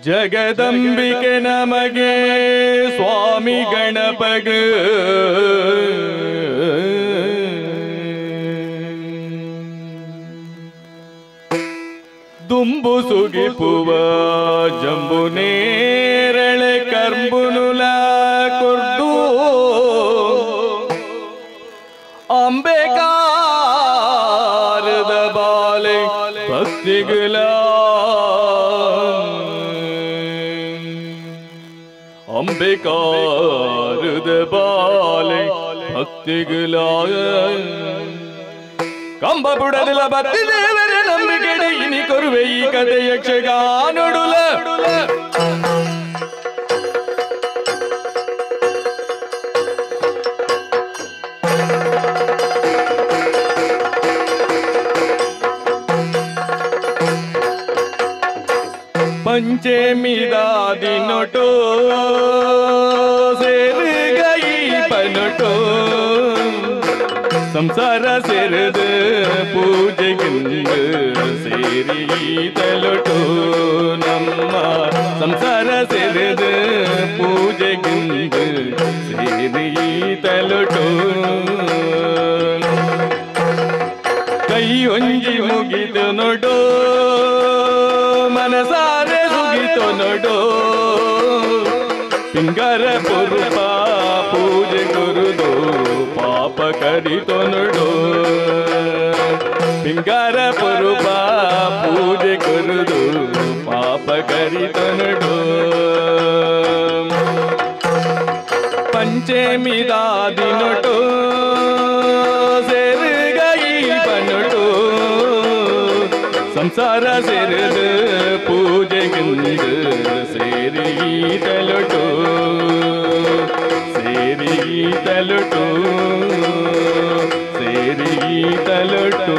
ಜಗದಂಬಿಕೆ ನಮಗೆ ಸ್ವಾಮಿ ಗಣಪಗ ದುಂಬು ಸುಗಿಪುವ ಜಂಬು ನೇರಳೆ ಕರ್ಬುನುಲ ಕೊರ್ದು ಅಂಬೆಕಾರದ ಬಾಲೆ ಭಕ್ತಿಗಳ ಅಂಬೆಕಾರದ ಬಾಲೆ ಭಕ್ತಿಗಳ ಕಂಬ ಬುಡದಿಲ ಭಕ್ತಿ ದೇವರ ನಂಬಿಕೆಡೆ ಇನಿ ಕೊರುವೆ ಈ ಕಥೆ ಯಕ್ಷಗಾನುಡುಲ पंचेमीदादी नोटो सेर गई पनोटो संसार सेरद पूजे गिंद सेरी तलोटो नम्म संसार सेरद पूजे गिंद सेरी तलोटो कई ಒಂಜಿ ಮುಗಿದು ನೋಡೋ ಮನಸಾರೆ ಸುಗಿತು ನೋಡೋ ಪಿಂಗರ ಪುರುಪ ಪೂಜೆ ಗುರುದೋ ಪಾಪ ಕರಿತು ನೋಡೋ ಪಿಂಗರ ಪುರುಪ ಪೂಜೆ ಗುರುದೋ ಪಾಪ ಕರಿತು ನೋಡೋ पंचमी दादी नोटो सेर गई बनोटो संसार सेरद पूजे गिंद सेरी तलोटो सेरी तलोटो सेरी तलोटो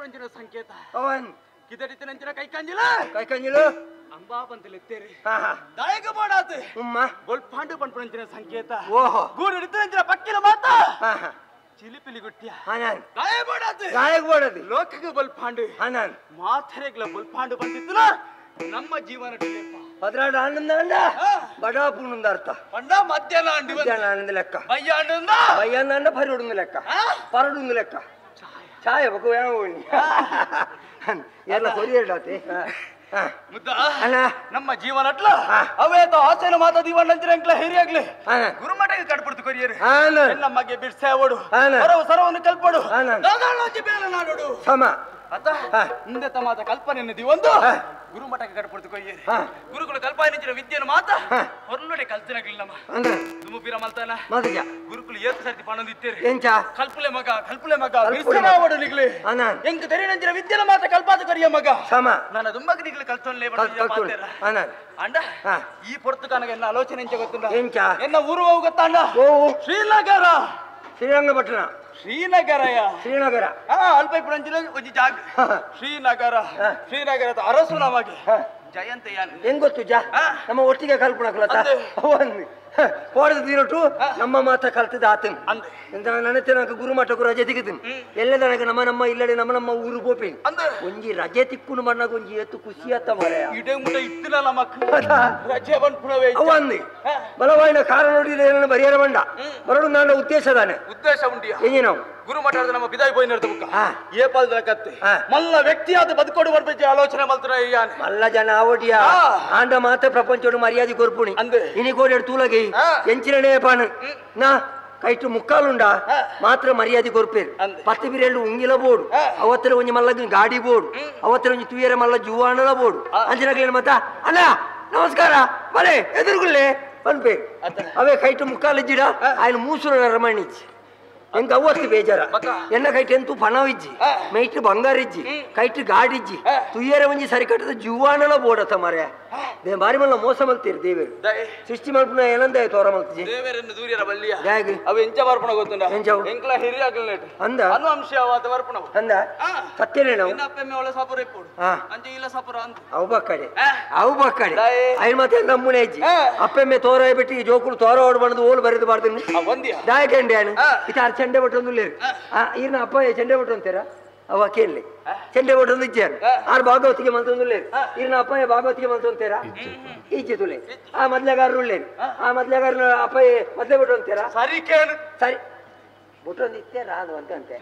ಪಂಚಿನ ಸಂಕೇತ ಅವನ್ ಕಿದಡಿತನಂಚಿನ ಕೈಕಂಜಿಲ ಕೈಕಂಜಿಲು ಅಂಬಾ ಬಂತಲೆತ್ತೇರಿ ಹಾ ಹಾ ದಾಯಕ ಮಾಡಾತ ಉಮ್ಮ ಗೋಲ್ಪಾಂಡು ಪಂಪಂಚಿನ ಸಂಕೇತ ಓಹೋ ಗೂಡು ಹಿಡಿತನಂಚಿನ ಪಕ್ಕಿನ ಮಾತ ಹಾ ಹಾ ಚಿಲಿಪಿಲಿ ಗುಟ್ಟಿಯ ಹನನ್ ದಾಯ ಮಾಡಾತ ಗಾಯಕ್ ಬೋಡದಿ ಲೋಕಕ್ಕೆ ಬಲ್ಪಾಂಡು ಹನನ್ ಮಾಥರೆಗ್ಲ ಬಲ್ಪಾಂಡು ಬಂದಿತ್ತಲ ನಮ್ಮ ಜೀವನ ಡಿಲೇಪ ಪದ್ರಾಡ ಆನಂದ ಅಂಡ ಬಡಾಪುಣಂದ ಅರ್ಥ ಪಂಡ ಮಧ್ಯಾಹ್ನ ಅಂಡಿ ಆನಂದ ಲೆಕ್ಕ ಬಯ್ಯ ಅಂಡ ಬಯ್ಯಂದ ಪರಿಡುಂದು ಲೆಕ್ಕ ಪರಡುಂದು ಲೆಕ್ಕ ಚಾಯ ಬಕು ಯಾವನಿ ಎಲ್ಲ ಕೊರಿಯಡಾತಿ ಮುದ್ದ ನಮ್ಮ ಜೀವನ ಅಟ್ಲ ಅವೇತ ಆಸೆನ ಮಾತ ದೀವಣ್ಣ ಅಂಚಿರಂಕ್ಲ ಹಿರಿಯಾಗ್ಲಿ ಗುರುಮಠಕ್ಕೆ ಕಟ್ಬಿಡ್ತು ಕೊರಿಯರು ನಮಗೆ ಬಿಡ್ಸೇವಡು ಸರವನ್ನು ಕಲ್ಪಡು ದಾದಾಳೋಜಿ ಬೇಲ ನಾಡೋಡು ಸಮ ಅತ್ತ ಹಿಂದೆ ತಮಾತ ಕಲ್ಪನೆಯನ್ನು ದಿವೊಂದು ಗುರುಮಠಕ್ಕೆ ಕಟ್ಬಿಡ್ತು ಕೊಯ್ಯರು ಗುರುಗಳು ಕಲ್ಪನೆ ವಿದ್ಯೆಯನ್ನು ಮಾತ ಹೊರಲೊಡೆ ಕಲ್ತಿನಾಗ್ಲಿಲ್ಲಮ್ಮ ತುಮು ಪಿರ ಮಲ್ತಾನ ಗುರುಕುಲು ಏತು ಸರ್ತಿ ಪಣೊಂದಿತ್ತೇರಿ ಎಂಚ ಕಲ್ಪುಲೆ ಮಗ ಬಿಡ್ಸೇವಡು ನಿಗ್ಲಿ ಎಂಕ ತೆರಿನಂಚಿನ ವಿದ್ಯೆನ ಮಾತ ಕಲ್ಪಾದ ಕರಿಯ ಮಗ ಸಮ ನನ್ನ ದುಂಬಗ ನಿಗ್ಲಿ ಕಲ್ತೊನ್ಲೇ ಅಂಡ ಈ ಪೊರ್ತು ಕನಗ ಎನ್ನ ಆಲೋಚನೆ ಎಂಚ ಗೊತ್ತುಂಡ ಎಂಚ ಎನ್ನ ಊರು ಹೋಗು ಗೊತ್ತಾಂಡ ಶ್ರೀನಗರ ಶ್ರೀರಂಗಪಟ್ಟಣ ಶ್ರೀನಗರಯ ಶ್ರೀನಗರ ಅಲ್ಪ ಪುರಂಜಿನ ಒಂಜಿ ಜಾಗ ಶ್ರೀನಗರದ ಅರಸು ನಮಗೆ ಜಯಂತಯ್ಯ ಹೆಂಗ್ ಗೊತ್ತು ನಮ್ಮ ಒಟ್ಟಿಗೆ ಕಲ್ಪನಾ ಕೋಡದ ತೀರಟು ನಮ್ಮ ಮಾತ ಕಲ್ತದ ಆತನ್ ಎಂತ ನನತನಕ ಗುರುಮಠಕ್ಕೂ ರಜೆ ತೆಗೆದನು ಎಲ್ಲದನಕ ನಮ್ಮ ಇಲ್ಲಡೆ ನಮ್ಮ ಊರು ಗೋಪೇನ್ ಒಂಜಿ ರಜೆ ತಿಕ್ಕುನು ಮಣ್ಣಗ ಒಂಜಿ ಎತ್ತು ಖುಷಿ ಅತ್ತ ಮರೆ ಇಡೆ ಮುಟ ಇತ್ತಿನಲ್ಲ ಮಕ್ಕಳು ರಜೆ ಬಂದ್ಪುಣವೇ ಅವಂದಿ ಬಲವಾಯಿನ ಕಾರಣ ನೋಡಿ ಬರಿಯರ ಬಂಡ ಬರೋಡು ನನ್ನ ಉದ್ದೇಶ ಉಂಟಿಯ ಏನಿ ನಾವು ಗುರುಮಠದ ನಮ್ಮ ಬಿದಾಯಿ போய் ನಿರ್ದಬುಕ್ಕ ಏಪಾಲ್ದ ಕತ್ತೆ ಮಲ್ಲ ವ್ಯಕ್ತಿಯಾದ ಬದುಕೋಡು ಬರ್ಬೇಕು ಆಲೋಚನೆ ಮಲ್ತರ ಮಲ್ಲ ಜನ ಆವಡಿಯ ಆಂಡ ಮಾತ ಪ್ರಪಂಚೋಡು ಮರ್ಯಾದೆ ಕೊರ್ಪುಣಿ ಇನಿ ಕೋಡೆಡು ತೂಲಗಿ ಎಂಚಿರನೇ ಪಾನು ನಾ ಕೈಟು ಮುಕ್ಕಾಲುಂಡ ಮಾತ್ರ ಮರ್ಯಾದೆ ಕೊರ್ಪೇರು ಪತ್ತು ಬಿರೆಲ್ಡು ಉಂಗಿಲ ಬೋಡು ಅವತ್ತರ ಒಂಜಿ ಮಲ್ಲ ಗಾಡಿ ಬೋಡು ಅವತ್ತರ ಒಂಜಿ ತುಯರ ಮಲ್ಲ ಜುವಾಣದ ಬೋಡು ಅಂಜನಗ್ಲೇನು ಮತ್ತ ಅಣ್ಣ ನಮಸ್ಕಾರ ಬಲೆ ಎದುರುಗುಳ್ಳೆ ಬಂದ್ಪೇ ಅವೇ ಕೈಟು ಮುಕ್ಕಾಲಿಜ್ಜಿಡ ఆయన ಮೂಸುರ ರಮಣಿಜ್ಜಿ ಎಂಕ ಅವತ್ತು ಬೇಜಾರ ಎನ್ನ ಕೈಟ್ ಎಂತೂ ಪಣವಿಜ್ಜಿ ಮೈಟ್ ಬಂಗಾರಿಜ್ಜಿ ಕೈಟ್ ಗಾಡಿಜ್ಜಿ ತುಯ್ಯರ ಒಂಜಿ ಸರಿ ಕಟ್ಟದ ಜುವಾಣಲ ಬೋಡತ ಮರ ಬಾರಿ ಮಲ್ಲ ಮೋಸ ಮಲ್ತೀರಿ ದೇವೇರು ಸೃಷ್ಟಿ ಮಲ್ಪನ ಏನಂದ ತೋರ ಮಲ್ತಿ ದೇವೇರನ್ನು ದೂರಿಯರ ಬಲ್ಲಿಯ ಹೇಗೆ ಅವು ಎಂಚ ಬರ್ಪಣ ಗೊತ್ತುಂಡ ಎಂಚವು ಎಂಕ್ಲ ಹಿರಿಯಾಗಲೇಟ್ ಅಂದ ಅನುವಂಶವಾದ ಬರ್ಪಣ ಅಂದ ಸತ್ಯನೇ ನಾವು ಇನ್ನಪ್ಪೆಮ್ಮೆ ಒಳ ಸಾಪುರ ಇಪ್ಪೋಡು ಅಂಚೆ ಇಲ್ಲ ಸಾಪುರ ಅಂತ ಅವು ಬಕ್ಕಡೆ ಐನ್ ಮತ್ತೆ ನಮ್ಮನೆ ಅಜ್ಜಿ ಅಪ್ಪೆಮ್ಮೆ ತೋರ ಬಿಟ್ಟು ಜೋಕುಳು ತೋರ ಓಡ್ ಬಣ್ಣದು ಓಲ್ ಬರೆದು ಬಾರ್ದು ದಾಯಕಂಡೆ ಇತ ಚೆಂಡೆ ಬಟ್ಟೊಂದು ಈರ್ನ ಅಪ್ಪ ಚೆಂಡೆ ಬಟ್ಟು ಅಂತೀರ ಅವ ಕೇಳಲಿ ಚೆಂಡೆ ಬಟ್ಟೊಂದು ಇಚ್ಚಾರು ಆರು ಭಾಗವತಿಗೆ ಮಂತೊಂದು ಈರ್ನ ಅಪ್ಪ ಭಾಗವತಿಗೆ ಮಂತ ಅಂತೀರಾ ಈಚೆ ತುಲೆ ಆ ಮೊದ್ಲೆಗಾರರು ಉಳ್ಳೇರು ಆ ಮೊದ್ಲೆಗಾರನ ಅಪ್ಪ ಮೊದ್ಲೆ ಬಟ್ಟು ಅಂತೀರಾ ಸರಿ ಕೇಳು ಸರಿ ಬುಟ್ಟೊಂದು ಇತ್ತೇರ ಅದು ಅಂತೆ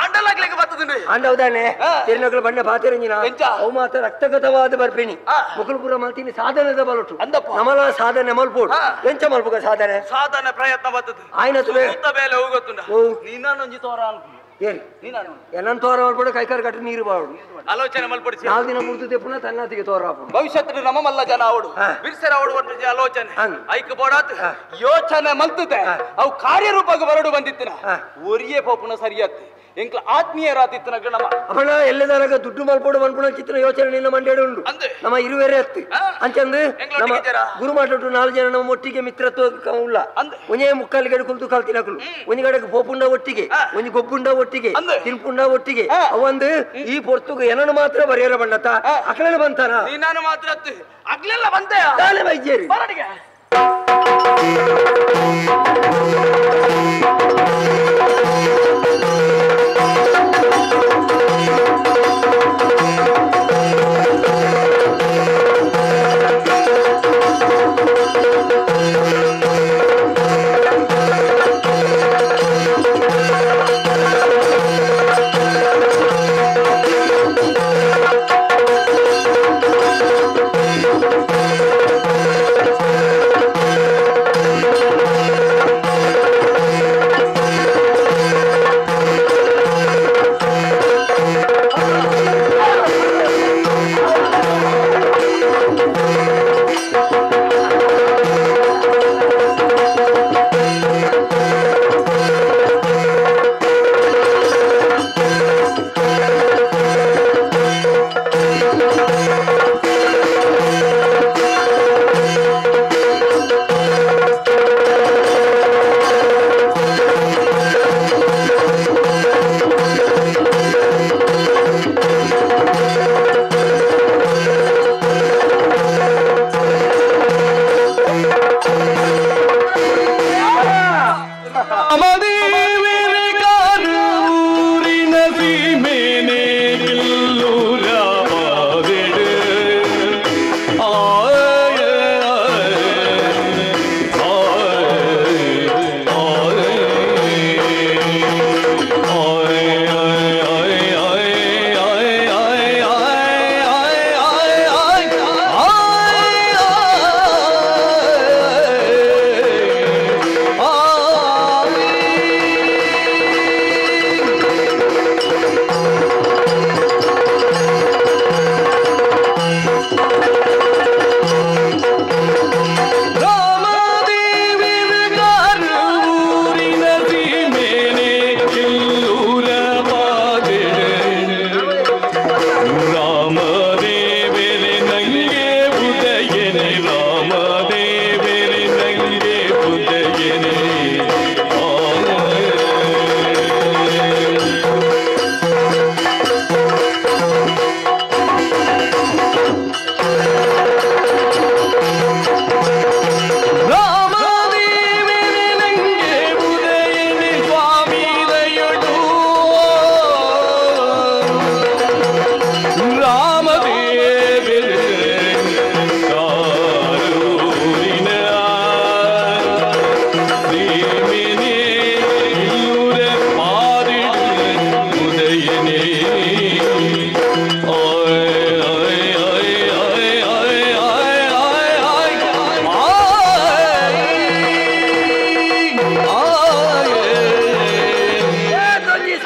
ಆಂಡಲಾಗ್ಲಿಕ್ಕೆ ಬರ್ತದೆ ಆಂಡ ಹೌದಾನೆ ತಿರುನಗಳು ಬಣ್ಣ ಪಾತಿರಂಜಿನ ಅವು ಮಾತ್ರ ರಕ್ತಗತವಾದ ಬರ್ಪಿಣಿ ಮುಕುಲ್ಪುರ ಮಲ್ತೀನಿ ಸಾಧನದ ಬಲಟು ನಮಲ ಸಾಧನೆ ಮಲ್ಪೋಡು ಎಂಚ ಮಲ್ಪುಗ ಸಾಧನೆ ಪ್ರಯತ್ನ ಬರ್ತದೆ ಆಯ್ನ ತುಲೆ ಬೇಲೆ ಹೋಗುತ್ತುಂಡ ನೀನೊಂಜಿ ತೋರ ಏನನ್ ತೋರ ಮಾಡ್ಬಿಡ ಕೈಕಾರ್ ಕಟ್ಟಿ ನೀರು ಬಾಡು ಆಲೋಚನೆ ಮಲ್ಪಡಿಸಿ 4 ದಿನ ಮುಗಿದಿದೆ ಪುನಃ ತನ್ನತಿಗೆ ತೋರ ಭವಿಷ್ಯದಲ್ಲಿ ನಮ್ಮಲ್ಲ ಜನ ಅವಡು ಬಿರ್ಸರ ಅವಡು ಒಟ್ಟು ಆಲೋಚನೆ ಐಕ ಬೋಡಾತ್ ಯೋಚನೆ ಮಲ್ತದೆ ಅವು ಕಾರ್ಯರೂಪಕ್ಕೆ ಬರಡು ಬಂದಿತ್ತಿನ ಒರಿಯೇ ಪೋಪುನ ಸರಿಯತ್ತೆ ಎಂಕ್ಲ ಆತ್ಮೀಯರಾತಿತ್ತಿನ ನಮ್ಮ ಅಪಣ ಎಲ್ಲದರಗ ದುಡ್ಡು ಮಲ್ಪೋಡು ಮನ್ಪುಣ ಚಿತ್ರ ಯೋಚನೆ ನಿನ್ನ ಮಂಡ್ಯಾಡು ಉಂಡು ನಮ್ಮ ಇರುವೇರೆ ಅತ್ತಿ ಅಂಚಂದು ನಮ್ಮ ಗುರುಮಾಟು 4 ಜನ ನಮ್ಮ ಒಟ್ಟಿಗೆ ಮಿತ್ರತ್ವ ಉಲ್ಲ ಒಂಜೇ ಮುಕ್ಕಾಲಿಗಡೆ ಕುಲ್ತು ಕಲ್ತಿನಕಲು ಒಂಜಿ ಕಡೆಗೆ ಪೋಪುಂಡ ಒಟ್ಟಿಗೆ ಒಂಜಿ ಗೊಬ್ಬುಂಡ ಒಟ್ಟಿಗೆ ತಿನ್ಪುಂಡ ಒಟ್ಟಿಗೆ ಅವಂದು ಈ ಪೊರ್ತುಗ ಏನನ್ನು ಮಾತ್ರ ಬರೆಯರ ಬಂಡತ ಅಕ್ಲೆಲ್ಲ ಬಂತಾನ ನೀನಾನು ಮಾತ್ರ ಅಕ್ಲೆಲ್ಲ ಬಂತೆ ತಾಲೆ ವೈದ್ಯರಿ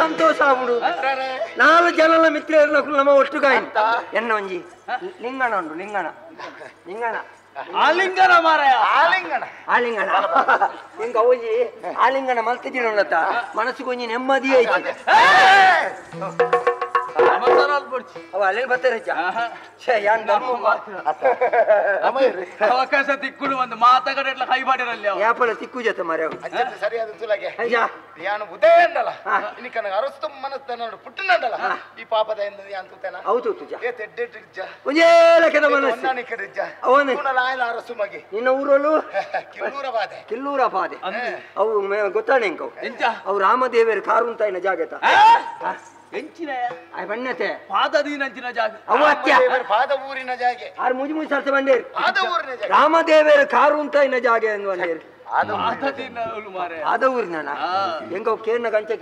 ಸಂತೋಷ ಆಗ್ಬಿಡು. 4 ಜನల ಮಿತ್ರರನ್ನ ನಮ್ಮ ಒಟ್ಟುಗಾಯಿ ಎನ್ನ ಒಂಜಿ ಲಿಂಗಣ ಉಂಟು. ಲಿಂಗಣ ಆಲಿಂಗನ ಮಾರಾಯ. ಆಲಿಂಗಣ ಹಿಂಗ ಹೋಗಿ ಆಲಿಂಗಣ ಮಲ್ತಿದ್ದೀರ ಉಳ್ಳತ್ತ ಮನಸ್ಸಿಗೆ ಒಂಜಿ ನೆಮ್ಮದಿ ಐತಿ. ಅವ ಅಲ್ಲೇ ಬರ್ತಾರೆ ಅವಕಾಶ ತಿಕ್ಕುಡು ಒಂದು ಮಾತಾಗಡೆಲ್ಲ ಕೈ ಮಾಡಿರಲ್ಲ ಯಾಪಳ ತಿಕ್ಕು ಜೊತೆ ಮರ ಸರಿಯಾದ ತುಲಗೆ ಯಾನು ಉದಯ ಅಂದಲ್ಲ ಇನ್ನಿಕ ಅರಸ್ತು ಮನಸ್ಸು ಪುಟ್ಟನಂದಲ್ಲ ಈ ಪಾಪದ ಅಂತೇನ ಹೌದು ಅರಸು ಮಗೆ ನಿನ್ನ ಊರಲ್ಲೂ ಕಿಲ್ಲೂರ ಬಾಧೆ ಅವು ಗೊತ್ತಾನೆ ಅವು ರಾಮದೇವರ ಕಾರುಂತಾಯಿನ ಜಾಗತ ಬಣ್ಣತೆ ಪಾದದೀನಂಚಿನ ಜಾಗ ಪಾದ ಊರಿನ ಜಾಗೆ ಆರು ಮುಜಿ ಮುಜಿ ಸರ್ತ ಬಂಡೇರು ರಾಮದೇವರ ಕಾರುಂತಾಯಿನ ಜಾಗ ಎಂದು ಬಂಡೇರು ಆದ ಊರಿನ ಹೆಂಗ ಕೇರ್ನ ಗಂಟೆ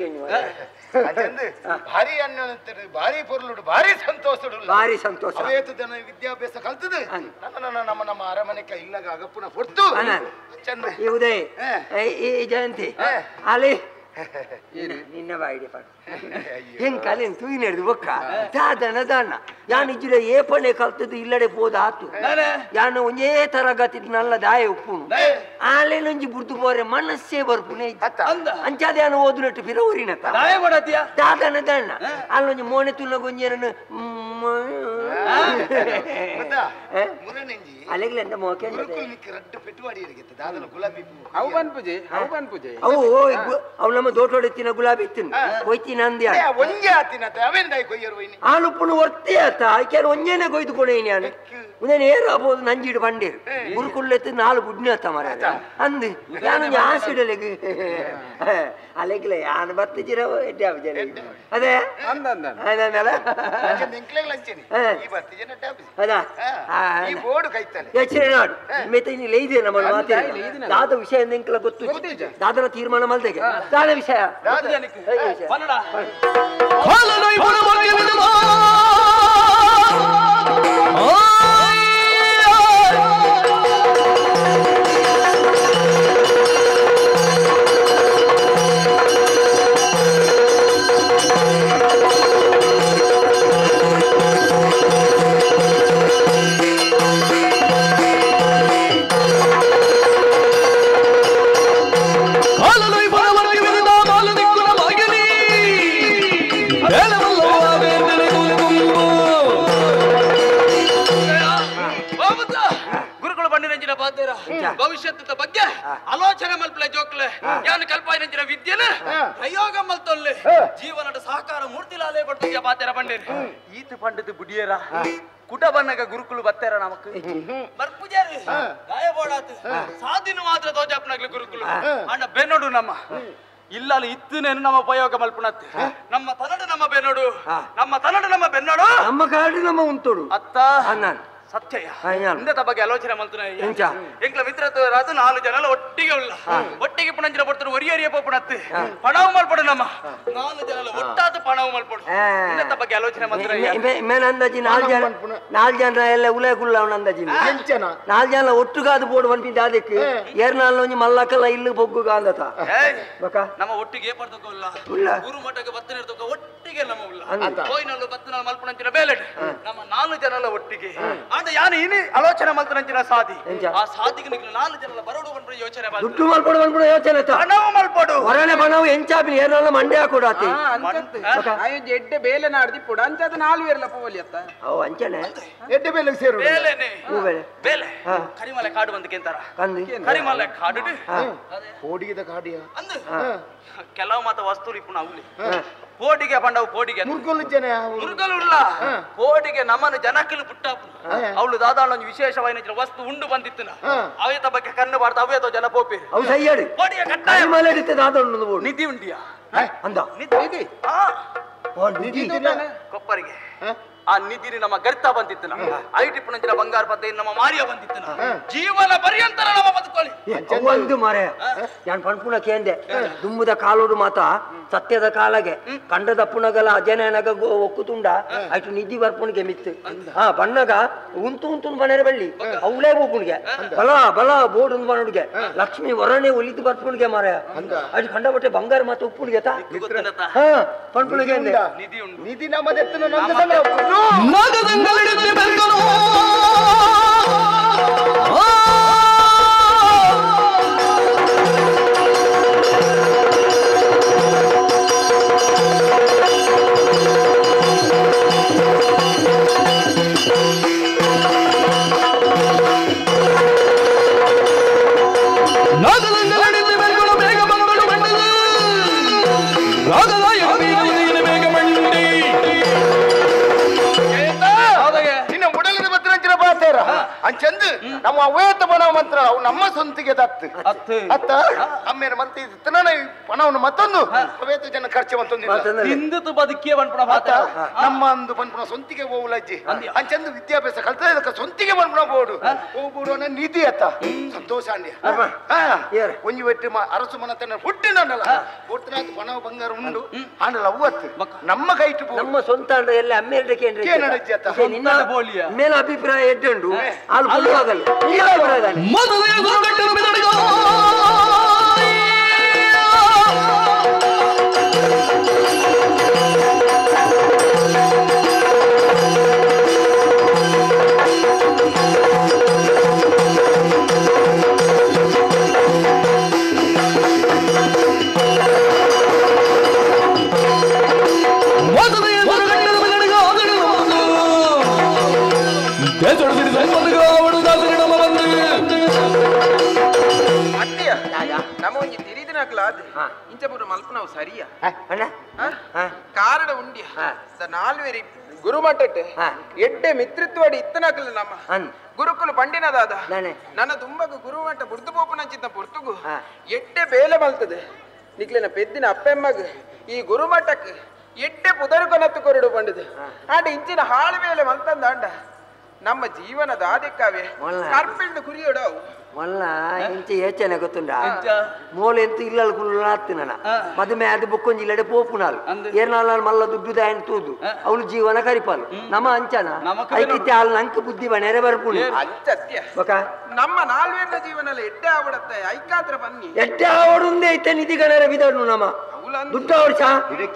ಭಾರಿ ಅನ್ನ ಭಾರಿ ಪೊರ್ಲುಡು ಭಾರಿ ಸಂತೋಷ ಅವೇತು ಜನ ವಿದ್ಯಾಭ್ಯಾಸ ಕಲ್ತದೆ ನಮ್ಮ ಅರಮನೆಕ ಇಲ್ಲಾಗ ಅಗಪ್ಪುನ ಹೊರ್ತು ಚಂದ ಈ ಉದಯ್ ಈ ಜಯಂತಿ ಅಲ್ಲಿ ನಿನ್ನ ಬಾಯಿಡೆ ಪಡ ಹೆಂಗ್ ಕಲೆನ್ ತೂಯಿನೇರ್ದು ಬೊಕ್ಕ ದಾದನ ಯಾನಿಜ್ಜಿರ ಏಪಣೆ ಕಲ್ತದ್ದು ಇಲ್ಲಡೆ ಪೋದ ಆತು ಯಾನು ಒಂಜೇ ತರಗತಿ ನಲ್ಲ ದಾಯ ಉಪ್ಪುನು ಆಲೇನೊಂಜಿ ಬುರ್ದು ಬೋರೆ ಮನಸ್ಸೇ ಬರ್ಪುನೆ ಅಂಚಾದ ಯಾನು ಓದುನಟ್ಟು ಪಿರ ಊರಿನತ್ತ ದಾದನ ಅಲ್ಲೊಂಜಿ ಮೋನೆ ತುನ್ನ ಗೊಂಜೇರನು ಅಲೆಗ್ಲ ಎಂತ ಮೋಕೆ ಅವು ಅವು ನಮ್ಮ ದೋಟೋಡೆತ್ತಿನ ಗುಲಾಬಿ ಇತ್ತಿನ ಕೊಯ್ತಿನ ಅಂದ್ಯ ಆಲುಪ್ಪುನು ಒರ್ತಿ ಆತ ಆಯ್ಕೆ ಒಂಜೇನೆ ಕೊಯ್ದು ಕೊಡೇನಿ ನಾನು ಉದಯನ ಏರು ಆಗ್ಬೋದು ನಂಜಿಡು ಬಂಡೇರು ಗುರುಕುಳ್ಳೆತ್ತು 4 ಗುಡ್ನಿ ಆತ ಮರ ಅಂದು ನಾನು ಆಸಿಡಲೆಗ್ ಅಲೆಗ್ಲ ಯಾನು ಬತ್ತಿಜಿರ ಅದೇ ಅದಾ ಎಚ್ಚರಿ ನಾಡು ಮೆತ್ತೆ ನೀ ಲೈದೆ ನಮ್ಮ ಮಾತೇ ದಾದ ವಿಷಯ ಎಂಕಲ ಗೊತ್ತು ದಾದನ ತೀರ್ಮಾನ ಮಲ್ತೆಗೆ ದಾದ ವಿಷಯ ಭವಿಷ್ಯದ ಬಗ್ಗೆ ಆಲೋಚನೆ ಮಲ್ಪಲೆ ಜೋಕ್ಲೆ ಯಾನು ಕಲ್ಪಾಯಿನ ವಿದ್ಯೆನ ಪ್ರಯೋಗ ಮಲ್ತೊಲ್ಲೆ ಜೀವನದ ಸಹಕಾರ ಮೂರ್ತಿಲಾಲೇ ಕೊಡ್ತೀಯ ಬಾತೆರ ಬಂಡೇರಿ ಈತ ಪಂಡಿತ ಬುಡಿಯರ ಕುಟ ಬನ್ನಗ ಗುರುಕುಲು ಬತ್ತೇರ ನಮಕ್ ಬರ್ಪುಜಾರಿ ಗಾಯಬೋಡಾತು ಸಾಧಿನ ಮಾತ್ರ ತೋಜಾಪ್ನಾಗ್ಲಿ ಗುರುಕುಲು ಅಣ್ಣ ಬೆನ್ನೋಡು ನಮ್ಮ ಇಲ್ಲ ಇತ್ತನೇನು ನಮ್ಮ ಉಪಯೋಗ ಮಲ್ಪುಣತ್ತೆ ನಮ್ಮ ತನಡು ನಮ್ಮ ಬೆನ್ನೋಡು ನಮ್ಮ ತನಡು ನಮ್ಮ ಬೆನ್ನೋಡು ನಮ್ಮ ಕಾಡು ನಮ್ಮ ಉಂಟೋಡು ಅತ್ತ ಸತ್ಯ ಇಂದದ ಬಗ್ಗೆ ಆಲೋಚನೆ ಮಲ್ತುನ ಎಂಕ್ಲ ಮಿತ್ರತ್ವ ರಾದು 4 ಜನಲ ಒಟ್ಟಿಗೆ ಉಳ್ಳ ಒಟ್ಟಿಗೆ ಪುಣಂಜನ ಪಡ್ತಾರೆ ಒರಿಯರಿಯ ಪೋಪುಣತ್ತೆ ಪಣವು ಮಲ್ಪಡು ನಮ್ಮ 4 ಜನಲ ಒಟ್ಟಾದ ಪಣವು ಮಲ್ಪಡು ಇಂದದ ಬಗ್ಗೆ ಆಲೋಚನೆ ಮಲ್ತುನ ಮೇನ ಅಂದಾಜಿ 4 ಜನ ಎಲ್ಲ ಉಲೇಗುಲ್ಲ ಅವನ ಅಂದಾಜಿ 4 ಜನ ಒಟ್ಟುಗಾದು ಬೋರ್ಡ್ ಬಂದಿದ್ದ ಅದಕ್ಕೆ ಏರ್ನಾಲ್ ಒಂಜಿ ಮಲ್ಲಕಲ್ಲ ಇಲ್ಲಿ ಬೊಗ್ಗುಗ ಅಂದತ ನಮ್ಮ ಒಟ್ಟಿಗೆ ಪಡ್ತಕೋಲ್ಲ ಗುರು ಮಠಕ್ಕೆ ಬತ್ತನಿರ್ತಕ ಒಟ್ಟಿಗೆ ನಮ್ಮ ಉಳ್ಳ ಕೋಯಿನಲ್ಲು ಬತ್ತನಾಲ್ ಮಲ್ಪುಣಂಚಿನ ಬೇಲೆಟ್ ನಮ್ಮ 4 ಜನಲ ಒಟ್ಟಿಗೆ ಯಾನು ಇನಿ ಆಲೋಚನೆ ಮಲ್ತನಂಚಿನ ಸಾಧಿ ಆ ಸಾಧಿಗೆ ನಿಗ್ಲು 4 ಜನಲ ಬರೋಡು ಬಂದ್ರೆ ಯೋಚನೆ ಮಾಡಿ ದುಡ್ಡು ಮಲ್ಪಡು ಬಂದ್ಬಿಡು ಯೋಚನೆ ಪಣವು ಮಲ್ಪಡು ಹೊರನೆ ಪಣವು ಎಂಚಾಪಿ ಏರ್ನಾಲ್ ಮಂಡ್ಯ ಕೊಡಾತಿ ಆಯೋ ಎಡ್ಡೆ ಬೇಲೆ ನಾಡ್ದಿ ಪುಡ ಅಂಚದ 4 ವೇರ್ಲ ಪೋವಲಿ ಅತ್ತ ಅವ ಅಂಚನೆ ಎಡ್ಡೆ ಬೇಲೆ ಸೇರು ಬೇಲೆನೆ ಬೇಲೆ ಕರಿಮಲೆ ಕಾಡು ಬಂದಕ್ಕೆ ಅಂತಾರ ಕರಿಮಲೆ ಕಾಡು ಕೋಡಿಗೆದ ಕಾಡಿಯ ಅಂದು ಕೆಲವು ಮಾತ ವಸ್ತು ಇಪ್ಪು ಅವಲಿ ಕೋಡಿಗೆ ಬಂಡವು ಕೋಡಿಗೆ ಮುರುಗಲು ಕೋಡಿಗೆ ನಮ್ಮನ್ನು ಜನಕ್ಕಲು ಪುಟ್ಟಾಪು ಅವಳು ದಾದಾಳ ಒಂದು ವಿಶೇಷವಾದ ವಸ್ತು ಉಂಡು ಬಂದಿತ್ತು ಅವೇತ ಬಗ್ಗೆ ಕಣ್ಣು ಬಾರ್ದು ಅವೇತೋ ಜನ ಪೋಪಿ ಕೋಡಿಗೆ ಕಟ್ಟಾಯ ನಿಧಿ ಉಂಡಿಯಾ ಅಂದ ನಿಧಿ ಕೊಪ್ಪರಿಗೆ ಆ ನಿಧಿನಿ ನಮ್ಮ ಗರ್ತ ಬಂದಿತ್ತನ ಐಟಿ ಪುಣಂಚಿನ ಬಂಗಾರ ಪದ್ದ ನಮ್ಮ ಮಾರಿಯ ಬಂದಿತ್ತನ ಜೀವನ ಪರ್ಯಂತರ ನಮ್ಮ ಬದುಕೊಳ್ಳಿ ಒಂದು ಮಾರೆ ನಾನು ಪಣ್ಪುಣ ಕೇಂದೆ ದುಮ್ಮದ ಕಾಲೋಡು ಮಾತ ಸತ್ಯದ ಕಾಲಗೆ ಕಂಡದ ಪುಣಗಲ ಅಜನಗ ಒಕ್ಕುತುಂಡ ಆಯ್ತು ನಿಧಿ ಬರ್ಪುಣಿಗೆ ಮಿತ್ತು ಹಾ ಬಣ್ಣಗ ಉಂತು ಬಣ್ಣರೆ ಬಳ್ಳಿ ಅವಳೇ ಬೂಪುಣಿಗೆ ಬಲ ಬಲ ಬೋರ್ಡ್ ಒಂದು ಬಣ್ಣುಡಿಗೆ ಲಕ್ಷ್ಮಿ ಹೊರನೆ ಒಲಿದು ಬರ್ಪುಣಿಗೆ ಮಾರ ಅದು ಕಂಡ ಬಟ್ಟೆ ಬಂಗಾರ ಮಾತು ಉಪ್ಪುಣಿಗೆ ಹಾ ಪಣ್ಪುಣಿಗೆ ನಿಧಿ ನಮ್ಮದೆತ್ತನ ಅಂಚಂದು ನಮ್ಮ ಅವೇತ ಬಣ ಮಂತ್ರ ಅವು ನಮ್ಮ ಸ್ವಂತಿಗೆ ಅತ್ತ ಅಮ್ಮೇನ ಮಂತ್ರ ಪಣವನ್ನು ಮತ್ತೊಂದು ಅವೇತ ಜನ ಖರ್ಚು ಮತ್ತೊಂದು ಹಿಂದೂ ಬದುಕಿಯ ಬಣ್ಪುಣ ನಮ್ಮ ಒಂದು ಬಣ್ಪುಣ ಸ್ವಂತಿಗೆ ಹೋಗ್ಲಜ್ಜಿ ಅಂಚಂದು ವಿದ್ಯಾಭ್ಯಾಸ ಕಲ್ತ ಸ್ವಂತಿಗೆ ಬಣ್ಪುಣ ಬೋಡು ಹೋಗ್ಬೋಡು ಅನ್ನೋ ನಿಧಿ ಅತ್ತ ಸಂತೋಷ ಅಂಡಿ ಒಂಜಿ ಬೆಟ್ಟಿ ಅರಸು ಮನತನ ಹುಟ್ಟಿನಲ್ಲ ಹುಟ್ಟಿನ ಪಣ ಬಂಗಾರ ಉಂಡು ಆಂಡಲ್ಲ ಅವತ್ತು ನಮ್ಮ ಕೈಟು ನಮ್ಮ ಸ್ವಂತ ಎಲ್ಲ ಅಮ್ಮೇಲ್ಡಕ್ಕೆ ಮೇಲೆ ಅಭಿಪ್ರಾಯ ಎಡ್ಡುಂಡು ಹಾಲು ಕೊಡುವಾಗಲ್ಲ ನಮೊಂಜಿ ತಿರಿದಿನಕ್ಲಾದ ಇಂಚಪುರ ಮಲ್ಪನವು ಸರಿಯಾ ಕಾರಣ ಉಂಡಿಯ ನಾಲ್ವೇರಿ ಗುರುಮಠಟ್ ಎಡ್ಡೆ ಮಿತ್ರತ್ವಡಿ ಇತ್ತನಕಲ ನಮ್ಮ ಗುರುಕುಲು ಪಂಡಿನದಾದ ನನ್ನ ತುಂಬಗ ಗುರುಮಠ ಬುರ್ದು ಪೋಪನಂಚಿದ್ದ ಪುರ್ತುಗು ಎಡ್ಡೆ ಬೇಲೆ ಮಲ್ತದೆ ನಿಕ್ಲಿನ ಪೆದ್ದಿನ ಅಪ್ಪೆಮ್ಮಗ ಈ ಗುರುಮಠಕ್ಕೆ ಎಡ್ಡೆ ಪುದರುಕೊನತ್ತು ಕೊರಡು ಪಂಡಿದೆ ಆಂಡ ಇಂಚಿನ ಹಾಳು ಬೇಲೆ ಮಲ್ತಂದ ಅಂಡ ನಮ್ಮ ಜೀವನದ ಆದಿಕ್ಕವೇ ಕರ್ಪಿಂಡು ಕುರಿಯೋಡವು ಮಲ್ಲ ಇಂಚೆ ಏಚನೆ ಗೊತ್ತುಂಡ ಮೋಲೆ ಎಂತ ಇಲ್ಲ ಕುಲ್ಲಾತ್ತಿನ ಮದುವೆ ಅದು ಬೊಕ್ಕೊಂಜಿಲ್ಲಡೆ ಪೋಪುನಾಲು ಏರ್ನಾಲ್ ಮಲ್ಲ ದುಡ್ಡು ದಾಯನ್ ತೂದು ಅವಳು ಜೀವನ ಕರಿಪಾಲು ನಮ್ಮ ಅಂಚನ ಐಕಿತ್ತೆ ಹಾಲು ನಂಕ ಬುದ್ಧಿ ಬಣೆರೆ ಬರ್ಪುಣಿ ಅಂಚತ್ಯ ನಮ್ಮ ನಾಲ್ವೇರ್ನ ಜೀವನ ಎಡ್ಡೆ ಆವಡತ್ತೆ ಐಕಾತ್ರ ಬನ್ನಿ ಎಡ್ಡೆ ಆವಡುಂದೇ ಐತೆ ನಿಧಿ ಗಣರ ಬಿದನು ನಮ್ಮ ದುಡ್ಡು ಆವಡ್ಸ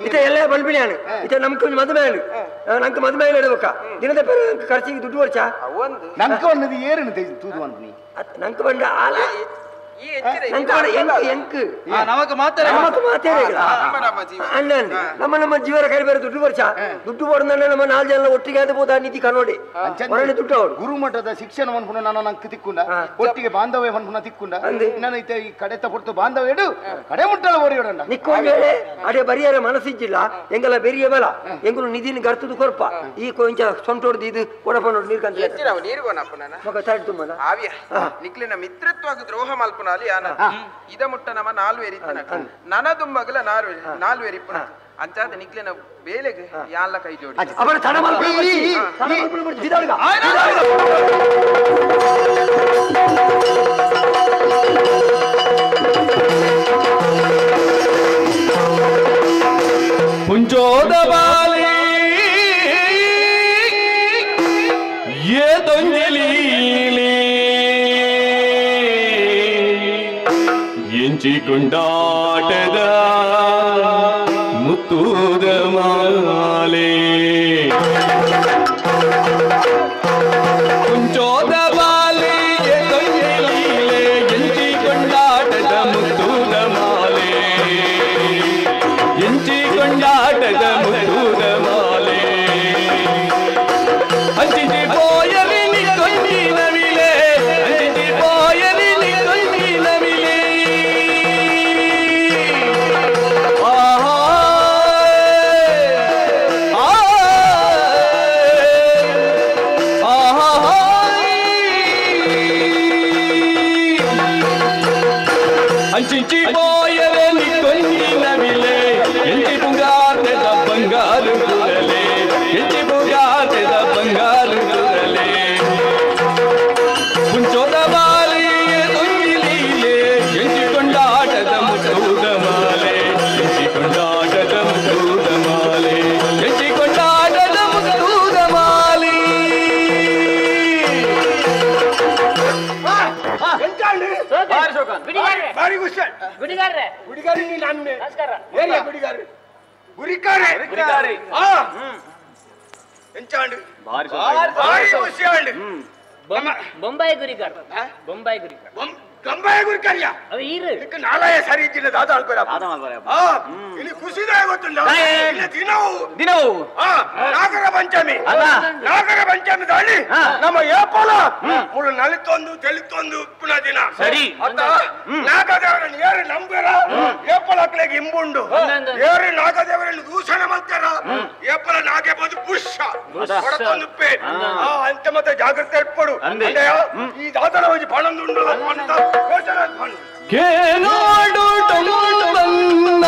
ಇತ ಎಲ್ಲ ಬಲ್ಬಿಣ್ಯಾನು ಇತ ನಮ್ಗೆ ಮದುವೆ ನಂಗೆ ಮದುವೆ ಇಡಬೇಕ ದಿನದ ಖರ್ಚಿಗೆ ದುಡ್ಡು ವರ್ಷ ನಂಕ ಅನ್ನದು ಏರನ್ನು ತೂದು ಅಂತ ನೀ ನಂಗೆ ಬಂದ ಆಲ ನಮ್ಮ ಜೀವನ ಕೈ ಬೇರೆ ದುಡ್ಡು ವರ್ಷ ದುಡ್ಡು ಬಡ್ದಂದ್ರೆ ನಮ್ಮ 4 ಜನ ಒಟ್ಟಿಗೆ ಆದಬಹುದು ನಿಧಿ ಕನ್ನೋಡಿ ದುಡ್ಡು ಅವರು ಗುರುಮಠದ ಶಿಕ್ಷಣ ಅನ್ಪುಣ ನಾನು ನಂಗೆ ತಿಕ್ಕೊಂಡ ಒಟ್ಟಿಗೆ ಬಾಂಧವ್ಯ ಅನ್ಪುಣ ತಿಕ್ಕೊಂಡ ನಾನು ಈ ಕಡೆತ ಪೊರ್ತು ಬಾಂಧವ್ಯ ಇಡು ಕಡೆ ಮುಟ್ಟಲ್ಲ ಓರಿಯೋಡಂಡ ನಿಕ್ಕೊಂಡ ಅಡೆ ಬರಿಯಾರ ಮನಸ್ಸಿಜ್ಜಿಲ್ಲ ಎಂಗೆಲ್ಲ ಬೆರಿಯ ಬಲ ಎಂಗುಲು ನಿಧಿನ ಗರ್ತದು ಕೊರಪ ಈ ಕೊಂಚ ಸೊಂಟೋಡ್ದು ಇದು ಕೊಡಪ ನೋಡಿ ನೀರು ಕಂತ ಮಗ ತಾಡ್ತು ಮಗ ಆವ್ಯ ನಿಕ್ಲಿನ ಮಿತ್ರತ್ವ ದ್ರೋಹ ಮಲ್ಪ ಇದ ಮುಟ್ಟ ನಮ್ಮ ನಾಲ್ವೇರಿತ್ತನ ನನ ದುಂಬಗಲ ನಾಲ್ವೇರಿಪ್ಪನ ಅಂಚಾದ ನಿಕ್ಲಿನ ಬೇಲೆಗೆ ಯಾಲ್ಲ ಕೈ ಜೋಡಿ ಅವನ ತಡ ಪುಂಜೋದ ಬಾಲಿ ಏ ದೊಂಜಲಿ ಎಂಚಿಕೊಂಡಾಟದ ಮುತ್ತೂದ ಮಾಲೆ ಕುಂಚೋದ ಬಾಲೆ ತೊಂಜಲೀಲೆ ಎಂಚಿಕೊಂಡಾಟದ ಮುತ್ತೂದ ಮಾಲೆ ಎಂಚಿಕೊಂಡಾಟದ ಮುತ್ತೂದ ಮಾಲೆ ಅಂಚಿಸಿ ಪೋಯಲಿ ನಿಕ್ಕೊಂದಿನ ವಿಲೆ ಅಂಚಿಸಿ ಪೋಯಲಿ ನಿಕ್ಕೊಂದಿನ ವಿಲೆ ಅಂಚಿಸಿ ಪೋಯಲೆ ನಿಕ್ಕೊಂದಿನ ವಿಲೆ ಎಂಚಿ ಪುಂಗಾಟದ ಬಂಗಾರು ಗುಡಿಗಾರ್ರೆ ಗುಡಿಗಾರಿ ನೀನು ಅಮ್ಮೆ ನಮಸ್ಕಾರ ಏರಿಯಾ ಗುಡಿಗಾರಿ ಗುರಿಕಾರೆ ಗುರಿಕಾರೆ. ಎಂಚಾಂಡು ಭಾರಿ ಭಾರಿ ಖುಷಿಯಾಂಡು ಬೊಂಬಾಯಿ ಗುರಿಗಾರ್ ಬೊಂಬಾಯಿ ಗುರಿಗಾರ್ ಗಂಬಾಯ ಗುರಿಕಾರ್ಯ ಅವ ಈರು ಇದಕ್ಕೆ ನಾಳೆಯ ಸರಿ ಇದ್ದಿಲ್ಲ ದಾದ ಅಳ್ಕೊರ ಇಲ್ಲಿ ಖುಷಿದೇ ಗೊತ್ತಿಲ್ಲ ಇಲ್ಲಿ ದಿನವು ನಾಗರ ಪಂಚಮಿ ನಾಗರ ಪಂಚಮಿ ದಾಳಿ ನಮ್ಮ ಏಪಲ ಮುಳು ನಲಿತೊಂದು ತೆಳಿತೊಂದು ಪುನಃ ದಿನ ಸರಿ ಅತ್ತ ನಾಗದೇವರನ್ನು ಏರು ನಂಬರ ಏಪಲ ಅಕ್ಲೆಗೆ ಇಂಬುಂಡು ಏರು ನಾಗದೇವರನ್ನು ದೂಷಣ ಮಾಡ್ತಾರ ಏಪಲ ನಾಗೆ ಬಂದು ಪುಷ್ಯ ಹೊಡತೊಂದು ಪೇ ಅಂತ ಮತ್ತೆ ಜಾಗ್ರತೆ ಇಟ್ಕೊಡು ಈ ದಾದನ ಹೋಗಿ ಪಣಂದುಂಡು ಅಂತ ಯೋಚನೆ ಮಾಡ್ಕೊಂಡು ಕೇನಾಡು ಟೊಂಬನ್ನ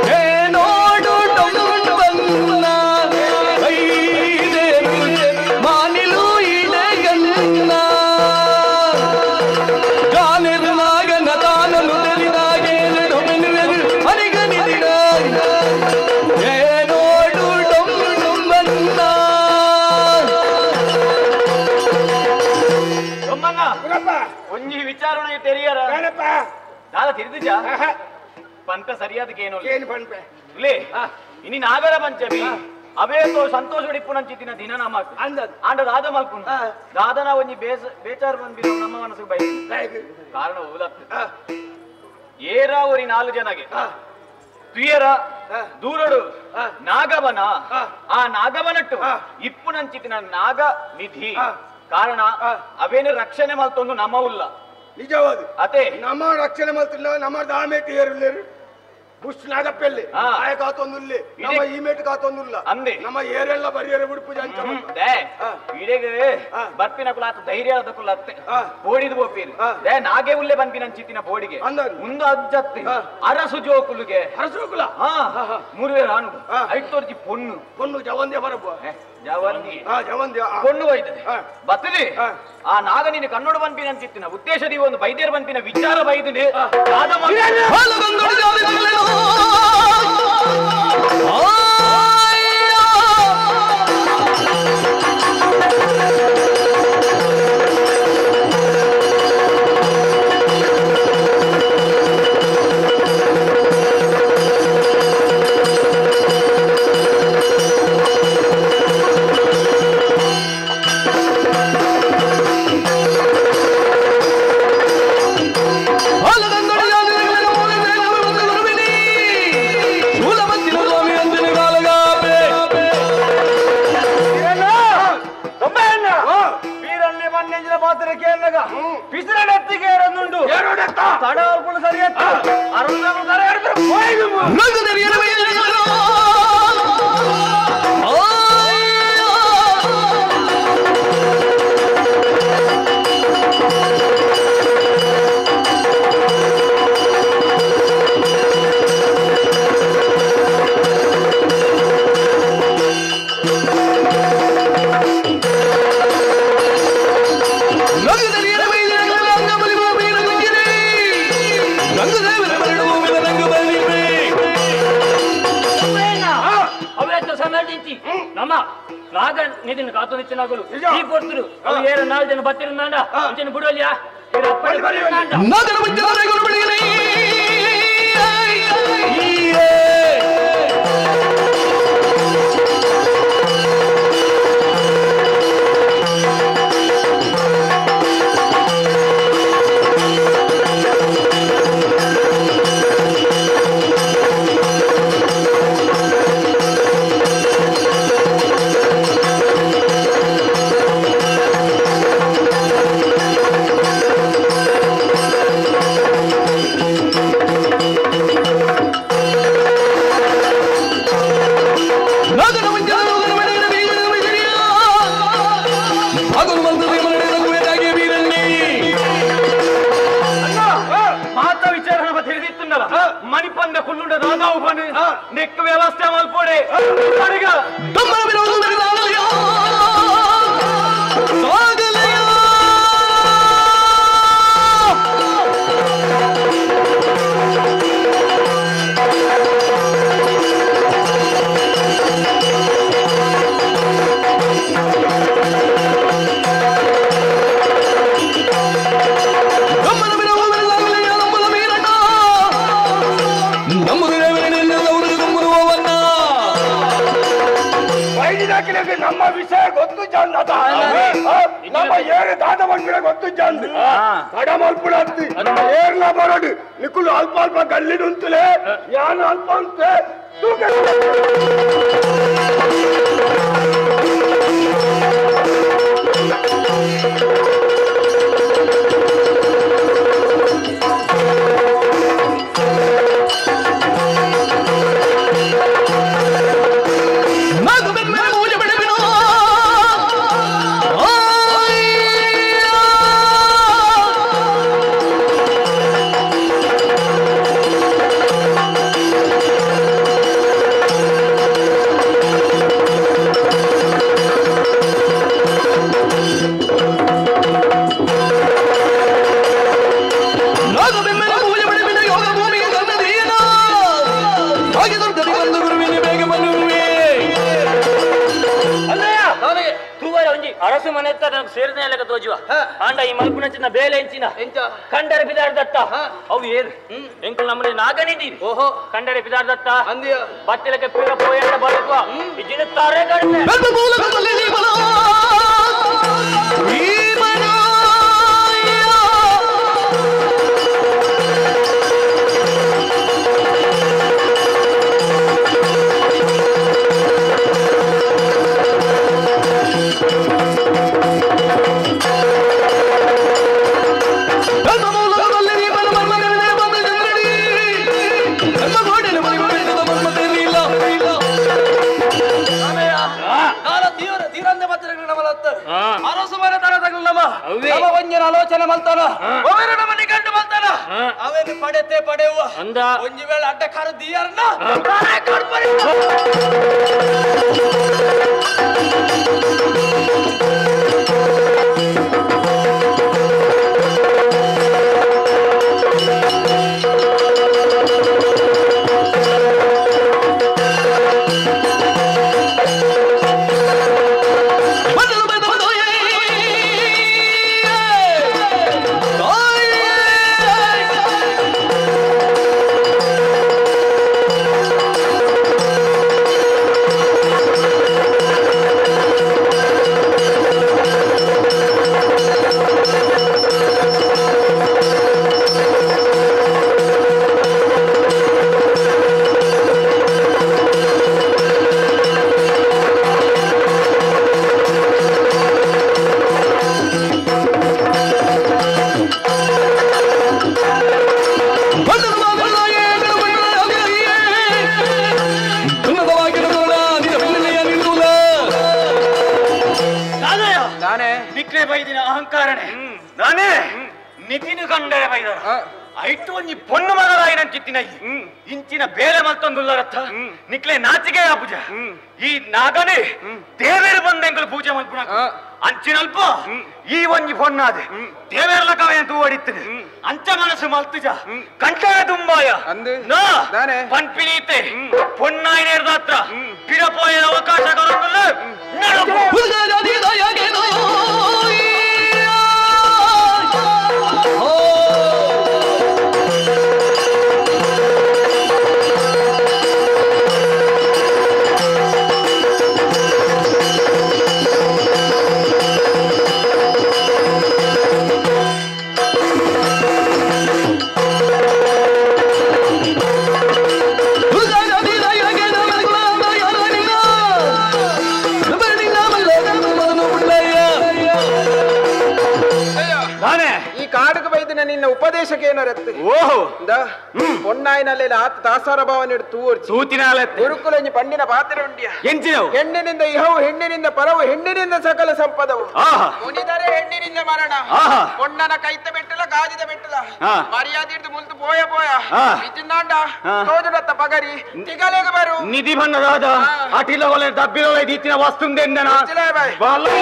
ಕೇನಾಡು ಟೊಂಬನ್ನ ಐದೆ ಮಾನಿಲು ಇಡೆಗನ್ನ ಗಾನಿರ್ನಾಗನ ತಾನನು ತೆರಿದಾಗೆ ನಡುಮೆನುವೆದು ಹರಿಗನಿದಿರ ಏನೋಡು ಟೊಂಬನ್ನ ಒಂಜಿ ವಿಚಾರಣೆ ತೆರಿಯರ ನಾಳ ತಿರಿದಿಜ ಪಂಪ ಸರಿಯಾದಕ್ಕೆ ಏನು ಪಂಪೆ ಇಲ್ಲೇ ಇನಿ ನಾಗರ ಪಂಚಮಿ ಅವೇತೋ ಸಂತೋಷ ಹಿಡಿಪುನಂಚಿತ್ತಿನ ದಿನ ನಮಕ್ ಆಂಡ ದಾದ ಮಲ್ಪುನ ದಾದನ ಒಂಜಿ ಬೇಚಾರ ಬಂದಿರೋ ನಮ್ಮ ಮನಸ್ಸು ಬೈ ಕಾರಣ ಓಲಾಗ್ತದೆ ಏರ ಒರಿ 4 ಜನಗೆ ತುಯರ ದೂರಡು ನಾಗವನ ಆ ನಾಗವನಟ್ಟು ಇಪ್ಪುನಂಚಿತ್ತಿನ ನಾಗ ನಿಧಿ ಕಾರಣ ಅವೇನು ರಕ್ಷಣೆ ಮಲ್ತೊಂದು ನಮ್ಮ ಉಲ್ಲ ನಿಜವಾದ ಅತೆ ನಮ್ಮ ರಕ್ಷಣೆ ಮಾಡ್ತಿಲ್ಲ ನಮ್ಮ ದಾಮೇಟಿ ಏರುಲ್ಲೇರು ಬುಷ್ ನಾಗಪ್ಪಲ್ಲಿ ಆಯ ಕಾತೊಂದುಲ್ಲಿ ನಮ್ಮ ಈ ಮೇಟ್ ಕಾತೊಂದುಲ್ಲ ಅಂದೆ ನಮ್ಮ ಏರೆಲ್ಲ ಬರಿಯರೆ ಬಿಡುಪು ಜಂಚ ಇಡೆಗೆ ಬರ್ಪಿನ ಕುಲಾತ ಧೈರ್ಯ ಕುಲತ್ತೆ ಬೋಡಿದು ಬೋಪೀರು ದೇ ನಾಗೆ ಉಲ್ಲೆ ಬಂಪಿನ ಚಿತ್ತಿನ ಬೋಡಿಗೆ ಮುಂದು ಅಜ್ಜತ್ತಿ ಅರಸು ಜೋಕುಲುಗೆ ಅರಸು ಕುಲ ಮೂರುವೆ ರಾನು ಐತೋರ್ಜಿ ಪೊಣ್ಣು ಪೊಣ್ಣು ಜವಂದೆ ಬರಬ್ಬ ಜವಂದಿ ಜವಂದೆ ಪೊಣ್ಣು ಬೈತದೆ ಬತ್ತದೆ ಆ ನಾಗ ನೀನು ಕನ್ನಡ ಬಂಪಿನ ಚಿತ್ತಿನ ಉದ್ದೇಶದಿ ಒಂದು ವೈದ್ಯರ ಬಂಪಿನ ವಿಚಾರ ಬೈದಿನಿ ನಮ್ಮ ನಾಗ ನಿಧಿನ ಕಾತುನಿಚ್ಚಿನಾಗಲು ಈ ಕೊಡ್ತರು ಏರು 4 ಜನ ಬತ್ತಿರುಂದಾಂಡ ಇಂಚಿನ ಬಿಡುವಲ್ಲಿಯಾ ಮಣಿಪಂದ ಕುಳ್ಳುಂಡ ರಾಧಾವು ಬನ್ನಿ ನೆಕ್ ವ್ಯವಸ್ಥೆ ಮಲ್ಪೋಡೆ ఏరు దాదా వంగిన గొత్తు చాంది కడమల్పుడు అత్తి ఏర్లా బరడు నికులు అల్ప అల్ప గల్లిడు ఉంతులే యాన అల్ప ఉంటే ಅರಸು ಮನೆ ನನಗೆ ಸೇರಿದ ಲೆಕ್ಕ ತೋಜುವ ಅಂಡ ಈ ಮಲ್ಪು ನಚ್ಚಿನ ಬೇಲೆ ಎಂಚಿನ ಕಂಡರೆ ಬಿದಾರ್ದತ್ತ ಅವು ಏರು ಎಂಕಲ್ ನಮ್ಮನೆ ನಾಗನಿದ್ದೀವಿ ಓಹೋ ಕಂಡರೆ ಬಿದಾರ್ದತ್ತ ಅಂದಿಯ ಬಟ್ಟೆಲಕ್ಕೆ ಪೀರ ಪೋಯಂಡ ಬರತ್ವ ಇಜಿನ ತಾರೆ ಕಡಿಮೆ ಅರಸು ಮನೆ ತರ ತಗಲಮ್ಮ ನಮ್ಮ ಒಂಜಿನ ಆಲೋಚನೆ ಮಲ್ತಾನ ಒಬ್ಬರು ನಮ್ಮ ನಿಗಂಡು ಮಲ್ತಾನ ಅವೇನು ಪಡೆತೆ ಪಡೆಯುವ ಅಂದ ಒಂಜಿ ವೇಳೆ ಅಡ್ಡಕಾರ ದಿಯಾರನ್ನ ಅಹಂಕಾರನೆ ನಾನೇ ನಿತಿನು ಕಂಡರೆ ಬೈದ ಐಟು ಒಂಜಿ ಪೊಣ್ಣು ಮಗರಾಯಿನ ಚಿತ್ತಿನಾಗಿ ಇಂಚಿನ ಬೇರೆ ಮಲ್ತೊಂದುಲ್ಲರತ್ತ ನಿಕ್ಲೆ ನಾಚಿಕೆ ಪೂಜ ಈ ನಾಗನೇ ದೇವೇರು ಬಂದೆಂಗಳು ಪೂಜೆ ಮಲ್ಪುಣ ಅಂಚಿನಲ್ಪ ಈ ಒಂಜಿ ಪೊಣ್ಣಾದೆ ದೇವೇರ್ಲ ಕವೆಯ ತೂವಡಿತ್ತದೆ ಅಂಚ ಮನಸ್ಸು ಮಲ್ತುಜ ಕಂಠ ತುಂಬಾಯ ನಾ ಪನ್ಪಿನೀತೆ ಪೊಣ್ಣಾಯಿನೇರ್ದ ಹತ್ರ ಪಿರಪೋಯ ಅವಕಾಶ ಕೊರೊಂದುಲ್ಲ ನಿನ್ನ ಉಪದೇಶಕ್ಕೆ ಏನರತ್ತೆ ಓಹೋ பொன்னாயினல்ல தாசார ಭಾವನೆ ತೂರ್ಚಿ ತೂತಿನಾಲೆ ಗುರುಕುಲಂಜಿ ಪಂಡಿನ ಪಾತ್ರ ಉಂಡಿಯ ಎಂಚಿನವು ಹೆಣ್ಣಿನಿಂದ ಇಹವು ಹೆಣ್ಣಿನಿಂದ ಪರವು ಹೆಣ್ಣಿನಿಂದ ಸಕಲ ಸಂಪದವು ಮುನಿದರೆ ಹೆಣ್ಣಿನಿಂದ ಮರಣ ಪೊಣ್ಣನ ಕೈತ ಬೆಟ್ಟಲ ಗಾಜಿದ ಬೆಟ್ಟಲ ಮರ್ಯಾದೆ ಹಿಡಿದು ಮುಂದೆ ಪೋಯ ಪೋಯ ಬಿಜಿನಾಂಡ ತೋಜುಡತ್ತ ಪಗರಿ ತಿಗಲೆಗ ಬರು ನಿಧಿ ಬಣ್ಣದಾದ ಅಟಿಲಗೊಲೆ ದಬ್ಬಿಲೊಲೆ ದೀತಿನ ವಸ್ತುಂದೆಂದನ ಬಾಲೈ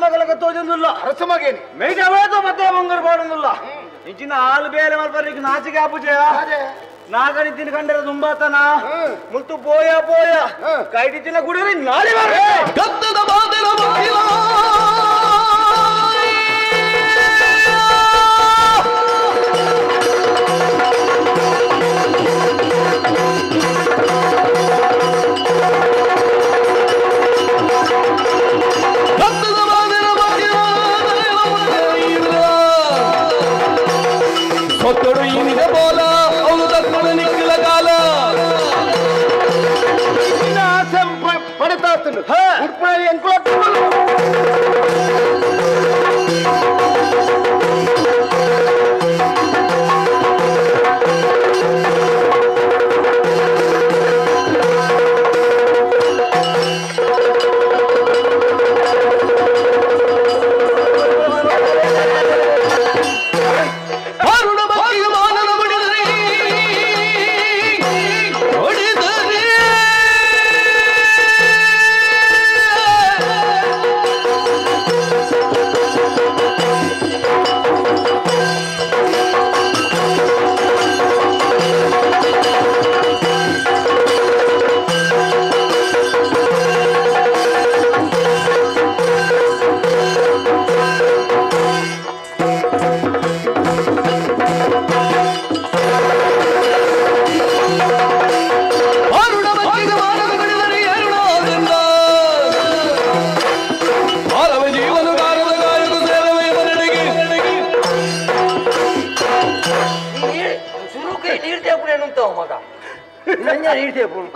ಮಗಳಿಗೆ ತೋಜೊಂದಿಲ್ಲ ಅರಸು ಮಗೇನಿ ಮೇಜವೇದ ಮತ್ತೆ ಮಂಗರು ಬಾಡುದಿಲ್ಲ ಇಂಚಿನ ಹಾಲು ಬೇರೆ ಮಲ್ಬರ್ಲಿಕ್ಕೆ ನಾಚಿಕೆ ಆಪುಜಯ ನಾಗನಿದ್ದಿನ ಕಂಡರೆ ತುಂಬಾತನ ಮುಲ್ತು ಪೋಯ ಕೈಟಿನ ಗುಡಿರಿ ನಾಳೆ ಗದ್ದದ ಬಾದಲ ಮಹಿಳಾ ಕೊಟ್ಟರು ಇನಿದ ಬೋಲ ಅವನು ತಕ್ಕಳು ನಿಕ್ಕಲ ಕಾಲ ಪಡತಾತನು ಉಡ್ಪುಣಿ ಎಂಕುಳ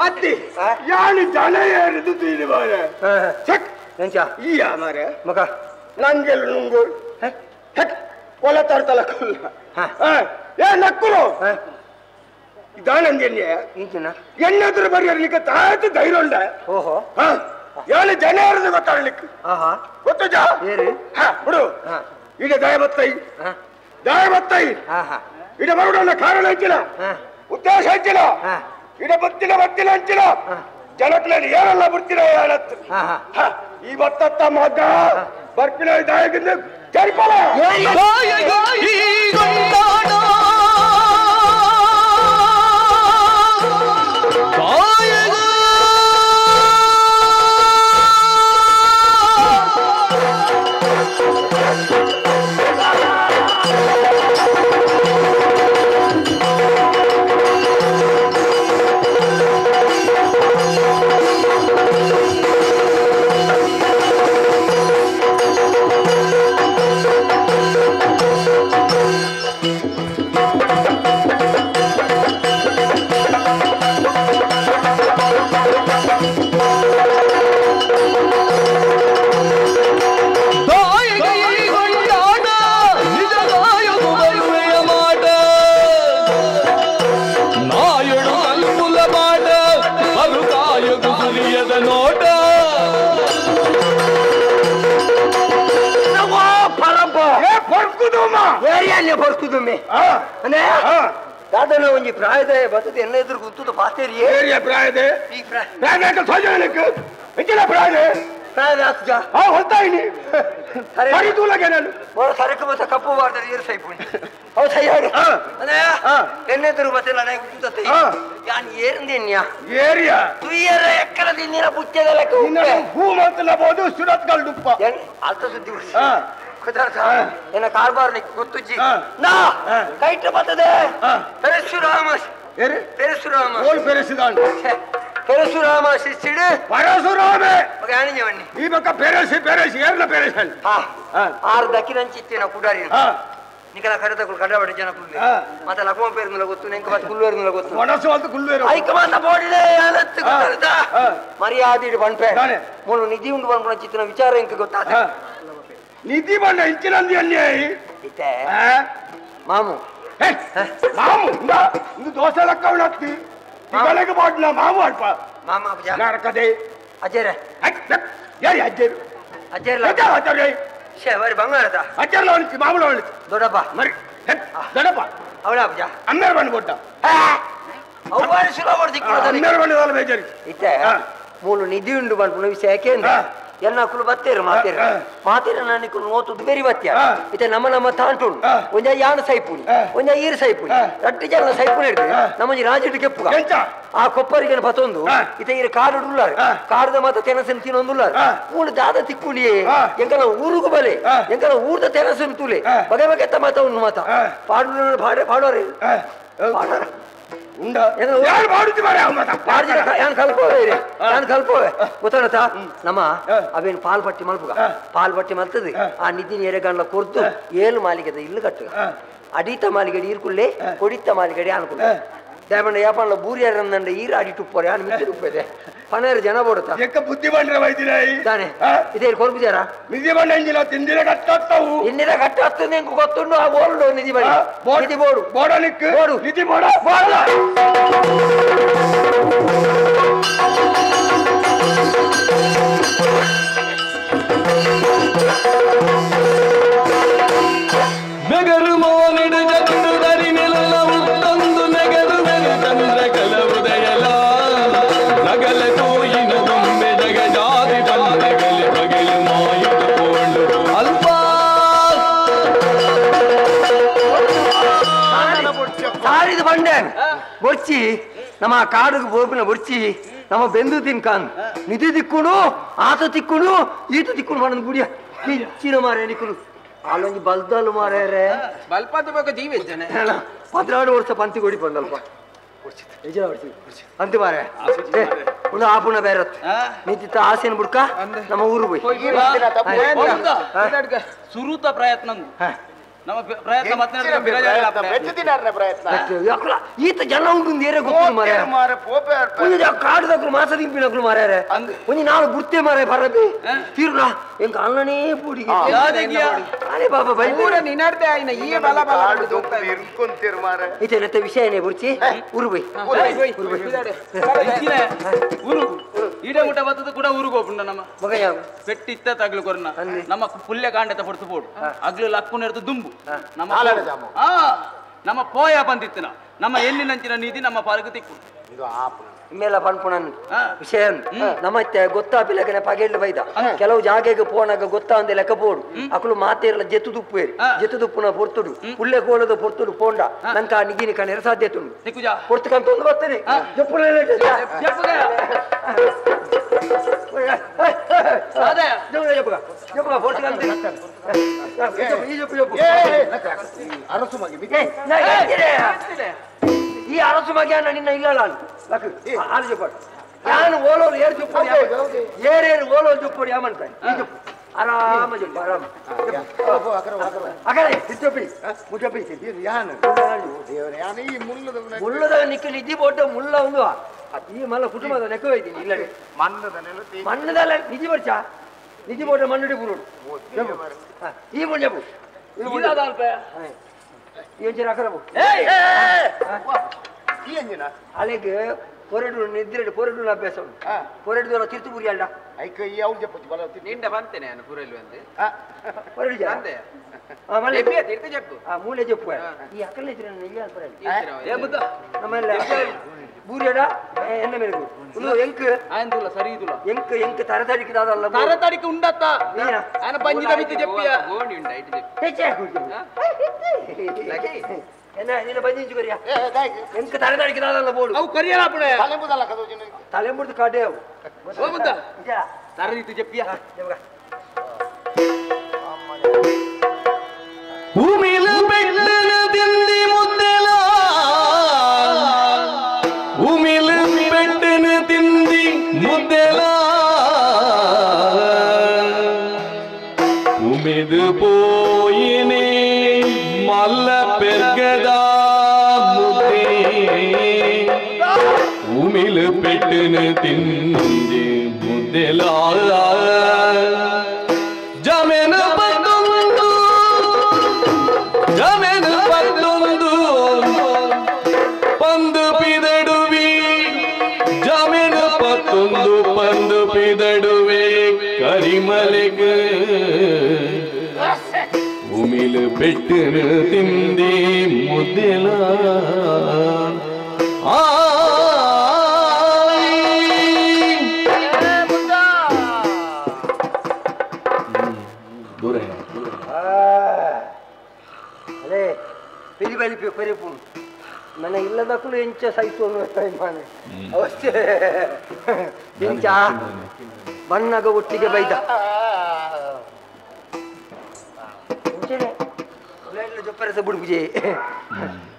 ಅತ್ತಿ ಯಾನು ಜನ ಏರಿದು ತೀರಿ ಬಾರ ಎಂಚ ಈ ಮಾರೆ ಮಗ ನಂಗೆಲ್ಲ ನುಂಗು ಕೊಲ ತರ್ತಲ್ಲ ಏ ನಕ್ಕುರು ಇದಾನಂದ ಇಂಚಿನ ಎಣ್ಣೆದ್ರು ಬರೆಯಲಿಕ್ಕೆ ತಾಯ್ತು ಧೈರ್ಯ ಉಂಡ ಓಹೋ ಏನು ಜನ ಏರಿದು ಗೊತ್ತಾಡ್ಲಿಕ್ಕೆ ಆಹಾ ಗೊತ್ತು ಜಾ ಏರಿ ಬಿಡು ಈಗ ದಯಬತ್ತೈ ಇಡ ಬರುಡನ್ನ ಕಾರಣ ಹಂಚಿನ ಉದ್ದೇಶ ಹಂಚಿನ ಇಡ ಬತ್ತಿನ ಹಂಚಿನ ಜನಕ್ಲಲ್ಲಿ ಏನೆಲ್ಲ ಬಿಡ್ತೀರ ಹೇಳತ್ತು ಇವತ್ತ ಮಗ ಬರ್ಪಿನ ದಾಯಗಿಂದ ಜರಿಪಲ ದಾದನ ಒಂಜಿ ಪ್ರಾಯದ ಬರ್ತದೆ ಎಲ್ಲ ಎದುರು ಗುಂತುದು ಪಾತೇರಿ ಪ್ರಾಯದ ಈ ಪ್ರಾಯದ ಪ್ರಾಯದ ಆಗ್ತದ ಹೊಲ್ತಾಯಿನಿ ಓ ಸರಕು ಬಸ ಕಪ್ಪು ಮಾಡ್ತಾರೆ ಏರು ಸೈಪುಣಿ ಹೌದು ಸೈ ಹೇಳಿ ಎನ್ನೆದುರು ಬತ್ತಿಲ್ಲ ನನಗೆ ಗುಂತತೆ ಯಾನ್ ಏರಿಂದೇನ್ಯಾ ಏರಿಯಾ ತುಯ್ಯರ ಎಕ್ಕರ ದಿನ ಬುಚ್ಚೆದಲ್ಲ ಹೂ ಮಾತಲ್ಲಬಹುದು ಸುರತ್ಗಳು ಡುಪ್ಪ ಅರ್ಥ ಸುದ್ದಿ ಏನ ಕಾರ್ಬಾರ್ ಗೊತ್ತುಜ್ಜಿ ನಾ ಕೈಟ್ ಬರ್ತದೆ ಪರಶುರಾಮ ಪರಶುರಾಮ ಶಿಷ್ಯುಡು ಪರಶುರಾಮ ಆಣಿಜವಣ್ಣಿ ಈ ಬಕ್ಕ ಪೆರಸಿ ಏರ್ಲ ಪೆರಸನ್ ಆರು ದಕ್ಕಿನಂಚಿತ್ತಿನ ಕುಡಾರಿ ನಿಕಲ ಕರೆತಗಳು ಕಡಬಡಿ ಜನ ಕುಲ್ಲೆ ಮತ್ತೆ ಲಕ್ಷ್ಮ ಪೇರ್ನಲ್ಲ ಗೊತ್ತು ನೆಂಕ ಮತ್ತೆ ಕುಲ್ವೇರ್ನಲ್ಲ ಗೊತ್ತು ಮನಸ್ಸು ಅಂತ ಕುಲ್ವೇರು ಐಕ ಮಾತ ಬೋಡಿದೆ ಅನತ್ತು ಗೊತ್ತಾದ ಮರ್ಯಾದೆ ಬಣ್ಪೆ ಮೂಲು ನಿಧಿ ಉಂಡು ಬಣ್ಪಣ ಚಿತ್ತಿನ ವಿಚಾರ ಇಂಕ ಗೊತ್ತಾದ ನಿಧಿ ಬಣ್ಣ ಇಂಚಿನಂದಿ ಅನ್ಯಾಯಿ ಇತ್ತೆ ಮಾಮು ಇದು ದೋಸೆ ಲೆಕ್ಕ ಉಳತ್ತಿ ಬೆಳಗ್ಗೆ ಬಾಡ್ಲ ಮಾವು ಅಲ್ಪ ಮಾಮ ನರಕದೆ ಅಜ್ಜೇರೆ ಯಾರಿ ಅಜ್ಜೇರು ಅಜ್ಜೇರ್ಲ ಶೇ ಬರಿ ಬಂಗಾರದ ಅಜ್ಜರ್ಲ ಅವನಿಸಿ ಮಾಮೂಲ ಅವನಿಸಿ ದೊಡ್ಡಪ್ಪ ಮರಿ ದೊಡ್ಡಪ್ಪ ಅವಳ ಅಜ್ಜ ಅಮ್ಮೇರು ಬಂದು ಕೊಟ್ಟ ಅವ್ವಾರಿ ಸುಲಭ ಅಮ್ಮೇರು ಬಂದು ಬೇಜಾರಿ ಇತ್ತೆ ಮೂಲು ನಿಧಿ ಉಂಡು ಬಣ್ಪಣ ವಿಷಯ ಯಾಕೆಂದ್ರೆ ಎನ್ನಕುಲು ಬತ್ತೇರು ಮಾತೇರ ನಾನಿಕುಲು ನೋತುದು ಬೇರಿ ಬತ್ಯ ಇತ್ತೆ ನಮ್ಮ ತಾಂಟುಂಡು ಒಂಜ ಯಾನ ಸೈಪುನಿ ಒಂಜ ಈರು ಸೈಪುನಿ ರಟ್ಟಿ ಜನ ಸೈಪುನಿ ಹಿಡಿದು ನಮ್ಮಂಜಿ ರಾಜುಡು ಕೆಪ್ಪುಗ ಆ ಕೊಪ್ಪರಿಗೆ ಬತ್ತೊಂದು ಇತ್ತೆ ಈರು ಕಾಡು ಉಳ್ಳಾರು ಕಾಡದ ಮಾತ ತೆನಸನ್ ತಿನ್ನೊಂದುಳ್ಳಾರು ಮೂಳು ದಾದ ತಿಕ್ಕುಂಡಿಯೇ ಎಂಕಲ ಊರುಗು ಬಲೆ ಎಂಕಲ ಊರ್ದ ತೆನಸನ್ ತುಲೆ ಬಗೆ ಬಗೆ ಎತ್ತ ಮಾತ ಉಂಡು ಮಾತ ಪಾಡೋರೆ ಗೊತ್ತಾಗತ್ತ ನಮ್ಮ ಅವೇನು ಪಾಲ್ ಪಟ್ಟಿ ಮಲ್ಪುಗ ಪಾಲ್ ಪಟ್ಟಿ ಮಲ್ತದೆ ಆ ನಿಧಿನ ಎರೆಗಣ್ಣ ಕೊರ್ದು ಏಳು ಮಾಲಿಗೆದ ಇಲ್ಲು ಕಟ್ಟುಗ ಅಡಿತ ಮಾಲಿಗಡಿ ಈರ್ಕುಳ್ಳೆ ಕೊಡಿತ ಮಾಲಿಗಡಿ ಅನ್ಕುಲ್ಲ ದೇವಣ್ಣ ಯಾಪಣ್ಣ ಬೂರಿಯರಂದಂಡ ಈರ ಅಡಿಟ್ಟು ಪೋರೆ ಆನ್ ಮಿಚ್ಚಿ ಉಪ್ಪದೆ ಪನೇರು ಜನ ಬೋಡುತ್ತಾ ಬುದ್ಧಿ ಬಂದ್ರೆ ವೈದ್ಯರಾಯಿ ತಾನೆ ಇದೇ ಕೊರ್ಬುಜಾರ ನಿಧಿ ಬಂಡ ಇಂಜಿನ ತಿಂದಿರ ಕಟ್ಟಾಗ್ತಾವು ಇನ್ನಿರ ಕಟ್ಟಾಗ್ತದೆ ನಿಂಗೆ ಗೊತ್ತುಂಡು ಆ ಬೋರ್ಡು ನಿಧಿ ಬಡಿ ನಿಧಿ ಬೋರ್ಡು ಬೋಡಲಿಕ್ಕೆ ಬೋರ್ಡು ನಿಧಿ ಬೋಡ ನಗರು ಮೋನಿಡು ಜಗತ್ತು ದರಿ ನಿಲ್ಲವು ತಂದು ನಗರು ಮೆರು ಚಂದ್ರ ಕಲವುದಯಲ ನಗಲ ತೋಯಿನ ದೊಂಬೆ ಜಗ ಜಾತಿ ಬಂದಗಲಿ ಬಗೆಲು ಮಾಯಿದುಕೊಂಡು ಅಲ್ಪ ಸಾರಿದು ಬಂಡೆ ಬೊರ್ಚಿ ನಮ್ಮ ಕಾಡುಗೆ ಬೋಪಿನ ಬೊರ್ಚಿ ನಮ್ಮ ಬೆಂದು ತಿನ್ಕಾನ್ ನಿಧಿ ತಿಕ್ಕುಡು ಆತ ತಿಕ್ಕುಡು ಈತ ತಿಕ್ಕುಡು ಮಾಡೋದು ಗುಡಿಯ ಹೆಚ್ಚಿನ ಮಾರೇ ನಿಕ್ಕುಡು ಅಲ್ಲೊಂದು ಬಲ್ದಲ್ಲು ಮಾರ್ಯಾರೆ ಬಲ್ಪದ ಬಗ್ಗೆ ಜೀವಿದ್ದಾನೆ 14 ವರ್ಷ ಪಂತಿ ಕೊಡಿ ಬಂದಲ್ಪ ಅಂತಿ ಮಾರೆ ಒಂದು ಆಪುಣ ಬೇರೆ ನಿಂತಿತ್ತ ಆಸೆನ ಬುಡ್ಕ ನಮ್ಮ ಊರು ಹೋಯ್ ಸುರುತ ಪ್ರಯತ್ನ ನಮ್ಮ ಪ್ರಯತ್ನ ಈತ ಜನ ಉಂಟು ಏರೆ ಗೊತ್ತು ಮಾರ್ಯಾರ ಕಾಡ್ದಕ್ರು ಮಾಸ ದಿಂಪಿನಕ್ರು ಮಾರ್ಯಾರ ಒಂಜಿ ನಾಳು ಬುರ್ತೆ ಮಾರ ಬರಬಿ ತೀರ್ಲ ಎಂಕ ಅಣ್ಣನೇ ಪೂಡಿ ಅರೆ ಬಾಬಾ ಬೈ ನಿನ್ನರ್ದೆ ಆಯ್ನ ಈ ಬಲ ಬಲ ಇರ್ಕೊಂತೀರ್ ಮಾರ ಇತೆ ವಿಷಯನೇ ಬುರ್ಚಿ ಊರು ಬೈ ಊರು ಈಡ ಮುಟ್ಟ ಬತ್ತದ ಕೂಡ ಊರಿಗೆ ಹೋಗ್ಬಿಂಡ ನಮ್ಮ ಮಗ ಯಾವ ಪೆಟ್ಟಿ ಇತ್ತ ತಗ್ಲು ಕೊರ್ನ ನಮ್ಮ ಪುಲ್ಯ ಕಾಂಡತ ಪಡ್ತು ಪೋಡು ಅಗ್ಲು ಲಕ್ಕು ನೆರೆದು ದುಂಬು ನಮ್ಮ ಪೋಯ ಬಂದಿತ್ತಿನ ನಮ್ಮ ಎಲ್ಲಿನಂಚಿನ ನಿಧಿ ನಮ್ಮ ಪಾಲಕ ತಿಕ್ಕು ಇಮ್ಮೆಲ್ಲ ಪನ್ಪುಣನ್ ವಿಷಯ ನಮ್ಮತ್ತೆ ಗೊತ್ತಾಪಿಲ್ಲಗನೆ ಪಗೆಳ್ಳು ಬೈದ ಕೆಲವು ಜಾಗೆಗೆ ಪೋನಾಗ ಗೊತ್ತಾ ಅಂದೆ ಲೆಕ್ಕ ಪೋಡು ಅಕಲು ಮಾತೇರಲ ಜೆತ್ತು ದುಪ್ಪೇರಿ ಜೆತ್ತು ದುಪ್ಪುನ ಪೊರ್ತುಡು ಪುಲ್ಲೆ ಕೋಳದ ಪೊರ್ತುಡು ಪೋಂಡ ನಂಕ ನಿಗಿನಿ ಕಣೆರ ಸಾಧ್ಯತೆ ಉಂಟು ಪೊರ್ತುಕಂತ ಒಂದು ಬರ್ತೇನೆ ಈ ಅರಸು ಮಗೆ ನಿನ್ನ ಇಲ್ಲ ನಾನು ಓಲೋಲು ಏರು ಚುಪ್ಪಡಿ ಏರೇರು ಓಲೋಲು ಚುಪ್ಪಡಿ ಯಾಮಂತ ಆರಾಮ ಜಪ್ಪ ಆರಾಮ ಅಕಡೆ ಚುಪ್ಪಿ ಮುಚ್ಚಪ್ಪಿ ಮುಳ್ಳದ ನಿಕ್ಕ ನಿಧಿ ಬೋಟ ಮುಳ್ಳ ಒಂದು ಈ ಮಲ್ಲ ಕುಟುಂಬದ ನೆಕ್ಕ ಹೋಯ್ತೀನಿ ಇಲ್ಲ ಮಣ್ಣದಲ್ಲ ನಿಧಿ ಬರ್ಚ ನಿಧಿ ಬೋಟ ಮಣ್ಣುಡಿ ಬುರುಡು ಈ ಮುಂಜಾಪು ಅಲ್ಲಿಗೆ ಪೊರೆಡು ನಿದ್ರೆ ಪೊರೆಡು ಅಭ್ಯಾಸ ಉಂಟು ಪೊರೆಡು ದೂರ ತಿರ್ತುಪುರಿ ಅಲ್ಲ ಐಕ ಈ ಅವ್ರು చెప్పొచ్చు ಬಲ ನಿಂಡ ಬಂತೇನೆ ನಾನು ಪುರಲ್ಲು ಅಂದೆ ಪೊರೆಡು ಅಂದೆ ಆಮೇಲೆ ತೀರ್ಥ చెప్పు ಮೂಲೆ చెప్పు ಈ ಅಕಲ್ಲೆ ಇದ್ರೆ ನಿಲ್ಲ ಪೊರೆಡು ನಮ್ಮಲ್ಲ ಬೂರೆಡ ಎನ್ನ ಮೇರೆಗು ಒಂದು ಎಂಕ್ ಆಯಂದುಲ್ಲ ಸರಿ ಇದುಲ್ಲ ಎಂಕ್ ತರತಡಿಕೆ ದಾದಲ್ಲ ತರತಡಿಕೆ ಉಂಡತ್ತ ಆನ ಪಂಜಿದ ಬಿತ್ತು ಜಪ್ಪಿಯ ಗೋಣಿ ಉಂಡ ಐಟಿ ಜಪ್ಪು ಹೆಚ್ಚೆ ಲಗಿ ಎನ್ನ ನಿನ್ನ ಬಂಜಿಂಚು ಕರಿಯ ಎಂಕ್ ತರತಡಿಕೆ ದಾದಲ್ಲ ಬೋಡು ಅವು ಕರಿಯಲ್ಲ ಪುಣೆ ತಲೆಂಬುದಲ್ಲ ಕದೋಜಿನ ತಲೆಂಬುದು ಕಾಡೆ ಅವು ಹೋಗುತ್ತಾ ತರದಿತ್ತು ಜಪ್ಪಿಯ ಭೂಮಿಲ ಬೆಟ್ಟನ ತಿಂದಿ ಮುದ್ದೆಲ ಭೂಮಿಲ ಬೆಟ್ಟನ ತಿಂದಿ ಮುದ್ದೆಲ ಉಮಿದು ಪೋಯಿನೇ ಮಲ್ಲ ಪೆರ್ಗದ ಮುದ್ದೆ ಉಮಿಲ ಬೆಟ್ಟನ ತಿಂದಿ ಮುದ್ದೆಲ ಜಮೇನ ಪತ್ತೊಂದು ಪಂದು ಪಿದಡುವಿ ಜಮೀನು ಪತ್ತೊಂದು ಪಂದು ಪಿದಡುವೆ ಕರಿಮಲೆಗ ಉಮಿಲು ಬೆಟ್ಟನ ತಿಂದಿ ಮುದ್ದೆಲ ಪರಿಪೂರ್ಣ ಮನ ಇಲ್ಲದಕ್ಕೂ ಎಂಚ ಸೈತು ಮಾನೆ ಅವಶ್ಯ ಎಂಚ ಬಣ್ಣಗ ಒಟ್ಟಿಗೆ ಬೈದ ಜೊಪ್ಪರಸ ಬುಡುಪುಜೆ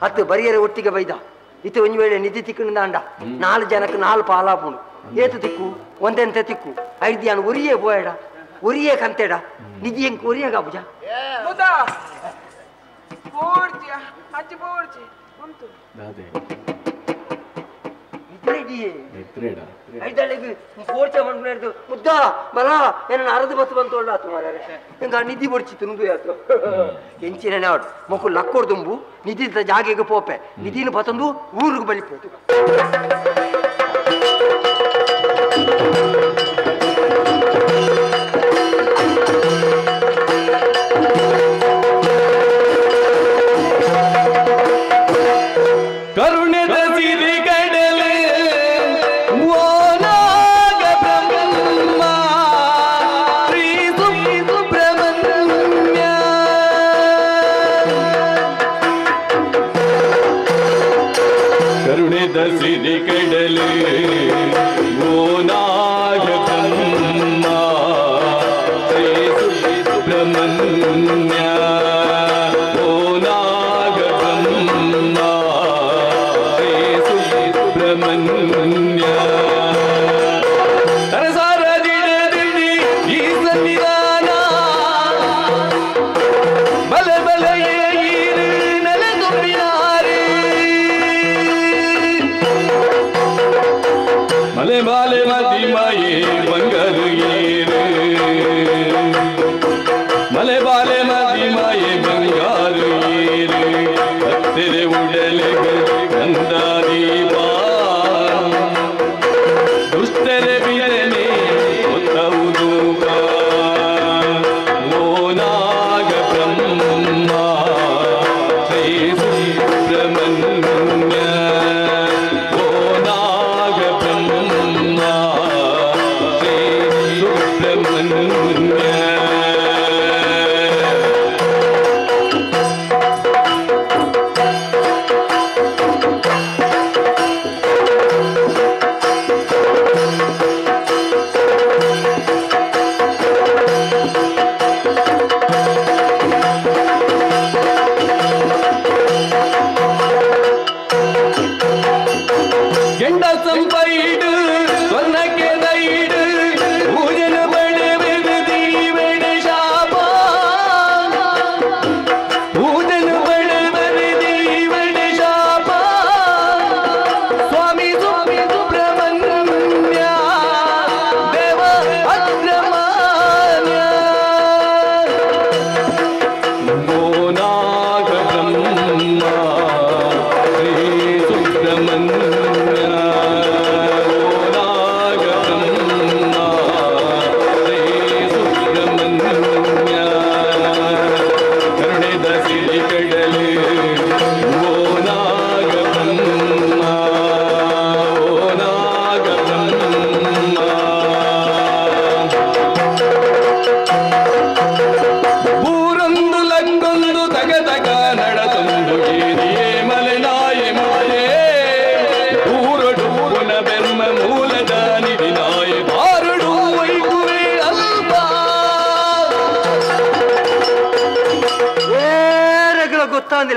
ಹತ್ತು ಬರಿಯರೆ ಒಟ್ಟಿಗೆ ಬೈದ ಇತ್ತು ಒಂಜಿ ವೇಳೆ ನಿಧಿ ತಿಕ್ಕಿನಿಂದ ಅಂಡ 4 ಜನಕ್ಕೆ 4 ಪಾಲಾಪುಂಡು ಏತು ತಿಕ್ಕು ಒಂದೆಂತ ತಿಕ್ಕು 5 ಜನ ಒರಿಯೇ ಪೋಯಡ ಒರಿಯೇ ಕಂತೆಡ ನಿಧಿ ಹೆಂಗ್ ಒರಿಯಾಗ ಬುಜ ಮುದ್ದ ಬಲ ಏನ ಅರದು ಬಸ್ ಬಂತು ಹಿಂಗ ನಿಧಿ ಬಡ್ಚಿತ್ತು ನುಂದು ಯಾತು ಎಂಚಿನ ಆಡು ಮಕ್ಕು ಲಕ್ಕೋಡ್ ತುಂಬು ನಿಧಿ ಜಾಗೆಗೆ ಪೋಪೆ ನಿಧಿನ ಪತಂದು ಊರಿಗೆ ಬಲಿಪೋತು ಕರುಣದ ಸಿರಿ ಕಡಲೆ ಓನಾಗ ಬ್ರಹ್ಮ ಶ್ರೀ ಸುಬ್ರಹ್ಮಣ್ಯ ಕರುಣದ ಸಿರಿ ಕಡಲೆ ಓನಾಗ ಬ್ರಹ್ಮ ಶ್ರೀ ಸುಬ್ರಹ್ಮಣ್ಯ ಮಲೆ ಮದಿಮಯೇ ಬಂಗರು ಏರು ಮಲೆ ಬಾಲೆ ಮದಿಮಯೇ ಬಂಗಾರು ಏರು ಹತ್ತಿರ ಉಡಲೆ ಗಂಧಾದೀಪ ದುಷ್ಟರೆ ಬಿಯನೆ ಒತ್ತವುದು ಓನಾಗ ಬ್ರಹ್ಮ ಶ್ರೀ ಸುಬ್ರಹ್ಮಣ್ಯ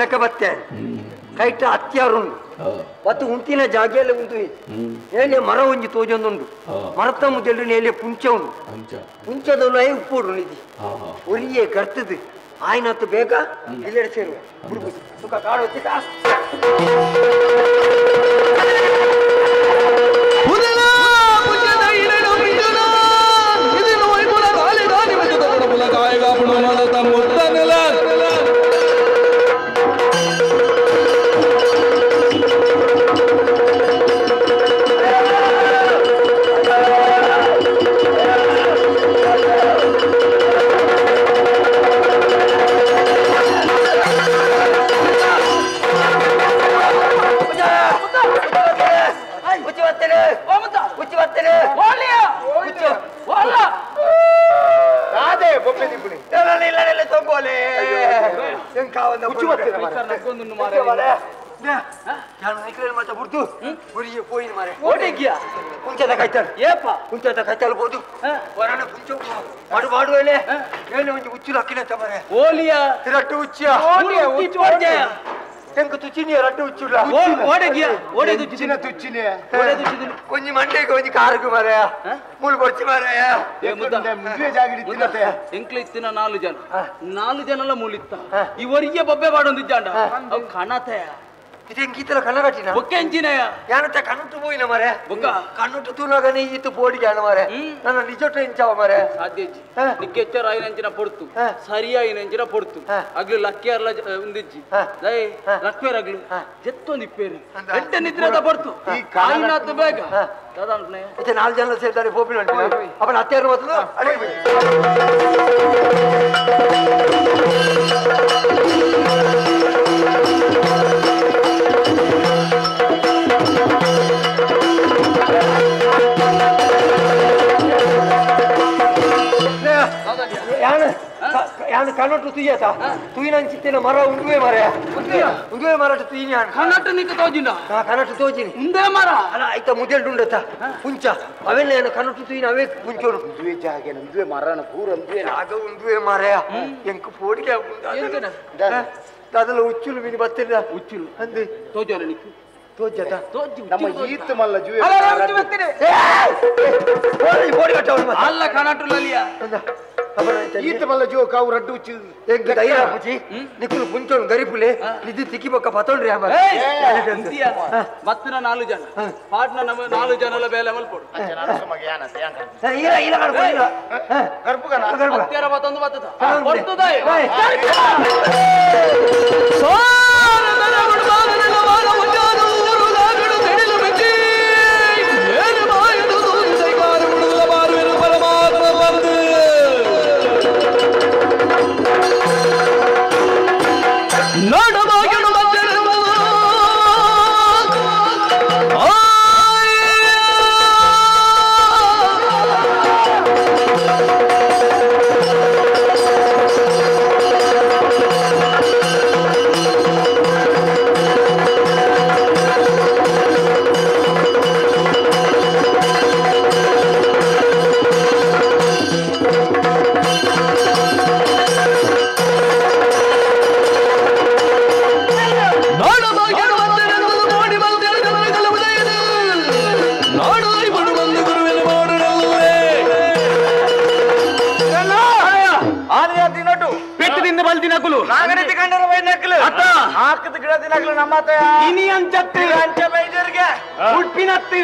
ಲೆಕ್ಕ ಬತ್ತೆ ಕೈಟ ಅತ್ಯಾರುಂಡು ಮತ್ತು ಉಂಟಿನ ಜಾಗೆಯಲ್ಲಿ ಉಂಟು ಏನೇ ಮರ ಒಂಜಿ ತೋಜೊಂದುಂಡು ಮರತ ಮುದ್ದೆಲ್ಲು ನೇಲೆ ಪುಂಚ ಉಂಡು ಪುಂಚದಲ್ಲ ಉಪ್ಪುಡು ನಿಧಿ ಒರಿಯೇ ಕರ್ತದು ಆಯ್ನತ್ತು ಬೇಗ ಇಲ್ಲೆಡೆ ಸೇರುವ ಸುಖ ಕಾಡು ಹೆಂಗ್ ಕಾವನ್ನ ನಕ್ಕೊಂದು ಮಾರೆ ನಾನು ಐಕ್ರಲ್ಲಿ ಮತ್ತೆ ಬಿಡ್ತು ಗುರಿಗೆ ಪೋಯಿನ ಮಾರೆ ಓಟೆಗ್ಯಾ ಕುಂಚದ ಕೈತಲ್ ಏಪ ಕುಂಚದ ಕೈತಲ್ ಬೋದು ವರಣ ಕುಂಚ ಮಾಡುವೇನೆ ಏನು ಒಂದು ಉಚ್ಚು ಹಾಕಿನಂತ ಮಾರೆ ಓಲಿಯಾ ರಟ್ಟು ಉಚ್ಚಿಯ ಹೆಂಗ ತುಚ್ಚಿನಿ ರಟ್ಟು ಉಚ್ಚುಲ್ಲ ಓಡೆಗ್ಯಾ ಓಡೆ ತುಚ್ಚಿನ ತುಚ್ಚಿನೇ ಕೊಂಚ ಮಂಡೆಗೆ ಕೊಂಚ ಕಾರಕು ಮಾರೆ ಮುಳು ಕೊಡ್ಚಿ ಮಾರೆ ಮದುವೆ ಜಾಗಿಡಿ ತಿನ್ನತ್ತೆ ಎಂಕ್ಲ ಇತ್ತಿನ 4 ಜನಲ್ಲ ಮೂಲಿತ್ತ ಇವರಿಗೆ ಬಬ್ಬೆ ಬಾಡೊಂದಿದ್ದಾಂಡ ಅವು ಕಣತೆ ಇದು ಹೆಂಗಿತ್ತಲ್ಲ ಕಣ್ಣ ಕಟ್ಟಿನ ಬೊಕ್ಕೆ ಎಂಚಿನಯ ಯಾನಂತ ಕಣ್ಣುಟ್ಟು ಹೋಯಿನ ಮಾರೆ ಬೊಕ್ಕ ಕಣ್ಣುಟ್ಟು ತೂನಾಗನೆ ಈತು ಬೋಡಿಗೆ ಅಣ್ಣ ಮಾರೆ ನನ್ನ ನಿಜೊಟ್ಟು ಎಂಚಾವ ಮಾರೆ ಸಾಧ್ಯ ನಿಕ್ಕೆ ಎಚ್ಚರ ಆಯ್ನಂಚಿನ ಪೊಡ್ತು ಸರಿಯಾಯಿನಂಚಿನ ಪೊಡ್ತು ಅಗ್ಲು ಲಕ್ಕಿಯರ್ಲ ಉಂದಿಜ್ಜಿ ದೈ ಲಕ್ವೇರಗ್ಲು ಜೆತ್ತೊಂದು ಇಪ್ಪೇರಿ ಎಂಟೆ ನಿದ್ರದ ಪೊಡ್ತು ಈ ಕಾಯಿನಾತ ಬೇಗ ದಾದಾ ಅನ್ಪಣೆ ಮತ್ತೆ 4 ಜನ ಸೇರ್ತಾರೆ ಬೋಪಿನ ಅಂಟಿನ ಅವನ ಹತ್ಯಾರು ಮೊದಲು ಅಡಿಗೆ ಯಾನು ಕನ್ನಟ್ಟು ತುಯ್ಯತ ತುಯ್ನ ಚಿತ್ತಿನ ಮರ ಉಂಡುವೆ ಮರ ಉಂಡುವೆ ಮರ ತುಯ್ನಿ ಕನ್ನಟ್ಟು ನಿಕ್ಕ ತೋಜಿನ ಕನ್ನಟ್ಟು ತೋಜಿನಿ ಮುಂದೆ ಮರ ಅಲ್ಲ ಆಯ್ತಾ ಮುದ್ದೆಲ್ ಉಂಡತ ಕುಂಚ ಅವೆಲ್ಲ ಏನು ಕನ್ನಟ್ಟು ತುಯ್ನ ಅವೇ ಕುಂಚೋನು ಮದುವೆ ಜಾಗೆ ಮದುವೆ ಮರನ ಪೂರ ಮದುವೆ ಆಗ ಉಂಡುವೆ ಮರ ಎಂಕು ಪೋಡಿಗೆ ಅದೆಲ್ಲ ಉಚ್ಚುಲು ಮೀನು ಬತ್ತಿಲ್ಲ ಉಚ್ಚಿಲು ಅಂದೆ ತೋಜೋಲ ನಿಕ್ಕು ತೋಜತ ನಮ್ಮ ಈತ್ ಮಲ್ಲ ಜುವೆ ಪೋಡಿ ಕಟ್ಟವನು ಅಲ್ಲ ಕನ್ನಟ್ಟು ಲಲಿಯ ಈತ್ ಮಲ್ಲ ಜೋ ಕಾವು ರಡ್ಡು ಉಚ್ಚಿ ಎಂಕ ಧೈರ್ಯ ಪುಚಿ ನಿಕ್ಕುಲು ಪುಂಚೋನು ಗರಿಪುಲೆ ನಿಧಿ ತಿಕ್ಕಿ ಬೊಕ್ಕ ಪತೊಂಡ್ರಿ ಆಮ ಮತ್ತಿನ 4 ಜನ ಪಾಟ್ನ ನಮ್ಮ 4 ಜನಲ ಬೇಲೆ ಮಲ್ಪೋಡು ಇಲ್ಲ ಇಲ್ಲ ಕರ್ಪುಗ ಗರ್ಭಗನ ಹತ್ಯಾರ ಮತ್ತೊಂದು ಬತ್ತದ ಕೊಡ್ತದಾಯ ನಾಗರಿಕ ಕಂಡರ ಬೈನಕ್ಲು ಹಾಕದ ಗಿಡ ದಿನಕ್ಲು ನಮ್ಮ ಇನಿ ಅಂಚತ್ತಿ ಅಂಚ ಬೈದರ್ಗೆ ಉಡ್ಪಿನತ್ತಿ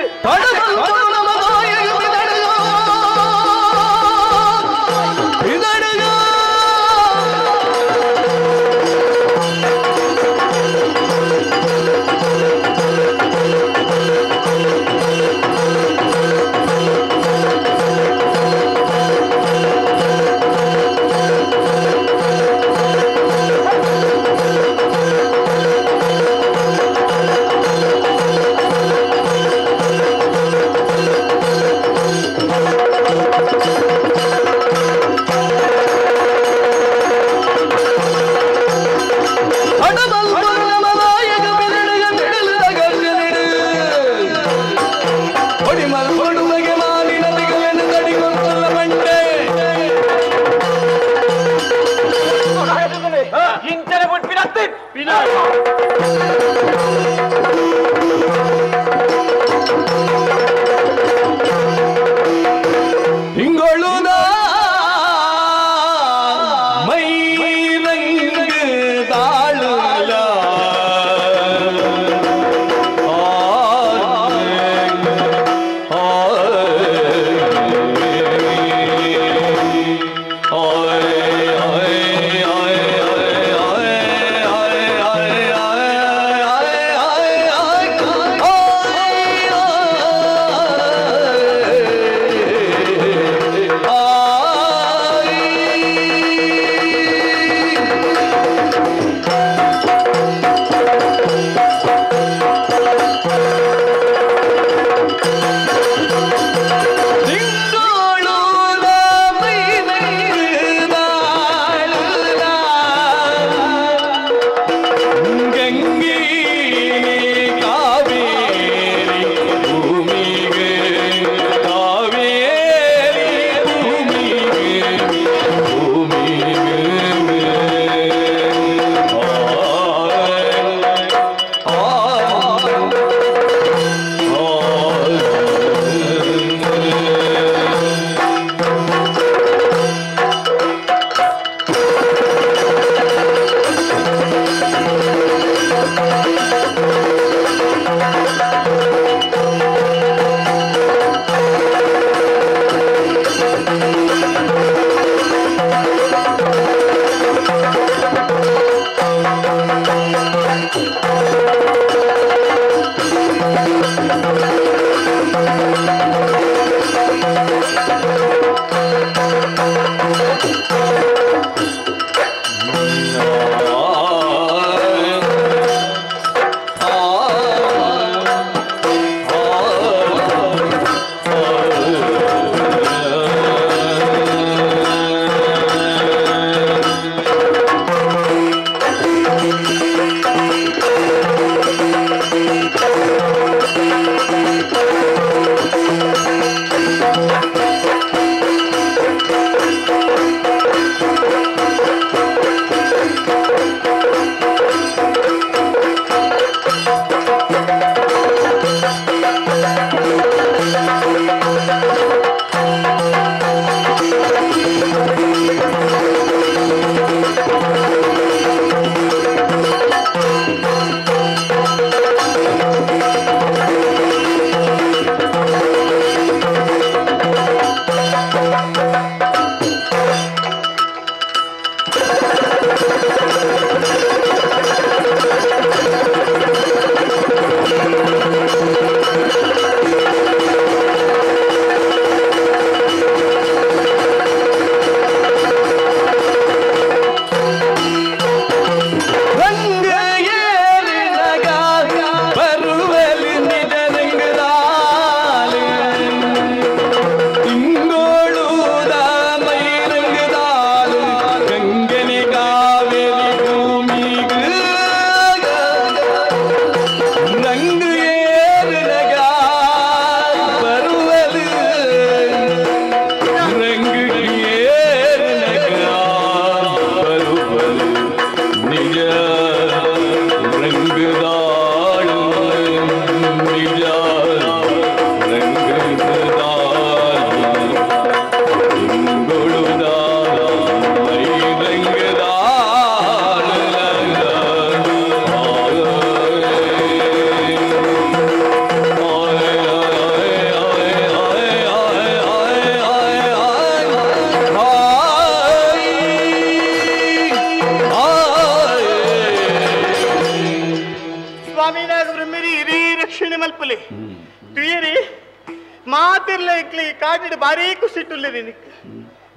ಮಾತಿರ್ಲಿ ಕಾಡಿಡ್ ಬಾರಿ ಖುಷಿಟ್ಟುಲ್ಲೆ ನಿನಕ್ಕೆ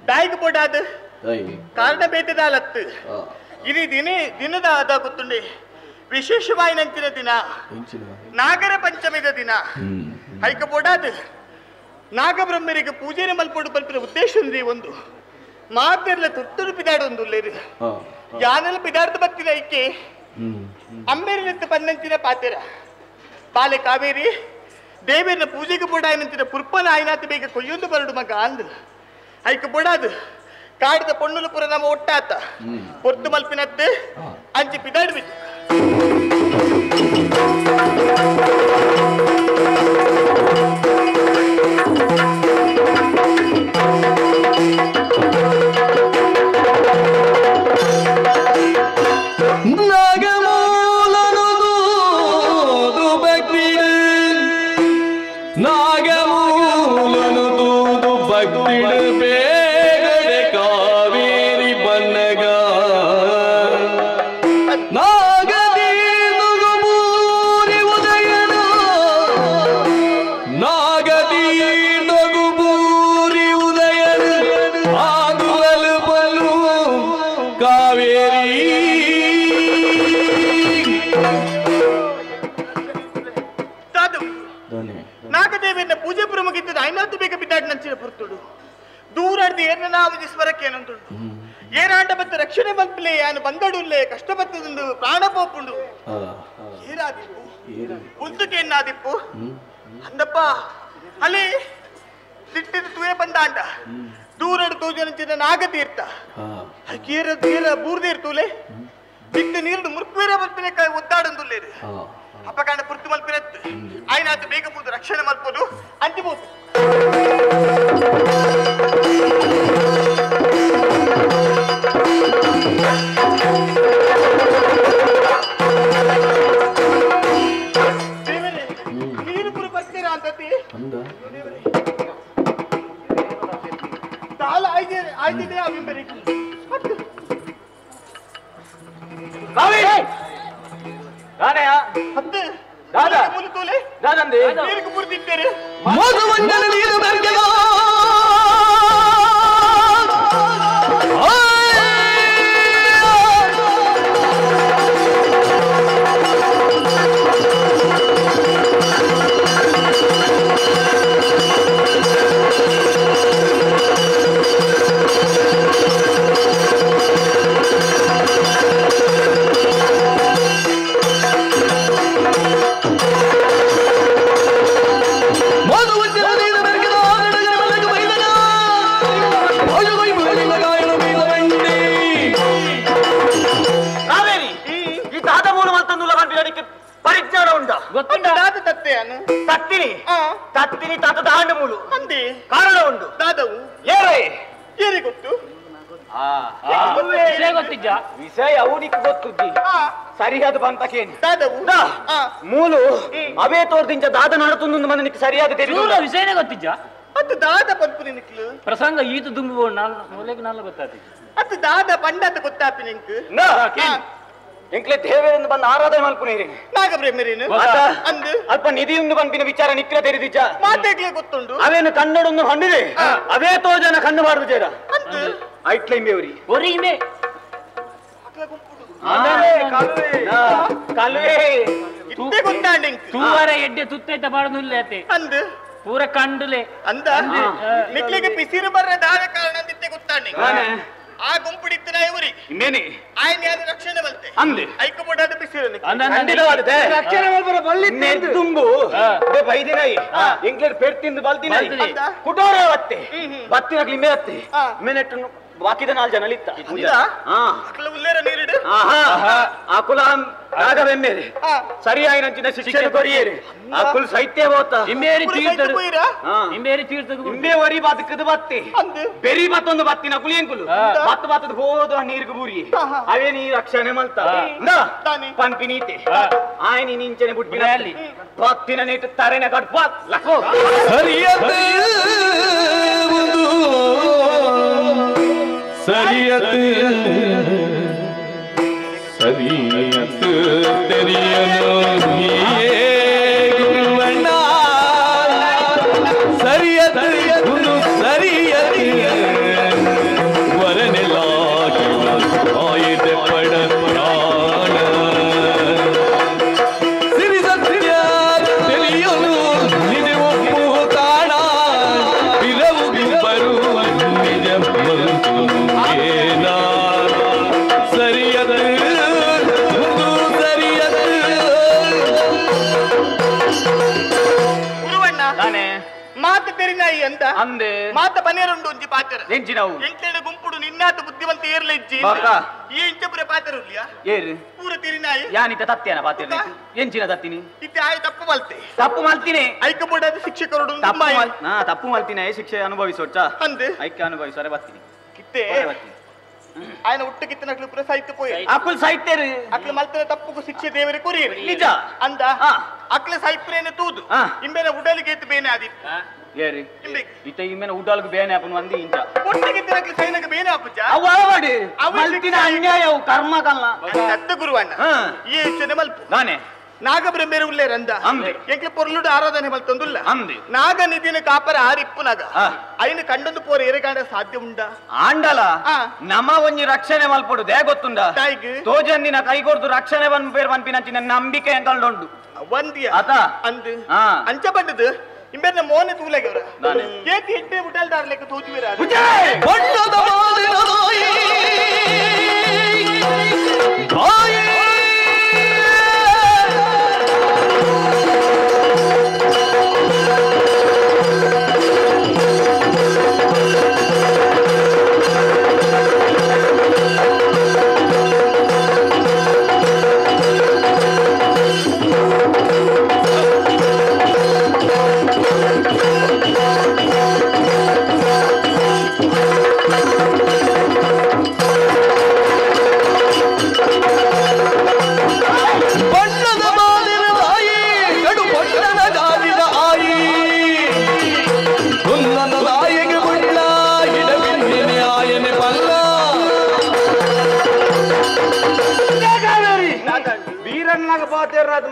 ದಾಯಿಗೆ ಪೋಡಾದ ಕಾರಣ ಬೇತದಾಲತ್ತು ಇದು ದಿನದ ಅದ ಗೊತ್ತುಂಡೆ ವಿಶೇಷವಾಗಿ ನಂಚಿನ ದಿನ ನಾಗರ ಪಂಚಮಿದ ದಿನ ಐಕ ಪೋಡಾದ ನಾಗಬ್ರಹ್ಮರಿಗೆ ಪೂಜೆನೆ ಮಲ್ಪೋಡು ಬಲ್ಪಿನ ಉದ್ದೇಶ ಒಂದು ಮಾತಿರ್ಲ ತುತ್ತೂರು ಪಿದಾಡೊಂದು ಯಾನೆಲ್ಲ ಪಿದಾರ್ಥ ಬತ್ತಿನ ಐಕೆ ಅಮ್ಮೇರಿನಂತ ಪನ್ನಂಚಿನ ಪಾತೆರ ಬಾಲೆ ಕಾವೇರಿ ದೇವೇನ ಪೂಜೆಗೆ ಪೋಡಾಯನಂಚಿನ ಪುರ್ಪನ ಆಯ್ನಾತ ಬೇಗ ಕೊಯ್ಯೊಂದು ಬರಡು ಮಗ ಅಂದ್ ಐಕ ಪೋಡಾದು ಕಾಡಿದ ಪೊಣ್ಣುಲು ಪುರ ನಮ್ಮ ಒಟ್ಟಾತ ಪೊರ್ತು ಮಲ್ಪಿನತ್ತೆ ಅಂಚಿ ಪಿದಾಡ್ಬಿಟ್ಟು ನಾಗದೇವಿನ ಪೂಜೆ ಪ್ರಮುಖಿದ್ದದ ಐನಾತು ಬೇಗ ಬಿದ್ದಾಡ್ ನಂಚಿನ ಪುರ್ತುಡು ದೂರಾಡ್ದು ಏನ ನಾವು ಸ್ವರಕ್ಕೆ ಏನಂತುಂಡು ಏನಾಟ ಬತ್ತ ರಕ್ಷಣೆ ಬಂದ್ಲೆ ಯಾನು ಬಂದಡುಲ್ಲೆ ಕಷ್ಟ ಬತ್ತದುಂಡು ಪ್ರಾಣ ಪೋಪುಂಡು ಏನಾದಿಪ್ಪು ಉಂತಕ್ಕೆ ಏನಾದಿಪ್ಪು ಅಂದಪ್ಪ ಅಲ್ಲಿ ಸಿಟ್ಟಿದ ತೂಯೆ ಬಂದಾಂಡ ದೂರಾಡು ತೋಜನ ನಾಗತೀರ್ಥ ಕೀರ ತೀರ ಬೂರ್ದಿರ್ತೂಲೆ ಬಿದ್ದು ನೀರು ಮುರುಕ್ವೇರ ಬಲ್ಪಿನ ಒದ್ದಾಡೊಂದುಲ್ಲೇರು ಅಪ್ಪ ಕಾಂಡ ಪುರ್ತು ಮಲ್ಪಿನತ್ತು ಆಯ್ನಾತು ಬೇಗ ಬೂದು ರಕ್ಷಣೆ ಮಲ್ಪೋದು ಅಂತಿಬೋದು ನೀರು ಪುರ ಬರ್ತೀರಾ ಅಂತತಿ ತಾಳ ಆಯ್ತಿದೆ ಅವಿಂಬರಿಗೆ ತತ್ತಿನಿ ತಾತ ದಾಂಡ ಮೂಲು ಅಂದಿ ಕಾರಣ ಉಂಡು ದಾದವು ಏರಿ ಗೊತ್ತು ವಿಷಯ ಗೊತ್ತಿದ್ದ ವಿಷಯ ಅವನಿಗೆ ಗೊತ್ತುದ್ದಿ ಸರಿಯಾದ ಬಂತಕೇನು ದಾದವು ಮೂಲು ಅವೇ ತೋರ್ದಿಂಚ ದಾದ ನಡತುಂದು ಮನ ನಿಕ್ಕೆ ಸರಿಯಾದ ವಿಷಯನೇ ಗೊತ್ತಿದ್ದ ಅದು ದಾದ ಪಂಪು ನಿಕ್ಲು ಪ್ರಸಂಗ ಈತು ದುಂಬು ಮೂಲೆಗೆ ನಾಲ್ ಗೊತ್ತಾತಿ ಅದು ದಾದ ಪಂಡತ ಗೊತ್ತಾಪಿ ನಿಂಕ್ ಎಂಕ್ಲೆ ದೇವೇಂದ್ರ ಬಂದು ಆರಾಧನೆ ಮಲ್ಪುನೇರಿ ನಾಗಬ್ರಹ್ಮರೇನು ಅಂದು ಅಲ್ಪ ನಿಧಿಯೊಂದು ಬಂಪಿನ ವಿಚಾರ ನಿಕ್ರ ತೆರೆದಿಚ್ಚ ಮಾತೆಗ್ಲೆ ಗೊತ್ತುಂಡು ಅವೇನು ಕನ್ನಡೊಂದು ಹಣ್ಣಿದೆ ಅವೇ ತೋಜನ ಕಣ್ಣು ಮಾಡುದು ಜೇರ ಐಟ್ಲ ಇಂಬೆ ಒರಿ ಇಂಬೆ ಕಲ್ವೆ ಇತ್ತೆ ಗೊತ್ತಾಂಡಿ ತೂವರ ಎಡ್ಡೆ ತುತ್ತೈತ ಬಾಡನುಲ್ಲೆ ಅತೆ ಅಂದು ಪೂರ ಕಂಡುಲೆ ಅಂದ ನಿಕ್ಲಿಗೆ ಪಿಸಿರು ಬರ್ರೆ ದಾರ ಕಾರಣ ಅಂದಿತ್ತೆ ಗೊತ್ತಾಂಡಿ ಆ ಗುಂಪುಡಿತ್ತು ನಾ ಇವರಿ ಇನ್ನೇನೆ ಆಯ್ನ ಯಾದ ರಕ್ಷಣೆ ಬಲ್ತೆ ಅಂದೆ ಐಕ ಪೋಡಾದ ಪಿಸಿರು ಖಂಡಿತವಾದದೆ ರಕ್ಷಣೆ ಮಲ್ಪರ ಬಲ್ಲಿ ನೆದ್ದುಂಬು ಬೆ ಬೈದಿನೈ ಎಂಕ್ಲೆರ್ ಪೆಡ್ತಿಂದು ಬಲ್ದಿನೈ ಕುಟೋರ ವತ್ತೆ ಬತ್ತಿನಗ್ಲಿ ಮೇತ್ತೆ ಮೆನೆಟ್ಟು ಬಾಕಿದ 4 ಜನ ಅಲ್ಲಿತ್ತ ಅಕಲ ಉಲ್ಲೇರ ನೀರಿಡು ಅಕುಲ ರಾಗವೆಮ್ಮೇರೆ ಸರಿಯಾಗಿ ನಂಚಿನ ಶಿಕ್ಷೆ ಕೊರಿಯೇರೆ ಅಕುಲ್ ಸೈತ್ಯ ಹೋತ ಇಂಬೇರಿ ತೀರ್ಥಡು ಇಂಬೇರಿ ತೀರ್ಥಡು ಇಂಬೆ ವರಿ ಬದುಕದು ಬತ್ತಿ ಬೆರಿ ಮತ್ತೊಂದು ಬತ್ತಿನ ಅಕುಲಿ ಎಂಕುಲು ಬತ್ತು ಬತ್ತದು ಹೋದು ನೀರಿಗೆ ಬೂರಿ ಅವೇ ನೀ ರಕ್ಷಣೆ ಮಲ್ತ ಪಂಪಿನೀತೆ ಆಯ್ನಿ ನಿಂಚನೆ ಬುಡ್ಬಿನ ಅಲ್ಲಿ ಬತ್ತಿನ ನೀಟ್ ತರೆನ ಕಡ್ಪ ಲಕೋ ಸರಿಯತೆ ಸರಿಯತ್ ತೆರಿಯನು ಗುರುವಣ್ಣ ಸರಿಯತ್ ಮಾತ ಪನೇರುಂಡು ಒಂಜಿ ಪಾತ್ರ ಎಂಚಿನವು ಎಂಕ್ಲೆಡ ಗುಂಪುಡು ನಿನ್ನಾತ ಬುದ್ಧಿವಂತ ಏರ್ಲ ಇಜ್ಜಿ ಈ ಇಂಚಪುರ ಪಾತ್ರ ಉಳ್ಳಿಯಾ ಏರು ಪೂರ ತಿರಿನಾಯಿ ಯಾನಿತ ತತ್ತೇನ ಪಾತ್ರ ಎಂಚಿನ ತತ್ತಿನಿ ಇತ್ತೆ ಆಯ್ ತಪ್ಪು ಮಲ್ತೆ ತಪ್ಪು ಮಲ್ತಿನಿ ಐಕ ಬೋಡಾದ ಶಿಕ್ಷಕರು ತಪ್ಪು ಮಲ್ತಿನ ಶಿಕ್ಷೆ ಅನುಭವಿಸೋಚ್ಚ ಅಂದೆ ಐಕ್ಯ ಅನುಭವಿಸೋರೆ ಬರ್ತೀನಿ ಕಿತ್ತೆ ఆయన ఉట్టు కిత్తనట్లు పుర సాహిత్య పోయి అక్కులు సాహిత్యరు అట్ల మల్తన తప్పుకు శిక్ష దేవరి కొరియరు నిజ అంద అట్ల సాహిత్యనే తూదు ఇంబెన ఉడలికి ఎత్తి బేనే అది ఏరి ఇత ఇమెన ఉడాలకు బేనే అపను వంది ఇంట ఉట్టు కిత్తనట్లు సైనక బేనే అప్పుజ అవవాడు మల్తిన అన్యాయం కర్మ కల్ల దత్త గురువన్న ఈ చెనమల్ నానే ನಾಗಬ್ರಹ್ಮೇರು ಉಲ್ಲೇರಂದ ಎಂಕ್ಲೆ ಪೊರ್ಲುಡು ಆರಾಧನೆ ಮಲ್ತೊಂದುಲ್ಲ ನಾಗ ನಿಧಿನ ಕಾಪರ ಆರಿಪ್ಪು ನಾಗ ಐನ ಕಂಡೊಂದು ಪೋರ ಎರೆಗಾಡ ಸಾಧ್ಯ ಉಂಡ ಆಂಡಲ ನಮ ಒಂಜಿ ರಕ್ಷಣೆ ಮಲ್ಪಡು ದೇ ಗೊತ್ತುಂಡ ತೋಜಂದಿನ ಕೈಗೊರ್ದು ರಕ್ಷಣೆ ಪೇರು ಪನ್ಪಿನಂಚಿನ ನಂಬಿಕೆ ಎಂಕಲ್ಡೊಂಡು ಒಂದಿಯ ಅತ ಅಂದು ಅಂಚ ಬಂದದು ಇಂಬೆರ್ನ ಮೋನೆ ತೂಲೆಗವ್ರ ಕೇತಿ ಎಟ್ಟೆ ಉಡಲ್ದಾರ್ಲೆಕ್ಕ ತೋಜುವಿರ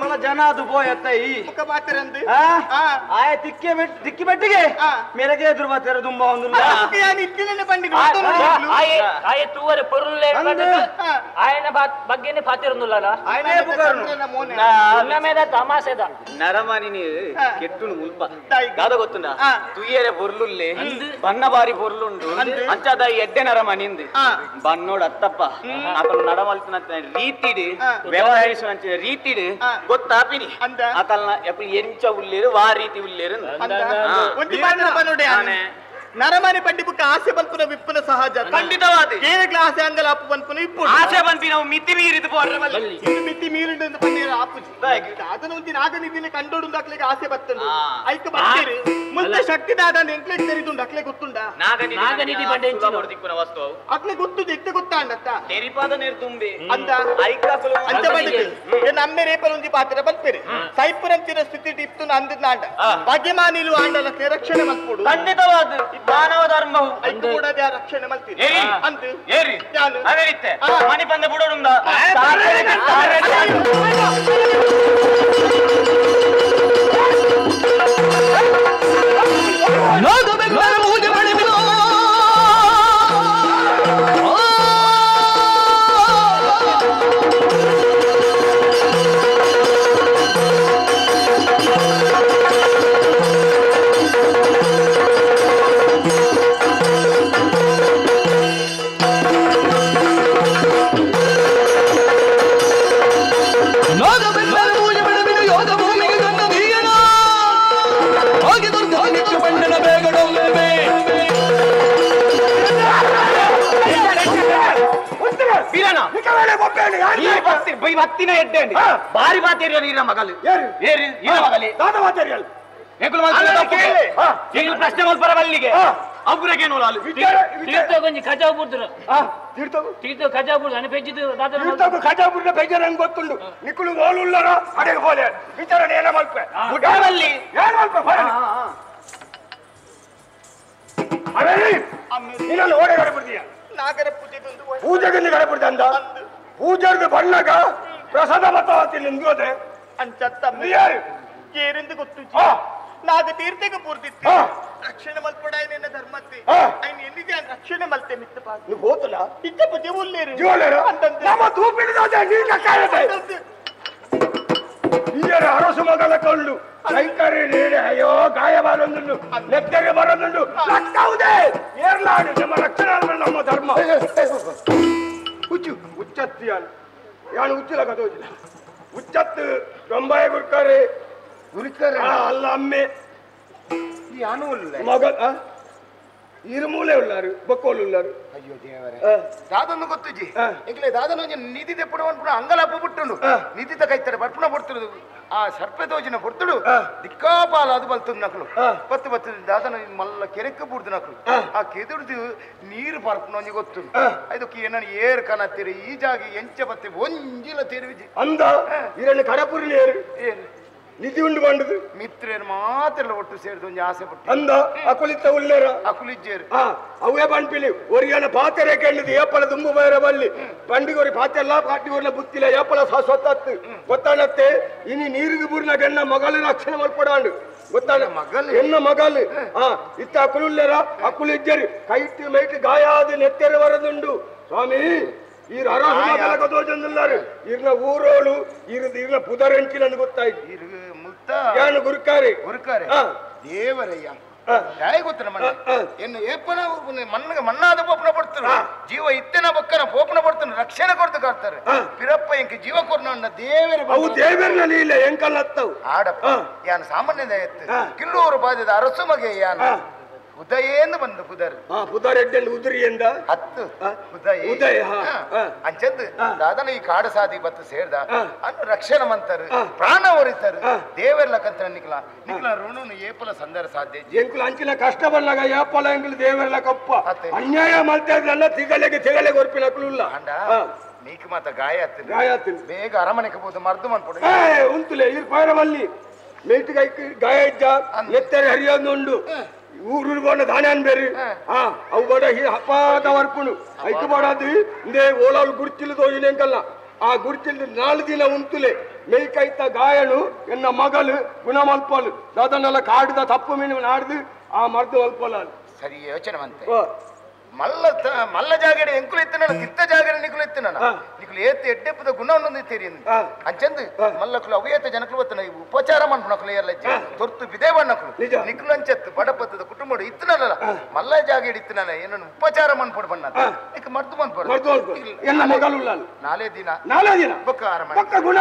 మన జన ಅದು పోయತ್ತಾయి ಮುಖ ಬಾತಿರಂದು ಆಯ ತಿಕ್ಕಿ ಬೆಟ್ಟಿಗೆ ಮೇರೆಗೆ ಎದುರು ಬಾತಿರ ತುಂಬಾ ಒಂದು ಇತ್ತಿನ ಬಂಡಿ ಆಯ ತೂವರೆ ಪೊರುಲ್ಲೆ ఆయన బగ్గేనే పాతిరుందులారా ఆయనే బుగర్ను నా మీద తమాసేద నరమని కెట్టును ముల్ప గాద గొత్తుండా తుయ్యేరే పొర్లుల్లే బన్నబారి పొర్లుండు అంచద ఎడ్డే నరమనింది బన్నోడు అత్తప్ప అక్కడ నడమల్తున్న రీతిడి వ్యవహరిస్తున్న రీతిడి ಗೊತ್ತಾಪಿನಿ ಅಕಲ್ನ ಎಪ್ಪು ಎಂಚ ಉಳ್ಳೇರು ವಾ ರೀತಿ ಉಳ್ಳೇರು ಒಂದಿ ಮಾತ್ರ ಬನ್ನೋಡೆ ನರಮನೆ ಪಂಡಿ ಬುಕ್ಕ ಆಸೆ ಬನ್ಪುನ ವಿಪ್ಪುನ ಸಹಜ ಖಂಡಿತವಾದ ಏನೆಗ್ಲ ಆಸೆ ಅಂಗಲ ಅಪ್ಪು ಬನ್ಪುನ ಇಪ್ಪು ಆಸೆ ಬನ್ಪಿ ನಾವು ಮಿತಿ ಮೀರಿದು ಪೋರ್ರವಲ್ಲಿ ಇದು ಮಿತಿ ಮೀರಿಂಡು ಅಂತ ಪಂಡಿರ ಆಪುಜಿ ಅದನ್ನ ಒಂದಿ ನಾಗನಿದಿನ ಕಂಡೋಡು ಅಕ್ಲೆಗೆ ಆಸೆ ಬತ್ತನು ಐಕ ಬತ್ತೀರಿ ಮುಂದೆ ಶಕ್ತಿ ದಾದ ಎಂಕ್ಲೆಗೆ ತೆರಿದುಂಡು ಅಕ್ಲೆ ಗೊತ್ತುಂಡ ನಾಗನಿಧಿ ಬಂಡೆ ಎಂಚಿನ ಹೊರದಿಕ್ಕುನ ವಸ್ತು ಅಕ್ಲೆ ಗೊತ್ತು ಎತ್ತೆ ಗೊತ್ತಾಂಡತ್ತ ತೆರಿಪಾದ ನೀರು ತುಂಬಿ ಅಂದ ಐಕ ಅಂತ ಬಂಡಿಗೆ ನಮ್ಮೆ ರೇಪಲ್ ಒಂದಿ ಪಾತ್ರ ಬಲ್ಪೆರಿ ಸೈಪುರಂಚಿನ ಸ್ಥಿತಿ ಟಿಪ್ತುನ ಅಂದಿದ್ನಾಂಡ ಭಾಗ್ಯಮಾನಿಲು ಆಂಡಲ ರಕ್ಷಣೆ ಮಲ್ಪೋಡು ಖಂಡಿತವಾದ ಮಾನವ ಧರ್ಮವು ಐದು ಕೂಡ ರಕ್ಷಣೆ ಮಾಡ್ತೀರಿ ಅಂತ ಏರಿ ಅದೇ ರೀತಿ ಮನಿ ಬಂದ ಬಿಡೋಡುಂದ భక్తిన ఎడ్డండి భారీ మాతేరియల్ ఈర మగలు ఏరి ఈర మగలి దాద మాతేరియల్ ఏకుల మాతేరియల్ ప్రశ్న మల్పరవల్లిಗೆ ಅವ್ರಿಗೆ ನೋಲಾಲು ತೀರ್ಥ ಗೊಂಜಿ ಖಜಾಪುರ್ದ್ರ ತೀರ್ಥ ಖಜಾಪುರ್ ಅನಿಪೆಜ್ಜಿದು ದಾದ ತೀರ್ಥ ಖಜಾಪುರ್ನ ಬೇಜಾರ ಹೆಂಗ್ ಗೊತ್ತುಂಡು ನಿಕ್ಕುಳು ಓಲುಲ್ಲರ ಅಡೆಗೆ ಹೋಲೆ ವಿಚಾರಣೆ ಏನ ಮಲ್ಪೆ ಗುಡ್ಡವಲ್ಲಿ ಏನ್ ಮಲ್ಪೆ ಅರೆ ನೀನಲ್ಲ ಓಡೆ ಗಡಬಿಡ್ತೀಯ ನಾಗರ ಪೂಜೆಗೆ ಗಡಬಿಡ್ದ ಅಂದ ಪೂಜೆಗೆ ಬಣ್ಣಗ ಪ್ರಸಾದ ಮತ ನಿಂಗೋದೆ ಅಂಚತ್ತ ಏರಿಂದ ಗೊತ್ತು ನಾಗ ತೀರ್ಥಕ್ಕೆ ಪೂರ್ತಿತ್ತು ರಕ್ಷಣೆ ಮಲ್ಪಡ ನಿನ್ನ ಧರ್ಮತ್ತೆ ಐನ್ ಎಲ್ಲಿದೆ ರಕ್ಷಣೆ ಮಲ್ತೆ ಮಿತ್ತ ಪಾದ ನೀವು ಹೋತಲ್ಲ ಇದ್ದಪ್ಪ ಜೀವಲ್ಲೇರು ಅಂತಂತೆ ನಮ್ಮ ತೂಪಿಡಿದ ನೀಗ ಕಾಯದೆ ಈಯರ ಅರಸು ಮಗಲ ಕೊಂಡು ಶಂಕರಿ ನೀಡೆ ಅಯ್ಯೋ ಗಾಯ ಬರೊಂದುಂಡು ಲೆಕ್ಕಗೆ ಬರೊಂದುಂಡು ಲಕ್ಕವುದೇ ಏರ್ಲಾಡು ನಮ್ಮ ರಕ್ಷಣೆ ನಮ್ಮ ಧರ್ಮ ಹುಚ್ಚು ಹುಚ್ಚತ್ತಿಯಾನು ಯಾನು ಹುಚ್ಚಿಲ್ಲ ಕದೋಜಿಲ್ಲ ಹುಚ್ಚತ್ತು ರೊಂಬಾಯ ಗುರ್ಕರೆ ಅಲ್ಲ ಅಮ್ಮೆ ಮಗ ಇರುಮೂಲೆ ಉಳ್ಳಾರು ಬೊಕ್ಕೋಲು ಉಳ್ಳಾರು ಅಯ್ಯೋ ದೇವರೇ ದಾದನ್ನು ಗೊತ್ತುಜಿ ಎಂಕ್ಲೆ ದಾದನ ನಿಧಿ ತೆಪ್ಪಡು ಅನ್ಪುಣ ಅಂಗಲಾಪ ಬಿಟ್ಟುಂಡು ನಿಧಿ ತಗೈತಾರೆ ಬರ್ಪುಣ ಬರ್ತುಡು ಆ ಸರ್ಪದೋಜಿನ ಬರ್ತುಡು ದಿಕ್ಕಾಪಾಲ ಅದು ಬಲ್ತುದು ನಕಲು ಬತ್ತು ಬತ್ತು ದಾದನ ಮಲ್ಲ ಕೆರೆಕ್ಕೆ ಬುಡ್ದು ನಕಲು ಆ ಕೆದುಡ್ದು ನೀರು ಬರ್ಪುಣ ಒಂಜಿ ಗೊತ್ತು ಅದಕ್ಕೆ ಏನನ್ನ ಏರ್ ಕನತ್ತೀರಿ ಈ ಜಾಗ ಎಂಚ ಬತ್ತೆ ಒಂಜಿಲ ತೆರುವಿಜಿ ಅಂದ ಇರನ್ನು ಕಡಪುರಿಲಿ ಏರು ನಿಧಿ ಉಂಡು ಬಂಡದು ಮಿತ್ರೇರು ಮಾತ್ರ ಒಟ್ಟು ಸೇರಿದ ಒಂದು ಆಸೆ ಪಟ್ಟು ಅಂದ ಅಕುಲಿತ ಉಳ್ಳೇರ ಅಕುಲಿಜ್ಜೇರು ಅವೇ ಬಂಡ್ಪಿಲಿ ಒರಿಯನ ಪಾತ್ರೆ ಕೇಳಿದ್ದು ಏಪಲ ದುಂಬು ಬೈರ ಬಲ್ಲಿ ಬಂಡಿಗೋರಿ ಪಾತೆಲ್ಲ ಪಾಟಿಗೋರ್ಲ ಬುತ್ತಿಲ ಏಪಲ ಸೊತ್ತತ್ತು ಗೊತ್ತಾನತ್ತೆ ಇನಿ ನೀರಿಗೆ ಬೂರ್ನ ಗಣ್ಣ ಮಗಲ ರಕ್ಷಣೆ ಮಾಡ್ಕೊಡಾಂಡು ಗೊತ್ತಾನ ಮಗಲ್ ಎನ್ನ ಮಗಲ್ ಇತ್ತ ಅಕುಲುಳ್ಳೇರ ಅಕುಲಿಜ್ಜೇರಿ ಕೈಟ್ ಮೈಟ್ ಗಾಯ ಆದ ನೆತ್ತೆರ ವರದುಂಡು ಸ್ವಾಮಿ ಈ ಅರಹೋಜಂದಿಲ್ಲಾರು ಇರ್ನ ಊರೋಳು ಇರ್ನ ಪುದರಂಚಿನ ಗೊತ್ತಾಯ್ತು ಯಾನು ಗುರುಕಾರೆ ದೇವರಯ್ಯ ಗೊತ್ತಿಲ್ಲ ಮಣ್ಣ ಎನ್ನು ಏಪನ ಮಣ್ಣಿಗೆ ಮಣ್ಣಾದ ಪೋಪನ ಪಡ್ತಾರೆ ಜೀವ ಇತ್ತನ ಬಕ್ಕನ ಪೋಪನ ಪಡ್ತಾನೆ ರಕ್ಷಣೆ ಕೊಡ್ತು ಕಾಡ್ತಾರೆ ಪಿರಪ್ಪ ಎಂಕ ಜೀವ ಕೊರ್ನ ದೇವರ ಅವು ದೇವರಲ್ಲಿ ಇಲ್ಲ ಎಂಕಲ್ ಹತ್ತವು ಆಡಪ್ಪ ಯಾನು ಸಾಮಾನ್ಯದ ಎತ್ತು ಕಿಲ್ಲೂರು ಬಾಧ್ಯದ ಅರಸು ಮಗೆ ಯಾನು ಉದಯೇಂದು ಬಂದು ಪುದರ್ ಪುದರ್ ಎಡ್ಡೆಂದು ಉದುರಿಯಿಂದ ಹತ್ತು ಉದಯ ಅಂಚಂದು ದಾದನ ಈ ಕಾಡು ಸಾದಿ ಬತ್ತು ಸೇರ್ದ ಅನ್ನು ರಕ್ಷಣೆ ಮಂತರು ಪ್ರಾಣ ಹೊರಿತಾರೆ ದೇವರ್ಲಕ್ಕಂತ ನಿಕ್ಲ ಋಣನು ಏಪಲ ಸಂದರ ಸಾಧ್ಯ ಎಂಕುಲು ಅಂಚಿನ ಕಷ್ಟ ಬಂದಾಗ ಏಪಲ ಎಂಕುಲು ದೇವರ್ಲ ಕಪ್ಪ ಅನ್ಯಾಯ ಮಾಡ್ತಾ ತಿಗಲೆಗೆ ಹೊರಪಿನಕುಲ್ಲ ಅಂಡ ನೀಕ್ ಮಾತ ಗಾಯ ಹತ್ತಿನ ಬೇಗ ಅರಮನೆಗೆ ಹೋದ ಮರ್ದು ಮಾಡ್ಕೊಡು ಉಂತುಲೆ ಇರ್ ಪೈರವಲ್ಲಿ ಮೇಟಿಗೆ ಗಾಯ ಇದ್ದ ಎತ್ತರೆ ಹರಿಯೋದುಂಡು ಊರು ಬೋಡ ಧಾನ್ಯಾನ್ ಬೇರೆ ಅವು ಬೋಡ ಹಪ್ಪಾದ ವರ್ಪುಣು ಐಕು ಬೋಡದು ಇಂದೇ ಓಲಾಲು ಗುರ್ಚಿಲು ತೋಜಿನೆಂಕಲ್ಲ ಆ ಗುರ್ಚಿಲ್ 4 ದಿನ ಉಂತುಲೆ ಮೇಲ್ಕೈತ ಗಾಯನು ಎನ್ನ ಮಗಳು ಗುಣಮಲ್ಪಲು ಅದನ್ನೆಲ್ಲ ಕಾಡಿದ ತಪ್ಪು ಮೀನು ಆಡ್ದು ಆ ಮರ್ದು ಅಲ್ಪಲ್ಲ ಸರಿ ಯೋಚನೆ ಮಂತೆ ಮಲ್ಲ ಜಾಗಡೆ ಎಂಕುಲು ಇತ್ತನ ತಿತ್ತ ಜಾಗಡೆ ನಿಕುಲು ಇತ್ತನ ನಿಕುಲು ಏತ್ ಎಡ್ಡೆಪ್ಪದ ಗುಣ ಒಂದೊಂದು ತೇರಿ ಅಂಚಂದು ಮಲ್ಲಕುಲು ಅವ್ಯೇತ ಜನಕುಲು ಬತ್ತನ ಉಪಚಾರ ಮಾಡ್ಕೊಳಕುಲು ಎಲ್ಲ ತೊರ್ತು ಬಿದೆ ಬಣ್ಣಕುಲು ನಿಕುಲು ಅಂಚತ್ತು ಬಡಪತ್ತದ ಕುಟುಂಬ ಇತ್ತನಲ್ಲ ಮಲ್ಲ ಜಾಗಡೆ ಇತ್ತನಲ್ಲ ಏನನ್ನು ಉಪಚಾರ ಮಾಡ್ಕೊಡು ಬಣ್ಣ ನಿಕ್ ಮರ್ದು ಮಾಡ್ಕೊಡು ಎನ್ನ ಮಗಳು ನಾಳೆ ದಿನ ಬೊಕ್ಕ ಅರಮನೆ ಗುಣ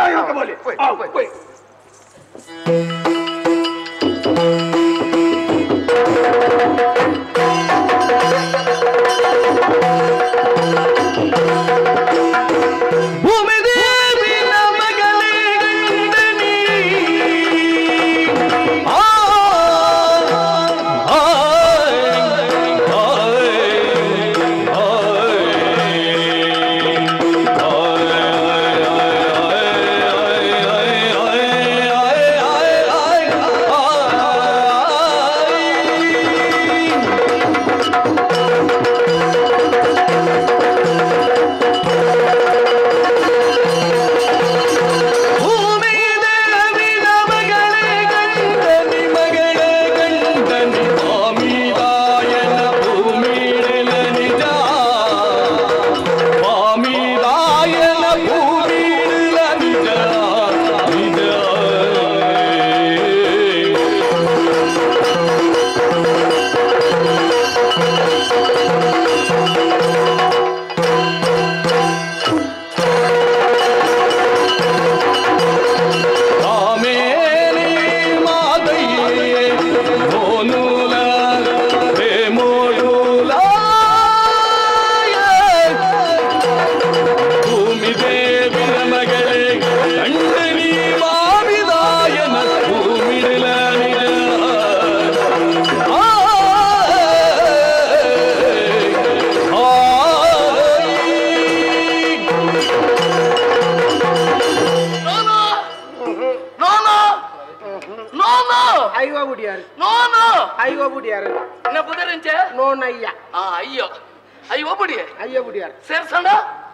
ಅಯ್ಯೋ ಬುಡಿಯ ಸೇರ್ಸಂಡ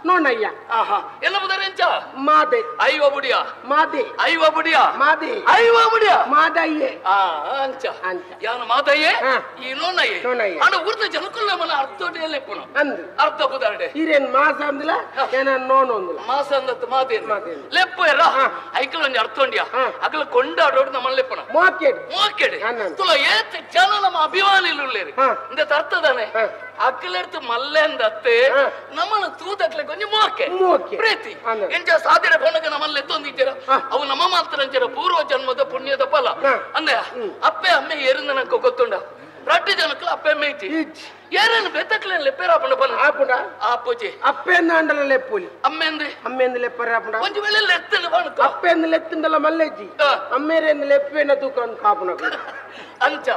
ನೋಡಯ್ಯ ಎಲ್ಲ ಬುದರೆಂಚ ಮಾದೆ ಅಯ್ಯೋ ಬುಡಿಯ ಮಾದೆ ಅಯ್ಯೋ ಬುಡಿಯ ಮಾದೆ ಅಯ್ಯೋ ಬುಡಿಯ ಮಾದಯ್ಯೆ ಅಂಚ ಅಂಚ ಯಾನು ಮಾದಯ್ಯೆ ಈ ನೋನಯ್ಯೆ ಅಣ್ಣ ಉರ್ದ ಜನಕುಲ್ಲ ಮನ ಅರ್ಥೋಡೆ ಲೆಪ್ಪನು ಅಂದು ಅರ್ಥ ಬುದರಡೆ ಇರೇನ್ ಮಾಸ ಅಂದಲ ಏನ ನೋನು ಅಂದಲ ಮಾಸ ಅಂದತ್ ಮಾದೆ ಲೆಪ್ಪ ಎರ ಐಕಲ ಒಂಜಿ ಅರ್ಥೊಂಡಿಯ ಅಕಲ ಕೊಂಡಾಡೋಡು ನಮ್ಮ ಲೆಪ್ಪನ ಮೋಕೆಡ್ ಮೋಕೆಡ್ ತುಲ ಏತ್ ಜನ ನಮ್ಮ ಅಭಿಮಾನಿಲುಲ್ಲೇರಿ ಇಂದ ಅರ್ಥದಾನೆ ಅಕ್ಕಲೆಡ್ತು ಮಲ್ಲೆಂದತ್ತೆ ನಮ್ಮನ್ನು ತೂದಕ್ಲೆ ಕೊಂಚ ಮೋಕೆ ಪ್ರೀತಿ ಎಂಚ ಸಾಧಿರ ಕೊನಗ ನಮ್ಮಲ್ಲಿ ಎತ್ತೊಂದಿದ್ದೀರ ಅವು ನಮ್ಮ ಮಾತ್ರ ಪೂರ್ವ ಜನ್ಮದ ಪುಣ್ಯದ ಫಲ ಅಂದೆ ಅಪ್ಪೆ ಅಮ್ಮೆ ಏರಿಂದ ನಂಗೆ ಗೊತ್ತುಂಡ ರಟ್ಟಿ ಜನಕ್ಕಲ ಅಪ್ಪೆ ಮೇಚಿ ಏನೇನು ಬೆತ್ತಕ್ಲೇನು ಲೆಪ್ಪೇರಾಪುಂಡ ಬನ್ನ ಆಪುಂಡ ಆಪುಜಿ ಅಪ್ಪೆಂದ ಅಂಡಲ ಲೆಪ್ಪುಲಿ ಅಮ್ಮೆಂದು ಲೆಪ್ಪರಾಪುಂಡ ಒಂಜಿ ವೇಳೆ ಲೆತ್ತಲು ಬಣ್ಣ ಅಪ್ಪೆಂದು ಲೆತ್ತಂಡಲ ಮಲ್ಲೆಜ್ಜಿ ಅಮ್ಮೇರೆಂದು ಲೆಪ್ಪೆನ ತೂಕ ಕಾಪುನ ಅಂಚ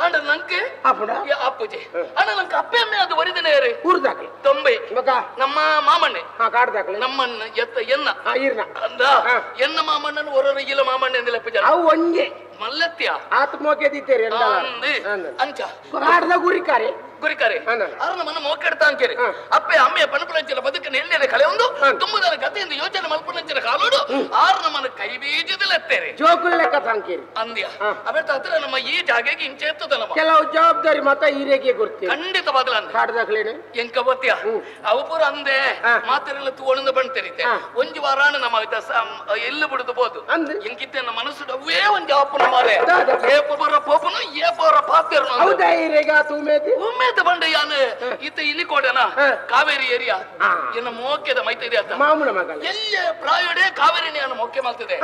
ಅಂಡ ನಂಗೆ ಆಪುಡ ಆಪುಜಿ ಅಣ್ಣ ನಂಗೆ ಅಪ್ಪೆ ಅಮ್ಮೆ ಅದು ವರಿದನೆ ಯಾರೇ ಊರ್ದಾಕಲೆ ತೊಂಬೆ ನಮ್ಮ ಮಾಮಣ್ಣೆ ಕಾಡ್ದಾಕಲೆ ನಮ್ಮನ್ನ ಎತ್ತ ಎನ್ನ ಈರ್ನ ಅಂದ ಎನ್ನ ಮಾಮಣ್ಣನ ಹೊರ ಇಲ್ಲ ಮಾಮಣ್ಣೆ ಅಂದಿಲ್ಲ ಪೂಜಾ ಅವು ಒಂಗೆ ಮಲ್ಲತ್ಯ ಆತ್ಮೋಕೆ ದಿತ್ತೇರಿ ಅಂಚ ಕಾಡ್ದ ಗುರಿಕಾರೆ ಅರನ ಮನ ಮೋಕೆಡ್ತಾ ಅಂಕೇರಿ ಅಪ್ಪೆ ಅಮ್ಮೆಯ ಪಣಪಣಂಚಿನ ಬದುಕನ್ನು ಎಳ್ಳೆರೆ ಕಳೆ ಒಂದು ತುಂಬುದರ ಗತೆಯಿಂದ ಯೋಚನೆ ಮಲ್ಪಣಂಚಿನ ಕಾಲೋಡು ಆರನ ಮನ ಕೈ ಬೀಜದಲ್ಲೆತ್ತೇರೆ ಜೋಕುಲ್ ಲೆಕ್ಕ ಸಾಂಕೇರಿ ಅಂದ್ಯ ಅವೆತ್ತ ಹತ್ರ ನಮ್ಮ ಈ ಜಾಗೆಗೆ ಇಂಚೆತ್ತದ ನಮ್ಮ ಕೆಲವು ಜವಾಬ್ದಾರಿ ಮತ ಈರೆಗೆ ಗೊತ್ತಿ ಖಂಡಿತವಾಗಲ ಕಾಡ್ದಾಗ್ಲೇನೆ ಎಂಕ ಗೊತ್ತಿಯ ಅವು ಪೂರ ಅಂದೆ ಮಾತೆರೆಲ್ಲ ತೂವಳಿಂದ ಬಣ್ತೇರಿತೆ ಒಂಜಿ ವಾರಾಣ ನಮ್ಮ ಎಲ್ಲಿ ಬಿಡುದು ಬೋದು ಎಂಕಿತ್ತೆ ನಮ್ಮ ಮನಸ್ಸು ಅವೇ ಒಂಜಿ ಅಪ್ಪನ ಮಾರೆ ಏಪರ ಪೋಪನು ಏಪರ ಪಾತೆರ್ನು ಹೌದಾ ಈರೆಗ ತೂಮೇತಿ ಬಂಡ ಯಾನು ಇತ್ತ ಇಲ್ಲಿ ಕೊಡನ ಕಾವೇರಿ ಏರಿಯಾ ಎನ್ನ ಮೋಕ್ಯದ ಮೈತೇರಿ ಅಂತ ಮಾಮೂಲ ಮಗ ಎಲ್ಲೇ ಪ್ರಾಯೋಡೆ ಕಾವೇರಿ ನಾನು ಮೋಕ್ಯ ಮಾಡ್ತಿದೆ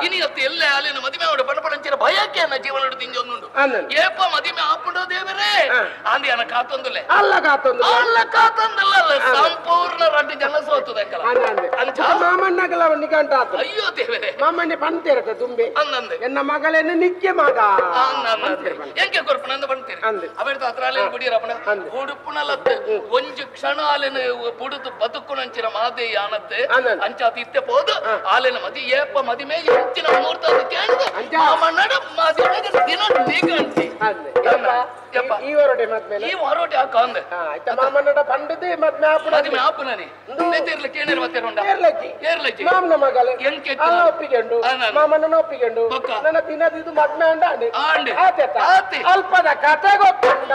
ಇನಿ ಅತ್ತ ಎಲ್ಲೇ ಅಲ್ಲಿನ ಮದಿಮೆ ಅವಡ ಪಡಪಡಂಚಿನ ಭಯಕ್ಕೆ ನನ್ನ ಜೀವನ ಹಿಡಿದು ತಿಂಜೊಂದುಂಡು ಏಪ ಮದಿಮೆ ಆಪುಂಡೋ ದೇವರೇ ಆಂದಿ ಅನ ಕಾತೊಂದುಲೆ ಅಲ್ಲ ಕಾತೊಂದಲ್ಲ ಸಂಪೂರ್ಣ ರಡ್ಡಿ ಜನ ಸೋತದೆ ಅಂಚ ಮಾಮಣ್ಣಗಲ ನಿಗಂಟ ಆತ ಅಯ್ಯೋ ದೇವರೇ ಮಾಮಣ್ಣೆ ಪಂತೇರತ ತುಂಬೆ ಅನ್ನಂದೆ ಎನ್ನ ಮಗಲೇನ ನಿಕ್ಕೆ ಮಗ ಅನ್ನಂದೆ ಎಂಕೆ ಕೊರ್ಪನಂದ ಬಂತೇರಿ ಅವೆರ್ತ ಅತ್ರಾಲೆ ಬಿಡಿರಪ್ಪನ ಉಡುಪುನಲತ್ತೆ ಒಂಜು ಕ್ಷಣ ಆಲೆನ ಬುಡುದು ಬದುಕುನಂಚಿನ ಮಾದೆ ಯಾನತ್ತೆ ಅಂಚಾತ ಇತ್ತೆ ಪೋದು ಆಲೆನ ಮದಿ ಏಪ ಮದಿಮೆ ಹೆಚ್ಚಿನ ಮುಹೂರ್ತ ಅದು ಕೇಳಿದ ಮಾಮಣ್ಣನ ಮದಿಮೆಗೆ ದಿನ ನಿಗಂಟಿ ಈ ಹೊರಟೆ ಹಾಕ ಅಂದೆ ಮಾಮಣ್ಣನ ಪಂಡದೆ ಮದಿಮೆ ಆಪುನನೆ ನೆತ್ತಿರ್ಲಿಕ್ಕೆ ಏನೇರು ಮತ್ತೆ ಏರ್ಲಜ್ಜಿ ಮಾಮನ ಮಗಲೆ ಎಂಕೆ ಒಪ್ಪಿಕೊಂಡು ಮಾಮಣ್ಣನ ಒಪ್ಪಿಕೊಂಡು ನನ್ನ ದಿನದಿದು ಮದ್ಮೆ ಅಂಡ ಅಲ್ಪದ ಕತೆ ಗೊತ್ತುಂಡ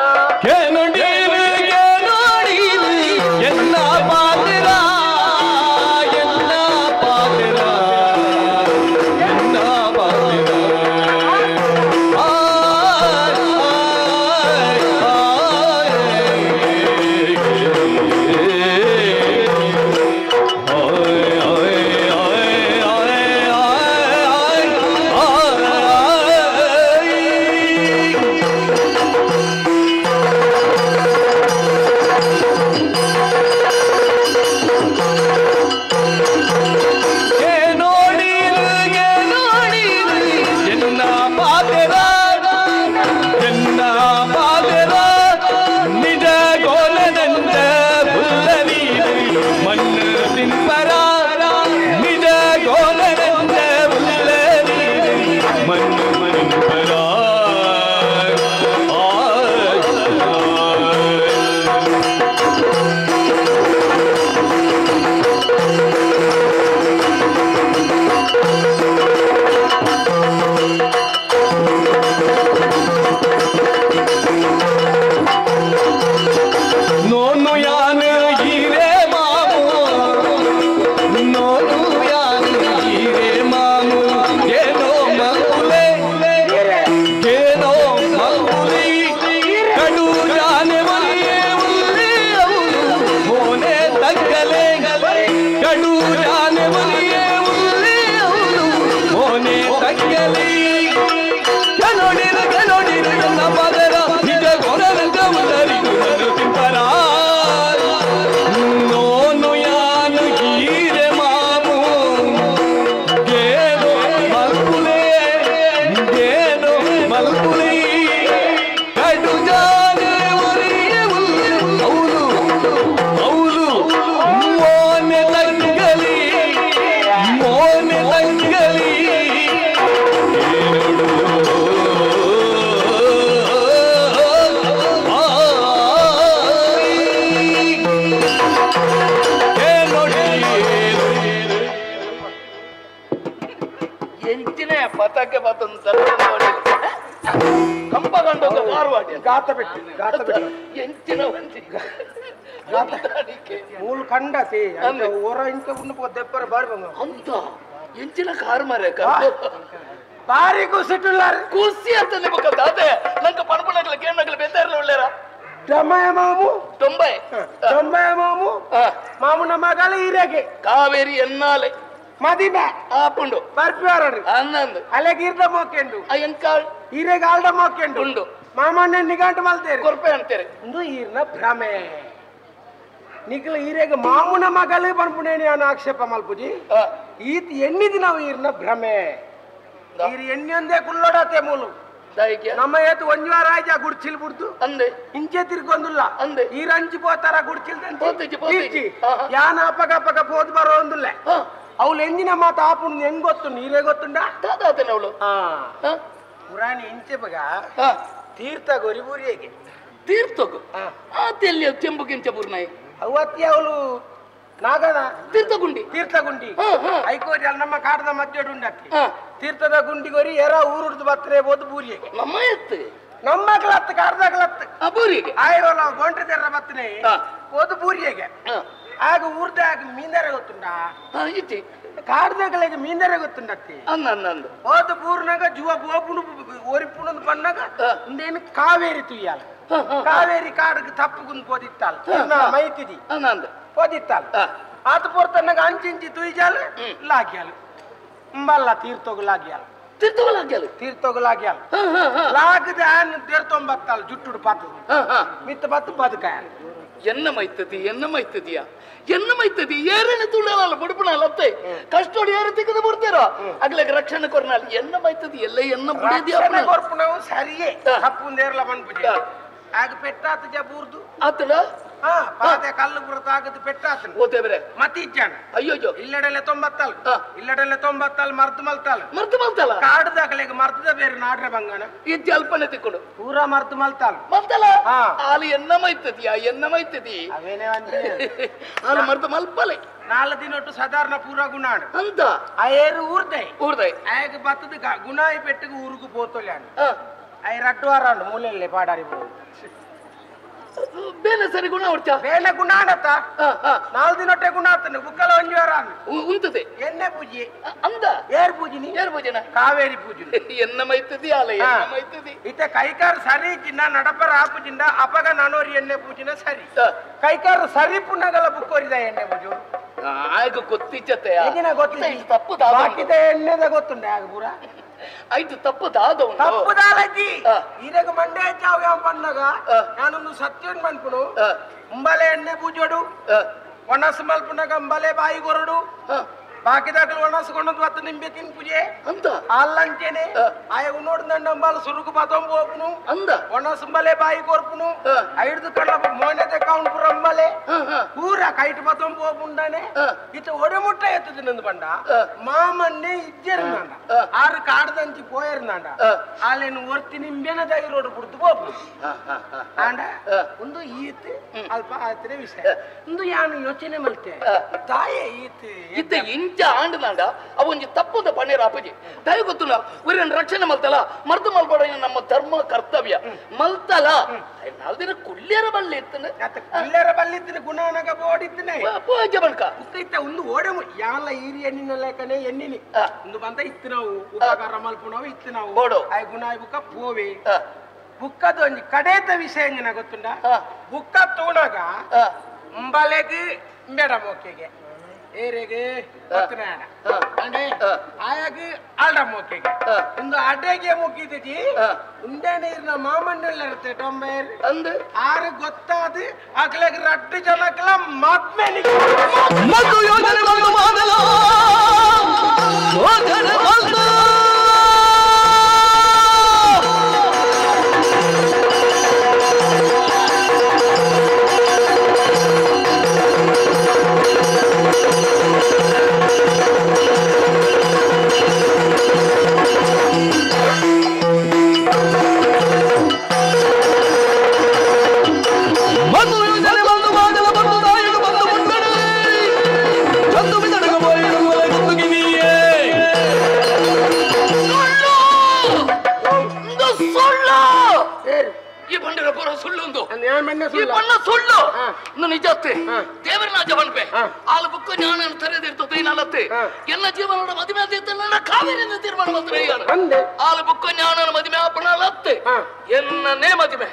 என்ன பாத்திரா என்ன பாத்திரா என்ன பாத்திரா ಪತಾಕೆ ಮತ್ತೊಂದು ಕಂಪಗಂಡ ಗಾತ ಬಿಟ್ಟು ಎಂಚಿನ ಮೂಲ ಕಂಡತಿ ಹೊರ ಇಂಕ ಉಂಡು ದೆಪ್ಪರ ಬಾರಿ ಬಂಗ ಅಂತ ಎಂಚಿನ ಕಾರ್ ಮರೆ ಬಾರಿ ಕುಸಿಟ್ಟುಲ್ಲಾರ ಕುಸಿ ಅಂತ ನಿಮಗೆ ದಾದೆ ನಂಗೆ ಪಣಪಣಗಳ ಕೇಣಗಳ ಬೆದ್ದಾರಲ್ಲ ಒಳ್ಳೆರ ದಮ್ಮಯ ಮಾಮು ದಮ್ಮಯ ಮಾಮು ಮಾಮುನ ಮಗಳ ಹಿರೇಗೆ ಕಾವೇರಿ ಎನ್ನಾಲೆ ಮದಿಮೆ ಆಪುಂಡು ಬರ್ಪಿವಾರ ಅನ್ನಂದು ಅಲೆಗೀರ್ದ ಮೋಕೆಂಡು ಎಂಕಾಳ್ ಹಿರೇಗ ಆಲ್ದ ಮೋಕೆಂಡು ಉಂಡು ಮಾಮಣ್ಣ ನಿಗಾಂಟು ಮಲ್ತೇರಿ ಕೊರ್ಪೆ ಅಂತೀರಿ ಒಂದು ಈರ್ನ ಭ್ರಮೆ ನಿಖಿಲ ಈರೆಗ ಮಾಮೂನ ಮಗಳು ಬಂದ್ಬಿಡೇನಿ ಅನ್ನೋ ಆಕ್ಷೇಪ ಮಲ್ಪುಜಿ ಈತ ಎಣ್ಣಿದಿ ನಾವು ಈರ್ನ ಭ್ರಮೆ ಈರ್ ಎಣ್ಣೆ ಕುಲ್ಲೋಡತೆ ಮೂಲು ನಮ್ಮ ಏತು ಒಂಜ್ವಾರ ಆಯ್ತು ಆ ಗುಡ್ಚಿಲ್ ಬಿಡ್ತು ಅಂದೆ ಇಂಚೆ ತಿರ್ಗೊಂದಿಲ್ಲ ಅಂದೆ ಈ ರಂಚಿ పోతారా ಗುಡ್ಚಿಲ್ పోతీచి ಯಾನ ಅಪಗಪಗ పోదు ಬರೋ ಒಂದಿಲ್ಲ ಅವಳು ಎಂದಿನ ಮಾತು ಆಪುಂಡು ಹೆಂಗ್ ಗೊತ್ತು ನೀರೇ ಗೊತ್ತುಂಡ ತಾತಾತೇನೆ ಅವಳು ಪುರಾಣಿ ಇಂಚೆ ಬಗ ತೀರ್ಥ ಗೊರಿಬೂರಿಯಗೆ ತೀರ್ಥಕು ಆತೆಲ್ಲಿ ಚೆಂಬು ಕಿಂಚ ಪೂರ್ಣಾಯಿ ಅವತ್ತಿ ಅವಳು ನಾಗದ ತೀರ್ಥಗುಂಡಿ ಐಕೋರಿ ಅಲ್ಲಿ ನಮ್ಮ ಕಾಡದ ಮಧ್ಯೆ ಉಂಡಕ್ಕೆ ತೀರ್ಥದ ಗುಂಡಿ ಗೊರಿ ಎರ ಊರುಡ್ದು ಬತ್ತರೆ ಬೋದು ಬೂರಿಯಗೆ ನಮ್ಮ ಎತ್ತು ನಮ್ಮ ಕ್ಲತ್ ಕಾಡ್ದಾಗ್ಲತ್ ಬೂರಿಗೆ ಆಯ್ರೋಲ್ಲ ಗೊಂಟ್ರೆ ತೆರ ಬತ್ತನೆ ಬೋದು ಬೂರಿಯಗೆ ಆಗ ಊರ್ದಾಗ ಮೀನರೆ ಗೊತ್ತುಂಡ ಇತ್ತಿ ಕಾಡ್ದಾಗಲಿಗೆ ಮೀನರೆ ಗೊತ್ತುಂಡತ್ತಿ ಅಂದಂದು ಬೋದು ಬೂರ್ನಾಗ ಜುವ ಬೋಪುಣು ಒರಿಪುಣದು ಬಣ್ಣಗ ಇಂದೇನು ಕಾವೇರಿ ತುಯ್ಯಾಲ ಕಾವೇರಿ ಕಾಡಿಗೆ ತಪ್ಪುಗುಂದು పోదిత్తాल ಮೈತಿದಿ ಅಂದಂದು పోదిత్తాल ಆತ ಪೋರ್ತನಗ ಅಂಚಿಂಚಿ ತುಯ್ಜಾಲ ಲಾಗ್ಯಾಲ ಅಂಬಲ್ಲ ತೀರ್ಥೋಗ ಲಾಗ್ಯಾಲ ತೀರ್ಥೋಗ ಲಾಗ್ಯಾಲ ಲಾಗದ ಆನ್ ತೀರ್ಥೊಂಬತ್ತಾಲ ಜುಟ್ಟುಡು ಪಾತು ಮಿತ್ತ ಬತ್ತು ಬದುಕಾಯಲ ಎನ್ನ ಮೈತದಿಯ ಏರನೆ ತುಳ್ಳಲ್ಲ ಬುಡುಪುಣಲ್ಲ ಅತ್ತೆ ಕಷ್ಟೋಡಿ ಏರು ತಿಕ್ಕದ ಬರ್ತೀರೋ ಅಗ್ಲಗೆ ರಕ್ಷಣೆ ಕೊರ್ನಾಲ್ ಎನ್ನ ಮೈತದಿ ಎಲ್ಲ ಎನ್ನ ಬುಡಿದಿಯ ಕೊರ್ಪುಣವು ಸರಿಯೇ ತಪ್ಪುಂದೇರ್ಲ ಬಂದ್ಬಿಟ್ಟ ಆಗ ಪೆಟ್ಟಾತ ಜಬೂರ್ದು ಆತಡ ಪಾದೆ ಕಲ್ಲು ಬುರತ ಆಗದು ಪೆಟ್ಟಾತ ಓತೇಬ್ರೆ ಮತ್ತಿಜ್ಜಾನ ಅಯ್ಯೋಜೋ ಇಲ್ಲಡೆಲ್ಲ 90 ಮರ್ದು ಮಲ್ತಾಲ ಕಾಡ್ದಾಗಲಿಗೆ ಮರ್ದದ ಬೇರೆ ನಾಡ್ರೆ ಬಂಗಣ ಇಜ್ಜಿ ಅಲ್ಪನೆ ತಿಕ್ಕೊಡು ಪೂರಾ ಮರ್ದು ಮಲ್ತಾಲ ಆಲಿ ಎನ್ನ ಮೈತದಿ ಅವೇನೇ ಆಲ ಮರ್ದು ಮಲ್ಪಲೆ 4 ದಿನೊಟ್ಟು ಸಾಧಾರಣ ಪೂರಾ ಗುಣಾಡು ಅಂತ ಆ ಏರು ಊರ್ದೈ ಆಗ ಬತ್ತದ ಗುಣಾಯಿ ಪೆಟ್ಟಿಗೆ ಊರುಗು పోతోలేను ಐ ರಡ್ಡು ವಾರಾಂಡು ಮೂಲೆಯಲ್ಲಿ ಪಾಡಾರಿ ಬೇನೆ ಸರಿ ಗುಣ ಹೊಡ್ಚಾ ಬೇನೆ ಗುಣ ಆಡತ್ತ 4 ದಿನೊಟ್ಟೆ ಗುಣ ಆತನೆ ಬುಕ್ಕಲ ಒಂಜಿ ವಾರ ಉಂತದೆ ಎಣ್ಣೆ ಪೂಜಿ ಅಂದ ಏರ್ ಪೂಜಿನ ಕಾವೇರಿ ಪೂಜಿ ಎನ್ನ ಮೈತದಿ ಆಲ ಎನ್ನ ಮೈತದಿ ಇತ್ತೆ ಕೈಕಾರ್ ಸರಿ ಚಿನ್ನ ನಡಪರ ಆಪುಜಿಂದ ಅಪಗ ನನೋರಿ ಎಣ್ಣೆ ಪೂಜಿನ ಸರಿ ಕೈಕಾರ್ ಸರಿ ಪುಣ್ಣಗಲ ಬುಕ್ಕೋರಿದ ಎಣ್ಣೆ ಪೂಜು ಆಗ ಗೊತ್ತಿಚ್ಚತೆ ಗೊತ್ತಿಲ್ಲ ತಪ್ಪು ಬಾಕಿದ ಎಣ್ಣೆದ ಗೊತ್ತುಂಡೆ ಆಗ ಪೂರ ಆಯ್ತು ತಪ್ಪುದಾಲಜ್ಜಿ ಈರೆಗ ಮಂಡ್ಯ ಚಾವ್ಯ ಬಂದಾಗ ನಾನೊಂದು ಸತ್ಯನ್ ಮನ್ಪುಡು ಅಂಬಲೆ ಎಣ್ಣೆ ಪೂಜೋಡು ಒಣಸು ಮಲ್ಪುನಾಗ ಅಂಬಲೆ ಬಾಯಿ ಗೊರಡು ಬಾಕಿದಾಗಲು ಒಣಸ್ಕೊಂಡದ್ದು ಮತ್ತೆ ನಿಂಬೆ ತಿನ್ ಪೂಜೆ ಅಂತ ಅಲ್ಲಂಚೇನೆ ಆಯ ನೋಡ್ದಂಡ ಅಂಬಾಲ ಸುರುಕು ಬಾತಂಬ ಹೋಗ್ನು ಅಂದ ಒಣಸಂಬಲೆ ಬಾಯಿ ಕೊರ್ಪುನು ಐದು ಕಳ್ಳ ಮೋನೆದೆ ಕೌಂಟ್ ಪುರ ಅಂಬಲೆ ಪೂರ ಕೈಟ್ ಬಾತಂಬ ಹೋಗ್ಬುಂಡಾನೆ ಇತ್ತ ಒಡೆಮುಟ್ಟ ಎತ್ತದ ನಂದು ಬಂಡ ಮಾಮನ್ನೆ ಇಜ್ಜೆರ್ನಾಂಡ ಆರು ಕಾಡ್ದಂಚಿ ಪೋಯರ್ನಾಂಡ ಆಲೇನು ಒರ್ತಿ ನಿಂಬೆನ ದೈ ರೋಡ್ ಬಿಡ್ದು ಹೋಗ್ಬು ಆಂಡ ಒಂದು ಈತ್ ಅಲ್ಪ ಆತನೆ ವಿಷಯ ಒಂದು ಯಾನು ಯೋಚನೆ ಮಲ್ತೆ ತಾಯೇ ಈತ್ ಇತ್ತ ಇಂಚ ಆಂಡನಾಂಡ ಅವೊಂಜಿ ತಪ್ಪದ ಪಣೇರ ಅಪ್ಪಜಿ ದಯ ಗೊತ್ತುಲ್ಲ ಉರಿನ ರಕ್ಷಣೆ ಮಲ್ತಲ್ಲ ಮರ್ದು ಮಲ್ಪಡ ನಮ್ಮ ಧರ್ಮ ಕರ್ತವ್ಯ ಮಲ್ತಲ 4 ದಿನ ಕುಲ್ಲೇರ ಬಲ್ಲಿ ಇರ್ತನೆ ಕುಲ್ಲೇರ ಬಲ್ಲಿ ಇರ್ತನೆ ಗುಣಾನಗ ಬೋಡಿರ್ತನೆ ಪೂಜೆ ಬಣ್ಕ ಉತ್ತೈತ ಒಂದು ಓಡೆ ಯಾಲ ಈರಿ ಎಣ್ಣಿನ ಲೆಕ್ಕನೆ ಎಣ್ಣಿನಿ ಒಂದು ಬಂದ ಇತ್ತು ನಾವು ಉಪಕಾರ ಮಲ್ಪುಣವು ಇತ್ತು ನಾವು ಬೋಡು ಆಯ್ ಗುಣ ಬುಕ್ಕ ಪೋವೆ ಬುಕ್ಕದ ಒಂದು ಕಡೇತ ವಿಷಯ ಎಂಜಿನ ಗೊತ್ತುಂಡ ಬುಕ್ಕ ತೋಣಾಗ ಅಂಬಲೆಗೆ ಮೇಡಮ್ ಓಕೆಗೆ ಏರೆಗೆ ಪತ್ನಾಡ ಅಂಡೆ ಆಯಾಗಿ ಆಲ್ಡ ಮೋಕೆಗೆ ಒಂದು ಅಡ್ಡೆಗೆ ಮುಗಿದಿತಿ ಉಂಡೆ ನೀರಿನ ಮಾಮಣ್ಣೆಲ್ಲ ಇರುತ್ತೆ ಟೊಂಬೇರ್ ಅಂದು ಆರು ಗೊತ್ತಾದ ಆಗ್ಲಾಗ ರಟ್ಟು ಜನಕ್ಲ ಮದ್ಮೆ ಮದ್ದು ಯೋಜನೆ ಮಾಡಲ ಯೋಜನೆ ಮಾಡ್ದ ಸುಳ್ಳು ನಿಜತ್ತೆ ದೇವರ ನಾಜ ಬನ್ಪೆ ಆಳು ಬುಕ್ಕ ಜ್ಞಾನ ತೆರೆದಿರ್ತದೆ ನಲತ್ತೆ ಎಲ್ಲ ಜೀವನದ ಮದುವೆ ಅಂತ ನನ್ನ ಕಾವೇರಿಯಿಂದ ತೀರ್ಮಾನ ಮಾತ್ರ ಆಳು ಬುಕ್ಕ ಜ್ಞಾನ ಮದುವೆ ಆಪಣಲತ್ತೆ ಎನ್ನನೇ ಮದುವೆ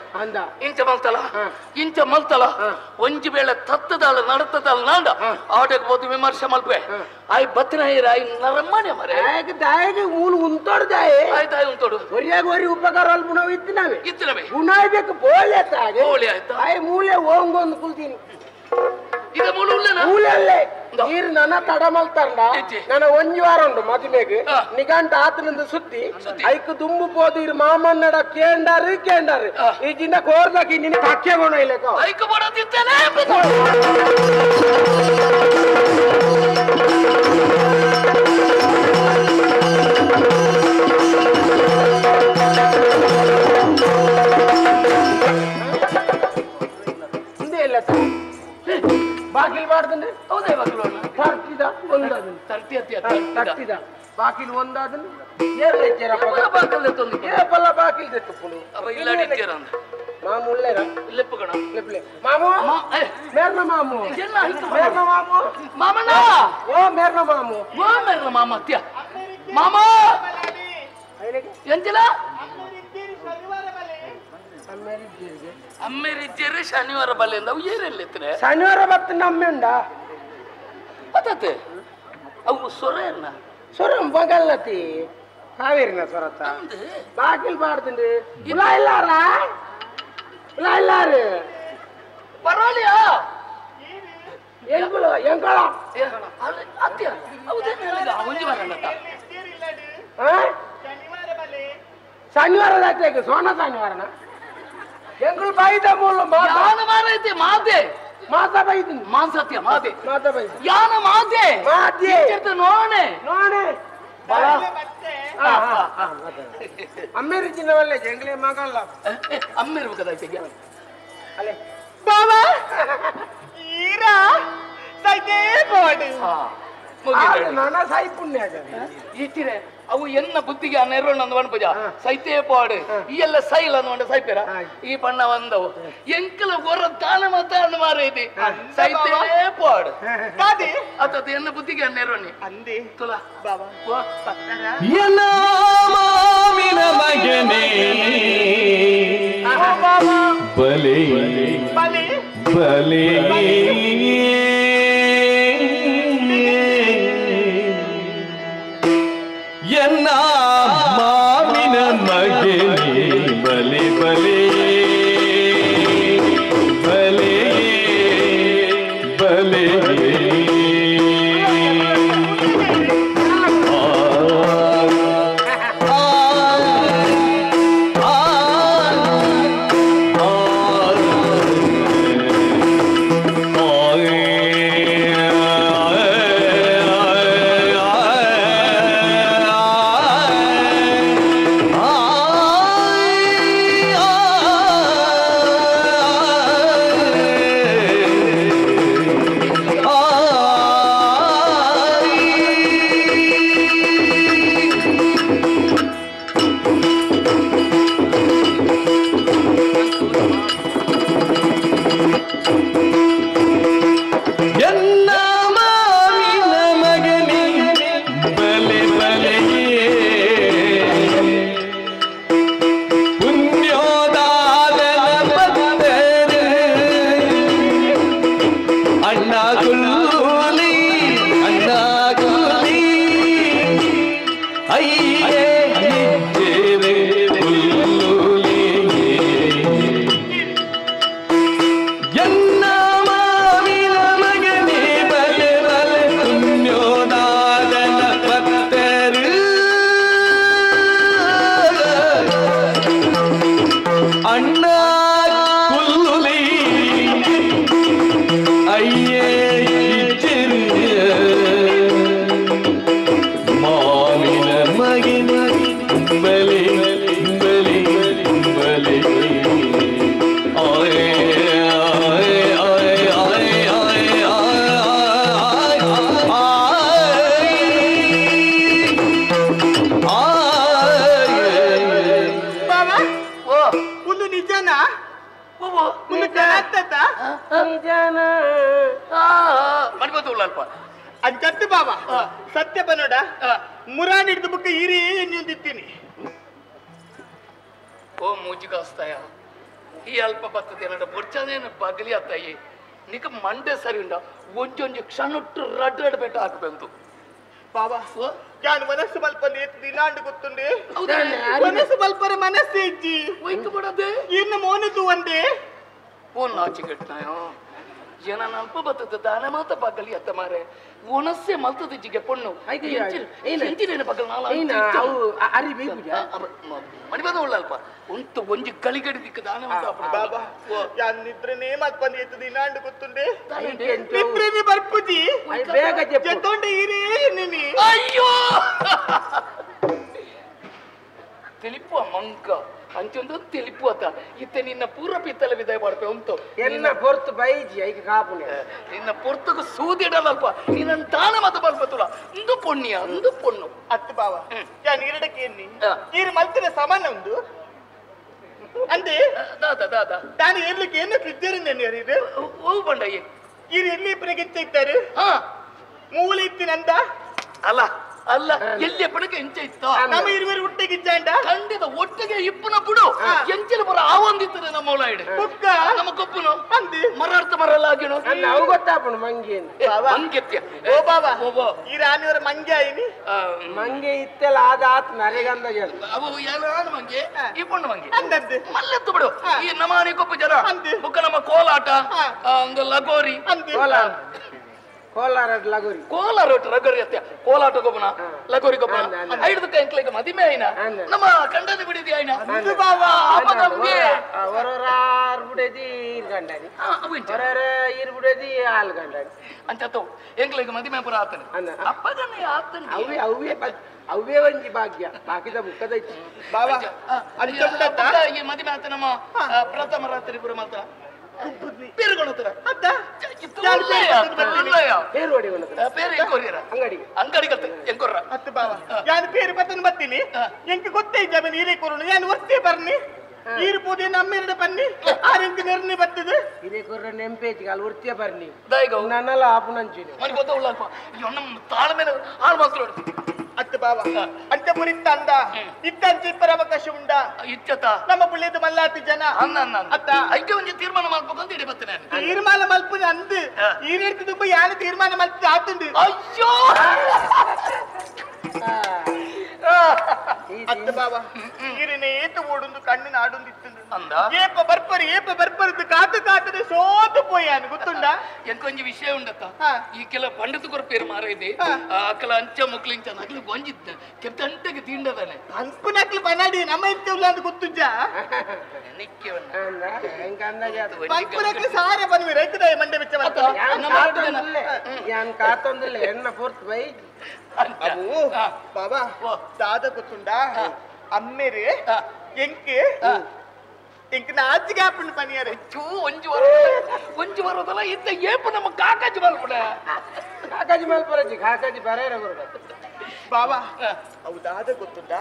ಇಂಚ ಮಲ್ತಲ ಒಂಜಿ ಬೇಳೆ ತತ್ತದಾಳ ನಡತದಾಳ ನಾಂಡ ಆಟಕ್ಕೆ ಬೋದು ವಿಮರ್ಶೆ ಮಲ್ಪೆ ಆಯ್ ಬತ್ತಿನ ಆಯ್ ನರಮ್ಮನೆ ಮರೆ ದಾಯಿಗೆ ಮೂಲು ಉಂತೋಡ್ದಾಯಿ ಆಯ್ತಾಯ್ ಉಂತೋಡು ಒರಿಯಾಗ ಒರಿ ಉಪಕಾರ ಅಲ್ಪ ನಾವು ಇತ್ತಿನವೆ ಉನಾಯ್ಬೇಕು ಬೋಳಿ ಆಯ್ತಾಗೆ ಬೋಳಿ ಆಯ್ತಾ ಆಯ್ ಮೂಲೆ ಓಂಗೊಂದು ಕುಲ್ತೀನಿ ಈಗ ಮೂಲೆಯಲ್ಲೇ ನೀರು ನನ್ನ ತಡ ಮಲ್ತಾಂಡ ನನ್ನ ಒಂಜಿ ವಾರ ಉಂಟು ಮದುವೆಗೆ ನಿಗಂಟ ಆತನಿಂದ ಸುತ್ತಿ ಐಕ್ ದುಂಬು ಪೋದು ಇರು ಮಾಮನ್ನಡ ಕೇಂಡಾರು ಈಗಿಂದ ಕೋರ್ದಾಕಿ ನಿನ್ನ ಕಕ್ಕೆ ಗುಣ ಇಲ್ಲ ಐಕ್ ಬಡದಿದ್ದೇನೆ ಬಾಕಿಲ್ ಮಾಡ್ದಂದ್ರೆ ಹೌದೇ ಬಾಗಿಲು ತರ್ತಿದ ಒಂದಾದನ್ ತರ್ತಿದ ಬಾಕಿಲ್ ಒಂದಾದನ್ ಏಪಲ್ಲ ಬಾಕಿಲ್ ತೆತ್ತುಪ್ಪುಳು ಮಾಮು ಉಳ್ಳೇರ ಲಿಪ್ಲೆ ಮಾಮು ಮೇರ್ನ ಮಾಮು ಮಾಮಣ್ಣ ಓ ಮೇರ್ನ ಮಾಮು ಅತ್ಯ ಮಾಮ ಎಂತಿಲ್ಲ ಅಮ್ಮೇರಿದ್ದೇರಿ ಶನಿವಾರ ಬಲ್ಲೆಂದ ಅವು ಏರೆಲ್ಲಿದ್ರೆ ಶನಿವಾರ ಬತ್ತ ನಮ್ಮೆಂಡ ಬತ್ತತೆ ಅವು ಸೊರೆಯನ್ನ ಸೊರ ಬಗಲ್ಲತಿ ಕಾವೇರಿನ ಸೊರತ ಬಾಕಿಲ್ ಮಾಡ್ತೀನಿ ಇಲ್ಲಾರು ಪರವಾಗಿಲ್ಲ ಎಂಗಳ ಅತ್ಯ ಹೌದೇನು ಒಂಜಿ ಬರಲ್ಲ ಶನಿವಾರ ಜಾತ್ರೆಗೆ ಸೋನ ಶನಿವಾರನ ಎಂಗಳು ಬಾಯಿದ ಮೂಲ ಯಾನ ಮಾರೈತೆ ಮಾತೆ ಮಾತಾ ಬೈದಿನಿ ಮಾನ್ಸತ್ಯ ಮಾತೆ ಮಾತಾ ಬೈದಿ ಯಾನ ಮಾತೆ ನೋಣೆ ಅಮ್ಮೇರಿಚಿನವಲ್ಲೇ ಜಂಗ್ಲೆ ಮಗಲ್ಲ ಅಮ್ಮಿರ್ಬೇಕದೈತೆ ಅಲ್ಲೇ ಬಾಬಾ ಈರಾ ಸೈತೆ ಬೋಡಿ ನನ್ನ ಸಾಯಿ ಪುಣ್ಯ ಇಟ್ಟಿರೆ ಅವು ಎನ್ನ ಬುದ್ಧಿಗೆ ಆ ನೆರವಣ್ಣ ಅನ್ಪಜ ಸೈತೇ ಪಾಡು ಈ ಎಲ್ಲ ಸೈಲ್ ಅಂದ್ಕೊಂಡ ಸೈಪೇರ ಈ ಬಣ್ಣ ಒಂದವು ಎಂಕಲ ಗೊರ ತಾನ ಮಾತಾಡ ಮಾರೈತಿ ಸೈತೇ ಪಾಡು ಅತ್ತ ಎನ್ನ ಬುದ್ಧಿಗೆ ಆ ನೆರವಣ್ಣಿ ಅಂದಿ ತುಲ ಬಾಬಾ ಎಲ್ಲ ಮಾವಿನ ಮಗನೇ ಬಲೆ ಬಲೆ ಎನ್ನ ಮಾವಿನ ಮಗನೇ ಬಲೆ ಬಲೆ ಬಲೆ ಬಲೆ ಅಣ್ಣ ಕುಲ್ಲುಲಿ ಅಯ್ಯೇ ನಿಜಾನ ಮಣಿಪತ್ತು ಉಳ್ಳಲ್ಪ ಅಂಚತ್ತು ಬಾಬಾ ಸತ್ಯ ಬನ್ನೋಡ ಮುರಾನ್ ಹಿಡಿದು ಬುಕ್ಕ ಹಿರಿ ನಿಂದಿತ್ತೀನಿ ಓ ಮೂಜಿಗಾಸ್ತಾಯ ಈ ಅಲ್ಪ ಬರ್ತದೆ ನಡ ಬೊರ್ಚನೇನು ಬಗಲಿ ಅತ್ತಾಯಿ ನಿಕ ಮಂಡೆ ಸರಿ ಉಂಡ ಒಂಜೊಂಜಿ ಕ್ಷಣಟ್ಟು ರಡ್ ಬೆಟ್ಟ ಹಾಕಬೇಕು ಬಾಬಾ ನಾನು ಮನಸ್ಸು ಮಲ್ಪಂದು ಎತ್ತು ದಿನಾಂಡು ಗೊತ್ತುಂಡೆ ಮನಸ್ಸು ಮಲ್ಪರ ಮನಸ್ಸು ಇಜ್ಜಿ ಒಯ್ತು ಬಿಡದೆ ಇನ್ನು ಮೋನದು ಒಂದೇ ಓನ್ ನಾಚಿಗೆಟ್ನಾಯೋ ಜನ ಅಲ್ಪ ಬರ್ತದ ದಾನ ಮಾತ ಬಗಲಿ ಅತ್ತ ಮಾರೆ ಒಣಸೆ ಮಲ್ತದ ಜಿಗೆ ಪೊಣ್ಣು ಎಂಚಿನ ಬಗಲ್ ಮಣಿಬದ ಉಳ್ಳಲ್ಪ ಒಂತ ಒಂಜಿ ಗಳಿಗಡಿ ದಿಕ್ಕ ದಾನ ಬಾಬಾ ಯಾನ್ ನಿದ್ರನೇ ಮಲ್ಪಂದು ಎತ್ತು ದಿನಾಂಡು ಗೊತ್ತುಂಡೆ ನಿದ್ರನೇ ಬರ್ಪುಜಿ ಬೇಗ ಜತ್ತೊಂಡೆ ಹಿರಿ ನಿನಿ ಅಯ್ಯೋ ತಿಳಿಪುವ ಮಂಕ ಅಂಚೊಂದು ತಿಳಿಪು ಅತ್ತ ಇತ್ತೆ ನಿನ್ನ ಪೂರ್ವ ಪಿತ್ತಲ ವಿದಾಯ ಮಾಡ್ಪೆ ಉಂಟು ಎನ್ನ ಪೊರ್ತು ಬೈಜಿ ಐಕ ಕಾಪುನೆ ನಿನ್ನ ಪೊರ್ತಗ ಸೂದಿಡಲ್ಲಲ್ಪ ನಿನ್ನ ತಾನ ಮತ ಬರ್ಪತುಲ ಒಂದು ಪುಣ್ಯ ಒಂದು ಪೊಣ್ಣು ಅತ್ತು ಬಾವ ಯಾನ್ ಇರಡಕ್ಕೆ ಎನ್ನಿ ನೀರು ಮಲ್ತಿನ ಸಮಾನ ಒಂದು ಅಂದೆ ದಾದ ದಾದ ತಾನು ಇರ್ಲಿಕ್ಕೆ ಏನು ಇದ್ದೇನೆ ಇದು ಓ ಬಂಡಯ್ಯ ಇರು ಎಲ್ಲಿ ಇಬ್ಬರಿಗೆ ಇದ್ದಾರೆ ಹಾ ಮೂಲೆ ಇತ್ತಿನಂದ ಅಲ್ಲ ಅಲ್ಲ ಎಲ್ಲಿ ಪಡಕೆ ಎಂಚ ಇತ್ತ ನಮ್ಮ ಇರುವರು ಒಟ್ಟಿಗೆ ಇಜ್ಜಾಂಡ ಖಂಡಿತ ಒಟ್ಟಿಗೆ ಇಪ್ಪನ ಬಿಡು ಎಂಚಿನ ಬರ ಆವಂದಿತ್ತದೆ ನಮ್ಮ ಒಳಗಡೆ ಕುಕ್ಕ ನಮ್ಮ ಕೊಪ್ಪುನು ಅಂದಿ ಮರಾರ್ಥ ಮರಲ್ಲಾಗಿನು ಅವು ಗೊತ್ತಾಪನು ಮಂಗೆ ಮಂಗೆತ್ಯ ಓ ಬಾಬಾ ಈ ರಾಣಿಯವರ ಮಂಗೆ ಆಯ್ನಿ ಮಂಗೆ ಇತ್ತೆಲ್ಲ ಆದ ಆತ್ ನರೆಗಂದ ಅವು ಯಾರು ಮಂಗೆ ಈ ಪುಣ್ಣ ಮಂಗೆ ಅಂದದ್ದು ಮಲ್ಲೆತ್ತು ಬಿಡು ಈ ನಮಾನಿ ಕೊಪ್ಪು ಜನ ಬುಕ್ಕ ನಮ್ಮ ಕೋಲಾಟ ಒಂದು ಲಗೋರಿ ಅಂದಿ ಕೋಲಾರ ಲಗೋರಿ ಕೋಲಾರ ಲಗೋರಿ ಅತ್ಯ ಕೋಲಾಟ ಗೊಬ್ಬನ ಲಗೋರಿ ಗೊಬ್ಬನ ಐದು ಎಂಕ್ಲಿಗೆ ಮದಿಮೆ ಆಯ್ನ ನಮ್ಮ ಕಂಡದ ಬಿಡಿದಿ ಆಯ್ನ ಬಾಬಾ ನಮಗೆ ಹೊರರಾರ್ ಬಿಡದಿ ಇರ್ಗಂಡನಿ ಹೊರರ ಇರ್ ಬಿಡದಿ ಹಾಲ್ ಗಂಡನಿ ಅಂತ ಎಂಕ್ಲಿಗೆ ಮದಿಮೆ ಪುರ ಆತನೆ ಅಪ್ಪಗನ್ನೇ ಆತನೆ ಅವೇ ಒಂಜಿ ಭಾಗ್ಯ ಬಾಕಿದ ಬುಕ್ಕದೈತಿ ಬಾಬಾ ಈ ಮದಿಮೆ ಆತ ನಮ್ಮ ಪ್ರಥಮ ರಾತ್ರಿ ಪುರ ಮಾತ್ರ ಪೇರುಗೊಳ್ಳುತ್ತರ ಬೇರು ಹೊಡಿ ಬೇರೆ ಎಂಕೊರಿಯರ ಅಂಗಡಿಗೆ ಅಂಗಡಿಗತ್ತೆ ಎಂಕೊರ್ರ ಅತ್ತು ಬಾಬಾ ಯಾನು ಪೇರು ಬತ್ತನು ಬತ್ತೀನಿ ಎಂಕ ಗೊತ್ತೇ ಇದ್ದಾವೆ ನೀರೇ ಕೊರೋಣ ಯಾನು ಒತ್ತೇ ಬರ್ನಿ ಈರು ಪೂಜೆ ನಮ್ಮೆರಡು ಬನ್ನಿ ಆರೆಂಕು ನೆರ್ನಿ ಬರ್ತದೆ ಇದೇ ಕೊರ್ರ ನೆಂಪೇಜಿ ಅಲ್ಲಿ ಉರ್ತಿಯ ಬರ್ನಿ ದಾಯಿಗ ನನ್ನಲ್ಲ ಆಪುನಂಚಿನಿ ಮನೆ ಗೊತ್ತ ಉಳ್ಳಲ್ಪ ನಮ್ಮ ತಾಳ್ಮೇಲೆ ಹಾಳು ಮಾತಾಡೋದು ಅತ್ತು ಬಾಬಾ ಅಂತ ಮುರಿತ ಅಂದ ಇತ್ತಂಚ ಇಬ್ಬರ ಅವಕಾಶ ಉಂಡ ಇಚ್ಚತ ನಮ್ಮ ಪುಳ್ಳಿದ ಮಲ್ಲಾತಿ ಜನ ಅತ್ತ ಐಕೆ ಒಂಜಿ ತೀರ್ಮಾನ ಮಾಡ್ಬೇಕಂತ ಇಡಿ ಬರ್ತೇನೆ ತೀರ್ಮಾನ ಮಲ್ಪುದ ಅಂದು ಈ ರೀತಿ ತುಂಬ ಯಾನು ತೀರ್ಮಾನ ಮಲ್ಪುದ ಆತುಂಡು ಅಯ್ಯೋ ಅತ್ತು ಬಾಬಾ ಈರಿನ ಏತು ಓಡುಂದು ಕಣ್ಣಿನ ಆಡುಂದು ಇತ್ತುಂಡು ಅಂದ ಏಪ ಬರ್ಪರದು ಕಾತದೆ ಸೋತು ಪೋಯಾನು ಗೊತ್ತುಂಡ ಎಂಕೊಂಜಿ ವಿಷಯ ಉಂಡತ್ತ ಈ ಕೆಲ ಪಂಡಿತ ಕೊರಪೇರು ಮಾರ ಇದೆ ಅಕ್ಕಲ ಅಂಚ ಮುಕ್ಲಿಂಚ ನಕ್ಲಿ ಗೊಂಜಿದ್ದ ಕೆತ್ತಂಟಗೆ ತಿಂಡದಾನೆ ಅನ್ಪು ನಕ್ಲಿ ಬನಾಡಿ ನಮ್ಮ ಇರ್ತೇವಲ್ಲ ಅಂತ ಗೊತ್ತುಂಜ ಪಂಪುನಕ್ಲಿ ಸಾರೆ ಬಂದ್ವಿ ರೈತದ ಮಂಡೆ ಬೆಚ್ಚ ಯಾನ್ ಕಾತೊಂದಿಲ್ಲ ಎಣ್ಣ ಪೂರ್ತಿ ಬೈ ಅವು ಬಾಬಾ ದಾದ ಗೊತ್ತುಂಡ ಅಮ್ಮೇರಿ ಎಂಕೆ ಎಂಕ ನಾಚಿಗೆ ಹಾಕೊಂಡು ಪನಿಯಾರೆ ಒಂಜು ಬರೋದಲ್ಲ ಇದ್ದ ಏಪ ನಮ್ಮ ಕಾಕಾಜಿ ಮಲ್ಪಡ ಕಾಕಾಜಿ ಮಲ್ಪರಜಿ ಕಾಕಾಜಿ ಬರೇರ ಗುರುಡ ಬಾಬಾ ಅವು ದಾದ ಗೊತ್ತುಂಡ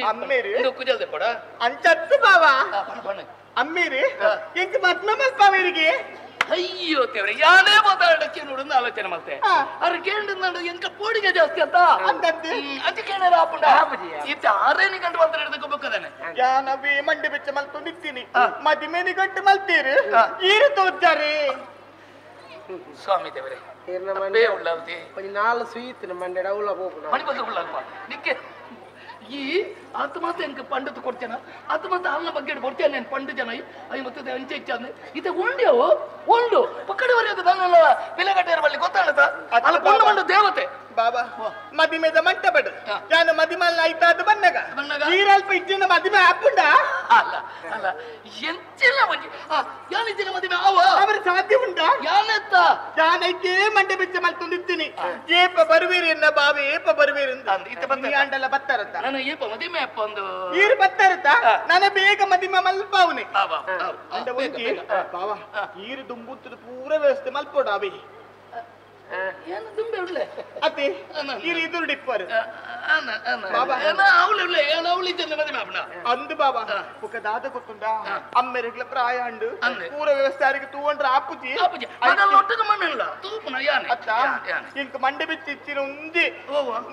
ಅಮ್ಮೇರಿ ಕುಜಲ್ದೆ ಪಡ ಅಂಚತ್ತು ಬಾಬಾ ಅಮ್ಮೇರಿ ಎಂಕ ಮತ್ನ ಮಲ್ಪಾವೇರಿಗೆ ಅಯ್ಯೋ ತೇವ್ರೆ ಯಾನೇ ಮಾತಾಡಕ್ಕೆ ನೋಡೋದು ಆಲೋಚನೆ ಮತ್ತೆ ಅವ್ರ ಕೇಂದ್ರ ಎಂಕ ಪೋಡಿಗೆ ಜಾಸ್ತಿ ಅಂತ ಅದಕ್ಕೆ ಆಪುಂಡ ಇತ್ತ ಆರೇನಿ ಗಂಟೆ ಮಾತ್ರ ಹಿಡಿದುಕೋಬೇಕದಾನೆ ಯಾನವೇ ಮಂಡೆ ಬೆಚ್ಚ ಮಲ್ತು ನಿಂತೀನಿ ಮದಿಮೇನಿ ಗಂಟೆ ಮಲ್ತೀರಿ ಈರು ತೋರ್ತಾರೆ ಸ್ವಾಮಿ ದೇವರೇ ಉಳ್ಳವತಿ ನಾಲ್ ಸ್ವೀತ್ ಮಂಡೆ ಡೌಲ ಹೋಗು ಮಣಿ ಬಂದು ಉಳ್ಳಲ್ಪ ನಿಕ್ಕೆ ಈ ಆತ್ಮಹತ್ಯೆ ಎಂಕ ಪಂಡತು ಕೊಡ್ತೇನ ಆತ್ಮಹತ್ಯೆ ಹಾಲಿನ ಬಗ್ಗೆ ಕೊಡ್ತೇನೆ ನಾನು ಪಂಡು ಜನ ಅಯ್ಯ ಮತ್ತೆ ಅಂಚೆ ಇಚ್ಛಾನೆ ಇದು ಉಂಡ್ಯವು ಉಂಡು ಪಕ್ಕಡವರೆಗೆ ನನ್ನಲ್ಲ ಬೆಲೆಗಟ್ಟೆಯರ ಬಳಿ ಗೊತ್ತಾಗತ್ತ ಅಲ್ಲ ಪಂಡು ಮಂಡು ದೇವತೆ ಬಾಬಾ ಮದಿಮೆದ ಮಂಟ ಬಡು ಯಾನು ಮದಿಮಲ್ ಆಯ್ತಾದ ಬನ್ನಗ ಈರಲ್ಪ ಇಜ್ಜಿನ ಮದಿಮೆ ಹಾಪುಂಡ ಅಲ್ಲ ಅಲ್ಲ ಎಂಚಿಲ್ಲ ಮಂಜಿ ಯಾನಿಜ್ಜಿನ ಮದಿಮೆ ಅವರ ಸಾಧ್ಯ ಉಂಟ ಯಾನೆತ್ತ ಯಾನೈಕೆ ಮಂಡೆ ಬೆಚ್ಚ ಮಲ್ತೊಂದಿತ್ತೀನಿ ಏಪ ಬರುವೇರಿ ಎನ್ನ ಬಾವಿ ಏಪ ಬರುವೇರಿ ಅಂತ ಆಂಡಲ್ಲ ಬತ್ತಾರಂತ ನಾನು ಏಪ ಮದಿಮೆ ಅಪ್ಪ ಒಂದು ಈರು ಬತ್ತಾರಂತ ನನ್ನ ಬೇಗ ಮದಿಮೆ ಮಲ್ಪಾವನೆ ಬಾವಾ ಈರು ದುಂಬುತ್ತದ ಪೂರ ವ್ಯವಸ್ಥೆ ಮಲ್ಪೋಡ ಅವಿ ಏನು ದುಂಬೆ ಉಳ್ಳೆ ಅತಿ ಇರಿ ದುರುಡಿಪ್ಪರು ಬಾಬಾ ಅವಳು ಉಳ್ಳೆ ಏನು ಅವಳಿದ್ದ ಮದುವೆ ಮಾಪನ ಅಂದು ಬಾಬಾ ఒక దాత గుర్తుందా అమ్మెరికల ప్రాయాండు పూర వ్యవస్థారికి తూవండ్ర ఆపుజీ ಅದಲ್ಲ ಒಟ್ಟಿಗೆ ಮಣ್ಣಲ್ಲ ತೂಪುನ ಯಾನೆ అత్త ఇంక మండి బిచ్చి ఇచ్చిన ఉంది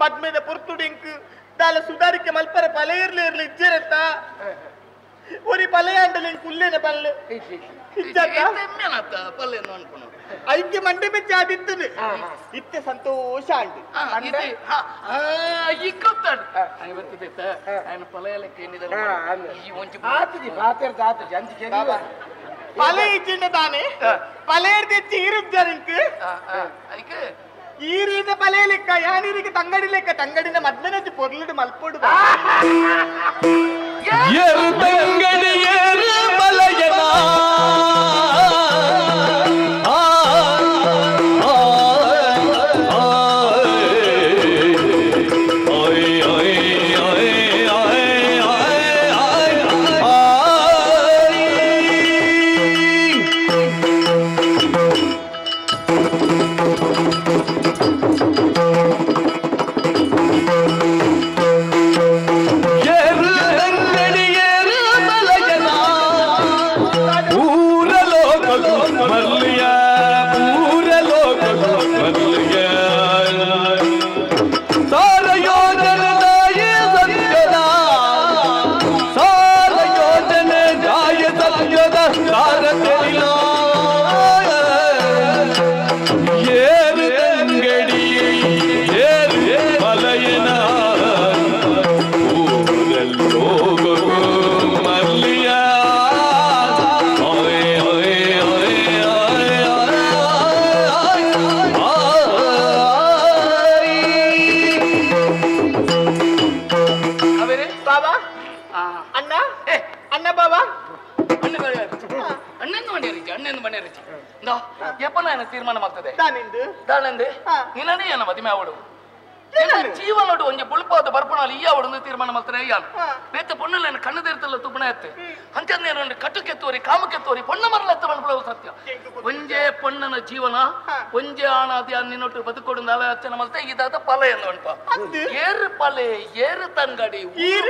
మద్ మీద పుర్తుడు ఇంక దాల సుధారికి మల్పర పలేర్లేర్లు ఇచ్చారత్త ఒరి పలయాండలు ఇంక ఉల్లేన పనులు ఇచ్చాక పల్లెను అనుకున్నాను ಐಕ್ಯ ಮಂಡಿ ಬಿಚ್ಚಿ ಆದಿತ್ತು ಇತ್ತೆ ಸಂತೋಷ ಅಂಡಿ ಇಕ್ಕೊತ್ತಾడు ఆయన బతికితే ఆయన పొలయాలకి ఎన్నిదల ఈ వంచి ఆతిది బాతర్ దాతది అందుకే పలే ఇచ్చిండ దాని పలేర్ తెచ్చి ఈరుజ్జారు ఇంక అయితే ಈ ರೀತಿ ಪಲೆ ಲೆಕ್ಕ ಯಾನೀರಿಗೆ ತಂಗಡಿ ಲೆಕ್ಕ ತಂಗಡಿನ ಮದ್ಮೆನೊಂದು ಪೊರ್ಲಿಡು ಮಲ್ಪೊಡು ಏರು ತಂಗಡಿ ಏರು ಬಲಯನ ತೀರ್ಮಾನವಾಗ್ತದೆ ದಾಳಿಂದು ನಿನ್ನನೇ ಏನ ಮದುವೆ ಅವಳು ಜೀವನೋಡು ಒಂಜಿ ಬುಳ್ಪಾದ ಬರ್ಪಣಾಲಿ ಈ ಅವಡನ್ನು ತೀರ್ಮಾನ ಮಾಡ್ತಾರೆ ಅಯ್ಯಾನು ಬೇತ ಪೊಣ್ಣಲ್ಲ ಕಣ್ಣದಿರ್ತಲ್ಲ ತುಪ್ಪಣ ಎತ್ತೆ ಅಂಚಂದೇನು ಕಟ್ಟುಕೆತ್ತೋರಿ ಕಾಮಕೆತ್ತೋರಿ ಪೊಣ್ಣ ಮರಲ ಎತ್ತ ಬಂದ್ಬಿಡವು ಸತ್ಯ ಒಂಜೇ ಪೊಣ್ಣನ ಜೀವನ ಒಂಜೇ ಆಣಾದಿ ಅನ್ನಿನೊಟ್ಟು ಬದುಕೊಡು ಆಲೋಚನೆ ಮಾಡ್ತಾ ಇದಾದ ಪಲೆ ಎಂದು ಅನ್ಪ ಏರು ಪಲೆ ಏರು ತಂಗಡಿ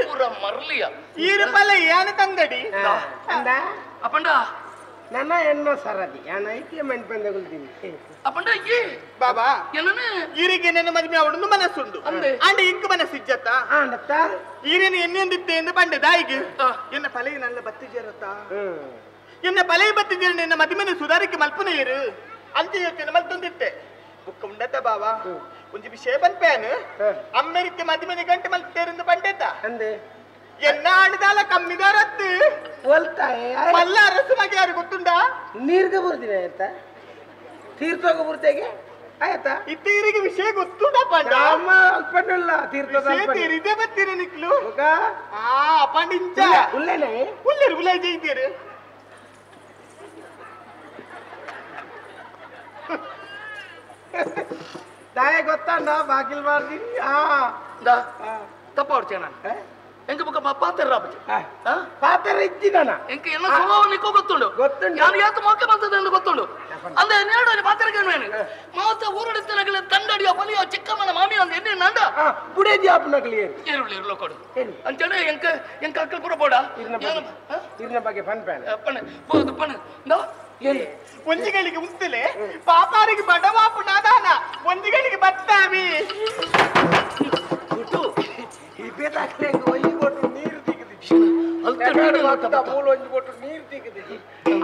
ಊರ ಮರಲಿಯ ಈರು ಪಲೆ ಏನು ತಂಗಡಿ ಅಪ್ಪಂಡ ನನ್ನ ಎನ್ನೋ ಸರದಿ ನಾನು ಐಕೆ ಮಂಡ್ಪಂದ ಕೊಳ್ತೀನಿ ಅಪ್ಪಂಡ ಈ ಬಾಬಾ ಏನನೆ ಈರಿಗೆ ನನ್ನ ಮದುವೆ ಅವಡನ್ನು ಮನಸ್ಸುಂಡು ಅಂಡ ಇಂಕ ಮನಸ್ಸಿಜ್ಜತ್ತ ಆಂಡತ್ತ ಈರೇನು ಎನ್ನೆಂದಿತ್ತೆ ಎಂದು ಬಂಡೆ ದಾಯಿಗೆ ಎನ್ನ ಪಲೆಗೆ ನನ್ನ ಬತ್ತಿ ಜೇರತ್ತ ಎನ್ನ ಪಲೆಗೆ ಬತ್ತಿ ಜೇರ ನಿನ್ನ ಮದುವೆನ ಸುಧಾರಿಕೆ ಮಲ್ಪನೆ ಇರು ಅಂತ ಯೋಚನೆ ಮಲ್ತೊಂದಿತ್ತೆ ಬುಕ್ಕ ಉಂಡತ್ತ ಬಾಬಾ ಒಂಜಿ ವಿಷಯ ಬಂದ್ಪೇನು ಅಮ್ಮೆರಿಕೆ ಮದುವೆನ ಗಂಟೆ ಮಲ್ತೇರಿಂದ ಬಂಡೆತ್ತ ಅಂದೆ ಎನ್ನ ಆಡಿದಾಲ ಕಮ್ಮಿದಾರತ್ತು ಮಲ್ಲ ಅರಸು ಮಗೆ ಯಾರು ಗೊತ್ತುಂಡಾ ನೀರ್ಗೆ ಬರ್ತೀನಿ ಆಯ್ತಾ ತೀರ್ಥೋಗ ಬರ್ತೇಗೆ ಆಯ್ತಾ ಇತ್ತೀರಿಗೆ ವಿಷಯ ಗೊತ್ತುಂಡ ಪಂಡ ಅಲ್ಪನಲ್ಲ ತೀರ್ಥದ ಇದೇ ಬರ್ತೀರಿ ನಿಕ್ಲು ಪಂಡಿಂಚ ಉಲ್ಲೇನೆ ಉಲ್ಲೇರು ಉಲ್ಲೇ ಜೈತೀರು ತಾಯ ಗೊತ್ತಂಡ ಬಾಗಿಲ್ ಮಾಡ್ತೀನಿ ತಪ್ಪ ಹೊಡ್ತೇನೆ ನಾನು ಎಂಕ ಬುಕ್ಕ ಪಾತ್ರ ರಾಪತಿ ಪಾತ್ರ ಇಚ್ಚಿದಾನ ಎಂಕ ಎಲ್ಲ ಸ್ವಭಾವ ನಿಕ್ಕೋ ಗೊತ್ತುಂಡು ನಾನು ಯಾಕೆ ಮೊಕ್ಕೆ ಬಂದದ್ದು ಎಂದು ಗೊತ್ತುಂಡು ಅಂದ್ರೆ ನೇಡು ಪಾತ್ರಕ್ಕೆ ಮಾತ ಊರಡಿತನಗಳ ತಂಡಡಿಯೋ ಬಲಿಯೋ ಚಿಕ್ಕಮ್ಮನ ಮಾಮಿ ಒಂದು ಎಣ್ಣೆ ನಂದ ಬುಡೇದಿ ಆಪನಗಲಿ ಈರುಳ್ಳಿ ಇರ್ಲೋ ಕೊಡು ಅಂಚನೆ ಎಂಕ ಅಕ್ಕಲ್ ಪುರ ಬೋಡ ಇರ್ನ ಬಗ್ಗೆ ಫನ್ ಪ್ಯಾನ್ ಪಣ ಬೋದು ಪಣ ನೋ ಒಂಜಿಗಳಿಗೆ ಉಂತಲೆ ಪಾಪಾರಿಗೆ ಬಡವಾಪು ನಾದಾನ ಒಂಜಿಗಳಿಗೆ ಬತ್ತಾವಿ ನೀರು ತೆಗೆದಿದ್ದಿ ಮೂಲ ಒಂಜಿ ಕೊಟ್ಟು ನೀರು ತೆಗೆದಿದ್ದಿ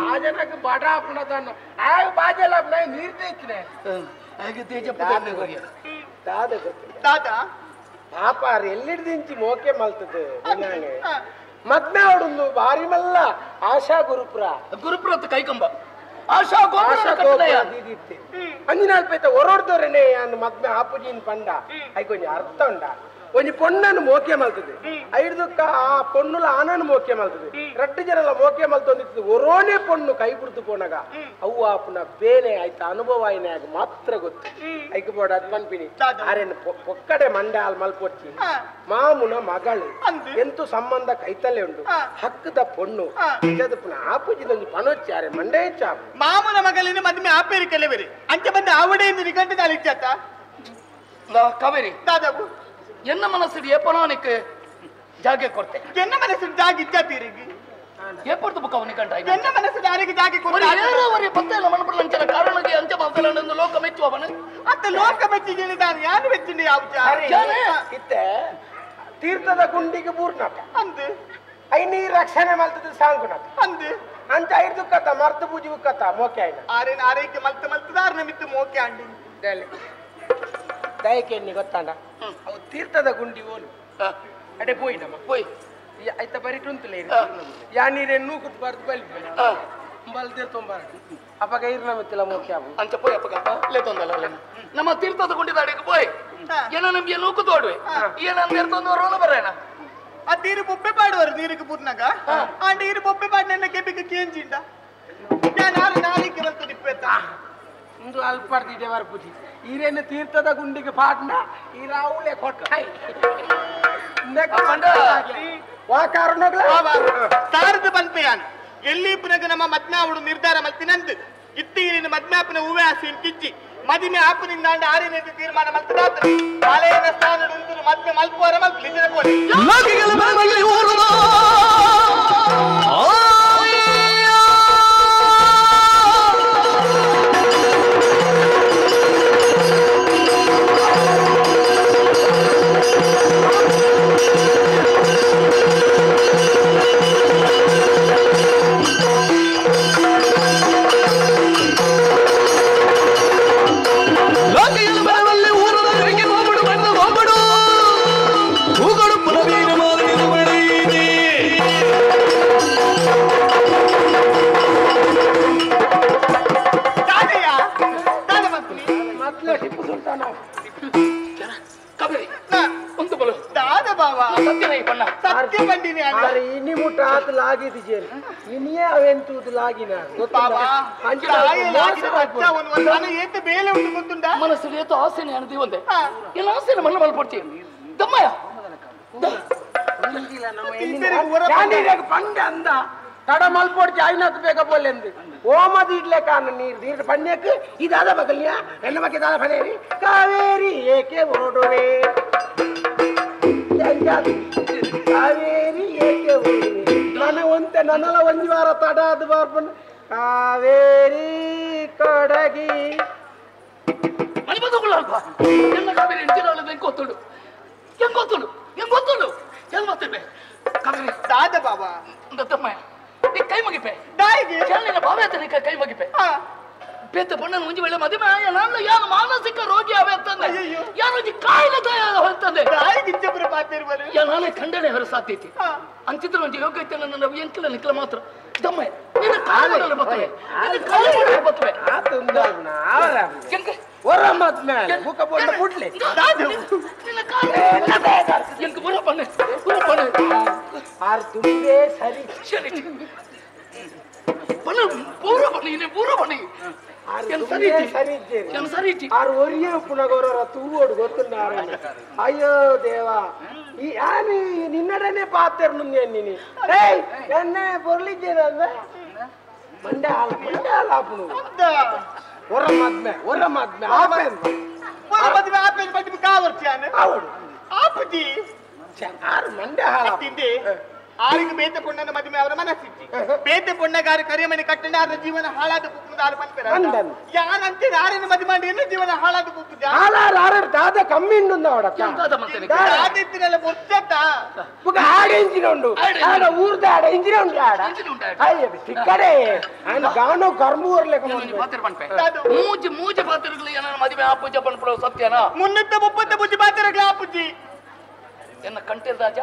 ಆ ಜನಕ್ಕೆ ಬಡ ಆಪಣದನ್ನ ಆಗ ಬಾಜಲ್ಲ ನೀರು ತೆಗ್ತೀನಿ ಹಾಗೆ ತೇಜಪ್ಪ ದಾದ ಪಾಪ ಎಲ್ಲಿಡ್ದಿಂಚಿ ಮೋಕೆ ಮಲ್ತದೆ ಮದ್ಮೆ ಅವಡೊಂದು ಬಾರಿ ಮಲ್ಲ ಆಶಾ ಗುರುಪುರ ಕೈಕಂಬ ಆಶಾ ಅಂಜಿನಾಲ್ ಪೈತ ಹೊರಡ್ದವ್ರೇನೆ ಅನ್ನು ಮದ್ಮೆ ಆಪುಜಿನ್ ಪಂಡ ಐಕೊಂಜಿ ಅರ್ಥ ಉಂಡ ಒಂಜಿ ಪೊಣ್ಣನ್ನು ಮೋಕೆ ಮಲ್ತದೆ ಐಡ್ದುಕ್ಕ ಆ ಪೊಣ್ಣುಲ ಆನನ್ನು ಮೋಕೆ ಮಲ್ತದೆ ರಡ್ಡು ಜನಲ ಮೋಕೆ ಮಲ್ತೊಂದಿತ್ತು ಒರೋನೆ ಪೊಣ್ಣು ಕೈ ಬಿಡ್ತು ಪೋನಗ ಅವು ಆಪುನ ಬೇನೆ ಆಯ್ತು ಅನುಭವ ಆಯ್ನಾಗ ಮಾತ್ರ ಗೊತ್ತು ಐಕ್ ಬೋಡ ಅದು ಮನ್ಪಿನಿ ಆರೇನು ಪೊಕ್ಕಡೆ ಮಂಡೆ ಹಾಲ್ ಮಲ್ಪೊಚ್ಚಿ ಮಾಮುನ ಮಗಳು ಎಂತು ಸಂಬಂಧ ಕೈತಲ್ಲೇ ಉಂಟು ಹಕ್ಕದ ಪೊಣ್ಣು ಪುನಃ ಆಪುಜಿದೊಂದು ಪಣೊಚ್ಚಿ ಆರೆ ಮಂಡೆ ಚಾಪು ಮಾಮನ ಮಗಳಿನ ಮದುವೆ ಆಪೇರಿ ಕೆಲವರಿ ಅಂಚೆ ಬಂದು ಅವಡೆಯಿಂದ ನಿಗಂಟ ತಾಳಿಚ್ಚಾತ ಕಾವೇರಿ ದಾದಾಬು ಎನ್ನ ಮನಸ್ಸಿಗೆ ಏಪನಾನಿಕ್ಕೆ ಜಾಗೆ ಕೊಡ್ತೆ ಎನ್ನ ಮನಸ್ಸಿನ ಜಾಗ ಇಜ್ಜಾತೀರಿಗೆ ಏಪಡ್ತು ಬುಕ್ಕ ಅವನಿ ಕಂಡ ಎನ್ನ ಮನಸ್ಸಿನ ಯಾರಿಗೆ ಜಾಗ ಕೊಡ್ತಾರೆ ಯಾರವರೇ ಪತ್ತೆ ಇಲ್ಲ ಮನಪಡ ಲಂಚನ ಕಾರಣಕ್ಕೆ ಅಂಚೆ ಮಾತನಾಡೊಂದು ಲೋಕ ಮೆಚ್ಚುವವನು ಅತ್ತ ಲೋಕ ಮೆಚ್ಚಿ ಹೇಳಿದಾನೆ ಯಾರು ಮೆಚ್ಚಿನಿ ಯಾವ ಇತ್ತೆ ತೀರ್ಥದ ಗುಂಡಿಗೆ ಬೂರ್ನಟ ಅಂದು ಐ ನೀರ್ ರಕ್ಷಣೆ ಮಲ್ತದ ಸಾಂಗುನಟ ಅಂದು ಅಂಚ ಐದು ಕತ್ತ ಮರ್ತು ಬೂಜಿ ಉಕ್ಕತ್ತ ಮೋಕೆ ಆಯ್ನ ಆರೇನ ಆರೈಕೆ ಮಲ್ತದಾರ ನಮಿತ್ತು ಮೋಕೆ ಅಂಡಿ ದಯಕೆ ಎಣ್ಣಿ ಗೊತ್ತಾಂಡ ಅವು ತೀರ್ಥದ ಗುಂಡಿ ಓಲು ಅಡೆ ಪೋಯಿ ನಮ್ಮ ಪೋಯ್ ಆಯ್ತ ಬರಿಟುಂತಲೇ ಯಾ ನೀರೇ ನೂಕುಟ್ ಬಾರ್ದು ಬಲಿ ಬಲ್ದಿರ್ ತೊಂಬಾರ ಅಪ್ಪಗ ಇರ್ ನಮಿತ್ತಿಲ್ಲ ಮೋಕೆ ಆಬು ಅಂಚ ಪೋಯ್ ಅಪ್ಪಗ ಲೇತೊಂದಲ್ಲ ನಮ್ಮ ತೀರ್ಥದ ಗುಂಡಿದಾಡಿಗೆ ಪೋಯ್ ಏನ ನಮ್ಗೆ ನೂಕು ತೋಡ್ವೆ ಏನಂತ ಇರ್ತೊಂದು ರೋಣ ಬರೋಣ ಆ ನೀರು ಬೊಬ್ಬೆ ಪಾಡುವರು ನೀರಿಗೆ ಪೂರ್ನಾಗ ಆ ನೀರು ಬೊಬ್ಬೆ ಪಾಡ್ ನನ್ನ ಕೆಬಿಗೆ ಕೇಂಜಿಂದ ನಾನು ನಾಲಿಗೆ ಬಂತು ನಿಪ್ಪೆತ್ತ ಒಂದು ಅಲ್ಪಾಡ್ತಿದ್ದೆ ಪೂಜಿ ಈರೇನು ತೀರ್ಥದ ಗುಂಡಿಗೆ ಪಾಟ್ನ ಈ ರಾವುಲೆ ಕೊಟ್ಟ ಸಾರದ ಬನ್ಪೆಯಾನ್ ಎಲ್ಲಿ ಪುನಗ ನಮ್ಮ ಮದ್ನಾವಡು ನಿರ್ಧಾರ ಮಲ್ತಿನಂತ ಇತ್ತೀರಿನ ಮದ್ನಾಪನ ಹೂವೆ ಆಸಿ ಕಿಚ್ಚಿ ಮದಿಮೆ ಆಪನಿಂದ ಆರಿನ ತೀರ್ಮಾನ ಮಲ್ತದಾತ ಕಾಲೇನ ಸ್ಥಾನ ಮದ್ಮೆ ಮಲ್ಪುವರ ಮಲ್ಪು ನಿಜನ ಕೋಲಿ इनी मुठा हाथ लागी दीजिए इनिये अवेंतु लागिना ಮನಸ್ಸಲ್ಲಿ ಏತೋ ಆಸೆನೆ ಅಣದಿ ಒಂದೇ ಎಲ್ಲ ಆಸೆನೆ ಮಣ್ಣ ಮಲ್ಪಡ್ತಿ ದಮ್ಮಯ್ಯ पंड अंद तड़ मल्पोड़ आईनाथ बेगा बोले ओमद इडले कान नीर दीर पन्नेक इदाद बगलिया एन्न बगे दादा फनेरी कावेरी एके ओडोवे कावेरी एके ओडोवे नाने ओंते ननला ಒಂಜಿ ವಾರ ತಡ ಆದ ಬಾರ್ಪನ್ ಕಾವೇರಿ ಕೊಡಗಿ ಮನಿ ಬದುಕುಳಲ್ವಾ ಎನ್ನ ಕಾವೇರಿ ಇಂತಿರಲ್ಲ ಬೆಂಕೋತುಡು ಹೆಂಗೋತುಡು ಹೆಂಗೋತುಡು ಹೆಂಗ್ ಮಾತಿರ್ಬೆ ಕಾವೇರಿ ದಾದ ಬಾಬಾ ದತ್ತಮ್ಮಯ್ಯ ನೀ ಕೈ ಮುಗಿಪೆ ದಾಯಿಗೆ ಕೇಳಿನ ಭಾವೆ ಆತ ನೀ ಕೈ ಮುಗಿಪೆ ಬೇತ ಬಣ್ಣ ಮುಂಜಿ ವೇಳೆ ಮದುವೆ ನಾನು ಯಾರು ಮಾನಸಿಕ ರೋಗಿ ಅವೆ ಅಂತಂದೆ ಯಾರು ಕಾಯಿಲೆ ಹೊಂತಂದೆ ಇಚ್ಚಬ್ರು ಮಾತಿರ್ಬರು ನಾನೇ ಖಂಡನೆ ಹೊರಸಾತೈತಿ ಅಂತಿದ್ರೆ ಒಂದು ಯೋಗ್ಯತೆ ನನ್ನ ಎಂಕಿಲ ನಿಕ್ಲ ಮಾತ್ರ ದಮ್ಮಯ್ಯ ನಿನ್ನ ಕಾಲು ಬರ್ತವೆ ಬರ್ತವೆ ಹೊರ ಮಾತ್ಮೇಲೆ ಮುಖ ಬೋಡ ಮುಡ್ಲೆ ನಿನ್ನ ಕಾಲು ಎಂಕ ಬುರ ಬಣ್ಣ ಆರ್ ತುಂಬೆ ಸರಿ ಸರಿ ಬಣ್ಣ ಪೂರ ಬಣ್ಣ ಇನ್ನೇ ಪೂರ ಬಣ್ಣ ಆರು ಒರಿಯ ಪುನಗೋರ ತೂವೋಡು ಗೊತ್ತುಂಡ ಅಯ್ಯೋ ದೇವಾ ಈ ಯಾನಿ ನಿನ್ನಡನೆ ಪಾತ್ರೆನು ನೀನಿ ಎನ್ನೆ ಬರ್ಲಿದ್ದೇನೆ ಅಂದ್ರೆ ಮಂಡೆ ಹಾಲು ಆಪುನು ಒರ ಮದ್ಮೆ ಮದುವೆ ಕಾವರ್ಚಾನೆ ಆಪುಜಿ ಆರು ಮಂಡೆ ಹಾಲು ತಿಂದೆ ಆರಿಗೆ ಬೇತೆ ಪೊಣ್ಣನ ಮದುವೆ ಅವರ ಮನಸ್ಸಿಚ್ಚಿ ಬೇತೆ ಪೊಣ್ಣಗಾರ ಕರಿಮಣಿ ಕಟ್ಟಣ ಅವರ ಜೀವನ ಹಾಳಾದ ಪುಕ್ಕುದಾರು ಬಂತಾರೆ ಯಾನಂತೆ ಯಾರನ್ನು ಮದುವೆ ಮಾಡಿ ಏನು ಜೀವನ ಹಾಳಾದ ಪುಕ್ಕುದ ಹಾಳಾರು ದಾದ ಕಮ್ಮಿ ಆದಿತ್ತಿನೆಲ್ಲ ಗೊತ್ತತ್ತ ಆಡ ಇಂಜಿನ ಉಂಡು ಆಡ ಊರ್ದ ಆಡ ಇಂಜಿನ ಉಂಟು ಆಡ ಅಯ್ಯ ಸಿಕ್ಕಡೆ ఆయన గాను కర్మ ఊర్లేక ಮೂಜಿ ಮೂಜಿ ಪಾತ್ರಗಳು ಏನಾರ ಮದುವೆ ಆಪೂಜ ಬಂದ್ಬಿಡೋ ಸತ್ಯನಾ 330 ಬುಜ್ಜಿ ಪಾತ್ರಗಳು ಆಪೂಜಿ ಎನ್ನ ಕಂಟೆ ರಾಜ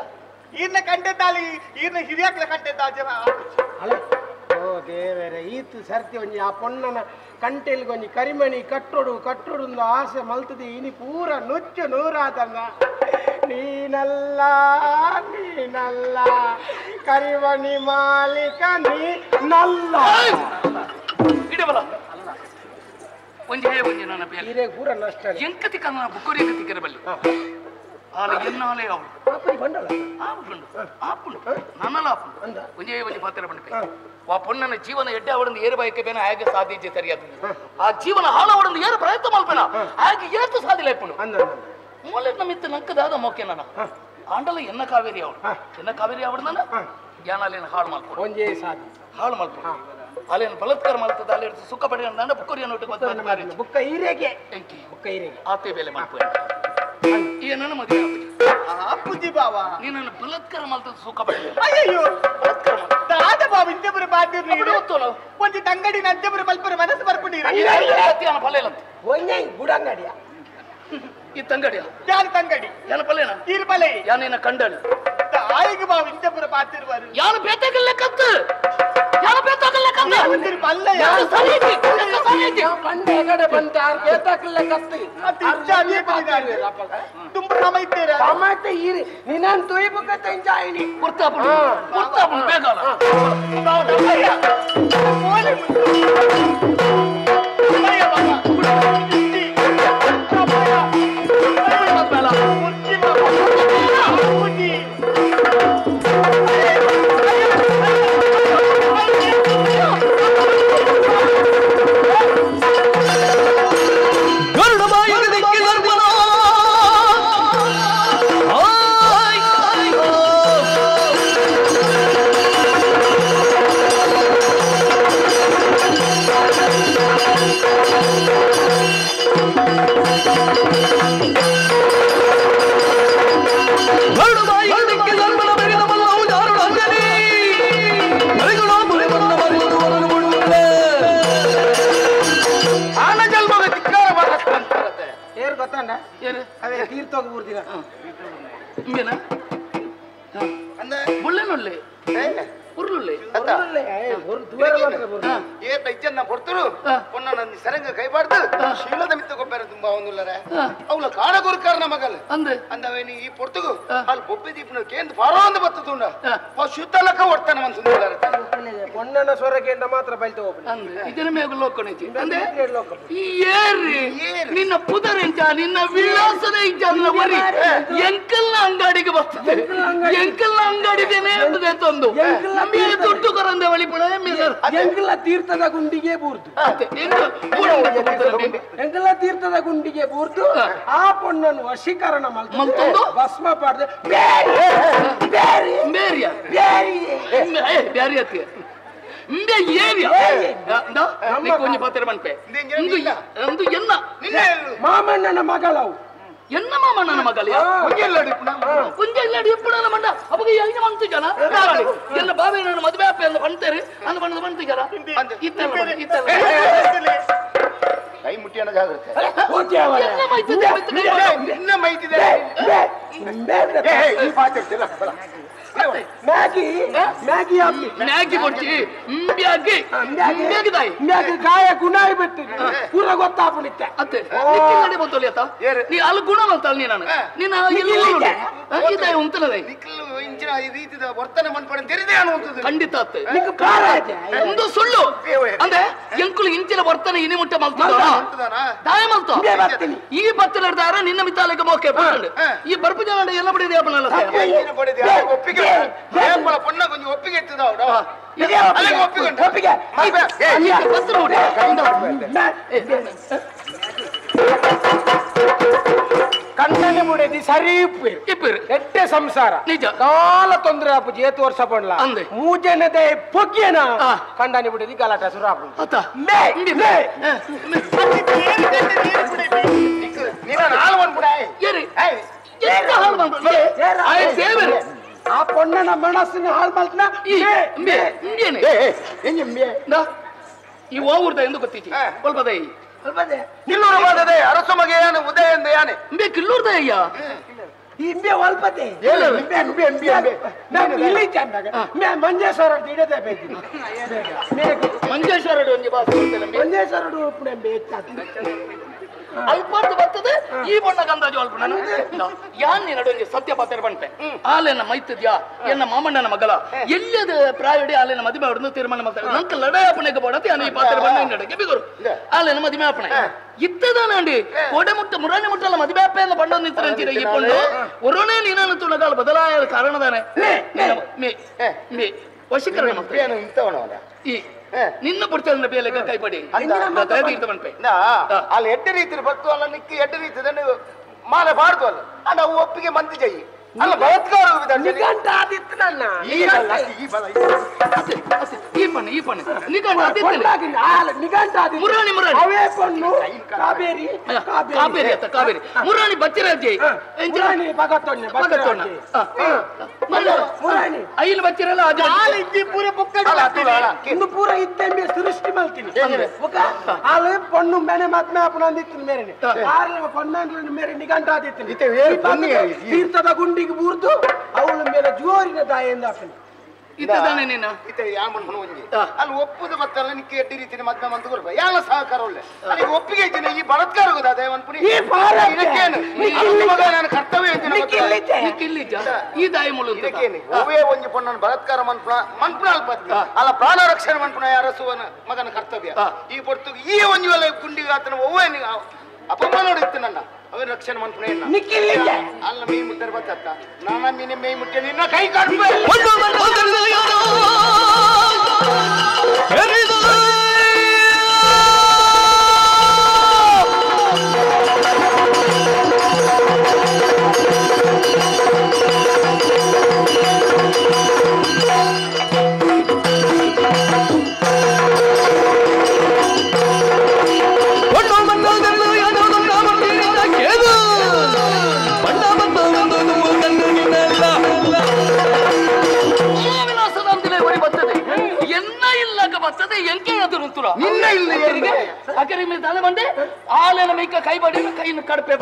ಈರ್ನ ಕಂಟೆದ್ದಾಲಿ ಈರ್ನ ಹಿರಿಯಾಕ್ಲ ಕಂಟೆದ್ದಾಜ ಓ ದೇವರೇ ಈತು ಸರ್ತಿ ಒಂಜಿ ಆ ಪೊಣ್ಣನ ಕಂಟೆಲ್ಗೆ ಒಂಜಿ ಕರಿಮಣಿ ಕಟ್ಟೊಡು ಆಸೆ ಮಲ್ತದಿ ಇನಿ ಪೂರ ನುಚ್ಚು ನೂರಾದಂಗ ನೀನಲ್ಲ ನೀನಲ್ಲ ಕರಿವಣಿ ಮಾಲೀಕ ನೀನಲ್ಲ ಇಡಬಲ ಒಂಜೇ ಒಂಜೆ ನನ್ನ ಹಿರೇ ಪೂರ ನಷ್ಟ ಎಂಕತಿ ಕನ್ನ ಬುಕ್ಕರಿ ಎಂಕತಿ ಕೆರಬಲ್ಲಿ ಆಲ ಎನ್ನಾಲೆ ಅವಳು ಬಂಡಳ ಆಪುಂಡು ನನ್ನಲ್ಲ ಆಪುಂಡು ಒಂಜೇ ಒಂಜೆ ಪಾತ್ರ ಬಂಡಪೆ ಆ ಪೊಣ್ಣನ ಜೀವನ ಎಡ್ಡೆ ಅವಳನ್ನು ಏರು ಬಯಕೆ ಬೇನ ಹೇಗೆ ಸಾಧ್ಯ ಸರಿಯಾದ ಆ ಜೀವನ ಹಾಳು ಅವಳನ್ನು ಏರು ಪ್ರಯತ್ನ ಮಾಡ್ಬೇನ ಹಾಗೆ ಏತು ಸಾಧಿಲ್ಲ ಇಪ್ಪುಂಡು ಮೂಲೆ ನಮ್ಮಿತ್ತ ನಕ್ಕದಾದ ಮೋಕೆ ನನ್ನ ಆಂಡಲ ಎನ್ನ ಕಾವೇರಿ ಅವಳು ಎನ್ನ ಕಾವೇರಿ ಅವಳು ನನ್ನ ಜ್ಞಾನಾಲೇನ ಹಾಳು ಮಾಡ್ಕೊಂಡು ಒಂಜೇ ಸಾಧಿ ಹಾಳು ಮಾಡ್ಕೊಂಡು ಅಲ್ಲೇನು ಬಲತ್ಕಾರ ಮಾಡ್ತದೆ ಅಲ್ಲಿ ಸುಖ ಪಡೆಯ ನನ್ನ ಬುಕ್ಕರಿಯನ್ನು ಒಟ್ಟಿಗೆ ಬುಕ್ಕ ಹೀರೆಗೆ ಎಂಕಿ ಬುಕ್ಕ ಹೀರೆಗೆ ಆತೆ ಬೇಲೆ ಮಾಡ್ಕೊಂಡು ಈ ನನ್ನ ಮದುವೆ ಅಪ್ಪುಜಿ ಬಾವ ನೀನನ್ನು ಬಲತ್ಕಾರ ಮಾಡ್ತದ ಸುಖ ಪಡೆಯ ಅಯ್ಯೋ ದಾದ ಬಾವ ಇಂಜಪುರ ಬಾದಿರ್ ನೀರು ಒಂಜಿ ತಂಗಡಿ ನಂಜಪುರ ಮಲ್ಪುರ ಮನಸ್ಸು ಬರ್ಪುಂಡಿರ ಫಲ ಇಲ್ಲ ಒಂಜೆ ಗುಡಂಗಡಿಯ ಈ ತಂಗಡಿಯ ಯಾನ್ ತಂಗಡಿ ಯಾನ ಪಲ್ಲೇನ ಈರ್ ಪಲೆ ಯಾನೇನ ಕಂಡಳು ಆಯಿಗೆ ಬಾವ ಇಂಜಪುರ ಬಾದಿರ್ವಾರು ಯಾನ ಬೇತಾಗಲ್ಲ ಕತ್ತು ಯಾನ ಬೇತಾಗಲ್ಲ ಕತ್ತು ಪಲ್ಲ ಯಾನ ಸರಿಯಿತಿ ಸರಿಯಿತಿ ಬಂಡೆ ಕಡೆ ಬಂತ ಬೇತಾಕಲ್ಲ ಕತ್ತಿ ತುಂಬ ಸಮಯ ಇದ್ದೀರಾ ಟಮಾಟೆ ಹೀರಿ ನಿನ್ನನ್ ತುಯಿ ಬುಕ್ಕ ತೆಂಜಾಯಿನಿ ಕುರ್ತಾಪುಡು ಬೇಕಲ್ಲ ಬುಳ್ಳೆನೊಳ್ಳೆ ಉರುಳುಳ್ಳೆ ಏನ ಕೊಡ್ತರು ಪೊನ್ನ ನನ್ನ ಸರಂಗ ಕೈಬಾರ್ದು ಶೀಲದ ಮಿತ್ತ ಗೊಬ್ಬರ ತುಂಬಾ ಒಂದುಲ್ಲರ ಅವಳ ಕಾಣ ಗುರುಕಾರ ಮಗಲ್ ಅಂದ್ರೆ ಅಂದವೇನಿ ಈ ಪೊರ್ತುಗು ಅಲ್ಲಿ ಬೊಬ್ಬೆ ದೀಪನ ಕೇಂದ್ರ ಫಾರೋ ಅಂದ ಬತ್ತುಂಡ ಶುದ್ಧಲಕ ಹೊಡ್ತಾನ ಅನ್ಸುಂದಿಲ್ಲ ಪೊನ್ನನ ಸ್ವರಕೆಂಡ ಮಾತ್ರ ಬೈತು ಅಂದ್ರೆ ಇದರ ಮೇಗ ಲೋಕಣಿತಿ ಅಂದ್ರೆ ಈ ಏರಿ ನಿನ್ನ ಪುದರೆಂಚ ನಿನ್ನ ವಿಳಾಸದ ಇಂಚ ನನ್ನ ವರಿ ಎಂಕಲ್ನ ಅಂಗಡಿಗೆ ಬರ್ತದೆ ಎಂಕಲ್ನ ಅಂಗಡಿದೇನೆ ಎಂಬುದೇ ತಂದು ನಮಗೆ ದುಡ್ಡು ಕರಂದೆ ಒಳಿಪುಣ ಎಂಕಲ ತೀರ್ಥದ ಗುಂಡಿಗೆ ಬೂರ್ದು ಎಂಕಲ ತೀರ್ಥದ ಗುಂಡಿಗೆ ಬೂರ್ದು ಆ ಪೊಣ್ಣನ್ನು ವಶೀಕರಣ ಮಲ್ತೊಂದು ಭಸ್ಮ ಪಾಡ್ದೆ ಬೇರಿಯ ಬ್ಯಾರಿ ಅತ್ತಿಯ ಇಂದೆ ಏರಿಯ ಕೊಂಚ ಪಾತ್ರ ಮನ್ಪೆ ಒಂದು ಎನ್ನ ಮಾಮಣ್ಣನ ಮಗಳವು ಎನ್ನ ಮಾಮಣ್ಣನ ಮಗಲಿಯ ಕುಂಜೆಲ್ಲಡಿ ಎಪ್ಪುಡನ ಮಂಡ ಅವಾಗ ಎಲ್ಲಿ ಮಂತು ಜನ ಎಲ್ಲ ಬಾಬೆ ನನ್ನ ಮದುವೆ ಅಪ್ಪ ಎಂದು ಬಂತಾರೆ ಅಂದ ಬಣ್ಣದ ಬಂತು ಜನ ಕೈ ಮುಟ್ಟಿಯನ್ನ ಜಾಗ್ರತೆ ಮ್ಯಾಗಿ ಕೊಡ್ತಿ ಗಾಯ ಗುಣಾಯಿ ಬಿಟ್ಟು ಪೂರ ಗೊತ್ತಾಗ್ಬಿಡುತ್ತೆ ಅತ್ತೆ ಬಂತೋಲಿ ಅತ್ತ ನೀ ಅಲ್ಲಿ ಗುಣ ಬಂತಲ್ಲ ನೀನು ನೀನು ಇದಾಯ ಉಂಟಲ್ಲದೆ ಇಂಚಿನ ರೀತಿದ ವರ್ತನೆ ಮನ್ಪಡ ತೆರೆದೇ ಅನ್ನುವಂಥದ್ದು ಖಂಡಿತ ಅತ್ತೆ ಒಂದು ಸುಳ್ಳು ಅಂದ್ರೆ ಎಂಕುಲು ಇಂಚಿನ ವರ್ತನೆ ಇನಿ ಮುಟ್ಟ ಮಲ್ತದ ದಾಯ ಮಲ್ತ ಈ ಬತ್ತಲ ಹಿಡ್ದಾರ ನಿನ್ನ ಮಿತ್ತಾಲಕ್ಕೆ ಮೋಕೆ ಈ ಬರ್ಪು ಜನ ಎಲ್ಲ ಬಡಿದೆ ಅಪ್ಪನಲ್ಲ ಒಪ್ಪಿಗೆ ಪೊನ್ನ ಕೊಂಚ ಒಪ್ಪಿಗೆ ಇರ್ತದ ಕಣ್ಣನೆ ಮುಡಿದಿ ಸರಿ ಎಟ್ಟೆ ಸಂಸಾರ ನಿಜ ಕಾಲ ತೊಂದ್ರೆ ಆಪು ಜೇತು ವರ್ಷ ಪಡ್ಲ ಅಂದೆ ಮೂಜನದೆ ಪೊಗ್ಗೆನ ಕಂಡನೆ ಬಿಡಿದಿ ಗಲಾಟ ಸುರ ಆಪು ಆ ಪೊಣ್ಣನ ಮನಸ್ಸಿನ ಹಾಳು ಮಲ್ತನ ಈ ಓವರ್ದ ಎಂದು ಗೊತ್ತಿತ್ತು ಸ್ವಲ್ಪದೇ ನಿಲ್ಲೂರವಾದದೆ ಅರಸು ಮಗೆಯಾನೆ ಉದಯ ಎಂದ ಯಾನೆ ಕಿಲ್ಲೂರ್ದ ಅಯ್ಯ ಇಂಬೆ ಒಲ್ಪತೆ ಮಂಜೇಶ್ವರ ಹಿಡದೆ ಬೇಕು ಮಂಜೇಶ್ವರ ಮಂಜೇಶ್ವರ ಅಲ್ಪಾರ್ಥ ಬರ್ತದೆ ಈ ಬಣ್ಣ ಗಂಧಾಜು ಅಲ್ಪ ಯಾನ್ ನಡುವೆ ಸತ್ಯ ಪಾತ್ರ ಬಂಟೆ ಆಲೆನ ಮೈತಿದ್ಯಾ ಎನ್ನ ಮಾಮಣ್ಣನ ಮಗಲ ಎಲ್ಲದ ಪ್ರಾಯಡಿ ಆಲೆನ ಮದುವೆ ಹೊಡೆದು ತೀರ್ಮಾನ ಮಾಡ್ತಾರೆ ನಂಕ ಲಡಾಯಪಣೆಗೆ ಬಡತಿ ಅನೇ ಪಾತ್ರ ಬಣ್ಣ ನಡೆಗೆ ಬಿಗರು ಆಲೆನ ಮದುವೆ ಅಪ್ಪಣೆ ಇತ್ತದಾನಂಡಿ ಕೋಡೆ ಮುಟ್ಟ ಮುರಾಣಿ ಮುಟ್ಟಲ್ಲ ಮದುವೆ ಅಪ್ಪೆಯನ್ನು ಬಂಡ ನಿಂತಿರಂತೀರ ಈ ಕೊಂಡು ಒರೋಣೆ ನೀನನ್ನು ತುಣಗಾಲ ಬದಲಾಯ ಕಾರಣದಾನೆ ವಶೀಕರಣ ಈ ನಿನ್ನ ಪುಡ್ಚಲನ ಬೇಲೆಗ ಕೈಪಡಿ ಬಂಪೆ ಅಲ್ಲಿ ಎಡ್ಡ ರೀತಿ ಬರ್ತು ಅಲ್ಲ ನಿಕ್ಕಿ ಎಡ್ಡ ರೀತಿ ಮಾಲೆ ಬಾರ್ದು ಅಲ್ಲ ಅಣ್ಣ ಒಪ್ಪಿಗೆ ಮಂದಿ ಜೈ ಅಲ್ಲ ಬಲತ್ಕಾರ ಮುರಾಣಿ ಬಚ್ಚಿರಾಜಿ ಐಲ್ ಬಚ್ಚಿರಲ್ಲ ಇನ್ನು ಪೂರ ಇದ್ದಂಬೆ ಸೃಷ್ಟಿ ಮಾಡ್ತೀನಿ ಆಲೆ ಪಣ್ಣು ಮೇನೆ ಮಾತ್ಮೆ ಅಪನಂದಿತ್ತು ಮೇರೆ ಆರ್ಲ ಪಣ್ಣಂಡ್ಲ ಮೇರೆ ನಿಗಂಟ ಆದಿತ್ತು ತೀರ್ಥದ ಗುಂಡಿಗೆ ಬೂರ್ದು ಅವಳ ಮೇಲೆ ಜೋರಿನ ದಾಯಿಂದ ಹಾಕಿ ಇದ್ದಾನೆ ನೀನು ಅಲ್ಲಿ ಒಪ್ಪುದು ಬತ್ತಲ್ಲ ನಿಕ್ಕೆ ಎಡ್ಡಿ ರೀತಿಯ ಮದ್ವೆ ಮಂತ ಕೊಡ್ಬ ಯಾಲ ಸಹಕಾರ ಒಳ್ಳೆ ಅಲ್ಲಿ ಒಪ್ಪಿಗೆ ಇದ್ದೀನಿ ಈ ಬಲತ್ಕಾರ ಹೋದ ದೇವನ್ಪುರಿ ನಾನು ಕರ್ತವ್ಯ ಈ ದಾಯ ಮೂಲ ಇದಕ್ಕೇನು ಒವೇ ಒಂಜಿ ಪೊಣ್ಣನ ಬಲತ್ಕಾರ ಮನ್ಪುಣ ಅಲ್ಪ ಅಲ್ಲ ಪ್ರಾಣ ರಕ್ಷಣೆ ಮನ್ಪುಣ ಯಾರಸುವನ ಮಗನ ಕರ್ತವ್ಯ ಈ ಪೊರ್ತು ಈ ಒಂಜಿ ವೇಳೆ ಗುಂಡಿಗೆ ಆತನ ಒವ್ವೇ ಅಪಮಾನ ನೋಡಿತ್ತು ನನ್ನ ಅವನ ರಕ್ಷಣೆ ಮನ್ಪುಣ ಅಲ್ಲ ಮೈ ಮುಟ್ಟರ್ ಬತ್ತ ನಾನ ಮೀನೆ ಮೈ ಮುಟ್ಟೆ ನಿನ್ನ ಕೈ ಕಾಡ್ಬೇ ತಲೆ ಬಂದೆ ಆಲೆನ ಮೈಕ ಕೈ ಬಡಿ ಕೈನ ಕಡಪೆ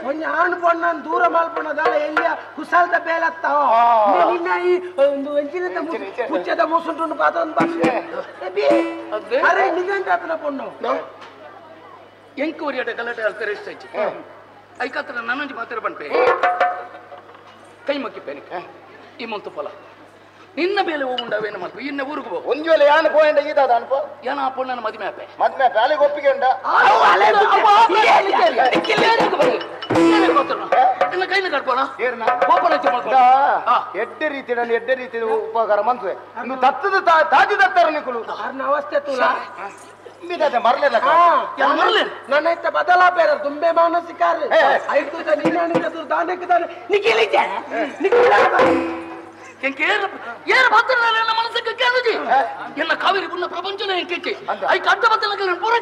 ಒಂದು ಆಣ್ ಪೊಣ್ಣ ದೂರ ಮಲ್ಪಣ್ಣದಲ್ಲ ಎಲ್ಲಿಯ ಕುಸಲ್ದ ಬೇಲತ್ತಾವ ನಿನ್ನ ಈ ಒಂದು ಎಂಚಿನ ಮುಚ್ಚದ ಮುಸುಂಟು ಪಾತೊಂದು ಬರ್ತದೆ ಅರೆ ನಿಗಂಟ ಆತನ ಪೊಣ್ಣು ಎಂಕೂರಿಯಟ ಗಲಾಟೆ ಹೇಳ್ತಾರೆ ಎಷ್ಟು ಐಕತ್ರ ನನ್ನೊಂದು ಮಾತ್ರ ಬಂಪೆ ಕೈ ಮಕ್ಕಿಪೇನೆ ಈ ಮಂತು ಫಲ ನಿನ್ನ ಬೇಲೆ ಹೋಗುಂಡವೇನು ಮಾಡ್ತು ಇನ್ನ ಊರಿಗೆ ಒಂದು ವೇಳೆ ಯಾನ ಪೋಯಂಡ ಈದಾದ ಅನ್ಪ ಯಾನ ಆ ಪೊಣ್ಣನ ಮದುವೆ ಆಪೆ ಅಲ್ಲಿಗೆ ಒಪ್ಪಿಗೆ ಉಂಡ ನಿನ್ನ ಕೈನ ಕಟ್ಕೋಣ ಎಡ್ಡೆ ರೀತಿ ನಾನು ಎಡ್ಡೆ ರೀತಿ ಉಪಕಾರ ಮಂತ್ವೆ ನೀವು ತತ್ತದ ತಾಜಿ ತತ್ತಾರ ನಿಕುಲು ಅವಸ್ಥೆ ತುಲ ಮರಲಿಲ್ಲ ನನ್ನ ಇತ್ತ ಬದಲಾ ಬೇರೆ ತುಂಬೆ ಮಾನಸಿಕಾರ ಆಯ್ತು ನೀನು ದಾನಕ್ಕೆ ದಾನ ನಿಖಿಲಿದ್ದೆ ಏನು ಮಾತ್ರ ನನ್ನ ಮನಸ್ಸಿಗೆ ಕೇಳುದಿ ಎಲ್ಲ ಕಾವೇರಿ ಪುಣ್ಯ ಪ್ರಪಂಚನೇ ಎಂಕೆ ಐ ಕಡ್ಡ ಬತ್ತಲ ಪೂರ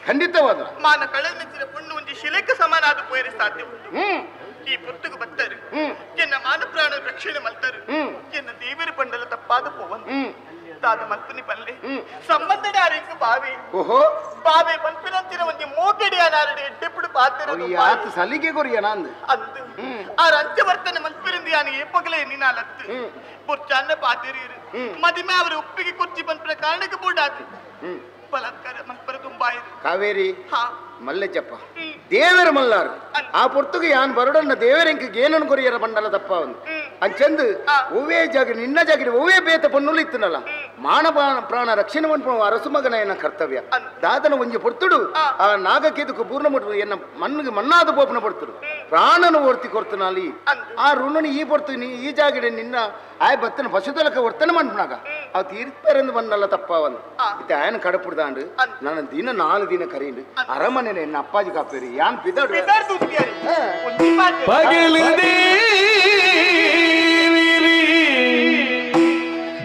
ಖಂಡಿತವಾದ ಮಾನ ಕಳೆದ ಪುಣ್ಯ ಒಂದು ಶಿಲೆಕ್ಕೆ ಸಮಾನಾದ ಪೋಯರಿ ಸಾಧ್ಯ ಉಂಟು ಈ ಪುರ್ತುಗೆ ಬತ್ತರು ಎನ್ನ ಮಾನ ಪ್ರಾಣ ರಕ್ಷಣೆ ಮಲ್ತರು ಎನ್ನ ದೇವರ ಪಂಡಲ ತಪ್ಪಾದ ಪೋವನ್ ತಾದ ಮಲ್ಪನಿ ಬಲ್ಲೆ ಸಂಬಂಧದ ಆರೇಕು ಬಾವಿ ಓಹೋ ಬಾಬೆ ಪನ್ಪಿನಂತಿನ ಒಂದು ಮೋಕೆಡಿಯ ನಾರಡಿ ಎಡ್ಡೆప్పుడు ಪಾತಿರೋದು ಯಾತ್ ಸಲಿಗೆ ಕೊರಿಯನ ಅಂದು ಅಂದು ಆ ರಂಚ ವರ್ತನೆ ಮನ್ಪಿರಿಂದಿ ಯಾನಿ ಏಪಗಲೇ ನಿನಾಲತ್ತು ಬುರ್ಚಾನ್ನ ಪಾತಿರೀರು ಮದಿಮೆ ಅವರ ಉಪ್ಪಿಗೆ ಕುರ್ಚಿ ಪನ್ಪಿನ ಕಾರಣಕ್ಕೆ ಬೋಡಾದು ಬಲತ್ಕಾರ ಮನ್ಪರ ತುಂಬಾಯಿರು ಕಾವೇರಿ ಮಲ್ಲೆಚ್ಚಪ್ಪ ದೇವರ ಮಲ್ಲಾರು ಆ ಪೊರ್ತುಗೆ ಯಾನ್ ಬರೋಡನ್ನ ದೇವರೆಂಕ ಗೇನನ್ ಕೊರಿಯರ ಬಂಡಲ ತಪ್ಪ ಒಂದು ಅಂಚಂದು ಒವ್ವೇ ಜಾಗ ನಿನ್ನ ಜಾಗಿರಿ ಒವ್ವೇ ಬೇತ ಪನ್ನುಲು ಇತ್ತನಲ್ಲ ಮಾನವ ಪ್ರಾಣ ರಕ್ಷಣೆ ಮನ್ಪುವ ಅರಸು ಮಗನ ಎನ್ನ ಕರ್ತವ್ಯ ದಾದನ ಒಂಜಿ ಪೊರ್ತುಡು ಆ ನಾಗಕೇದುಕು ಪೂರ್ಣ ಮುಟ್ಟು ಎನ್ನ ಮಣ್ಣಿಗೆ ಮಣ್ಣಾದ ಬೋಪನ ಪೊರ್ತುಡು ಪ್ರಾಣನ ಓರ್ತಿ ಕೊರ್ತನಲ್ಲಿ ಆ ಋಣನಿ ಈ ಪೊರ್ತು ನೀ ಈ ಜಾಗಿಡೆ ನಿನ್ನ ಆಯ್ ಬತ್ತನ ಪಶುದಲಕ ವರ್ತನೆ ಮನ್ಪನಾಗ ಅವು ತೀರ್ಪರೆಂದು ಬಂಡಲ್ಲ ತಪ್ಪ ಒಂದು ಇತ್ತೆ ಆಯನ ಕಡಪುಡ್ದಾಂಡು ನನ್ನ ದಿನ 4 ದಿನ ಕರೀಂಡು ಅರಮನೆ ಎನ್ನ ಅಪ್ಪಾಜಿ ಕಾಪೇರಿ ಯಾನ್ ಪಿದಾಡು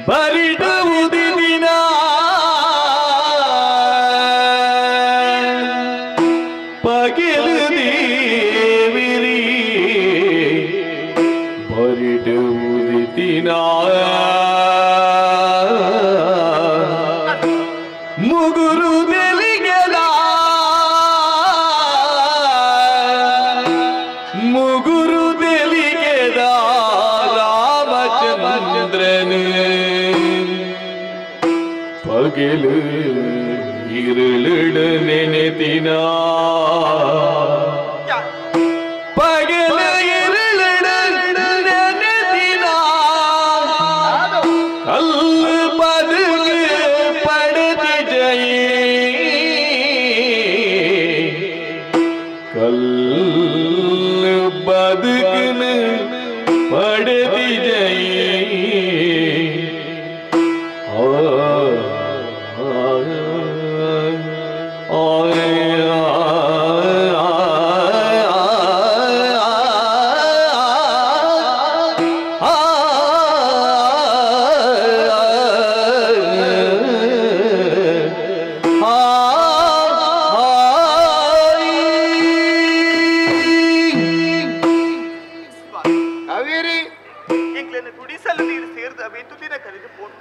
ಬರಿಡುವುದು ದಿನ ಪಗಿಲು ದೇವಿರಿ ಬರಿಡುವುದು ದಿನ ಮುಗುರು ನೆಲಿಗೆಲ ಮುಗುರು ನೆಲಿಗೆದ ರಾಮಚಂದ್ರನು ಪಗಿಲು ഇരുളുടെ നെനെതിന പകല് ഇരുളുടെ നെനെതിന കല്ല് പതുക് പടുതി ജയേ കല്ല് പതുകിന് പടുതി ജയേ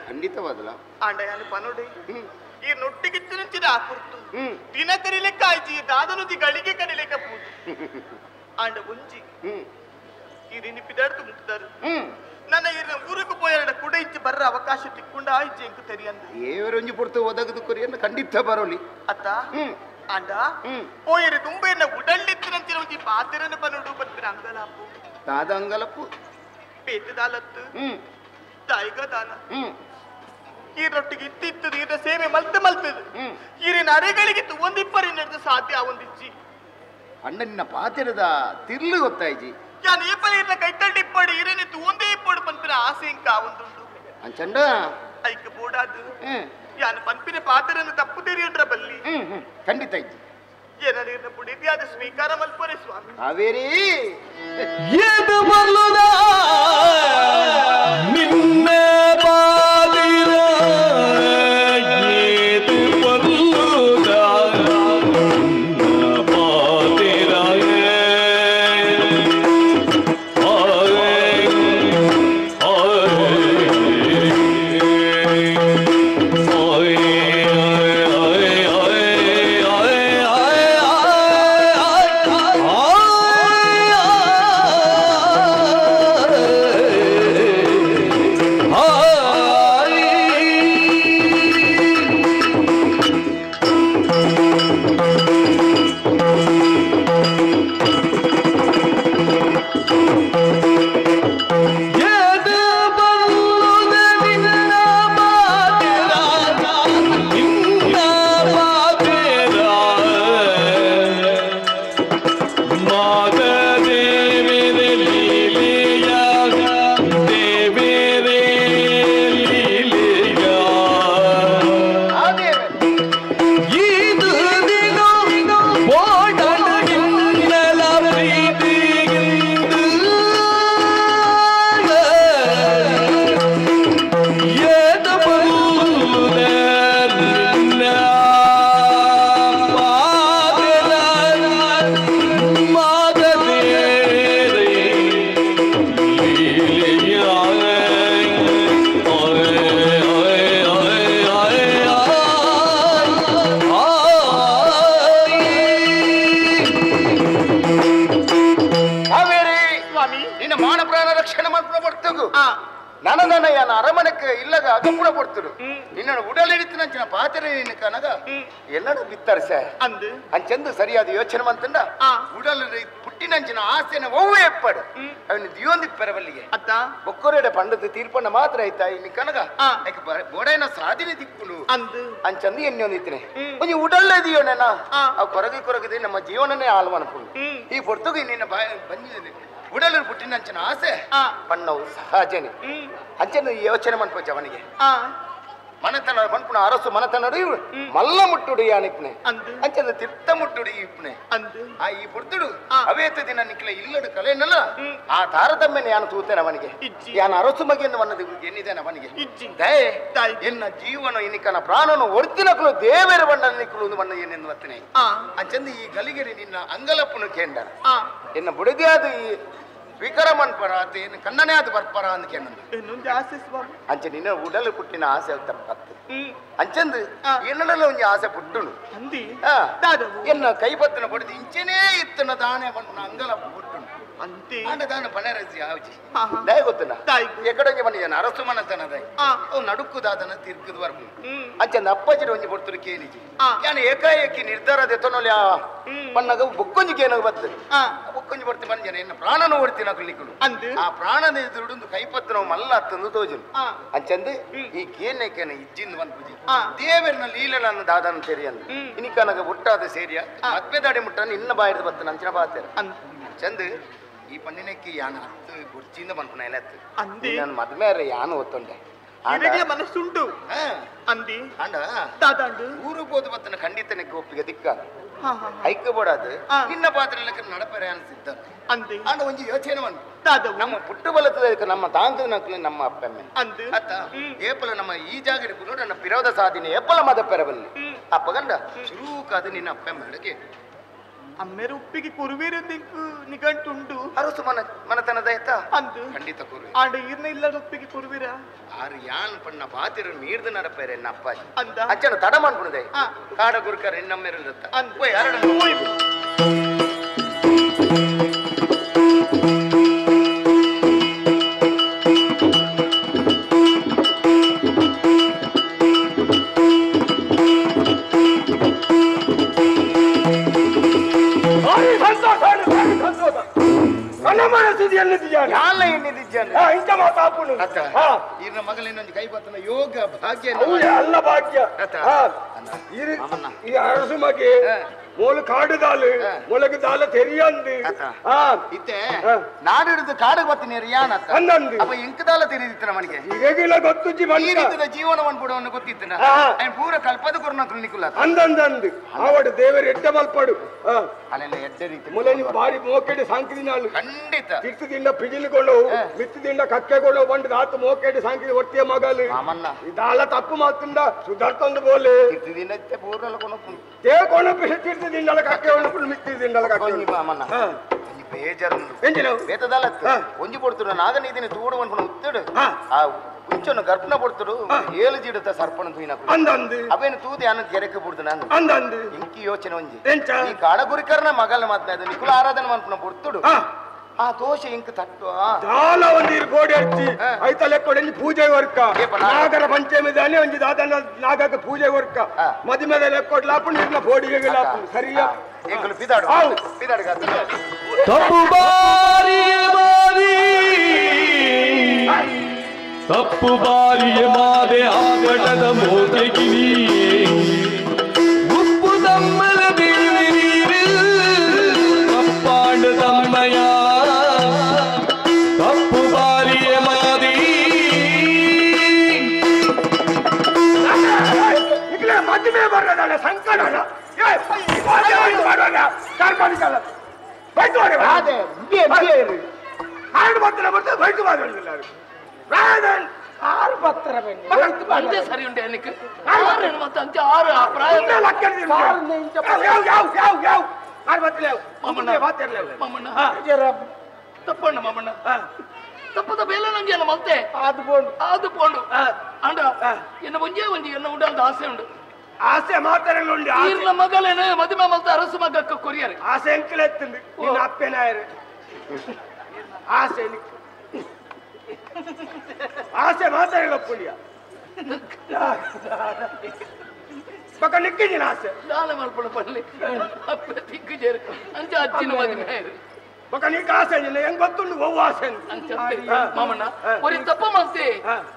ಖಂಡಿತವಾದಲ್ಲ ಆಂಡಯಾನ ಪನೋಡೆ ಈ ನೊಟ್ಟಿಗಿತ್ತು ನಿಂತಿನ ಆಕುರ್ತು ದಿನ ಕರಿಲೆಕ್ಕ ಆಯ್ತು ಈ ದಾದನುದಿ ಗಳಿಗೆ ಕರಿಲೆಕ್ಕ ಪೂಜೆ ಆಂಡ ಒಂಜಿ ಈ ರಿನಿ ಪಿದಾಡ್ತು ಮುಟ್ಟಿದಾರು ನನ್ನ ಇರ ಊರಿಗೆ ಪೋಯರಡ ಕೂಡ ಇಚ್ಚಿ ಬರ್ರ ಅವಕಾಶ ತಿಕ್ಕೊಂಡ ಆಯ್ತು ಎಂಕು ತೆರಿಯಂದು ಏವರೊಂಜಿ ಪುರ್ತು ಒದಗದು ಕೊರಿಯನ್ನ ಖಂಡಿತ ಬರೋಲಿ ಅತ್ತ ಆಂಡ ಪೋಯರಿ ತುಂಬೆನ್ನ ಉಡಳ್ಳಿತ್ತು ನಂತಿನ ಒಂಜಿ ಪಾತಿರನ ಪನೋಡು ಬರ್ತಿನ ಅಂಗಲಾಪು ದಾದ ಅಂಗಲಪ್ಪು ಪೇತದಾಲತ್ತು ತಾಯಿಗದಾನ ಈ ರೊಟ್ಟಿಗೆ ಇತ್ತಿತ್ತು ಈರ ಸೇವೆ ಮಲ್ತದು ಈರಿನ ಅರೆಗಳಿಗಿತ್ತು ಒಂದಿಪ್ಪರಿ ನಡೆದು ಸಾಧ್ಯ ಒಂದಿಜ್ಜಿ ಅಣ್ಣ ನಿನ್ನ ಪಾತಿರದ ತಿರ್ಲು ಗೊತ್ತಾಯ್ಜಿ ಯಾನ್ ಏಪಲ ಇರ್ಲ ಕೈತಳ್ಳಿಪ್ಪಡಿ ಈರೇನಿತ್ತು ಒಂದೇ ಇಪ್ಪಡು ಪನ್ಪಿನ ಆಸೆ ಇಂಕ ಒಂದುಂಡು ಅಂಚಂಡ ಐಕ ಬೋಡಾದು ಯಾನ್ ಪನ್ಪಿನ ಪಾತ್ರನ್ನು ತಪ್ಪು ತೆರಿಯಂಡ್ರ ಬಲ್ಲಿ ಖಂಡಿತ ಇಜ್ಜಿ ಏನನ್ನ ಪುಡಿದ್ಯಾದ ಸ್ವೀಕಾರ ಮಲ್ಪರೆ ಸ್ವಾಮಿ ಕಾವೇರಿ ಏದು ಬಲ್ಲುದ ನಿನ್ನ ಬಾದಿರ ಏದು ಬಲ್ಲುದ ನಿನ್ನ ಬಾದಿರ ನಿನ್ನ ಮಾನ ಪ್ರಾಣ ರಕ್ಷಣೆ ಮಾಡ್ಕೊಂಡು ಬರ್ತಗು ನನ್ನ ಯಾನ ಅರಮನೆಗೆ ಇಲ್ಲಗ ಅಗಪುಡ ಕೊಡ್ತರು ನಿನ್ನ ಉಡಲ್ ಹಿಡಿತಿನ ಪಾತ್ರೆ ನಿನ್ನ ಕನಗ ಎಲ್ಲರೂ ಬಿತ್ತರ್ಸ ಅಂಚಂದು ಸರಿಯಾದ ಯೋಚನೆ ಮಂತಂಡ ಉಡಲ್ ಪುಟ್ಟಿನಂಚಿನ ಆಸೆನ ಒವ್ವೆ ಎಪ್ಪಡು ಅವನು ದಿಯೋಂದಿ ಪೆರವಲ್ಲಿಗೆ ಬೊಕ್ಕೊರೆಡ ಪಂಡದ ತೀರ್ಪಣ್ಣ ಮಾತ್ರ ಆಯ್ತಾ ಇನ್ನು ಕನಗ ಬೋಡೈನ ಸಾಧಿನೆ ದಿಕ್ಕುಲು ಅಂಚಂದು ಎಣ್ಣೊಂದಿತ್ತನೆ ಒಂದು ಉಡಲ್ಲೇ ದಿಯೋಣ ಅವು ಕೊರಗದೆ ನಮ್ಮ ಜೀವನನೇ ಆಲ್ವನಪುಡು ಈ ಪೊರ್ತುಗು ನಿನ್ನ ಬಂದಿದೆ ಉಡಲು ಪುಟ್ಟಿನಂಚಿನ ಆಸೆ ಪಣ್ಣವು ಸಹಜನೆ ಅಂಚನ ಯೋಚನೆ ಮನ್ಪೋಚ ಅವನಿಗೆ ಮನತನ ಮನ್ಪುಣ ಅರಸು ಮನತನಡು ಮಲ್ಲ ಮುಟ್ಟುಡು ಯಾನಿಪ್ನೆ ಅಂಚನ ತಿರ್ತ ಮುಟ್ಟುಡು ಇಪ್ನೆ ಆ ಈ ಪುರ್ತುಡು ಅವೇತ ದಿನ ನಿಕ್ಲೆ ಇಲ್ಲಡು ಕಲೆನಲ್ಲ ಆ ತಾರತಮ್ಯನ ಯಾನು ತೂತೇನೆ ಅವನಿಗೆ ಯಾನ ಅರಸು ಮಗೆಯನ್ನು ವನ್ನದು ಎನ್ನಿದ್ದೇನೆ ಅವನಿಗೆ ದಯೆ ಎನ್ನ ಜೀವನ ಇನ್ನಿಕನ ಪ್ರಾಣನು ಒರ್ತಿನಕಲು ದೇವರ ಬಣ್ಣ ನಿಕ್ಕಲು ಬಣ್ಣ ಏನೆಂದು ವತ್ತನೆ ಅಂಚಂದ ಈ ಗಲಿಗೆರೆ ನಿನ್ನ ಅಂಗಲಪ್ಪನು ಕೇಂಡ ಎನ್ನ ಬುಡದೇ ಆದ ಈ ಸ್ವೀಕಾರ ಮನ್ಪರ ಅದು ಏನು ಕಣ್ಣನೇ ಅದು ಬರ್ಪರ ಅಂತ ಕೇಳ ಅಂಚೆ ನಿನ್ನ ಉಡಲು ಪುಟ್ಟಿನ ಆಸೆ ತಪ್ಪತ್ತು ಅಂಚಂದು ಎನ್ನಡಲ್ಲ ಒಂಜಿ ಆಸೆ ಪುಟ್ಟುನು ಎನ್ನ ಕೈಬತ್ತನ ಪಡೆದು ಇಂಚೆನೇ ಇತ್ತನ ದಾಣೆ ಬಂದು ಅಂಗಲಪ್ಪ ಪುಟ್ಟುನು ಆಂಡ ದಾನ ಪಣರಸಿ ಆವ್ಜಿ ದಯ ಗೊತ್ತನ ಎಕಡೊಂಜಿ ಬಂದಿದ್ದಾನೆ ಅರಸು ಮನತನದ ಅವು ನಡುಕುದಾದನ ತಿರ್ಗದು ಬರ್ಬು ಅಂಚಂದ ಅಪ್ಪಾಜಿನ ಒಂಜಿ ಪೊರ್ತರು ಕೇಳಿಜಿ ಯಾನ ಏಕಾಏಕಿ ನಿರ್ಧಾರದ ಎತ್ತನೊಲಿ ಆ ಪಣ್ಣಗ ಬೊಕ್ಕೊಂಜಿ ಕೇನಾಗ ಬರ್ತದೆ ಬೊಕ್ಕೊಂಜಿ ಬರ್ತಿ ಬಂಜನ ಎನ್ನ ಪ್ರಾಣನ ಓಡ್ತಿನ ಕಲಿಕುಡು ಆ ಪ್ರಾಣದ ಎದುರುಡು ಕೈಪತ್ತು ನಾವು ಮಲ್ಲ ಹತ್ತಂದು ತೋಜನು ಅಂಚಂದು ಈ ಕೇನೆ ಇಜ್ಜಿಂದ ಬಂದ್ಬುಜಿ ದೇವರಿನ ಲೀಲನ ದಾದನ ಸೇರಿ ಅಂದು ಇನಿಕನಗ ಒಟ್ಟಾದ ಸೇರಿಯ ಮದ್ವೆ ದಾಡಿ ಮುಟ್ಟನ ಇನ್ನ ಬಾಯಿಡ್ದು ಬರ್ತನ ಅಂಚನ ಬಾತೇನೆ ಚಂದ ಈ ಪಣ್ಣಿನಕ್ಕೆ ಯಾನ ಹತ್ತು ಗುರ್ಚಿಂದ ಬಂದ್ಪುಣ ಎಲ್ಲ ನಾನು ಮದ್ವೆ ಯಾನು ಒತ್ತೊಂಡೆ ಮನಸ್ಸುಂಟು ಅಂದಿ ಅಂಡ ಊರು ಹೋದ ಬತ್ತನ ಖಂಡಿತನಕ್ಕೆ ಒಪ್ಪಿಗೆ ದಿಕ್ಕ ಐಕ ಬೋಡಾದು ನಿನ್ನ ಪಾತ್ರ ನಡಪರೆ ಅನ್ಸಿದ್ದ ಅಂಡ ಒಂಜಿ ಯೋಚನೆ ಬಂದು ನಮ್ಮ ಪುಟ್ಟು ಬಲತದ ನಮ್ಮ ತಾಂಕದ ನಕ್ಲು ನಮ್ಮ ಅಪ್ಪಮ್ಮೆ ಅತ್ತ ಏಪಲ ನಮ್ಮ ಈ ಜಾಗ ನೋಡ ನನ್ನ ಪಿರೋದ ಸಾಧಿನೆ ಏಪಲ ಮದ ಪೆರಬಲ್ಲಿ ಅಪ್ಪಗಂಡ ಶುರುಕಾದ ನಿನ್ನ ಅಪ್ಪಮ್ಮೆ ಅಮ್ಮೇರು ಉಪ್ಪಿಗೆ ಕುರುವೀರ ನಿಘಂಟುಂಟು ಅರಸು ಮನತನದ ಎತ್ತ ಅಂದು ಖಂಡಿತ ಕುರು ಆಂಡ ಈರ್ನ ಇಲ್ಲದ ಉಪ್ಪಿಗೆ ಕುರುವೀರ ಆರು ಯಾನ್ ಪಣ್ಣ ಬಾತಿರು ನೀರ್ದು ನಡಪೇರೆ ಎನ್ನ ಅಪ್ಪಾಜಿ ಅಂಚನ ತಡ ಮಾಡ್ಬಿಡುದೆ ಕಾಡ ಗುರುಕರ್ ಇನ್ನಮ್ಮೆರತ್ತ ಮಗಳಿನೊಂದು ಕೈ ಬತ್ತನ ಯೋಗ ಭಾಗ್ಯ ಅಲ್ಲ ಭಾಗ್ಯ ಈ ಅರಸು ಮಗೆ ಮೂಲು ಕಾಡುದಾಲು ಮೊಳಗು ದಾಲ ತೆರಿಯಂದು ಇತ್ತೆ ನಾಡು ಹಿಡಿದು ಕಾಡು ಬತ್ತೀನಿ ಯಾನ ಅಂದಂದು ಅಪ್ಪ ಇಂಕದಾಲ ತೆರಿದಿತ್ತನ ಮನಿಗೆ ಈಗಿಲ್ಲ ಗೊತ್ತುಜ್ಜಿ ಈ ರೀತಿಯ ಜೀವನವನ್ನು ಬಿಡುವನ್ನು ಗೊತ್ತಿತ್ತನ ಪೂರ ಕಲ್ಪದ ಕೊರೋನಾ ಕ್ಲಿನಿಕುಲ್ಲ ಅಂದಂದು ಆವಡು ದೇವರು ಎಡ್ಡ ಮಲ್ಪಡು ಅಲ್ಲೆಲ್ಲ ಎಡ್ಡ ರೀತಿ ಮುಲೆ ಬಾರಿ ಮೋಕೆಡಿ ಸಾಂಕಿದಿ ನಾಳು ಖಂಡಿತ ಕಿತ್ತದಿಂದ ಪಿಜಿಲ್ಗಳು ಮಿತ್ತದಿಂದ ಕಕ್ಕೆಗಳು ಬಂದು ಆತು ಮೋಕೆಡಿ ಸಾಂಕಿದಿ ಒಟ್ಟಿಯ ಮಗಲು ಇದಾಲ ತಪ್ಪು ಮಾತುಂಡ ಸುಧಾರ್ತೊಂದು ಬೋಲೆ ಕಿತ್ತದಿಂದ ಪೂರ್ಣ ಕೊನಪು ದೇ ಕೊನಪು ಕಿತ್ತದಿಂದಲ ಕಕ್ಕೆ ಒಣಪು ಮಿತ್ತಿದಿಂದಲ ಕಕ್ಕೆ ಬೇಜಾರುಂಡು ಬೇತದಲ್ಲ ಒಂಜಿ ಕೊಡ್ತರು ನಾಗನೀದಿನ ತೂಡು ಅನ್ಕೊಂಡು ಉತ್ತಡು ಆ ಕುಂಚನ್ನು ಗರ್ಭನ ಕೊಡ್ತರು ಏಳು ಜಿಡುತ್ತ ಸರ್ಪಣ ತೂಯಿನ ಅವೇನು ತೂದಿ ಅನ್ನ ಕೆರೆಕ್ಕೆ ಬಿಡ್ತು ನಾನು ಇಂಕಿ ಯೋಚನೆ ಒಂಜಿ ಈ ಕಾಡಗುರಿಕರನ ಮಗಲ ಮಾತನಾಡ ನಿಕುಲ ಆರಾಧನೆ ಮಾಡ್ಕೊಂಡು ಬಿಡ್ತಡು ಆ ದೋಷ ಇಂಕ ತಟ್ಟು ದಾಲ ಒಂದಿರು ಗೋಡೆ ಹಚ್ಚಿ ಐತ ಲೆಕ್ಕೊಡಿ ಪೂಜೆ ವರ್ಕ ನಾಗರ ಪಂಚಮಿ ದಾನೆ ಒಂಜಿ ದಾದನ ನಾಗಕ ಪೂಜೆ ವರ್ಕ ಮದಿಮೆದ ಲೆಕ್ಕೊಡ್ ಲಾಪು ನಿರ್ನ ಬೋಡಿಗೆ ಲಾಪು ಸರಿಯಾ ಎಂಕಲು ಪಿದಾಡು ಪಿದಾಡು ತಪ್ಪು ಬಾರಿಯ ಮಾರಿ ತಪ್ಪು ಬಾರಿಯ ಮಾದೆ ಆಗಟದ ಮೋಕೆ ಕಿವಿ ಉಪ್ಪು ತಮ್ಮಲ ಬೀರಿ ತಪ್ಪಾಂಡ ತಮ್ಮಯ ತಪ್ಪು ಬಾರಿಯ ಮಾದಿ ಮದುವೆ ಬರೋದಲ್ಲ ಸಂಕಟ ಸರಿ ಉಂಟೆ ತಪ್ಪಣ್ಣ ಮಾಮಣ್ಣ ತಪ್ಪದ ಬೇಲೆ ನಂಗೆ ಎಲ್ಲ ಮತ್ತೆ ಆದು ಪೋಂಡು ಅಂಡ ಎನ್ನ ಒಂಜೇ ಒಂಜಿ ಎನ್ನ ಉಂಡ ಆಸೆ ಉಂಡು ಆಸೆ ಮಾತಾಡಲು ಈರ್ನ ಮಗಳೇನೆ ಮದುವೆ ಮಲ್ತ ಅರಸು ಮಗಕ್ಕ ಕೊರಿಯರು ಆಸೆ ಎಂಕಲೆತ್ತುಂಡು ನಿನ್ನ ಅಪ್ಪೆನಾಯರು ಆಸೆ ಆಸೆ ಮಾತಾಡಪ್ಪುಳಿಯ ಪಕ್ಕ ನಿಕ್ಕಿದ್ದೀನಿ ಆಸೆ ದಾನ ಮಾಡ್ಕೊಳ್ಳ ಪಳ್ಳಿ ಅಪ್ಪ ತಿಕ್ಕು ಜೇರು ಅಂಚೆ ಅಜ್ಜಿನ ಮಗನೇ ಪಕ್ಕ ನೀಕ್ ಆಸೆ ಇಲ್ಲ ಹೆಂಗ್ ಗೊತ್ತುಂಡು ಓ ಆಸೆ ಮಾಮಣ್ಣ ಒರಿ ತಪ್ಪ ಮಾಡ್ತೆ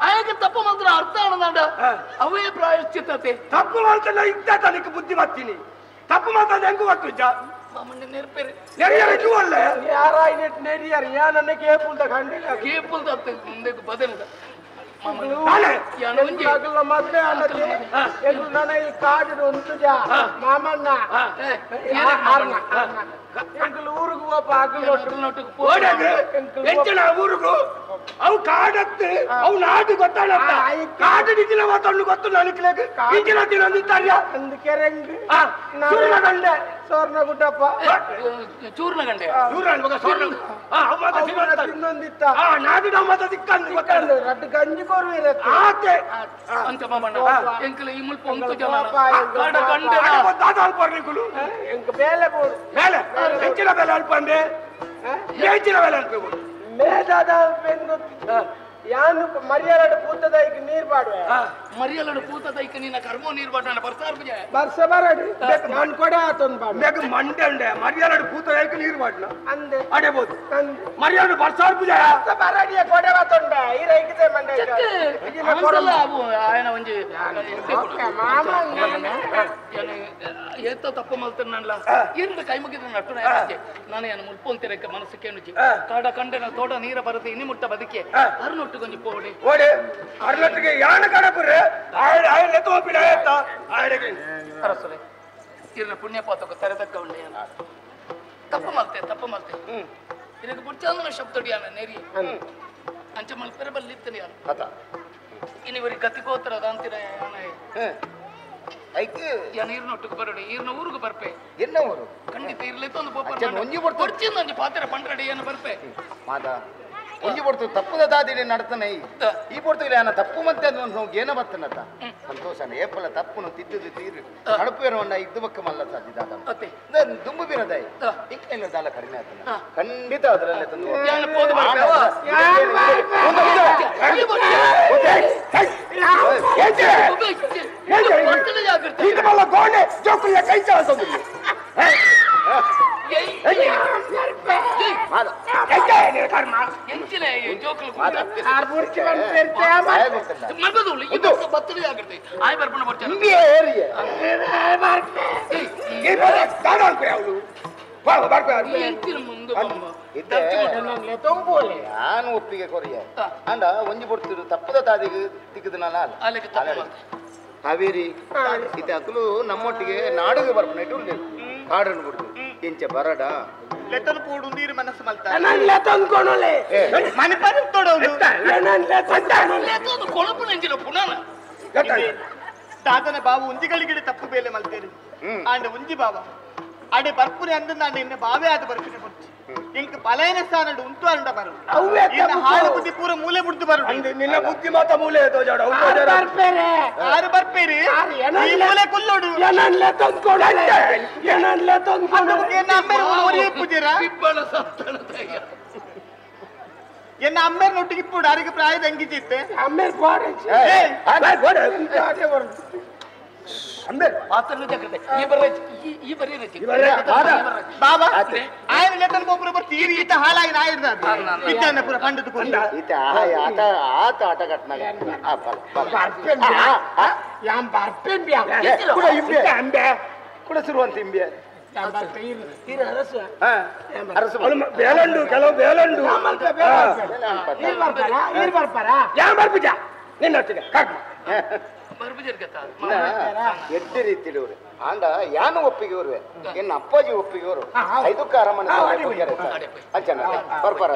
ಆಯಕ ತಪ್ಪ ಮಾತ್ರ ಅರ್ಥ ಆನಂದ ಅವೇ ಪ್ರಾಯಶ್ಚಿತ್ತತೆ ತಪ್ಪು ಮಾಡ್ತಾನೆ ಇದ್ದ ತನಕ ಬುದ್ಧಿ ಬರ್ತೀನಿ ತಪ್ಪು ಮಾತಾಡ ಹೆಂಗು ಗೊತ್ತು ಮಾಮಣ್ಣ ನೆನಪೇರೆ ನೆರಿಯರು ಅಲ್ಲ ಯಾರ ನೆರಿಯರು ಯಾ ನನ್ನ ಕೇಪುಲ್ದ ಖಂಡಿತ ಕೇಪುಲ್ದ ಮುಂದೆ ಬದಲಿದ ಮೊದ್ಲೇ ಅನ್ನತ್ತೆ ನನ್ನ ಈ ಕಾಡಿನ ಒಂದು ಮಾಮಣ್ಣ ಎಂಕಲ್ ಊರಿಗೆ ಹೋಪ ಹೆಚ್ಚಿನ ಊರಿಗೂ ಅವು ಕಾಡತ್ತೆ ಅವು ನಾಡು ಗೊತ್ತಾಳ ಕಾಡು ನಿಂತಿನ ಮಾತಾಡು ಗೊತ್ತು ನನಕ್ಲೇಗ ಇಂಚಿನ ದಿನ ನಿಂತಾರ್ಯ ಒಂದು ಕೆರೆಂಗ್ ಸೂರ್ಯಗಂಡೆ ಸೋರ್ನಗುಡ್ಡಪ್ಪ ಚೂರ್ನಗಂಡೆ ಇನ್ನೊಂದಿತ್ತ ನಾಡಿನ ಮತ ದಿಕ್ಕಂದು ಗೊತ್ತಾಳು ರಟ್ಟು ಗಂಜಿ ಕೊರ್ವೀರ ಆತೆ ಅಂತ ಮಾಮಣ್ಣ ಎಂಕಲ್ ಈ ಮುಲ್ಪ ಒಂದು ಜನ ಕಂಡೆ ಬರ್ಲಿಕ್ಕಲು ಎಂಕ ಬೇಲೆ ಬೋಡು ಮೇಲೆ ಹೆಚ್ಚಿನ ಬೆಲೆ ಅಲ್ಪ ಅಂದ್ರೆ ಹೆಚ್ಚಿನ ಬೆಲೆ ಅಲ್ಪ ಮೇದಾದ ಬೆಂದು ಯಾನು ಮರಿಯಾಲಡು ಪೂತದ ಈಗ ನೀರ್ ಬಾಡುವೆ ಮರಿಯಲಡು ಪೂತದ ಈಗ ನಿನ್ನ ಕರ್ಮೋ ನೀರ್ ಬಾಟ ಬರ್ಸಾರ್ ಬರ್ಸ ಬರಡಿ ಮಣ್ ಕೊಡೆ ಆತೊಂದು ಬಾಡು ಬೇಗ ಮಂಡೆ ಉಂಡೆ ಮರಿಯಾಲಡು ಪೂತದ ಈಗ ನೀರ್ ಬಾಡ್ನ ಅಂದೆ ಅಡೆಬೋದು ಮರಿಯಾಲಡು ಬರ್ಸಾರ್ ಪೂಜೆ ಬರಡಿಯ ಕೊಡೆ ಆತೊಂಡೆ ಈ ರೈಕಿದೆ ಮಂಡೆ ఆయన ಒಂಜಿ ಮಾಮ ಏತ ತಪ್ಪ ಮಲ್ತನಲ್ಲ ಇರ್ದ ಕೈ ಮುಗಿದ ನಟ್ಟು ನಾನು ಏನು ಮುಲ್ಪೊಂತಿರಕ್ಕೆ ಮನಸ್ಸು ಕೇಳುಜಿ ಕಾಡ ಕಂಡೆನ ತೋಟ ನೀರ ಬರುತ್ತೆ ಇನಿ ಮುಟ್ಟ ಬದುಕೆ ಅರ್ನೊಟ್ಟು ಕೊಂಚ ಪೋಡಿ ಓಡಿ ಅರ್ನೊಟ್ಟಿಗೆ ಯಾಣ ಕಡಪುರೆ ಆಯ್ಲೆ ತೋಪಿಡ ಆಯ್ತ ಆಯ್ಡೆಗೆ ಅರಸರೆ ಇರ್ನ ಪುಣ್ಯ ಪಾತಕ ತೆರೆದಕ್ಕ ಉಂಡೆ ತಪ್ಪ ಮಲ್ತೆ ಇದಕ್ಕೆ ಬುಡ್ಚಾಂದನ ಶಬ್ದಡಿಯಾನ ನೆರಿ ಅಂಚ ಮಲ್ಪೆರ ಬಲ್ಲಿತ್ತನೆ ಯಾರು ಇನ್ನಿವರಿಗೆ ಗತಿಗೋತ್ರ ಅದಂತಿರ ನೀರ್ನೊಟ್ಟಿಗೆ ಬರಡಿ ಈರ್ನ ಊರಿಗೆ ಬರ್ಪೆ ಎನ್ನ ಊರು ಖಂಡಿತ ಇರ್ಲಿತ್ತು ಒಂದು ಒಂಜಿ ಪಾತ್ರ ಪಂಡ್ರಡಿ ಏನು ಬರ್ಪೆ ಮಾದ ಒಂಜಿ ಬಡ್ತು ತಪ್ಪದ ದಾದಿಡಿ ನಡ್ತಾನೆ ಈ ಬಡ್ತು ಇಲ್ಲ ತಪ್ಪು ಮತ್ತೆ ಏನ ಬರ್ತನತ್ತ ಸಂತೋಷನ ಏಪಲ ತಪ್ಪುನು ತಿದ್ದುದು ತೀರು ನಡುಪೇರು ಒಂಡ ಇದ್ದು ಬಕ್ಕ ಮಲ್ಲ ಸಾಧ್ಯ ದುಂಬು ಬೀರದಾಯಿ ಇಂಕೈಲ ದಾಲ ಕಡಿಮೆ ಆತನ ಖಂಡಿತ ಅದರಲ್ಲೇ ತಂದು ಗೋಣೆ ಜೋಕುಲಿಯ ಕೈ ಚಾಸೋದು ನಾನು ಒಪ್ಪಿಗೆ ಕೊರಿಯ ಅಂಡ ಒಂಜಿ ಬಡ್ತಿರು ತಪ್ಪದ ತಾದಿಗೆ ತಿಕ್ಕದ ಕಾವೇರಿ ಇತ ಅಕಲು ನಮ್ಮೊಟ್ಟಿಗೆ ನಾಡಿಗೆ ಬರ್ಪನ ಇಟ್ಟು ಕಾಡನ್ನು ಬಿಡ್ತು ಇಂಚ ಬರಡ ಲೆತನ್ ಪೂಡು ನೀರು ಮನಸ್ಸು ಮಲ್ತ ಲೆತನ್ ಕೊಣಲೆ ಮನೆ ಪರಿ ತೊಡೋದು ಲೆತನ್ ಕೊಳಪು ನೆಂಜಿನ ಪುನಃ ತಾತನ ಬಾವು ಉಂಜಿಗಳಿಗೆ ತಪ್ಪು ಬೇಲೆ ಮಲ್ತೇರಿ ಆಂಡ ಉಂಜಿ ಬಾವ ಆಡೆ ಬರ್ಪುರಿ ಅಂದ ನಾನು ಇನ್ನ ಬಾವೇ ಆದ ಬರ್ಪಿನ ಕೊಡ್ತಿ ಇಂಕ ಪಲಾಯನ ಸ್ಥಾನ ಉಂಟು ಅಂಡ ಬರು ಇನ್ನ ಹಾಳು ಬುದ್ಧಿ ಪೂರ ಮೂಲೆ ಬಿಡ್ತು ಬರು ನಿನ್ನ ಬುದ್ಧಿ ಮಾತ ಮೂಲೆ ತೋಜಾಡ ಆರು ಬರ್ಪೇರಿ ಈ ಮೂಲೆ ಕುಲ್ಲೋಡು ಅಮ್ಮೇರ ಪೂಜೆರ ಎನ್ನ ಅಮ್ಮೇರ ನೊಟ್ಟಿಗೆ ಇಪ್ಪುಡು ಅರಿಗೆ ಪ್ರಾಯದ ಅಂಗಿಚಿತ್ತೆ ಅಮ್ಮೇರ್ ಬಾಬಾ ఆయన ಲೆತನ್ ಗೋಪುರ ಬರ್ತಿ ಈ ರೀತಿ ಹಾಳಾಗಿ ನಾಯಿರ್ದ ಇತ್ತಾನ ಪುರ ಕಂಡದು ಕೊಂಡ ಈತ ಆತ ಆಟ ಕಟ್ನಾಗ ಯಾಂ ಬರ್ಪೆನ್ ಬ್ಯಾ ಕೂಡ ಇಂಬೆ ಅಂಬೆ ಕೂಡ ಶುರುವಂತ ಇಂಬೆ ಅರಸು ಬೇಲಂಡು ಕೆಲವು ಬೇಲಂಡು ಯಾನ್ ಬರ್ಪಿಜ ನಿನ್ನ ಹೊತ್ತಿಗೆ ಕಾಕ್ ಎಡ್ಡೆ ರೀತಿಲಿ ಅವ್ರೆ ಆಂಡ ಯಾನು ಒಪ್ಪಿಗೆ ಅವ್ರೆ ಎನ್ನ ಅಪ್ಪಾಜಿ ಒಪ್ಪಿಗೆ ಅವರು ಐದಕ್ಕ ಅರಮನೆ ಅಂಚನ ಬರ್ಬಾರ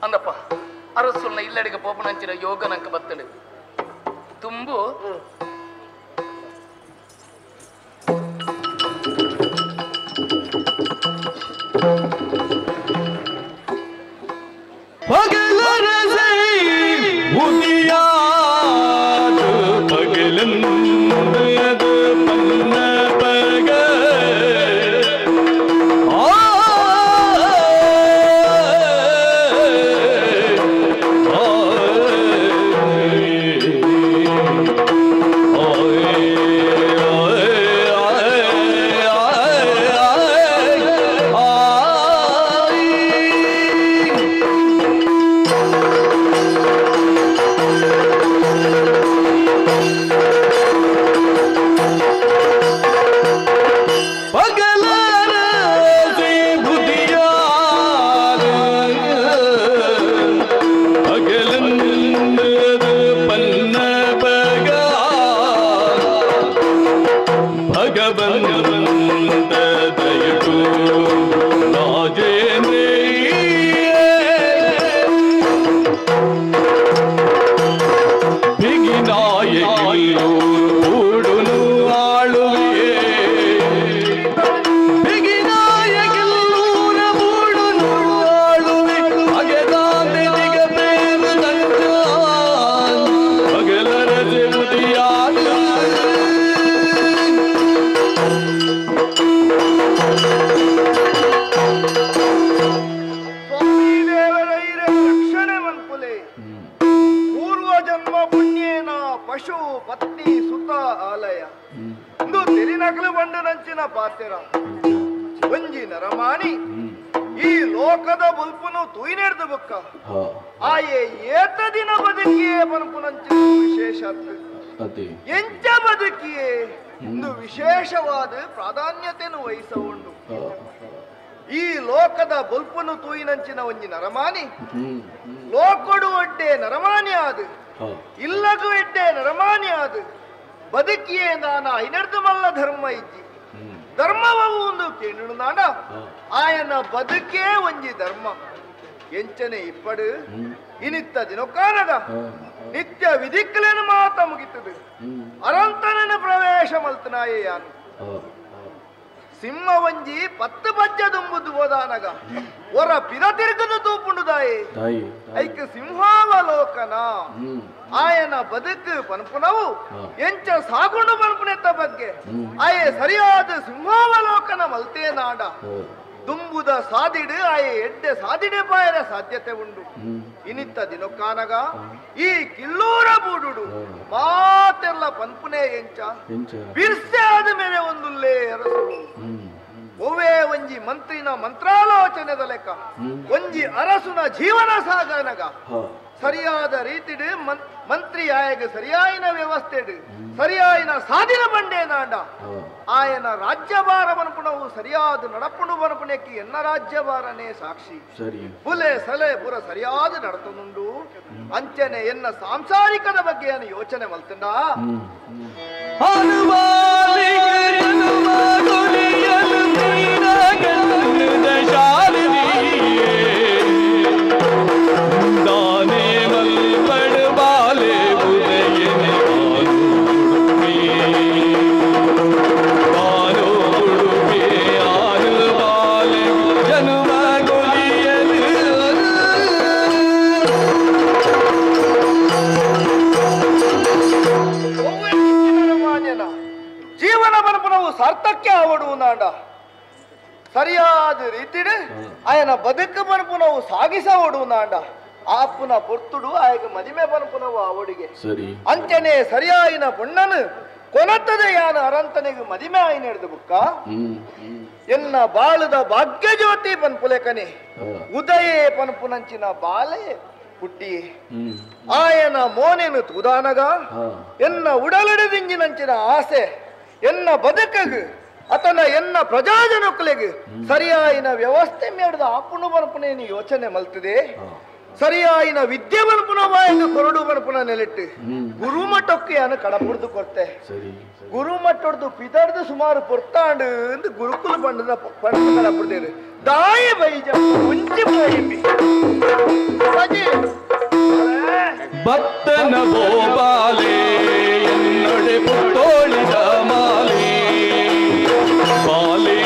ಅಂದಪ್ಪ ಅರಸುಲ್ನ ಇಲ್ಲಡಿಗೆ ಪೋಪನಂಚಿನ ಯೋಗ ನಂಕ ಬತ್ತಡೆ ತುಂಬು ಪಶು ಪತ್ನಿ ಸುತ ಆಲಯ ಇಂದು ತೆರಿನಕಲು ಬಂಡು ನಂಚಿನ ಪಾತೆರ ಒಂಜಿ ನರಮಾಣಿ ಈ ಲೋಕದ ಬುಲ್ಪುನು ತುಯ್ನೆಡ್ದು ಬುಕ್ಕ ಆಯೆ ಏತ ದಿನ ಬದುಕಿಯೇ ಪನ್ಪು ನಂಚಿನ ವಿಶೇಷ ಎಂಚ ಬದುಕಿಯೇ ಇಂದು ವಿಶೇಷವಾದ ಪ್ರಾಧಾನ್ಯತೆಯನ್ನು ವಹಿಸವುಂಡು ಈ ಲೋಕದ ಬುಲ್ಪುನು ತೂಯಿನಂಚಿನ ಒಂಜಿ ನರಮಾನಿ ಲೋಕೊಡು ಒಡ್ಡೆ ನರಮಾನಿ ಆದು ಇಲ್ಲಗೂ ಎಡ್ಡೆ ನರಮಾನಿ ಆದು ಬದುಕಿಯೇ ನಾನ ಐನರ್ದು ಮಲ್ಲ ಧರ್ಮ ಇಜ್ಜಿ ಧರ್ಮವು ಒಂದು ಕೇಳು ನಾಡ ಆಯನ ಬದುಕೇ ಒಂಜಿ ಧರ್ಮ ಎಂಚನೆ ಇಪ್ಪಡು ಇನಿತ್ತ ದಿನಕ್ಕಾನಗ ನಿತ್ಯ ವಿಧಿಕ್ಕಲೇನು ಮಾತ ಮುಗಿತದೆ ಅರಂತನನ ಪ್ರವೇಶ ಮಲ್ತನಾಯೇ ಯಾನು ಸಿಂಹ ಒಂಜಿ 10 ಬಜ್ಜ ದುಂಬುದು ಹೋದಾನಗ ಒರ ಪಿರ ತಿರುಗದು ತೂಪುಂಡುದಾಯೇ ಐಕ ಸಿಂಹಾವಲೋಕನ ಆಯನ ಬದುಕು ಪನ್ಪುನವು ಎಂಚ ಸಾಗುಂಡು ಪನ್ಪುನೆತ್ತ ಬಗ್ಗೆ ಆಯೆ ಸರಿಯಾದ ಸಿಂಹಾವಲೋಕನ ಮಲ್ತೇ ನಾಡ ದುಂಬುದ ಸಾದಿಡು ಆಯೆ ಎಡ್ಡೆ ಸಾದಿಡೆ ಪಾಯರ ಸಾಧ್ಯತೆ ಉಂಡು ಇನಿತ್ತ ದಿನಕ್ಕಾನಗ ಈ ಕಿಲ್ಲೂರ ಬೂಡುಡು ಮಾತೆಲ್ಲ ಪನ್ಪುನೆ ಎಂಚ ಬಿರ್ಸೆ ಆದ ಮೇಲೆ ಒಂದುಲ್ಲೇ ಅರಸು ಒವ್ವೇ ಒಂಜಿ ಮಂತ್ರಿನ ಮಂತ್ರಾಲೋಚನೆದ ಲೆಕ್ಕ ಒಂಜಿ ಅರಸುನ ಜೀವನ ಸಾಗನಗ ಸರಿಯಾದ ರೀತಿಡು ಮಂತ್ರಿ ಆಯಗ ಸರಿಯಾಯಿನ ವ್ಯವಸ್ಥೆಡು ಸರಿಯಾಯಿನ ಸಾಧಿನ ಬಂಡೆ ನಾಂಡ ಆಯನ ರಾಜ್ಯಭಾರ ಬನ್ಪುಣವು ಸರಿಯಾದ ನಡಪುಣು ಬನ್ಪುಣಕ್ಕೆ ಎನ್ನ ರಾಜ್ಯಭಾರನೇ ಸಾಕ್ಷಿ ಬುಲೆ ಸಲೆ ಪುರ ಸರಿಯಾದ ನಡತನುಂಡು ಅಂಚನೆ ಎನ್ನ ಸಾಂಸಾರಿಕದ ಬಗ್ಗೆ ಏನು ಯೋಚನೆ ಮಲ್ತಂಡ ಜೀವನ ಬನ್ಪುನವು ಸಾರ್ಥಕ್ಯ ಆವಡುವು ನಾಡ ಸರಿಯಾದ ರೀತಿಡು ಆಯನ ಬದುಕು ಬನ್ಪುನವು ಸಾಗಿಸವಡುವು ನಾಡ ಆಪುನ ಪೊರ್ತುಡು ಆಯಗ ಮದಿಮೆ ಬನ್ಪುನವು ಅವಡಿಗೆ ಅಂಚನೆ ಸರಿಯಾಯಿನ ಪುಣ್ಣನು ಕೊನತ್ತದೆ ಯಾನ ಅರಂತನಿಗೆ ಮದಿಮೆ ಆಯ್ನ ಹಿಡಿದು ಬುಕ್ಕ ಎನ್ನ ಬಾಳದ ಭಾಗ್ಯ ಜ್ಯೋತಿ ಪನ್ಪುಲೆಕನೆ ಉದಯೇ ಪನ್ಪುನಂಚಿನ ಬಾಲೆ ಹುಟ್ಟಿ ಆಯನ ಮೋನೆನು ತುದಾನಗ ಎನ್ನ ಉಡಲಡಿದಿಂಜಿನಂಚಿನ ಆಸೆ ಎನ್ನ ಬದುಕಗು ಅತನ ಎನ್ನ ಪ್ರಜಾಜನಕ್ಕಲೆಗೆ ಸರಿಯಾಯಿನ ವ್ಯವಸ್ಥೆ ಮೇಡ್ದ ಆಪುಣು ಬನ್ಪುನೇನು ಯೋಚನೆ ಮಲ್ತದೆ ಸರಿಯಾಯಿನ ವಿದ್ಯೆ ಬನ್ಪುನವಾಯಗ ಕೊರಡು ಬನ್ಪುನ ನೆಲೆಟ್ಟು ಗುರುಮಠಕ್ಕೆ ಅನು ಕಡಪುಡ್ದು ಕೊರ್ತೆ ಗುರುಮಠದ್ದು ಪಿದರ್ದು ಸುಮಾರು ಪೊರ್ತಾಂಡು ಎಂದು ಗುರುಕುಲ ಪಂಡದ ಪಂಡ ಕಡಪುಡ್ದೇರು ದಾಯ ಬೈಜ ಮುಂಚಿ ಬೈಬಿ ಭಕ್ತನ ಗೋಪಾಲೆ ಎನ್ನೊಡೆ ಪುಟ್ಟೋಳಿದ ಮಾಲೆ ಬಾಲೆ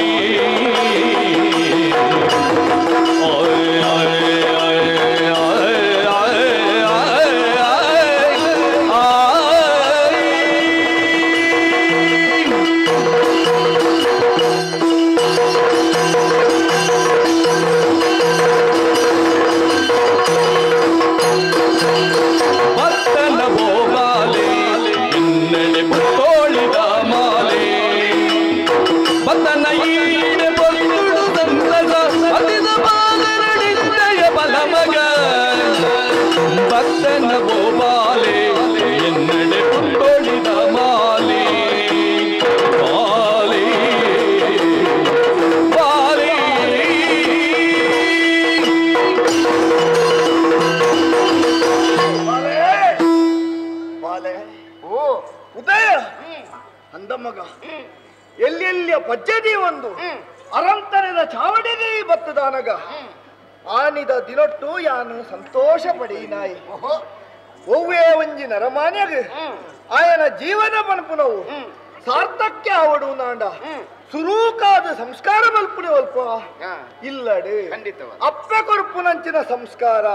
ಭಕ್ತನ ಗೋಪಾಲೆ ಎನ್ನಡೆ ಪುಟ್ಟೊಳಿದ ಮಾಲೆ ಬಾಲೆ ಬಾಲೆ ಬಾಲೆ ಓ ಉದಯ ಅಂದಮ್ಮಗ ಎಲ್ಲೆಲ್ಲಿಯ ಪಜ್ಜದಿ ಒಂದು ಅರಂತರದ ಚಾವಡಿಗೆ ಬತ್ತದಾನಗ ಆನಿದ ದಿನೊಟ್ಟು ಯಾನು ಸಂತೋಷ ಪಡೀನಾಯಿ ಒವ್ವೇ ಒಂಜಿ ನರಮಾನ್ಯಗ ಆಯನ ಜೀವನ ಪನ್ಪುನವು ಸಾರ್ಥಕ್ಯ ಆವಡು ನಾಂಡ ಸುರೂಕಾದ ಸಂಸ್ಕಾರ ಮಲ್ಪುನೆ ಅಲ್ಪ ಇಲ್ಲಡೆ ಅಪ್ಪೆ ಕೊರ್ಪುನಂಚಿನ ಸಂಸ್ಕಾರ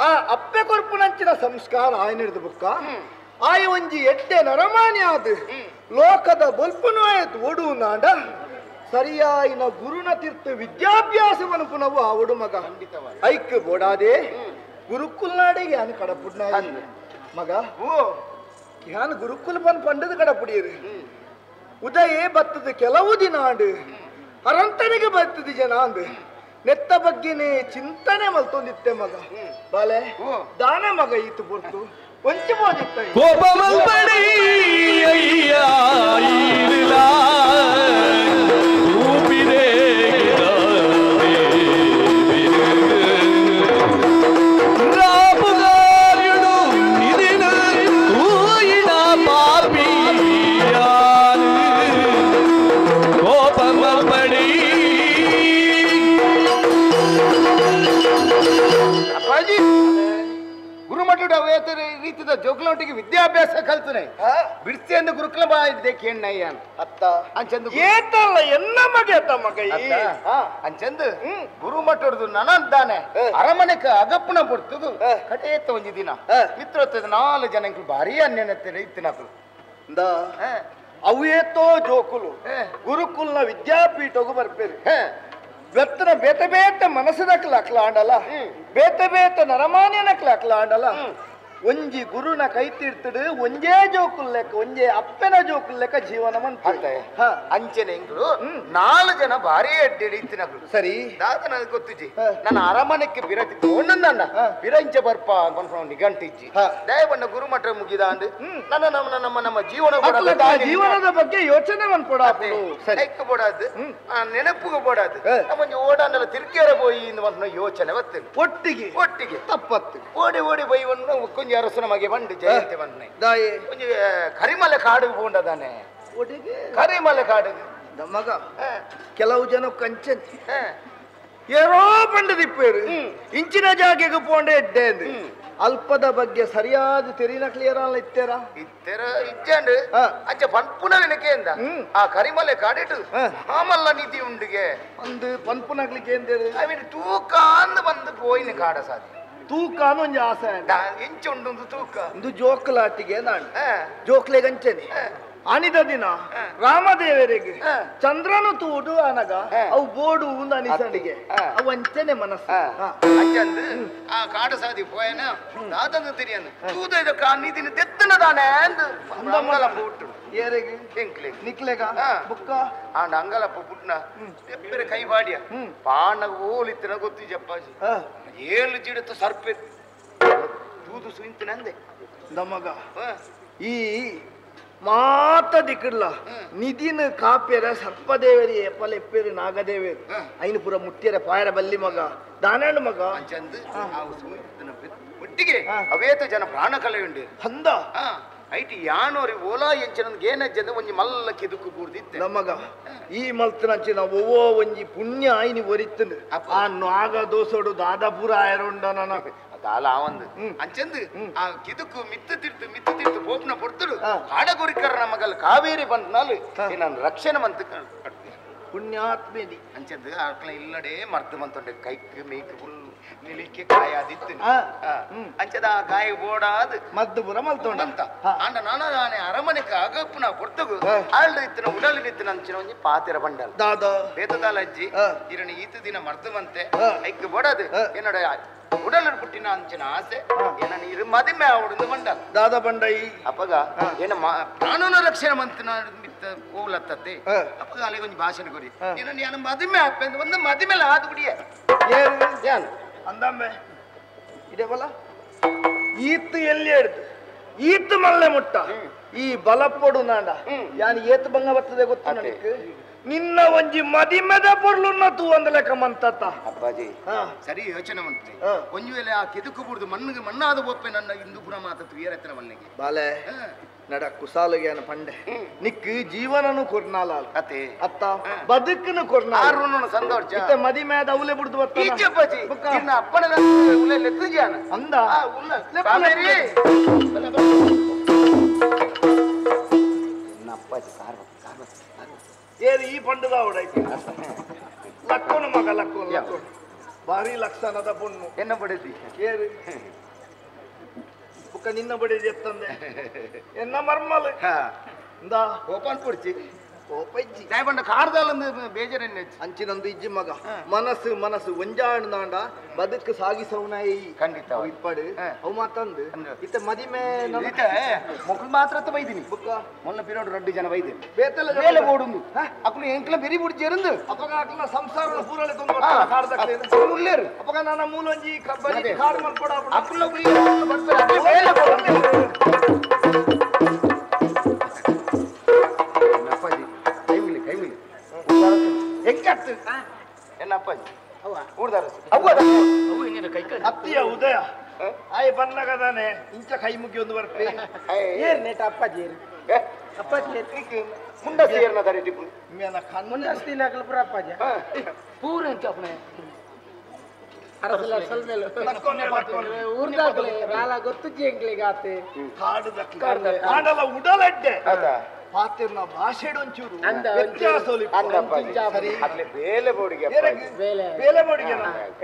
ಆ ಅಪ್ಪೆ ಕೊರ್ಪುನಂಚಿನ ಸಂಸ್ಕಾರ ಆಯನ ಹಿಡಿದು ಬುಕ್ಕ ಆಯ ಒಂಜಿ ಎಡ್ಡೆ ನರಮಾನ್ಯ ಆದ ಲೋಕದ ಬಲ್ಪುನು ಆಯ್ತು ಓಡು ನಾಂಡ ಸರಿಯಾಯಿನ ಗುರುನ ತೀರ್ಥ ವಿದ್ಯಾಭ್ಯಾಸವನ್ನು ಪುನಃ ಆವಡು ಮಗ ಐಕ್ ಬೋಡಾದೆ ಗುರುಕುಲ್ನಾಡಿಗೆ ಅನು ಕಡಪುಡ್ನ ಮಗ ಓ ನಾನು ಗುರುಕುಲ ಬಂದು ಪಂಡದ ಕಡ ಪುಡಿಯರು ಉದಯೇ ಬತ್ತದ ಕೆಲವು ದಿನ ಆಂಡು ಅರಂತನಿಗೆ ಬರ್ತದ ಜನ ಅಂದು ನೆತ್ತ ಬಗ್ಗೆನೆ ಚಿಂತನೆ ಮಲ್ತೊಂದಿತ್ತೆ ಮಗ ಬಾಲೆ ದಾನ ಮಗ ಈತು ಬರ್ತು ಕೊಂಚ ಬೋದಿತ್ತ ರೀತಿಯ ಜೋಗ್ಲೊಟ್ಟಿಗೆ ವಿದ್ಯಾಭ್ಯಾಸ ಕಲ್ತನೆ ಬಿಡ್ಸಿ ಎಂದು ಗುರುಕುಲ ಇದ್ದೆ ಕೇಣ್ಣಯ್ಯ ಅತ್ತ ಅಂಚಂದು ಏತಲ್ಲ ಎನ್ನ ಮಗೆ ಅತ್ತ ಮಗ ಅಂಚಂದು ಗುರು ಮಟ್ಟದ್ದು ನನ್ನದ್ದಾನೆ ಅರಮನೆಕ ಅಗಪ್ಪನ ಬರ್ತದು ಕಟೇತ ಒಂಜಿ ದಿನ ಮಿತ್ರತ್ವದ 4 ಜನ ಭಾರಿ ಅನ್ಯನತ್ತೆ ಇತ್ತಿನಕಲು ಅವು ಏತೋ ಜೋಕುಲು ಗುರುಕುಲ್ನ ವಿದ್ಯಾಪೀಠಗೂ ಬರ್ಬೇರು ಬೆತ್ತನ ಬೇತೆ ಬೇತೆ ಮನಸ್ಸಿನಕ್ಲ ಅಕ್ಲ ಆಂಡಲ್ಲ ಬೇತೆ ಬೇತೆ ನರಮಾನ್ಯನಕ್ಲ ಅಕ್ಲ ಆಂಡಲ್ಲ ಒಂಜಿ ಗುರುನ ಕೈ ತೀರ್ತಡು ಒಂಜೇ ಜೋಕುಲ್ ಲೆಕ್ಕ ಒಂಜೇ ಅಪ್ಪನ ಜೋಕುಲ್ ಲೆಕ್ಕ ಜೀವನ ಅಂಚನೆ ಇಂಗಳು 4 ಜನ ಭಾರಿ ಅಡ್ಡಿಡಿತ್ತಿನಗಳು ಸರಿ ದಾದ ನನಗೆ ಗೊತ್ತಿಜ್ಜಿ ನನ್ನ ಅರಮನೆಕ್ಕೆ ಬಿರತಿ ನನ್ನ ಬಿರಂಚ ಬರ್ಪ ಅನ್ಕೊಂಡು ನಿಗಂಟಿಜ್ಜಿ ದಯವನ್ನ ಗುರುಮಠ ಮುಗಿದಾಂಡು ನಮ್ಮ ಜೀವನದ ಬಗ್ಗೆ ಯೋಚನೆ ಮನ್ಕೊಡ ಬೋಡಾದು ನೆನಪುಗ ಬೋಡಾದು ನಮ್ಮಂಜ ಓಡಾಂಡಲ ತಿರ್ಕೇರ ಬೋಯಿ ಯೋಚನೆ ಬರ್ತೇನೆ ಒಟ್ಟಿಗೆ ತಪ್ಪತ್ತು ಓಡಿ ಓಡಿ ಬೈವನ್ನು ಕೊಂಚ ಅರಸನ ಮಗೆ ಬಂದು ಜಯಂತಿ ಬಂದೆ ಕೊಂಚ ಕರಿಮಲೆ ಕಾಡು ಬೋಂಡದಾನೆ ಕರಿಮಲೆ ಕಾಡು ಮಗ ಕೆಲವು ಜನ ಕಂಚನ್ ಏರೋ ಬಂಡದಿಪ್ಪೇರು ಇಂಚಿನ ಜಾಗೆಗೆ ಪೋಂಡೆ ಎಡ್ಡೆ ಅಂದು ಅಲ್ಪದ ಬಗ್ಗೆ ಸರಿಯಾದ ತೆರಿನ ಕ್ಲಿಯರ್ ಅಲ್ಲ ಇತ್ತೇರ ಇಜ್ಜಂಡು ಅಂಚ ಪನ್ಪುನ ನೆನಕೆಯಿಂದ ಆ ಕರಿಮಲೆ ಕಾಡಿಟ್ಟು ಆಮಲ್ಲ ನಿಧಿ ಉಂಡಿಗೆ ಒಂದು ಪನ್ಪುನಾಗ್ಲಿಕ್ಕೆ ಏನ್ ತೂಕ ಅಂದು ಬಂದು ಪೋಯಿನ ಕಾಡ ಸಾಧ್ಯ ತೂಕ ಒಂಜಿ ಆಸೆ ಎಂಚ ಉಂಡು ತೂಕ ಒಂದು ಜೋಕ್ಲಾಟಿಗೆ ನಾನು ಜೋಕ್ಲೆ ಗಂಚನೆ ಅನಿದ ದಿನ ರಾಮದೇವರಿಗೆ ಚಂದ್ರನು ತೂಡು ಅನಗ ಅವು ಬೋಡು ಅನಿಸಂಡಿಗೆ ಅವು ಅಂಚನೆ ಮನಸ್ಸು ಅಂಚಂದು ಆ ಕಾಡ ಸಾದಿ ಪೋಯನ ದಾದಂದು ತಿರಿಯನು ತೂದ ಇದಕ್ಕ ನಿಧಿನ ತೆತ್ತನದಾನೆ ಅಂದು ಅಂಗಲಪ್ಪ ಹುಟ್ಟು ಏರೆಗೆ ಎಂಕ್ಲೆ ನಿಕ್ಲೆಗ ಬುಕ್ಕ ಆಂಡ ಅಂಗಲಪ್ಪ ಪುಟ್ನ ಎಪ್ಪರೆ ಕೈ ಬಾಡಿಯ ಪಾಣಗ ಓಲಿತ್ತಿನ ಗೊತ್ತಿ ಜಪ್ಪಾಜಿ 7 ಜಿಡತ್ತು ಸರ್ಪೆ ತೂದು ಸುಂತಿನಂದೆ ನಮಗ ಈ ಮಾತ ದಿಕ್ಕಲ್ಲ ನಿಧಿನ ಕಾಪ್ಯರ ಸರ್ಪದೇವರಿ ಎಪ್ಪಲ ಎಪ್ಪೇರು ನಾಗದೇವೇರು ಐನು ಪುರ ಮುಟ್ಟಿಯರ ಪಾಯರ ಬಲ್ಲಿ ಮಗ ದಾನಣ್ಣ ಮಗ ಚಂದ ಒಟ್ಟಿಗೆ ಅವೇತ ಜನ ಪ್ರಾಣ ಕಳೆಯುಂಡೆ ಹಂದ ಐಟಿ ಯಾನೋರಿ ಓಲಾ ಎಂಚಿನಂದ್ ಏನಜ್ಜಂದ ಒಂಜಿ ಮಲ್ಲ ಕಿದುಕು ಕೂರ್ದಿತ್ತೆ ನಮಗ ಈ ಮಲ್ತನಂಚಿನ ಒವ್ವೋ ಒಂಜಿ ಪುಣ್ಯ ಐನಿ ಒರಿತ್ತನು ಆ ನಾಗ ದೋಸೋಡು ದಾದಾಪುರ ಆಯರುಂಡ ನನ್ನ ದಾಲ ಆವಂದು ಅಂಚಂದು ಆ ಕಿದುಕು ಮಿತ್ತು ತಿರ್ತು ಪೋಪ್ನ ಪೊಡ್ತಡು ಕಾಡಗುರಿಕರ ನಮಗಲ್ ಕಾವೇರಿ ಬಂದ್ನಾಲು ನಾನು ರಕ್ಷಣೆ ಮಂತ್ ಪುಣ್ಯಾತ್ಮೇದಿ ಅಂಚಂದು ಆಕ್ಲ ಇಲ್ಲಡೆ ಮರ್ದು ಮಂತೊಂಡೆ ಕೈಕ್ ಮೇಕ್ ಫುಲ್ ನಿಲಿಕ್ಕೆ ಕಾಯಾದಿತ್ತು ಅಂಚದ ಆ ಕಾಯಿ ಬೋಡಾದ್ ಮದ್ದು ಪುರ ಮಲ್ತೊಂಡಂತ ಅಂಡ ನಾನೇ ಅರಮನೆಗೆ ಅಗಪ್ಪುನ ಕೊಡ್ತಗು ಆಳ್ದು ಇತ್ತಿನ ಉಡಲಿನಿತ್ತಿನ ಅಂಚಿನ ಒಂಜಿ ಪಾತಿರ ಬಂಡಲ್ ದಾದ ಬೇತದಾಲ ಅಜ್ಜಿ ಇರಣ ಈತು ದಿನ ಮರ್ದು ಮಂತೆ ಐಕ್ ಬೋಡಾದ್ ಏನೋಡ ಉಡಲು ಪುಟ್ಟಿನ ಅಂಚಿನ ಆಸೆ ಏನ ನೀರು ಮದಿಮೆ ಅವಡು ಬಂಡಲ್ ದಾದ ಬಂಡೈ ಅಪ್ಪಗ ಏನ ಪ್ರಾಣನ ರಕ್ಷಣೆ ಮಂತಿನ ಕೋಲತ್ತತ್ತೆ ಅಪ್ಪಗ ಅಲ್ಲಿಗೆ ಒಂದು ಭಾಷಣ ಕೊಡಿ ಏನ ನೀನು ಮದಿಮೆ ಅಪ್ಪ ಒಂದು ಮದಿಮೆಲ್ಲ ಆದ ಬಿಡಿಯ ಏನ್ ಅಂದಮ್ಮೆ ಇದೆ ಬಲ ಈತ್ತು ಎಲ್ಲಿ ಹಿಡ್ದು ಈತ್ತು ಮಲ್ಲೆ ಮುಟ್ಟ ಈ ಬಲಪೊಡು ನಾಡ ಯಾನ್ ಏತು ಭಂಗ ಬರ್ತದೆ ಗೊತ್ತ ನನಗೆ ನಿನ್ನ ಒಂಜಿ ಮದಿಮೆದ ಪೊರ್ಲುನ್ನ ತೂ ಒಂದು ಲೆಕ್ಕ ಮಂತತ್ತ ಅಪ್ಪಾಜಿ ಸರಿ ಯೋಚನೆ ಮಂತ್ರಿ ಒಂಜು ವೇಳೆ ಆ ಕಿದುಕು ಬುಡ್ದು ಮಣ್ಣಿಗೆ ಮಣ್ಣಾದ ಒಪ್ಪೆ ನನ್ನ ಹಿಂದೂಪುರ ಮಾತತ್ತು ವೀರತ್ನ ಮಲ್ಲಿಗೆ ಬಾಲೆ ನಡ ಕುಸಾಲುಗೇನ ಪಂಡೆ ನಿಕ್ ಜೀವನನು ಕೊರ್ನಾಲ ಅತ್ತೆ ಅತ್ತ ಬದುಕನು ಕೊರ್ನಾಲ ಸಂತೋಷ ಇತ್ತೆ ಮದಿಮೆದ ಅವಲೆ ಬುಡ್ದು ಬತ್ತ ಈಚಪ್ಪಾಜಿ ನಿನ್ನ ಅಪ್ಪನ ಉಲೆ ಲೆತ್ತಜಾನ ಅಂದ ಕಾವೇರಿ ಅಪ್ಪಾಜಿ ಕಾರ್ವ ಏರಿ ಈ ಪಂಡದ ಅವಡೈತಿ ಲಕ್ಕೋನ ಮಗ ಲಕ್ಕೋನ ಭಾರಿ ಲಕ್ಷಣದ ಪೊಣ್ಣು ಎನ್ನ ಬಡದಿ ಏರಿ ಬುಕ್ಕ ನಿನ್ನ ಬಡಿದಿ ಎತ್ತಂದೆ ಎನ್ನ ಮರ್ಮಲ್ ಓಪನ್ ಕೊಡ್ಚಿ ಕೋಪಜ್ಜಿ ದಯಪಂಡ ಕಾಡ್ದಾಲಂದು ಬೇಜಾರೆನ್ನೆ ಅಂಚಿನಂದು ಇಜ್ಜಿ ಮಗ ಮನಸ್ಸು ಮನಸ್ಸು ಒಂಜಾಂಡ ಬದುಕು ಸಾಗಿಸವನಾಯಿ ಖಂಡಿತ ಇಪ್ಪಡು ಅವು ಮಾತಂದು ಇತ್ತ ಮದಿಮೆ ಮಕ್ಕಳು ಮಾತ್ರ ಬೈದಿನಿ ಬುಕ್ಕ ಮೊನ್ನ ಪಿರೋಡು 2 ಜನ ಬೈದೆ ಬೇತಲ್ಲ ಬೇಲೆ ಬೋಡುಂದು ಅಕ್ಕಳು ಎಂಕ್ಲ ಬೆರಿ ಬುಡ್ಜಿ ಎರಂದು ಅಪಗ ಅಕ್ಲ ಸಂಸಾರ ಪೂರಳೆ ತೊಂದು ಕಾಡ್ದಕ್ಲೆ ಉಳ್ಳೇರು ಅಪಗ ನನ್ನ ಮೂಲೊಂಜಿ ಕಬ್ಬರಿ ಕಾಡು ಮಲ್ಕೊಡ ಅಕ್ಕಳ ಬರ್ತಾರೆ ಬೇಲೆ ಬೋಡುಂದು ಅಪ್ಪಾಜಿ ಕೈಮಿಲಿ ಹೆಂಗತ್ತು ಎನ್ನ ಅಪ್ಪಾಜಿ ಅತ್ತಿಯ ಉದಯ ಆಯ್ ಬನ್ನಗದಾನೆ ಇಂಚ ಕೈ ಮುಗಿ ಒಂದು ಬರ್ಪೆ ಏರ್ ನೆಟ ಅಪ್ಪಾಜಿ ಅಪ್ಪಾಜಿ ಮುಂಡ ಸೇರ್ನ ದಾರಿ ಟಿಪ್ಪು ಮೇನ ಮುಂದಸ್ತಿ ನಕಲ್ ಪುರ ಅಪ್ಪಾಜಿ ಪೂರ ಎಂಚ ಅಪ್ಪನೆ ಅರಸಲ ಸಲ್ಮೇಲು ಊರ್ದಾಗ್ಲೆ ರಾಲ ಗೊತ್ತು ಜೇಂಗ್ಲಿಗೆ ಆತೆ ಕಾಡಲ ಉಡಲಡ್ಡೆ ಪಾತಿರ್ನ ಭಾಷೆಡ್ ಒಂಚೂರು ವ್ಯತ್ಯಾಸೋಲಿ ಸರಿ ಅದ್ಲೆ ಬೇಲೆ ಬೋಡಿಗೆ ಬೇಲೆ ಬೋಡಿಗೆ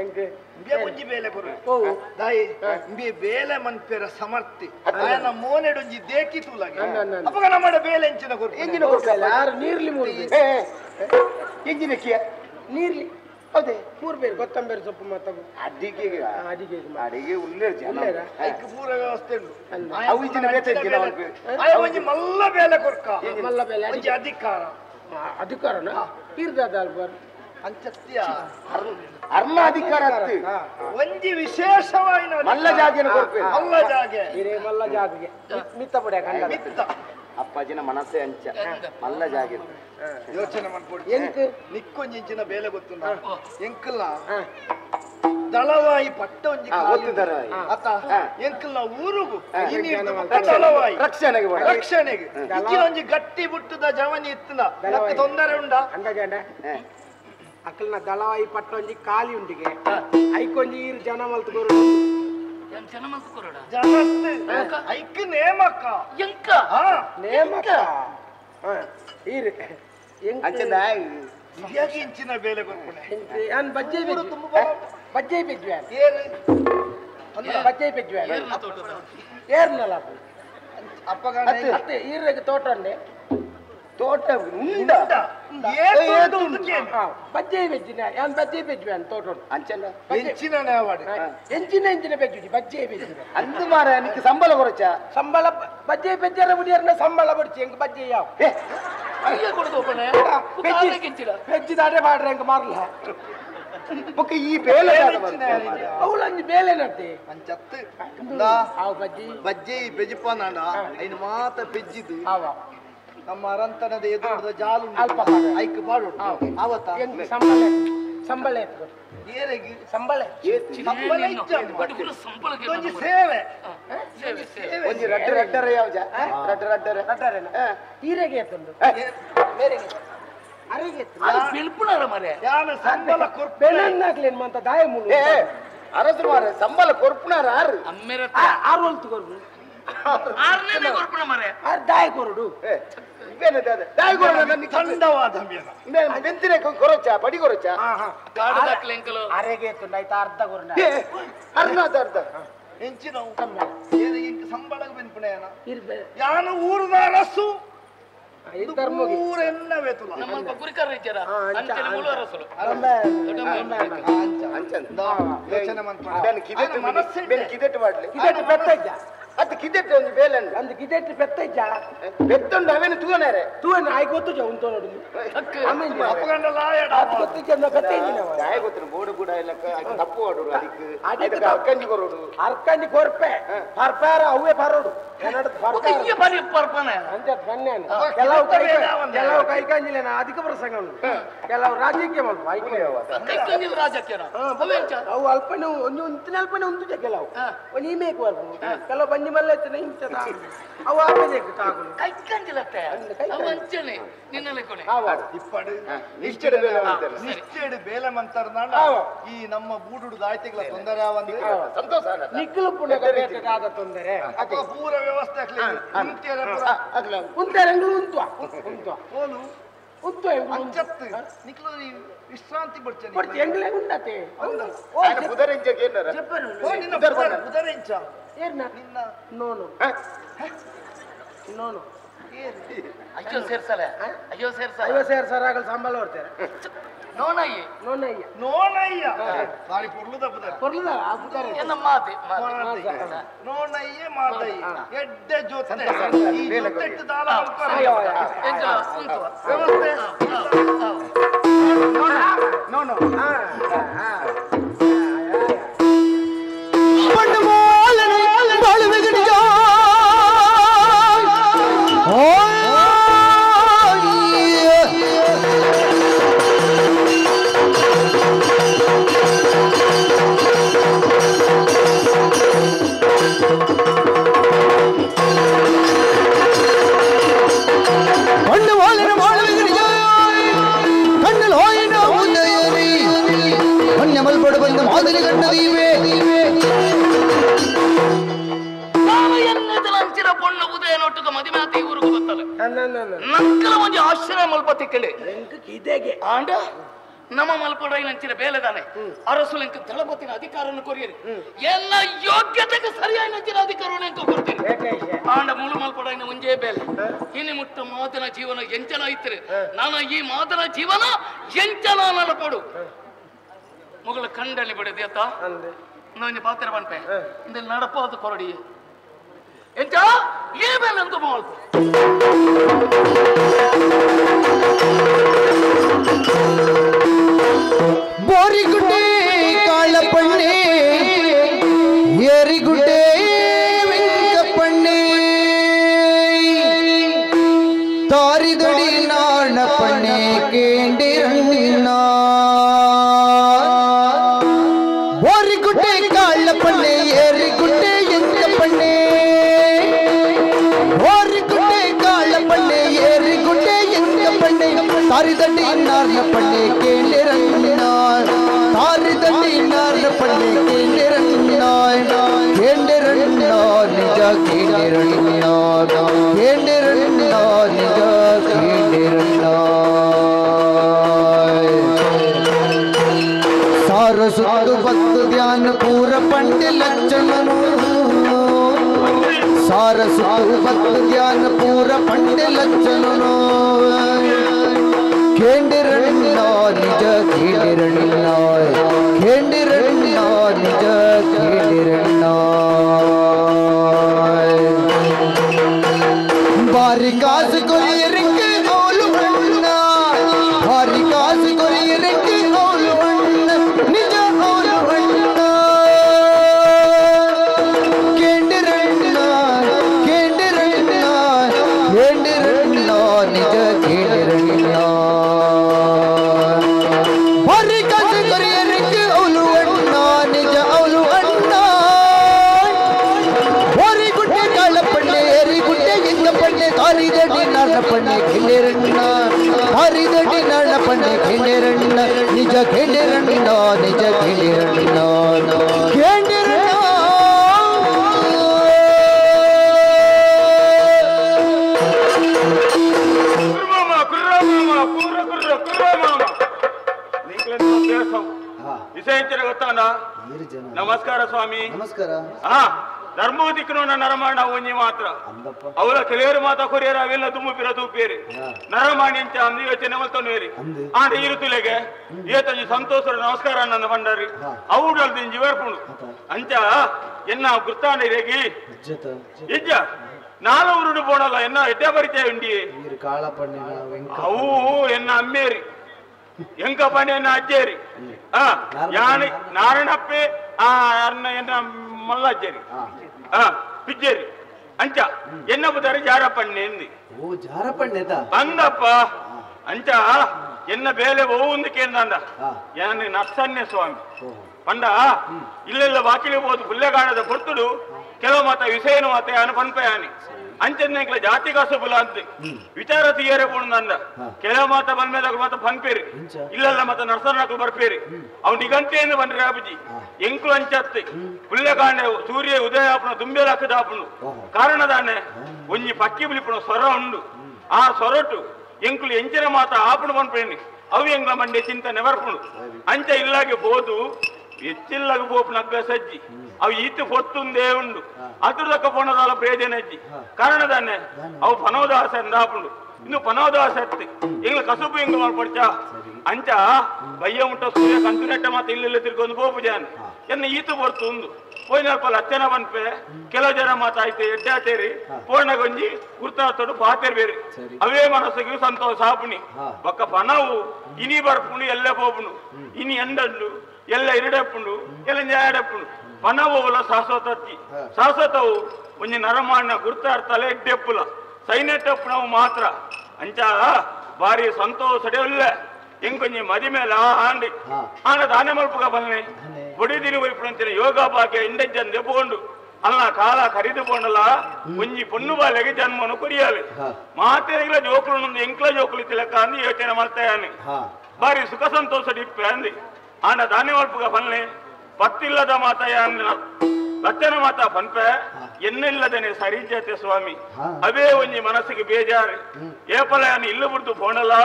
ಇಂಬೆ ಒಂಜಿ ಬೇಲೆ ಬರು ದಾಯಿ ಇಂಬೆ ಬೇಲೆ ಮನ್ಪೆರ ಸಮರ್ಥಿ ಆಯನ ಮೋನೆಡೊಂಜಿ ದೇಕಿ ತೂಲಾಗಿ ಅಪಗ ನಮ್ಮಡ ಬೇಲೆ ಎಂಚಿನ ಕೊರು ಎಂಜಿನ ಕೊಡ್ಕಲ್ಲ ಯಾರು ನೀರ್ಲಿ ಮೂರ್ಲಿ ಎಂಜಿನ ಕಿಯ ನೀರ್ಲಿ ಹೌದೇ ಮೂರ್ ಬೇರೆ ಕೊತ್ತಂಬರಿ ಸೊಪ್ಪು ಮತ್ತವು ಅಡಿಗೆ ಉಳ್ಳೇ ಜನ ಐಕ್ ಪೂರ ವ್ಯವಸ್ಥೆ ಉಂಟು ಅವು ಇಂಜಿನ ಬೇತೆ ಒಂಜಿ ಮಲ್ಲ ಬೇಲೆ ಕೊರ್ಕ ಮಲ್ಲ ಬೇಲೆ ಒಂಜಿ ಅಧಿಕಾರ ಅಧಿಕಾರನ ತೀರ್ದಾದ ಅಲ್ಬಾರ್ ಅಂಚತ್ಯ ಅರ್ಣ ಅಧಿಕಾರ ಒಂಜಿ ವಿಶೇಷವಾಯಿನ ಮಲ್ಲ ಜಾಗೆನ ಕೊಡ್ಬೇಕು ಮಲ್ಲ ಜಾಗೆ ಹಿರೇ ಮಲ್ಲ ಜಾತಿಗೆ ಮಿತ್ತ ಪುಡ ಕಂಡ ಮಿತ್ತ ಅಪ್ಪಾಜಿನ ಮನಸ್ಸೇ ಅಂಚ ಮಲ್ಲ ಜಾಗೆ ಯೋಚನೆ ಮಾಡ್ಕೊಡಿ ಎಂಕ್ ನಿಕ್ಕೊಂಜಿಂಚಿನ ಬೇಲೆ ಗೊತ್ತುಂಡ ಎಂಕಲ್ನ ದಳವಾಯಿ ಪಟ್ಟ ಒಂಜಿ ಅತ್ತ ಎಂಕಲ್ನ ಊರುಗು ದಳವಾಯಿ ರಕ್ಷಣೆಗೆ ಇಚ್ಚಿನ ಒಂಜಿ ಗಟ್ಟಿ ಬುಟ್ಟದ ಜವನಿ ಇತ್ತನ ತೊಂದರೆ ಉಂಡ ಅಂದಾಜ ಅಕ್ಕಲ್ನ ದಳವಾಯಿ ಪಟ್ಟ ಒಂಜಿ ಕಾಲಿ ಉಂಟಿಗೆ ಐಕೊಂಜಿ ಈರು ಜನ ಮಲ್ತುಕೋರು ಜನಸ್ತೆ ಐಕ್ ನೇಮಕ ಎಂಕ ನೇಮಕ ಈರು ಅಂಚಂದ ಇದ್ಯಾಕೆ ಇಂಚಿನ ಬೇಲೆ ಗೊತ್ತುಂಡೆ ನಾನು ಬಜ್ಜೆ ಬಜ್ಜೆ ಬೆಜ್ವೆ ಬಜ್ಜೆ ಬೆಜ್ವೆ ಏರ್ನಲ್ಲ ಅಪ್ಪಗ ಅತ್ತೆ ಈರಿಗೆ ತೋಟ ಉಂಡೆ ತೋಟ ಉಂಡ ಬಜ್ಜೆ ಬೆಜ್ಜಿನ ಯಾನ್ ಬಜ್ಜೆ ಬೆಜ್ವೆ ಅಂತ ತೋಟ ಉಂಟು ಅಂಚಂದ ಎಂಚಿನ ನೇವಾಡಿ ಎಂಚಿನ ಬೆಜ್ಜುಜಿ ಬಜ್ಜೆ ಬೆಜ್ಜಿನ ಅಂದು ಮಾರ ನಿಕ್ಕೆ ಸಂಬಳ ಕೊರಚ ಸಂಬಳ ಬಜ್ಜೆ ಬೆಜ್ಜರ ಮುಡಿಯರ್ನ ಸಂಬಳ ಬಡ್ಚಿ ಹೆಂಗ್ ಬಜ್ಜೆ ಯಾವ ಅಯ್ಯ ಕೊಡದು ಒಪ್ಪನೆ ಬೆಜ್ಜಿದಾಡೆ ಮಾಡ್ರೆ ಹೆಂಗ್ ಮಾರ್ಲ ಬೊಕ್ಕ ಈ ಬೇಲೆ ಅವಳಂಜಿ ಬೇಲೆ ನಡ್ತೆ ಅಂಚತ್ತು ಅವು ಬಜ್ಜಿ ಬಜ್ಜಿ ಬೆಜಿಪನಾಂಡ ಐನು ಮಾತ ಪೆಜ್ಜಿದು ಅವ ನಮ್ಮ ಅರಂತನದ ಎದುರದ ಜಾಲು ಅಲ್ಪ ಐಕ್ ಬಾಡು ಅವತ್ತ ಹೆಂಗ್ ಸಂಬಳ ಸಂಬಳ ಎತ್ಕೊ ಏರೆಗಿ ಸಂಬಳ ಸಂಬಳ ಇಚ್ಚ ಸಂಬಳಕ್ಕೆ ಒಂಜಿ ಸೇವೆ ಒಂಜಿ ರಡ್ಡರ ಯಾವ್ಜ ರಡ್ಡರ ಈರೆಗೆ ಎತ್ತುಂಡು ಬೇರೆಗೆ ಅರೆಗೆ ಎತ್ತು ಬೆಳ್ಪುಣಾರ ಮರೆ ಯಾನ ಸಂಬಳ ಕೊರ್ಪೆ ಬೆಣ್ಣಾಗ್ಲೇನ್ ಮಂತ ದಾಯ ಮುಳು ಅರಸರು ಮಾರ ಸಂಬಳ ಕೊರ್ಪುನಾರ ಆರು ಅಮ್ಮೆರ ಆರು ಹೊಲ್ತು ಕೊರ್ಬು ಆರ್ನೇ ಕೊರ್ಪುಣ ಮರೆ ಆರು ದಾಯ ಕೊರಡು ತಂಡವಾದ ಬೆಂತಿನ ಕೊರಚ ಪಡಿ ಕೊರಚ ಕಾಡದಾಕ್ಲೆಂಕಲು ಅರೆಗೆ ಎತ್ತುಂಡು ಆಯ್ತು ಅರ್ಧ ಕೊರಡ ಅರ್ಧ ಹೆಂಚಿನ ಸಂಬಳ ಬೆನ್ಪುಣೆಯನ ಇರ್ಬೇ ಯಾನ ಊರದ ಅರಸು ಧರ್ಮಗಿ ಊರೆನ್ನವೇ ತುಲ ನಮ್ಮ ಕುರಿಕರ ಇದ್ದಾರ ಅಂಚನೆ ಮೂಲ ರಸಲು ಯೋಚನೆ ಮಾಡ್ಕೊಂಡು ಮನಸ್ಸು ಕಿದೆಟ್ಟು ಮಾಡ್ಲಿ ಕಿದೆಟ್ಟು ಪೆತ್ತೈಜ ಅದು ಕಿದೆಟ್ಟು ಒಂದು ಬೇಲೆ ಅಂದು ಕಿದೆಟ್ಟು ಪೆತ್ತೈಜ ಬೆತ್ತುಂಡು ಅವೇನು ತೂವನೇರೆ ತೂವನ ಆಯ್ ಗೊತ್ತು ಜ ಉಂಟು ನೋಡು ಅಪ್ಪಗಂಡಲ ಗೊತ್ತಿದ್ದ ಪೆತ್ತೈಜಿನ ದಾಯ ಗೊತ್ತಿನ ಬೋಡು ಕೂಡ ಇಲ್ಲ ತಪ್ಪು ಆಡೋರು ಅದಕ್ಕೆ ಅಕ್ಕಂಜಿ ಕೊರೋಡು ಅರ್ಕಂಜಿ ಕೊರ್ಪೆ ಪರ್ಪಾರ ಅವೇ ಪರೋಡು ಬರೀ ಪರ್ಪನೆ ಅಂತ ಬನ್ನೇನು ಕೆಲವು ಕೈಕಂಜಿಲೇನ ಅಧಿಕ ಪ್ರಸಂಗ ಉಂಟು ಕೆಲವು ರಾಜಕೀಯ ಮಲ್ಪ ಕೈಕಂಜಿಲ್ ರಾಜಕೀಯ ಅವು ಅಲ್ಪನೆ ಒಂದು ಇಂತಿನ ಅಲ್ಪನೆ ಉಂಟು ಕೆಲವು ಒಂದು ಈಮೇಕ್ ಬರ್ಬೋದು ಕೆಲವು ಬಂಜಿ ಮಲ್ಲ ಇಂಚದ ಅವು ಆಗಬೇಕು ತಾಗುಲು ಕೈಕಂಜಿಲತ್ತೆ ಅಂಚನೆ ನಿನ್ನಲೆ ಕೊನೆ ಇಪ್ಪಡು ನಿಶ್ಚೇಡು ಬೇಲೆ ಮಂತಾರ ಈ ನಮ್ಮ ಬೂಡುಡು ದಾಯ್ತಿಗಳ ತೊಂದರೆ ಅವಂದು ಸಂತೋಷ ನಿಕ್ಕಲು ಪುನಃ ತೊಂದರೆ ಪೂರ ವ್ಯವಸ್ಥೆ ಉಂಟು ಓಲು ಉಂಟು ಅಂಚತ್ತು ನಿಕ್ಲು ವಿಶ್ರಾಂತಿ ಬಡ್ಚೆ ಕೊಡ್ತಿ ಎಂಗ್ಲೇ ಉಂಟತೆ ಬುಧರಿಂಚಕ್ಕೆ ಏನಾರ ಬುಧರೆಂಚ ಏರ್ನ ನಿನ್ನ ನೋನು ನೋನು ಅಯ್ಯೋ ಸೇರ್ಸಲೆ ಅಯ್ಯೋ ಸೇರ್ಸಲೆ ಅಯ್ಯೋ ಸೇರ್ಸಾರಾಗಲ್ ಸಂಬಳ ಹೊಡ್ತಾರೆ ನೋನಯ್ಯ ನೋನಯ್ಯ ನೋನಯ್ಯ ಬಾರಿ ಪುರ್ಲು ತಪ್ಪುತ್ತಾರೆ ಕೊರ್ಲದ ಆಪುತ್ತಾರೆ ಎನ್ನ ಮಾತೆ ನೋನಯ್ಯ ಮಾತಯ್ಯ ಎಡ್ಡೆ ಜೊತೆ ಈ ಜೊತೆಟ್ಟು ದಾಲ ವ್ಯವಸ್ಥೆ ನೋನು ನಂಕಲ ಒಂಜಿ ಆಶ್ರಯ ಮಲ್ಪ ತಿಕ್ಕಲೆ ಆಂಡ ನಮ್ಮ ಮಲ್ಪಡ ನಂಚಿನ ಬೇಲೆದಾನೆ ಅರಸುಲೆಂಕ ದಳಪತಿನ ಅಧಿಕಾರವನ್ನು ಕೊರಿಯರಿ ಎಲ್ಲ ಯೋಗ್ಯತೆಗೆ ಸರಿಯಾಗಿ ನಂಚಿನ ಅಧಿಕಾರವನ್ನು ಕೊಡ್ತೀನಿ ಆಂಡ ಮುಳು ಮಲ್ಪಡ ಮುಂಜೆ ಬೇಲೆ ಇನ್ನು ಮುಟ್ಟ ಮಾತನ ಜೀವನ ಎಂಚನ ಐತ್ರಿ ನಾನು ಈ ಮಾತನ ಜೀವನ ಎಂಚನ ನಲಪಡು ಮುಗಳ ಕಂಡಲ್ಲಿ ಬಿಡದೆ ಅತ್ತ ನಾನು ಪಾತ್ರ ಬಂಪೆ ನಡಪಾದ ಕೊರಡಿ ಎಂಚ ಏ ಬೇಲೆ ಅಂತ ಮಾಲ್ಪು ಬೋರಿಗುಡ್ಡೆ ಕಾಳಪಣ್ಣೆ ಏರಿಗುಡ್ಡೆ ವೆಂಕಪ್ಪಣ್ಣೆ ತಾರಿದಡಿ ನಾಣಪಣ್ಣೆ ಕೇಂಡಿರಣ್ಣ ಬೋರಿಗುಡ್ಡೆ ಕಾಳಪಣ್ಣೆ ಏರಿಗುಡ್ಡೆ ಎಂಕಪ್ಪಣ್ಣೆ ಬೋರಿಗುಡ್ಡೆ ಕಾಳಪಣ್ಣೆ ಏರಿಗುಡ್ಡೆ ಎಂಕಪ್ಪಣ್ಣೆ ತಾರಿದಡಿ ನಾರ್ನಪಣ್ಣೆ ಕೇಂಡಿರಣ್ಣ ತಾರಿದಡಿ ನಾರ್ನಪಣ್ಣೆ ಕೇಂಡಿರಣ್ಣ ಕೇಂಡಿರಣ್ಣ ನಿಜ ಕೇಂಡಿರಣ್ಣ ಕೇಂಡಿರಣ್ಣ ನಿಜ ಕೇಂಡಿರಣ್ಣ ಸಾರಸುತ್ತು ಭಕ್ತ ಧ್ಯಾನ ಪೂರ ಪಂಡೆ ಲಕ್ಷಣನು ಸಾರಸುತ್ತು ಭಕ್ತ ಧ್ಯಾನ ಪೂರ ಪಂಡೆ ಲಕ್ಷಣನು ಕೇಂಡಿರಣ್ಣ ನಿಜ ಕೇಂಡಿರಣ್ಣ ಕೇಂಡಿರಣ್ಣ ನಿಜ ಕೇಂಡಿರಣ್ಣ ಬಾರಿ ಕಾಸು ಕೊರಿಯರಿಗೆ ಅವಳು ಅಣ್ಣ ಬಾರಿ ಕಾಸು ಕೊರಿಯರಿಗೆ ಅವಳು ಅಣ್ಣ ನಿಜ ಅವಳು ಅಣ್ಣ ಕೇಂಡಿರಣ್ಣ ಕೇಂಡಿರಣ್ಣ ಕೇಂಡಿರಣ್ಣ ನಿಜ ಕೇಂಡಿರಣ್ಣ ಬಾರಿ ಕಾಸು ಕೊರಿಯರಿಗೆ ಅವಳು ಅಣ್ಣ ನಿಜ ಅವಳು ಅಣ್ಣ ಬಾರಿ ಗುಡ್ಡೆ ಕಾಳಪಣ್ಣೆ ಏರಿಗುಡ್ಡೆ ಎಂಗಪಣ್ಣೆ ತಾರಿದಡಿ ನಾಡಪಣ್ಣೆ ಕೇಂಡಿರಣ್ಣ ತಾರಿದಡಿ ನಾಡಪಣ್ಣೆ ಕೇಂಡಿರಣ್ಣ ನಿಜ ಕೇಂಡಿರಣ್ಣ ನಿಜ ಕೇಂಡಿರಣ್ಣ ಕೇಂಡಿರಣ್ಣ ವಿಷಯ ಗೊತ್ತಾನ ನಮಸ್ಕಾರ ಸ್ವಾಮಿ ನಮಸ್ಕಾರ ಹಾ ಧರ್ಮೋದಿಕ್ಕನು ನರಮಾಣ ಒಂಜಿ ಮಾತ್ರ ಅವಳ ಕೆಲವರು ಮಾತಾ ಕೊರಿಯರ ಅವೆಲ್ಲ ತುಂಬ ಪಿರದು ಬೇರೆ ನರಮಾಣಿ ಅಂಚ ಅಂದು ಯೋಚನೆ ಮಲ್ತೊಂದು ಆಂಡ ಇರುತ್ತುಲೆಗೆ ಏತಂಜಿ ಸಂತೋಷರ ನಮಸ್ಕಾರ ನನ್ನ ಬಂಡರಿ ಅವಳು ಜಿವರ್ಪುಣು ಅಂಚ ಎನ್ನ ಗುರ್ತಾಂಡ ರೇಗಿ ಇಜ್ಜ ನಾಲ್ವರು ಬೋಣಲ್ಲ ಎನ್ನ ಎಡ್ಡೆ ಪರಿಚಯ ಉಂಡಿ ಅವು ಎನ್ನ ಅಮ್ಮೇರಿ ಎಂಕ ಪಂಡೆಯನ್ನ ಅಜ್ಜೇರಿ ಯಾನಿ ನಾರಾಯಣಪ್ಪೆ ಎನ್ನ ಮಲ್ಲಜ್ಜೇರಿ ಪಿಜ್ಜೇರಿ ಅಂಚ ಎನ್ನ ಬುದಾರಿ ಜಾರಪಣ್ಣೆ ಎಂದಿ ಅಂದಪ್ಪ ಅಂಚ ಎನ್ನ ಬೇಲೆ ಒಂದು ಕೇಂದ್ರ ಯಾನಿ ನರ್ಸನ್ಯ ಸ್ವಾಮಿ ಪಂಡ ಇಲ್ಲೆಲ್ಲ ಬಾಕಿಲಿ ಹೋದು ಹುಲ್ಲೆಗಾಣದ ಕೊರ್ತುಡು ಕೆಲವು ಮಾತ ವಿಷಯನು ಮಾತ ಯಾನು ಪನ್ಪಯಾನಿ ಅಂಚೆನ್ನೆಂಕ್ಲ ಜಾತಿ ಕಾಸು ಬುಲ ಅಂತ ವಿಚಾರ ತೀಯರೆ ಪುಣಂದ ಕೆಲವು ಮಾತ ಬಂದ್ಮೇಲೆ ಮಾತ ಪನ್ಪೇರಿ ಇಲ್ಲೆಲ್ಲ ಮತ್ತ ನರ್ಸನಕ್ಲು ಬರ್ಪೇರಿ ಅವ್ ನಿಗಂಟೆಯನ್ನು ಬಂದ್ರೆ ಅಬುಜಿ ಎಂಕ್ಲು ಅಂಚತ್ತೆ ಹುಲ್ಲೆಗಾಣೆ ಸೂರ್ಯ ಉದಯ ಆಪುಣ ದುಂಬೆಲ ಹಾಕದಾಪುಣು ಕಾರಣದಾನೆ ಒಂಜಿ ಪಕ್ಕಿ ಬಿಳಿಪುಣ ಸ್ವರ ಉಂಡು ಆ ಸ್ವರಟು ಎಂಕ್ಲು ಎಂಚಿನ ಮಾತ ಆಪುಣ ಪನ್ಪೇನಿ ಅವು ಎಂಗ್ಲ ಮಂಡೆ ಚಿಂತನೆ ಬರ್ಪುಣು ಅಂಚ ಇಲ್ಲಾಗೆ ಬೋದು ఎచ్చిళ్ళకు పోపున అభ్యాసజ్జి అవి ఈతి పొత్తుందే ఉండు అతుడొక్క పొన్నదాల ప్రయోజనజ్జి కారణ దాన్నే అవు పనవదాస రాపుండు ಇನ್ನು ಪನೋದಾಸಕ್ತಿ ಈಗ ಕಸುಬು ಹಿಂಗ ಮಾಡ್ಪಡ್ಚಾ ಅಂಚ ಬಯ್ಯ ಮುಟ್ಟ ಸೂರ್ಯ ಕಂತುನೆಟ್ಟ ಮಾತು ಇಲ್ಲೆಲ್ಲ ತಿರ್ಗೊಂಡು ಹೋಗ್ಬಿಜಾನ್ ಎನ್ನ ಈತು ಬರ್ತುಂದು పోయినప్పుడు లచ్చన పనిపే కిలో జన మాత అయితే ఎడ్డాతేరి పూర్ణ గొంజి గుర్తాతోడు పాతేరు వేరు అవే మనసుకి సంతోష సాపుని ఒక్క పనవు ఇని బర్పును ఎల్ల పోపును ఇని ఎండళ్ళు ఎల్ల ఇరుడెప్పుడు ఎల్ల న్యాయడెప్పుడు పనవుల శాశ్వతవు కొంచెం నరమాడిన గుర్తాడతలే ఎడ్డెప్పుల సైనెట్టప్పుడు ನಾವು ಮಾತ್ರ ಅಂಚ ಬಾರಿ ಸಂತೋಷಡೆಲ್ಲ ಇಂಕೊಂಜಿ ಮದಿ ಮೇಲೆ ಆಂಡಿ ಆನ ದಾನ ಮಲ್ಪಗ ಬನ್ನಿ ಬುಡಿದಿರು ವೈಪುಂಚಿನ ಯೋಗ ಭಾಗ್ಯ ಇಂಡಜ್ಜನ್ ದೆಬ್ಕೊಂಡು ಅಲ್ಲ ಕಾಲ ಖರೀದು ಪೋಂಡಲ್ಲ ಒಂಜಿ ಪೊಣ್ಣು ಬಾಲೆಗೆ ಜನ್ಮನು ಕೊರಿಯಾలి ಮಾತೆಗಳ ಜೋಕುಲು ನಂದು ಎಂಕ್ಲ ಜೋಕುಲು ತಿಲಕ ಅಂದು ಯೋಚನೆ ಮಾಡ್ತಾಯಾನಿ ಬಾರಿ ಸುಖ ಸಂತೋಷ ಡಿಪ್ಪೆ ಅಂದಿ ಆನ ದಾನ ಮಲ್ಪಗ ಬನ್ನಿ ಪತ್ತಿಲ್ಲದ ಮಾತಾಯ ಲಚ್ಚನ ಮಾತ ಪನ್ಪೆ ಎನ್ನಿಲ್ಲದನೆ ಸರಿಜತೆ ಸ್ವಾಮಿ ಅವೇ ಒಂಜಿ ಮನಸ್ಸಿಗೆ ಬೇಜಾರು ಏಪಲ ಯಾನು ಇಲ್ಲು ಬಿಡ್ತು ಪೋಣಲ್ಲ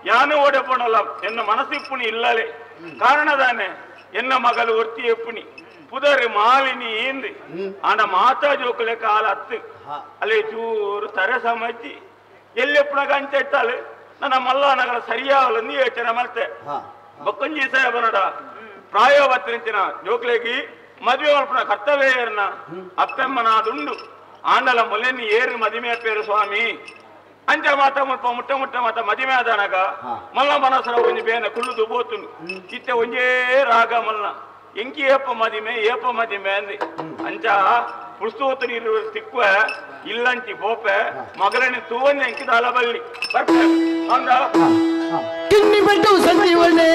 ಯಾನು ಓಡೆ ಪೋಣಲ್ಲ ಎನ್ನ ಮನಸ್ಸಿಪ್ಪುನಿ ಇಲ್ಲಲೆ ಕಾರಣದಾನೆ ಎನ್ನ ಮಗಳು ಒರ್ತಿ ಎಪ್ಪುನಿ ಪುದರಿ ಮಾಲಿನಿ ಇಂದು ಆಂಡ ಮಾತಾ ಜೋಕುಲೆ ಕಾಲ ಹತ್ತು ಅಲ್ಲಿ ಚೂರು ತರೆ ಸಮಜ್ಜಿ ಎಲ್ಲೆಪ್ಪುನಾಗ ಅಂಚೆಟ್ಟಾಲೆ ನನ್ನ ಮಲ್ಲನಗರ ಸರಿಯಾವಲಂದು ಯೋಚನೆ ಮಾಡ್ತೆ ಬೊಕ್ಕಂಜಿ ಸಾಹೇಬನಡ ಪ್ರಾಯೋವತ್ತಿನ ಜೋಕ್ಲೆಗಿ ಮದುವೆ ಮಲ್ಪನ ಕರ್ತವ್ಯನ ಅಪ್ಪೆಮ್ಮನಾದುಂಡು ಆಂಡಲ ಮೊಲೆನಿ ಏರು ಮದಿಮೆ ಪೇರು ಸ್ವಾಮಿ ಅಂಚ ಮಾತ ಮುಲ್ಪ ಮುಟ್ಟ ಮುಟ್ಟ ಮಾತ ಮದಿಮೆ ಆದನಾಗ ಮಲ್ಲ ಮನಸರ ಒಂಜಿ ಬೇನ ಕುಳ್ಳುದು ಬೋತುಂಡು ಇತ್ತೆ ಒಂಜೇ ರಾಗ ಮಲ್ಲ ಎಂಕಿ ಏಪ ಮದಿಮೆ ಅಂದಿ ಅಂಚ ಪುಸ್ತೋತು ನೀರು ತಿಕ್ಕುವ ಇಲ್ಲಂಚಿ ಪೋಪೆ ಮಗಳನಿ ತೂವನ್ನಿ ಎಂಕಿದ ಅಲಬಲ್ಲಿ ಬರ್ಪೆ ಅಂದ ಕಿನ್ನಿ ಬಟ್ಟು ಸಂಜೀವನೆ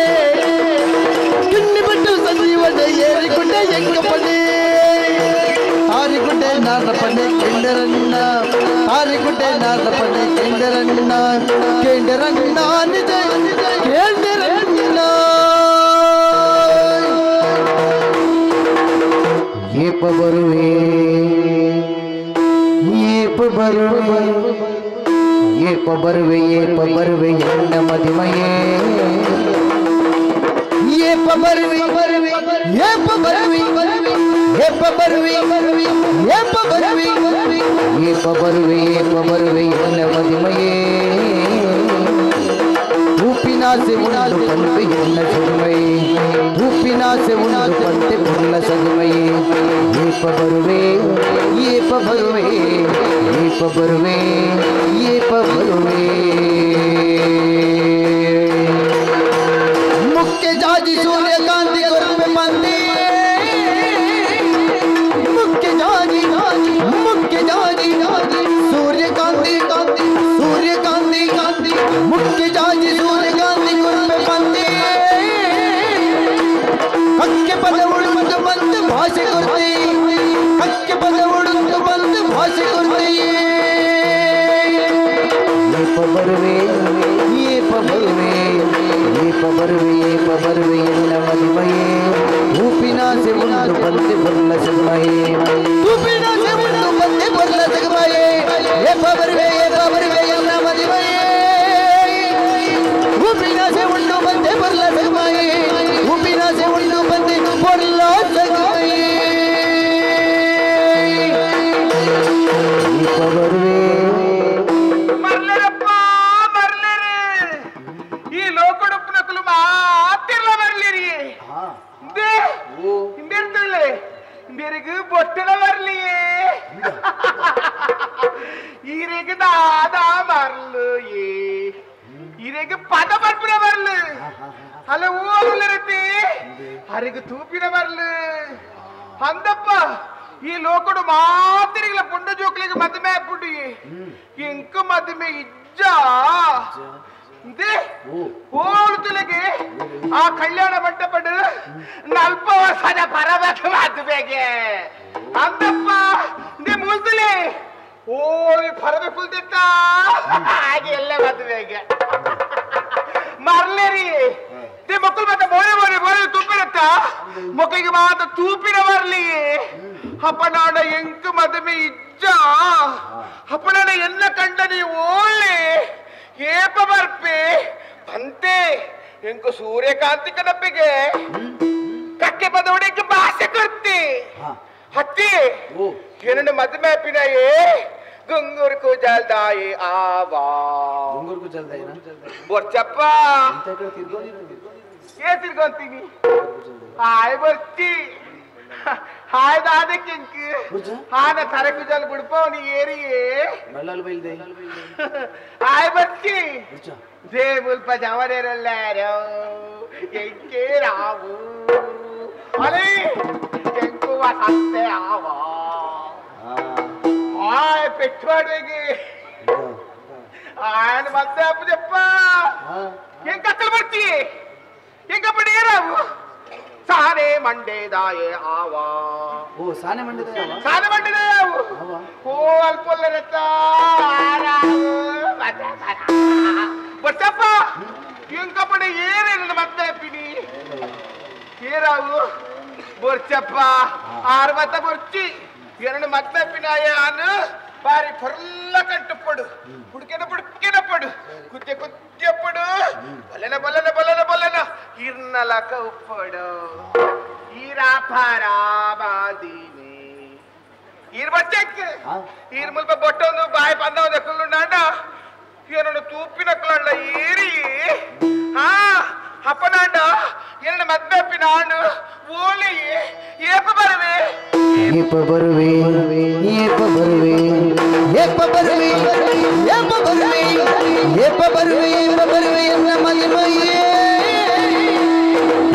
ಏರಿಕೊಂಡೆ ಎಂಕಪಡೆ ಆರಿಕೊಂಡೆ ನಾರಪಡೆ ಕೆಂಡರನ್ನ ಆರಿಕೊಂಡೆ ನಾರಪಡೆ ಕೆಂಡರನ್ನ ಕೆಂಡರನ್ನ ನಿಜ ಕೆಂಡರನ್ನ ಏಪ ಬರುವೆ ಎನ್ನ ಮದಿಮಯೇ ಏಪ ಬರುವೆ ಎನ್ನ ಮದಿಮಯೇ ಊಪಿನಾಸೆ ಉಂಡು ಪಂತೆ ಎನ್ನ ಸುರುಮಯೇ ಊಪಿನಾಸೆ ಉಂಡು ಪಂತೆ ಪುರ್ಣ ಸದುಮಯೇ ಏಪ ಬರುವೆ ಮುಖ್ಯ ಜಾಜಿ ಸೂರ್ಯಕಾಂತಿ ಕೊರಪೆ ಮಂದಿ ಮುಖ್ಯ ಜಾಜಿ ಸೂರ್ಯಕಾಂತಿ ಮುಖ್ಯ ಜಾಜಿ ಸೂರ್ಯಕಾಂತಿ ಕೊರಪೆ ಮಂದಿ ಹಕ್ಕೆ ಪದ ಉಳಿದು ಬಂದು ಭಾಷೆ ಕೊರತೆ ಹಕ್ಕೆ ಪದ ಉಳಿದು ಬಂದು ಭಾಷೆ ಕೊರತೆ ಏಪ ಬರುವೆ ಎನ್ನ ಮದಿಮಯೇ ಊಪಿನಾಸೆ ಉಂಡು ಬಂದೆ ಬರ್ಲ ಸಗಮಯೇ ಏಪ ಬರುವೆ ಎನ್ನ ಮದಿಮಯೇ ಊಪಿನಾಸೆ ಉಂಡು ಬಂದೆ ಬರ್ಲ ಸಗಮಯೇ ಊಪಿನಾಸೆ ಉಂಡು ಬಂದೆ ಬರ್ಲ ಸಗಮಯೇ ಏಪ ಬರುವೆ ಈ ಲೋಕಡುಪ್ಪನಕಲು ಮಾತಿರ್ಲ ಬರ್ಲಿರಿ ಬೇರ್ತಳ್ಳೆ ಬೇರೆಗೆ ಬೊಟ್ಟಣ ಬರ್ಲಿಯೇ ಈರೆಗೆ ದಾದ ಬರ್ಲು ಈರೆಗೆ ಪದ ಬರ್ಪಿನ ಬರ್ಲು ಅಲ್ಲ ಓಲಿರತಿ ಅರೆಗೆ ತೂಪಿನ ಬರ್ಲು ಅಂದಪ್ಪ ಈ ಲೋಕಡು ಮಾತಿರಿಗಳ ಪುಂಡ ಜೋಕ್ಲಿಗೆ ಮದುವೆ ಪುಡಿ ಎಂಕ ಮದುವೆ ಇಜ್ಜ ಹೋಳುತ್ತಲಿಗೆ ಆ ಕಲ್ಯಾಣ ಮಂಟಪಡು 40 ವರ್ಷದ ಬರಬೇಕು ಮದುವೆಗೆ ಅಂದಪ್ಪ ನೇ ಮುಲ್ತಲಿ ಓಯ್ ಪರವೆ ಕುಲ್ದಿತ್ತ ಹಾಗೆ ಎಲ್ಲ ಮದುವೆಗೆ ಮರ್ಲೇರಿ ನೇ ಮಕ್ಕಳು ಮತ್ತೆ ಬೋರೆ ತುಪ್ಪಿರತ್ತ ಮಕ್ಕಳಿಗೆ ಮಾತ್ರ ತೂಪಿನ ಬರ್ಲಿ ಅಪ್ಪನಾಡ ಎಂಕ ಮದುವೆ ಇಜ್ಜ ಅಪ್ಪನಾಡ ಎಲ್ಲ ಕಂಡ ನೀವು ಓಳ್ಳಿ ಏಪ ಬರ್ಪೆ ಅಂತೆ ಎಂಕು ಸೂರ್ಯಕಾಂತಿ ಕನಪಿಗೆ ಹಕ್ಕೆ ಬದವಡಿಗೆ ಭಾಷೆ ಕೊಡ್ತಿ ಹತ್ತಿ ಎರಡು ಮದುವೆ ಪಿನಾಯೇ ಗುಂಗೂರ್ ಕುಜಲ್ದಾಯಿ ಆವಾ ಗುಂಗೂರ್ ಕುಜಲ್ದಾಯಿ ಬೋರ್ಚಪ್ಪ ಏ ತಿರ್ಕೊಂತೀನಿ ಹಾಯ್ ಬರ್ತಿ ಹಾಯ್ ದಾದೆ ಕಿಂಕ್ ಹಾನ ಥರ ಕುಜಲ್ ಬಿಡ್ಪವನಿ ಏರಿಯೇ ಮಳ್ಳಲ್ ಬೈಲ್ದೆ ಹಾಯ್ ಬರ್ತಿ ದೇವುಲ್ ಪಜಾವರೆರಲ್ಲಾರೋ ಎಂಕೆ ರಾವು ಅಲೇ ಎಂಕುವ ಸತ್ತೆ ಆವಾ ಹಾಯ್ ಪೆಟ್ವಾಡಿಗೆ ఆయన మధ్య అప్పు చెప్ప ఏం కక్కలు పడిచి ఇంకా పడేరావు సానే మండేదాయే ఆవా ఓ సానే మండేదాయే సానే మండేదాయే ఓ అల్పొల్లరత ఆరావు బట్టప్ప ఇంకా పడే ఏరేన మధ్య పిని ఏరావు బొర్చప్ప ఆర్వత బొర్చి ಎರಡು ಮದ್ವೆ ಪಿನಾಯಾನು ಬಾರಿ ಫರ್ಲ ಕಟ್ಟುಪಡು ಹುಡುಕಿನಪಡು ಕುದ್ದೆಪಡು ಬಲ್ಲನ ಇರ್ನಲಕ ಉಪ್ಪಡು ಈರಾಪಾರಾಬಾದೀನಿ ಈರ್ ಬಚ್ಚಕ್ಕೆ ಈರ್ ಮುಲ್ಪ ಬೊಟ್ಟೊಂದು ಬಾಯಿ ಬಂದವ ದಕ್ಕುಂಡ ಏನೊಂದು ತೂಪಿನಕ್ಕಳ ಏರಿ ಅಪ್ಪನಾಂಡ ಎರಡು ಮದ್ವೆ ಪಿನಾನು ಓಲಿ ಏಪ ಬರುವೆ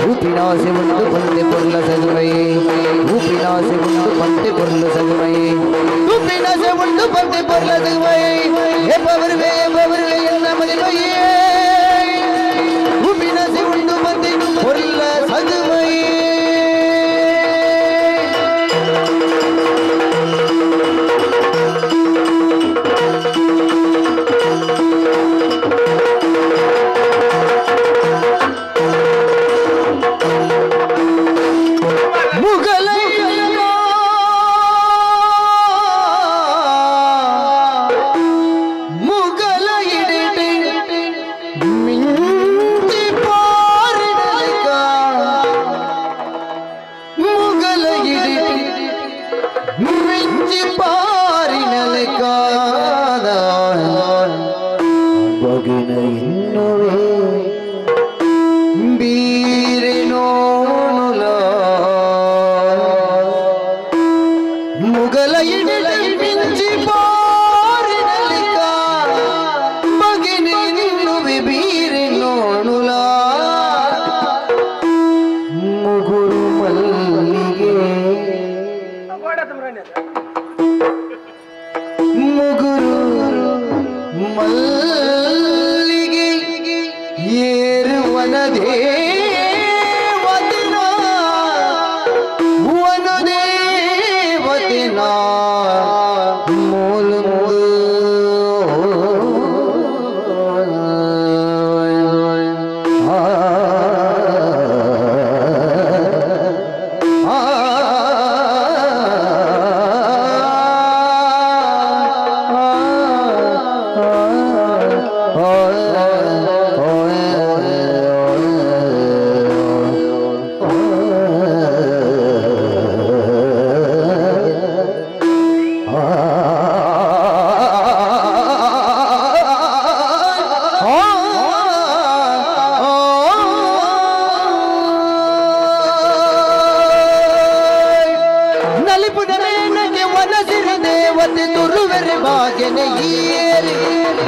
ఊపినాసి ఉండు పంది పొర్ల సగుమై ఊపినాసి ఉండు పంది పొర్ల సగుమై ఊపినాసి ఉండు పంది పొర్ల సగుమై ఎప్పవరువే ఎన్న మదిమయ్యే ఊపినాసి ఉండు పంది పొర్ల సగుమై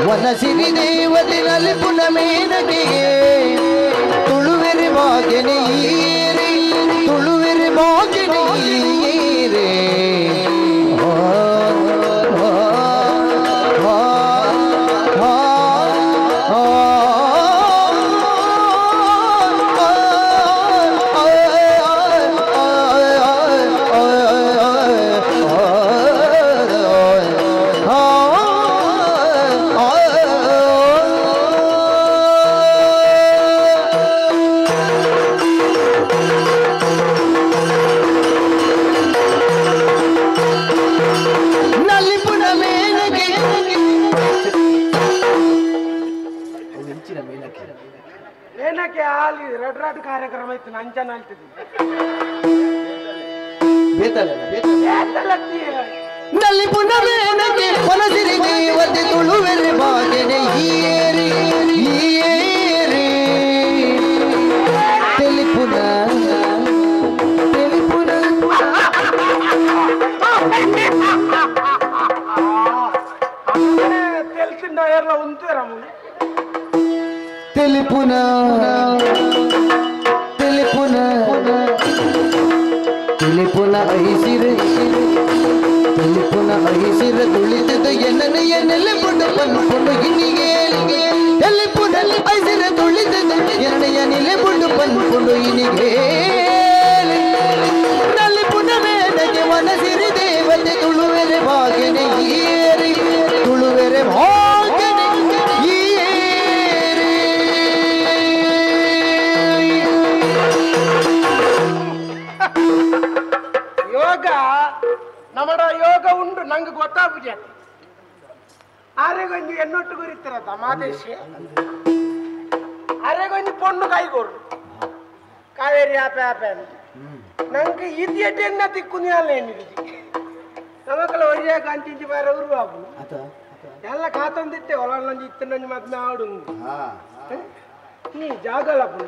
ವನಸಿರಿ ದೇವತೆ ನಲಿಪುನ ಮೇನಗೆ ತುಳುವೆರೆ ಭಾಗ್ಯನೆ ಈರೆ ತುಳುವೆರೆ ಭಾಗ್ಯನೆ ಈರೆ ದಿನಕ್ಕೆ ಅಲ್ಲಿ ರೆಡ್ ಕಾರ್ಯಕ್ರಮ ಇತ್ತು ಅಂಚನ ಹೇಳ್ತಿದ್ವಿ ನಲ್ಲಿ ಪುನವೇನಕ್ಕೆ ಹೊಲಸಿರಿಗೆ ಒದ್ದೆ ತುಳುವೆರೆ ಬಾಗೆನೆ ಏರಿ ಏರಿ ತೆಲಿಪುನ ತೆಲಿಪುನ తెలిసిందా ఎర్ల ఉంచారమ్మ ತೆಲಿಪುನ ತೆಲಿಪುನ ತೆಲಿಪುನ ಐಸಿರೆ ತೆಲಿಪುನ ಐಸಿರೆ ತುಳಿತದ ಎಣ್ಣೆಲ್ಲ ಪುಟ್ಟ ಪನ್ಕೊಂಡು ಇನ್ನಿಗೆ ತೆಲಿಪುನ ಐಸಿರೆ ತುಳಿತದ ಎಣ್ಣೆಯನ್ನೆಲ್ಲ ಪುಟ್ಟ ಪನ್ಕೊಂಡು ಇನ್ನಿಗೆ ನಲ್ಲಿ ಪುನವೇನಗೆ ಮನಸಿರಿ ದೇವತೆ ತುಳುವೆರೆ ಭಾಗ್ಯನೆ ಏರಿ ತುಳುವೆರೆ ಭಾಗ್ಯನೆ ಯೋಗ ನಮ್ಮಡ ಯೋಗ ಉಂಡು ನಂಗೆ ಗೊತ್ತಾಗ್ಬಿಟ್ಟೆ ಆರೆಗೊಂದು ಎನ್ನೊಟ್ಟು ಗುರಿತಿರತ್ತ ಮಾದೇಶಿ ಆರೆಗೊಂದು ಪೊಣ್ಣು ಕೈಗೋರು ಕಾವೇರಿ ಆಪೆ ಆಪೆ ಅಂತ ನಂಗೆ ಇದಿಯಟ್ ಎನ್ನ ತಿಕ್ಕುನಿ ಅಲ್ಲ ಏನಿದೆ ನಮಕಲ ಒಳ್ಳೆಯ ಕಂಚಿಂಚಿ ಬೇರೆ ಉರುವಾಗು ಎಲ್ಲ ಕಾತೊಂದಿತ್ತೆ ಒಳೊಂದು ಇತ್ತನೊಂದು ಮತ್ತೆ ಆಡು ನೀ ಜಾಗಲ್ಲಪ್ಪ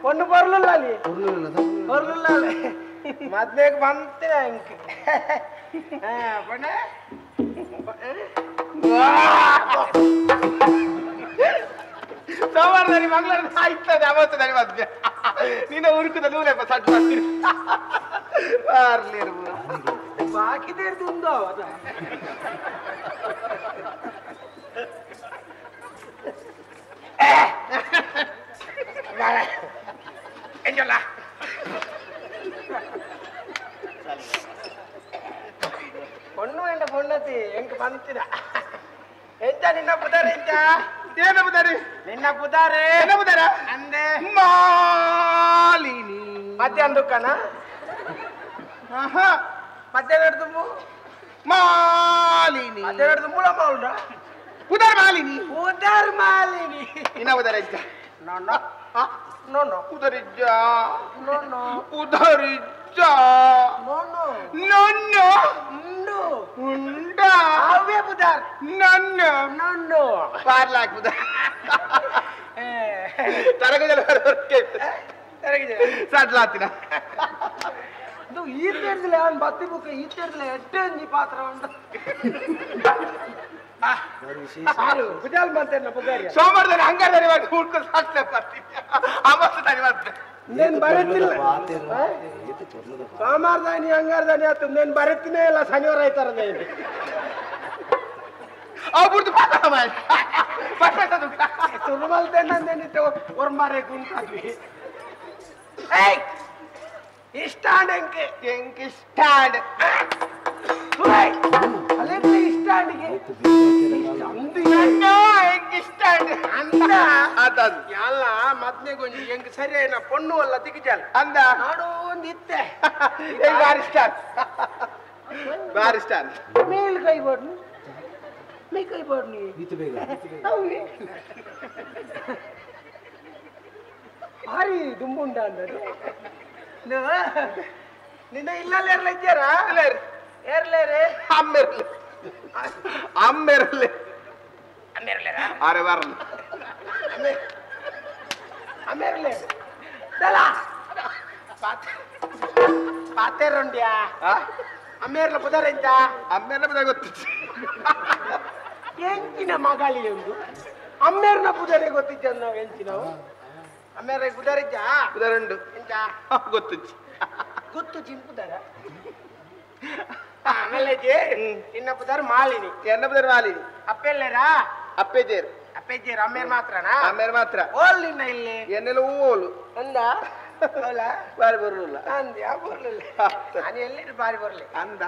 பொண்ணு பொருள் நீ பொருள் மத்மேக்கு வந்து பொண்ணு ಸೋಮವಾರದಲ್ಲಿ ಮಂಗಳವಾರ ಆಯ್ತದೆ ಅವತ್ತದಲ್ಲಿ ಮದ್ವೆ ನಿನ್ನ ಉರುಕುದ ನೂಲೆಪ್ಪ ಸಟ್ಟು ಬರ್ತೀರಿ ಬರ್ಲಿರ್ಬೋದು ಬಾಕಿ ಉಂದು ಅದ ಎಂಜಲ್ಲ பொண்ணு வேண்ட பொண்ணத்தி எங்க ಬಂತಿದ ಎಂತ ನಿನ್ನ ಪುದಾರ ಎಂತ ಏನ ಪುದಾರ ನಿನ್ನ ಪುದಾರ ಏನ ಪುದಾರ ಅಂದೆ ಮಾಲಿನಿ ಮಧ್ಯಾಹ್ನ ದುಃಖನ ಮಧ್ಯಾಹ್ನ ತುಂಬು ಮಾಲಿನಿ ಮಧ್ಯಾಹ್ನ ತುಂಬುಳ ಮಾಲ್ಡ ಪುದಾರ ಮಾಲಿನಿ ಇನ್ನ ಪುದಾರ ಎಂತ ನೋನೋ ನೋನೋ ಉದರಿಜ್ಜ ನೋನೋ ಉದರಿಜ್ಜ ನೋನೋ ನೋನೋ ಉಂಡು ಉಂಡ ಅವೇ ಪುದಾರ್ ನನ್ನ ನನ್ನು ಪಾರ್ಲಾಕ್ ಪುದಾರ್ ತರಗಜಲ ತರಗಜಲ ಸಾಟ್ಲಾತಿನ ಇದು ಈ ತೇರ್ದಿಲ್ಲ ಅವನ್ ಬತ್ತಿ ಬುಕ್ಕ ಈ ತೇರ್ದಿಲ್ಲ ಎಡ್ಡೆ ನೀ ಪಾತ್ರ ಉಂಡ ಸೋಮವಾರದಲ್ಲಿ ಹಂಗಾರೆ ಹುಡ್ಕೊಂಡು ಸಾಕ್ಲೆ ಬರ್ತೀನಿ ಅವತ್ತು ಬರ್ತೀನಿ నేను బరెత్తిన సోమవారదాని అంగారదాని అత్తు నేను బరెత్తినే ఇలా శనివారం అవుతారు నేను అప్పుడు తురుమల్తే నేను ఒరమారే గుంటుంది ఇష్టాండ్ ఎంకి ఇష్టాండ్ ಅಲ್ಲೇ ಇಷ್ಟಾಂಡಿಗೆ ಇಷ್ಟಾಂಡ್ ಅಂದ ಎಲ್ಲ ಮದ್ನೆಗೊಂದು ಹೆಂಗ್ ಸರಿ ನಾ ಪೊಣ್ಣು ಅಲ್ಲ ದಿಗ್ಜಲ್ ಅಂದ ನಾಡು ಒಂದು ಇತ್ತೆ ಬಾರಿಸ್ಟಾನ್ ಬಾರಿಸ್ಟಾನ್ ಮೇಲ್ ಕೈ ಬೋಡ್ನಿ ಮೇ ಕೈ ಬೋಡ್ನಿ ಭಾರಿ ದುಂಬುಂಡ ಅಂದರು ನಿನ್ನ ಇಲ್ಲಲ್ಲಿ ಇರ್ಲ ಇದ್ದಾರಾ ಏರ್ಲೇರೆ ಅಮ್ಮೆರ್ಲೆ ಅಮ್ಮೆರ್ಲೆ ಅಮ್ಮೆರ್ಲೆರಾ ಅರೆ ಬರಲ್ಲ ಅಮ್ಮೆರ್ಲೆ ದಲ ಪಾತೆರೊಂಡ್ಯಾ ಅಮ್ಮೆರ್ಲ ಪುದರೆಂತ ಅಮ್ಮೆರ್ಲ ಪುದರ ಗೊತ್ತಿತ್ತು ಎಂಚಿನ ಮಗಾಳಿ ಒಂದು ಅಮ್ಮೆರ್ನ ಪುದರೆ ಗೊತ್ತಿದ್ದ ನಾವು ಎಂಚಿನವು ಅಮ್ಮೆರ ಪುದರಿದ್ದ ಪುದರಂಡು ಎಂಚ ಗೊತ್ತಿತ್ತು ಗೊತ್ತು ಚಿಂಪುದರ ಆಮೇಲೆ ಇನ್ನ ಪುದರ್ ಮಾಲಿನಿ ಎನ್ನ ಪುದರ್ ಮಾಲಿನಿ ಅಪ್ಪೆಲ್ಲೇರಾ ಅಪ್ಪೆಜೇರ್ ಅಪ್ಪೆಜೇರ್ ಅಮ್ಮೇರ್ ಮಾತ್ರನಾ ಅಮ್ಮೇರ್ ಮಾತ್ರ ಓಲ್ ನಿನ್ನ ಇಲ್ಲಿ ಎನ್ನೆಲ್ಲ ಓಲು ಅಂದ ಓಲ ಬಾರಿ ಬರಲಿಲ್ಲ ಅಂದ್ಯ ಬರಲಿಲ್ಲ ನಾನು ಎಲ್ಲಿ ಬಾರಿ ಬರಲಿ ಅಂದ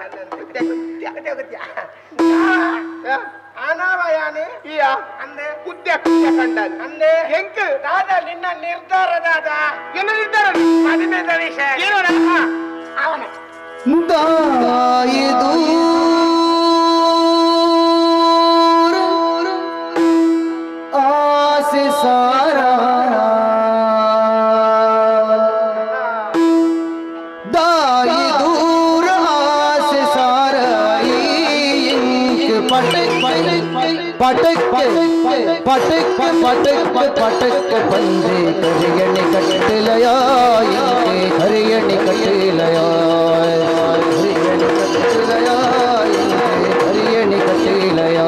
ಆನಾವಯಾನೆ ಈಯ ಅಂದೆ ಕುದ್ಯ ಕುದ್ಯ ಕಂಡ ಅಂದೆ ಹೆಂಕ ದಾದ ನಿನ್ನ ನಿರ್ಧಾರದಾದ ಏನು ನಿರ್ಧಾರ ಮದುವೆದ ವಿಷಯ ಏನು ಅವನ ದಾಯಿದು ಆ दाई दूर आस साराई पटक पटक पटक पटक पटक पटक बंदे करियन कट लया हरियन कट लया हरियन कट लया हरियन कट लया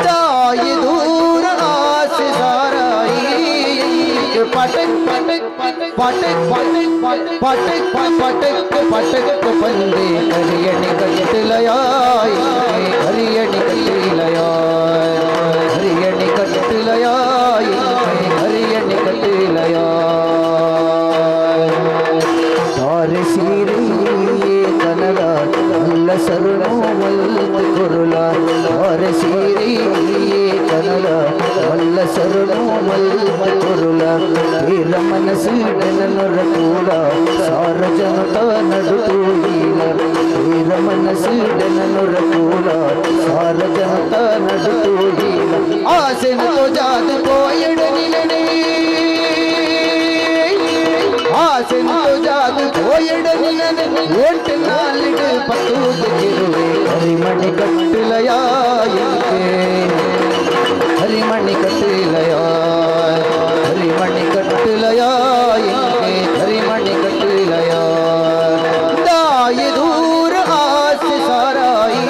दाई दूर आस साराई पटक पटक पटक पटक पटक पटक पटक बंदे हरियन कट लया हरियन कट लया हरियन कट लया हरियन कट लया तार सीरी कनल अल्ल सरुनो मल्त कुरुला तार सीरी कनल अल्ल सरुनो मल्त कुरुला तेरा मनसु डननुर कूड़ा सार जनता नडुतू हीला तेरा मनसु डननुर कूड़ा सार जनता नडुतू हीला आसेन तो जाद पोयडनिलने आसेन तो जाद पोयडनिलने ओंट नालिड पतूद किरुवे हरिमणि कट्टलया इनके हरिमणि कट्टलया हरिमणि कट्टलया इनके हरिमणि कट्टलया दाई दूर आस साराई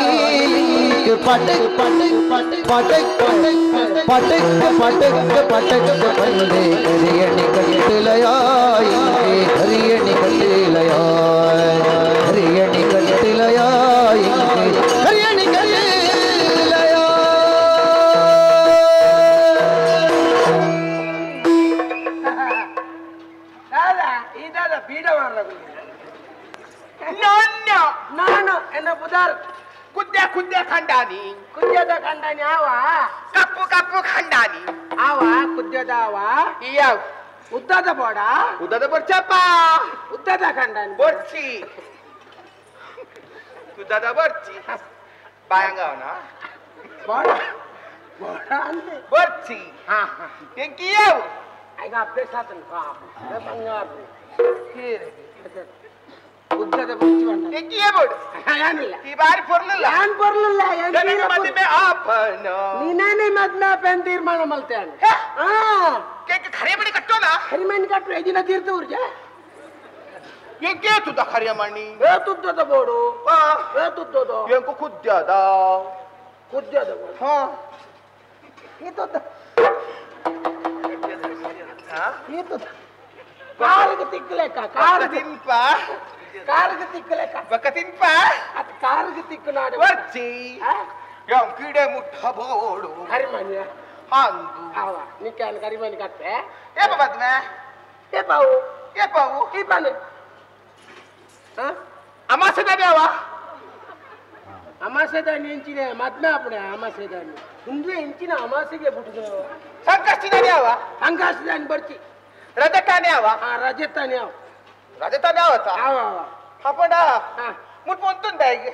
पटक पटक पटक पटक पटक पटक पटक बंदे हरियन कट लया हरियन कट लया हरियन कट लया हरियन कट लया दादा ಈ ದಾದ ಬೀಡ ಮಾಡ್ಬೇಕು ನಾನು ನಾನು ಎನ್ನ ಪುದಾರ್ ಕುದ್ದೆ ಖಂಡಾನಿ ಕುದ್ಯದ ಖಂಡಾನಿ ಆವ ಕಪ್ಪು ಖಂಡಾನಿ ಆವ ಕುದ್ಯದ ಆವ ಯಾವ ಉದ್ದದ ಬೋಡ ಉದ್ದದ ಬರ್ಚಪ್ಪ ಉದ್ದದ ಖಂಡಾನಿ ಬರ್ಚಿ ಉದ್ದದ ಬರ್ಚಿ ಬಾಯಂಗವನ ಬೋಡ ಬೋಡ ಅಂತೆ ಬರ್ಚಿ ಹಾ ಎಂಕಿ ಯಾವ ಈಗ ಅಭ್ಯಾಸ ಆತನ ಬಂಗಾರ ಉದ್ದದ ಬರ್ಚಿ ಬಂದ ಎಂಕಿ ಬೋಡು ಏನಿಲ್ಲ ಈ ಬಾರಿ ಬರ್ಲಿಲ್ಲ ಏನ್ ಬರ್ಲಿಲ್ಲ ನನ್ನ ಮದುವೆ ಆಪನ ನೀನೇನೆ ಮದ್ನ ಪೆನ್ ತೀರ್ಮಾನ ಮಲ್ತೇನೆ ಹಾ ಕೇಕ್ ಖರೆ ಬಡಿ ಕಟ್ಟೋಣ ಹರಿಮಣಿ ಕಟ್ಟು ಎದಿನ ತೀರ್ಥ ಊರ್ಜ ಎಂಕೆ ತುದ ಖರೆ ಮಣ್ಣಿ ಏ ತುದ್ದದ ಬೋಡು ಏ ತುದ್ದದ ಎಂಕು ಕುದ್ಯದ ಬೋಡು ಹಾ ಈ ತುದ್ದ ಈ ತುದ್ದ ಕಾರಿಗೆ ತಿಕ್ಕಲೆಕ್ಕ ಕಾರಿಗೆ ತಿನ್ಪ ಕಾರಿಗೆ ತಿಕ್ಕಲೆಕ್ಕ ಬಕ ತಿನ್ಪ ಅದ್ ಕಾರಿಗೆ ತಿಕ್ಕು ನಾಡು ಬರ್ಚಿ ಯಂ ಕಿಡೆ ಮುಟ್ಟ ಬೋಡು ಹರಿಮಣಿ ಹಾಂದು ಆವ ನಿಕ್ಕಾನ ಹರಿಮಣಿ ಕಟ್ಟೆ ಏಪ ಬದ್ನೆ ಏ ಪಾವು ಈ ಪಾನೆ ಅಮಾಸೆದಾವ ಅಮಾಸೆದಾನಿ ಎಂಚಿನ ಮದ್ನ ಅಪ್ಪಣೆ ಅಮಾಸೆದಾನಿ ಮುಂದೆ ಎಂಚಿನ ಅಮಾಸೆಗೆ ಬಿಟ್ಟದ ಸಂಕಷ್ಟಿದಾನೆ ಅವ ಸಂಕಾಸದಾನಿ ಬರ್ತಿ ರಜತಾನೆ ಅವ ರಜತಾನೆ ಅವ ರಜತಾನೆ ಅವತ್ತ ಆವ ಅಪ್ಪಡ ಮುಟ್ ಒಂತುಂದ ಈಗ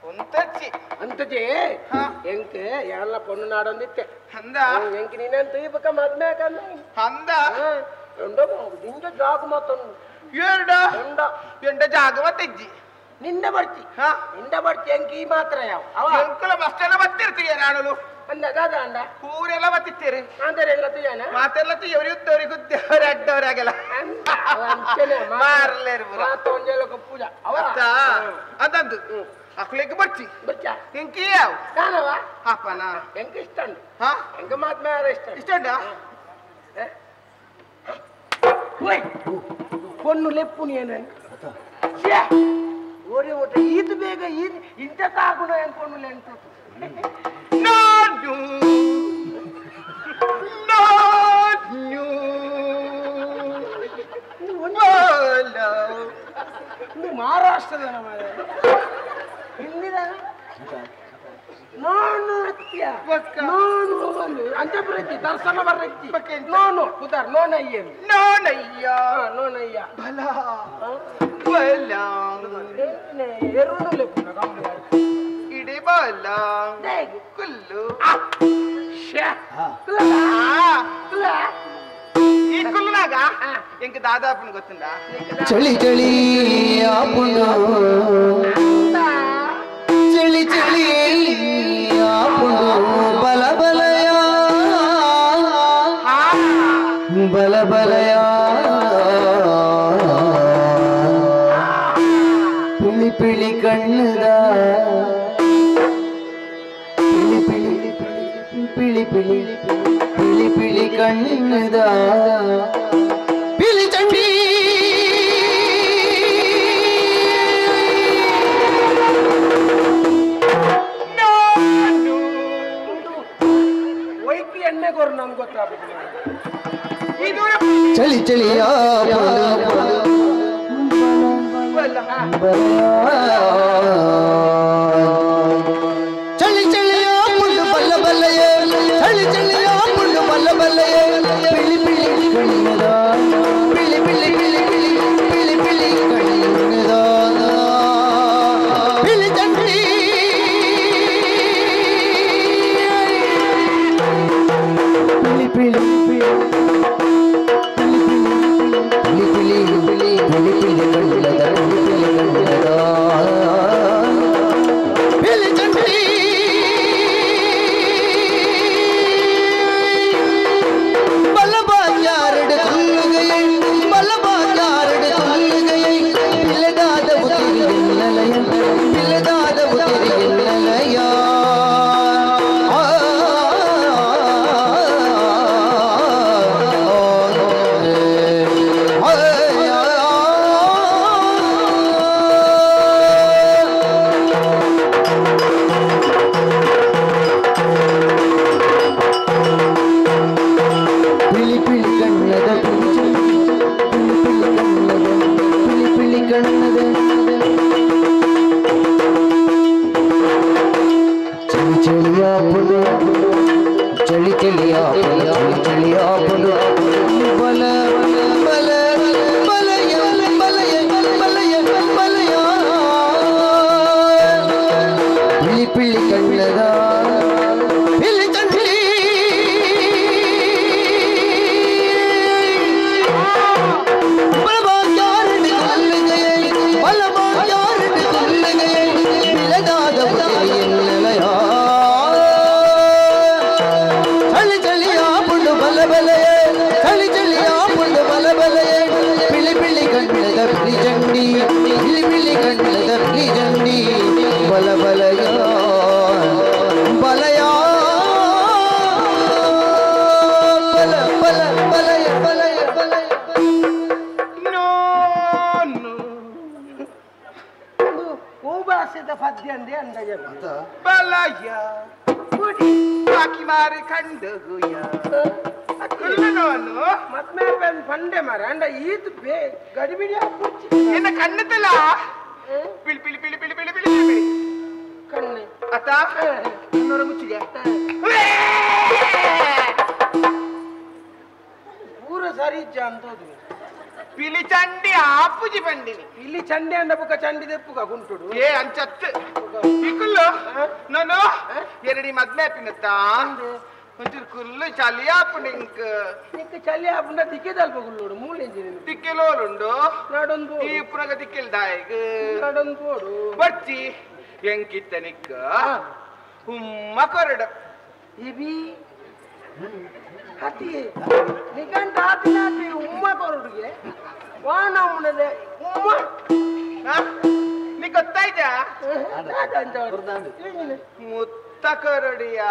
ಒಂತಚ್ಚಿ ಅಂತಜೆ ಎಂಕೆ ಎಲ್ಲ ಪೊಣ್ಣು ನಾಡೊಂದಿತ್ತೆ ಅಂದ ಎಂಕಿ ನೀನಂತ ಇಬೇಕ ಮದ್ನ ಕಂದ ಅಂದ ನಿಂದ ಜಾಗ ಮತ್ತೊಂದು ಎಂಡ ಜಾಗ ಮತ್ತಿಜ್ಜಿ ನಿಂದ ಬರ್ತಿ ನಿಂದ ಬರ್ತಿ ಎಂಕಿ ಈ ಮಾತ್ರ ಯಾವ ಅಂಕಲ ಮಸ್ತೆಲ್ಲ ಬತ್ತಿರ್ತೀಯ ನಾನು ಅಂದ ದಾದ ಅಂಡ ಊರೆಲ್ಲ ಬತ್ತಿತ್ತೀರಿ ಅಂದರೆ ಎಲ್ಲ ತುಜಾನ ಮಾತೆಲ್ಲ ತುಯ್ಯವ್ರು ಯುದ್ಧವ್ರಿ ಗುದ್ದವ್ರಿ ಅಡ್ಡವ್ರಾಗೆಲ್ಲ ಮಾರ್ಲೇರು ಮಾತೊಂದೆಲ್ಲ ಪೂಜಾ ಅವತ್ತ ಅದಂದು ಅಕ್ಳಿಗೆ ಬರ್ಚಿ ಬರ್ಚ ಎಂಕಿ ಯಾವ ನಾನವ ಅಪ್ಪನ ಎಂಕ ಇಷ್ಟ ಉಂಟು ಹಾ ಎಂಕ ಮಾತ್ಮ ಇಷ್ಟ ಉಂಟ పొన్ను లెప్పు నేను ఓరి ఓట ఈదు బేగ ఈదు ఇంత కాకుండా ఏం పొన్నులు ఎంటు ಮಹಾರಾಷ್ಟ್ರದ ಹಿಂದಿದ ನಾನು ನಾನು ಬಂದು ಅಂಜಪುರತ್ತಿ ದರ್ಶನ ಬರ್ರತ್ತಿ ನೋನು ಕುದಾರ್ ನೋನಯ್ಯನು ನೋನಯ್ಯ ಬಲ ಬಲ ಎರುಡು ಲೆಪ್ಪುನ ಇಡಿ ಬಲ ಕುಲ್ಲು ಈ ಕುಲ್ಲನಾಗ ఇంక దాదాపు గొత్తుందా చలి చలి ఆపుడు చలి చలి ఆపుడు బల బలయా బల బలయా పిలి పిలి కಣ್ಣుదా పిలి పిలి పిలి పిలి పిలి పిలి కಣ್ಣుదా పిలి చండి ವೈಕಿ ಎಣ್ಣೆ ಕೊರು ನಮ್ಗೆ ಗೊತ್ತಾಗ್ಬೇಕು ಚಳಿ ಚಳಿಯ ಚಳಿ ಚಳಿಯ ಪುಲ್ಲು ಬಲ್ಲ ಬಲ್ಲಯೇ ಚಳಿ ಚಳಿಯ ಪುಲ್ಲು ಬಲ್ಲ ಬಲ್ಲಯೇ ಪಿಳಿ ಪಿಳಿ ಕಣ್ಣಿದ ಪಿಳಿ ಪಿಳಿ ಪಿಳಿ ಪಿಳಿ ಪಿಳಿ ಪಿಳಿ ಕಣ್ಣಿದ ಪಿಳಿ ಚಂಡಿ ಪಿಳಿ ಪಿಳಿ ಪಂಡೆ ಮರ ಅಂಡ ಈದ್ ಬೇ ಗಡಿಬಿಡಿ ಏನ ಕಣ್ಣತ್ತಲ್ಲ ಪಿಳಿ ಪಿಳಿ ಪಿಳಿ ಪಿಳಿ ಪಿಳಿ ಪಿಳಿ ಪಿಳಿ ಕಣ್ಣೆ ಅತ್ತ ಇನ್ನೂರ ಮುಚ್ಚಿಗೆ ಪೂರ ಸರಿ ಅಂತೋದು పిలి చండి ఆపుజి పండిని పిలి చండి అండ బుక్క చండి దెప్పుగా గుంటుడు ఏ అంచత్ పికుల్లో నన్ను ఎరడి మద్లే పినతా కొంచెం కుళ్ళు చలి ఆపుండి ఇంక చలి ఆపుండ దిక్కే తల్పగుల్లోడు మూలేంజి దిక్కెలోలుండు నడొందు ఈ పునగ దిక్కెల్ దాయగ్ నడొందోడు బచ్చి ఎంకిత్తనిక్క ఉమ్మ కొరడు ఇవి ಹತ್ತಿ ನಿಗಂಟ ಹಾಕಿ ಉಮ್ಮ ಕೊರಡುಗೆ ವಾಣ ಉಣ್ಣದೆ ಉಮ್ಮ నీకు ಗೊತ್ತಾಯ್ತಾ ಮುತ್ತ ಕೊರಡಿಯ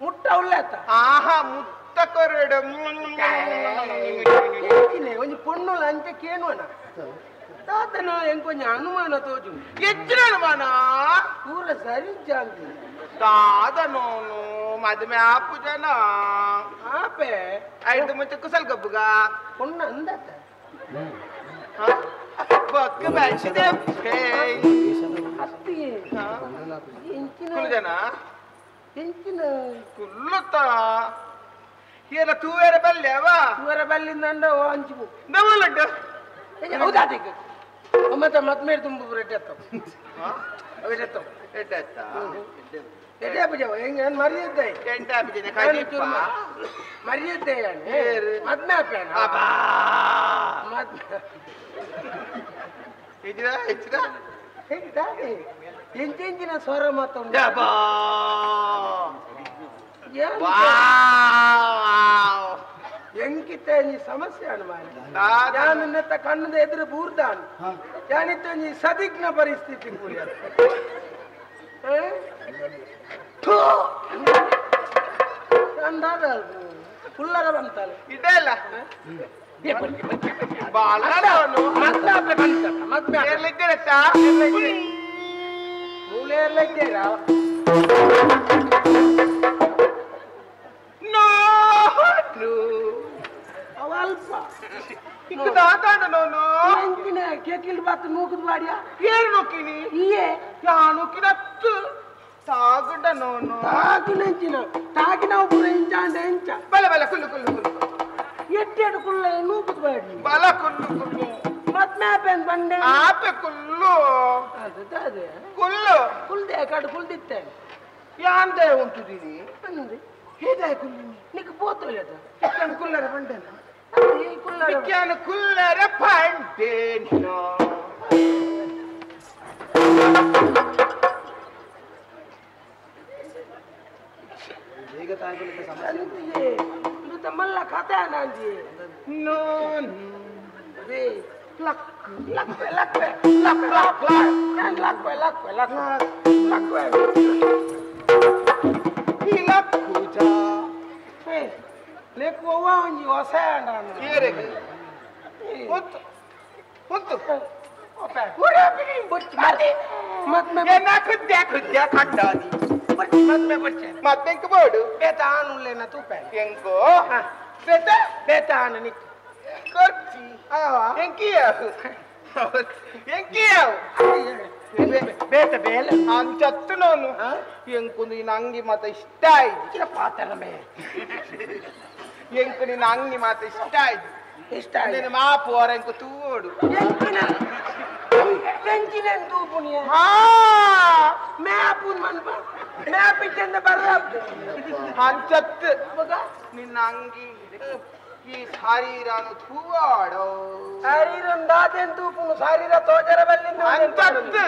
ಮುಟ್ಟ ಉಳ್ಳತ್ತ ಆಹಾ ಮುತ್ತ ಕೊರಡು ಒಂದು ಪೊಣ್ಣು ಅಂಚ ಕೇಳುವನ ತಾತನ ಎಂಕೊಂಚ ಅನುಮಾನ ತೋಜು ಹೆಚ್ಚಿನ ಅನುಮಾನ ಪೂರ ಸರಿ ಜಾಂತಿ ತಾದನೋನು ಮದುವೆ ಆಪು ಜನ ಆಪೆ ಐದು ಮುಂಚೆ ಕುಸಲ್ ಗಬ್ಬುಗ ಪೊಣ್ಣು ಅಂದತ್ತ ಬೊಕ್ಕ ಬೆಂಚಿದೆ ಹತ್ತಿ ಕುಲ್ಜನ ಹೆಂಚಿನ ಕುಲ್ಲುತ್ತ ಏನ ತೂವೇರ ಬಲ್ಲೆ ಅವ ತೂವೇರ ಬಲ್ಲಿಂದ ಅಂಡ ಹಂಚಿಬು ನವಲಡ್ಡು ಹೌದಾ ಮತ್ತೆ ಮೇಲೆ ತುಂಬ ರೆಡ್ಡಿ ಆಯ್ತು ಹೆಂಗೆ ಮರಿಯಿದ್ದೆ ಮರಿಯಿದ್ದೆ ಮದ್ಮೆ ಎಂಚಿನ ಸ್ವರ ಮಾತೊಂದು ಎಂಕಿತ ಸಮಸ್ಯೆ ಅಣ್ಣ ಕಣ್ಣದ ಎದುರು ಬೂರ್ದಾನ್ ಯಾನಿತ್ತ ಸದಿಗ್ನ ಪರಿಸ್ಥಿತಿ ಅಂದಾಗ ಫುಲ್ಲರ ಬಂತಲ್ಲ ಇದೆಲ್ಲ ಮೂಲೆಯಲ್ಲಿದ್ದೀರಾ ಅವಲ್ಪ ಕೇಕಿಲ್ ಬಾತ್ ನೂಕದ್ ಬಾಡಿಯಾ ಏನ್ ನೋಕಿನಿ ಇಯೇ ಯಾ ನೋಕಿನತ್ತು ತಾಗುಡ ನೋನು ತಾಗಿನ ತಾಗಿನ ಒಬ್ಬರು ಇಂಚಾಂಡ ಇಂಚ ಬಲ ಬಲ ಕುಲ್ಲು ಕುಲ್ಲು ಕುಲ್ಲು ಎಟ್ಟೆಡು ಕುಳ್ಳ ನೂಕದ್ ಬಾಡಿ ಬಲ ಕುಲ್ಲು ಕುಲ್ಲು ಮತ್ ಮ್ಯಾಪೇನ್ ಬಂಡೆ ಆಪೆ ಕುಲ್ಲು ಅದೇ ಕುಲ್ಲು ಕುಲ್ದೆ ಕಡು ಕುಲ್ದಿತ್ತೆ ಯಾಂದೆ ಉಂಟುದೀನಿ ಅನ್ನಂದ್ರೆ ಹೇಗಾಯ ಕುಲ್ಲಿ ನೀಕು ಬೋತೋಯ್ಯದ ನಾನು ಕುಲ್ಲರ ಬಂಡೆನ ಕುಲ್ಲರ ಕುಲ್ಲರ ಬಂಡೇನೋ ಈಗ ತಾಗಲಿಕ್ಕೆ ಸಮಸ್ಯೆ ತಮ್ಮಲ್ಲ ಖಾತೆ ನಾಂಜಿ ನೋ ಬೇ ಲಕ್ ಲಕ್ ಲಕ್ ಲಕ್ ಲಕ್ ಲಕ್ ಲಕ್ ಲಕ್ ಲಕ್ ಲಕ್ ಲಕ್ ಪೂಜಾ ಹೇ ಲೇಕು ಅವ್ವ ಒಂಜಿ ಹೊಸ ಅಂಡಾನ ಏರೆಗೆ ಮುತ್ತು ಮುತ್ತು ಓಪೆ ಪೂರಾ ಬಿಡಿ ಬುಚ್ಚಿ ಮತ್ತೆ ಏನ ಕುದ್ಯ ಕಟ್ಟಾದಿ ಮತ್ತೆ ಬೋಡು ಬೇತಾನುಲ್ಲೇನ ತೂಪೆ ಎಂಕೋ ಬೇತಾನ ನಿಕ್ ಖರ್ಚಿ ಎಂಕಿಯಾವು ಎಂಕಿಯಾವು ಬೇತ ಬೇಲೆ ಅಂಚತ್ತು ನಾನು ಎಂಕು ನಿನ್ನ ಅಂಗಿ ಮಾತ ಇಷ್ಟ ಆಯ್ತು ಪಾತರಮೇ ಎಂಕು ನಿನ್ನ ಅಂಗಿ ಮಾತ ಇಷ್ಟ ಆಯ್ತು ಇಷ್ಟ ನಿನ್ನ ಮಾಪು ಅವರ ಎಂಕು ತೂಡು ಎಂಚಿನ ತೂಪುನಿಯ ಹಾ ಮ್ಯಾಪುನ್ ಮನ್ಪ ಮ್ಯಾಪ್ ಇಟ್ಟಂದ ಬರ್ರ ಅಂಚತ್ತು ನಿನ್ನ ಅಂಗಿ ಈ ಶಾರೀರನು ತೂವಾಡೋ ಶಾರೀರಂದಾದೆನ್ ತೂಪುನು ಶಾರೀರ ತೋಜರ ಬಲ್ಲಿಂದ ಅಂಚತ್ತು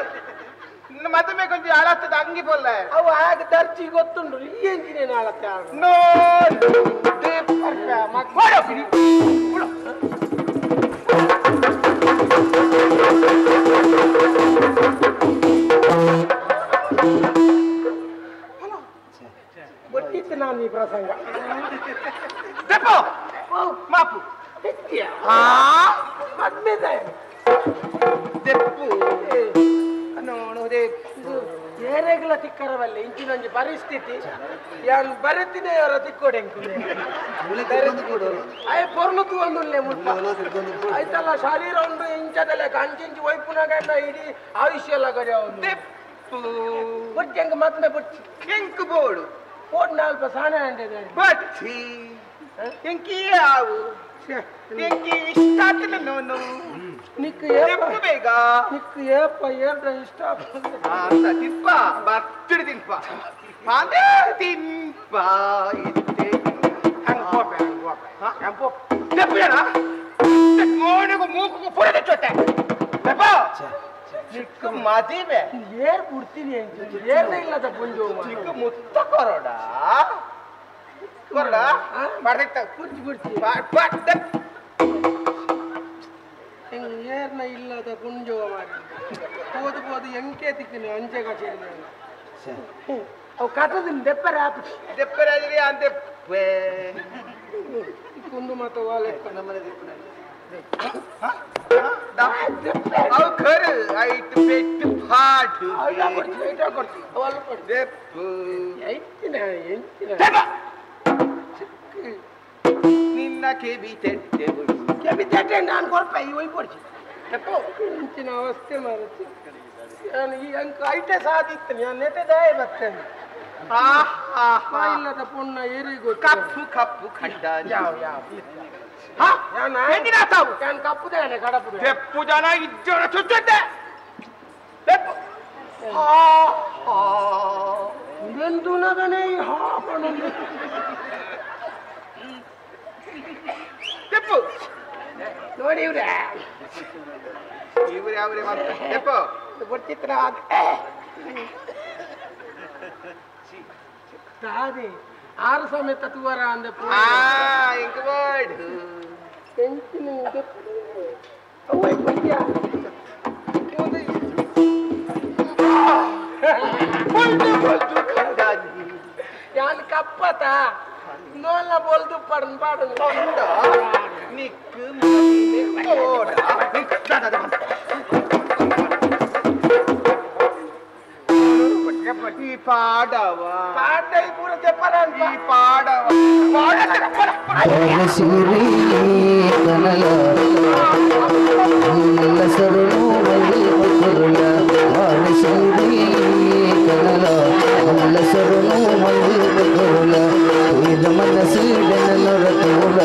ನಿನ್ನ ಮದುವೆ ಕೊಂಚ ಅಳತ್ತದ ಅಂಗಿ ಬೊಲ್ಲ ಅವು ಹಾಗೆ ದರ್ಜಿ ಗೊತ್ತುಂಡು ಈ ಎಂಚಿನ ಅಳತ್ತೆ ನೋ ಗೊತ್ತಿತ್ತು ನಾನು ಈ ಪ್ರಸಂಗ ದೆಪ್ಪೋ ಮಾಪು ಮದ್ಮೆದ ದೆಪ್ಪು ನೋಡು ಏರೆಗಳ ತಿಕ್ಕರವಲ್ಲ ಇಂಚಿನೊಂದು ಪರಿಸ್ಥಿತಿ ಯಾನ್ ಬರುತ್ತೀನಿ ಅವರ ತಿಕ್ಕೋಡೆಂಕುಲೆ ಅಯ್ಯ ಪೊರ್ಲುತ್ತು ಒಂದುಲ್ಲೆ ಮುಟ್ಟ ಆಯ್ತಲ್ಲ ಶರೀರ ಉಂಡು ಇಂಚದಲ್ಲೇ ಕಂಚಿಂಚಿ ವೈಪುನಗಂಡ ಇಡೀ ಆಯುಷ್ಯ ಎಲ್ಲ ಗಡಿ ಅವನು ದೆಪ್ಪು ಬುಚ್ಚಿ ಹೆಂಗ ಮತ್ತೆ ಬುಚ್ಚಿ ಎಂಕು ಬೋಡು ಬೋಡ್ ನಾಲ್ಪ ಸಾನೆ ಅಂಡಿದೆ ಬಚ್ಚಿ ಎಂಕಿ ಯಾವು ಎಂಕಿ ಇಷ್ಟ ಆಗ್ತಿಲ್ಲ ನೋನು ನಿಕ್ಕು ದೆಪ್ಪು ಬೇಗ ನಿಕ್ಕು ಏಪ ಏರ್ಡ ಇಷ್ಟ ಅಂತ ತಿನ್ಪ ಬರ್ತಡಿ ತಿನ್ಪ ಅದೇ ತಿನ್ಪ ಇದ್ದೆ ದೆಪ್ಪು ಜನ ಮೋನಿಗೂ ಮೂಗುಗೂ ಪುರ ತೆಚ್ಚೋತೆ ದೆಪ್ಪ ಚಿಕ್ಕ ಮದಿವೆ ಏರ್ ಬಿಡ್ತೀನಿ ಏರ್ನೇ ಇಲ್ಲದ ಪುಂಜು ಚಿಕ್ಕ ಮುತ್ತ ಕೊರೋಡ ಕೊರೋಡ ಮಾಡ್ತಾ ಕುರ್ಚಿ ಬಿಡ್ತಿ ಏರ್ನ ಇಲ್ಲದ ಪುಂಜೋ ಮಾಡಿ ಹೋದು ಹೋದು ಎಂಕೆ ತಿಕ್ಕಿನಿ ಅಂಚೆ ಕಚೇರಿ ಅವು ಕಟ್ಟದಿನ ದೆಪ್ಪರೆ ಆಪಿ ದೆಪ್ಪರಾದ್ರಿ ಅಂತೆ ಕುಂದು ಮತ್ತು ವಾಲೆ ನಮ್ಮನೆ ಅವು ಖರ್ ಐಟ್ ಪೆಟ್ಟು ಫಾಟ್ ದೆಪ್ಪು ನಿನ್ನ ಕೆಬಿ ತೆಟ್ಟೆ ಕೆಬಿ ತೆಟ್ಟೆ ನಾನು ಕೊಡ್ಪೆ ಈ ಒಯ್ ಕೊಡ್ಚಿ ಇಂಚಿನ ಅವಸ್ಥೆ ಮಾರುತ್ತಿ ನಾನು ಈ ಅಂಕ ಐಟೆ ಸಾಧಿಸ್ತೇನೆ ನಾನು ನೆಟ್ಟದಾಯ ಬರ್ತೇನೆ ಇಲ್ಲದ ಪುಣ್ಣ ಏರಿಗೂ ಕಪ್ಪು ಕಪ್ಪು ಖಂಡ ಯಾವ ಯಾವ ಕಪ್ಪುದೇನೆ ಕಡಪುದೆ ತೆಪ್ಪು ಜನ ಇಜ್ಜೋರ ಚುಚ್ಚುತ್ತೆ ತೆಪ್ಪು ಇದೆಂದು ನಗನೇ ಹಾಕೊಂಡು ತೆಪ್ಪು ನೋಡಿ ಇವ್ರೆ ಇವ್ರು ಯಾವ್ರೆ ಮತ್ತೆ ತೆಪ್ಪು ಗೊತ್ತಿತ್ರ ಅದೇ ಆರು ಸಮೇತ ತೂವರ ಅಂದ ಇಂಕ ವರ್ಡ್ ಯಾನ್ ಕಪ್ಪತ ನೋಲ್ಲ ಬೋಲ್ದು ಪಡನ್ ಪಾಡು ನಿಕ್ಕು ಈ ಪಾಡವ ಪಾಡೈ ಪೂರ ತೆಪ್ಪರ ಈ ಪಾಡವ ಸಿರಿ ಕನಲ ಸರುಳು ಮಲ್ಲಿಪುರುಳ ಸಿರಿ ಕನಲ ಸರುಳು ಮಲ್ಲಿಪುರುಳ ಇದು ಮನಸ್ಸಿಡನರ ತೋಳ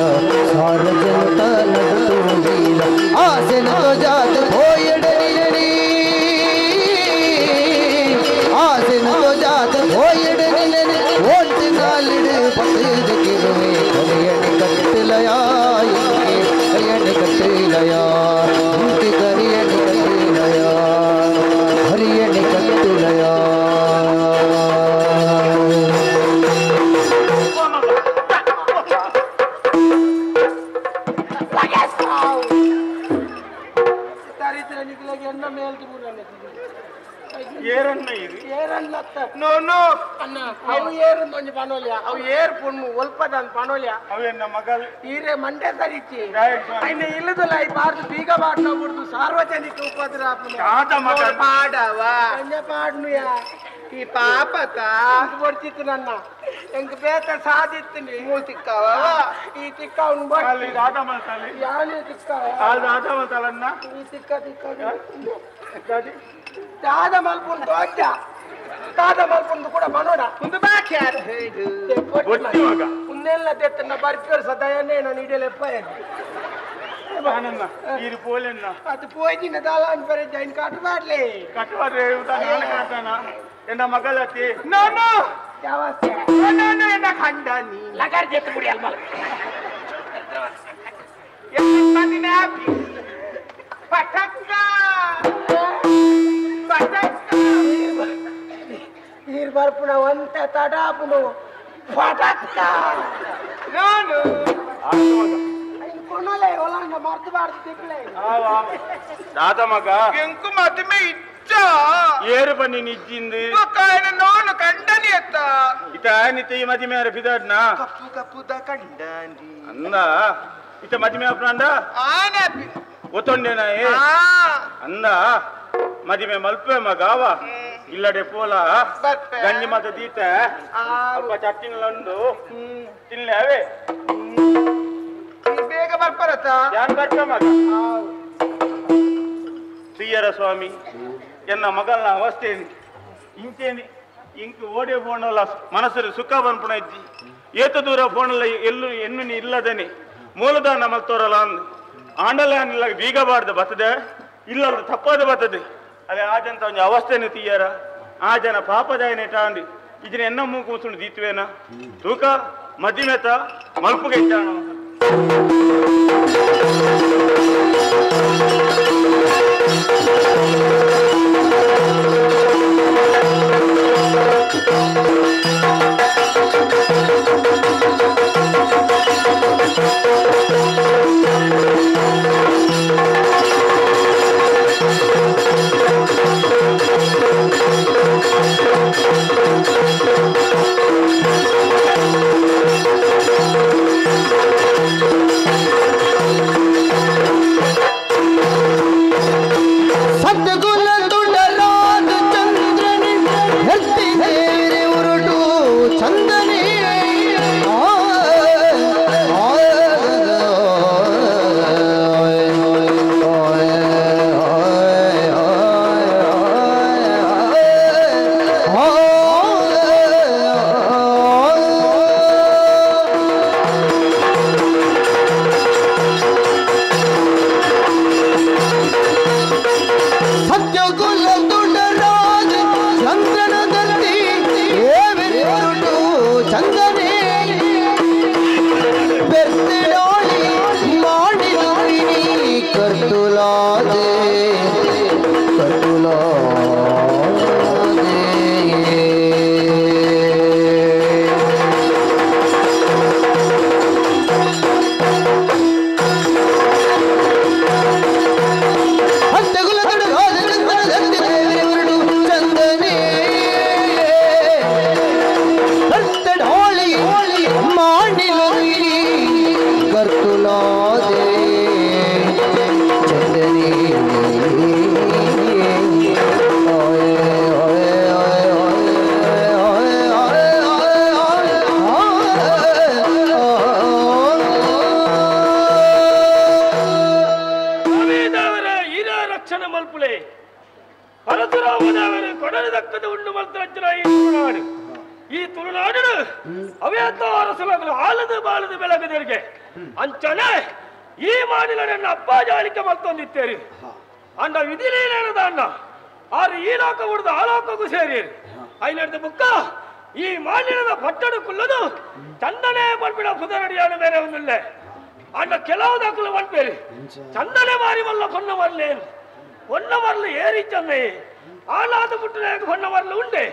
ಸಾರ್ವಜನಿಕ ನಡುವೀರ ಆಸೆನ ಜಾತ ಹೋಯಡನಿ ಆಸೆನ ಜಾತ ಹೋಯಡನಿ ಓಂಟಿ ನಾಲಿಡು ಪಟ್ಟದ ಕಿರುವೆ ಕರಿಯಣಿ ಕಟ್ಟಲಯ ಕರಿಯಣಿ ಕಟ್ಟಲಯ ಇಂಟಿ ಕರಿಯಣಿ ಕಟ್ಟಲಯ ಹರಿಯಣಿ ಕಟ್ಟಲಯ ದರಿದ್ರ ನಿಕ್ಲಾಗಿ ಎಣ್ಣ ಮೇಲ್ದು ಬುರ್ರನೆ ಏರನ್ನ ಇದು ಏರನ್ನತ್ತ ನೋನು ಅಣ್ಣ ಅವು ಏರು ಒಂಜಿ ಪನೋಲ್ಯ ಅವು ಏರ್ ಪುಣ್ಣು ಒಲ್ಪದನ್ ಪನೋಲ್ಯ ಅವೇನ ಮಗಲ್ ಈರೆ ಮಂಡೆ ತರಿಚಿ ಐನ ಇಲ್ಲದಲ್ಲ ಈ ಬಾರ್ದು ಬೀಗ ಬಾಟ್ನ ಬಿಡ್ದು ಸಾರ್ವಜನಿಕ ಉಪದ್ರ ಪಾಡವ ಪಾಡ್ನುಯ ಈ ಪಾಪತ ಬರ್ತಿತ್ತು ನನ್ನ ಎಂಗ್ ಬೇತ ಸಾಧಿತ್ತು ಮೂಲ್ ತಿಕ್ಕವ ಈ ತಿಕ್ಕ ಅವ್ನು ಬರ್ತಿ ಯಾನೇ ತಿಕ್ಕ ಈ ತಿಕ್ಕ ದಾದ ಮಲ್ಪುಂದು ದೊಡ್ಡ ದಾದ ಮಲ್ಪುಂದು ಕೂಡ ಮನೋಡ ಒಂದು ಬಾಕಿ ಯಾರು ಉನ್ನೆಲ್ಲ ತೆತ್ತನ್ನ ಬರ್ಕರ್ ಸದಯನ್ನೇ ನಾನು ಇಡಲೆಪ್ಪ ಅದು ಪೋಯ್ದಿನ ದಾಲಾನ್ ಬರೀ ಜೈನ್ ಕಟ್ ಮಾಡ್ಲಿ ಎನ್ನ ಮಗಳತಿ ನೋನು ಯಾವತ್ತೆ ನೋನು ಎನ್ನ ಖಂಡ ನೀ ಲಗಾರ್ ಜೆತ್ತು ಬಿಡಿ ಅಲ್ಮಲ ಮಂದಿನ ಪಟಕ್ಕ ಪಟಕ್ಕ ನೀರ್ ಬರ್ಪುಣ ಒಂಟ ತಡಾಪುನು ಪಟಕ್ಕ ನೋನು ಕೊನಲೆ ಒಳಂಗ ಮರ್ದು ಬಾರ್ದು ತಿಕ್ಲೆ ದಾದ ಮಗ ಎಂಕು ಮದುವೆ ಇಚ್ಚ ಏರು ಬನ್ನಿ ನಿಜ್ಜಿಂದು ಕಾಯನ ನೋನು ಕಂಡನಿ ಅತ್ತ ಇತ ನಿತ ಈ ಮದಿ ಮೇರೆ ಬಿದಾಡ್ನ ಕಪ್ಪು ಕಪ್ಪುದ ಕಂಡನಿ ಅಂದ ಇತ ಮದಿ ಮೇ ಅಪ್ರಂದ ಆನೆ ಒತ್ತೊಂಡೆನ ಅಂದ ಮದಿಮೆ ಮಲ್ಪೆ ಮಗಾವ ಇಲ್ಲಡೆ ಪೋಲ ಗಂಜಿ ಮತ ದೀತ ಅಲ್ಪ ಚಟ್ಟಿನಲ್ಲೊಂದು ತಿನ್ಲೇವೆ ಬೇಗ ಬರ್ಪರತ್ತ ಯಾನ್ ಬರ್ತ ಮಗ ಶ್ರೀಯರ ಸ್ವಾಮಿ ಎನ್ನ ಮಗಲ್ನ ಅವಸ್ಥೆ ಇಂಕೇನಿ ಇಂಕ್ ಓಡೆ ಫೋನಲ್ಲ ಮನಸ್ಸಲ್ಲಿ ಸುಖ ಬಂದ್ಪುಣ ಇದ್ದಿ ಏತ ದೂರ ಫೋನಲ್ಲ ಎಲ್ಲೂ ಎನ್ನು ನೀ ಇಲ್ಲದನೆ ಮೂಲದಾನ ಮಲ್ತೋರಲ್ಲ ಅಂದ್ ಆಂಡಲ್ಲ ಬೀಗಬಾರ್ದು ಬರ್ತದೆ ಇಲ್ಲದ ತಪ್ಪದ ಬರ್ತದೆ ಅದೇ ಆಜಂತ ಒಂದು ಅವಸ್ಥೆನ ತೀಯರ ಆ ಜನ ಪಾಪದಾಯನೆ ಟಾಂಡಿ ಇದನ್ನ ಎನ್ನ ಮೂಗು ಮುಸುಂಡು ದೀತ್ವೇನ ತೂಕ ಮದಿಮೆತ ಮಲ್ಪುಗೆ ಇಟ್ಟಾಣ ಪರಶುರಾಮದೇವರು ಕೊಡಲಿದಕ್ಕದ ಉಂಡು ಮಲ್ತರಜ್ಜನ ಈ ತುಳುನಾಡು ಅವ್ಯಾತ ಅರಸಲಗಳು ಆಲದು ಬಾಳದು ಬೆಳಗದರಿಗೆ ಅಂಚನೆ ಈ ಮಾಡಿನ ನನ್ನ ಅಪ್ಪ ಜಾಲಿಕೆ ಮತ್ತೊಂದಿತ್ತೇರಿ ಅಂಡ ವಿಧಿಲೀನೇನದ ಅಣ್ಣ ಆರು ಈ ಲೋಕ ಹುಡ್ದು ಆ ಲೋಕಕ್ಕೂ ಸೇರಿ ಐನಡ್ದ ಬುಕ್ಕ ಈ ಮಾಲಿನ್ಯದ ಪಟ್ಟಣ ಕುಲ್ಲದು ಚಂದನೆ ಬಂದ್ಬಿಡ ಪುದರಡಿಯಾನ ಬೇರೆ ಒಂದಿಲ್ಲ ಅಂಡ ಕೆಲವು ದಾಖಲು ಬಂದ್ಬೇರಿ ಚಂದನೆ ಮಾರಿ ಮಲ್ಲ ಕೊನ್ನ ಮರ್ಲೇನು ಒನ್ನ ಮರ್ಲು ಏರಿ ಚಂದೆ ಆಲಾದ ಪುಟ್ಟನೆ ಕೊನ್ನ ಮರ್ಲು ಉಂಡೆ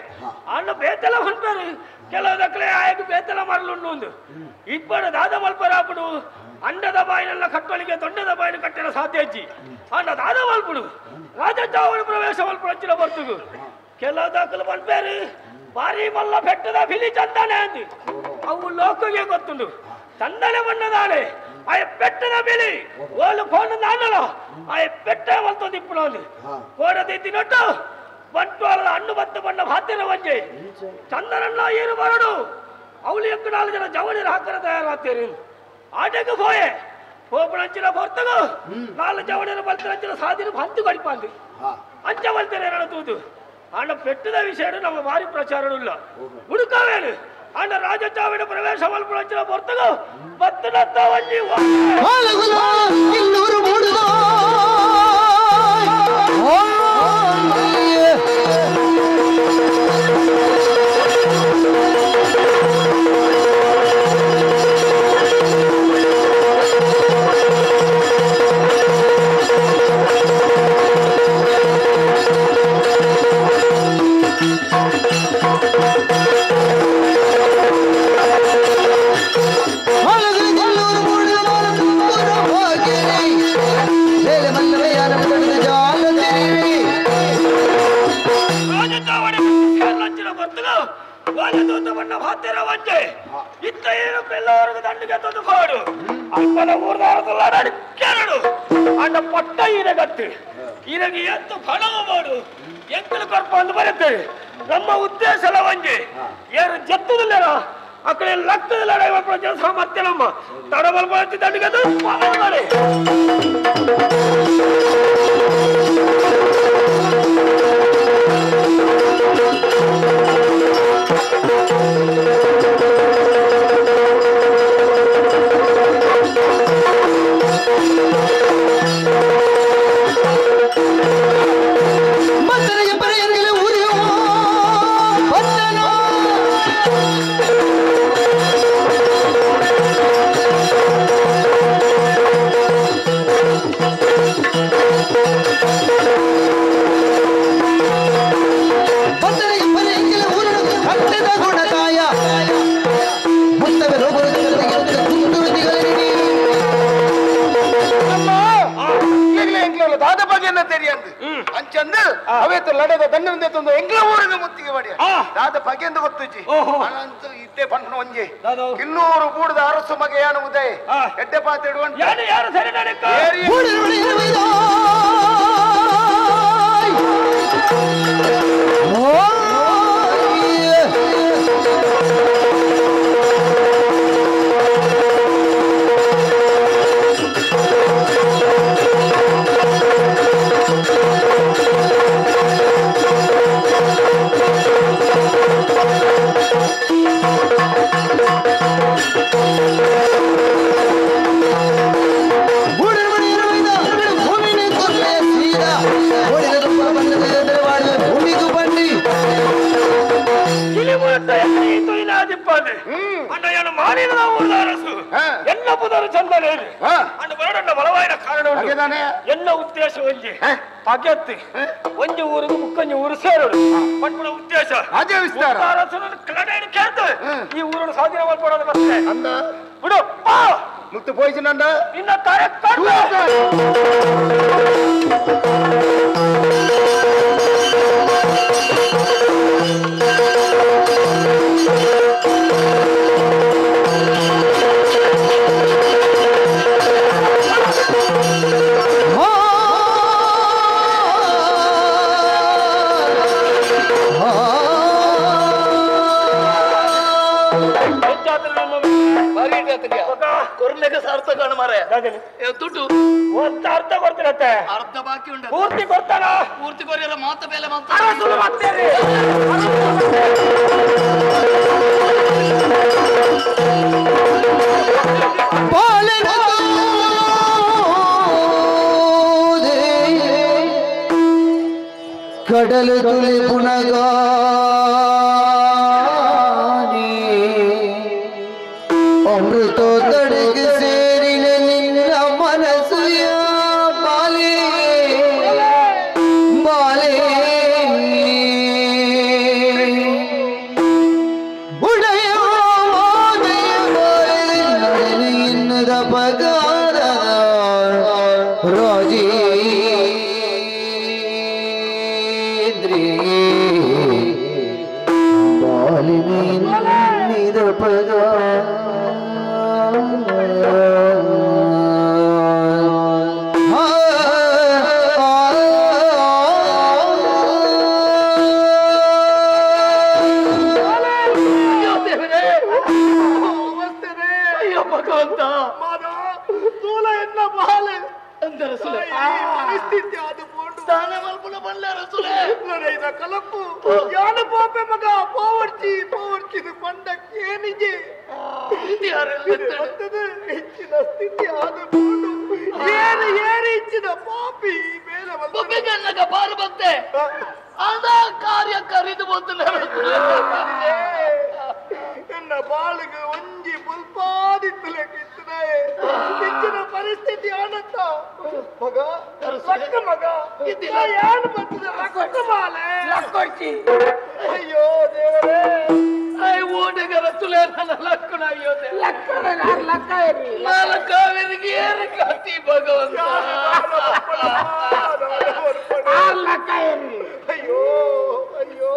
ಅಣ್ಣ ಬೇತಲ ಬಂದ್ಬೇರು ಕೆಲವು ದಾಖಲೆ ಆಯ್ಕೆ ಬೇತಲ ಮರ್ಲು ಉಂಡು ಒಂದು ಇಬ್ಬರು ದಾದ ಮಲ್ಪರಾಪುಡು ಅಂಡದ ಬಾಯಿನೆಲ್ಲ ಕಟ್ಟಲಿಗೆ ದೊಡ್ಡದ ಬಾಯಿನ ಕಟ್ಟಿನ ಸಾಧ್ಯಜ್ಜಿ ಅಂಡ ದಾದ ಮಲ್ಪುಡು ರಾಜ ಚಾವಣ ಪ್ರವೇಶ ಮಲ್ಪು ಹಚ್ಚಿನ ಬರ್ತುಗು ಕೆಲವು ದಾಖಲು ಬಂದ್ಬೇರು ಬಾರಿ ಮಲ್ಲ ಬೆಟ್ಟದ ಬಿಲಿ ಚಂದನೆ ಅಂದು ಅವು ಲೋಕಗೆ ಗೊತ್ತುಂಡು ಚಂದನೆ ಬಣ್ಣದಾಳೆ ಆಯ ಬೆಟ್ಟದ ಬಿಲಿ ಓಲು ಫೋನ್ ನಾನಲ್ಲ ಆಯ ಬೆಟ್ಟ ಮಲ್ತೊಂದು ಇಪ್ಪು ಒಂದು ಕೋಡದೈತಿ ನೊಟ್ಟು ಬಂಟ್ವಾಳದ ಹಣ್ಣು ಬತ್ತ ಬಣ್ಣ ಭಾತ್ಯನ ವಂಜೆ ಚಂದನನ್ನ ಏನು ಬರಡು ಅವಳು ಎಕ್ಕು 4 ಜನ ಜವಳಿರ ಹಾಕರ ತಯಾರಾಗ್ತೀರಿ ಆಟಕ್ಕೆ ಹೋಯೆ ಹೋಪಣಂಚಿನ ಬರ್ತಗು 4 ಜವಳಿರ ಬಲ್ತರಂಚಿನ ಸಾದಿನ ಬಂತು ಗಡಿಪಾಂದು ಅಂಚ ಬಲ್ತೇನೆ ನಡತುವುದು ಅಂಡ ಪೆಟ್ಟದ ವಿಷಯ ನಮ್ಮ ಭಾರಿ ಪ್ರಚಾರ ಇಲ್ಲ ಹುಡುಕವೇನು ಅಂಡ ರಾಜ ಚಾವಿನ ಪ್ರವೇಶ ಮಲ್ಪಣಂಚಿನ ಬರ್ತಗು ಬತ್ತನತ್ತ ವಂಜಿ ಇನ್ನೂರು ಮೂಡುದ ದಂಡಿಗೆ ತಂದು ಕೊಡು ಅಪ್ಪನ ಊರ್ದಾರದಲ್ಲಾಡಿ ಕೆರಡು ಅಂಡ ಪಟ್ಟ ಇರಗತ್ತು ಇರಗಿ ಎತ್ತು ಫಲವು ಮಾಡು ಎಂಕಲು ಕೊರ್ಪ ಅಂತ ಬರುತ್ತೇವೆ ನಮ್ಮ ಉದ್ದೇಶ ಒಂಜಿ ಏರು ಜತ್ತದಿಲ್ಲ ಆ ಕಡೆ ಲಕ್ಕದಿಲ್ಲ ಕೆಲಸ ಮತ್ತೆ ನಮ್ಮ ತಡಬಲ್ ಬಳಸಿ ದಂಡಿಗೆ ಮಾಡಿ ಅಂಚಂದು ಅವೇತು ಲಡದ ದಂಡ ತಂದು ಎಂಗ್ಲ ಊರಿಗೆ ಮುತ್ತಿಗೆ ಮಾಡಿ ದಾದ ಬಗೆಂದು ಗೊತ್ತುಜಿ ಅನಂತ ಇದ್ದೆ ಪಂಡ ಒಂಜಿ ಇನ್ನೂರು ಬೂಡದ ಅರಸು ಮಗೆ ಯಾನು ಉದಯ ಎಡ್ಡೆ ಪಾತಿಡುವ ಯಾರು ಸರಿ ನಡೆಕ ಎಲ್ಲ ಪುದರು ಚಂದನೆ ಅಂಡ್ ಬರಡಣ್ಣ ಬಲವಾಯಿನ ಕಾರಣ ಎಲ್ಲ ಉದ್ದೇಶ ಒಂಜಿ ಪಗೆತ್ತಿ ಒಂಜಿ ಊರಿಗೆ ಮುಕ್ಕಂಜಿ ಊರು ಸೇರೋಡು ಪಟ್ಪುಣ ಉದ್ದೇಶ ರಾಜ್ಯ ವಿಸ್ತಾರ ಕಲಡೇನು ಕೇಳ್ತು ಈ ಊರನ್ನು ಸ್ವಾಧೀನ ಮಾಡ್ಕೊಡೋದು ಬರ್ತದೆ ಅಂದ ಬಿಡು ಮುಕ್ತ ಪೋಯಿಸಿ ನಂದ ಇನ್ನ ಕಾರ್ಯಕ್ರಮ ಕೊರ್ಲೆಗೆ ಸಾರ್ಥ ಕಾಣ ಮಾರೆ ದುಡ್ಡು ಒಂದು ಅರ್ಧ ಕೊಡ್ತೀರತ್ತೆ ಅರ್ಧ ಬಾಕಿ ಉಂಟು ಪೂರ್ತಿ ಕೊಡ್ತಾನ ಪೂರ್ತಿ ಕೊರಿಯರ ಮಾತ ಬೆಲೆ ಕಡಲು ತುಳಿ ಪುನಗ ಅಮೃತೋತ್ತಡಿಗೆ ಸೇರಿನ ನಿನ್ನ ಮನಸ್ಸು ಬಾಲೆ ಬಾಲೆ ಉಡಯ ನಡೆದು ಎನ್ನದ ಪಗಾರ ರಾಜೇ ಪದ ಭಗವಂತ ತೂಲ ಎನ್ನ ಬಾಲೆ ಅಂದ ರಸುಲೆ ಪರಿಸ್ಥಿತಿ ಅದು ತಾನ ಮಲ್ಪುನ ಬಲ್ಲೆ ರಸುಲೆ ನಡೆದ ಕಲಪ್ಪು ಯಾನ ಪಾಪೆ ಮಗ ಪೋವರ್ಚಿದು ಪಂಡಕ್ಕೆ ಏನಿಗೆ ಹೆಚ್ಚಿನ ಸ್ಥಿತಿ ಆದ ಏನು ಇಚ್ಚಿದ ಪಾಪಿ ಮೇಲೆ ಬಾರು ಬಂತೆ ಅದ ಕಾರ್ಯ ಕರಿದು ಬಂತು ನನ್ನ ಬಾಳಿಗೆ ಒಂಜಿ ಬುಲ್ಪಾದಿತ್ತು ಲೆಕ್ಕಿರ್ತದೆ ಹೆಚ್ಚಿನ ಪರಿಸ್ಥಿತಿ ಆನಂದ ಮಗ ಲಕ್ಕ ಮಗ ಏನು ಬರ್ತದೆ ಲಕ್ಕ ಮಾಲೆ ಅಯ್ಯೋ ದೇವರೇ ಓಡಿಗರ ತುಲೆ ನನ್ನ ಲಕ್ಕಣ ಅಯ್ಯೋ ಕಾವೇರಿಗೆ ಏನು ಕಾತಿ ಭಗವಂತ ಅಯ್ಯೋ ಅಯ್ಯೋ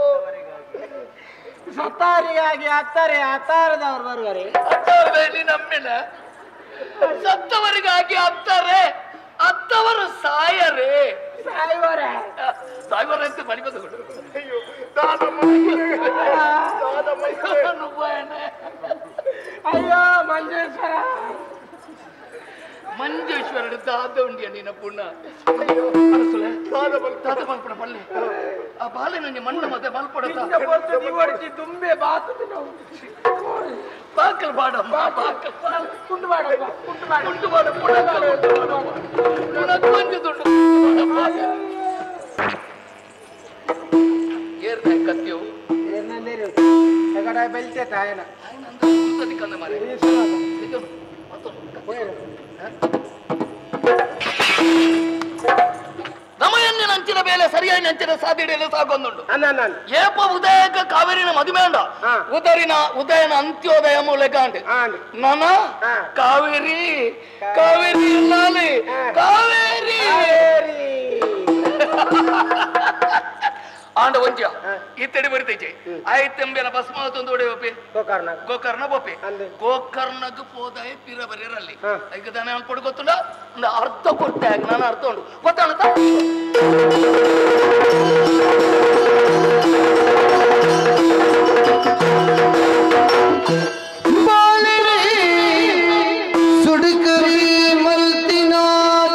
ಸತ್ತಾರಿಯಾಗಿ ಅತ್ತಾರದವ್ರು ಬರುವರೆ ಅತ್ತವರಲ್ಲಿ ನಮ್ಮಿನ ಸತ್ತವರಿಗಾಗಿ ಅತ್ತಾರೆ ಅತ್ತವರು ಸಾಯರೇ ಸಾಯುವರೆ ಅಂತ ಮನೆ ಬಂದುಕೊಂಡು ಅಯ್ಯೋ ಮಂಜೇಶ್ವರ ಮಂಜೇಶ್ವರ ದಾದ ಉಂಡಿಯ ನಿನ್ನ ಪುಣ್ಯ ಮಲ್ಪಡ ಪಲ್ಲೆ ಆ ಬಾಲೆ ನನಗೆ ಮಣ್ಣ ಮತ್ತೆ ಮಲ್ಪಡ ತುಂಬೆ ಬಾತು ಬಾಕಲ್ ಬಾಡಮ್ಮ ಕುಂಡು ಬಾಡಮ್ಮ ಕುಂಡು ಬಾಡ ದುಡ್ಡು ಏರ್ನ ಕತ್ತೆವು ಬೆಲ್ಚೇತ ಆಯನ ಕಂದ ಮಾರೆ ನಮಯನ್ನೇ ನಂಚಿನ ಬೇಲೆ ಸರಿಯಾಗಿ ನಂಚಿನ ಸಾಧ್ಯತೆಯಲ್ಲಿ ಸಾಗೊಂದುಂಡು ಏಪ ಉದಯಕ ಕಾವೇರಿನ ಮದುವೆ ಅಂಡ ಉದಯನ ಅಂತ್ಯೋದಯ ಮೂಲೆಕ ಅಂಡೆ ನನ ಕಾವೇರಿ ಕಾವೇರಿ ನಾಲೆ ಕಾವೇರಿ ಆಂಡ ಒಂಜ ಇತ್ತಡಿ ಬರಿತೈಜೆ ಆಯ್ತೆಂಬೆನ ಭಸ್ಮಾವತೊಂದು ಒಡೆಯೋಪಿ ಗೋಕರ್ಣ ಬೋಪೆ ಗೋಕರ್ಣಗ್ ಪೋದಾಯ ಪಿರ ಬರೀರಲ್ಲಿ ಈಗ ತಾನೇ ಅನ್ಕೊಂಡು ಗೊತ್ತುಂಡ ಒಂದು ಅರ್ಥ ಕೊಟ್ಟೆ ನಾನು ಅರ್ಥ ಉಂಟು ಗೊತ್ತಾಣ ಸುಡುಕರಿ ಮಲ್ತಿನ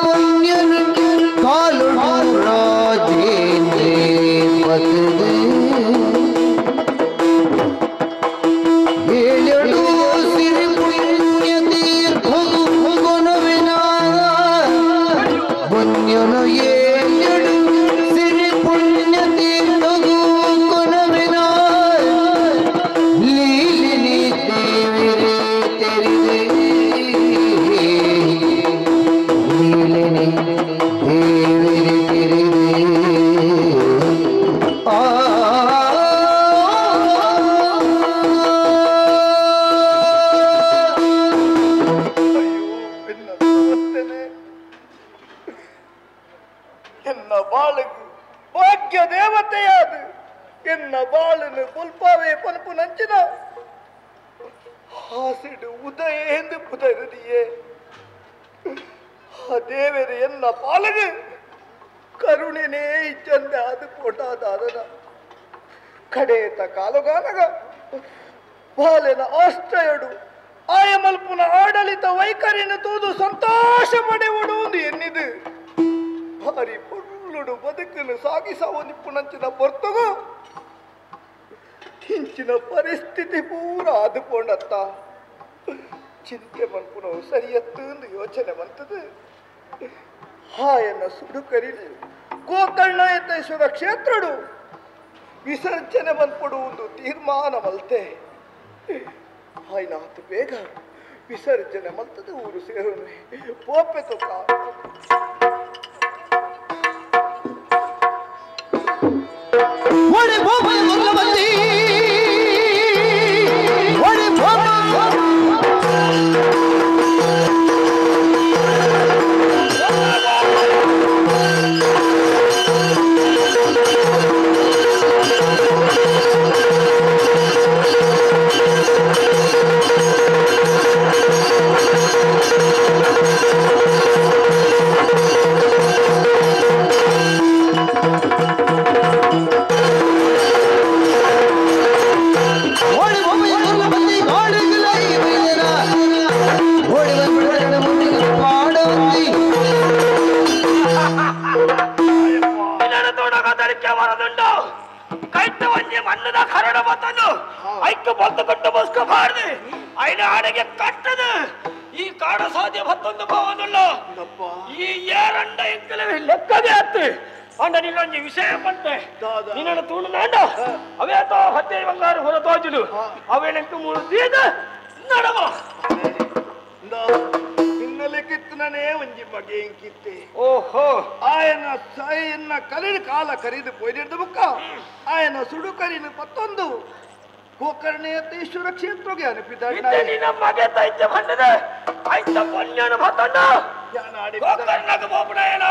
ಪುಣ್ಯನ ಕಾಲು ರಾಜೇಂದ್ರ ಏಳೆಡು ಸಿರಿ ಪುಣ್ಯ ತೀರ್ಥವು ಪುಣ್ಯನು ಏಳೆಡು ಸಿರಿ ಪುಣ್ಯ ತೀರ್ಥವು ಕೊನವಿನ ಲೀಲಿನಿ ದೇವಿರೆ ತೆರಿದೆ ಲೀಲಿನಿ ದೇವಿರೆ ತೆರಿದೆ ಎನ್ನ ಬಾಳಿಗೆ ಭಾಗ್ಯ ದೇವತೆಯಾದ ಎನ್ನ ಬಾಳನು ಪುಲ್ಪಾವೆ ಪಲ್ಪು ನಂಚಿನ ಹಾಸಿಡು ಉದಯ ಎಂದು ಪುದರಿಯೇ ಆ ದೇವರು ಎನ್ನ ಪಾಲಗೆ ಕರುಣಿನೇ ಇಚ್ಚಂದೆ ಅದು ಕೋಟಾದಾದನ ಕಡೇತ ಕಾಲುಗಾನಗ ಬಾಲೆನ ಆಶ್ರಯಡು ಆಯ ಮಲ್ಪುನ ಆಡಳಿತ ವೈಖರಿಯನ್ನು ತೂದು ಸಂತೋಷ ಪಡೆಯುವುದು ಎನ್ನಿದು ಭಾರಿ ಪೊಳ್ಳುಡು ಬದುಕನ್ನು ಸಾಗಿಸುವ ನಿಪ್ಪುನಂಚಿನ ಬರ್ತಗೋ ಹಿಂಚಿನ ಪರಿಸ್ಥಿತಿ ಪೂರ ಆದುಕೊಂಡತ್ತ ಚಿಂತೆ ಮನ್ಪುನ ಸರಿಯತ್ತು ಎಂದು ಯೋಚನೆ ಬಂತದು ಹಾಯನ್ನ ಸುಡುಕರಿಲಿ ಗೋಕರ್ಣೇಶ್ವರ ಕ್ಷೇತ್ರಡು ವಿಸರ್ಜನೆ ಬಂದ್ಪಡುವುದು ತೀರ್ಮಾನ ಮಲ್ತೆ ಹಾಯ್ನಾಥ ಬೇಗ ವಿಸರ್ಜನೆ ಮಲ್ತದ ಊರು ಸೇರೋನು ಪೋಪೆ ತುಕ ಒಡೆ ಭೂಮ ಮೊದಲ ಬಂದಿ ಒಡೆ ಭೂಮ ಈ ಕಾಡ ಸಾಧ್ಯ ಮತ್ತೊಂದು ಭಾವನಲ್ಲ ಈ ಏರಂಡ ಎಂಕಲೇ ಲೆಕ್ಕಗೆ ಹತ್ತು ಅಂಡ ನಿನ್ನೊಂದು ವಿಷಯ ಬಂತೆ ನಿನ್ನನ್ನು ತೂಣು ನಾಂಡ ಅವೇ ತೋ ಹತ್ತೆ ಬಂಗಾರು ಹೊರ ತೋಜುಲು ಅವೇನೆಂಟು ಮೂರು ದೀದ ನಡವ ಹಿನ್ನೆಲೆ ಕಿತ್ತನೇ ಒಂಜಿ ಬಗೆ ಕಿತ್ತೆ ಓಹೋ ಆಯನ ಸಾಯನ್ನ ಕಲಿದ ಕಾಲ ಕರಿದು ಪೋಯ್ದಿಡ್ದ ಬುಕ್ಕ ಆಯನ ಸುಡು ಕರಿನ ಮತ್ತೊಂದು ಗೋಕರ್ಣೇಶ್ವರ ಕ್ಷೇತ್ರಗೆ ಅನುಪಿದ್ದಾಳೆ ನಿನ್ನ ಮಗೆ ತೈತ್ಯ ಬಂದದೆ ಆಯ್ತ ಪೊನ್ಯನ ಮತ್ತೊಂದು ಗೋಕರ್ಣಕ್ಕೆ ಬೋಪನಾಯನ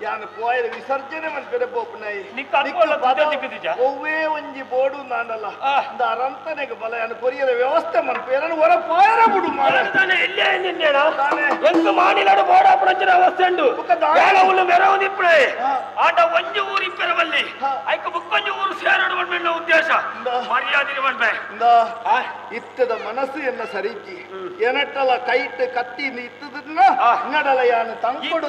ಯಾನ ಪೋಯದ ವಿಸರ್ಜನೆ ಮನ್ಪೆರೆ ಬೋಪನಾಯಿ ಒವ್ವೇ ಒಂಜಿ ಬೋಡು ನಾನಲ್ಲ ಅರಂತನೆಗೆ ಬಲ ಯಾನ ಕೊರಿಯರ ವ್ಯವಸ್ಥೆ ಮನ್ಪೇರನು ಹೊರ ಪೋಯರ ಬಿಡು ಮಾಡ್ತಾನೆ ಇಲ್ಲೇ ನಿನ್ನೇನ ಎಂತ ಮಾಡಿಲಾಡು ಬೋಡ ಪ್ರಚರ ಅವಸ್ಥೆ ಉಂಡು ಬೇಳವುಲು ಮೆರವು ನಿಪ್ಪಳೆ ಆಟ ಒಂಜಿ ಊರು ಇಪ್ಪೆರವಲ್ಲಿ ಐಕ ಬುಕ್ಕೊಂಜಿ ಊರು ಸೇರಡು ಬಂದ್ಮೇಲೆ ಉದ್ದೇಶ ಮರ್ಯಾದೆ ಬಂದ್ಬೆ ಇತ್ತದ ಮನಸ್ಸು ಎನ್ನ ಸರಿಜ್ಜಿ ಏನಟ್ಟಲ್ಲ ಕೈಟ್ ಕತ್ತಿ ಇತ್ತದನ್ನ ನಡಲ ಯಾನು ತಂಕೊಡು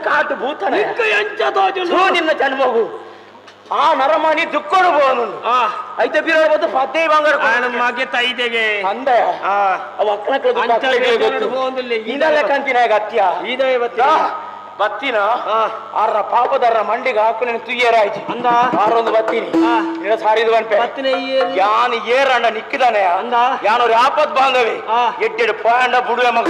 ಕಾಟು ಭೂತನ ನಿನ್ನ ಜನ್ಮವು ಆ ನರಮಣಿ ದುಕ್ಕೋಡು ಬೋನು ಐತೆ ಬೀರ ಬಂದು ಪದ್ದೆ ಬಂಗಾರ ಮಗೆ ತೈದೆಗೆ ಅಂದೆ ಅವ ಇದೆಲ್ಲ ಕಂತಿನ ಅತ್ಯ ಇದೇ ಬತ್ತಿನ ಆರ ಪಾಪದರ ಮಂಡಿಗೆ ಹಾಕು ನೀನು ತುಯ್ಯರಾಯ್ತು ಅಂದ ಆರೊಂದು ಬತ್ತೀನಿ ಸಾರಿದು ಬಂಪೆ ಬತ್ತಿನ ಯಾನ್ ಏರಣ್ಣ ನಿಕ್ಕಿದಾನೆ ಅಂದ ಯಾನವ್ರು ಆಪತ್ ಬಾಂಧವಿ ಎಡ್ಡೆಡು ಪಾಂಡ ಬುಡುವೆ ಮಗ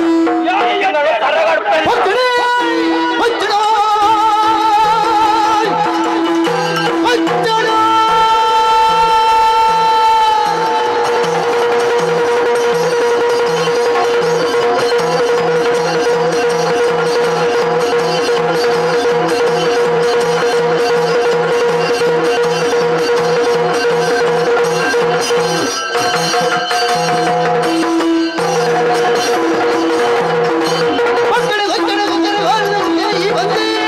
ಬಂದೆ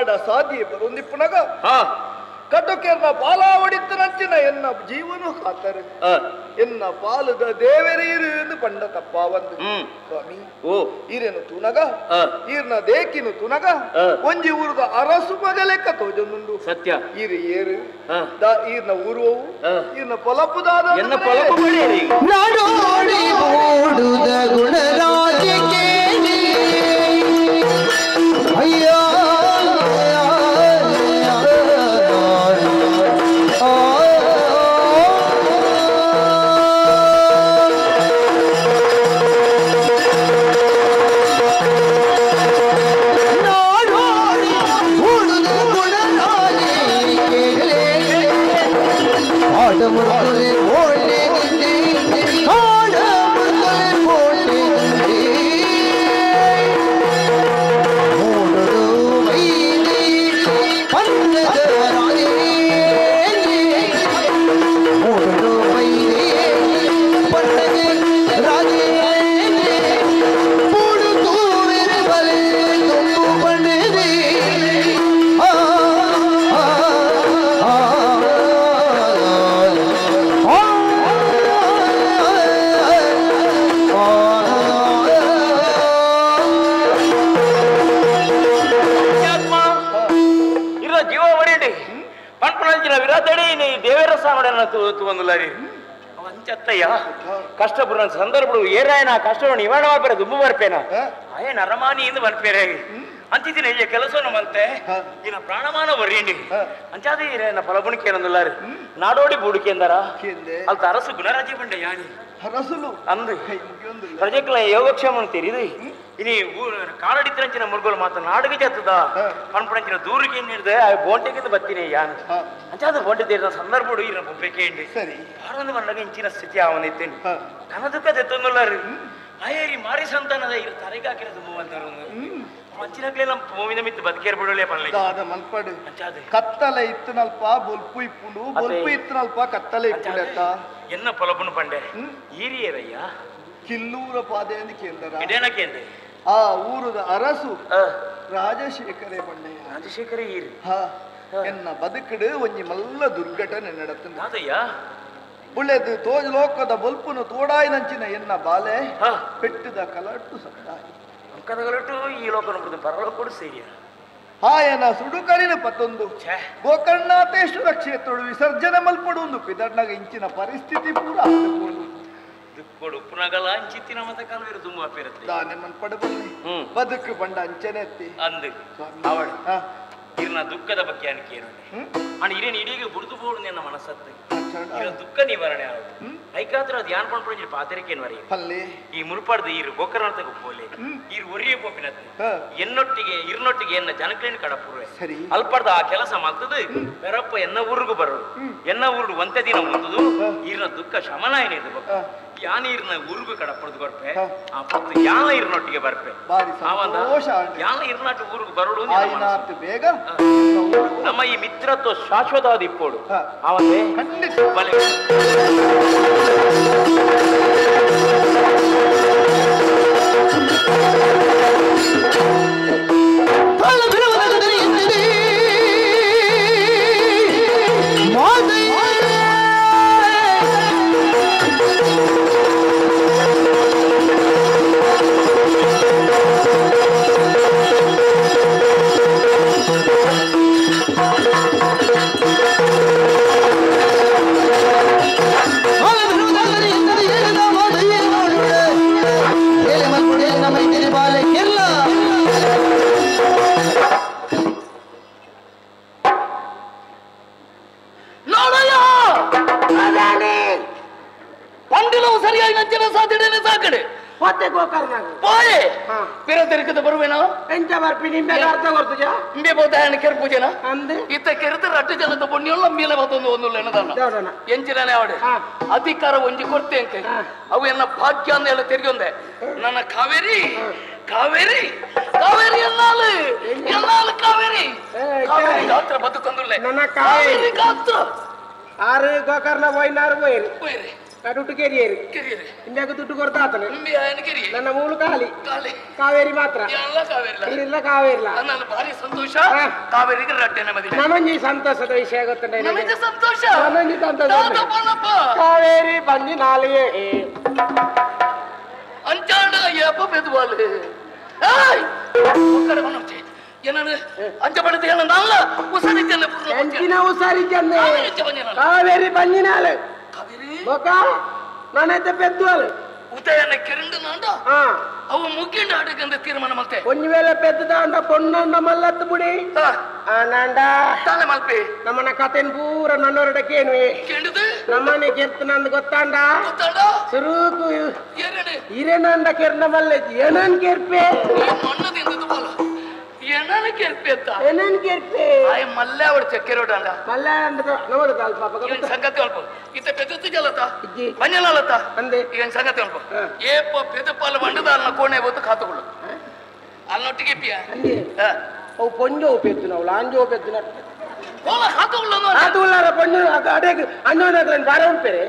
ಆಡ ಸಾಧ್ಯ ಬರೊಂದಿಪ್ಪುನಗ ಕಟುಕೆರ್ನ ಪಾಲ ಹೊಡಿತನಂಚಿನ ಎನ್ನ ಜೀವನು ಕಾತಾರೆ ಎನ್ನ ಪಾಲದ ದೇವರೀರು ಎಂದು ಪಂಡ ತಪ್ಪ ಒಂದು ಸ್ವಾಮಿ ಈರೇನು ತುನಗ ಈರ್ನ ದೇಕಿನು ತುನಗ ಒಂಜಿ ಊರದ ಅರಸು ಮಗಲೆಕ್ಕ ತೋಜೊಂದುಂಡು ಸತ್ಯ ಈರು ಏರು ಈರ್ನ ಊರುವು ಈರ್ನ ಪೊಲಪುದಾದ ಎನ್ನ ಪೊಲಪು ಬಳಿಯರಿ ನಾಡೋಡಿ ಓಡುದ ಗುಣರಾಜ ಕೇಳಿ ಅಯ್ಯೋ ಅಂಚತ್ತಯ್ಯ ಕಷ್ಟಪುರ ಸಂದರ್ಭ ಏರಾಯನ ಕಷ್ಟವನ್ನು ನಿವಾರಣೆ ಮಾಡ್ಬೇರೆ ದುಂಬು ಬರ್ಪೇನ ಆಯನ ಅರಮಾನಿಯಿಂದ ಬರ್ಪೇರೆ ಅಂತಿದ್ದೀನಿ ಈ ಕೆಲಸವನ್ನು ಮಂತೆ ಇನ್ನ ಪ್ರಾಣಮಾನ ಬರ್ರಿಂಡಿ ಅಂಚಾದಿ ಇರೇನ ಫಲಬುಣಿಕೆ ಏನಂದುಲ್ಲಾರಿ ನಾಡೋಡಿ ಬೂಡಿಕೆ ಎಂದಾರ ಅಲ್ತ ಅರಸು ಗುಣರಾಜಿ ಬಂಡೆ ಯಾನಿ ಅರಸುಲು ಅಂದು ಪ್ರಜೆಗಳ ಯೋಗಕ್ಷೇಮ ತೆರಿದು ಇನಿ ಕಾಲಡಿತ್ರಂಚಿನ ಮುರುಗೋಲು ಮಾತ ನಾಡಿಗೆ ಜತ್ತದ ಪಣಪಣಂಚಿನ ದೂರಿಗೆ ಏನಿದೆ ಆ ಬೋಂಟೆಗಿಂದ ಬತ್ತೀನಿ ಯಾನು ಅಂಚಾದ ಬೋಂಟೆ ತೀರಿದ ಸಂದರ್ಭ ಇರ ಬೇಕೇಂಡಿ ಸರಿ ಆರೊಂದು ಮಣ್ಣಗೆ ಇಂಚಿನ ಸ್ಥಿತಿ ಅವನಿತ್ತೇನೆ ಕನದುಕ ತೆತ್ತೊಂದುಲ್ಲಾರಿ ಆಯರಿ ಮಾರಿ ಸಂತಾನದ ಇರು ತಲೆಗೆ ಹಾಕಿರ ತುಂಬುವಂತಾರ ಮಂಚಿನಗ್ಲೇ ನಮ್ಮ ಭೂಮಿನ ಮಿತ್ತು ಬದುಕೇರ್ ಬಿಡಲೇ ಪಲ್ಲೆ ಮಲ್ಪಡು ಕತ್ತಲೆ ಇತ್ತನಲ್ಪ ಬೊಲ್ಪು ಇಪ್ಪುಂಡು ಬೊಲ್ಪು ಇತ್ತನಲ್ಪ ಕತ್ತಲೆ ಇಪ್ಪುಂಡೆತ್ತ ಎನ್ನ ಪೊಲಪುನು ಪಂಡೆ ಈರಿಯರಯ್ಯ ಕಿಲ್ಲೂರ ಪಾದೆ ಎಂದು ಕೇಂದ್ರ ಇದೇನಕ್ಕೆ ಆ ಊರದ ಅರಸು ರಾಜಶೇಖರೇ ಬಂಡೆ ರಾಜಶೇಖರ ಈರಿ ಎನ್ನ ಬದುಕಡು ಒಂಜಿ ಮಲ್ಲ ದುರ್ಘಟನೆ ನಡೆತಂದ ಅದಯ್ಯ ಉಳ್ಳೆದು ತೋಜ್ ಲೋಕದ ಬೊಲ್ಪುನು ತೋಡಾಯಿನಂಚಿನ ಎನ್ನ ಬಾಲೆ ಪೆಟ್ಟದ ಕಲಟ್ಟು ಸತ್ತಾಯಿ ಕದಗಳಟ್ಟು ಈ ಲೋಕನ ಪರಲೋಕ ಸೇರಿಯ ಹಾಯನ ಸುಡುಕರಿನ ಪತ್ತೊಂದು ಗೋಕರ್ಣಾಥೇಶ್ವರ ಕ್ಷೇತ್ರಡು ವಿಸರ್ಜನೆ ಮಲ್ಪಡುವುದು ಪಿದಡ್ನಾಗ ಇಂಚಿನ ಪರಿಸ್ಥಿತಿ ಪೂರ ದುಕ್ಕೋಡು ಉಪ್ಪುನಗಲ ಅಂಚಿತ್ತಿನ ಮತ ಕಾಲವೇರು ತುಂಬ ಅಪ್ಪಿರುತ್ತೆ ದಾನೆ ಮಲ್ಪಡು ಬನ್ನಿ ಬದುಕು ಬಂಡ ಅಂಚನೆ ಎತ್ತಿ ಅಂದು ಅವಳ ಇರ್ನ ದುಃಖದ ಬಗ್ಗೆ ಅನಿಕೆ ಅಣ್ಣ ಇರೇನು ಇಡೀಗ ಬುಡ್ದು ಬೋಡು ನನ್ನ ಮನಸ್ಸತ್ತೆ ದುಃಖ ನಿವಾರಣೆ ಆಗುತ್ತೆ ಐಕಾತ್ರ ಅದು ಯಾನ್ ಪಂಡ್ಪಂಜಿ ಪಾತರಿಕೇನು ವರೆಯ ಈ ಮುರುಪಾಡ್ದು ಈರು ಗೋಕರ್ಣತ ಗುಪ್ಪೋಲೆ ಈರು ಒರಿಯ ಪೋಪಿನತ್ತೆ ಎನ್ನೊಟ್ಟಿಗೆ ಇರ್ನೊಟ್ಟಿಗೆ ಎನ್ನ ಜನಕ್ಲೇನು ಕಡಪುರುವೆ ಅಲ್ಪಡ್ದ ಆ ಕೆಲಸ ಮಲ್ತದು ಬೆರಪ್ಪ ಎನ್ನ ಊರಿಗೂ ಬರೋದು ಎನ್ನ ಊರು ಒಂತೆ ದಿನ ಮುಂದುದು ಈರ್ನ ದುಃಖ ಶಮನ ಏನಿದು ಯಾನ ಇರ್ನ ಊರಿಗೂ ಕಡಪಡ್ದು ಬರ್ಪೆ ಆ ಪತ್ತು ಯಾನ ಇರ್ನೊಟ್ಟಿಗೆ ಬರ್ಪೆ ಯಾನ ಇರ್ನಾಟ ಊರಿಗೂ ಬರೋಡು ಬೇಗ ನಮ್ಮ ಈ ಮಿತ್ರತ್ವ ಶಾಶ್ವತವಾದ ಇಪ್ಪೋಡು ಅವನೇ ಬಲೆ ಸರಿಯಾಗಿ ನಂಚಿನ ಸಾಧ್ಯತೆ ಸಾಕಡೆ ಮತ್ತೆ ಗೋಕರ್ಣ ಪೋಯೆ ಪಿರತರಿಕದ ಬರುವೇನೋ ಎಂತ ಬರ್ಪಿ ನಿಂಬೆ ಅರ್ಥ ಬರ್ತುಜ ನಿಂಬೆ ಬೋತಾಯನ ಕೆರ್ ಪೂಜೆನ ಅಂದೆ ಇತ್ತ ಕೆರೆತ ರಟ್ಟು ಜನದ ಪುಣ್ಯಲ್ಲ ಮೇಲೆ ಮತ್ತೊಂದು ಒಂದು ಎನ್ನದಲ್ಲ ಎಂಚಿನೇ ಅವಡೆ ಅಧಿಕಾರ ಒಂಜಿ ಕೊಡ್ತೆ ಅಂತೆ ಅವು ಎನ್ನ ಭಾಗ್ಯ ಅಂತ ಹೇಳಿ ತಿರುಗೊಂದೆ ನನ್ನ ಕಾವೇರಿ ಕಾವೇರಿ ಕಾವೇರಿ ಎಲ್ಲಾಲು ಎಲ್ಲಾಲು ಕಾವೇರಿ ಕಾವೇರಿ ಗಾತ್ರ ಬದುಕೊಂದುಲ್ಲೆ ನನ್ನ ಕಾವೇರಿ ಗಾತ್ರ ಆರು ಗೋಕರ್ಣ ಹೋಯ್ನಾರು ಹೋಯ್ರಿ ದುಡ್ಡು ಕೆರಿಯರು ಇಂದಾಗ ದುಡ್ಡು ಕೊಡ್ತಾತನೆ ನನ್ನ ಮೂಲು ಖಾಲಿ ಕಾವೇರಿ ಮಾತ್ರ ಇಲ್ಲ ಕಾವೇರಿ ಭಾರಿ ಸಂತೋಷ ಕಾವೇರಿಗೆ ರಡ್ಡೆನ ಮದುವೆ ನನಗೆ ಸಂತೋಷದ ವಿಷಯ ಗೊತ್ತಂಡ ನಮಗೆ ಸಂತೋಷ ನನಗೆ ಸಂತೋಷ ಕಾವೇರಿ ಬಂದಿ ನಾಳೆಯೇ ಅಂಚಾಂಡ ಯಪ್ಪ ಬೆದುವಾಲು ಏನನ್ನು ಅಂಚ ಪಡೆದ ಏನಲ್ಲ ಉಸಾರಿದ್ದಲ್ಲ ಎಂಚಿನ ಉಸಾರಿದ್ದನ್ನೇ ಕಾವೇರಿ ಬಂದಿನಾಳು ಬೊಕ ನಾನೈತೆ ಪೆದ್ದುವಲು ಉದಯನ ಕಿರಂಡು ನಾಂಡ ಅವು ಮುಗಿಂಡ ಆಡಕಂದ ತೀರ್ಮಾನ ಮತ್ತೆ ಒಂದು ವೇಳೆ ಪೆದ್ದದ ಪೊನ್ನಂಡ ಮಲ್ಲತ್ತು ಬುಡಿ ಆನಂದ ತಾಳೆ ಮಲ್ಪೆ ನಮ್ಮನ ಕತೆನ್ ಪೂರ ನನ್ನೊರಡಕ್ಕೇನು ಕೇಳಿದು ನಮ್ಮನೆ ಕೆರ್ತನಂದು ಗೊತ್ತಾಂಡ ಗೊತ್ತಾಂಡ ಸುರುಕು ಇರೇನಂದ ಕೆರ್ನ ಮಲ್ಲೆ ಏನನ್ ಕೆರ್ಪೆ ಮಣ್ಣದಿಂದ ಬೋಲ ಏನನ ಕೆರ್ಪೆ ಅಂತ ಏನನ್ ಕೆರ್ಪೆ ಆಯ್ ಮಲ್ಲೆ ಅವಳ ಚಕ್ಕೆರೋಡಂಡ ಮಲ್ಲೆ ಅಂದ ನೋಡು ಕಾಲ್ ಪಾಪ ಇವನ್ ಸಂಗತಿ ಅಲ್ಪ ಇತ್ತ ಪೆದ್ದು ಜಲತ ಮಣ್ಣಲತ ಅಂದೆ ಇವನ್ ಸಂಗತಿ ಅಲ್ಪ ಏಪ ಪೆದಪಾಲ ಬಂಡದ ಅನ್ನ ಕೋಣೆ ಬತ್ತು ಕಾತುಗಳು ಅಲ್ಲೊಟ್ಟಿಗೆ ಪಿಯ ಅಂದೆ ಅವು ಪೊಂಜೋ ಪೆದ್ದು ನಾವು ಲಾಂಜೋ ಪೆದ್ದು ಕೋಲ ಕಾತುಗಳು ಕಾತುಗಳಾರ ಪೊಂಜೋ ಅಡೆಗೆ ಅಂಜೋನಗ್ಲನ್ ಬಾರ ಉಂಪೆರೆ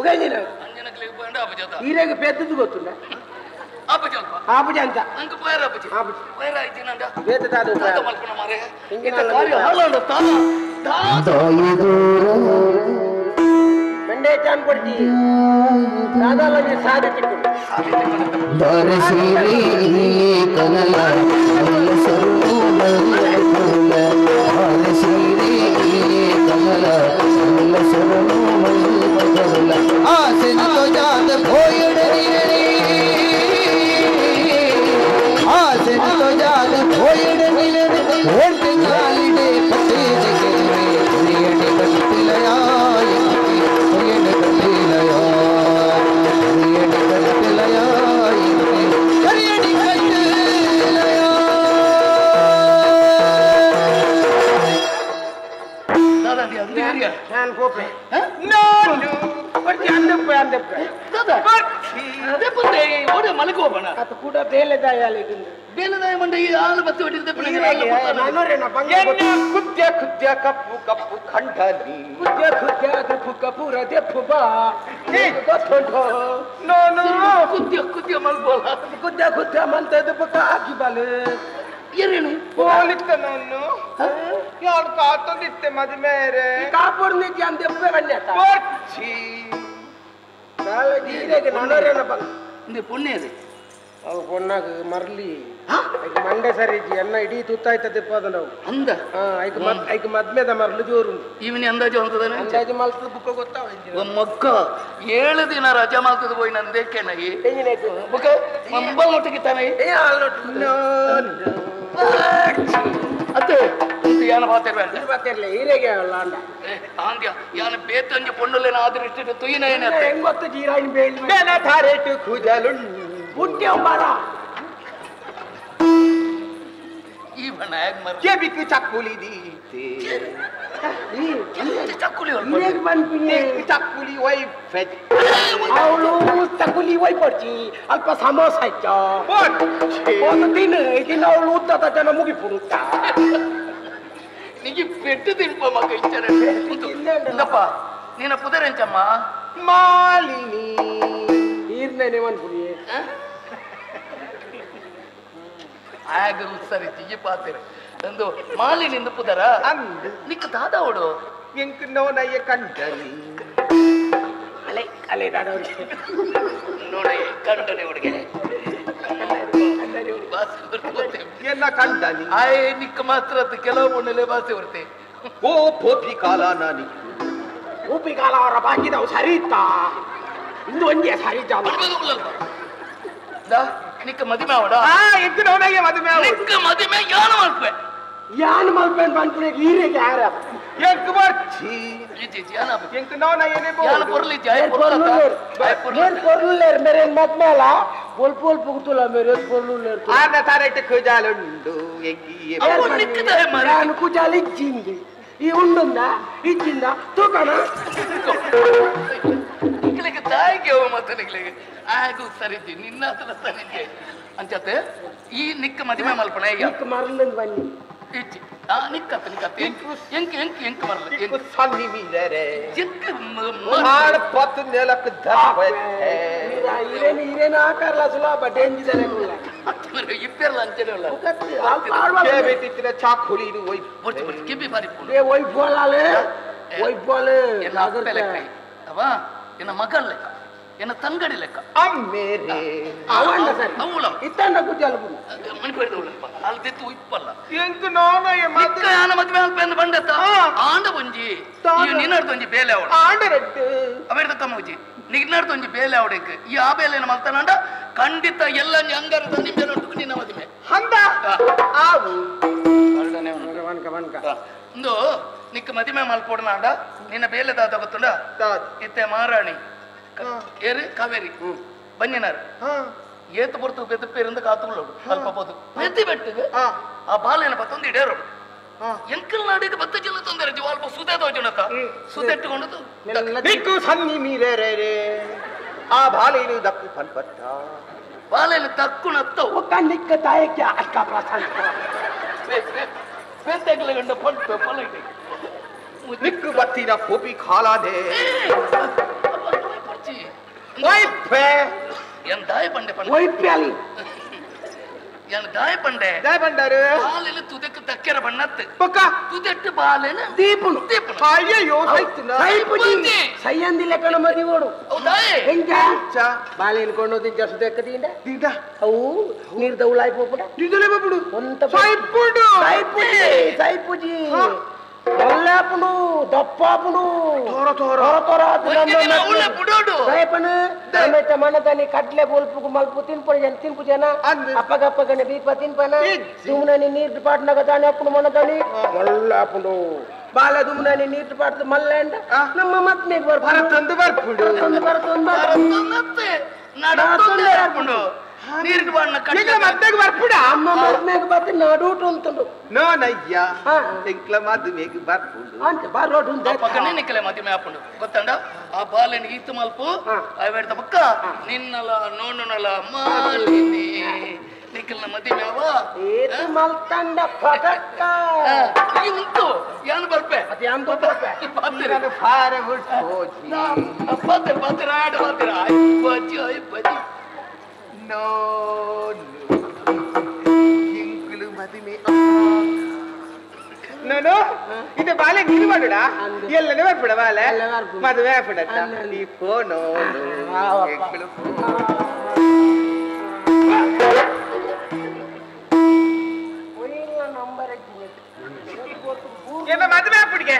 ಉಗೈದಿನ ಅಂಜನಗ್ಲಿ ಬಂಡ ಅಪಜದ ಈರೆಗೆ ಪೆದ್ದು ಗೊತ್ತುಂಡ ಅಪಜಲ್ಪ ಆಪಜ ಅಂತ ಅಂಕ ಪೈರ ಅಪಜ ಪೈರ ಐತಿನಂದ ಬೇತದಾದು ಮಲ್ಪನ ಮಾರೆ ಇಂತ ಕಾರ್ಯ ಹಾಳಂದ ಮಂಡೇ ಚಾನ್ ಕೊಡ್ತಿ ದಾದಾಲಗೆ ಸಾಧಿಸಿಕೊಂಡು ದರಸಿರಿ ಕನಲ ದರಸಿರಿ ಕನಲ ಆಸೆ तो जात भोयड़ निरणी आसे तो जात भोयड़ निरणी ओंट कालिडे पते जगे रियड कटलया रियड कटलया रियड कटलया रियड कटलया दादा दी अंदर ನಾನು ಕೋಪೆ ನಾನು ಬರ್ತಿ ಅಂದಪ್ಪ ಅಂದಪ್ಪ दादा ದೆಪ್ಪದೆ ಓಡ ಮಲಗೋಬಣ ಅದು ಕೂಡ ಬೇಲೆದಾಯಾಲಿಗೆ ಬೇಲದಾಯ ಮಂಡ ಈ ಹಾಲು ಬತ್ತಿ ಹೊಟ್ಟಿದ್ದೆ ನಾನೋರೇನ ಎನ್ನ ಕುದ್ಯ ಕುದ್ಯ ಕಪ್ಪು ಕಪ್ಪು ಖಂಡನಿ ಕುದ್ಯ ಕುದ್ಯ ಕಪ್ಪು ಕಪ್ಪು ರದೆಪ್ಪು ಬಾ ಗೊತ್ತುಂಟು ನೋನು ಕುದ್ಯ ಕುದ್ಯ ಮಲ್ಬೋಲ ಕುದ್ಯ ಕುದ್ಯ ಮಂತದ ಪಕ್ಕ ಹಾಕಿ ಬಾಲು ಏನೇನು ಪೋಲಿತ್ತ ನಾನು ಯಾರು ಕಾತೊಂದಿತ್ತೆ ಮದುಮೇರೆ ಕಾಪುರ್ ನಿಜ ಅಂದೆಪ್ಪೆ ಬನ್ಯತ ಪೋಚ್ಚಿ ನಾಳೆ ಗೀರೆಗೆ ನಾನೋರೇನ ಬಂಗ ಇಂದೆ ಪುಣ್ಯ ಇದೆ ಅವು ಪೊನ್ನಾಗ ಮರ್ಲಿ ಮಂಡೆ ಸರಿಜಿ ಅನ್ನ ಇಡೀ ತುತ್ತಾಯ್ತದೆ ಪದ ನಾವು ಅಂದ ಐಕ ಮದ್ಮೆದ ಮರ್ಲು ಜೋರು ಇವನಿ ಅಂದಾಜು ಅಂತದಾನೆ ಅಂದಾಜು ಮಲ್ತದ ಬುಕ್ಕ ಗೊತ್ತಾವ ಮಕ್ಕ 7 ದಿನ ರಜಾ ಮಾಲ್ತದ ಹೋಯ್ ನಂದೇಕೆ ನಗಿ ಬುಕ್ಕ ಮಂಬಲ್ ಒಟ್ಟಿಗೆ ತಾನೆ ಅತ್ತೆ ಯಾನ ಬಾತಿರ್ಲೆ ಹೀರೆಗೆ ಅಲ್ಲ ಅಂದ ಆಂದ್ಯ ಯಾನ ಬೇತಂಜಿ ಪೊಣ್ಣುಲೇನ ಆದ್ರೆ ಇಷ್ಟು ತುಯಿನ ಏನತ್ತೆ ಹೆಂಗೊತ್ತು ಜೀರಾಯಿ ಬೇಲಿ ಬೇನ ಧಾರೆಟು ಕುಜಲುಂಡು ಹುಟ್ಟಿ ಬಾರ ಇವನ ಹೇಗ್ ಮರ ಕೆಬಿಕು ಚಕ್ಕುಲಿ ದೀತೆ ಚಕ್ಕುಲಿ ಚಕ್ಕುಲಿ ವೈ ಫೆಟ್ ಅವಳು ಚಕ್ಕುಲಿ ವೈ ಪಡ್ಚಿ ಅಲ್ಪ ಸಮೋಸ ಇಚ್ಚ ಒಂದು ದಿನ ಅವಳು ಉದ್ದದ ಜನ ಮುಗಿಪುಡುತ್ತ ನಿಗಿ ಪೆಟ್ಟು ತಿನ್ಪ ಮಗ ಇಚ್ಚಾರ ಇಂದಪ್ಪ ನೀನ ಪುದರೆಂಚಮ್ಮ ಮಾಲಿನಿ ನೀರ್ನೇ ಅನ್ಪುಡಿ ಆಗ ಸರಿ ತಿಗಿ ಪಾತಿರ ಒಂದು ಮಾಲಿನಿಂದ ಪುದರ ನಿಕ್ಕ ದಾದ ಅವಡು ಎಂಕ್ ನೋನಯ್ಯ ಕಂಡನಿ ಅಲೆ ಅಲೆ ದಾದವ್ರಿ ನೋಡಿ ಕಂಡನೆ ಹುಡುಗೆ ಎನ್ನ ಕಂಡನಿ ಆಯ್ ನಿಕ್ಕ ಮಾತ್ರ ಅದು ಕೆಲವು ಮುಣ್ಣಲೆ ಬಾಸಿ ಬರ್ತೆ ಓ ಪೋಪಿ ಕಾಲ ನಾನಿ ಊಪಿ ಕಾಲ ಅವರ ಬಾಕಿದವು ಸರಿ ಇತ್ತ ಇಂದು ಒಂದೇ ಸರಿ ಜಾವ ನಿಕ್ಕ ಮದಿಮೆ ಅವಡ ಎಂಕ್ ನೋನಯ್ಯ ಮದುವೆ ನಿಕ್ಕ ಮದಿಮೆ ಯಾನ ಮಾಡ್ಪೆ ಯಾನ್ ಮಲ್ಪೇನ್ ಬಂದ್ಬಿಡಿ ಹೀರೆಗೆ ಯಾರ ಎಂಕ್ ಬರ್ಚಿ ಎಂಕ್ ನೋನಯ್ಯನೇ ಯಾನ ಪೊರ್ಲಿ ಜಾಯ పొర్లులేరు మీరు మధ్యలో పొలుపు పొలుపుకుతులా మీరు పొర్లులేరు ఆన తారెట్ కుజాలుండు ఎంగియే నేను కుజాలు ఇచ్చింది ఈ ఉండుందా ఇచ్చిందా తూకనా ನಿಕ್ಲಿಗೆ ತಾಯಿಗೆ ಮತ್ತೆ ನಿಕ್ಲಿಗೆ ಆಗು ಸರಿಜಿ ನಿನ್ನ ಹತ್ರ ಸರಿಜಿ ಅಂಚತೆ ಈ ನಿಕ್ಕ ಮದುವೆ ಮಲ್ಪನೆ ಈಗ ನಿಕ್ಕ ಮರಲಿಂದ ಬನ್ನಿ ಇಚ್ಚಿ ಎಂಕ್ ಬರಲ್ಲ ಸನ್ನಿ ಮೀರರೆ ಪತ್ತು ನೆಲಕ್ಕೆ ಇರೇನು ಆಕಾರಲ್ಲ ಸುಲಭ ಡೇಂಜಿದಲ್ಲ ಇಪ್ಪೆಲ್ಲ ಅಂಚೆಲ್ಲ ಚಾಕುಲಿ ಇದು ಕಿಬ್ಬಿ ಬಾರಿ ಒಯ್ಬೋಲಾಲೆ ಒಯ್ಬೋಲೆ என்ன அப்பே ಲೆಕ್ಕ அவா என்ன மகள் ಲೆಕ್ಕ என்ன ತಂಗಡಿ ಲೆಕ್ಕ ಅಮ್ಮೇರೆ ಅವಂಡ ಸರ್ ಅವಳ ಇತ್ತಂಡ ಕುಜಾಲ ಬುಡು ಮನಿ ಪಡೆದ ಉಳ್ಳಪ್ಪ ಅಲ್ಲಿ ತೆತ್ತು ಇಪ್ಪಲ್ಲ ಎಂಕ ನಾನಯ ಮಕ್ಕ ಯಾನ ಮದ್ವೆ ಅಲ್ಪೆಂದು ಬಂದತ್ತ ಆಂಡ ಒಂಜಿ ಈ ನಿನ್ನರ್ದು ಒಂಜಿ ಬೇಲೆ ಅವಳು ಆಂಡ ರಟ್ಟು ಅವೆರ್ದ ಕಮ್ಮಜಿ ನಿನ್ನರ್ದು ಒಂಜಿ ಬೇಲೆ ಅವಡೆಕ್ ಈ ಆ ಬೇಲೆನ ಮಲ್ತಾನಂಡ ಖಂಡಿತ ಎಲ್ಲ ಅಂಗಾರ ತಂದಿ ಬೇಲೆ ಉಂಟು ನಿನ್ನ ಮದುವೆ ಹಂದ ಆವು ಅಲ್ಡನೆ ವನ್ಕ ವನ್ಕ ಇಂದು ನಿಕ್ಕ ಮದುವೆ ಮಲ್ಪೋಡನಾಂಡ ನಿನ್ನ ಬೇಲೆ ದಾದ ಗೊತ್ತುಂಡ ಇತ್ತೆ ಮಾರಾಣಿ ಏರು ಕಾವೇರಿ ಬನ್ನಿನಾರು ಏತು ಬರ್ತು ಬೆದಪ್ಪೇರಿಂದ ಕಾತುಕೊಳ್ಳೋಡು ಸ್ವಲ್ಪ ಪೋದು ಬೆತ್ತಿ ಬೆಟ್ಟಿಗೆ ಆ ಬಾಲೆನ ಬತ್ತೊಂದು ಇಡೇರೋಡು ಎಂಕಲ್ ನಾಡಿಗೆ ಬತ್ತ ಜನ ತೊಂದರೆ ಅಲ್ಪ ಸುದೆ ತೋಜನತ ಸುದೆ ಇಟ್ಟುಕೊಂಡದು ನಿಕ್ಕು ಸನ್ನಿ ಮೀರರೆ ಆ ಬಾಲೆನು ದಕ್ಕು ಪಲ್ಪಟ್ಟ ಬಾಲೆನ ತಕ್ಕುಣತ್ತ ಒಕ್ಕ ನಿಕ್ಕ ತಾಯಕ್ಕೆ ಅಕ್ಕ ಪ್ರಸಾದ ಬೆತ್ತಗಲ ಗಂಡ ಪಂಟು ಪಲೈತೆ ನಿಕ್ಕು ಬತ್ತಿನ ಕೋಪಿ ಖಾಲಾದೆ ವೈಪೆ ಎನ್ ದಾಯ ಪಂಡೆ ಪಂಡೆ ವೈಪ್ಯಾಲಿ ಎನ್ ದಾಯ ಪಂಡೆ ದಾಯ ಪಂಡಾರು ಬಾಲೆನ ತುದಕ್ಕೆ ತಕ್ಕೆರ ಬಣ್ಣತ್ತೆ ಪಕ್ಕ ತುದೆಟ್ಟು ಬಾಲೆನ ದೀಪುನು ದೀಪನು ಅಯ್ಯೋ ಸೈತನ ಸೈಪುಜಿ ಸೈಯಂದಿ ಲೆಕ್ಕನ ಮದಿವೋಡು ಹೌದಾಯ ಹೆಂಗ ಬಾಲೆನ ಕೊಂಡೋದಿ ಜಸು ದೆಕ್ಕದಿಂದ ದಿಂದ ಅವು ನೀರ್ ದೌಲಾಯ್ ಪೋಪುಡ ದಿದಲೆ ಬಬುಡು ಒಂತ ಸೈಪುಡು ಸೈಪುಜಿ ಸೈಪುಜಿ ಒಲ್ಲಾಪುಡು ದಪ್ಪಾಪುಡು ತೋರ ತೋರ ತೋರ ಅವಳ ಬುಡೋಡು ಸೈಪನ ಟೊಮೆಟೊ ಮನದನಿ ಕಡ್ಲೆ ಬೋಲ್ಪುಗು ಮಲ್ಪು ತಿನ್ಪು ಜನ ಅಪ್ಪಗಪ್ಪಗನೆ ಬೀಪ ತಿನ್ಪನ ಸುಮ್ನನಿ ನೀರ್ ಪಾಟ್ನಾಗ ತಾನೆ ಅಪ್ಪುಡು ಮನದನಿ ಒಲ್ಲಾಪುಡು ಬಾಲ ದುಮ್ನನಿ ನೀರ್ ಪಾಟ್ದು ಮಲ್ಲೆಂಡ ನಮ್ಮ ಮತ್ನೇಗ್ ಬರತಂದು ಬರ್ಪುಡು ಬರತಂದತ್ತೆ ನಡತಂದೆ ಬರ್ಪುಡು ನೀರು ಬಾಣ್ಣ ಈಗ ಮತ್ತೆಗೆ ಬರ್ಪುಡ ಅಮ್ಮ ಮತ್ನೇಗ್ ಬರ್ತಿ ನಡೂಟು ಅಂತಂದು ನೋನಯ್ಯ ಎಂಕ್ಲ ಮದುವೆಗೆ ಬರ್ಪುಡು ಅಂತ ಬಾರೋಡು ಪಕ್ಕನೆ ನಿಕ್ಕಲೆ ಮದುವೆ ಹಾಕೊಂಡು ಗೊತ್ತಂಡ ಆ ಬಾಲೆನ ಈತು ಮಲ್ಪು ಅವೆಡ್ದ ಪಕ್ಕ ನಿನ್ನಲ ನೋಡುನಲ ಮಾಲಿನಿ ನಿಕ್ಕಲ್ನ ಮದುವೆ ಅವ ಏತು ಮಲ್ತಂಡ ಪಟಕ್ಕ ಈ ಉಂಟು ಯಾನು ಬರ್ಪೆ ಅದು ಯಾನ್ ಬರ್ಪೆ ಪಾತಿರ ಫಾರ ಹುಟ್ಟು ಹೋಚಿ ಪಾತಿರ ಆಡ ಪಾತಿರ ಅಯ್ಯ ಬಜ್ಜಿ ನೋ ಎಂಕ್ಲು ಮದುವೆ ನಾನು ಇದು ಬಾಲೆ ನೀರು ಮಾಡುಡ ಎಲ್ಲನೇ ಬರ್ಬಿಡ ಬಾಲೆ ಮದುವೆ ಆಗ್ಬಿಡತ್ತ ಈ ಫೋನು என்ன மதுவே பிடிக்க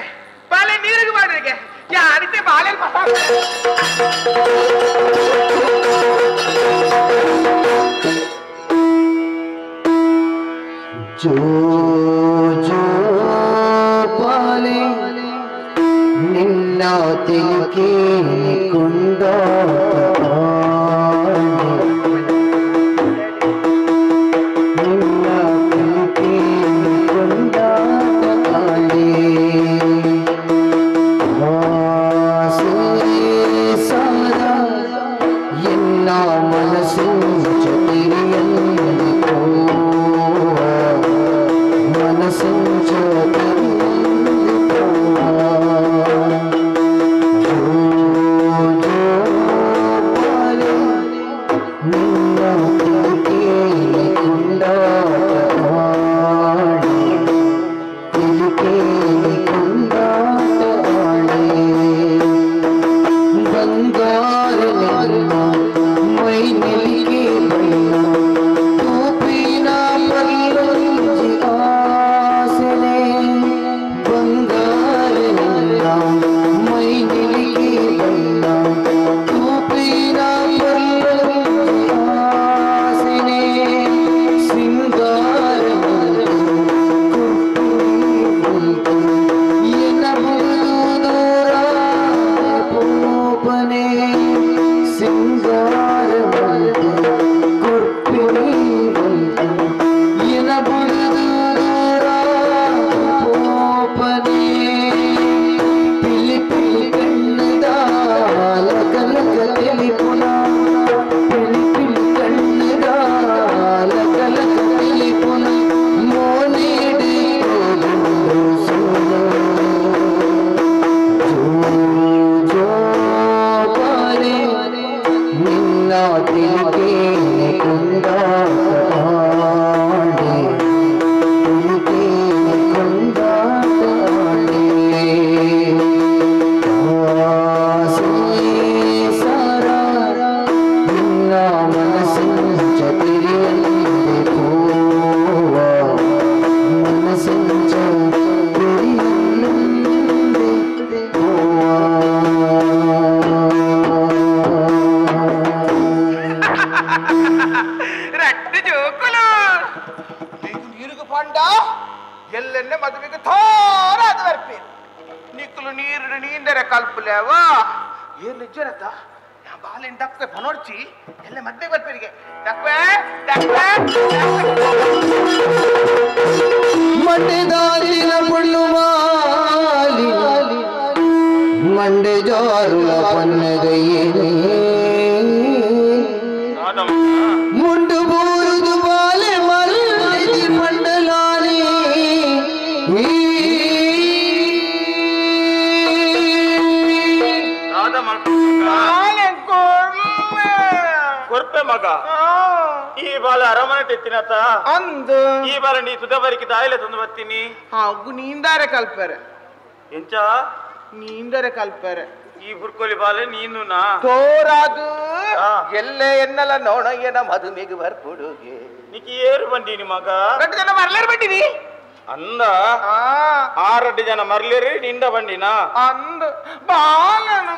பாலை நீருக்கு பாடுறீங்க யாருக்கு பாலை जो जो पाले निन्ना तिलके कुंडा ಅಂಡ ಎಲ್ಲೆನ್ನೆ ಮದುವೆಗೆ ಥೋರ ಅದು ಬರ್ಪಿ ನಿಕ್ಕಲು ನೀರು ನೀಂದರೆ ಕಲ್ಪಲೇವಾ ಏನ್ ನಿಜರತ ನಾ ಬಾಲಿನ ಡಕ್ವೆ ಪನೋಡ್ಚಿ ಎಲ್ಲ ಮದ್ವೆ ಬರ್ಪೀರಿಗೆ ಡಕ್ವೆ ಡಕ್ವೆ ಮಂಡೆದಾರಿನ ಮುಳ್ಳು ಮಾಲಿ ಮಂಡೆ ಜಾರುಳ ಪನ್ನಗೈಯೇ ಮುಂಡು ಬೂರುದು ಬಾಲೆ ಮಲ್ಲೆದಿ ಮಂಡಲಾನಿ ಕೊರ್ಪೆ ಮಗ ಈ ಬಾಲ ಅರಮನೆ ತೆತ್ತಿನತ ಅಂದು ಈ ಬಾಲ ನೀ ತುದಬರಿಗೆ ದಾಯಿಲೆ ತಂದು ಬರ್ತೀನಿ ಹಾಗು ನೀಂದಾರೆ ಕಲ್ಪರೆ ಎಂಚ ನೀಂದರೆ ಕಲ್ಪರೆ ಈ ಬುರ್ಕೋಲಿ ಬಾಲೆ ನೀನು ನಾ ತೋರಾದು ಎಲ್ಲೇ ಎನ್ನಲ ನೋಣಯ್ಯನ ಮದುವೆಗೆ ಬರ್ಕೊಡುಗೆ ನಿಕ್ಕಿ ಏರು ಬಂದೀನಿ ಮಗ 2 ಜನ ಮರ್ಲೇರ್ ಬಂದಿನಿ ಅಂದ 6 ಜನ ಮರ್ಲೇರಿ ನಿಂದ ಬಂದಿನ ಅಂದ ಬಾಲನು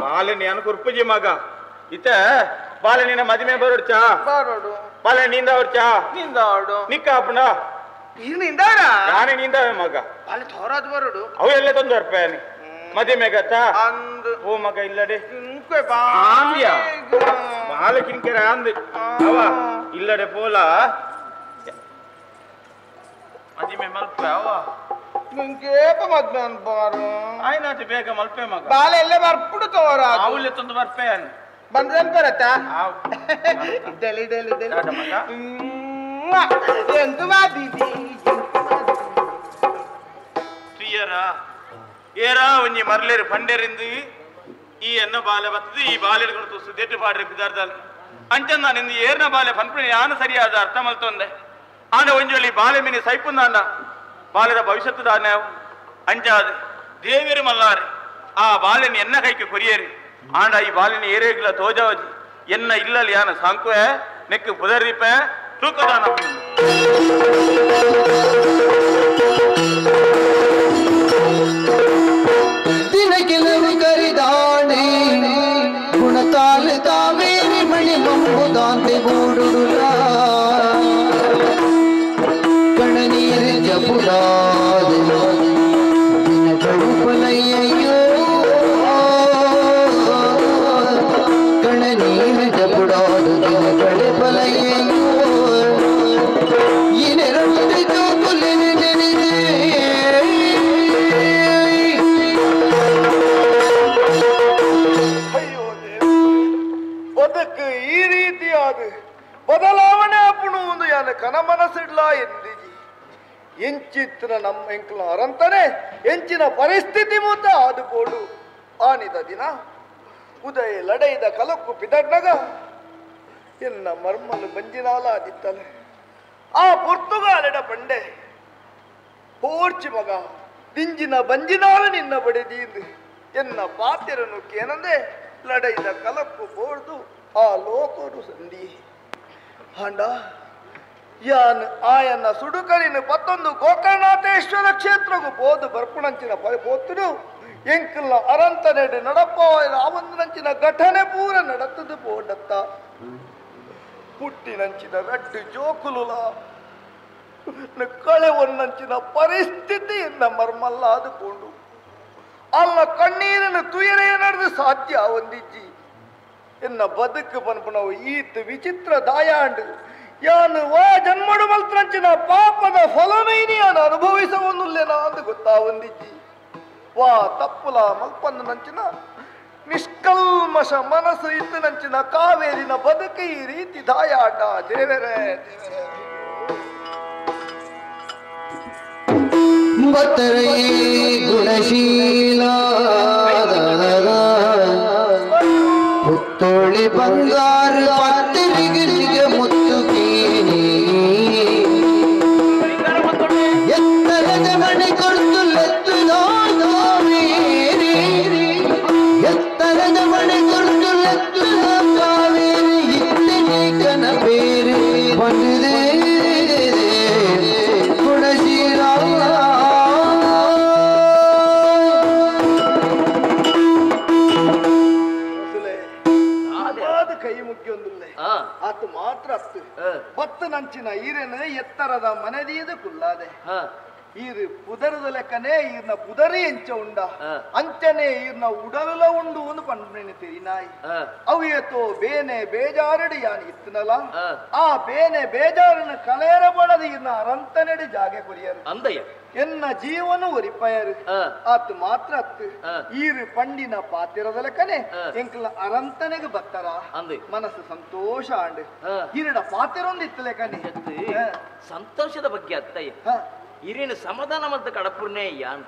ಬಾಲೆ ನೀನು ಕುರ್ಪುಜಿ ಮಗ ಇತ ಬಾಲೆ ನಿನ್ನ ಮದುವೆ ಬರೋಡ್ಚ ಬರೋಡು ಬಾಲೆ ನಿಂದ ಅವ್ರಚ ನಿಂದಾಡು ನಿಕ್ಕ ಅಪ್ಪನ ಇದು ನಿಂದಾರ ನಾನೇ ನಿಂದವೆ ಮಗ ಬಾಲೆ ತೋರಾದು ಬರೋಡು ಅವು ಎಲ್ಲ ತಂದು ಬರ್ಪೇನಿ ಮದುವೆ ಗತ್ತ ಅಂದು ಓ ಮಗ ಇಲ್ಲಡೆ ಇಂಕೆ ಆಂದ್ಯ ಬಾಲ ಕಿಂಕೆರ ಅಂದ್ ಅವ ಇಲ್ಲಡೆ ಪೋಲ ಮದುವೆ ಮಲ್ಪೆ ಅವ ನಿಂಕೇಪ ಮದ್ವೆ ಅನ್ಬಾರು ಆಯ್ನಾಟಿ ಬೇಗ ಮಲ್ಪೆ ಮಗ ಬಾಲೆ ಎಲ್ಲ ಬರ್ಪುಡು ತೋರ ಅವಳೆ ತಂದು ಬರ್ಪೆ ಬಂದ್ರೇನ್ ಬರತ್ತಾ ಇದ್ದಲಿ ಇದ್ದಲಿ ಇದ್ದಲಿ ಎಂತು ಮಾಡಿದಿ ತುಯ್ಯರ ಏರಾ ಒಂಜಿ ಮರ್ಲೇರು ಪಂಡೇರಿಂದು ಈ ಎನ್ನ ಬಾಲೆ ಬರ್ತದೆ ಈ ಬಾಲೆಡ್ ಕೊಡ್ತು ಸುದ್ದೆಟ್ಟು ಪಾಡ್ರೆ ಬಿದಾರ್ದಲ್ಲಿ ಅಂಚಂದ ನಿಂದು ಏರ್ನ ಬಾಲೆ ಪನ್ಪುಣಿ ಯಾನು ಸರಿಯಾದ ಅರ್ಥ ಮಲ್ತೊಂದೆ ಆಂಡ ಒಂಜೊಲಿ ಬಾಲೆ ಮಿನಿ ಸೈಪುಂದಾಂಡ ಬಾಲೆದ ಭವಿಷ್ಯತ್ತು ದಾನ್ಯಾವು ಅಂಚಾದ ದೇವೇರು ಮಲ್ಲಾರೆ ಆ ಬಾಲೆನ ಎನ್ನ ಕೈಗೆ ಕೊರಿಯೇರಿ ಆಂಡ ಈ ಬಾಲಿನ ಏರೇಗಿಲ್ಲ ತೋಜಾವಜಿ ಎನ್ನ ಇಲ್ಲಲ್ಲಿ ಯಾನ ಸಾಂಕುವೆ ನೆಕ್ಕು ಪುದರಿಪೆ ತೂಕದಾನ ದಿನ ಕೆಲವು ಕರಿದಾಣೆ ಗುಣತಾಲ ತಾವೇರಿ ಮಣಿ ಮಂಬುದಾಂತೆ ಗೂಡುಡುಲ ಕಣನೀರು ಜಪುರಾದ ದಿನಗಳು ಪಲಯ್ಯೋ ಕಣನೀರು ಜಪುರಾದ ದಿನಗಳು ಪಲಯ್ಯೋ ಇನ್ನೆರಡು ಜೋಕುಲಿನ ನೆನೆದೆ ಬದುಕು ಈ ರೀತಿಯಾದ ಬದಲಾವಣೆ ಅಪ್ಪಣುವುದು ಯಾನ ಕನಮನಸಿಡ್ಲ ಎಂದಿಜಿ ಎಂಚಿತ್ತಿನ ನಮ್ಮ ಎಂಕ್ಲ ಅರಂತನೆ ಎಂಚಿನ ಪರಿಸ್ಥಿತಿ ಮೂತ ಆದುಕೋಡು ಆನಿದ ದಿನ ಉದಯ ಲಡೆಯ್ದ ಕಲಕ್ಕು ಪಿದಡ್ನಗ ಎನ್ನ ಮರ್ಮಲು ಬಂಜಿನಾಲ ಆದಿತ್ತಲೆ ಆ ಪೊರ್ತುಗಾಲೆಡ ಪಂಡೆ ಪೋರ್ಚಿ ಮಗ ದಿಂಜಿನ ಬಂಜಿನಾಲ ನಿನ್ನ ಬಡಿದೀಂದು ಎನ್ನ ಪಾತಿರನು ಕೇನಂದೆ ಲಡೆಯ್ದ ಕಲಕ್ಕು ಬೋಡ್ದು ಆ ಲೋಕೋಡು ಸಂಧಿ ಹಾಂಡ ಯಾನ್ ಆಯನ್ನ ಸುಡುಕರಿನ 11 ಗೋಕರ್ಣನಾಥೇಶ್ವರ ಕ್ಷೇತ್ರಗೂ ಪೋದು ಬರ್ಪುಣಂಚಿನ ಪೋತುಡು ಎಂಕಲ್ನ ಅರಂತನೆಡೆ ನಡಪಾಯ ಆವಂದನಂಚಿನ ಘಟನೆ ಪೂರ ನಡತದು ಪೋಡತ್ತ ಪುಟ್ಟಿನಂಚಿನ ರಡ್ಡು ಜೋಕುಲುಲ ಕಳೆ ಒಂದಂಚಿನ ಪರಿಸ್ಥಿತಿಯಿಂದ ಮರ್ಮಲ್ಲ ಆದುಕೊಂಡು ಅಲ್ಲ ಕಣ್ಣೀರಿನ ತುಯರೇ ನಡೆದು ಸಾಧ್ಯ ಒಂದಿಜ್ಜಿ ಎನ್ನ ಬದುಕು ಪನ್ಪುಣವು ಈತ ವಿಚಿತ್ರ ದಾಯಾಂಡು ಯಾನು ವಾ ಜನ್ಮಡು ಮಲ್ತ್ರಂಚಿನ ಪಾಪದ ಫಲಮೈನಿ ಯಾನು ಅನುಭವಿಸವನ್ನುಲ್ಲೇನ ಅಂದು ಗೊತ್ತಾ ಒಂದಿಜ್ಜಿ ವಾ ತಪ್ಪುಲ ಮಲ್ಪನ್ನ ನಂಚಿನ ನಿಷ್ಕಲ್ಮಶ ಮನಸ್ಸು ಇತ್ತು ನಂಚಿನ ಕಾವೇರಿನ ಬದುಕು ಈ ರೀತಿ ದಾಯಾಟ ದೇವರೇ ದೇವರೇ ಬತ್ತರೈ ಗುಣಶೀಲ ಪುತ್ತೋಳಿ ಬಂಗಾರ ಪತ್ತರಿಗೆ ಮುತ್ತು ಕೀನಿ ಎತ್ತರದ ಮಣಿ ಕೊಡ್ತು ಕಾವೇರಿ ಎತ್ತರದ ಮಣಿ ಕೊಡ್ತು ಕಾವೇರಿ ಇತ್ತನೆ ಕನ ಬೇರೆ ಬಂದಿದೆ ಗುಣಶೀಲ ಕೈ ಮುಖ್ಯ ಒಂದಿಲ್ಲ ಆತ ಮಾತ್ರ ಅತ್ತು ಬತ್ತು ನಂಚಿನ ಈರೆನು ಎತ್ತರದ ಮನೆದೀದು ಕುಲ್ಲಾದೆ ಈರು ಪುದರದ ಲೆಕ್ಕನೆ ಈರ್ನ ಪುದರಿ ಎಂಚ ಉಂಡ ಅಂಚನೆ ಈರ್ನ ಉಡಲ ಉಂಡು ಒಂದು ಪಂಡ್ರೆನೆ ತೆರಿನಾಯಿ ಅವಿಯತೋ ಬೇನೆ ಬೇಜಾರಡಿ ಯಾನ್ ಇತ್ತನಲ ಆ ಬೇನೆ ಬೇಜಾರನ ಕಲೇರ ಬಡದ ಈರ್ನ ಅರಂತನೆಡಿ ಜಾಗೆ ಕೊರಿಯರು ಅಂದಯ್ಯ ಎನ್ನ ಜೀವನ ಒರಿಪಯರು ಆತ್ ಮಾತ್ರ ಅತ್ತು ಈರು ಪಂಡಿನ ಪಾತಿರದ ಲೆಕ್ಕನೆ ಎಂಕಲ ಅರಂತನೆಗೆ ಬತ್ತರ ಮನಸ್ಸು ಸಂತೋಷ ಆಂಡ್ ಈರಡ ಪಾತಿರೊಂದು ಇತ್ತು ಲೆಕ್ಕನೆ ಸಂತೋಷದ ಬಗ್ಗೆ ಅತ್ತಯ್ಯ ಇರೇನು ಸಮಾಧಾನ ಮತ್ತು ಕಡಪುರ್ನೇ ಯಾನ್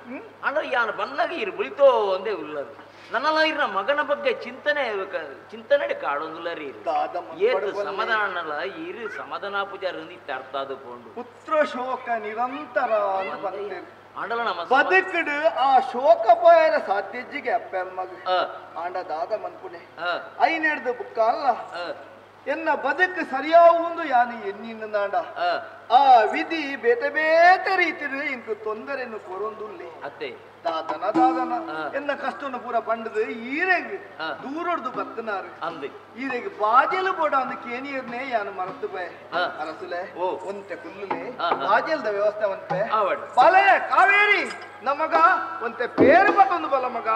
ಅಂದ್ರೆ ಯಾನ್ ಬನ್ನಾಗ ಇರು ಬಿಳಿತೋ ಒಂದೇ ಉಲ್ಲರು ನನ್ನಲ್ಲ ಇರ ಮಗನ ಬಗ್ಗೆ ಚಿಂತನೆ ಕಾಡೊಂದಿಲ್ಲ ರೀ ಏತು ಸಮಾಧಾನ ಇರು ಸಮಾಧಾನ ಪೂಜಾರ ಅರ್ಥ ಆದುಕೊಂಡು ಪುತ್ರ ಶೋಕ ನಿರಂತರ ಆಂಡಲ ನಮ್ಮ ಬದುಕಡು ಆ ಶೋಕ ಪೋಯರ ಸಾಧ್ಯಜ್ಜಿಗೆ ಅಪ್ಪ ಮಗ ಆಂಡ ದಾದ ಮನ್ಪುನೆ ಐನೆಡ್ದು ಬುಕ್ಕ ಅಲ್ಲ ಎನ್ನ ಬದುಕು ಸರಿಯಾವುದು ಯಾನು ಎನ್ನಿಂದಾಂಡ ಆ ವಿಧಿ ಬೇತೆ ಬೇತೆ ರೀತಿರು ಇಂಕು ತೊಂದರೆಯನ್ನು ಕೊರೊಂದುಲ್ಲಿ ಅತ್ತೆ ದಾದನ ದಾದನ ಎನ್ನ ಕಷ್ಟವನ್ನು ಪೂರ ಪಂಡದು ಈರೆಗ್ ದೂರೊಡ್ದು ಬತ್ತನಾರು ಈರೆಗ್ ಬಾಜೆಲು ಬೋಡ ಅಂದ ಕೇನಿಯರ್ನೇ ಯಾನು ಮರತು ಬೈ ಅರಸುಲೆ ಒಂತೆ ಕುಲ್ಲುಲೆ ಬಾಜೆಲ್ದ ವ್ಯವಸ್ಥೆ ಒಂತೆ ಬಲೆ ಕಾವೇರಿ ನಮಗ ಒಂತೆ ಪೇರು ಬತ್ತೊಂದು ಬಲ ಮಗ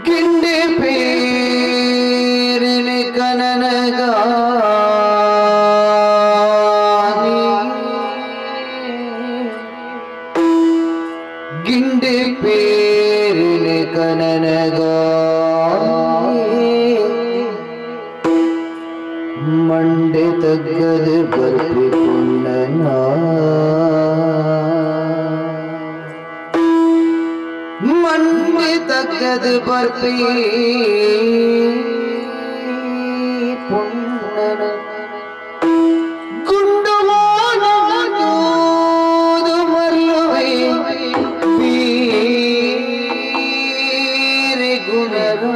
ಗಿಂಡಿ ಪೇರಿನ ಕನನಗ ಗಿಂಡಿ ಪೇರಿನ ಕನನಗ ಮಂಡೆ ತಗ್ಗದ ಬರ್ಪಿ ಪುಣ್ಣನ ಮಂಡೆ ತಗ್ಗದ ಬರ್ಪಿ ಪುಣ್ಣನ ಗುಂಡು ಮಾನೂದು ಮಲ್ಲುವೆ ಬೀರೆ ಗುಣರಾಜ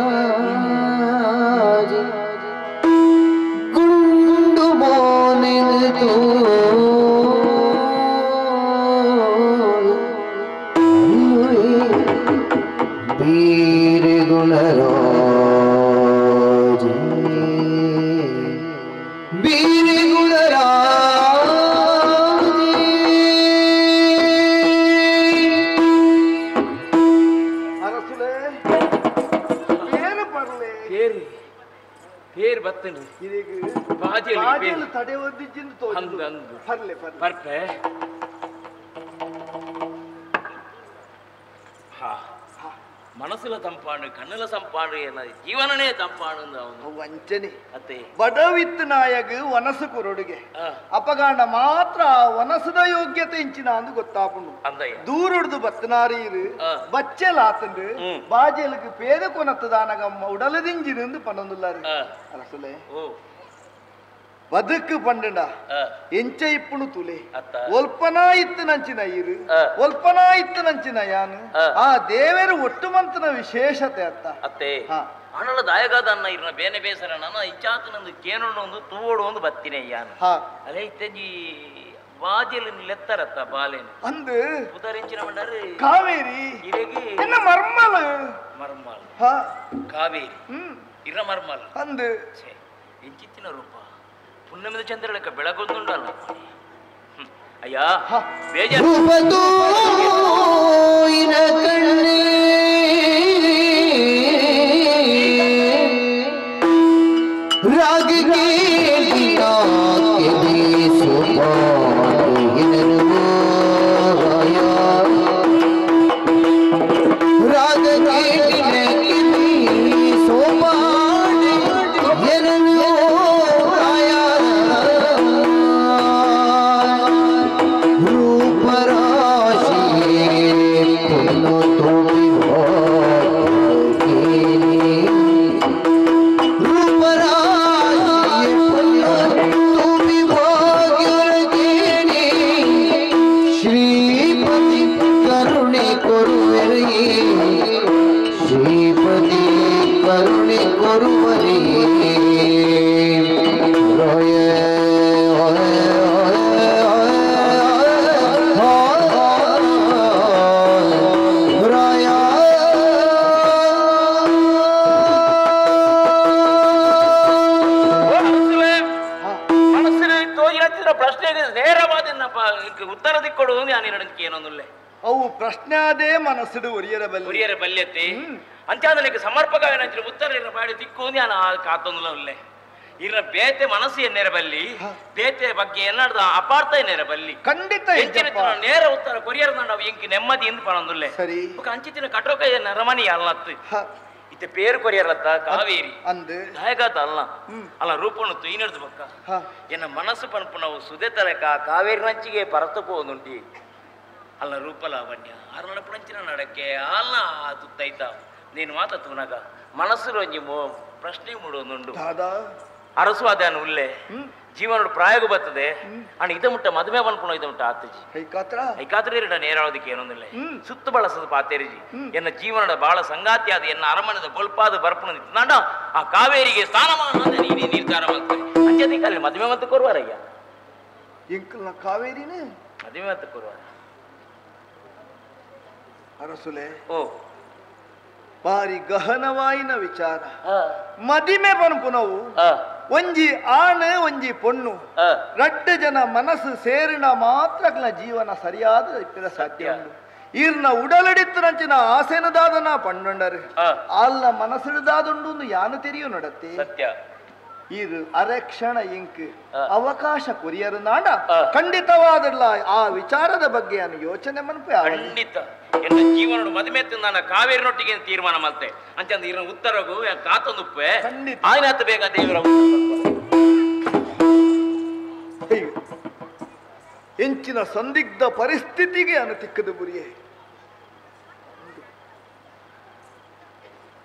ಗುಂಡು ಮೋನೆದು ಬೀರೆ ಗುಣರಾಜ ಬೀರೆ ಗುಣರಾಜ ಅರಸುಲೆ ಪೇರು ಪರ್ಲೆ ಪೇರು ಬತ್ತನ್ರಿ ಇದೀಗ ಬಾಜೆಲು ತಡೆ ಒದ್ದಿಜ್ಜಿಂದು ತೋಜು ಪರ್ಲೆ ಬರ್ಪೆ ಮನಸ್ಸುಲ ತಂಪಾಡು ಕಣ್ಣಲ ಸಂಪಾಡು ಏನ ಜೀವನನೇ ತಂಪಾಡು ಅವನು ವಂಚನೆ ಅತ್ತೆ ಬಡವಿತ್ತು ನಾಯಗ ವನಸು ಕೊರೊಡುಗೆ ಅಪಗಾಂಡ ಮಾತ್ರ ವನಸದ ಯೋಗ್ಯತೆ ಇಂಚಿನ ಅಂದು ಗೊತ್ತಾಪುಂಡು ದೂರುಡ್ದು ಬತ್ತನಾರೀರು ಬಚ್ಚೆಲಾತಂಡು ಬಾಜೆಲುக்கு பேத கொனத்துதானகம்மா உடலதிஞ்சிருந்து பன்னந்துள்ளாரு அரசுலே ಬದುಕು ಪಂಡಂಡ ಎಂಚ ಇಪ್ಪುನು ತುಲೆ ಒಲ್ಪನಾ ಇತ್ತು ನಂಚಿನ ಇರು ಒಲ್ಪನಾ ಇತ್ತು ನಂಚಿನ ಯಾನು ಆ ದೇವರ ಒಟ್ಟು ಮಂತನ ವಿಶೇಷತೆ ಅತ್ತ ಅತ್ತೆ ಅಣ್ಣಲ ದಾಯಗಾದ ಅನ್ನ ಇರ್ನ ಬೇನೆ ಬೇಸರ ನನ್ನ ಇಚ್ಚಾತು ನಂದು ಕೇನೊಂಡು ಒಂದು ತೂವೋಡು ಒಂದು ಬತ್ತಿನೇ ಯಾನು ಅಲೆ ಇತ್ತಂಜಿ ಬಾಜೆಲು ಲೆತ್ತರತ್ತ ಬಾಲೇನು ಅಂದು ಉದರಿಂಚಿನ ಮಂಡರು ಕಾವೇರಿ ಇರೆಗಿ ಎನ್ನ ಮರ್ಮಲ್ ಮರ್ಮಲ್ ಕಾವೇರಿ ಇರ ಮರ್ಮಲ್ ಅಂದು ಎಂಚಿತ್ತಿನ ರೂಪ ಪುಣ್ಯಮಿದ ಚಂದ್ರಳಕ ಬೆಳಗೊಂದುಂಡಲ್ಲ ಅಯ್ಯ ಬೇಜಾರು राग के बिना के देशों राग के बिना के देशों रूप राशि ಹಚ್ಚಿದ ಪ್ರಶ್ನೆಗೆ ನೇರವಾದ ಉತ್ತರ ದಿಕ್ಕೊಡು ನಾನು ಎರಡಕ್ಕೆ ಏನೊಂದುಲ್ಲೆ ಅವು ಪ್ರಶ್ನೆ ಅದೇ ಮನಸ್ಸಿಡು ಒರಿಯರ ಬಲ್ಯತೆ ಅಂಚಾದಲಿಕ್ಕೆ ಸಮರ್ಪಕವೇನಂಚಿನ ಉತ್ತರ ಮಾಡಿ ದಿಕ್ಕು ನಾನು ಕಾತೊಂದುಲ ಉಲ್ಲೆ ಇರ ಬೇತೆ ಮನಸ್ಸು ಎನ್ನೇರ ಬಲ್ಲಿ ಬೇತೆ ಬಗ್ಗೆ ಎನ್ನಾಡ್ದ ಅಪಾರ್ಥ ಎನ್ನೇರ ಬಲ್ಲಿ ಖಂಡಿತ ನೇರ ಉತ್ತರ ಕೊರಿಯರ್ ನಾವು ಇಂಕಿ ನೆಮ್ಮದಿ ಎಂದು ಪಣೊಂದುಲ್ಲೆ ಸರಿ ಅಂಚಿತಿನ ಕಟೋಕ ನರಮನಿ ಅಲ್ಲತ್ತು ಇತ್ತೆ ಪೇರು ಕೊರಿಯರ್ಲತ್ತ ಕಾವೇರಿ ಅಂದು ದಾಯಗಾತ ಅಲ್ಲ ಅಲ್ಲ ರೂಪನು ತುಯಿನಡ್ದು ಬಕ್ಕ ಎನ್ನ ಮನಸ್ಸು ಪಣಪು ನಾವು ಸುದೆ ತರಕ ಕಾವೇರಿ ನಂಚಿಗೆ ಪರತಪೋದುಂಟಿ ಅಲ್ಲ ರೂಪಲಾವಣ್ಯ ಅರ್ನಡಪುಣಂಚಿನ ನಡಕ್ಕೆ ಅಲ್ಲ ತುತ್ತೈತ ನೀನು ಮಾತ ತುನಗ ಮನಸ್ಸು ರಂಜಿ ಪ್ರಶ್ನೆ ಮೂಡೋದುಂಡು ಅರಸು ಅದೇನು ಉಲ್ಲೆ ಜೀವನೋಡು ಪ್ರಾಯೋಗ ಬರ್ತದೆ ಅಣ್ಣ ಇದ ಮುಟ್ಟ ಮದುವೆ ಬನ್ಪುಣ ಇದ ಮುಟ್ಟ ಆತಜಿ ಐಕಾತ್ರ ನೇರಾವದಕ್ಕೆ ಏನೊಂದಿಲ್ಲ ಸುತ್ತು ಬಳಸದ ಪಾತೇರಿಜಿ ಎನ್ನ ಜೀವನದ ಬಾಳ ಸಂಗಾತಿ ಆದ ಎನ್ನ ಅರಮನೆದ ಗೊಲ್ಪಾದ ಬರ್ಪುಣ ನಾಡ ಆ ಕಾವೇರಿಗೆ ಸ್ಥಾನಮಾನ ನೀನೇ ನಿರ್ಧಾರ ಮಾಡ್ತಾರೆ ಅಂಚದಿ ಕಾಲಿ ಮದುವೆ ಮತ್ತೆ ಕೊರುವಾರಯ್ಯ ಇಂಕಲ್ನ ಕಾವೇರಿನೇ ಮದುವೆ ಮತ್ತೆ ಕೊರುವಾರ ಅರಸುಲೆ ಓ ಬಾರಿ ಗಹನವಾಯಿನ ವಿಚಾರ ಮದಿಮೆ ಪನ್ಪು ನಾವು ಒಂಜಿ ಆಣೆ ಒಂಜಿ ಪೊಣ್ಣು ರಡ್ಡು ಜನ ಮನಸ್ಸು ಸೇರಿನ ಮಾತ್ರ ಜೀವನ ಸರಿಯಾದ ಇಪ್ಪಿದ ಸಾಧ್ಯ ಉಂಟು ಈರ್ನ ಉಡಲಡಿತ್ತನಂಚಿನ ಆಸೆನದಾದನ ಪಣ್ಣುಂಡರು ಆಲ್ನ ಮನಸ್ಸಿಡದಾದುಂಡು ಯಾನು ತೆರಿಯು ನಡತ್ತೆ ಸತ್ಯ ಇದು ಅರೆಕ್ಷಣ ಇಂಕ್ ಅವಕಾಶ ಕೊರಿಯರು ನಾಡ ಖಂಡಿತವಾದಲ್ಲ ಆ ವಿಚಾರದ ಬಗ್ಗೆ ನಾನು ಯೋಚನೆ ಮನ್ಪೆ ಖಂಡಿತ ಎನ್ನ ಜೀವನ ಮದುವೆ ನಾನು ಕಾವೇರಿನೊಟ್ಟಿಗೆ ತೀರ್ಮಾನ ಮಾಡ್ತೆ ಅಂತಂದ ಇರ ಉತ್ತರಗೂ ಕಾತೊಂದುಪ್ಪೆ ಆಯ್ನಾತ ಬೇಗ ದೇವರ ಎಂಚಿನ ಸಂದಿಗ್ಧ ಪರಿಸ್ಥಿತಿಗೆ ಅನತಿಕ್ಕದ ಬುರಿಯೇ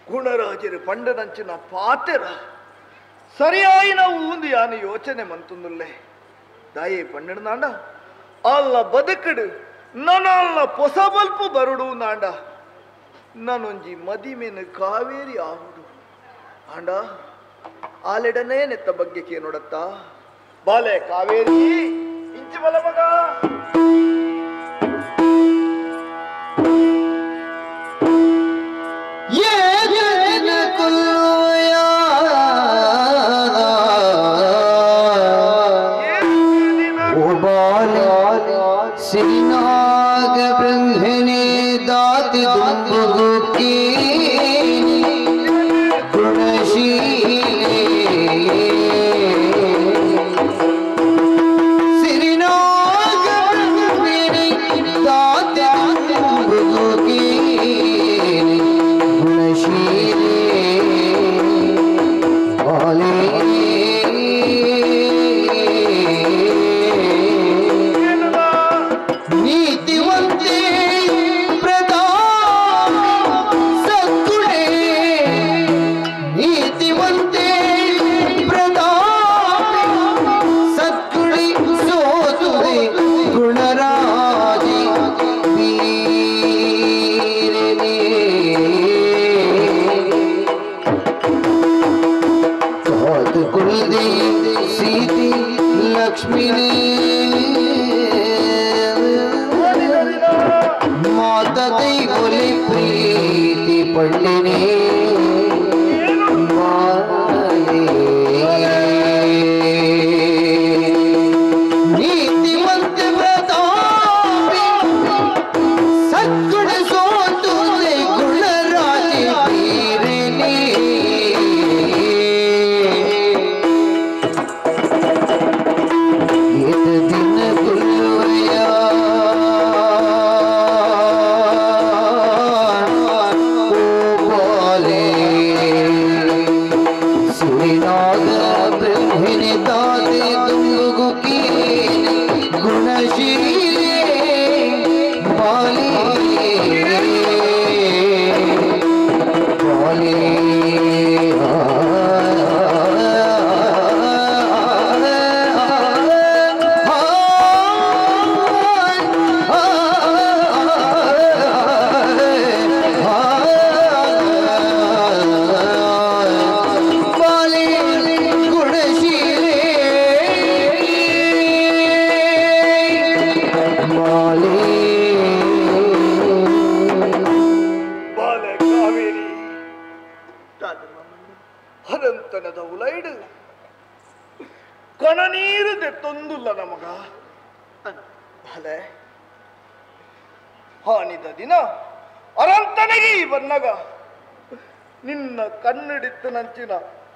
ಗುಣರಾಜರು ಪಂಡನಂಚಿನ ಪಾತೆರ ಸರಿಯಾಗಿ ನಾವು ಒಂದು ಯಾನು ಯೋಚನೆ ಮಂತುಂದುಲ್ಲೆ ದಾಯೇ ಪಂಡನ ನಾಂಡ ಅಲ್ಲ ಬದುಕಡು ನನ್ನಲ್ಲ ಹೊಸ ಬಲ್ಪು ಬರುಡು ನಾಂಡ ನಾನೊಂಜಿ ಮದಿಮೆನ ಕಾವೇರಿ ಆಹುಡು ಆಂಡ ಆಲೆಡನೇ ನೆತ್ತ ಬಗ್ಗೆ ಕೇನೋಡತ್ತ ಬಾಲೆ ಕಾವೇರಿ ಇಂಚು ಬಲ ಮಗ श्रीनाग ब्रह्मणे दाति दुंबुगु की गुणशीले श्रीनाग ब्रह्मणे दाति दुंबुगु की गुणशीले वाले ಕೊನ ನೀರು ತೆತ್ತೊಂದುಲ್ಲ ನಮಗ ಅಲೆ ಹಾನಿದ ದಿನ ಅರಂತನಿಗೆ ಬನ್ನಗ ನಿನ್ನ ಕಣ್ಣಿಡಿತ್ತು ನಂಚಿನ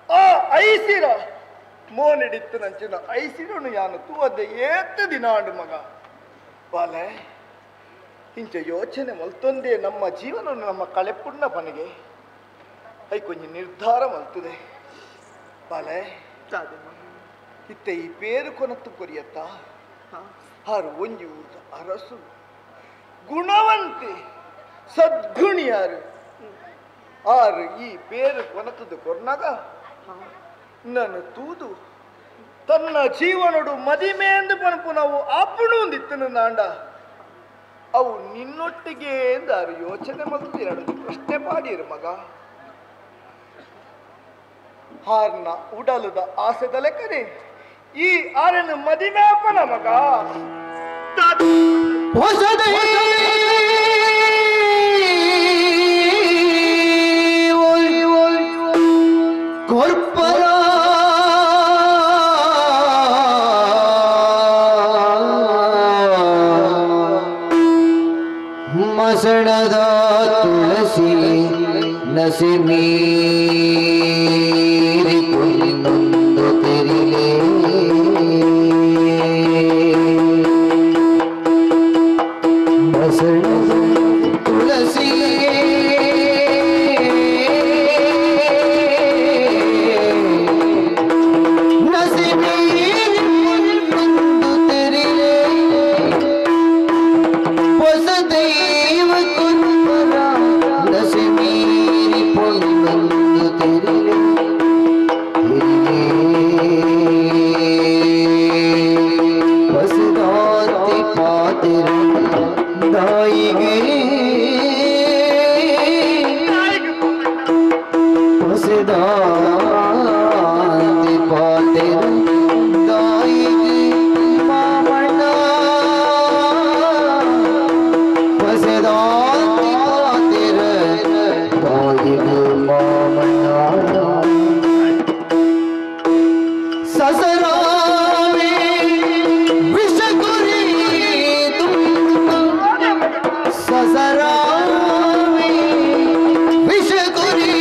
ಆ ಐಸಿರ ಮೋನಿಡಿತ್ತು ನಂಚಿನ ಐಸಿರನು ಯಾನು ತೂವದ್ದೆ ಏತ್ತು ದಿನ ಆಂಡು ಮಗ ಬಾಲೆ ಇಂಚ ಯೋಚನೆ ಮಲ್ತೊಂದೇ ನಮ್ಮ ಜೀವನ ನಮ್ಮ ಕಳೆಪುಣ್ಣ ಪನಿಗೆ ಐ ಕೊಂಚ ನಿರ್ಧಾರ ಮಲ್ತದೆ ಬಾಲೆ ಇತ್ತ ಈ ಪೇರು ಕೊನತ್ತು ಕೊರಿಯತ್ತ ಹಾರು ಒಂಜಿ ಊಟ ಅರಸು ಗುಣವಂತೆ ಸದ್ಗುಣಿಯಾರು ಆರು ಈ ಪೇರು ಕೊನತದ್ದು ಕೊರ್ನಾಗ ನನ್ನ ತೂದು ತನ್ನ ಜೀವನಡು ಮದಿಮೆ ಎಂದು ಪನಪು ನಾವು ಆಪುಣು ಒಂದಿತ್ತನು ನಾಂಡ ಅವು ನಿನ್ನೊಟ್ಟಿಗೆ ಎಂದಾರು ಯೋಚನೆ ಮತ್ತು ಎರಡು ಪ್ರಶ್ನೆ ಪಾಡಿರು ಮಗ ಹಾರ್ನ ಉಡಲದ ಆಸೆದ ಲೆಕ್ಕನೆ ಈ ಆರನ ಮದಿಮೆ ಅಪ್ಪನ ಮಗ ಮಸಣದ ತುಳಸಿ ನಸಿ ಮೀರಿ ಕುನ್ನೊಂದು ತೆರಿಲೆ ಮಸಣದ ತುಳಸಿ ನಸಿ ಮೀರಿ ಕುನ್ನೊಂದು ತೆರಿಲೆ ಹೊಸ ದೈವ ಕುಂಬರ ನಸಿ ಮೀರಿ ಪೊನ್ನೊಂದು ತೆರಿಲೆ ಹೊಸದಾತಿ ಪಾತಿರ ನಾಯಿಗೆ ಹೊಸದಾತಿ ಪಾತಿರ ನಾಯಿಗೆ ಮಾಮಣ್ಣ ಹೊಸದಾತಿ ಪಾತಿರ ನಾಯಿಗೆ ಮಾಮಣ್ಣ ಸಸರಾವೆ ವಿಷಗುರಿ ಸಸರಾವೆ ವಿಷಗುರಿ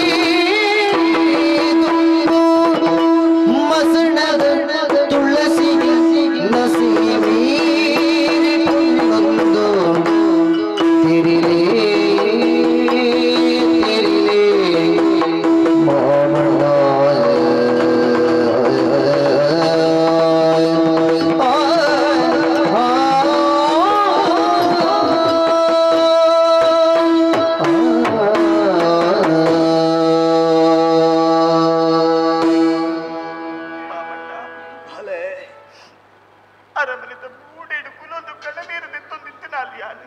ಮಸಣದ ತುಳಸಿ ನಸಿ ಮೀರಿ ಪುನ್ನೊಂದು ತಿರಿಲೆ ತಿರಿಲೆ ಮಾಮಣ್ಣ ಭಲೆ ಅರಮನೆದ ಮೂಡೇಡು ಕುಲೊಂದು ಕಣ್ಣನೀರು ನೆತ್ತೊಂದಿತ್ತಿನ ಅಲ್ಲಿ ಯಾನು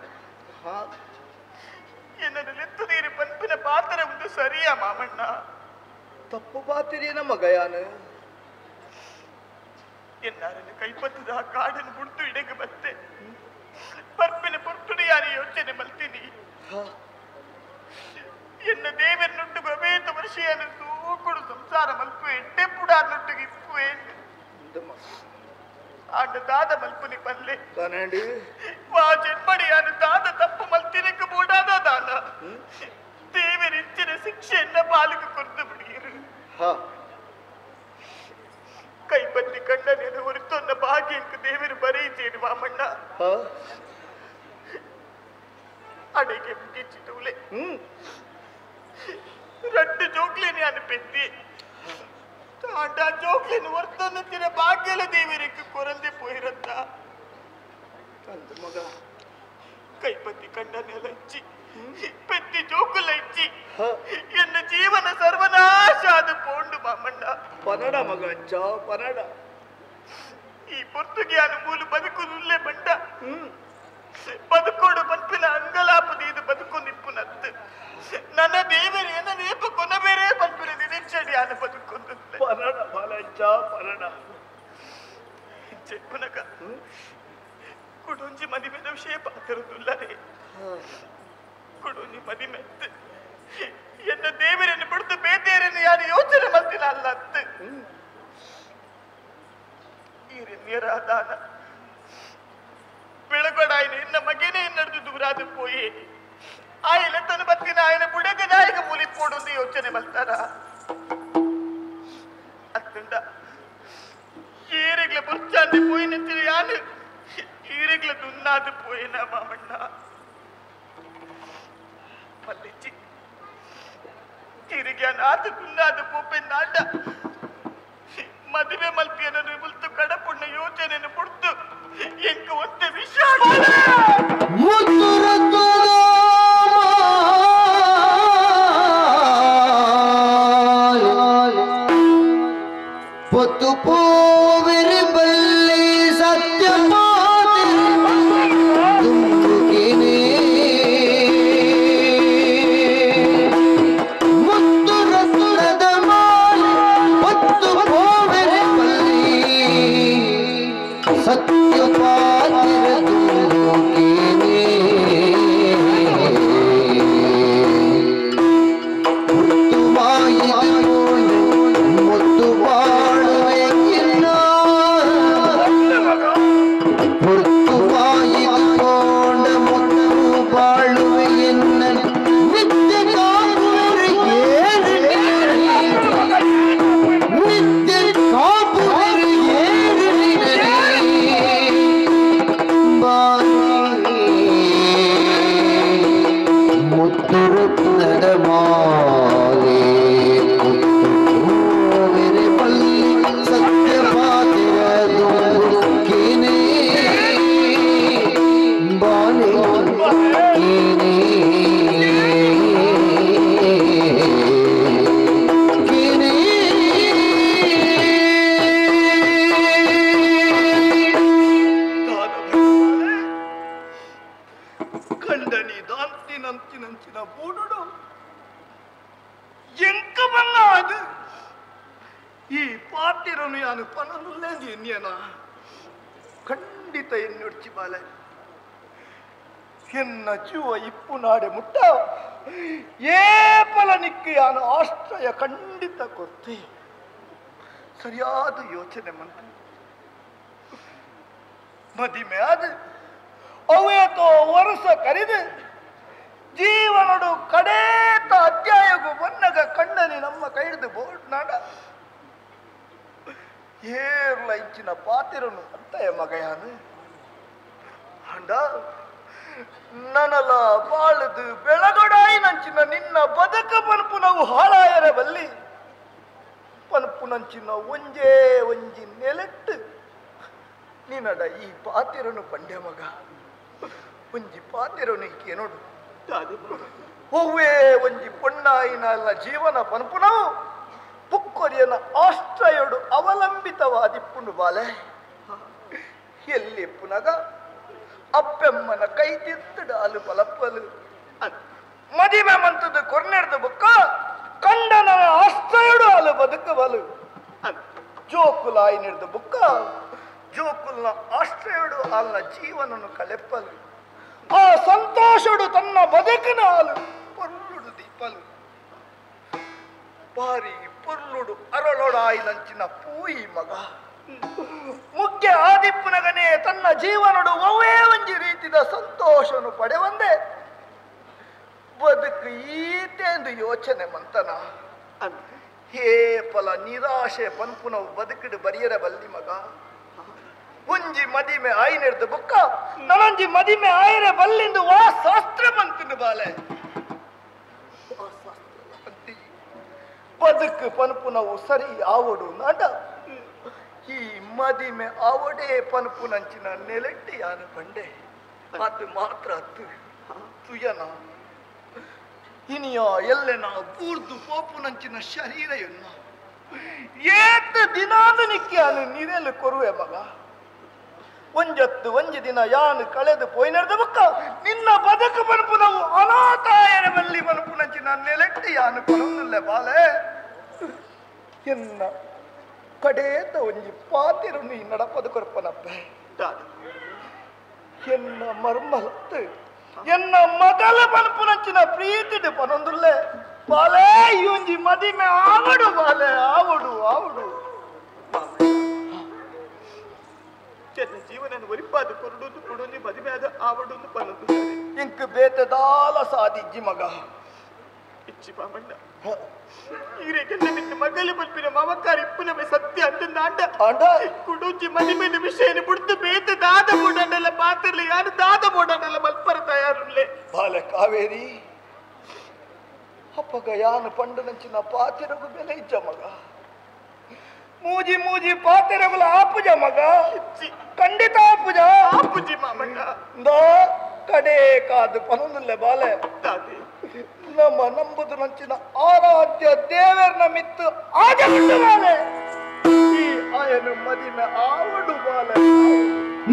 ಎನ್ನನ್ನು ನೆತ್ತು ನೀರು ಪಂಪಿನ ಪಾತ್ರ ಒಂದು ಸರಿಯಾ ಮಾಮಣ್ಣ ತಪ್ಪು ಪಾತಿರೇನ ಮಗ ಯಾನು ಎನ್ನಾರನ್ನು ಕೈಪತ್ತದ ಆ ಕಾಡನ್ನು ಬಿಡ್ತು ಇಡೆಗೆ ಬತ್ತೆ ಪರ್ಪಿನ ಪುರ್ತುಡಿ ಯಾರು ಯೋಚನೆ ಮಲ್ತೀನಿ ಎನ್ನ ದೇವರನ್ನೊಟ್ಟು ಗವೇತ ವರ್ಷಿಯನ್ನು ತೂಕುಡು ಸಂಸಾರ ಮಲ್ಪು ಎಡ್ಡೆ ಪುಡಾರ್ನೊಟ್ಟಿಗೆ ಇಪ್ಪುವೆ ಆಂಡ ದಾದ ಮಲ್ಪುನಿ ಪಲ್ಲೆ ವಾ ಜನ್ಮಡಿಯಾನು ದಾದ ತಪ್ಪು ಮಲ್ತಿನಕ್ಕೆ ಬೂಡಾದ ದಾನ ದೇವರಿಚ್ಚಿನ ಶಿಕ್ಷೆಯನ್ನ ಪಾಲಿಗೆ ಕೊರ್ದು ಬಿಡಿಯರು ಕೈಪತ್ತಿ ಕಣ್ಣನೇನು ಹೊರತೊನ್ನ ಭಾಗ್ಯಕ್ಕೆ ದೇವರು ಬರೆಯಿತೇನು ಮಾಮಣ್ಣ ಅಡೆಗೆ ಮುಗಿಚಿಟುಲೆ ரெண்டு ஜோக்லின் அனுப்பித்தி ஆண்டா ஜோக்லின் ஒருத்தனத்தின பாக்கியல தேவருக்கு குறந்து போயிருந்தா அந்த மக ಕೈಪತ್ತಿ ಕಣ್ಣನೆಲ್ಲ ಇಚ್ಚಿ ಪೆತ್ತಿ ಜೋಕುಲ ಇಚ್ಚಿ ಎನ್ನ ಜೀವನ ಸರ್ವನಾಶ ಆದ ಪೋಂಡು ಮಾಮಣ್ಣ ಪನಡ ಮಗ ಅಜ್ಜ ಪನಡ ಈ ಪೊರ್ತುಗಿಯಾನ ಮೂಲು ಬದುಕುಲ್ಲೇ ಬಂಡ ಬದುಕೋಡು ಪನ್ಪಿನ ಅಂಗಲಾಪದ ಇದು ಬದುಕು ನಿಪ್ಪು ನತ್ತು ನನ್ನ ದೇವರು ಏನ ನೇಪ ಕೊನ ಬೇರೆ ಪನ್ಪಿನ ನಿರೀಕ್ಷಣೆ ಆನ ಬದುಕೊಂಡು ಪನಡ ಬಾಲಜ್ಜ ಪನಡ చెప్పునక కుడుంచి మది మీద విషయ పాతిరుదుల్లరే ಕುಡುನಿ ಮದಿ ಮೆತ್ತು ಎನ್ನ ದೇವರನ್ನು ಬಿಡ್ತು ಬೇತೇರನ್ನು ಯಾರು ಯೋಚನೆ ಮಾಡ್ತಿಲ್ಲ ಅಲ್ಲ ಅತ್ತು ಈ ದಾನ ಬೆಳಗೊಡಾಯಿನ ಎನ್ನ ಮಗನೇ ನಡೆದು ದೂರಾದ ಪೋಯಿ ಆಯ್ಲ ತನ್ನ ಬತ್ತಿನ ಆಯ್ನ ಬುಡಗದಾಯಿಗ ಮೂಲಿ ಪೋಡೊಂದು ಯೋಚನೆ ಮಲ್ತಾರ ಅತ್ತುಂಡ ಈರೆಗ್ಲ ಬುರ್ಚಾಂದಿ ಪೋಯಿ ನಿಂತಿರಿ ಯಾನು ಈರೆಗ್ಲ ದುನ್ನಾದ ಪೋಯಿನ ಮಾಮಣ್ಣ ಮಲ್ಲಿಚ್ಚಿ ಈರಿಗೆ ನಾದ ದುನ್ನಾದ ಪೋಪೆನ್ ನಾಡ ಮದುವೆ ಮಲ್ಪಿಯನ್ನು ಮುಲ್ತು ಕಡಪುಣ್ಣ ಯೋಚನೆಯನ್ನು ಪುಡ್ತು ಎಂಕ ಒಂದೇ ವಿಷಯ பொத்து போவிரு பள்ளி சத்தியமாதி தும்புகினே முத்துரத்துರದ ಮಾಲೆ பொத்து போவிரு பள்ளி சத்தியமாதி தும்புகினே முத்துமாயிது முத்து ಖಂಡಿತ ಎನ್ನುಡ್ಚಿ ಬಾಲೆ ಎನ್ನ ಜೀವ ಇಪ್ಪು ನಾಡೆ ಮುಟ್ಟ ಏಪಲ ನಿಕ್ಕಿ ಯಾನು ಆಶ್ರಯ ಖಂಡಿತ ಕೊರ್ತಿ ಸರಿಯಾದ ಯೋಚನೆ ಮಂತ ಮದಿಮೆ ಆದ ಅವೇತೋ ವರ್ಷ ಕರೆದು ಜೀವನಡು ಕಡೇತ ಅಧ್ಯಾಯಗೂ ಬನ್ನಗ ಕಣ್ಣನಿ ನಮ್ಮ ಕೈಡ್ದು ಬೋರ್ಡ್ ನಾಡ ಏರ್ಲ ಇಂಚಿನ ಪಾತಿರನು ಅಂತಯ ಮಗಯಾನು ಅಂಡ ನನಲ ಬಾಳದು ಬೆಳಗೊಡಾಯಿ ನಂಚಿನ ನಿನ್ನ ಬದಕ ಪನ್ಪು ನಾವು ಹಾಳಾಯರ ಬಲ್ಲಿ ಪನ್ಪು ನಂಚಿನ ಒಂಜೇ ಒಂಜಿ ನೆಲೆಟ್ಟು ನಿನ್ನಡ ಈ ಪಾತಿರನು ಬಂಡೆ ಮಗ ಒಂಜಿ ಪಾತಿರನು ನೋಡು ಹೂವೇ ಒಂಜಿ ಪೊಣ್ಣಾಯಿನ ಜೀವನ ಪನ್ಪು ನಾವು ಪುಕ್ಕೊರಿಯನ ಆಶ್ರಯಡು ಅವಲಂಬಿತವಾದಿಪ್ಪುಂಡು ಬಾಲೆ ಎಲ್ಲಿ ಪುನಗ ಅಪ್ಪೆಮ್ಮನ ಕೈ ತಿತ್ತಡ ಅಲು ಪಲಪ್ಪಲು ಮದಿಮೆ ಮಂತದ ಕೊರ್ನೆಡ್ದು ಬುಕ್ಕ ಕಂಡನ ಆಶ್ರಯಡು ಅಲು ಬದುಕಬಲು ಜೋಕುಲಾಯಿ ನಿರ್ದು ಬುಕ್ಕ ಜೋಕುಲ್ನ ಆಶ್ರಯಡು ಅಲ್ಲ ಜೀವನನು ಕಲೆಪ್ಪಲು ಆ ಸಂತೋಷಡು ತನ್ನ ಬದುಕಿನ ಹಾಲು ಪೊರ್ಲುಡು ದೀಪಲು ಬಾರಿ ಪೊರ್ಲುಡು ಅರಳೊಡಾಯಿ ನಂಚಿನ ಪೂಯಿ ಮಗ ಮುಖ್ಯ ಆದಿಪ್ಪುನಗನೇ ತನ್ನ ಜೀವನಡು ಒವೇ ಒಂಜಿ ರೀತಿದ ಸಂತೋಷನು ಪಡೆವಂದೆ ಬದುಕು ಈತೆಂದು ಯೋಚನೆ ಮಂತನ ಹೇ ಫಲ ನಿರಾಶೆ ಪನ್ಪುನವು ಬದುಕಿಡು ಬರಿಯರ ಬಲ್ಲಿ ಮಗ ಒಂಜಿ ಮದಿಮೆ ಆಯ್ನೆಡ್ದು ಬುಕ್ಕ ನನಂಜಿ ಮದಿಮೆ ಆಯ್ರೆ ಬಲ್ಲಿಂದು ವಾ ಶಾಸ್ತ್ರ ಬಂತು ಬಾಲೆ ಬದುಕು ಪನ್ಪುನವು ಸರಿ ಆವಡು ನಾಟ ಈ ಮದಿಮೆ ಆವಡೇ ಪನ್ಪು ನಂಚಿನ ನೆಲೆಟ್ಟಿ ಯಾನು ಬಂಡೆ ಅದು ಮಾತ್ರ ತುಯನ ಇನಿಯ ಎಲ್ಲೆನ ಬೂರ್ದು ಪೋಪು ನಂಚಿನ ಶರೀರ ಎನ್ನ ಏತ ದಿನಾದ ನಿಕ್ಕಿ ಯಾನು ನಿರೆಲು ಕೊರುವೆ ಮಗ ಒಂಜತ್ತು ಒಂಜಿ ದಿನ ಯಾನು ಕಳೆದು ಪೋಯ್ನರ್ದ ಬುಕ್ಕ ನಿನ್ನ ಬದುಕು ಪನ್ಪು ನಾವು ಅನಾಥಾಯರ ಬಲ್ಲಿ ಪನ್ಪು ನಂಚಿನ ನೆಲೆಟ್ಟಿ ಯಾನು ಕೊರೊಂದುಲ್ಲೆ ಬಾಲೆ ಎನ್ನ ಕಡೇತ ಒಂಜಿ ಪಾತಿರನು ಈ ನಡಪದು ಕೊರಪನಪ್ಪೆ ಎನ್ನ ಮರ್ಮಲತ್ತು ಎನ್ನ ಮಗಲ ಪನ್ಪು ನಂಚಿನ ಪ್ರೀತಿಡು ಪನೊಂದುಲ್ಲೆ ಬಾಲೆ ಈ ಒಂಜಿ ಮದಿಮೆ ಆವಡು ಬಾಲೆ ಆವಡು ಆವಡು చెన్న జీవన ఒరిపాదు కొరుడు కొడుని మదిమేద ఆవడును పనుదు ఇంక బేతదాల సాధించి మగ ఇచ్చి మామಣ್ಣ ಈರೆಗೆಲ್ಲ ಬಿಟ್ಟು ಮಗಲು ಬಲ್ಪಿನ ಮಾಮಕಾರ ಇಪ್ಪು ನಮಗೆ ಸತ್ಯ ಅಂಟ ಕುಡುಚಿ ಮದಿಮೆನ ವಿಷಯನ ಬಿಡ್ತು ಬೇತ ದಾದ ಬೋಡನೆಲ್ಲ ಪಾತ್ರಲಿ ಯಾರು ದಾದ ಬೋಡನೆಲ್ಲ ಮಲ್ಪರ ತಯಾರುಲ್ಲೇ ಬಾಲ ಕಾವೇರಿ ಅಪ್ಪಗ ಯಾನು ಪಂಡನಂಚಿನ ಪಾತಿರಗು ಬೆಲೆ ಇಜ್ಜ ಮಗ ಮೂಜಿ ಮೂಜಿ ಪಾತಿರಗುಲ ಆಪುಜ ಮಗ ಖಂಡಿತ ಆಪುಜಿ ಮಾಮಣ್ಣ ಕಡೆ ಕಾದು ಪನೊಂದುಲ್ಲೆ ಬಾಲೆ ನಮ್ಮ ನಂಬುದು ನಂಚಿನ ಆರಾಧ್ಯ ದೇವರನ ಮಿತ್ತು ಆಗ ಬಿಟ್ಟು ಬಾಲೆ ಈ ಆಯನ ಮದಿಮೆ ಆವಡು ಬಾಲೆ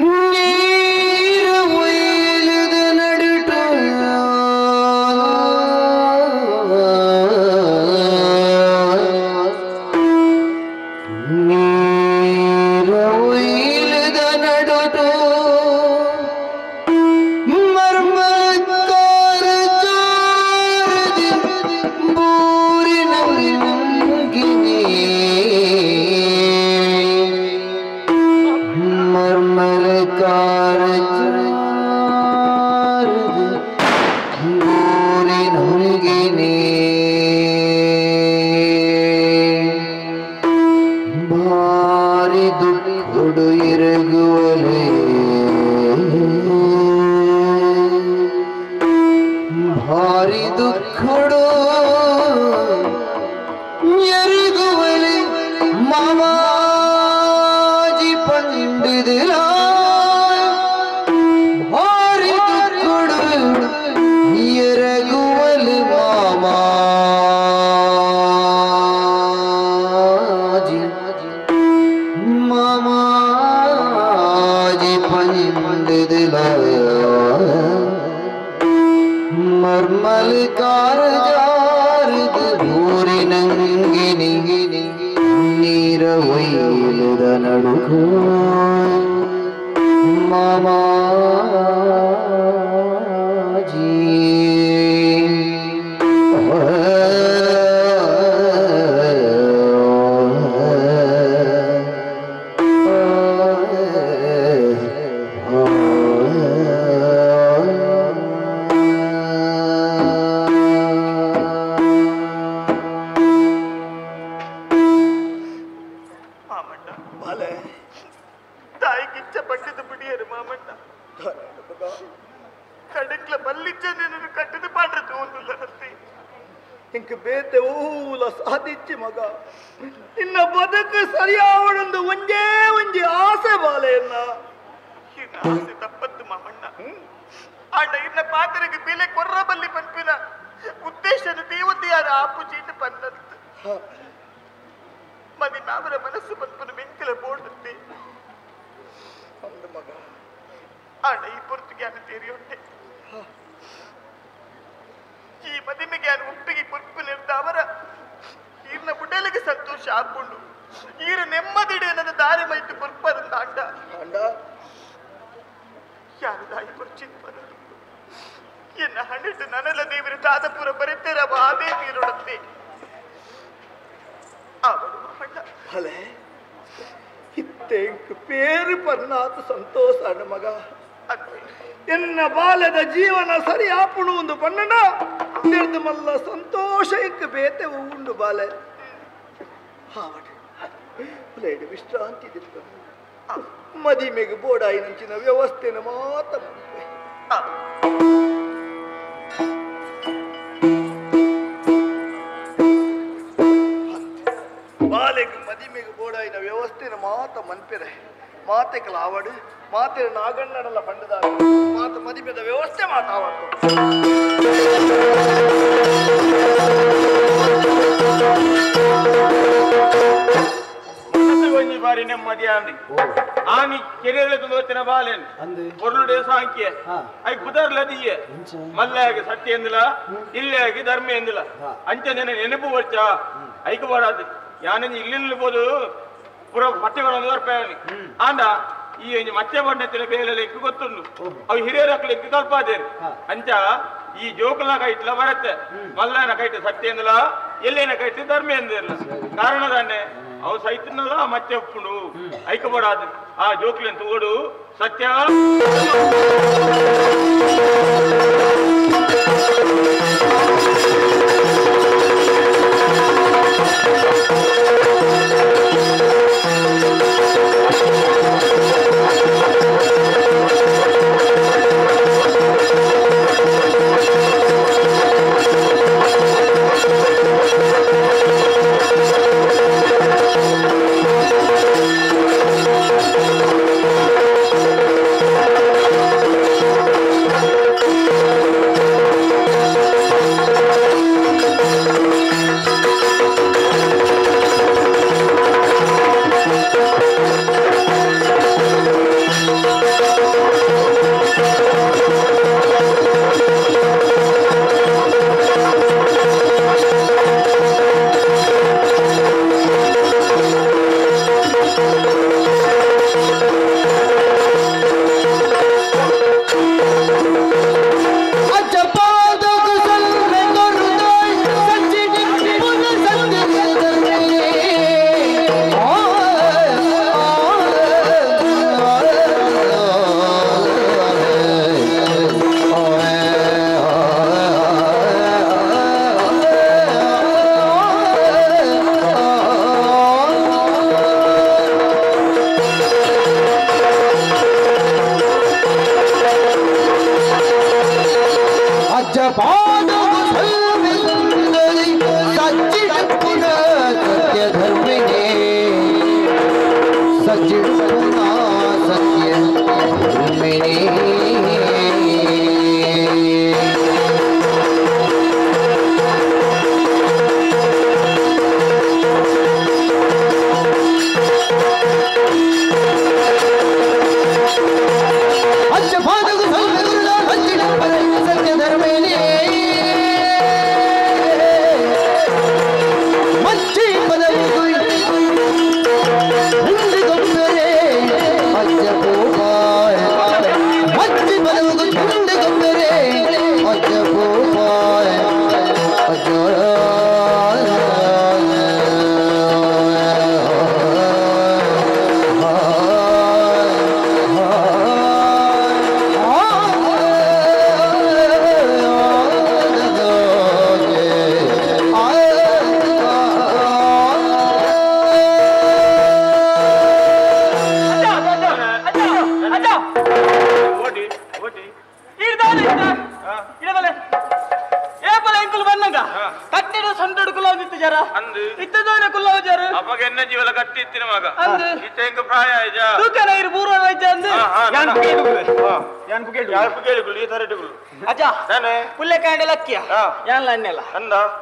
ನೀರು ಒಯ್ಲದ ನಡುಟ ನೀರು ಒಯ್ಲದ ನಡುಟ ಇಂಕ ಬೇತೆ ಊಲ ಸಾಧಿಚ್ಚಿ ಮಗ ಇನ್ನ ಬದುಕು ಸರಿಯಾವಡೊಂದು ಒಂಜೇ ಒಂಜಿ ಆಸೆ ಬಾಲೆಯನ್ನ ಆಸೆ ತಪ್ಪತ್ತು ಮಾಮಣ್ಣ ಆಂಡ ಇನ್ನ ಪಾತ್ರಕ್ಕೆ ಬೆಲೆ ಕೊರ್ರ ಬಲ್ಲಿ ಪಂಪಿನ ಉದ್ದೇಶದ ದೇವತೆಯಾದ ಆಪು ಚೀಟ ಪನ್ನತ್ತು ಮದಿ ನಾವರ ಮನಸ್ಸು ಪಂಪನ ಬೆಂಕಲ ಬೋಡುತ್ತೆ ಅಂದ ಮಗ ಆಂಡ ಈ ಪೊರ್ತು ಜ್ಞಾನ ತೇರಿಯೊಂಡೆ ಈ ಮದಿಮೆಗೆ ನಾನು ಒಪ್ಪಿಗೆ ಪುರ್ಪು ನಿರ್ದವರ ಈರ್ನ ಬುಡಲಿಗೆ ಸಂತೋಷ ಹಾಕೊಂಡು ಈರ ನೆಮ್ಮದಿಡೆ ನನ್ನ ದಾರಿ ಮೈತು ಪುರ್ಪದಂದ ಅಂಡ ಅಂಡ ಯಾರು ದಾಯಿ ಪುರ್ಚಿತ್ ಬರದು ಎನ್ನ ಹಣ್ಣಿಟ್ಟು ನನಲ ದೇವರ ದಾದಪುರ ಬರೆತೆರ ಅದೇ ತೀರೊಡತ್ತೆ ಅವಳು ಅಣ್ಣ ಭಲೆ ಇತ್ತೆಂಕ್ ಪೇರು ಪರ್ನಾತ ಸಂತೋಷ ಅಣ್ಣ ಮಗ ಎನ್ನ ಬಾಲ್ಯದ ಜೀವನ ಸರಿ ಆಪುಣು ಒಂದು ಪಣ್ಣನ ನಿರ್ದು ಮಲ್ಲ ಸಂತೋಷ ಇಂಕ ಬೇತೆ ಉಂಡು ಬಾಲೆ ಹಾವಡು ವಿಶ್ರಾಂತಿ ಮದಿಮೆಗೆ ಬೋಡಾಯಿ ನಂಚಿನ ವ್ಯವಸ್ಥೆನ ಮಾತ ಬಾಲೆಗೆ ಮದಿಮೆಗೆ ಬೋಡಾಯಿನ ವ್ಯವಸ್ಥೆನ ಮಾತ ಮನ್ಪೆರೆ ಮಾತೆಕಲ ಆವಡು ಮಾತೆ ನಾಗಣ್ಣನಲ್ಲ ಪಂಡದ ಮಾತು ಮದಿಮೆದ ವ್ಯವಸ್ಥೆ ಮಾತಾವತ್ತು ಒಂಜಿ ಬಾರಿ ನೆಮ್ಮದಿ ಅಂದಿ ಆನಿ ಕೆರೆలకు వచ్చిన బాలేన్ పొర్లుడే సాంఖ్య ఐ కుదర్లదియే మల్లాగి సత్యేందుల ఇల్లాగి ధర్మేందుల అంచె నేను నెనపు వచ్చా ఐకు పడాది యానని ఇల్లు పోదు ಪುರ ಮತ್ತೆಗಳನ್ನು ತರ್ಪಾಯನಿ ಆಂಡ ಈ ಮತ್ತೆ ಬಣ್ಣತ್ತಿನ ಬೇಲೆಲ್ಲ ಎಕ್ಕು ಗೊತ್ತುಂಡು ಅವು ಹಿರಿಯರಕ್ಕಲು ಎಕ್ಕು ಕಲ್ಪಾದೇರು ಅಂಚ ಈ ಜೋಕುಲ ಕೈಟ್ಲ ಬರತ್ತೆ ಮಲ್ಲನ ಕೈಟ್ ಸತ್ಯೇಂದಲ ಎಲ್ಲೇನ ಕೈಟ್ ಧರ್ಮೇಂದಿರಲ್ಲ ಕಾರಣ ತಾನೆ ಅವು ಸೈತನಲ್ಲ ಮತ್ತೆ ಒಪ್ಪುಂಡು ಐಕಬಾರದು ಆ ಜೋಕ್ಲಿ ಅಂತ ಓಡು ಸತ್ಯ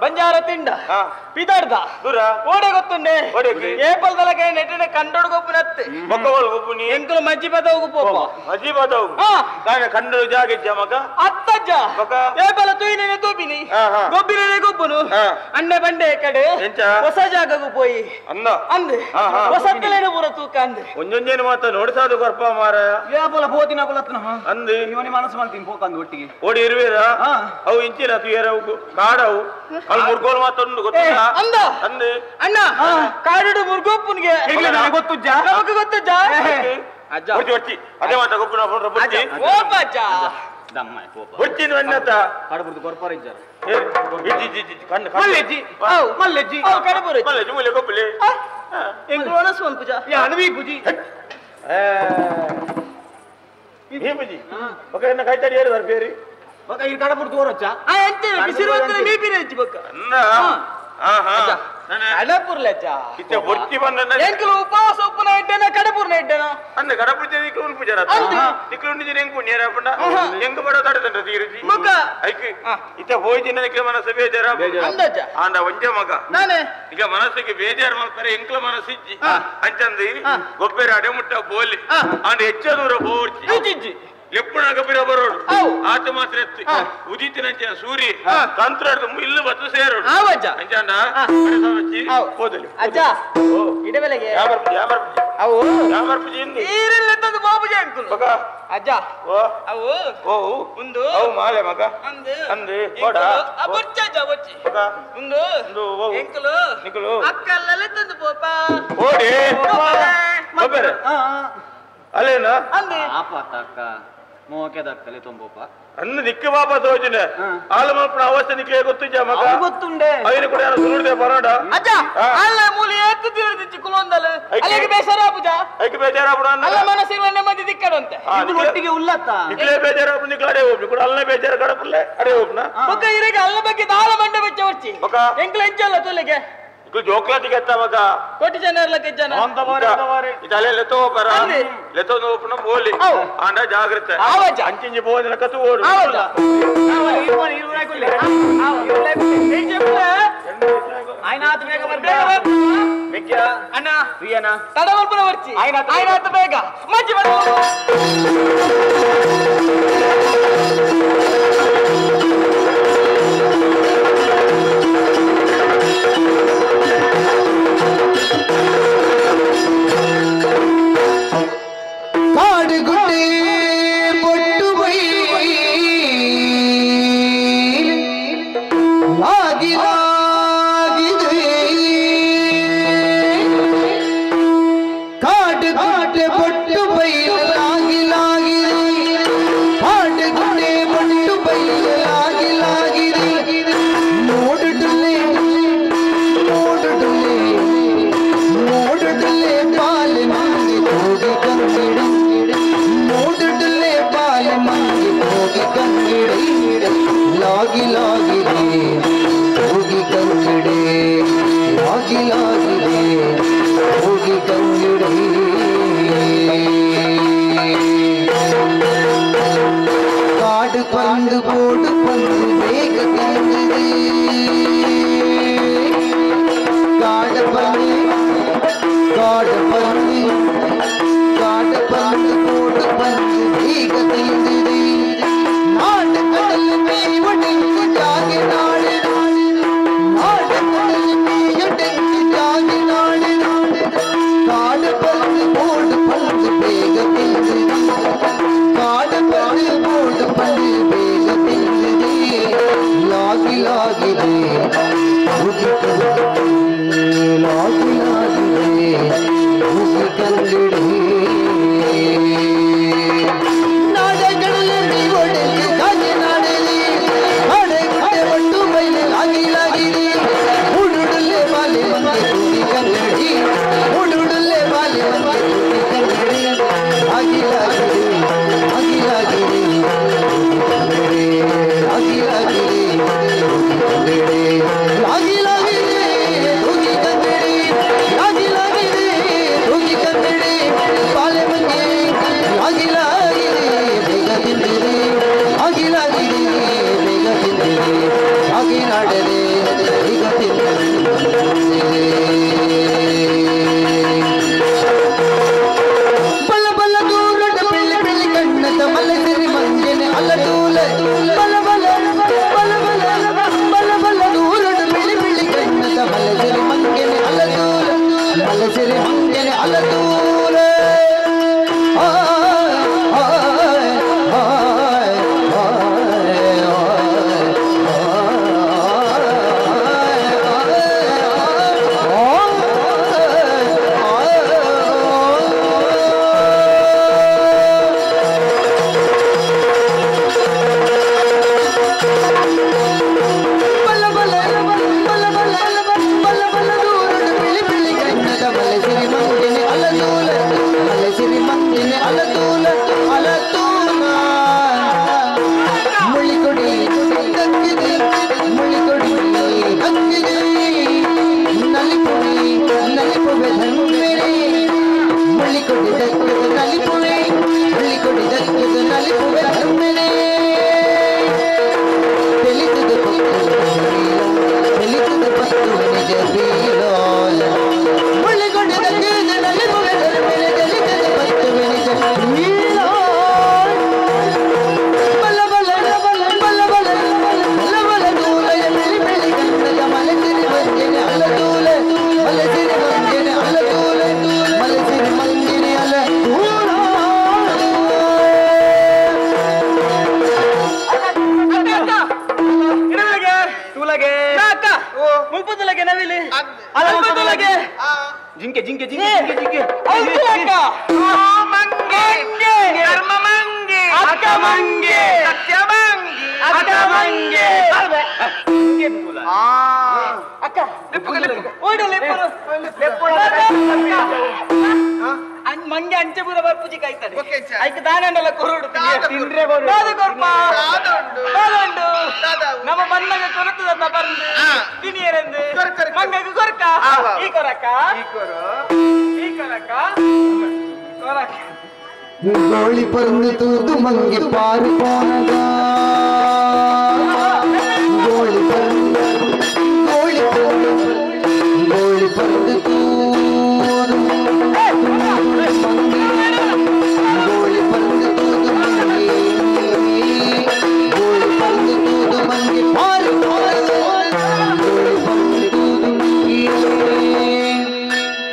ಬಂಜಾರ ತಿಂಡ ಪಿದಾಡ್ದ ಓಡೆ ಗೊತ್ತುಂಡೆ ಏಪಲ್ ತಲಕೆ ನೆಟ್ಟಿನ ಕಂಡೊಡ್ಗೊಪ್ಪನತ್ತೆ ಎಂಕುಲು ಮಜ್ಜಿ ಬದವು ಪೋಪ ಮಜ್ಜಿ ಬದವು ಕಂಡು ಜಾಗಿಜ್ಜ ಮಗ ಅತ್ತಜ್ಜ ಏಪಲ ತುಯಿನೇ ತೂಪಿನಿ ಗೊಬ್ಬಿರೇ ಗೊಬ್ಬನು ಅಂಡೆ ಬಂಡೆ ಕಡೆ ಹೊಸ ಜಾಗಗೂ ಪೋಯಿ ಅಂದೆ ಹೊಸತ್ತಲೇನೆ ಪೂರ ತೂಕ ಅಂದೆ ಒಂಜೊಂಜೇನು ಮಾತ ನೋಡಿಸಾದು ಕೊರ್ಪ ಮಾರ ಏಪಲ ಪೋತಿನ ಕುಲತ್ನ ಅಂದೆ ಇವನಿ ಮನಸ್ಸು ಮಾಡ್ತೀನಿ ಪೋಕಂದು ಒಟ್ಟಿಗೆ ಓಡಿ ಇರುವೇರ ಅವು ಇಂಚಿನ ತುಯರವು ಕಾಡವು ಅಲ್ಲಿ ಮುರ್ಗೋಲು ಮಾತೊಂದು ಗೊತ್ತಿಲ್ಲ ಅಂದ ಅಂದೆ ಅಣ್ಣ ಕಾಡಿಡು ಮುರ್ಗೋಪ್ಪನಿಗೆ ಗೊತ್ತುಜ್ಜ ನಮಗೆ ಗೊತ್ತಜ್ಜ ಅಜ್ಜ ಒಚ್ಚಿ ಅದೇ ಮಾತ ಗೊಪ್ಪನ ಬುಚ್ಚಿ ಓಪ ಅಜ್ಜ ಬುಚ್ಚಿನ ಅನ್ನತ ಕಡಬುರ್ದು ಕೊರ್ಪಾರ ಇಜ್ಜಾರ ಮಲ್ಲೆಜ್ಜಿ ಮಲ್ಲೆಜ್ಜಿ ಕಡಬುರ ಮಲ್ಲೆಜ್ಜಿ ಮುಲೆ ಗೊಪ್ಪಲೆ ಎಂಗ್ಳು ಅನಸು ಅನ್ಪುಜ ಅಣವಿ ಪೂಜಿ ಈ ಪೂಜಿ ಓಕೆ ನನ್ನ ಕೈ ತಡಿ ಹೇಳಿ ಬರ್ಬೇರಿ ಬಕ ಈ ಕಡಬುರ್ದು ಓರಚ್ಚ ಎಂತ ಬಿಸಿರುವಂತ ಮೀಪಿನ ಹೆಚ್ಚು ಬಕ್ಕ ಕಡಪುರ್ಲೆಚ್ಚ ಇತ್ತೆ ಬೊಚ್ಚಿ ಬಂದ ಎಂಕಲು ಉಪವಾಸ ಉಪ್ಪನ ಇಟ್ಟೇನ ಕಡಪುರ್ನ ಇಟ್ಟೇನ ಅಂದ ಕಡಪುರ್ಜೆ ನಿಕ್ಲುನ್ ಪೂಜಾರ ನಿಕ್ಲುನ್ ಜಿನ ಎಂಕು ನೇರ ಪಂಡ ಎಂಕ ಬಡ ತಡದಂಡ ತೀರಿಜಿ ಮಗ ಐಕಿ ಇತ್ತೆ ಹೋಯ್ಜಿನ ನಿಕ್ಲ ಮನಸ್ಸು ಬೇಜಾರ ಅಂದಜ್ಜ ಆಂಡ ಒಂಜೆ ಮಗ ನಾನೇ ಈಗ ಮನಸ್ಸಿಗೆ ಬೇಜಾರು ಮಾಡ್ತಾರೆ ಎಂಕ್ಲ ಮನಸ್ಸಿಜ್ಜಿ ಅಂಚಂದಿ ಗೊಬ್ಬರ ಅಡೆ ಮುಟ್ಟ ಬೋಲಿ ಆಂಡ ಹೆಚ್ಚ ದೂರ ಬೋರ್ಜಿ ಎಪ್ಪಣ ಗಬಿರ ಬರೋಡು ಆತ ಮಾತ್ರ ಎತ್ತಿ ಉದಿತಿನಂಚ ಸೂರಿ ಕಂತ್ರಾಡ್ದು ಇಲ್ಲು ಬತ್ತು ಸೇರೋಡು ಅಂಚಂಡ ಹೋದಲಿ ಅಜ್ಜ ಇಡವೆಲೆಗೆ ಯಾಮರ್ಪುಜಿ ಅವು ಯಾಮರ್ಪುಜಿ ಈರಿಲ್ಲಂತದ್ದು ಬಾಬುಜಿ ಮಗ ಅಜ್ಜ ಓ ಅವು ಓ ಒಂದು ಅವು ಮಾಲೆ ಮಗ ಅಂದು ಅಂದು ಕೊಡ ಬೊಚ್ಚ ಬೊಚ್ಚಿ ಮಗ ಒಂದು ಒಂದು ಓ ಎಂಕಲು ನಿಕಲು ಅಕ್ಕಲ್ಲೇ ತಂದು ಪೋಪ ಓಡಿ ಒಬ್ಬರೇ ಅಲ್ಲೇನಾ ಅಂದು ಆಪಾತಕ್ಕ ಮೋಕೆ ದಕ್ಕಲೆ ತುಂಬಪ್ಪ ಅನ್ನ ನಿಕ್ಕ ಬಾಬಾ ತೋಜಿನ ಆಲಮಲ್ಪನ ಅವಸ್ಥೆ ನಿಕ್ಕೆ ಗೊತ್ತಿದ್ದ ಮಗ ಗೊತ್ತುಂಡೆ ಅವನು ಕೂಡ ಸುರುಡೆ ಬರೋಡ ಅಜ್ಜ ಅಲ್ಲ ಮೂಲಿ ಎತ್ತು ತಿರುಗಿ ಕುಲೊಂದಲ್ಲ ಅಲ್ಲಿಗೆ ಬೇಸರ ಪೂಜ ಐಕೆ ಬೇಜಾರ ಬಿಡ ಅಲ್ಲ ಮನಸ್ಸಿಗೆ ನೆಮ್ಮದಿ ದಿಕ್ಕಡಂತೆ ಒಟ್ಟಿಗೆ ಉಲ್ಲತ್ತ ನಿಕ್ಲೆ ಬೇಜಾರ ನಿಕ್ಲ ಅಡೆ ಹೋಗ್ಲಿ ಕೂಡ ಅಲ್ಲೇ ಬೇಜಾರ ಕಡಪುಲ್ಲೆ ಅಡೆ ಹೋಗ್ನ ಮಗ ಇರಿಗೆ ಅಲ್ಲ ಬಗ್ಗೆ ದಾಳ ಬಂಡ ಬೆಚ್ಚ ಹೊರ್ಚಿ ಮಗ ಎಂಕ್ಲ ಹೆಜ್ಜಲ್ಲ ತುಲೆಗೆ ಜೋಕ್ಲಾತಿಗೆ ಎತ್ತ ಮಗ ಕೋಟಿ ಜನರ್ಲ ಕೆಜ್ಜನ ಇದಲ್ಲೇ ಲೆತ್ತೋ ಬರ ಲೆತ್ತೋ ನೋಪನ ಬೋಲಿ ಆಂಡ ಜಾಗ್ರತೆ ಅಂಚಿಂಜಿ ಬೋದಿನ ಕತ್ತು ಓಡು ಆಯ್ನಾತ್ ಬೇಗ ಬರ್ಬೇಕ ಅಣ್ಣ ತಡವಲ್ಪನ ವರ್ಚಿ ಆಯ್ನಾತ್ ಬೇಗ ಮಜ್ಜಿ ಬರ ಕಾಡು ಗುಡ್ಡೆ ಬೊಟ್ಟು ಬೈ ಲಾಗಿದೆ ಕಾಡು ಗುಡ್ಡೆ ಬೊಟ್ಟು ಬೈ ಲಾಗಿದೆ ಕಾಡು ಗುಡ್ಡೆ ಬೊಟ್ಟು ಬೈ ಲಾಗಿದೆ ನೋಡುಡುಲೆ ನೋಡುಡುಲೆ ನೋಡುಡುಲೆ ಬಾಲೆ ಮಂಗಿ ಹೋಗಿ ಕಂಗಿಡಿ ನೋಡುಡುಲೆ ಬಾಲೆ ಮಂಗಿ ಹೋಗಿ ಕಂಗಿಡಿ ಲಾಗಿ ಲಾಗಿದೆ ಹೋಗಿ ಕಂಗಿಡಿ ಲಾಗಿ ಲಾಗಿದೆ ಹೋಗಿ ಕಂಗಿಡಿ ಕಾಡು ಪಂಡು ಬೋಡು ಪಂಡು ಬೇಗ ಕಂಗಿಡಿ ಕಾಡು ಪಂಡು ಕಾಡು ಪಂಡು ಬೋಡು ಪಂಡು ಬೇಗ ಕಂಗಿಡಿ ನಾಡು ಕಡಲು ಮೇವಡೆಂಗು ಜಾಗಿ ನಾಳೆ ನಾಡು ಕಡಲು ಮೇಯಡೆಂಗು ಜಾಗಿ ನಾಳೆ ಕಾಡು ಪಂಡು ಬೋಡು ಪಂಡು ಬೇಗ ಕಂಗಿಡಿ ಕಾಡು ಪಂಡು ಬೋಡು ಪಂಡು ಬೇಗ ಕಂಗಿಡಿ ಲಾಗಿ ಲಾಗಿದೆ ಹೋಗಿ ಲಾಗಿ ಲಾಗಿದೆ ಹೋಗಿ ಕಂಗಿಡಿ ನಾಡಗಳಲ್ಲಿ ಒಡೆದು ಕಾಗೆ ನಾಡಲಿ ನಾಡೆ ಗುಡ್ಡೆ ಒಟ್ಟು ಬೈಲೆ ಲಾಗಿ ಲಾಗಿದೆ ಉಡುಡುಲ್ಲೆ ಬಾಲೆ ಮಂಗೆ ಹೋಗಿ ಕಂಗಿಡಿ ಉಡುಡುಲ್ಲೆ ಬಾಲೆ ಮಂಗೆ ಹೋಗಿ ಕಂಗಿಡಿ ಲಾಗಿ ಲಾಗಿದೆ ಲಾಗಿ ಲಾಗಿದೆ ಲಾಗಿ ಲಾಗಿದೆ ಲಾಗಿ ಲಾಗಿದೆ ಹೋಗಿ ಕಂಗಿಡಿ ಲಾಗಿ ಲಾಗಿದೆ ಹೋಗಿ ಕಂಗಿಡಿ ಬಾಲೆ ಮಂಗೆ ಲಾಗಿ ಲಾಗಿದೆ ಬೇಗ ತಿಂದಿರಿ ಲಾಗಿ ಲಾಗಿದೆ ಬೇಗ ತಿಂದಿರಿ ಲಾಗಿ ನಾಡದೆ ಬೇಗ ತಿಂದಿರಿ ಬಲ ಬಲ ದೂರಟ ಬೆಳ್ಳಿ ಬೆಳ್ಳಿ ಕಣ್ಣದ ಮಲಸಿರಿ ಮಂಜನೆ ಅಲ್ಲ ದೂಲೆ ಬಲ ಬಲ ಬಲ ಬಲ ಬಲ ಬಲ ಮಂಗೆ ಮಂಗೆ ಅಕ್ಕ ಮಂಗೆ ಅಂಚೆ ಪೂರ ಬರ್ಪುಜಿ ಕಾಯ್ತಾನೆ ಆಯ್ಕೆ ದಾನಂಡೆಲ್ಲ ಕೊರಡು ತಿಂದ್ರೆ ನಮ್ಮ ಮಣ್ಣಗೆ ಕೊರತದ ಬಂದು ತಿನಿಯರೆಂದು ಮಂಗಗೆ ಕೊರಕ ಈ ಕೊರಕ ಈ ಕೊರಕ ಕೊರಕ கோழி பறந்து தூது மங்கி பாரு போனதா கோழி பறந்து கோழி பறந்து தூது மங்கி கோழி பறந்து தூது மங்கி கோழி பறந்து தூது மங்கி பாரு போனதா கோழி பறந்து தூது மங்கி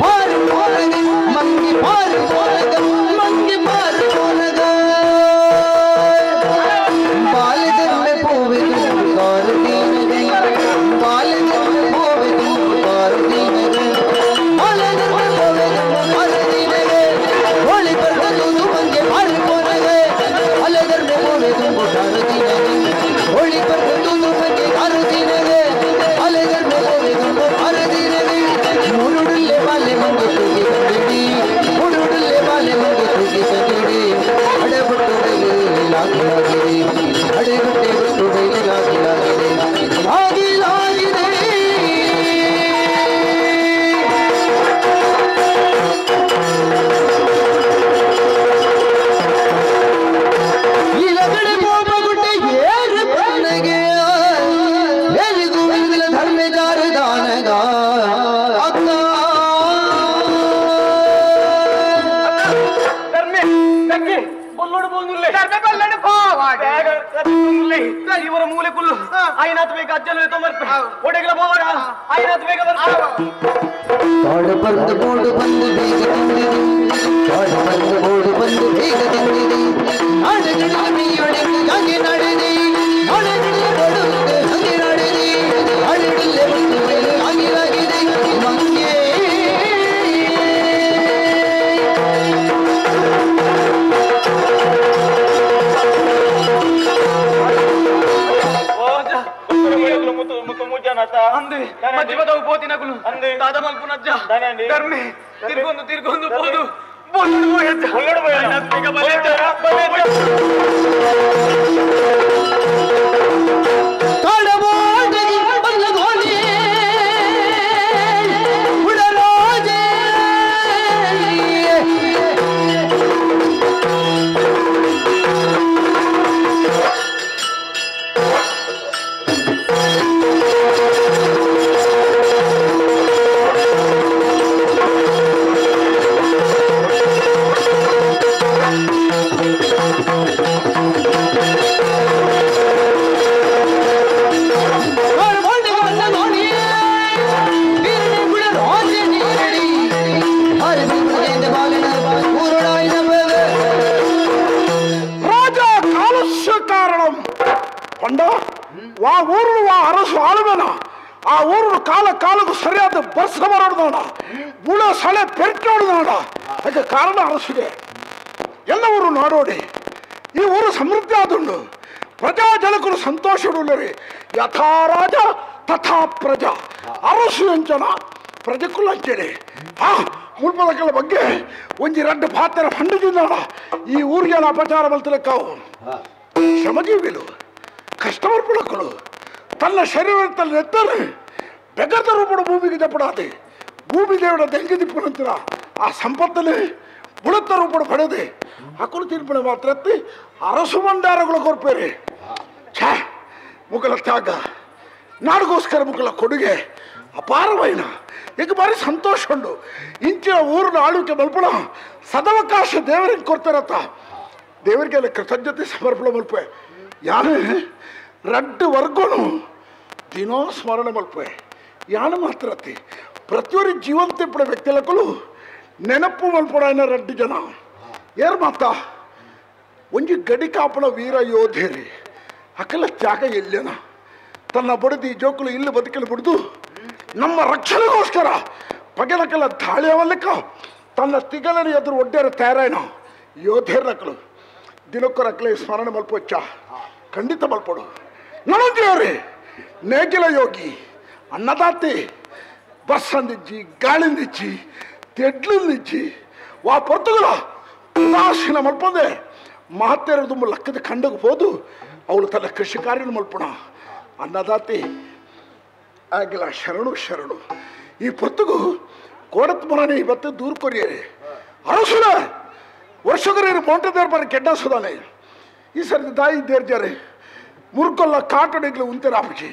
பாரு போனதா மங்கி பாரு போனதா மங்கி பாரு போனதா பாலதர் में போவே துकार दीनगे பாலதர் में போவே துकार दीनगे பாலதர் में போவே துकार दीनगे गोली पर दूध मंगे पार போனगे பாலதர் में போவே துकार दीनगे गोली पर दूध मंगे पार दीनगे பாலதர் में போவே துकार दीनगे मुरुडले वाले मंगे तुगी संगड़ी मुरुडले वाले मंगे तुगी संगड़ी अड़े बटोड़े लागी लागी रे अड़े बटे बटोड़े लागी लागी रे लागी लागी रे ಈ ಲಗಡೆ ಬೋಬ ಗುಡ್ಡೆ ಏರು ಕಣ್ಣಗೆ ಎಲ್ಲಿಗೂ ಇಲ್ಲದ ಧರ್ಮೆದಾರ ದಾನಗ ಅಕ್ಕ ಇವರ ಮೂಲೆ ಕುಲ್ಲು ಐನಾತ್ ಬೇಗ ಅಜ್ಜಲು ತೊಂಬರ್ಪೆ ಒಡೆಗಲ ಬೋವರ ಐನಾತ್ ಬೇಗ ಕಾಡು ಬಂದು ಬೋಡು ಬಂದು ಬೇಗ ತಿಂದಿರಿ ಕಾಡು ಬಂದು ಬೋಡು ಬಂದು ಬೇಗ ತಿಂದಿರಿ ನಾಡಗಡ ಮೀಯೊಡೆಗೆ ಹಂಗೆ ನಡೆದಿ ನಾಡಗಡ ಬೋಡುಗೆ ಹಂಗೆ ನಡೆದಿ ನಾಡಗಡಲೆ ಬಂದು ಬೇಗ ಹಂಗೆ ಆಗಿದೆ ಮಂಗೆ ತಿರ್ಗೊಂದು ಬೋದು ಆ ಊರು ಕಾಲಕ್ಕೂ ಸರಿಯಾದ ಬಸ್ ಬರೋಣ ಬುಳ ಸಳೆ ಪೆಟ್ಟೋಣ ಅದಕ್ಕೆ ಕಾರಣ ಅರಸಿದೆ ಎಲ್ಲ ಊರು ನಾಡೋಡಿ ಈ ಊರು ಸಮೃದ್ಧಿ ಆದುಂಡು ಪ್ರಜಾ ಜನಕರು ಸಂತೋಷಡುಳ್ಳರಿ ಯಥಾ ರಾಜ ತಥಾ ಪ್ರಜಾ ಅರಸು ಅಂಚನ ಪ್ರಜೆಕುಲ್ ಅಂಚನೆ ಮುಲ್ಪದಕ್ಕೆಲ್ಲ ಬಗ್ಗೆ ಒಂಜಿ ರೆಡ್ಡು ಪಾತ್ರ ಪಂಡಿತ ಈ ಊರಿಗೆ ಅಪಚಾರ ಬಲ್ತಲಕ್ಕಾವು ಶ್ರಮಜೀವಿಲು ಕಷ್ಟಮರ್ಪಣಕ್ಕಳು ತನ್ನ ಶರೀರದಲ್ಲಿ ಎತ್ತರು ಬೆಗದ ರೂಪದ ಭೂಮಿಗೆ ಜಪಡಾದೆ ಭೂಮಿ ದೇವರ ತೆಂಗಿ ದಿಪ್ಪನಂತರ ಆ ಸಂಪತ್ತಲ್ಲಿ ಬುಡತ್ತ ರೂಪದ ಪಡೆದೆ ಹಕ್ಕಳು ತೀರ್ಪಣೆ ಮಾತ್ರ ಎತ್ತಿ ಅರಸು ಭಂಡಾರಗಳು ಕೊರ್ಪೇರಿ ಛೇ ಮುಗಲ ತ್ಯಾಗ ನಾಡಿಗೋಸ್ಕರ ಮುಗಲ ಕೊಡುಗೆ ಅಪಾರವೈನ ಈಗ ಬಾರಿ ಸಂತೋಷ ಉಂಡು ಇಂಚಿನ ಊರಿನ ಆಳ್ವಿಕೆ ಮಲ್ಪಣ ಸದವಕಾಶ ದೇವರಿಗೆ ಕೊಡ್ತಾರತ್ತ ದೇವರಿಗೆಲ್ಲ ಕೃತಜ್ಞತೆ ಸಮರ್ಪಣೆ ಮಲ್ಪೆ ಯಾರು ರಡ್ಡು ವರ್ಗನು ದಿನೋ ಸ್ಮರಣೆ ಮಲ್ಪೆ ಯಾನು ಮಾತ್ರ ಪ್ರತಿಯೊಂದು ಜೀವಂತ ಇಪ್ಪಡ ವ್ಯಕ್ತಿಲಕ್ಕೂ ನೆನಪು ಮಲ್ಪಡ ರಡ್ಡು ಜನ ಏರ್ ಮಾತ ಒಂಜಿ ಗಡಿ ಕಾಪಣ ವೀರ ಯೋಧೇರಿ ಅಕಲ ತ್ಯಾಗ ಎಲ್ಲೇನ ತನ್ನ ಬಡದಿ ಜೋಕುಲು ಇಲ್ಲಿ ಬದುಕಲು ಬಿಡ್ದು ನಮ್ಮ ರಕ್ಷಣೆಗೋಸ್ಕರ ಪಗೆಲಕ್ಕೆಲ್ಲ ದಾಳಿ ಅವಲ್ಲಕ್ಕ ತನ್ನ ತಿಗಲನ ಎದುರು ಒಡ್ಡೇರ ತಯಾರಾಯಣ ಯೋಧೇರ್ನಕ್ಕಳು ದಿನಕ್ಕೊರಕ್ಲೆ ಸ್ಮರಣೆ ಮಲ್ಪೊಚ್ಚ ಖಂಡಿತ ಮಲ್ಪಡು ನನಂದೇವ್ರಿ ನೇಗಿಲ ಯೋಗಿ ಅನ್ನದಾತಿ ಬಸ್ ಅಂದಿಜ್ಜಿ ಗಾಳಿಂದಿಚ್ಚಿ ತೆಡ್ಲಿಂದಿಚ್ಚಿ ವಾ ಪೊರ್ತುಗಳ ಉದಾಸೀನ ಮಲ್ಪದೆ ಮಾತೇರದು ಲಕ್ಕದ ಕಂಡಗೆ ಹೋದು ಅವಳು ತನ್ನ ಕೃಷಿ ಕಾರ್ಯ ಮಲ್ಪಣ ಅನ್ನದಾತಿ ಆಗಿಲ್ಲ ಶರಣು ಶರಣು ಈ ಪೊತ್ತುಗು ಕೋಡತ್ ಮರನೆ ಇವತ್ತು ದೂರ ಕೊರಿಯರೆ ಅರಸುಲ ವರ್ಷಗರೇರು ಮೌಂಟದೇರ್ ಬರ ಕೆಡ್ಡ ಸುದಾನೆ ಈ ಸರಿ ದಾಯಿ ದೇರ್ಜಾರೆ ಮುರುಕೊಲ್ಲ ಕಾಟಡಿಗ್ಲು ಉಂತೆರಾಪಚಿ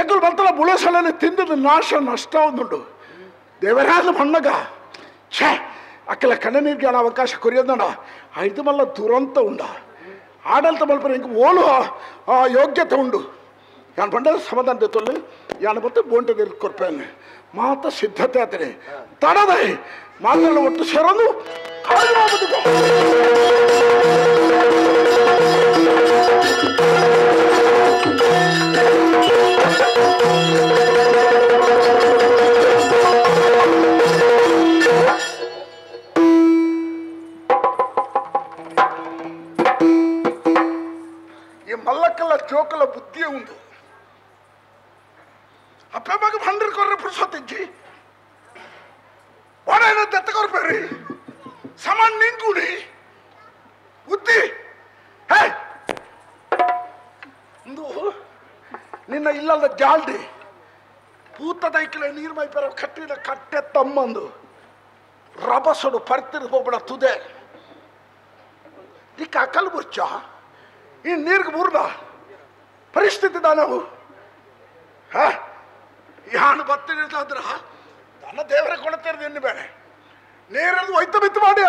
ಎಗ್ಗಳು ಬರ್ತಲ್ಲ ಬುಳಸಲಲ್ಲಿ ತಿಂದದ ನಾಶ ನಷ್ಟ ಒಂದುಂಟು ದೇವರಾದ ಮಣ್ಣಗ ಛೇ ಅಕ್ಕಲ ಕಣ್ಣ ನೀರಿಗೆ ಆಡ ಅವಕಾಶ ಕೊರಿಯೋದಣ್ಣ ಐದು ಮಲ್ಲ ದುರಂತ ಉಂಡ ಆಡಳಿತ ಮಲ್ಪನ ಇಂಕ ಓಲು ಯೋಗ್ಯತೆ ಉಂಡು ಯಾನ್ ಬಂಡ ಸಮಾಧಾನ ತೊಲ್ಲು ಯಾನ್ ಬತ್ತು ಬೋಂಟದ ಕೊರ್ಪೇನೆ ಮಾತ ಸಿದ್ಧತೆ ಆತನೆ ತಡದೆ ಮಾತಲ್ಲ ಒಟ್ಟು ಸೇರೋದು ಈ ಮಲ್ಲಕ್ಕಲ್ಲ ಜೋಕಲ ಬುದ್ಧಿಯೇ ಉಂಟು ಅಪ್ಪ ಮಗ ಬಂದಿರ್ ಕೊರ್ರೆ ಪುರುಸೊತ್ತಿಜ್ಜಿ ಒಡೆಯ ದತ್ತಕೊರ್ಬೇರಿ ಸಮಾನ್ ನಿಂಕುಡಿ ಬುದ್ಧಿ ಹೇ ಒಂದು ನಿನ್ನ ಇಲ್ಲದ ಜಾಲ್ಡಿ ಪೂತ ದೈಕಲ ನೀರು ಮೈಪರ ಕಟ್ಟಿದ ಕಟ್ಟೆ ತಮ್ಮಂದು ರಭಸಡು ಪರಿತಿರ್ ಹೋಗ್ಬಿಡ ತುದೆ ದಿಕ್ಕ ಅಕ್ಕಲ್ ಬುರ್ಚ ಈ ನೀರ್ಗೆ ಬುರ್ದ ಪರಿಸ್ಥಿತಿ ನಾವು ಯಾನು ಬತ್ತಿರ್ತಾದ್ರ ನನ್ನ ದೇವರ ಕೊಡ್ತಿರೋದು ಇನ್ನು ಬೇಡ ನೀರಲ್ಲಿ ಒಯ್ತ ಬಿತ್ತು ಮಾಡಿ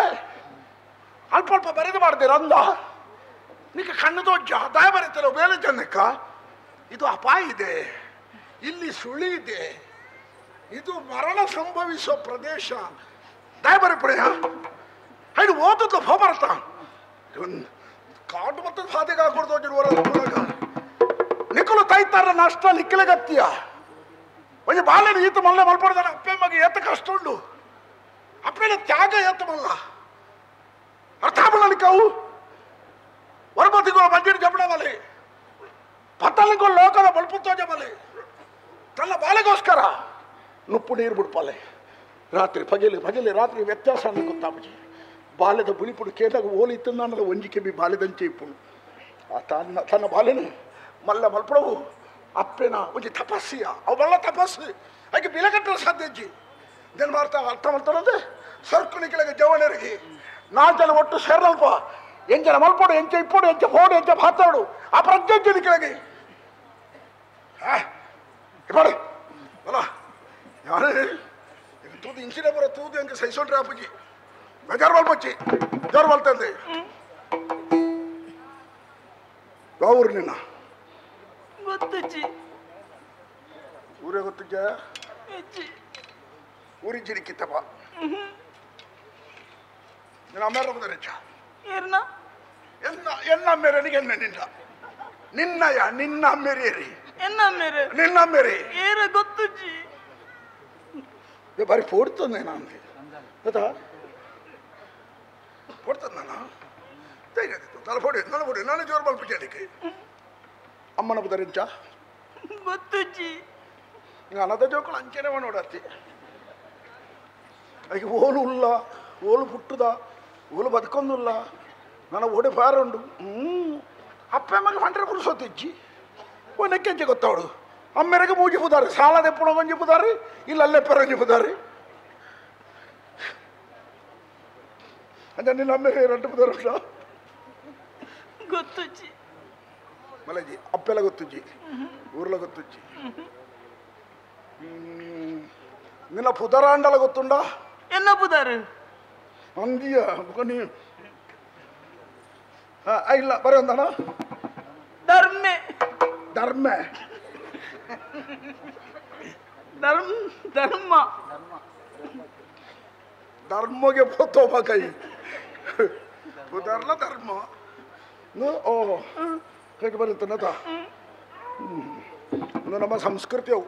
ಅಲ್ಪ ಅಲ್ಪ ಬರೆದು ಮಾಡ್ತೀರ ಅಂದ ನಿಕ್ಕ ಕಣ್ಣು ದೊಡ್ಡ ದಾಯ ಬರೀತಾರ ಬೇರೆ ಜನಕ್ಕ ಇದು ಅಪಾಯ ಇದೆ ಇಲ್ಲಿ ಸುಳಿ ಇದೆ ಇದು ಮರಣ ಸಂಭವಿಸೋ ಪ್ರದೇಶ ದಾಯ ಬರೀ ಪಡೆಯ ಐದು ಓದದ್ದು ಹೋಗ್ಬರ್ತ ಕಾಟು ಮತ್ತು ಸಾಧಿಗೆ ಹಾಕೊಡ್ದು ನಿಕ್ಕಲು ತೈತಾರ ನಷ್ಟ ನಿಕ್ಕಲೆಗತ್ತಿಯ ಒಂದು ಬಾಲ್ಯನ ಈತ ಮಲ್ಲ ಮಲ್ಪಡ್ದಾನೆ ಅಪ್ಪೆ ಮಗ ಏತ ಕಷ್ಟ ಉಂಡು ಅಪ್ಪೆಲ್ಲ ತ್ಯಾಗ ಏತ ಮಲ್ಲ ಅರ್ಥ ಮಾಡಲಿಕ್ಕವು ವರಬದಿಗಳು ಮಂಜಿನ ಜಬಡ ಬಲಿ ಪತ್ತಲಿಗಳು ಲೋಕದ ಬಲ್ಪುತ್ತೋಜ ಬಲಿ ತನ್ನ ಬಾಲೆಗೋಸ್ಕರ ನುಪ್ಪು ನೀರು ಬಿಡ್ಪಾಲೆ ರಾತ್ರಿ ಪಗಲಿ ರಾತ್ರಿ ವ್ಯತ್ಯಾಸ ಅನ್ನ ಗೊತ್ತಾಪಜಿ ಬಾಲ್ಯದ ಬುಳಿಪುಡು ಕೇದಾಗ ಓಲಿತ್ತು ನಾನು ಒಂಜಿಕೆ ಬಿ ಬಾಲ್ಯದಂಚೆ ಇಪ್ಪುಡು ಆ ತನ್ನ ಬಾಲ್ಯನ ಮಲ್ಲ ಮಲ್ಪಡವು ಅಪ್ಪೆನ ಒಂಜಿ ತಪಸ್ಸಿಯ ಅವೆಲ್ಲ ತಪಸ್ಸು ಹಾಗೆ ಬಿಲಗಟ್ಟಲು ಸಾಧ್ಯಜ್ಜಿ ಜನ ಮಾಡ್ತಾ ಅರ್ಥ ಮಾಡ್ತಾರಂದ್ರೆ ಸರ್ಕು ಕೆಳಗೆ ಜವಣರಿಗೆ 4 ಜನ ಒಟ್ಟು ಸೇರಲ್ಪ ಎಂಜನ ಮಲ್ಪಡು ಎಂಚ ಇಪ್ಪಡು ಎಂಚ ಫೋಡು ಎಂಚ ಮಾತಾಡು ಆ ಪ್ರಜ್ಞೆ ಕೆಳಗೆ ಮಾಡಿ ಅಲ್ಲ ಯಾರೇ ತೂದು ಇಂಚಿನ ಬರೋ ತೂದು ಎಂಕ ಸಹಿಸೊಂಡ್ರೆ ಅಪ್ಪಜಿ ಬೇಜಾರು ಮಲ್ಪಚ್ಚಿ ಜೋರು ಮಲ್ತಂದೆ ಯಾವೂರು ನಿನ್ನ ಗೊತ್ತಜ್ಜಿ ಊರೇ ಗೊತ್ತಜ್ಜ ಊರಿ ಜಿರಿಕಿತ್ತಪ್ಪ ನಿನ್ನ ಅಮ್ಮೇರ ಬಂದರೆಚ್ಚ ಏರ್ನ ಎನ್ನ ಅಮ್ಮೇರನಿಗೆ ಎನ್ನ ನಿನ್ನ ಅಮ್ಮೇರಿ ಎನ್ನ ಅಮ್ಮೇರೆ ನಿನ್ನ ಅಮ್ಮೇರಿ ಏರ ಗೊತ್ತಜ್ಜಿ ಬಾರಿ ಪೋಡ್ತಂದೆ ನಾನು ಗೊತ್ತಾ ಪೋಡ್ತಂದ ನಾನು ತಲಪೊಡಿ ನಲಪೊಡಿ ನಾನು ಜೋರು ಮಲ್ಪಿಟ್ಟೆ ಅಮ್ಮನ ಬದರಿಂಚ ಗೊತ್ತಜ್ಜಿ ಅನದ ಜೋಕಳು ಅಂಚನೆ ನೋಡತ್ತಿ ಅದಕ್ಕೆ ಓಲು ಉಲ್ಲ ಓಲು ಪುಟ್ಟದ ಓಲು ಬದುಕೊಂದುಲ್ಲ ನನ್ನ ಓಡಿ ಪಾರುಂಡು ಅಪ್ಪ ಮಗ ಮಂಡ್ರೆ ಪುರುಸೊತ್ತಿಜ್ಜಿ ಒಂದಕ್ಕೆ ಗೊತ್ತವಳು ಅಮ್ಮೆರೆಗೆ ಮೂಜಿ ಪುದಾರಿ ಸಾಲದ ಎಪ್ಪಣ ಗಂಜಿ ಪುದಾರಿ ಇಲ್ಲ ಅಲ್ಲೇ ಪೆರಂಜಿ ಪುದಾರಿ ಅಂದ್ರೆ ನಿನ್ನ ಅಮ್ಮೆರೆ 2 ಪುದಾರ ಗೊತ್ತಜ್ಜಿ ಮಲಜಿ ಅಪ್ಪೆಲ್ಲ ಗೊತ್ತಜ್ಜಿ ಊರ್ಲ ಗೊತ್ತಜ್ಜಿ ನಿನ್ನ ಪುದರ ಅಂಡಲ ಗೊತ್ತುಂಡ ಎನ್ನ ಪುದಾರ ಅಂದಿಯ ನೀ ಇಲ್ಲ ಬರೀ ಒಂದಣ ಧರ್ಮೆ ಧರ್ಮ ಧರ್ಮ ಧರ್ಮಗೆ ಹೋಗ್ತೋಪ ಕೈ ಪುದರ್ಲ ಧರ್ಮ ಓ ಹೇಗೆ ಬರುತ್ತೆ ನತ ನಮ್ಮ ಸಂಸ್ಕೃತಿಯವು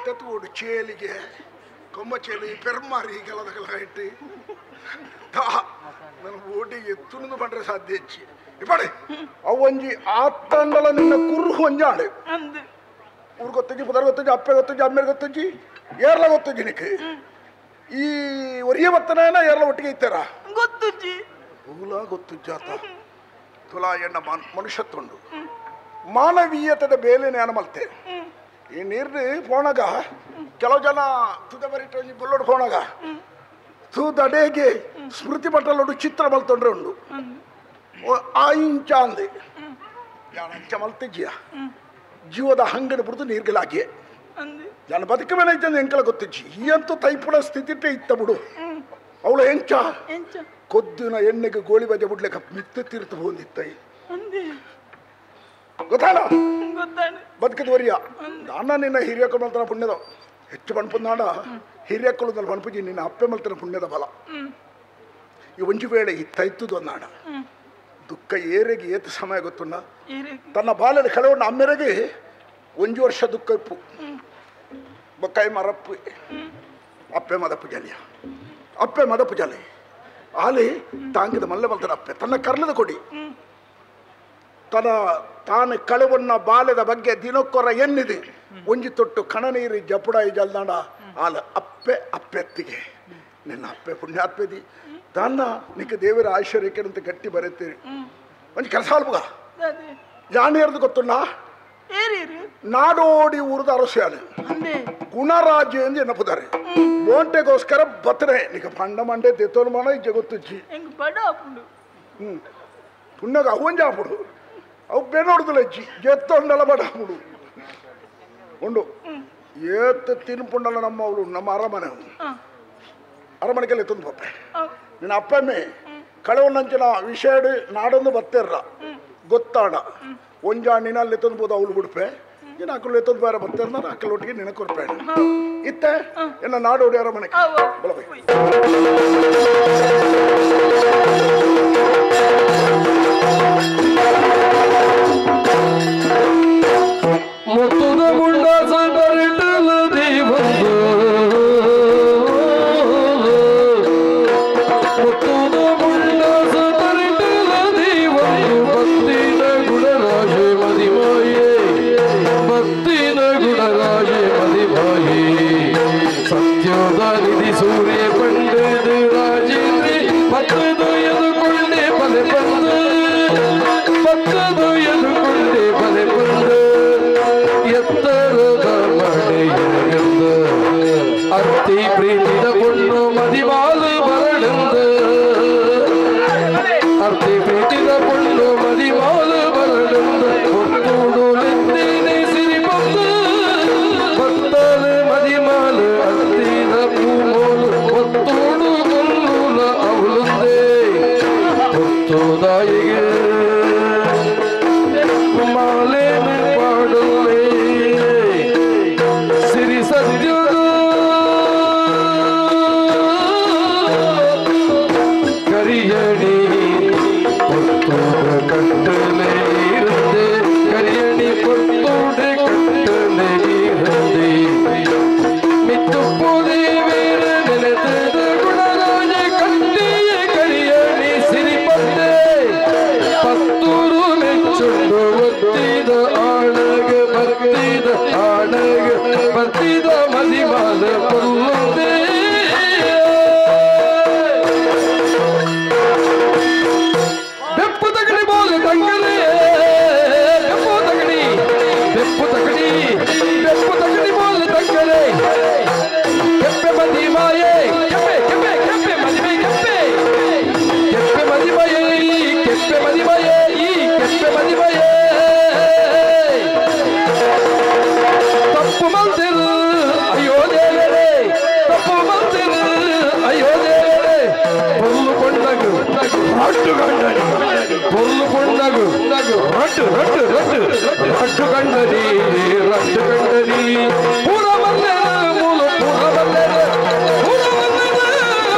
ತೆತ್ತೋಡು ಚೇಲಿಗೆ ಕೊಮ್ಮ ಚೇಲಿ ಪೆರ್ಮಾರಿ ಕೆಲದ ಇಟ್ಟು ನನ್ನ ಓಟಿಗೆ ತುಣಿದು ಬಂದ್ರೆ ಸಾಧ್ಯ ಹೆಚ್ಚಿ ಇಪ್ಪಡಿ ಅವೊಂಜಿ ಆತ್ತಂಡಲ ನಿನ್ನ ಕುರ್ರು ಹೊಂಜಾಡೆ ಊರು ಗೊತ್ತಜ್ಜಿ ಪುದರ್ ಗೊತ್ತಜ್ಜಿ ಅಪ್ಪೆ ಗೊತ್ತಜ್ಜಿ ಅಮ್ಮೇರ್ ಗೊತ್ತಜ್ಜಿ ಏರ್ಲ ಗೊತ್ತಜ್ಜಿ ನಿಕ್ಕೆ ಈ ಒರಿಯ ಬತ್ತನೇನ ಏರ್ಲ ಒಟ್ಟಿಗೆ ಇತ್ತಾರ ಗೊತ್ತಜ್ಜಿ ತೂಲ ಗೊತ್ತಜ್ಜಾತ ತುಲಾ ಎಣ್ಣ ಮನುಷ್ಯತ್ವಂಡು ಮಾನವೀಯತೆದ ಬೇಲೆ ನೇನ ಮಲ್ತೆ ಈ ನೀರ್ದು ಫೋನಾಗ ಕೆಲವು ಜನ ತುದ ಬರಿಟ್ಟು ಬುಲ್ಲೋಡು ಫೋನಾಗ ತೂದಡೆಗೆ ಸ್ಮೃತಿ ಪಟಲೋಡು ಚಿತ್ರ ಮಲ್ತೊಂಡ್ರೆ ಉಂಡು ಆ ಇಂಚ ಅಂದೆ ಅಂಚ ಮಲ್ತಿಜ್ಜಿಯ ಜೀವದ ಹಂಗನ ಬಿಡ್ದು ನೀರ್ಗಲಾಗಿ ಜನ ಬದುಕ ಮೇಲೆ ಐತೆ ಎಂಕಲ ಗೊತ್ತಿಜ್ಜಿ ಈ ಅಂತೂ ತೈಪುಡ ಸ್ಥಿತಿಟ್ಟೆ ಇತ್ತ ಬಿಡು ಅವಳು ಎಂಚ ಕೊದ್ದಿನ ಎಣ್ಣೆಗೆ ಗೋಳಿ ಬಜೆ ಬಿಡ್ಲಿಕ್ಕೆ ಮಿತ್ತು ತೀರ್ತು ಬಂದಿತ್ತೈ ಗೊತ್ತಾಳ ಬದುಕದ ವರಿಯ ಅಣ್ಣ ನಿನ್ನ ಹಿರಿಯಕ್ಕಳು ಮಲ್ತನ ಪುಣ್ಯದ ಹೆಚ್ಚು ಬಣ್ಪುನಾಡ ಹಿರಿಯಕ್ಕಳು ಬಣ್ಪುಜಿ ನಿನ್ನ ಅಪ್ಪೆ ಮಲ್ತನ ಪುಣ್ಯದ ಬಲ ಈ ಒಂಜು ವೇಳೆ ಈ ತೈತುದು ನಾಡ ದುಃಖ ಏರೆಗೆ ಏತು ಸಮಯ ಗೊತ್ತುಣ್ಣ ತನ್ನ ಬಾಲ್ಯದ ಕಳೆವಣ್ಣ ಅಮ್ಮೆರೆಗೆ 1 ವರ್ಷ ದುಃಖ ಇಪ್ಪು ಬೊಕ್ಕಾಯಿ ಮರಪ್ಪು ಅಪ್ಪೆ ಮದಪ್ಪು ಜಲಿಯ ಅಪ್ಪೆ ಮದಪ್ಪು ಜಲಿ ಆಲಿ ತಾಂಗಿದ ಮಲ್ಲೆ ಮಲ್ತನ ಅಪ್ಪೆ ತನ್ನ ಕರ್ಲದ ಕೊಡಿ ತಾನು ಕಳೆವಣ್ಣ ಬಾಲ್ಯದ ಬಗ್ಗೆ ದಿನಕ್ಕೊರ ಎನ್ನಿದೆ ಒಂಜಿ ತೊಟ್ಟು ಕಣ ನೀರಿ ಜಪುಡಾಯಿ ಜಲ್ದಾಂಡ ಆಲ ಅಪ್ಪೆ ಅಪ್ಪೆತ್ತಿಗೆ ನಿನ್ನ ಅಪ್ಪೆ ಪುಣ್ಯಾತ್ಪೆದಿ ತಾನ ನಿಕ್ಕೆ ದೇವರ ಆಶ್ಚರ್ಯಕ್ಕೆ ಅಂತ ಗಟ್ಟಿ ಬರೀತೀರಿ ಒಂದು ಕೆಲಸ ಅಲ್ಬಗ ಯಾನೇರ್ದು ಗೊತ್ತುಣ್ಣ ನಾಡೋಡಿ ಊರದ ಅರಸ್ಯಾನೆ ಗುಣರಾಜ್ಯ ಎಂದು ಎನ್ನಪುದಾರೆ ಬೋಂಟೆಗೋಸ್ಕರ ಬತ್ತನೆ ನಿಕ ಪಂಡ ಮಂಡೆ ತೆತ್ತೋನು ಮಾಡ ಇಜ್ಜೆ ಗೊತ್ತುಚ್ಚಿ ಪುಣ್ಯಗ ಅವಂಜಾಪುಡು ಅವು ಬೆನ್ನೋಡ್ದಲ್ಲ ಇಜ್ಜಿ ಎತ್ತೊಂಡಲ ಬಡಾಪುಡು ಉಂಡು ಏತ್ತು ತಿನ್ಪುಂಡಲ್ಲ ನಮ್ಮ ಅವಳು ನಮ್ಮ ಅರಮನೆಗೆಲ್ಲ ಎತ್ತೊಂದು ಪಪ್ಪೆ ನಿನ್ನ ಅಪ್ಪಮ್ಮೆ ಕಳೆವಣ್ಣಂಚಿನ ವಿಷಯಡು ನಾಡೊಂದು ಬತ್ತೇರ್ರ ಗೊತ್ತಾಡ ಒಂಜಾಣಿನ ಅಲ್ಲಿ ಎತ್ತೊಂದು ಅವಳು ಬಿಡ್ಪೆ ನೀನು ಅಕ್ಕಳು ಎತ್ತೊಂದು ಬೇರೆ ಬತ್ತೇರ್ನ ಅಕ್ಕಳೊಟ್ಟಿಗೆ ನಿನ್ನ ಕೊಡ್ಪೇಡ ಇತ್ತೆ ಎನ್ನ ನಾಡೋಡಿ ಅರಮನೆ ಬಲಬೇಕು ಮುತ್ತುದ ಮುಂಡ ಸಂದರಿಟಲ ದೇವಂದು ಮುತ್ತುದ ಮುಂಡ ಸಂದರಿಟಲ ದೇವಂದು ಭಕ್ತಿನ ಗುಣರಾಜೆ ಮದಿಮಾಯೇ ಭಕ್ತಿನ ಗುಣರಾಜೆ ಮದಿಮಾಯೇ ಸತ್ಯದ ನಿಧಿ ಸೂರ್ಯ ಪಂಡದ ರಾಜೇಂದ್ರಿ ಭಕ್ತದು ಎದುಕೊಂಡೆ ಬಲೆ ಬಂದ ಭಕ್ತದು ಎದುಕೊಂಡೆ ಬಲೆ ಬಂದ ಎತ್ತರದ ಮಳೆಯಂದ ಅತ್ತಿ ಪ್ರೀತಿದ ಪುಣ್ಣು ಮದಿಮಾಲು ಬರಡಂದ ಅತ್ತಿ ಪ್ರೀತಿದ ಪುಣ್ಣು ಮದಿಮಾಲು ಬರಡಂದ ಒತ್ತೂಡು ನೆತ್ತಿನೆ ಸಿರಿ ಬಂದ ಭಕ್ತದ ಮದಿಮಾಲು ಅತ್ತಿದ ಪೂಮೋಲು ಒತ್ತೂಡು ಕೊಲ್ಲೂಲ ಅವಳುಂದೇ ಒತ್ತುದಾಯಿಗೆ ಮಾಲೆ ಪಾಡುವೆ ಸಿರಿ ಸತ್ಯದ ಕರಿಯಣಿ ಪೊತ್ತೂಡ ಕಟ್ಟಲೆ ಇರಂದೆ ಕರಿಯಣಿ ಪೊತ್ತೂಡ ಕಟ್ಟಲೆ ಇರಂದೆ ಮಿತ್ತುಪ್ಪು ದೇವೇರ ನೆಲೆತದ ಗುಣರಾಜ ಕಟ್ಟಿಯ ಕರಿಯಣಿ ಸಿರಿ ಪತ್ತೆ ಪತ್ತೂರು ಮೆಚ್ಚುಂಡು ಒತ್ತಿದ ಆಣಗ ಬರ್ತಿದ ಆಣಗ ಬರ್ತಿದ ಮದಿಮಾಲ ಕೊಲ್ಲುಂದೆ ಬೆಪ್ಪು ತಗಡಿ ಬೋಲು ತಂಗಲೇ ಬೆಪ್ಪು ತಗಡಿ ಬೆಪ್ಪು ತಗಡಿ ಬೆಪ್ಪು ತಗಡಿ ಬೋಲು ತಂಗಲೇ ಕೆಪ್ಪೆ ಮದಿಮಾಯೇ ಕೆಪ್ಪೆ ಕೆಪ್ಪೆ ಕೆಪ್ಪೆ ಮದಿಮೆ ಕೆಪ್ಪೆ ಕೆಪ್ಪೆ ಮದಿಮಯೇ ಕೆಪ್ಪೆ ಮದಿಮಯೇ ಈ ಕೆಪ್ಪೆ ಮದಿಮಯೇ ತಪ್ಪು ಮಲ್ತಿರು ಅಯ್ಯೋ ದೇವರೇ ತಪ್ಪು ಮಲ್ತಿರು ಅಯ್ಯೋ ದೇವರೇ ಪೊಲ್ಲು ಕೊಂಡಗು ರಟ್ಟು ಗಂಡನಿ ಪೊಲ್ಲು ಕೊಂಡಗು ರಟ್ಟು ರಟ್ಟು ರಟ್ಟು ರಟ್ಟು ಗಂಡನಿ ರಟ್ಟು ಗಂಡನಿ ಪೂರ ಬಲ್ಲೆ ಮೂಲ ಪೂರ ಬಲ್ಲೆ ಪೂರ ಬಲ್ಲೆ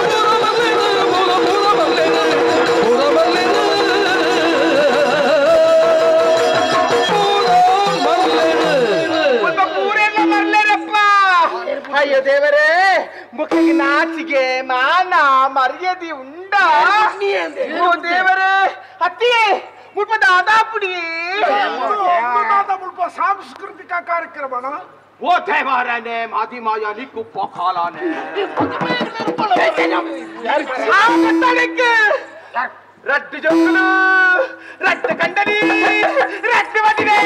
ಪೂರ ಬಲ್ಲೆ ಮೂಲ ಪೂರ ಬಲ್ಲೆ ಪೂರ ಬಲ್ಲೆ ಅಯ್ಯೋ ದೇವರೇ ಮುಖಕ್ಕೆ ನಾಚಿಗೆ ಮಾನ ಮರ್ಯಾದೆ ಉಂಡ ಅತ್ತಿಯೇ ಮುಲ್ಪ ದಾದಾಪುಡಿ ಮುಲ್ಪ ಸಾಂಸ್ಕೃತಿಕ ಕಾರ್ಯಕ್ರಮನ ಓ ದೇವರನೆ ಮಾದಿ ಮಾಯ ನಿಕ್ಕು ಪೋಖಾಲಾನೆ ರಟ್ಟು ಜೋಕುಲು ರಟ್ಟು ಕಂಡನಿ ರಟ್ಟು ಮದಿವೆ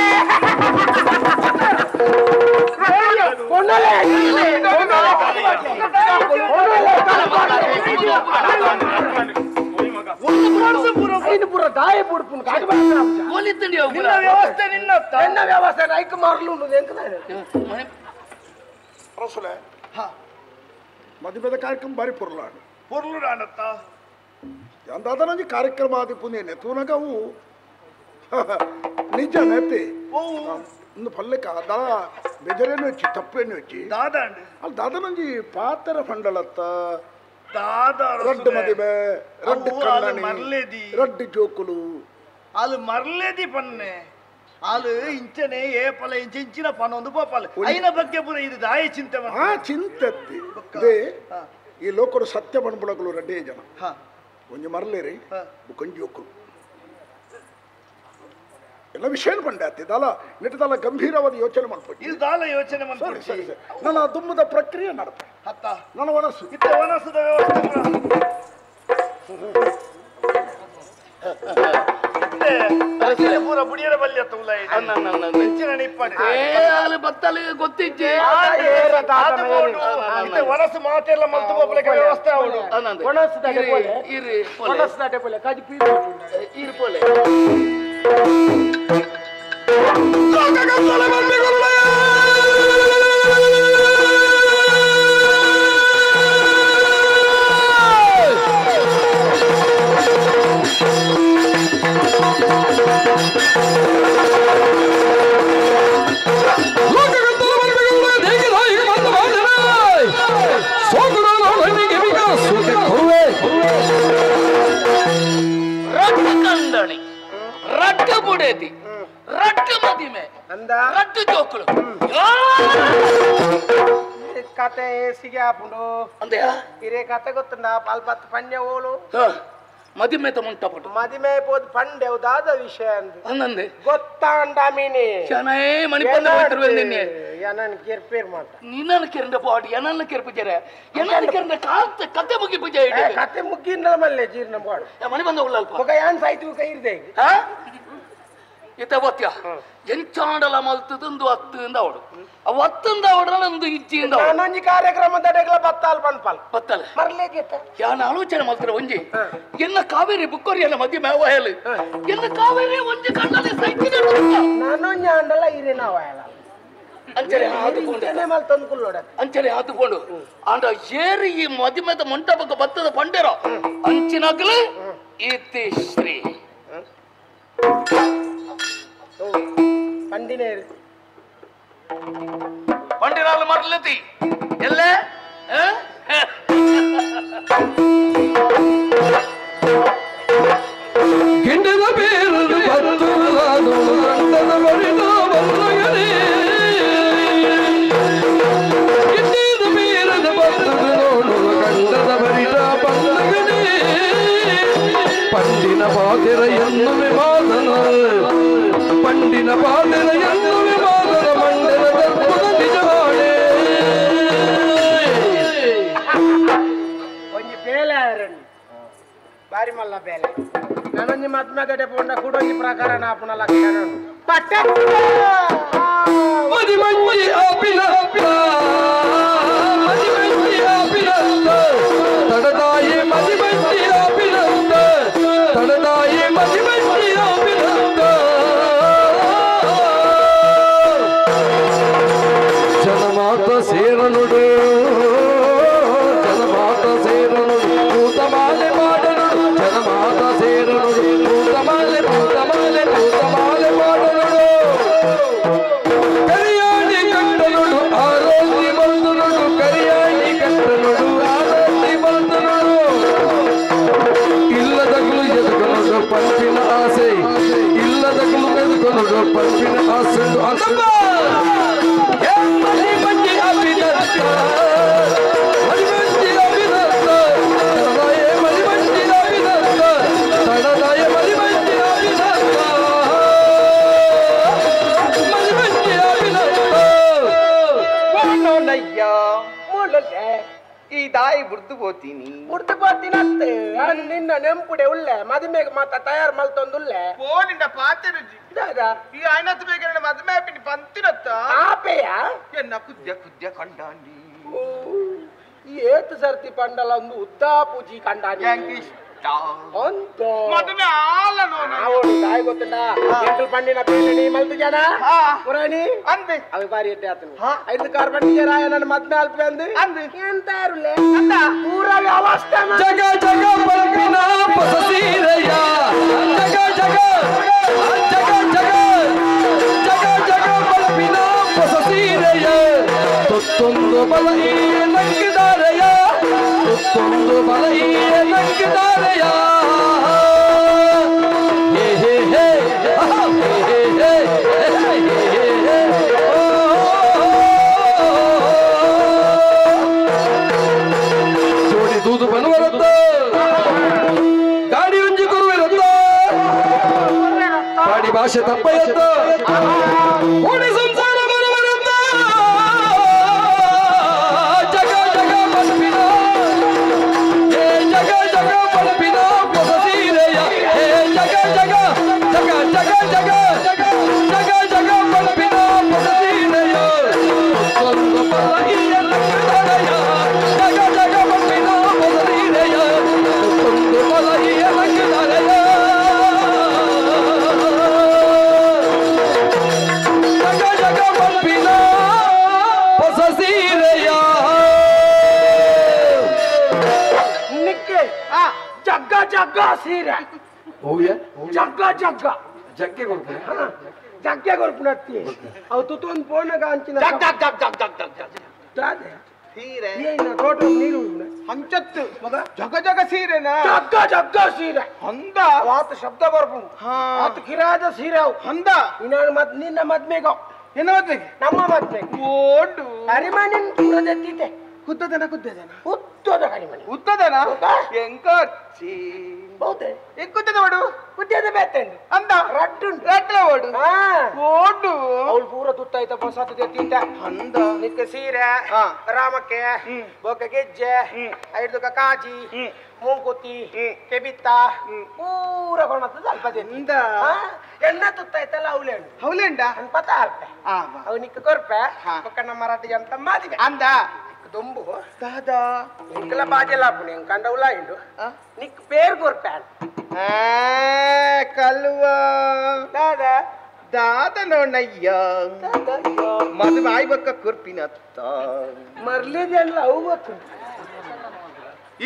వ్యవస్థ రైకు మార్లు మధ్య పెద్ద కార్యక్రమం బారి పొరలాడు పొరలు రానత్త అందాದ ನಂಜಿ ಕಾರ್ಯಕ್ರಮ ಆದಿ ಪುನೇನೆ ತೂನಗವು ನಿಜ ನೆತ್ತಿ ಒಂದು ಪಲ್ಲೆಕ ದಾ ಬೆಜರೇನು ಹೆಚ್ಚಿ ತಪ್ಪೇನು ಹೆಚ್ಚಿ ದಾದಂಡಿ ಅಲ್ಲಿ ದಾದ ನಂಜಿ ಪಾತ್ರ ಫಂಡಲತ್ತ ದಾದ ರಡ್ಡು ಮದಿಮೆ ರಡ್ಡು ಕಣ್ಣನಿ ಮರ್ಲೇದಿ ರಡ್ಡು ಜೋಕುಲು ಅದು ಮರ್ಲೇದಿ ಪನ್ನೆ ಅದು ಇಂಚನೆ ಏಪಲ ಇಂಚಿನ ಪನ ಒಂದು ಪೋಪಲ್ ಐನ ಬಗ್ಗೆ ಪುರ ಇದು ದಾಯಿ ಚಿಂತೆ ಆ ಚಿಂತೆತ್ತಿ ಅದೇ ಈ ಲೋಕರು ಸತ್ಯ ಬಣ್ಬುಳಗಳು ರಡ್ಡೇ ಜನ ಒಂಜಿ ಮರಲೇರಿ ಬುಕೊಂಜಿ ಜೋಕುಲು ಎಲ್ಲ ವಿಷಯ ಬಂಡಾತಿ ದಾಲ ನೆಟ್ಟದಲ್ಲ ಗಂಭೀರವಾದ ಯೋಚನೆ ಮಾಡ್ಬಿಟ್ಟು ಇದು ದಾಲ ಯೋಚನೆ ಮಾಡ್ಬಿಟ್ಟು ನನ್ನ ದುಮ್ಮದ ಪ್ರಕ್ರಿಯೆ ನಡತೆ ಹತ್ತ ನನ್ನ ವನಸ್ಸು ಇತ್ತ ವನಸ್ಸದ ವ್ಯವಸ್ಥೆ ಪೂರ ಬುಡಿಯರ ಬಲ್ಯ ತುಲ ನೆಂಚಿನ ನಿಪ್ಪಣೆ ಅಲ್ಲಿ ಬತ್ತಲ್ಲಿ ಗೊತ್ತಿಜ್ಜೆ ವನಸ್ಸು ಮಾತೆಲ್ಲ ಮಲ್ತು ಹೋಗ್ಲಿಕ್ಕೆ ವ್ಯವಸ್ಥೆ ಅವಳು ಇರು ಪೋಲೆ ರಟ್ಟು ಬುಡೇತಿ ರಟ್ಟು ಮದಿಮೆ ರಟ್ಟು ಜೋಕುಲು ಕತೆ ಸಿಗೆ ಆಪುಂಡು ಅಂದೆಯಾ ಇರೇ ಕತೆ ಗೊತ್ತುಂಡ ಪಾಲ್ಪತ್ ಪಂಡ್ಯ ಓಳು ಮದಿಮೆ ತಮುಂಟಪಟ್ಟು ಮದಿಮೆ ಪೋದ್ ಪಂಡ್ಯ ದಾದ ವಿಷಯ ಅಂದಂದೆ ಗೊತ್ತಾಂಡ ಮೀನಿ ಶನೇ ಮನಿ ಬಂದ ಹೋಯ್ತಿರುವೆ ನಿನ್ನೆ ಏನನ್ ಕೆರ್ಪೇರ್ ಮಾತ ನಿನ್ನನ್ನು ಕೆರಂಡ ಪಾಡಿ ಏನನ್ನ ಕೆರ್ಪುಜರೆ ಏನನ್ನ ಕೆರಂಡ ಕಾಲ್ತ ಕತೆ ಮುಗಿ ಪೂಜೆ ಇಡೆ ಕತೆ ಮುಗಿನ ಮಲ್ಲೆ ಜೀರ್ಣ ಪಾಡು ಮನಿ ಬಂದ ಉಳ್ಳಲ್ಪ ಮಗ ಯಾನ್ ಸಾಯ್ತು ಕೈ ಇರ್ದೆ ಇತ ಗೊತ್ತ್ಯ ಎಂಚಾಂಡಲ ಮಲ್ತದಂದು ಹತ್ತಿಂದ ಅವಡು ಆ ಹತ್ತಿಂದ ಅವಡ್ರ ನಂದು ಇಜ್ಜಿಯಿಂದ ನಾನೊಂಜಿ ಕಾರ್ಯಕ್ರಮದ ಡೆಗ್ಲ ಬತ್ತಾಲ್ ಪನ್ಪಾಲ್ ಬತ್ತಲ್ಲ ಮರ್ಲೇಗೆತ್ತ ಯಾನ ಆಲೋಚನೆ ಮಾಡ್ತಾರೆ ಒಂಜಿ ಎನ್ನ ಕಾವೇರಿ ಬುಕ್ಕೋರಿಯನ್ನ ಮಧ್ಯೆ ಮೇವಹೇಲಿ ಎನ್ನ ಕಾವೇರಿ ಒಂಜಿ ಕಣ್ಣಲ್ಲಿ ಸೈಕಿನ ನಾನೊಂಜಿ ಆಂಡಲ ಇರೇನ ವಯಲ ಅಂಚನೆ ಹಾದುಕೊಂಡು ಮಲ್ ತಂದ್ಕೊಳ್ಳೋಡ ಅಂಚನೆ ಹಾದುಕೊಂಡು ಆಂಡ ಏರಿ ಈ ಮದಿಮೆದ ಮಂಟಪಕ್ಕೆ ಬತ್ತದ ಪಂಡೆರ ಅಂಚಿನಾಗಲೇ ಇತಿ ಶ್ರೀ ಪಂಡಿನೇ ಪಂಡಿರಾಲು ಮರ್ಲತಿ ಎಲ್ಲೇ ಗಿಂಡದ ಬೇರಲು ಬತ್ತುಲಾದು ಗಂಡದ ಬರಿದ ಬಲ್ಲಗನೇ ಗಿಂಡದ ಬೇರದ ಬತ್ತದು ನೋಡು ಗಂಡದ ಬರಿದ ಬಲ್ಲಗನೇ ಪಂಡಿನ ಬಾದಿರ ಎನ್ನುವೆ ಮಾದನ ಪಂಡಿನ ಬಾದಿರ ಎನ್ನುವೆ ಮಾದನ ಮಂಡಲ ಗರ್ಭದ ನಿಜವಾಡೆ ಒಂಜಿ ಬೇಲೆ ಬಾರಿ ಮಲ್ಲ ಬೇಲೆ ನಾನೊಂಜಿ ಮದ್ಮೆ ಪೋಂಡ ಕೂಡೊಂಜಿ ಪ್ರಕಾರ ನಾಪುನ ಲಕ್ಷಣ ಪಟ್ಟ ಮದಿ ಮಂಜಿ ಆಪಿನ ಮದಿ ಮಂಜಿ ಆಪಿನಂದ ತಡದಾಯಿ ಮದಿ ಮಂಜಿ ಆಪಿನಂದ ತಡದಾಯಿ ಮದಿ ಮಂಜಿ ಆಪಿನಂದ ಜನಮಾತ ಸೇರನುಡು ಜನಮಾತ ಸೇರನುಡು ಭೂತಮಾಲೆ ಮಾಡನುಡು ಜನಮಾತ ಸೇರನುಡು ಭೂತಮಾಲೆ ಭೂತಮಾಲೆ ಭೂತಮಾಲೆ ಮಾಡನುಡು ಕರಿಯಾಣಿ ಕಟ್ಟನುಡು ಆರೋಗ್ಯ ಬಂದು ನೋಡು ಕರಿಯಾಣಿ ಕಟ್ಟನುಡು ಆರೋಗ್ಯ ಬಂದು ನೋಡು ದಾಯಿ ಬುಡ್ದು పోತೀನಿ ನಿನ್ನ ನೆಂಪುಡೆ ಉಳ್ಳೆ ಮದುವೆಗೆ ಮಾತ ತಯಾರು ಮಲ್ತೊಂದುಲ್ಲೆ ನಿಂದ ಪಾತಿರುಜಿ ಈ ಆಯ್ನತ್ತು ಬೇಕಾದ್ರೆ ಮದುವೆ ಪಿಂಡಿ ಪಂತಿರತ್ತ ಆಪೆಯ ಎನ್ನ ಕುದ್ಯ ಕುದ್ಯ ಕಂಡಾಂಡಿ ಏತು ಸರ್ತಿ ಪಂಡಲ ಒಂದು ಉದ್ದಾ ಪೂಜಿ ಕಂಡಾಂಡಿ ಅಂತ ಮದುವೆ ಆಲನು ದಾಯಿ ಗೊತ್ತುಂಡ ಎಂಟು ಪಂಡಿನ ಪೇಲನಿ ಮಲ್ತು ಜನ ಪುರಾಣಿ ಅಂದೆ ಅవి ಬಾರಿ ಎಡ್ಡೆ ಆತನು ಐದು ಕಾರ್ ಪಂಡಿಗೆ ರಾಯ ನನ್ನ ಮದ್ಮೆ ಅಲ್ಪ ಅಂದೆ ಎಂತ ಇರುಲೆ ಅಂದ ಪೂರ ವ್ಯವಸ್ಥೆ ಜಗ ಜಗ ಬಲ್ಪಿನ ಪಸಸೀರಯ್ಯ ಜಗ ಜಗ ಜಗ ಜಗ ಜಗ ಜಗ ಬಲ್ಪಿನ ಪಸಸೀರಯ್ಯ ತೊತ್ತೊಂದು ಬಲ ಈ ನಂಗಿದಾರಯ್ಯ ತೊತ್ತೊಂದು ಬಲ ಈ ನಂಗಿದಾರಯ್ಯ ಹೇ ಹೇ ಹೇ ಹೇ ಹೇ ಹೇ ಜೋಡಿ ದೂದು ಬನುವರತ್ತ ಗಾಡಿ ಉಂಜಿ ಕೊರುವಿರತ್ತ ಗಾಡಿ ಭಾಷೆ ತಪ್ಪಯ್ಯತ್ತ ಓಡಿ ಸಂಸಾರ ಬರುವರತ್ತ ಜಗ ಜಗ ಬಲ್ಪಿನ ಹೇ ಜಗ ಜಗ ಬಲ್ಪಿನ ಪಸಸೀರೆಯ ಹೇ ಜಗ ಜಗ ಜಗ ಜಗ ಜಗ ಜಗ ಜಗ ಬಲ್ಪಿನ ಪಸಸೀರೆಯ ಒಂದು ಬಲ ಇಯ ಲಕ್ಷಣಯ ಜಗ ಜಗ ಬಲ್ಪಿನ ಪಸಸೀರೆಯ ಒಂದು ಬಲ ಇಯ ಲಕ್ಷಣಯ ಜಗ ಜಗ ಬಲ್ಪಿನ ಪಸಸೀರೆಯ ನಿಕ್ಕೆ ಜಗ್ಗ ಜಗ್ಗ ಸೀರೆ ಜಗ್ಗ ಜಗ್ಗ ಜಗ್ಗೆ ಕೊಡ್ತೀನಿ ಜಗ್ಗೆ ಕೊರ್ಪುನತ್ತಿ ಅವು ತುತ್ತೊಂದು ಪೋಣಗ ಅಂಚಿನ ಜಗ್ ಜಗ್ ಜಗ್ ಜಗ್ ಜಗ್ ಜಗ್ ಜಗ್ ದಾದೆ ಸೀರೆ ಏನ ತೋಟ ನೀರು ಹಂಚತ್ತು ಮಗ ಜಗ ಜಗ ಸೀರೆನಾ ಜಗ್ಗ ಜಗ್ಗ ಸೀರೆ ಹಂದ ಆತ ಶಬ್ದ ಬರ್ಪು ಆತ ಕಿರಾದ ಸೀರೆ ಅವು ಹಂದ ನಿನ್ನ ಮದ್ಮೆಗೋ ಏನ ಮದ್ವೆಗೆ ನಮ್ಮ ಮದ್ಮೆಗೆ ಓಡು ಕರಿಮಣಿನ ಪೂರದೆತ್ತಿದ್ದೆ ಕುದ್ದದನ ಉತ್ತದ ಕರಿಮಣಿ ಉತ್ತದನ ಎಂಕಚ್ಚಿ ಬಹುತೆ ಎಂಕುತ್ತದ ಓಡು ಕುದ್ಯದ ಬೇತಂಡು ಅಂದ ರಟ್ಟುಂಡು ರಟ್ಲ ಓಡು ಓಡು ಅವಳು ಪೂರ ತುತ್ತಾಯ್ತ ಬಸಾತು ತೆತ್ತಿದ್ದ ಅಂದ ನಿಕ್ಕ ಸೀರೆ ರಾಮಕ್ಕೆ ಬೊಕ್ಕ ಗೆಜ್ಜೆ ಐದು ಕಾಜಿ ಮೂಂಕುತ್ತಿ ಕೆಬಿತ್ತ ಪೂರ ಕೊಣತ ಸ್ವಲ್ಪ ತೆತ್ತಿಂದ ಎಣ್ಣ ತುತ್ತಾಯ್ತಲ್ಲ ಹೌಲೆಂಡ ಪತ ಅಲ್ಪೆ ಅವು ನಿಕ್ಕ ಕೊರ್ಪೆ ಬೊಕ್ಕ ನಮ್ಮ ಮರಾಠಿ ಅಂತ ಮಾದಿಗೆ ಅಂದ ದೊಂಬು ದಾದಾ ನಿಕ್ಕಲ ಬಾಜೆಲ್ಲ ಪುಣಿ ಕಂಡ ಉಲಾಯಿಂಡು ನಿಕ್ ಪೇರ್ ಕೊರ್ಪೆ ಕಲ್ವ ದಾದಾ ದಾದ ನೋಡಯ್ಯ ಮದುವೆ ಆಯ್ಬಕ್ಕ ಕುರ್ಪಿನತ್ತ ಮರ್ಲಿದೆಲ್ಲ ಅವು ಗೊತ್ತು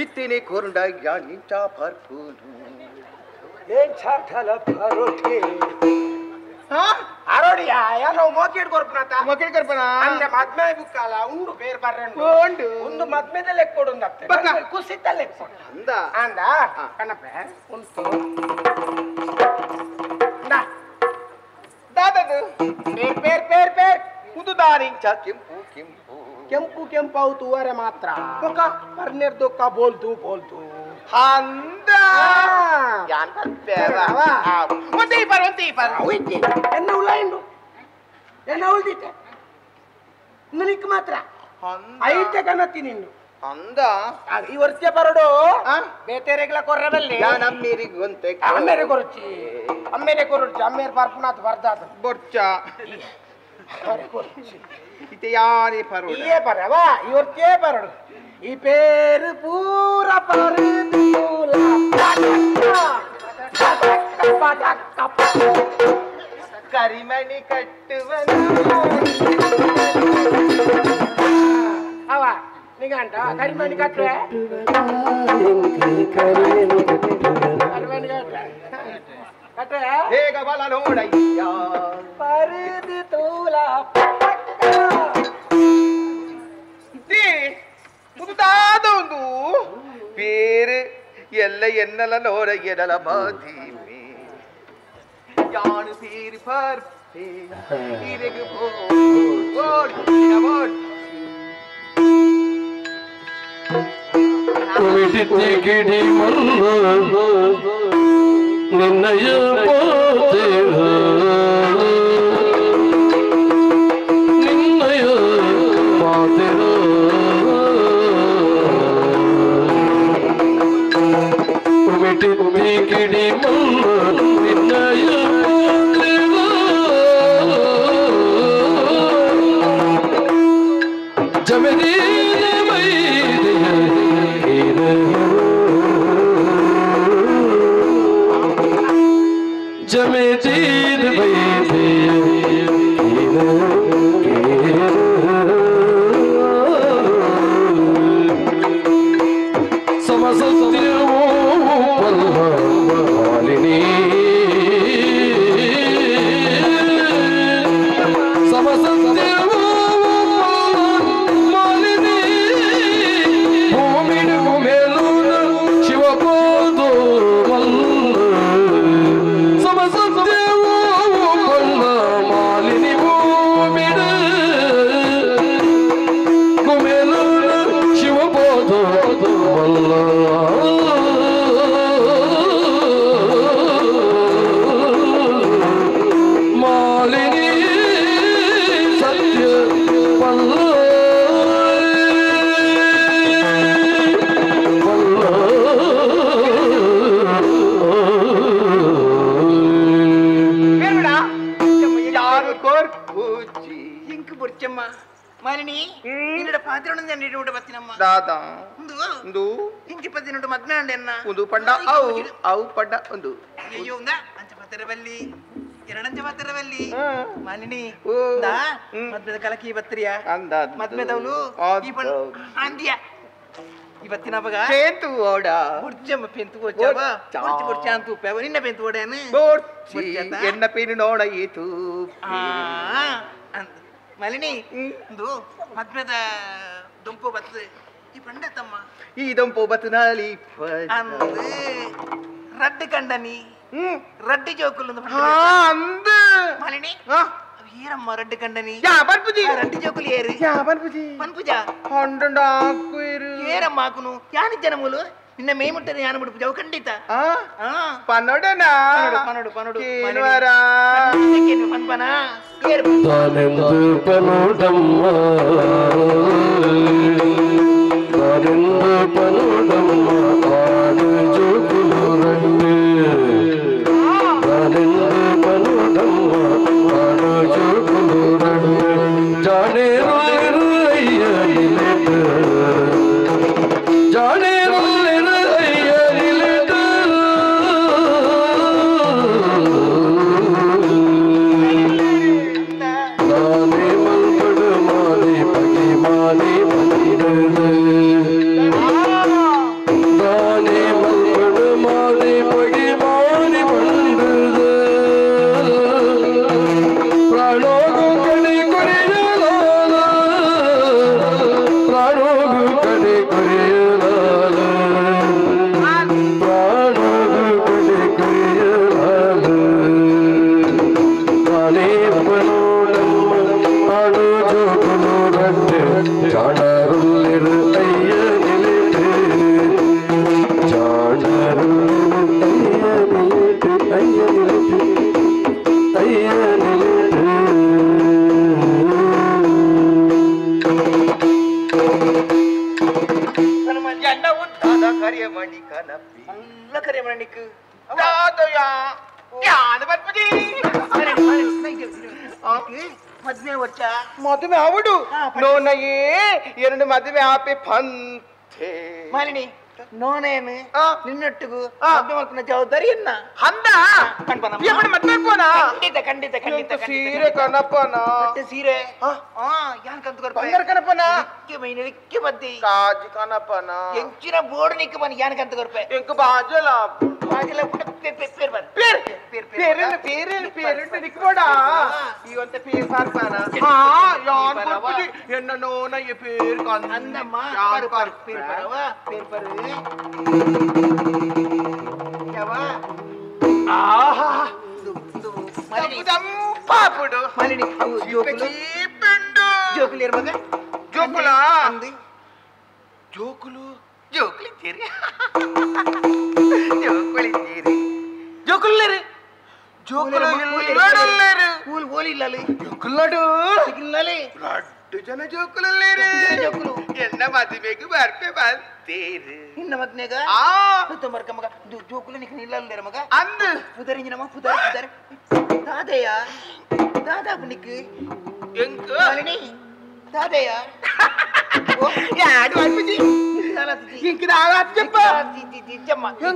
ಇತ್ತಿನಿ ಕೊರುಂಡಯ್ಯ ನಿಂಚ ಪರ್ಪುನು ಏನ್ ಚಾಟಲ ಪರೋಠೆ ಅರೋಡಿಯಾ ಏನೋ ಮೋಕಿಡ್ ಕೊರ್ಪನತ ಮಕ್ಕಳು ಕರ್ಪಣ ಅಂದೆ ಮದ್ಮೆ ಬುಕ್ಕಲ್ಲ ಉಂಡು ಬೇರೆ ಬರ್ರೆ ಉಂಡು ಒಂದು ಮದ್ಮೆದಲ್ಲೇ ಕೊಡು ಬಕ್ಕ. ಕುಸಿತಲ್ಲೇ ಕೊಡು ಅಂದ ಅಂದ ಕಣಪ್ಪ ಉಂಟು ದಾದದು ಪೇರ್ ಪೇರ್ ಪೇರ್ ಪೇರ್ ಉದುದಾರಿಂಚ ಕೆಂಪು ಕೆಂಪು ಕೆಂಪು ಕೆಂಪಾವು ತೂವರೆ ಮಾತ್ರ ಬೊಕ್ಕ ಬರ್ನೆರ್ದೊಕ್ಕ ಬೋಲ್ತು ಬೋಲ್ತು ಅಂದ ಯಾನ್ ಬರ್ಬೇರ ಒಂದೇ ಪರ ಉಯ್ತಿ ಎನ್ನ ಉಲಾಯಿಂಡು ಎನ್ನ ಉಳ್ದಿತ್ತೆ ನಿನಕ್ ಮಾತ್ರ ಐತೆ ಕನತ್ತಿ ನಿಂಡು ಅಂದ ಈ ವರ್ಷ ಬರಡು ಬೇಟೆರೆಗ್ಲ ಕೊರ್ರಬಲ್ಲಿ ನಮ್ಮೇರಿಗೆ ಗೊಂತೆ ಅಮ್ಮೇರೆ ಕೊರಚಿ ಅಮ್ಮೇರೆ ಕೊರಚಿ ಅಮ್ಮೇರೆ ಪರ್ಪುನಾಥ್ ಬರ್ದಾತ ಬೊರ್ಚ ಇತೆ ಯಾರೇ ಪರೋಡ ಇಯೇ ಪರವಾ ಈ ವರ್ಷೇ ಬರಡು ಈ ಪೇರು ಪೂರ ಪರದೂಲ ಕರಿಮಣಿ ಕಟ್ಟುವನು ಅವ ನಿಗಂಟ ಕರಿಮಣಿ ಕಟ್ಟುವೆ ಕರಿಮಣಿ ಕಟ್ಟುವೆ ಹೇಗ ಬಲ ನೋಡಯ್ಯ ಪರದು ತೂಲ ಮುದುದಾದ ಒಂದು ಬೇರೆ ಎಲ್ಲ ಎನ್ನಲ ನೋಡ ಎಡಲ ಮಾಧೀಮೆ ಯಾನು ಸೇರಿ ಪರ್ಪೆ ಇರೆಗೆ ತುಮಿಟಿತ್ತೆ ಕಿಡಿ ಮಲ್ಲ ನಿನ್ನಯ ಪೋತಿರ ನಿನ್ನಯ ಪಾತಿರ जमे चीर बैठे समसत्य मालिनी समसत्य मालिनी भूमिड घुमेलून शिवपोदो मल्ल समसत्य मालिनी भूमिड घुमेलून शिवपोदो मल्ल मालिनी सत्य ಯಾರು ಕೋರ್ ಪೂಜಿ ಇಂಕ್ ಬುರ್ಚಮ್ಮ ಮಾಲಿನಿ ನಿನ್ನಡ ಪಾತ್ರಣ ನೀಡಿ ಬತ್ತಿನಮ್ಮ ದಾದಾ ಒಂದು ಇಂಚಿ ಪದಿನುಡು ಮದ್ನಾಂಡೆನ್ನ ಒಂದು ಪಂಡ ಅವು ಪಂಡ ಒಂದು ಅಯ್ಯೋ ಒಂದ ಅಂಚ ಪತ್ತರವಲ್ಲಿ ಎರಡಂಚ ಪತ್ತರವಲ್ಲಿ ಮಾಲಿನಿ ಮದ್ಮೆದ ಕಲಕಿ ಬತ್ತರಿಯ ಮದ್ಮೆದವಳು ಈ ಪಂಡ ಅಂದ್ಯ ಇವತ್ತಿನ ಬಗ ಪೇಂತು ಓಡ ಬುರ್ಚಮ್ಮ ಪೇಂತು ಓಚವ ಬುರ್ಚ ಬುರ್ಚ ಅಂತ ಉಪ್ಪವ ನಿನ್ನ ಪೇಂತು ಓಡೇನು ಬುರ್ಚಿ ಎನ್ನ ಪೇನು ನೋಡ ಈತು ಮಾಲಿನಿ ಒಂದು ಮದ್ಮೆದ ದುಂಪು ಬತ್ತು ಈ ಪಂಡ ತಮ್ಮ ಈ ದುಂಪು ಬತ್ತು ನಾಲಿ ಅಂದು ರಡ್ಡು ಕಂಡನಿ ರಡ್ಡು ಜೋಕುಲು ಅಂದ ಮಾಲಿನಿ ಏರಮ್ಮ ರಡ್ಡು ಕಂಡನಿ ರಡ್ಡು ಜೋಕುಲು ಏರು ಪನ್ಪುಜ ಹೊಂಡಾಕು ಏರಮ್ಮ ಹಾಕುನು ಯಾನಿ ಜನಮೂಲು ನಿನ್ನ ಮೇಮುಟ್ಟರೆ ಯಾನು ಬಿಡು ಪೂಜಾವು ಖಂಡಿತ ಪನ್ನೊಡನಾ ಪನ್ನೊಡು ಪನ್ನೊಡು ಪನ್ಪನ ತಾನೆಂದು ಪನೋಡಮ್ಮ ತಾನೆಂದು ಪನೋಡಮ್ಮ ಆಡು ಜೋಕುಲು ರಂಡು ತಾನೆಂದು ಪನೋಡಮ್ಮ ಆಡು ಜೋಕುಲು ರಂಡು ಜಾನೆ ಅಯ್ಯ ನಿಲೆಟ್ಟು ಜಾನೆ ಅಯ್ಯ ನಿಲೆಟ್ಟು ನಾನೇ ಮಲ್ಪಡು ಮಾಲಿ ಪಗಿ ಮಾಲಿ ಬಂದಿಡದು ನಾನೇ ಮಲ್ಪಡು ಮಾಲಿ ಪಗಿ ಮಾಲಿ ಬಂದಿಡದು ಪ್ರಾಣೋಗು ಕಡೆ ಕೊರೆಯಲಾಲ ಪ್ರಾಣೋಗು ಕಡೆ ಕೊರೆಯಲಾಲ ಪ್ರಾಣೋಗು ಕಡೆ ಕೊರೆಯಲಾಲ ನಾನೇ ಪನೋಡಮ್ಮ ಆಡು ಜೋಕುಲು ರಡ್ಡು ಜಾಣರುಲ್ಲಿರು ಅಯ್ಯ ನಿಲಿಟು ಜಾಣರುಲ್ಲಿರು ಅಯ್ಯ ನಿಲಿಟು ಅಯ್ಯ ನಿಲಿಟು ಎನ್ನ ಉಂಟಾದ ಕರಿಯ ಮಣಿ ಕನಪಿ ಎಲ್ಲ ಕರಿಯ ಮಣಿಕ್ ಯಾದಯ ಯಾದ ಬರ್ಪದಿ ಮದ್ವೆ ವರ್ಷ ಮದುವೆ ಅವಡು ನೋನಯೇ ಎರಡು ಮದುವೆ ಆಪೆ ಪಂಥೆ ಮಾಲಿನಿ ನೋನೇನು ನಿನ್ನೊಟ್ಟಿಗೂ ಮದುವೆ ಮಾಡ್ಕೊಂಡ ಜವಾಬ್ದಾರಿ ಎನ್ನ ಅಂದ ಖಂಡಿತ ಖಂಡಿತ ಖಂಡಿತ ಸೀರೆ ಕನಪನ ಸೀರೆ ಯಾನ್ ಕಂತು ಬಂಗಾರ ಕನಪನ ಮೈನಕ್ಕೆ ಬದ್ದಿ ಕಾಜಿ ಕನಪನ ಎಂಚಿನ ಬೋರ್ಡ್ ನಿಕ್ಕ ಬನ್ ಯಾನ್ ಕಂತು ಕೊರ್ಪೆ ಎಂಕ ಬಾಜಲ ಬಾಜಲ ಪುಟ ಪೇರ್ ಬನ್ ಪೇರ್ ಪೇರ್ ಪೇರ್ ಪೇರ್ ನಿಕ್ಕ ಬೋಡ ಈ ಒಂತ ಪೇರ್ ಪಾರ್ಪನ ಯಾನ್ ಕೊರ್ಪಿ ಎನ್ನ ನೋನ ಈ ಪೇರ್ ಕನ್ ಅಂದಮ್ಮ ಪಾರ್ ಪಾರ್ ಪೇರ್ ಪರವ ಪೇರ್ ಪರ ಯಾವಾ ಆಹಾ ಪಾಪುಡು ಮಾಲಿನಿ ಅವು ಜೋಕುಲು ಜೋಕುಲು ಇರ್ಮಗ ಜೋಕುಲ ಅಂದಿ ಜೋಕುಲು ಜೋಕುಲಿದ್ದೀರಿ ಜೋಕುಲಿದ್ದೀರಿ ಜೋಕುಲ್ಲೇರಿ ಜೋಕುಲು ಇಲ್ಲಡಲ್ಲೇರಿ ಕೂಲ್ ಓಲಿಲ್ಲಲಿ ಜೋಕುಲ್ಲಡು ಸಿಗಿಲ್ಲಲಿ ರಡ್ಡು ಜನ ಜೋಕುಲಲ್ಲೇರಿ ಜೋಕುಲು ಎನ್ನ ಮದುವೆಗೆ ಬರ್ಪೆ ಬಂತೀರಿ ಇನ್ನ ಮದ್ನೆಗ ತುಮರ್ಕ ಮಗ ಜೋಕುಲು ನಿಕ್ ನಿಲ್ಲಲ್ಲೇರ ಮಗ ಅಂದ ಪುದರಿಂಜಿನ ಮಗ ಪುದರ್ ಪುದರ್ ದಾದಯ್ಯ ದಾದಾ ನಿಕ್ ಎಂಕ ಮಾಲಿನಿ ದಾದಯ್ಯ ಯಾಡು ಅಲ್ಪಜಿ ఇంక రావచ్చప్ప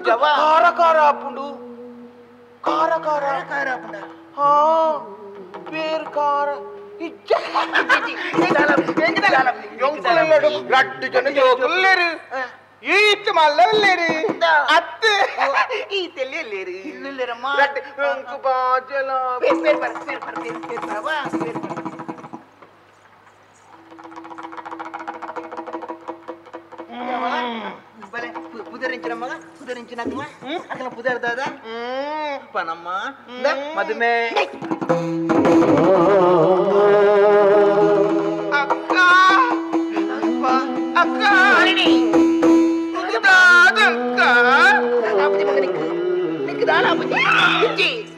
కార కార అప్పుడు ಕಾರ ಕಾರ ಕಾರ ಪುಂಡ ಹಾ ಬೇರ್ ಕಾರ ರಟ್ಟು ಜನ ಜೋಕಲ್ಲೇರು ಈತ್ ಮಲ್ಲಲ್ಲೇರು ಅತ್ತೆ ಈ ತೆಲ್ಲಿಯಲ್ಲೇರಿ ಇಲ್ಲಿರಮ್ಮ ಅಂಕು ಬಾಜಲ ಪೇರ್ ಬರವಾ ಬಲೆ ಪುದರಿಂಚಿನ ಮಗ ಪುದರಿಂಚಿನ ಅಕ್ಕನ ಪುದರ್ದಾದ ಪನಮ್ಮ ಮದುಮೆ ಅಕ್ಕ ಅಕ್ಕ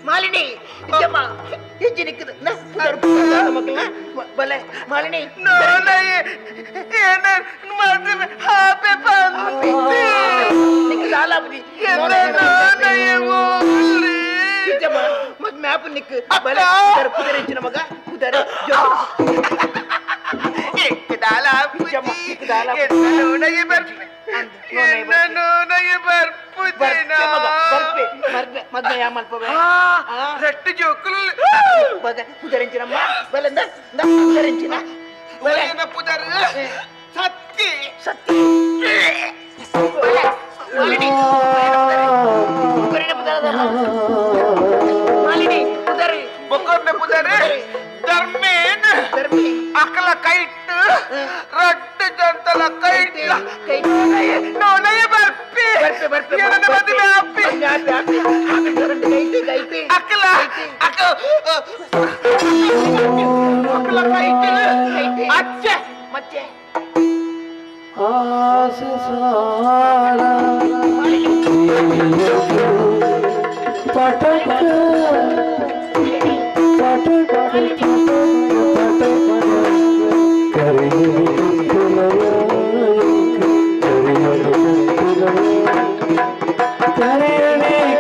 ಮಾಲಿನಿ ಹೆಜ್ಜೆ ನಿಕ್ಕದು ಮಕ್ಕಳ ಬಲೆ ಮಾಲಿನಿ ಮ್ಯಾಪ್ ನಿಕ್ ಬಲೆ ಕುದರಿಂಚಿನ ಮಗ ಕುದರ ಮದ್ವೆ ಯಾಮಲ್ಪವೆ ರಟ್ಟು ಜೋಕಲ್ ಕುದರಿಂಚಿನಮ್ಮ ಬಲೆ ಕುದರಿಂಚಿನ ಬಲೆ ಪುದರ್ ಸತ್ತಿ ಸತ್ತಿ ಮಾಲಿನಿ ಪುದರಿ ಬೊಕ್ಕೊಮ್ಮೆ ಪುದರ್ ಧರ್ಮೇನ್ ಅಕಲ ಕೈಟ್ ರಟ್ಟು ಜಂತಲ ಕೈಟ್ ನೋನಯ ಬರ್ಪಿ ಏನನ ಮದುವೆ ಅಪ್ಪಿ ಅಕಲ ಅಕಲ ಕೈಟ್ ಅಚ್ಚೆ ಮತ್ತೆ ಆಸೆ ಸಾರ ಪಟಕ ಕರಿಯಣಿ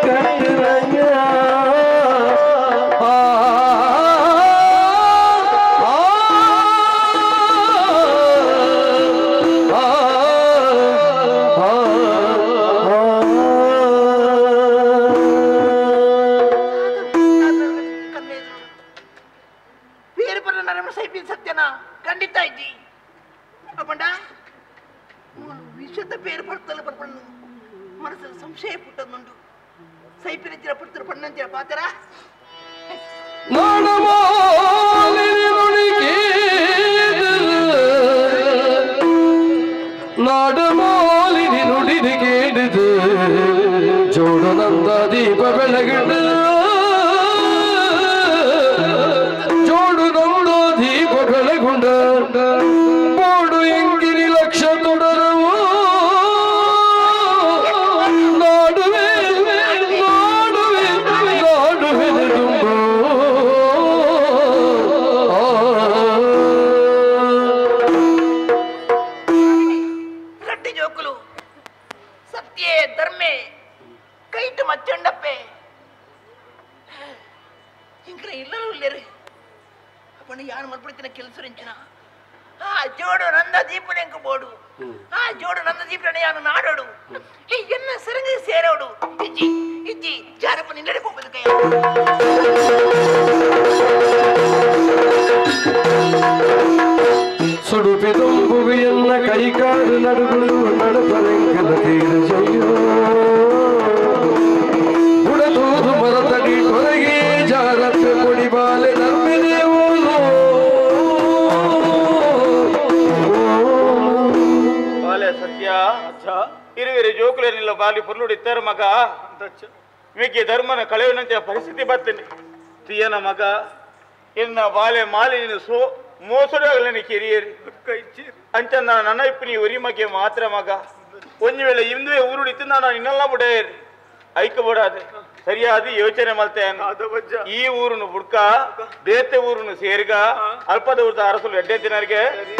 ಕಟ್ಟಲಯ್ಯ ಸತ್ಯನಾ ಖಂಡಿತ ಇದ್ದಿ ಅಪ್ಪಂಡ ವಿಷದ ಬೇರೆ ಬರ್ತಲ್ಲ ಬರ್ಬಣ್ಣ ಮನಸ್ಸಲ್ಲಿ ಸಂಶಯ ಪುಟ್ಟದ್ನುಂಡು ಸೈಪಿನ ಪಡ್ತಾರೆ ಪಣ್ಣಂತಿರ ಪಾತರ ನಾಡಮಾಲಿನಿ ನುಡಿದು ಕೇಳಿದು ಜೋಡನಂದ ದೀಪ ಬೆಳಗಿಡ ಜೋಡು ನೊಂದ ದೀಪ ಬೆಳಗುಂಡ ಬೋಡು ಎಂಗಿರಿ ಲಕ್ಷ ತೊಡರವು ನಾಡುವೆ ನಾಡುವೆ ನಾಡುವೆ ತುಂಬು ರಟ್ಟಿ ಜೋಕುಲು ಸತ್ಯೇ ಧರ್ಮೆ ಕೈಟು ಮಚ್ಚಂಡಪ್ಪೆ ಇಂಕ್ರೆ ಇಲ್ಲರೂ ಇಲ್ಲರಿ ಅಪ್ಪಣ್ಣ ಯಾರು ಮಲ್ಪಡ್ತಿನ ಕೆಲಸರಿಂಚಿನ ಆ ಜೋಡು ನಂದ ದೀಪನೆಂಕು ಬೋಡು ಆ ಜೋಡು ನಂದ ದೀಪನೆ ಯಾನು ನಾಡೋಡು ಈ ಎನ್ನ ಸರಂಗಿ ಸೇರೋಡು ಇಜ್ಜಿ ಇಜ್ಜಿ ಜಾರಪ್ಪ ನಿನ್ನಡೆ ಹೋಗ್ಬೋದು ಕೈ ಸುಡುಪಿ ತುಂಬುವಿಯನ್ನ ಕೈಕಾಡು ನಡುಗಳು ನಡುಪರೆಂಕಲ ತೀರು ಜಯ್ಯೋ ಬುಡದೂದು ಮರತಡಿ ಕೊರಗೆ ಜಾರಪ್ಪೆ ಕೊಡಿ ಬಾಲೆ ನರ್ಮೆದೇವೋ ಬಾಲೆ ಸತ್ಯ ಅಚ್ಚ ಇರುವಿರಿ ಜೋಕುಲೇನಿಲ್ಲ ಬಾಲಿ ಪುರ್ಲುಡಿತ್ತಾರ ಮಗ ಮಿಗ್ಗೆ ಧರ್ಮನ ಕಳೆಯುವಂತೆ ಪರಿಸ್ಥಿತಿ ಬರ್ತೇನೆ ತೀಯನ ಮಗ ಇನ್ನ ಬಾಲೆ ಮಾಲಿನ ಮೋಸಡಾಗಲೇ ಕಿರಿಯರಿ ಅಂಚ ನನ್ನ ಇಪ್ಪನಿ ಉರಿ ಮಗೆ ಮಾತ್ರ ಮಗ ಒಂದು ವೇಳೆ ಇಂದುವೆ ಊರುಡಿತ್ತು ನಾನು ಇನ್ನೆಲ್ಲ ಬುಡೇರಿ ಐಕಬೋಡಾದೆ ಸರಿಯಾದ ಯೋಚನೆ ಮಲ್ತೇನು ಈ ಊರುನು ಬುಡ್ಕ ಬೇತೆ ಊರುನು ಸೇರ್ಗ ಅಲ್ಪದ ಊರದ ಅರಸಲು ಎಡ್ಡೆ ದಿನರಿಗೆ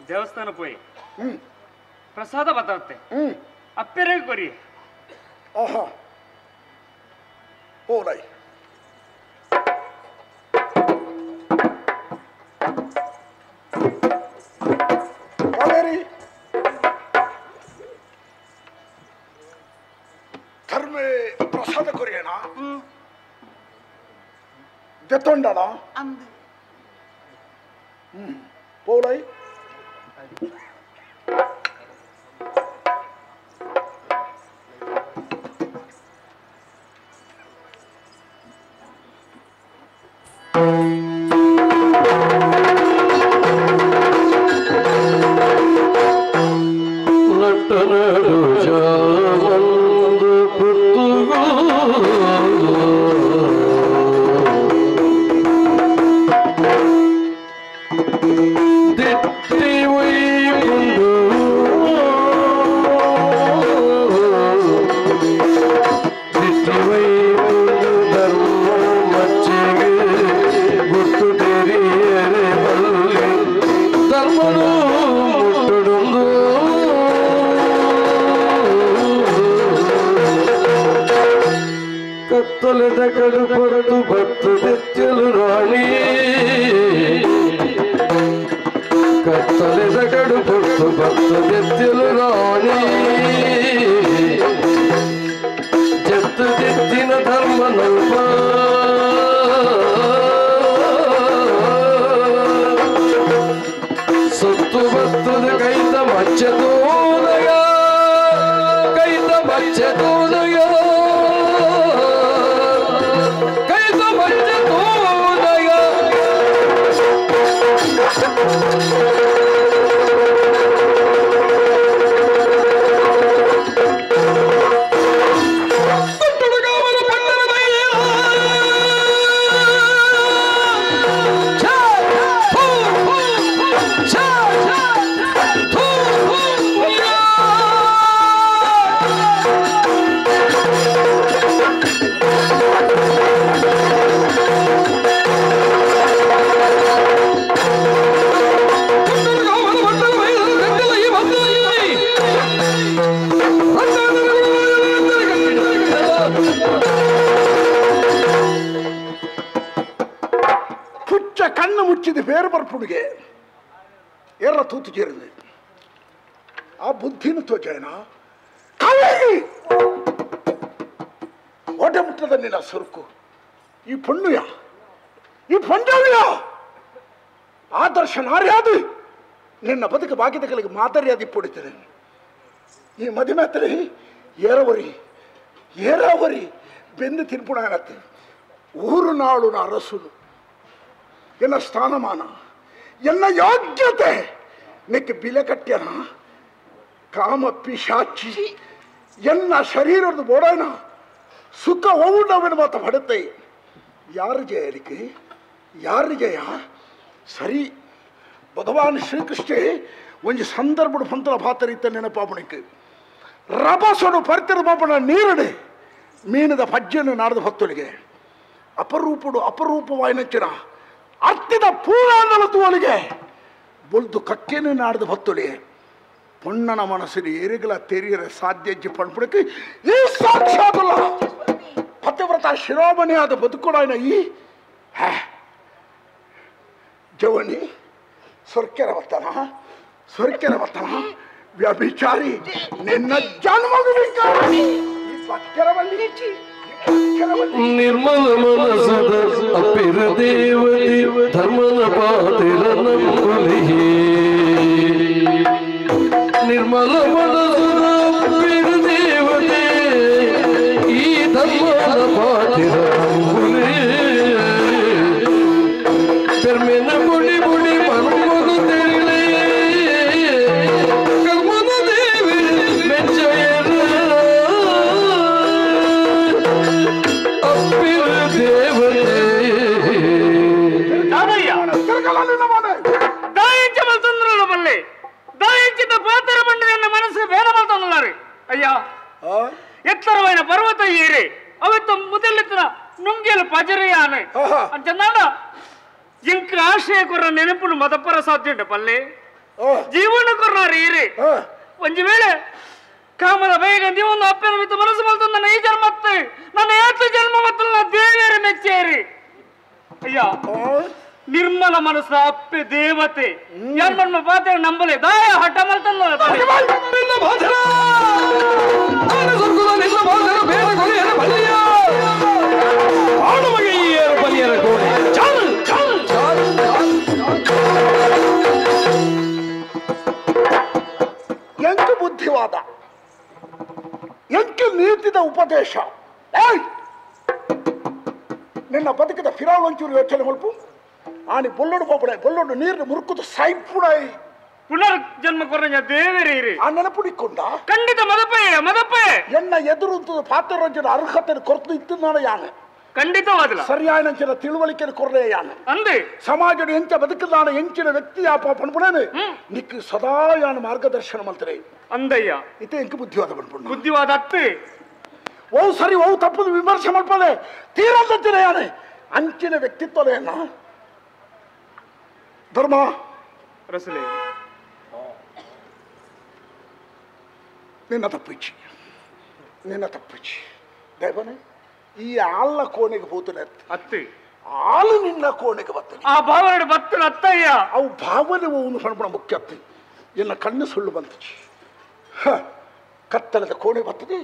ದೇವಸ್ಥಾನ ಪೋಯಿ ಪ್ರಸಾದ ಬತ್ತಾಗುತ್ತೆ ಅಪ್ಪೆರೆ ಕೊರಿ ಆಹಾ ಓಲೈ ಕಾವೇರಿ ಧರ್ಮೆ ಪ್ರಸಾದ ಕೊರಿಯಣ ದೆತ್ತೊಂಡಣ ಓಲೈ ಮುಚ್ಚಿದ ಬೇರೆ ಬರ್ಪುಡಿಗೆ ಏರ ತೂತು ಚೇರಿದೆ ಆ ಬುದ್ಧಿನ ತೋಚೇನ ಓಟೆ ಮುಟ್ಟದ ನಿನ್ನ ಸುರುಕು ಈ ಪಣ್ಣುಯ ಈ ಪಂಜಾವಿಯ ಆದರ್ಶ ನಾರ್ಯಾದು ನಿನ್ನ ಬದುಕು ಬಾಕಿದಗಳಿಗೆ ಮಾದರಿಯಾದಿ ಪೊಡಿತದೆ ಈ ಮದಿಮೆತ್ತಲೆ ಏರಾವರಿ ಬೆಂದು ತಿನ್ಪುಣಾಗತ್ತೆ ಊರು ನಾಳುನ ಅರಸುನು ಎನ್ನ ಸ್ಥಾನಮಾನ ಎನ್ನ ಯೋಗ್ಯತೆ ನಿಕ್ಕೆ ಬಿಲೆ ಕಟ್ಟ್ಯನ ಕಾಮ ಪಿಶಾಚಿ ಎನ್ನ ಶರೀರದ ಬೋಡಾಯನ ಸುಖ ಹೋಗುಂಡವನ ಮಾತ ಪಡುತ್ತೆ ಯಾರು ಜಯ ಅದಕ್ಕೆ ಯಾರು ಜಯ ಸರಿ ಭಗವಾನ್ ಶ್ರೀಕೃಷ್ಣ ಒಂದು ಸಂದರ್ಭದ ಪಂತಲ ಪಾತರಿತ್ತ ನೆನಪಾಪಣಿಕೆ ರಭಸನು ಪರಿತರ ಪಾಪಣ ನೀರಡೆ ಮೀನದ ಪಜ್ಜನ್ನು ನಾಡದ ಭಕ್ತೊಳಿಗೆ ಅಪರೂಪವಾಯಿನಚ್ಚಿನ ಅರ್ಥದ ಪೂರ್ಣಾಂದಲ ತೂವಲಿಗೆ ಬೊಲ್ದು ಕಕ್ಕೆನು ನಾಡದ ಭಕ್ತೊಳಿಗೆ ಪೊಣ್ಣನ ಮನಸ್ಸಿನ ಏರಿಗಳ ತೆರೆಯರೆ ಸಾಧ್ಯ ಪಣ್ಪುಡಕ್ಕೆ ಈ ಸಾಕ್ಷಾತಲ್ಲ ಪತಿವ್ರತ ಶಿರೋಮಣಿಯಾದ ಬದುಕೊಡಾಯನ ಈ ಜವನಿ ಸ್ವರ್ಕೆರ ಬರ್ತನ ವ್ಯಭಿಚಾರಿ ನಿನ್ನ ಜನ್ಮದಲ್ಲಿ ನಿರ್ಮಲ ಮನಸದ ಅಪಿರ ದೇವತೆ ಧರ್ಮನ ಪಾತಿರ ನಂಬುಲಿಹೇ ನಿರ್ಮಲ ಮನಸದ ಅಪಿರ ದೇವತೆ ಈ ಧರ್ಮನ ಪಾತಿರ ನಂಬುಲಿಹೇ ಪೆರ್ಮೆನ ಬುಡಿ ಬುಡಿ ಮನ್ಮಗ ತೆರಿಲೆ ಕರ್ಮನ ದೇವಿ ಮೆಚ್ಚಯನ ಅಪ್ಪಿರ ದೇವತೆ ಬಲ್ಲೆ ದಾಯಿಂಚಿದ ಪಾತ್ರ ಬಂಡಿದ ಮನಸ್ಸು ಬೇಡ ಮಾಡ್ತಾರೆ ಅಯ್ಯ ಎತ್ತರವೈನ ಪರ್ವತ ಏರಿ ಅವತ್ತು ಮೊದಲೆತ್ತಿನ ನುಂಗಿಯಲು ಪಜರಿಯಾನೆ ಅಂಚನಾಡ ಇಂಕ ಆಶಯ ಕೊರ ನೆನಪು ಮದಪರ ಸಾಧ್ಯ ಉಂಟು ಪಲ್ಲೆ ಜೀವನ ಕೊರ್ನಾರು ಏರಿ ಒಂದು ವೇಳೆ ಕಾಮದ ಬೈಗಂದಿ ಒಂದು ಅಪ್ಪನ ಮಿತ್ತ ಮನಸ್ಸು ಮಲ್ತ ನನ್ನ ಈ ಜನ್ಮತ್ತೆ ನನ್ನ ಏತು ಜನ್ಮ ಮತ್ತು ದೇವೇರ ಮೆಚ್ಚೇರಿ ಅಯ್ಯ ನಿರ್ಮಲ ಮನಸ್ಸ ಅಪ್ಪೆ ದೇವತೆ ಯಾರು ಪಾತ್ರ ನಂಬಲೆ ದಾಯ ಹಠ ಮಲ್ತಲ್ಲ ಎಂಕ ಬುದ್ಧಿವಾದ ಎಂಕ ನೀತಿದ ಉಪದೇಶ ನಿನ್ನ ಬದುಕಿದ ಫಿರಾಲ್ ಒಂಚೂರು ಯೋಚನೆ ಹೊಲ್ಪು ಆನಿ ಬೊಲ್ಲೋಡು ಪಾಪಡೆ ಬೊಲ್ಲೋಡು ನೀರು ಮುರುಕುದು ಸಾಯ್ಪುಡಾಯಿ ಪುನರ್ ಜನ್ಮ ಕೊರഞ്ഞ ದೇವರೇರಿ ಆ ನೆನಪುಡಿಕೊಂಡ ಖಂಡಿತ ಮದಪೆ ಎನ್ನ ಎದುರು ಪಾತ್ರರಂಜನ ಅರ್ಹತೆ ಕೊರತು ಇತ್ತು ನಾಡ ಯಾನೆ ಖಂಡಿತವಾದಲ್ಲ ಸರಿಯಾದ ತಿಳುವಳಿಕೆ ಕೊರಲೆ ಯಾನೆ ಅಂದೆ ಸಮಾಜದ ಎಂಚ ಬದುಕದಾನ ಎಂಚಿನ ವ್ಯಕ್ತಿ ಆ ಪಣ್ಪುಣೇನೆ ನಿಕ್ ಸದಾ ಯಾನ ಮಾರ್ಗದರ್ಶನ ಮಾಡ್ತಾರೆ ಅಂದಯ್ಯ ಇತ್ತೆ ಎಂಕ ಬುದ್ಧಿವಾದ ಪಣ್ಪುಣ ಬುದ್ಧಿವಾದ ಅತ್ತೆ ಓ ಸರಿ ಓ ತಪ್ಪದು ವಿಮರ್ಶೆ ಮಾಡ್ಪದೆ ತೀರಂತಿನ ಯಾನೆ ಅಂಚಿನ ವ್ಯಕ್ತಿತ್ವದೇನ ಧರ್ಮ ರಸಲೆ ನಿನ್ನ ತಪ್ಪಿಚ್ಚಿ ದೈವನೇ ಈ ಆಲ್ನ ಕೋಣೆಗೆ ಹೋತನೆ ಅತ್ತೆ ಆಲು ನಿನ್ನ ಕೋಣೆಗೆ ಬರ್ತನೆ ಆ ಭಾವನೆ ಬರ್ತನ ಅತ್ತಯ್ಯ ಅವು ಭಾವನೆ ಅವನು ಪಣ್ಪಣ ಮುಖ್ಯ ಅತ್ತೆ ಎನ್ನ ಕಣ್ಣು ಸುಳ್ಳು ಬಂತಚ್ಚಿ ಕತ್ತಲದ ಕೋಣೆ ಬರ್ತದೆ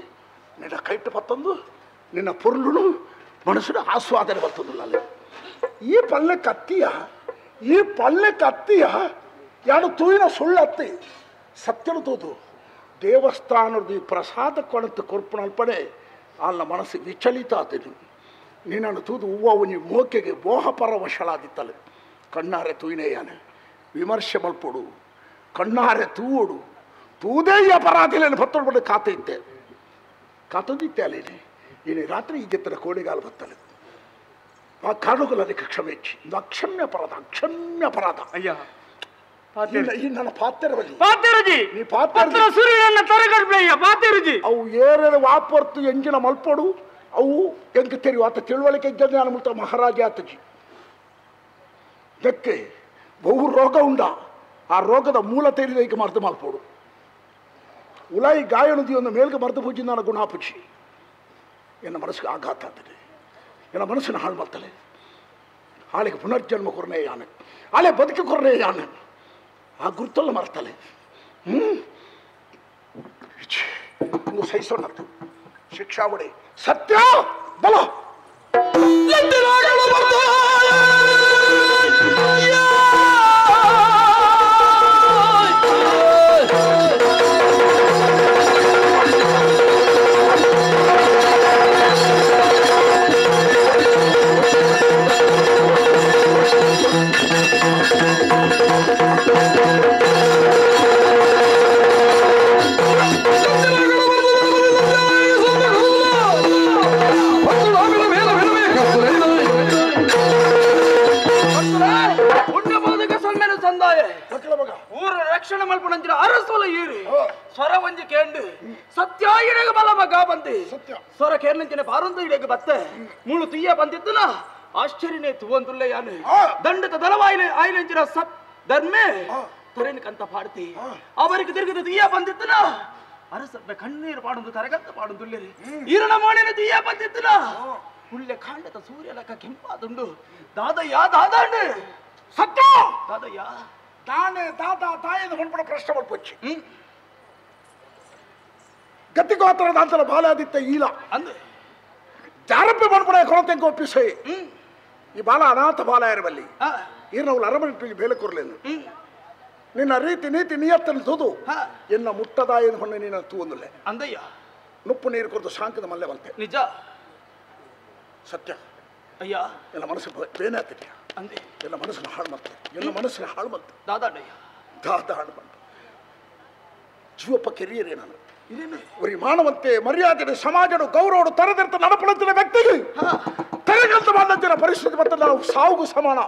ನಿನ್ನ ಕೈಟ್ಟು ಬತ್ತಂದು ನಿನ್ನ ಪೊರ್ಲು ಮನಸ್ಸಿನ ಆಸ್ವಾದನೆ ಬರ್ತದಿಲ್ಲ ಅಲ್ಲಿ ಈ ಪಲ್ಲೆ ಕತ್ತಿಯ ಯಾರು ತೂಯಿನ ಸುಳ್ಳು ಅತ್ತಿ ಸತ್ಯನು ತೂದು ದೇವಸ್ಥಾನದ ಈ ಪ್ರಸಾದ ಕೊಣತ್ತು ಕೊರ್ಪಣಲ್ಪಡೆ ಅಲ್ಲ ಮನಸ್ಸು ವಿಚಲಿತ ಆತನು ನೀನನ್ನು ತೂದು ಹೂವು ಒಂಜಿ ಮೋಕೆಗೆ ಮೋಹಪರವಶಳಾದಿತ್ತಲೆ ಕಣ್ಣಾರೆ ತೂಯಿನೆಯಾನೆ ವಿಮರ್ಶೆ ಮಲ್ಪೊಡು ಕಣ್ಣಾರೆ ತೂವೋಡು ತೂದೇ ಈ ಅಪರಾಧಿಲೇನು ಭತ್ತೊಳ್ಬಡೆ ಕಾತೊಂದಿತ್ತೆ ಅಲ್ಲೇನೆ ಇನ್ನು ರಾತ್ರಿ ಈ ಜತ್ತಿನ ಕೋಳಿಗಾಲ ಬತ್ತಲೆ ಆ ಕಾರಣಗಳದಕ್ಕೆ ಕ್ಷಮೆಚ್ಚಿ ಇದು ಅಕ್ಷಮ್ಯ ಅಪರಾಧ ಅಯ್ಯ ಈ ನನ್ನ ಪಾತ್ರೆರವಲ್ಲಿ ನೀ ಪಾತ್ರ ಸೂರ್ಯನ ತರಗಡ್ಬಯ್ಯ ಪಾತ್ರೆಜಿ ಅವು ಏರೇನು ವಾಪರ್ತು ಎಂಜಿನ ಮಲ್ಪೊಡು ಅವು ಎಂಕ ತೆರಿವು ಆತ ತಿಳುವಳಿಕೆ ಜ್ಞಾನ ಮುಲ್ತ ಮಹಾರಾಜ ಆತಜಿ ಇದಕ್ಕೆ ಬಹು ರೋಗ ಉಂಡ ಆ ರೋಗದ ಮೂಲ ತೆರಿದ ಈಗ ಮರ್ದು ಮಲ್ಪೋಡು ಉಲಾಯಿ ಗಾಯನದಿ ಒಂದು ಮೇಲ್ಗೆ ಮರ್ದು ಪೂಜಿ ನಾನು ಗುಣಾಪುಜಿ ಎನ್ನ ಮನಸ್ಸಿಗೆ ಆಘಾತ ಆಗ್ತದೆ ಎನ್ನ ಮನಸ್ಸಿನ ಹಾಳು ಮಾಡ್ತಾಳೆ ಆಳಿಗೆ ಪುನರ್ಜನ್ಮ ಕೊರನೇ ಯಾನೆ ಆಳೆ ಬದುಕಿ ಕೊರನೇ ಯಾನೆ ಆ ಗುರುತಲ್ಲ ಮರ್ತಲೆ ಸಹಿಸೋಣ ಶಿಕ್ಷಾ ಹೊಡೆ ಸತ್ಯ ಬಲ ಊರ ರಕ್ಷಣೆ ಮಲ್ಪನಂಚಿನ ಅರಸೋಲ ಈರಿ ಸ್ವರ ಒಂಜಿ ಕೇಂಡು ಸತ್ಯ ಇಡೆಗೆ ಬಲ ಮಗ ಬಂದಿ ಸ್ವರ ಕೇರ್ನಂಚಿನ ಪಾರೊಂದು ಇಡೆಗೆ ಬತ್ತೆ ಮುಳು ತುಯ್ಯ ಬಂದಿದ್ದನ ಆಶ್ಚರ್ಯನೇ ತುವಂದುಲ್ಲ ಯಾನು ದಂಡದ ದಳವಾಯಿಲೆ ಆಯ್ಲೆಂಚಿನ ಸತ್ ಧರ್ಮೆ ತೊರೆನಕಂತ ಪಾಡ್ತಿ ಅವರಿಗೆ ತಿರುಗಿದ ತುಯ್ಯ ಬಂದಿದ್ದನ ಅರಸಬ್ಬೆ ಕಣ್ಣೀರು ಪಾಡೊಂದು ತರಗಂತ ಪಾಡೊಂದುಲ್ಲೇರಿ ಈರನ ಮಾಡಿನ ತುಯ್ಯ ಬಂದಿದ್ದನ ಹುಳ್ಳೆ ಕಾಂಡದ ಸೂರ್ಯ ಲೆಕ್ಕ ಕೆಂಪಾದುಂಡು ದಾದಯ್ಯ ದಾದಾಂಡು ಸತ್ಯ ದಾದಯ್ಯ ತಾನೇ ತಾತ ತಾಯಿನ ಹೊಂಡ್ಪಡ ಪ್ರಶ್ನೆ ಮಾಡ್ಕೊಚ್ಚಿ ಗತಿಗೋತ್ರ ದಾಂತಲ ಬಾಲಾದಿತ್ಯ ಈಲ ಅಂದು ಜಾರಪ್ಪೆ ಮಾಡ್ಪಡ ಕೊಳತೆಂಕ ಒಪ್ಪಿಸೆ ಈ ಬಾಲ ಅನಾಥ ಬಾಲ ಇರಬಲ್ಲಿ ಈರ್ನವ್ಳು ಅರಮನೆ ಬೇಲೆ ಕೊರ್ಲೇನು ನಿನ್ನ ರೀತಿ ನೀತಿ ನಿಯತ್ತನ್ನು ತೂದು ಎನ್ನ ಮುಟ್ಟದಾಯನ ಹೊಣ್ಣೆ ನೀನ ತೂವೊಂದುಲ್ಲೆ ಅಂದಯ್ಯ ನುಪ್ಪು ನೀರು ಕೊಡ್ದು ಶಾಂಕದ ಮಲ್ಲೆ ಬಂತೆ ನಿಜ ಸತ್ಯ ಅಯ್ಯ ಎಲ್ಲ ಮನಸ್ಸು ಬೇನೆ ಆಗ್ತಿದ್ಯಾ ಅಂದೆ ಎಲ್ಲ ಮನಸ್ಸನ್ನು ಹಾಳು ಮಾಡ್ತೆ ಎಲ್ಲ ಮನಸ್ಸಿನ ಹಾಳು ಮಾಡ್ತೆ ದಾದಾಡಯ್ಯ ದಾದ ಹಾಳು ಮಾಡ್ತೆ ಜೀವಪ್ಪ ಕೆರಿಯರೇ ನಾನು ಒರಿ ಮಾನವಂತೆ ಮರ್ಯಾದೆ ಸಮಾಜಡು ಗೌರವಡು ತರದಿರ್ತ ನಡಪಳಂತಿನ ವ್ಯಕ್ತಿಗೆ ತೆರೆಗಂತ ಬಂದಂತಿನ ಪರಿಸ್ಥಿತಿ ಮತ್ತೆ ನಾವು ಸಾವುಗೂ ಸಮಾನ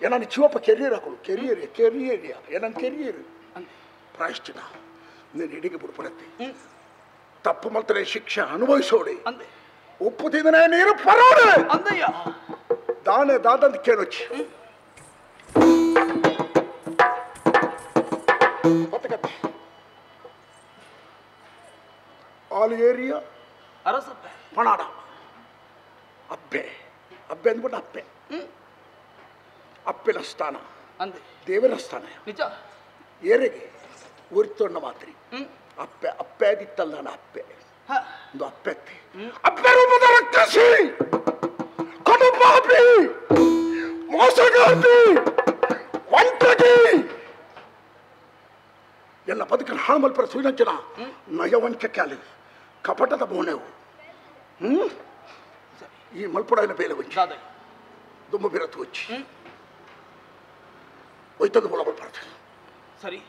ಏನನ್ನು ಜೀವಪ್ಪ ಕೆರಿಯರ್ ಹಾಕೊಳ್ಳು ಕೆರಿಯರಿಯ ಏನನ್ನು ಕೆರಿಯರ್ ಪ್ರಾಯಶ್ಚಿತ ನೀನು ಹಿಡಿಗೆ ಬಿಡ್ಪಡತ್ತೆ ತಪ್ಪು ಮಲ್ತನೆ ಶಿಕ್ಷೆ ಅನುಭವಿಸೋಡಿ ಉಪ್ಪು ತಿಂದನೆ ನೀರು ಪರೋಡೆ ಅಂದಯ್ಯ ದಾನೆ ದಾದಂತ ಕೇಳೊಚ್ಚಿ ಆಲ್ ಏರಿಯಾ ಅರಸಪ್ಪೆ ಪಣಾಡ ಅಬ್ಬೆ ಅಬ್ಬೆ ಅಂದ್ಬಿಟ್ಟು ಅಪ್ಪೆ ಅಪ್ಪೆನ ಸ್ಥಾನ ಅಂದೆ ದೇವರ ಸ್ಥಾನ ನಿಜ ಏರೆಗೆ ಉರಿತೊಣ್ಣ ಮಾತ್ರಿ ಅಪ್ಪೆ ಅಪ್ಪೆ ಆದಿತ್ತಲ್ಲ ನಾನು ಅಪ್ಪೆ ಒಂದು ಅಪ್ಪೆತ್ತಿ ಅಪ್ಪೆ ರೂಪದ ರಕ್ಕಸಿ ಕಡುಪಾಪಿ ಮೋಸಗಾರ್ತಿ ವಂಚಕಿ ಎಲ್ಲ ಬದುಕನ್ನು ಹಾಳು ಮಲ್ಪರ ಸುನಂಚನ ನಯವಂಚಕ್ಕೆ ಅಲ್ಲಿ ಕಪಟದ ಬೋಣೆವು ಈ ಮಲ್ಪುಡನ ಬೇಲೆ ವಂಚಿ ದುಂಬ ಬಿರತ್ತು వచ్చి ಒಯ್ತದ ಒಳ ಬರ್ತದೆ ಸರಿ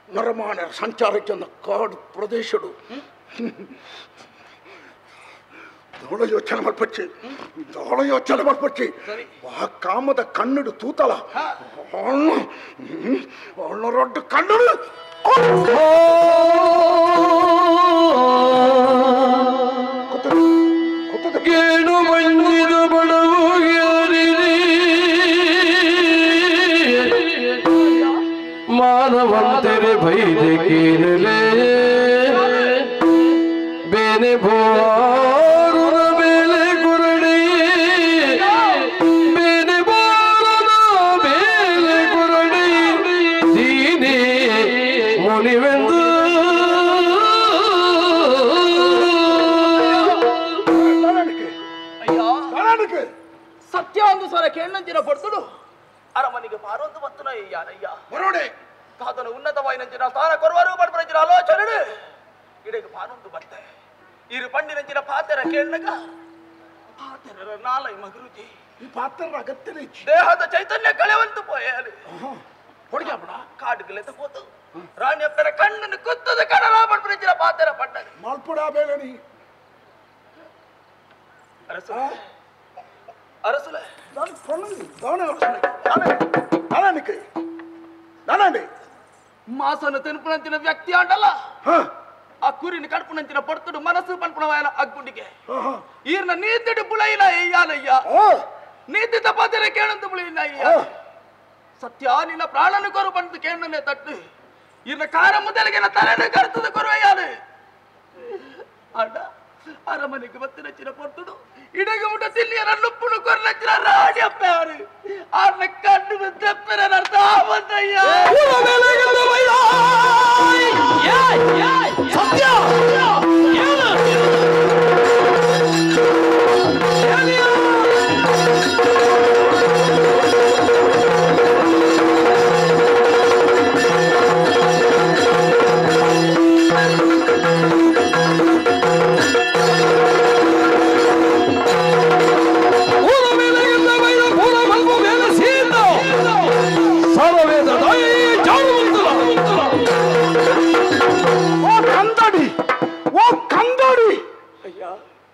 ನರಮಾನ ಸಂಚಾರಕ್ಕೆ ಕಾಡು ಪ್ರದೇಶಡು ದೊಳ ಯೋಚನೆ ಮಲ್ಪಚ್ಚಿ ಆ ಕಾಮದ ಕಣ್ಣುಡು ತೂತಲ ಅವಳ ರೊಡ್ಡ ಕಣ್ಣುಡು ಕೇಳು ಮಂಜಿದ ಬಡವು ಮಾನವಂತರೆ ಭೈದೆ ಕೇಳಲೆ ಬೇನೆ ಬೋರುನ ಬೇಲೆ ಗುರುಡಿ ಬೇನೆ ಬೋರುನ ಬೇಲೆ ಗುರುಡಿ ದೀನೆ ಮುನಿವೆಂದು ಸತ್ಯ ಒಂದು ಸ್ವರ ಕೇಳಂಚಿನ ಪಡ್ತುಡು ಅರಮನೆಗೆ ಪಾರೊಂದು ಬತ್ತುನ ಯಾರಯ್ಯ ಬರೋಡೆ ಕಾದನು ಉನ್ನತವಾಯಿನಂಚಿನ ಸ್ಥಾನ ಕೊರವರು ಪಡ್ಪರಂಚಿನ ಆಲೋಚನೆ ಇಡೆಗೆ ಪಾರೊಂದು ಬತ್ತೆ ಇರು ಪಂಡಿನಂಚಿನ ಪಾತ್ರ ಕೇಳಗ ಪಾತ್ರರ ನಾಲೈ ಮಗರುಜಿ ಈ ಪಾತ್ರರ ಅಗತ್ಯನೇ ದೇಹದ ಚೈತನ್ಯ ಕಳೆವಂತು ಪೋಯಾలి ಹೊಡಿಯಾಬಡ ಕಾಡುಗಲೆತ ಹೋತು ರಾಣಿ ಅಪ್ಪರ ಕಣ್ಣನ್ನು ಕುತ್ತದ ಕಡಲ ಪಡ್ಪರಂಚಿನ ಪಾತ್ರ ಪಡ್ಡ ಮಾಲ್ಪುಡ ಬೇಲನಿ ಅರಸುಲೆ ನಾನು ಪೊಣ್ಣಿ ದಾನೆ ಅರಸುಲೆ ನಾನೇ ಮಾಸನ ತೆನ್ಪುನಂಚಿನ ವ್ಯಕ್ತಿ ಆಂಡಲ್ಲ ಆ ಕುರಿನ ಕಡ್ಪುನಂಚಿನ ಪಡ್ತುಡು ಮನಸ್ಸು ಪಡ್ಪುಣವಾಯನ ಅಗ್ಗುಂಡಿಗೆ ಈರ್ನ ನೀತಿಡು ಬುಳೈಲ ಎಯ್ಯಾಲಯ್ಯ ನೀತಿ ತಪಾದರೆ ಕೇಳಂತ ಬುಳಿನ ಅಯ್ಯ ಸತ್ಯ ನಿನ್ನ ಪ್ರಾಣನ ಕೊರು ಬಂದು ಕೇಳನೆ ತಟ್ಟು ಈರ್ನ ಕಾರ ಮುದಲಿಗೆ ತಲೆನ ಕರ್ತದ ಕೊರುವಯ್ಯಾಲು ಅಡ್ಡ ಅರಮನೆಗೆ ಬತ್ತಿನ ಚಿನ ಪಡ್ತುಡು ಇಡಗ ಮುಟ್ಟ ತಿಲ್ಲಿಯರ ನುಪ್ಪುನು ಕೊರ್ಲಚ್ಚಿನ ರಾಣಿ ಅಪ್ಪಾರು ಆರ್ನ ಕಣ್ಣು ತೆಪ್ಪರ ಅರ್ಥ ಬಂದಯ್ಯ ಸತ್ಯ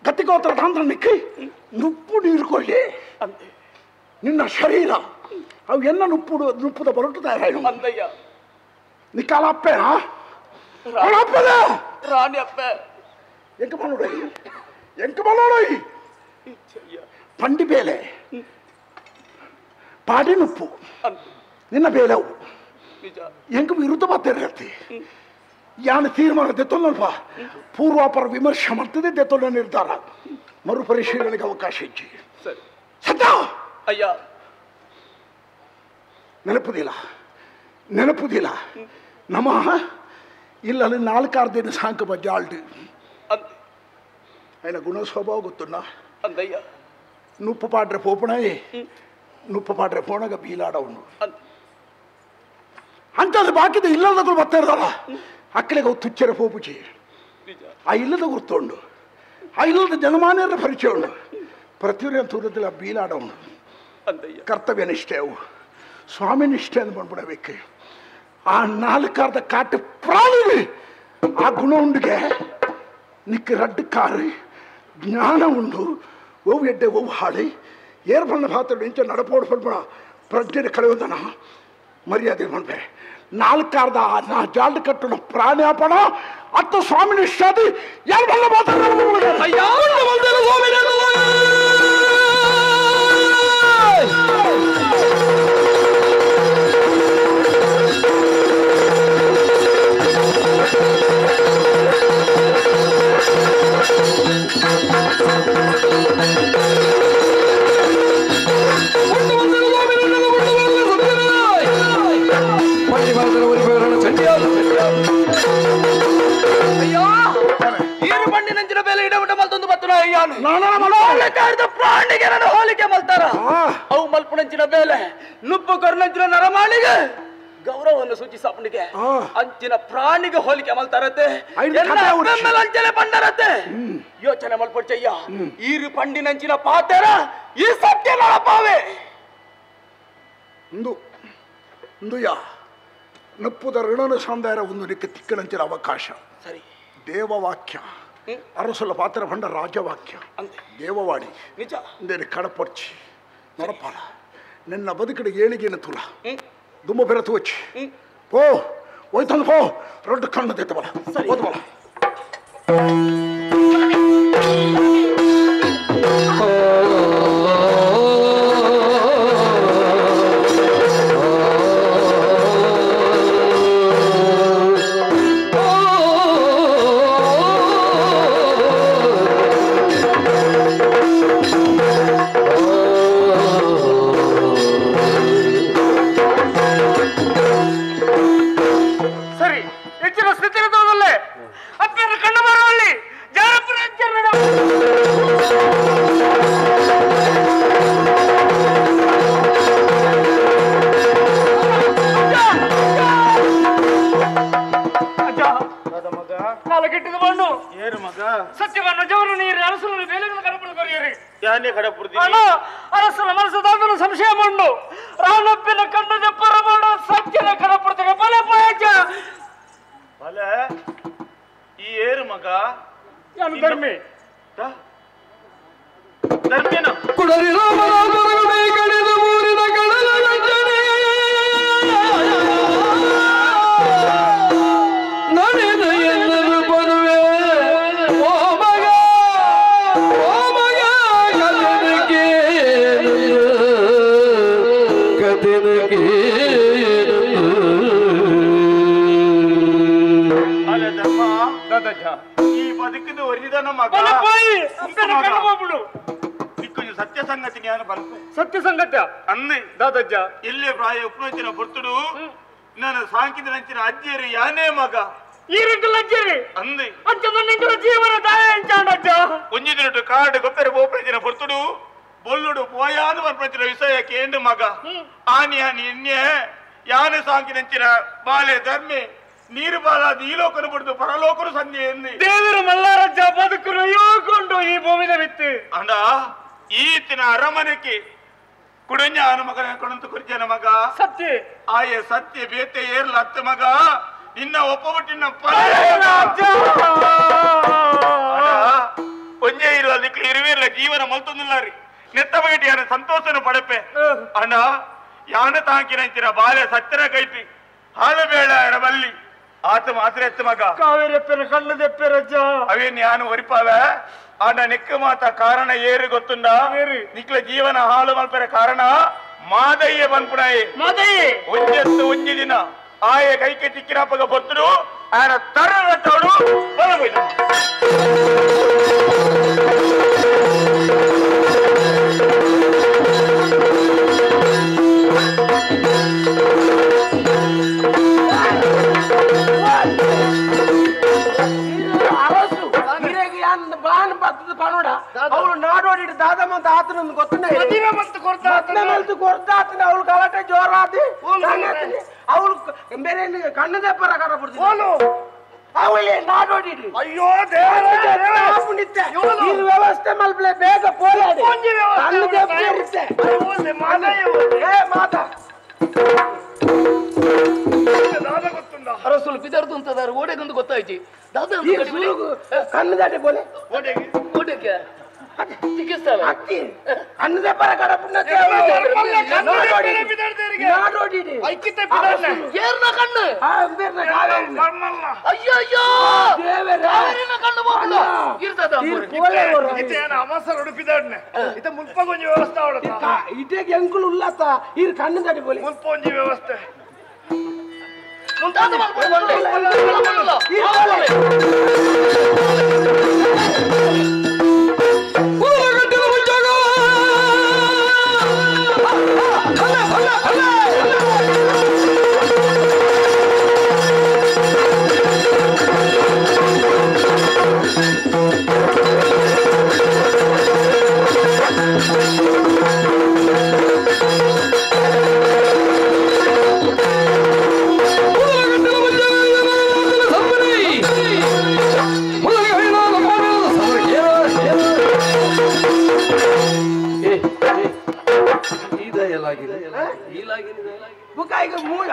ಗತಿಗೋತ್ರ ತಂತ್ರನಿಕ್ಕೆ ನುಪ್ಪು ನೀರು ಕೊಡ್ಲಿ ನಿನ್ನ ಶರೀರ ಅವು ಎನ್ನ ನುಪ್ಪುದ ಬರುಟ್ಟು ತಯಾರಾಯು ಅಂದಯ್ಯ ನಿಕ್ಕಾಲ ಅಪ್ಪೇನಾ ಅಪ್ಪದ ರಾಣಿ ಅಪ್ಪ ಎಂಕ ಮನೋಡೈ ಪಂಡಿ ಬೇಲೆ ಪಾಡಿ ನುಪ್ಪು ನಿನ್ನ ಬೇಲೆವು ಎಂಕ ವಿರುದ್ಧ ಮಾತೇನೆ ಯಾನು ತೀರ್ಮಾನ ದೆತ್ತೊಲ್ಲಲ್ಪ ಪೂರ್ವಾಪರ ವಿಮರ್ಶೆ ಮಾಡ್ತದೆ ದೆತ್ತೊಲ್ಲ ನಿರ್ಧಾರ ಮರುಪರಿಶೀಲನೆಗೆ ಅವಕಾಶ ಇಚ್ಚಿ ಸತ್ಯ ಅಯ್ಯ ನೆನಪುದಿಲ್ಲ ನಮ್ಮ ಇಲ್ಲಲ್ಲಿ 4-6 ದಿನ ಸಾಂಕ ಬಜ್ಜಾಲ್ಟ್ ఆయన గుణ స్వభావ గుర్తున్నా అందయ్య నుప్పు పాడ్ರೆ పోపణాయి నుప్పు పాಡ್ರೆ పోಣಗ ಬೀಲಾಡವನು ಅಂತದ್ದು ಬಾಕಿದ ಇಲ್ಲದಗಳು ಬರ್ತಾ ಇರಲ್ಲ ಅಕ್ಕಳಿಗೆ ತುಚ್ಚರ ಪೋಪುಚಿ ಆ ಇಲ್ಲದ ಗುರ್ತುಂಡು ಆ ಇಲ್ಲದ ಜನಮಾನ್ಯರ ಪರಿಚಯ ಉಂಡು ಪ್ರತಿಯೊಂದು ತೂರದಲ್ಲಿ ಬೀಲಾಡವನು ಕರ್ತವ್ಯ ನಿಷ್ಠೆ ಅವು ಸ್ವಾಮಿ ನಿಷ್ಠೆ ಅಂತ ಬಂದ್ಬಿಡಬೇಕು ಆ 4 ಕಾಟ ಪ್ರಾಣಿಗೆ ಆ ಗುಣ ಉಂಡಿಗೆ ನಿಕ್ಕ ರಡ್ಡು ಕಾರು ಜ್ಞಾನ ಉಂಡು ಒವು ಎಡ್ಡೆ ಒವು ಹಾಡಿ ಏರ್ಬಣ್ಣ ಪಾತ್ರ ಇಂಚ ನಡಪೋಡು ಪಡ್ಬಣ ಪ್ರಜ್ಞೆ ಕಳೆಯೋದನ ಮರ್ಯಾದೆ ಮಾಡ್ಬೇ 4 ನಾ ಜಾಲ್ಡ್ ಕಟ್ಟಣ ಪ್ರಾಣಿ ಆಪಣ ಅತ್ತ ಸ್ವಾಮಿ ನಿಷ್ಠಾದಿ ಏರ್ಬಣ್ಣ ಬಂಡಿನಂಚಿನ ಬೆಲೆ ಇಡಬಿಟ್ಟ ಮಲ್ತೊಂದು ಬತ್ತನ ಅಯ್ಯಾನು ಪ್ರಾಣಿಗೆ ನನ್ನ ಹೋಲಿಕೆ ಮಲ್ತಾರ ಅವು ಮಲ್ಪುನಂಚಿನ ಬೆಲೆ ನುಪ್ಪು ಕರ್ನಂಚಿನ ನರಮಾಳಿಗೆ ಗೌರವವನ್ನು ಸೂಚಿಸಪ್ಪನಿಗೆ ಅಂಚಿನ ಪ್ರಾಣಿಗೆ ಹೋಲಿಕೆ ಮಲ್ತಾರತ್ತೆ ಅಂಚನೆ ಬಂಡರತ್ತೆ ಯೋಚನೆ ಮಲ್ಪಡ್ಚಯ್ಯ ಈರು ಪಂಡಿನಂಚಿನ ಪಾತೆರ ಈ ಸತ್ಯ ನಳಪಾವೆ ಇಂದುಯ ನಪ್ಪುದ ಋಣನ ಸಂದಾರ ಒಂದು ನಿಕ್ಕೆ ತಿಕ್ಕನಂಚಿನ ಅವಕಾಶ ಸರಿ ದೇವವಾಕ್ಯ ಅರಸುಲ ಪಾತ್ರ ಬಂಡ ರಾಜವಾಕ್ಯ ದೇವವಾಡಿ ನಿಜ ಇಂದೇನು ಕಡಪಡ್ಚಿ ನಡಪಾಲ ನಿನ್ನ ಬದುಕಡೆ ಏಳಿಗೆನ ತುಲ ದುಮ್ಮ ಬೆರೆತು వచ్చి ಪೋ ಹೋಯ್ತಂದು ಪೋ ರೊಡ್ಡ ಕಣ್ಣು ತೆತ್ತಬಲ ಓದ್ಬಲ ಸತ್ಯವನ್ನು ಜವರು ನೀರು ಅರಸನ ಬೇಲೆಗಳನ್ನು ಕಡಪಡು ಕೊರಿಯರಿ ಯಾನೇ ಕಡಪುರ್ದಿ ಅರಸನ ಮನಸ್ಸು ಸಂಶಯ ಮಣ್ಣು ರಾಣಪ್ಪಿನ ಕಣ್ಣದ ಪರಮಾಣ ಸತ್ಯನ ಕಡಪಡ್ತಾರೆ ಬಲ ಪಾಯಜ ಬಲ ಈ ಏರು ಮಗ ನಾನು ಧರ್ಮಿ ಧರ್ಮೇನ ಕುಡರಿ ರಾಮರಾಮರೇ ಕಡೆದ ಊರಿನ ಕಡಲ ಗಂಜನೆ ನಡೆದ ಎಲ್ಲರೂ ಬರುವೆ ಓ ಮಗ ಕಥೆನಕ್ಕೆ ಅಲ್ಲ ಧರ್ಮ ಈ ಬದುಕಿದ ಒರಿದನ ಮಗ ಕಣ್ಣು ಹೋಗ್ಬಿಡು ಸಂಗತಿ ನಾನು ಬಲ್ಪೆ ಸತ್ಯ ಸಂಗತ್ಯ ಅಂದೆ ದಾದಜ್ಜ ಇಲ್ಲೇ ಪ್ರಾಯ ಉಪನೋಚಿನ ಬರ್ತುಡು ನಾನು ಸಾಂಕಿದ ನಂಚಿನ ಅಜ್ಜಿಯರು ಯಾನೇ ಮಗ ಈ ರೆಂಕಲ್ ಅಜ್ಜಿರಿ ಅಂದೆ ಅಜ್ಜ ನನ್ನ ಜೀವನ ದಾಯ ಎಂಚಾಂಡಜ್ಜ ಒಂಜಿದಿನಟ್ಟು ಕಾಡು ಗೊಪ್ಪೆರ ಬೋಪನಚಿನ ಬರ್ತುಡು ಬೊಲ್ಲುಡು ಪೋಯಾನು ಬರ್ಪನಚಿನ ವಿಷಯ ಕೇಂದ್ರ ಮಗ ಆನಿ ಆನಿ ಎಣ್ಣೆ ಯಾನೆ ಸಾಂಕಿನಂಚಿನ ಬಾಲೆ ಧರ್ಮೆ ನೀರು ಬಾಲಾದ ಈ ಲೋಕನು ಬಿಡ್ದು ಪರಲೋಕನು ಸಂಧಿ ಎಂದಿ ದೇವರು ಮಲ್ಲಾರಜ್ಜ ಬದುಕನ್ನು ಯೋಕೊಂಡು ಈ ಭೂಮಿನ ಬಿತ್ತು ಅಂಡ ಈತಿನ ಅರಮನೆಗೆ ಕುಡಂಜ ಅನ ಮಗನ ಕೊಡಂತ ಕುರ್ಜನ ಮಗ ಸತ್ಯ ಆಯ ಸತ್ಯ ಬೇತೆ ಏರ್ಲ ಅತ್ತ ಮಗ ಇನ್ನ ಒಪ್ಪಬಿಟ್ಟಿನ ಒಂಜೆ ಇರುವ ಅದಕ್ಕೆ ಇರುವಿರ್ಲ ಜೀವನ ಮಲ್ತೊಂದಿಲ್ಲ ರೀ ನೆತ್ತ ಬೈಟಿ ಯಾನ ಸಂತೋಷನ ಪಡಪೆ ಅಣ್ಣ ಯಾನ ತಾಂಕಿನಂಚಿನ ಬಾಲ್ಯ ಸತ್ಯನ ಕೈಪಿ ಹಾಲು ಬೇಡ ಬಲ್ಲಿ ಆತ ಮಾತ್ರ ಎತ್ತ ಮಗ ಕಾವೇರೆಪ್ಪೆನ ಕಣ್ಣು ದೆಪ್ಪೆರಜ್ಜ ಅವೇನ್ ಯಾನು ಒರಿಪಾವೆ ಅಣ್ಣ ನೆಕ್ಕ ಮಾತ ಕಾರಣ ಏರು ಗೊತ್ತುಂಡ ನಿಕ್ಲ ಜೀವನ ಹಾಳು ಮಲ್ಪರ ಕಾರಣ ಮಾದಯ್ಯ ಬನ್ಪುಣಾಯಿ ಮಾದಯ್ಯ ಒಂಜತ್ತು ಒಂಜಿ ದಿನ ಆಯ ಕೈಕೆ ಚಿಕ್ಕಿನಪ್ಪಗ ಬರ್ತರು ಆಯನ ತರನ ತವಡು ಬರಬೇಕು ಅವಳು ನಾಡೋಡಿ ದಾದಮ್ಮ ಅಂತ ಆತನ ಗೊತ್ತೇ ಕೊಡ್ತಾತನ ಅವಳು ಗಲಾಟೆ ಜೋರ ಅವಳು ಬೇರೆ ಕಣ್ಣು ದೆಪ್ಪರ ಕಡ ಬಿಡ್ತೀನಿ ಅವಳೇ ನಾಡೋಡಿ ಅಯ್ಯೋ ಇದು ವ್ಯವಸ್ಥೆ ಮಲ್ಪಲೆ ಬೇಗ ಪೋಲಾಡಿ ಕಣ್ಣು ದೆಪ್ಪ ಇರುತ್ತೆ ಮಾತಾ ಅರಸುಲು ಪಿದರ್ದು ಅಂತದಾರು ಓಡೆಗೊಂದು ಗೊತ್ತಾಯ್ತು ಕಣ್ಣು ದಾಟಿ ಬೋಲೆ ಓಡಕ್ಕೆ ಚಿಕಿತ್ಸೆ ಕಣ್ಣು ದೆಪ್ಪರ ಕಡ ಮುಲ್ಪಗೊಂಜಿ ವ್ಯವಸ್ಥೆ ಇಟೇಗೆ ಎಂಕುಲು ಉಲ್ಲತ್ತ ಇರ್ ಕಣ್ಣು ದಾಟಿ ಬೋಲೆ ಮುಲ್ಪೊಂಜಿ ವ್ಯವಸ್ಥೆ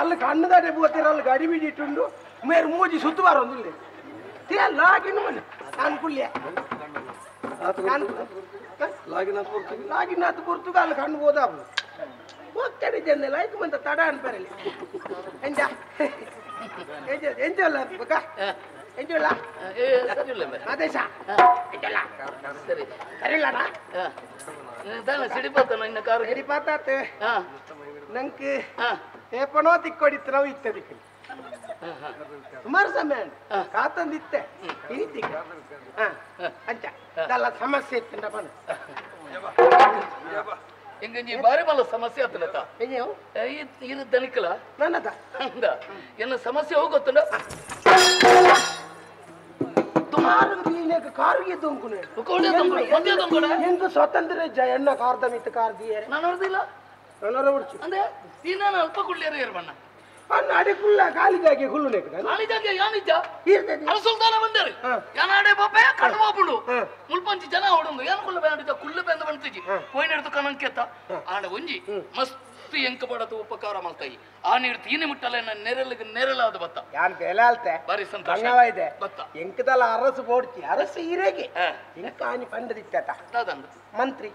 ಅಲ್ಲಿ ಕಣ್ಣು ದಾಟೆ ಬೋತಿರ ಅಲ್ಲಿ ಗಾಡಿ ಬೀಡಿ ಇಟ್ಟುಂಡು ಮೇರೆ ಮೂಜಿ ಸುತ್ತು ಬಾರೊಂದಿಲ್ಲ ಲಾಗಿನ ಮನೆ ಅನ್ಕುಲ್ಯ ಲಾಗಿನಾಥ್ ಪುರ್ತುಗ ಅಲ್ಲಿ ಕಣ್ಣು ಹೋದ ಹೋಗ್ತಾಡಿದ್ದೆ ಲೈಕ್ ಮಂತ ತಡ ಅನ್ಪರಲಿ ಎಂಜ ಎಂಜಲ್ಲ ಬಕ ಎಂಜಲ್ಲ ಆದೇಶ ಎಂಜಲ್ಲ ಸರಿ ಕರಿಲಣ ಸಿಡಿಪಾತ ಇನ್ನ ಕಾರು ಸಿಡಿಪಾತೆ ನಂಗೆ ಏಪನೋ ತಿಕ್ಕೊಡಿತ್ತು ನಾವು ಇತ್ತದಿಕ್ಕೆ ಸುಮಾರು ಸಮಯ ಕಾತಂದಿತ್ತೆ ಅಂಚ ಅದೆಲ್ಲ ಸಮಸ್ಯೆ ಇತ್ತು ಬಂದು ಹಿಂಗ ನೀ ಬಾರಿ ಮಲ್ಲ ಸಮಸ್ಯೆ ಆತನತ ಇದು ದನಿಕಲ ನನ್ನದ என்ன ಸಮಸ್ಯೆ ಹೋಗುತ್ತಂಡ ಕಾರಿಗೆ ಎಂದು ಸ್ವಾತಂತ್ರ್ಯ ಎಣ್ಣ ಕಾರ್ದ ಮಿತ್ತು ಕಾರ್ದಿಯೇ ನಾನು ಹೊರದಿಲ್ಲ ಅಂದ್ರೆ ನೀನು ಅಲ್ಪ ಕುಳ್ಳಿಯರು ಇರ್ಬಣ್ಣ ಅಡಿಕುಲ್ಲ ಕಾಲಿದಾಗೆ ಹುಲ್ಲು ಕಾಲಿದಾಗೆ ಯಾನಿದ್ದ ಸುಲ್ತಾನ ಬಂದರು ಯಾನಾಡೆ ಬಾಪೆ ಕಣ್ಣು ಬಾಪುಂಡು ಮುಲ್ಪಂಚಿ ಜನ ಹೊಡೊಂದು ಏನು ಕುಲ್ಲ ಬೇಡಿದ ಕುಲ್ಲು ಬೆಂದ ಬಂತಿಜಿ ಪೋಯಿನ ಹಿಡಿದು ಕಣಂಕೆತ್ತ ಆಡ ಒಂಜಿ ಮಸ್ತ್ ಎಂಕ ಪಡತು ಉಪಕಾರ ಮಾಡ್ತಾಯಿ ಆ ನೀರು ತೀನಿ ಮುಟ್ಟಲ್ಲ ನೆರಳಿಗೆ ನೆರಳಾದ ಬತ್ತ ಯಾನ್ ಬೆಲೆ ಅಲ್ತೆ ಬಾರಿ ಸಂತೋಷ ಇದೆ ಬತ್ತ ಎಂಕದಲ್ಲ ಅರಸು ಬೋಡ್ತಿ ಅರಸು ಹಿರೇಗೆ ಎಂಕ ಆನಿ ಪಂಡದಿತ್ತ ಮಂತ್ರಿ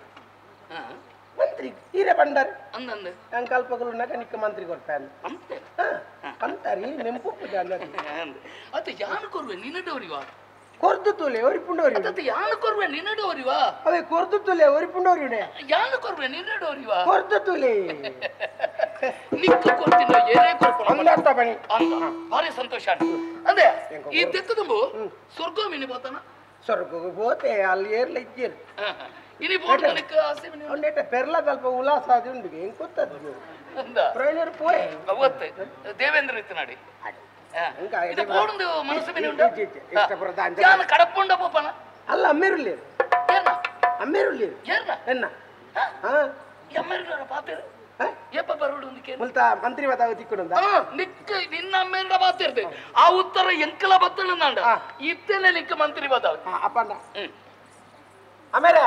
ಮಂತ್ರಿ ಹೀರೆ ಬಂಡಾರೆ ಅಂದಂದು ಅಂಕಲ್ಪಗಳು ನಗನಿಕ ಮಂತ್ರಿ ಕೊಡ್ತಾನೆ ಅಂತಾರಿ ನೆಂಪು ಅತ್ತೆ ಯಾನು ಕೊರ್ವೆ ನಿನ್ನಡವರಿವಾ ಕೊರ್ದು ತುಲೆ ಒರಿಪುಂಡವರಿ ಅತ್ತೆ ಯಾನು ಕೊರ್ವೆ ನಿನ್ನಡವರಿವಾ ಅವೇ ಕೊರ್ದು ತುಲೆ ಒರಿಪುಂಡವರಿನೆ ಯಾನು ಕೊರ್ವೆ ನಿನ್ನಡವರಿವಾ ಕೊರ್ದು ತುಲೆ ನಿಕ್ಕು ಕೊರ್ತಿನ ಏನೇ ಕೊರ್ಪಣ ಅಂದಾರ್ಥ ಬಣಿ ಭಾರಿ ಸಂತೋಷ ಅಂದೆ ಈ ತೆತ್ತದುಂಬು ಸ್ವರ್ಗ ಮೀನಿ ಬೋತನ ಸ್ವರ್ಗ ಬೋತೆ ಅಲ್ಲಿ ಏರ್ಲ ಇದ್ದೀರಿ ಇನಿ ಬೋರ್ಡನಿಗೆ ಆಸೆ ಒಂದೇಟ ಪೆರ್ಲ ಸ್ವಲ್ಪ ಉಲ್ಲಾಸ ಅದು ಉಂಡು ಹೆಂಗ್ ಗೊತ್ತದ್ದು ಪ್ರೈಲರ್ ಪೋಯ್ ಅವತ್ತೆ ದೇವೇಂದ್ರ ಇತ್ತನಾಡಿ ಇದು ಬೋರ್ಡ್ ಮನಸ್ಸು ಬಿನಿ ಉಂಟು ಇಷ್ಟಪಡದ ಯಾನ ಕಡಪುಂಡ ಪೋಪನ ಅಲ್ಲ ಅಮ್ಮೇರುಲ್ಲಿ ಅಮ್ಮೇರುಲ್ಲಿ ಏರ್ನ ಎನ್ನ ಹಾ ಅಮ್ಮೇರುಲ್ಲ ಪಾತೇರು ಏಪ ಬರೋಡು ಒಂದಕ್ಕೆ ಮುಲ್ತ ಮಂತ್ರಿ ಬತಾವ ತಿಕ್ಕೊಂಡ ನಿಕ್ಕ ನಿನ್ನ ಅಮ್ಮೇರುಡ ಪಾತೇರ್ದೆ ಆ ಉತ್ತರ ಎಂಕಲ ಬತ್ತಣ ನಾಂಡ ಇತ್ತೇನೆ ನಿಕ್ಕ ಮಂತ್ರಿ ಬತಾವ ಅಪ್ಪಣ್ಣ ಅಮೇರೆ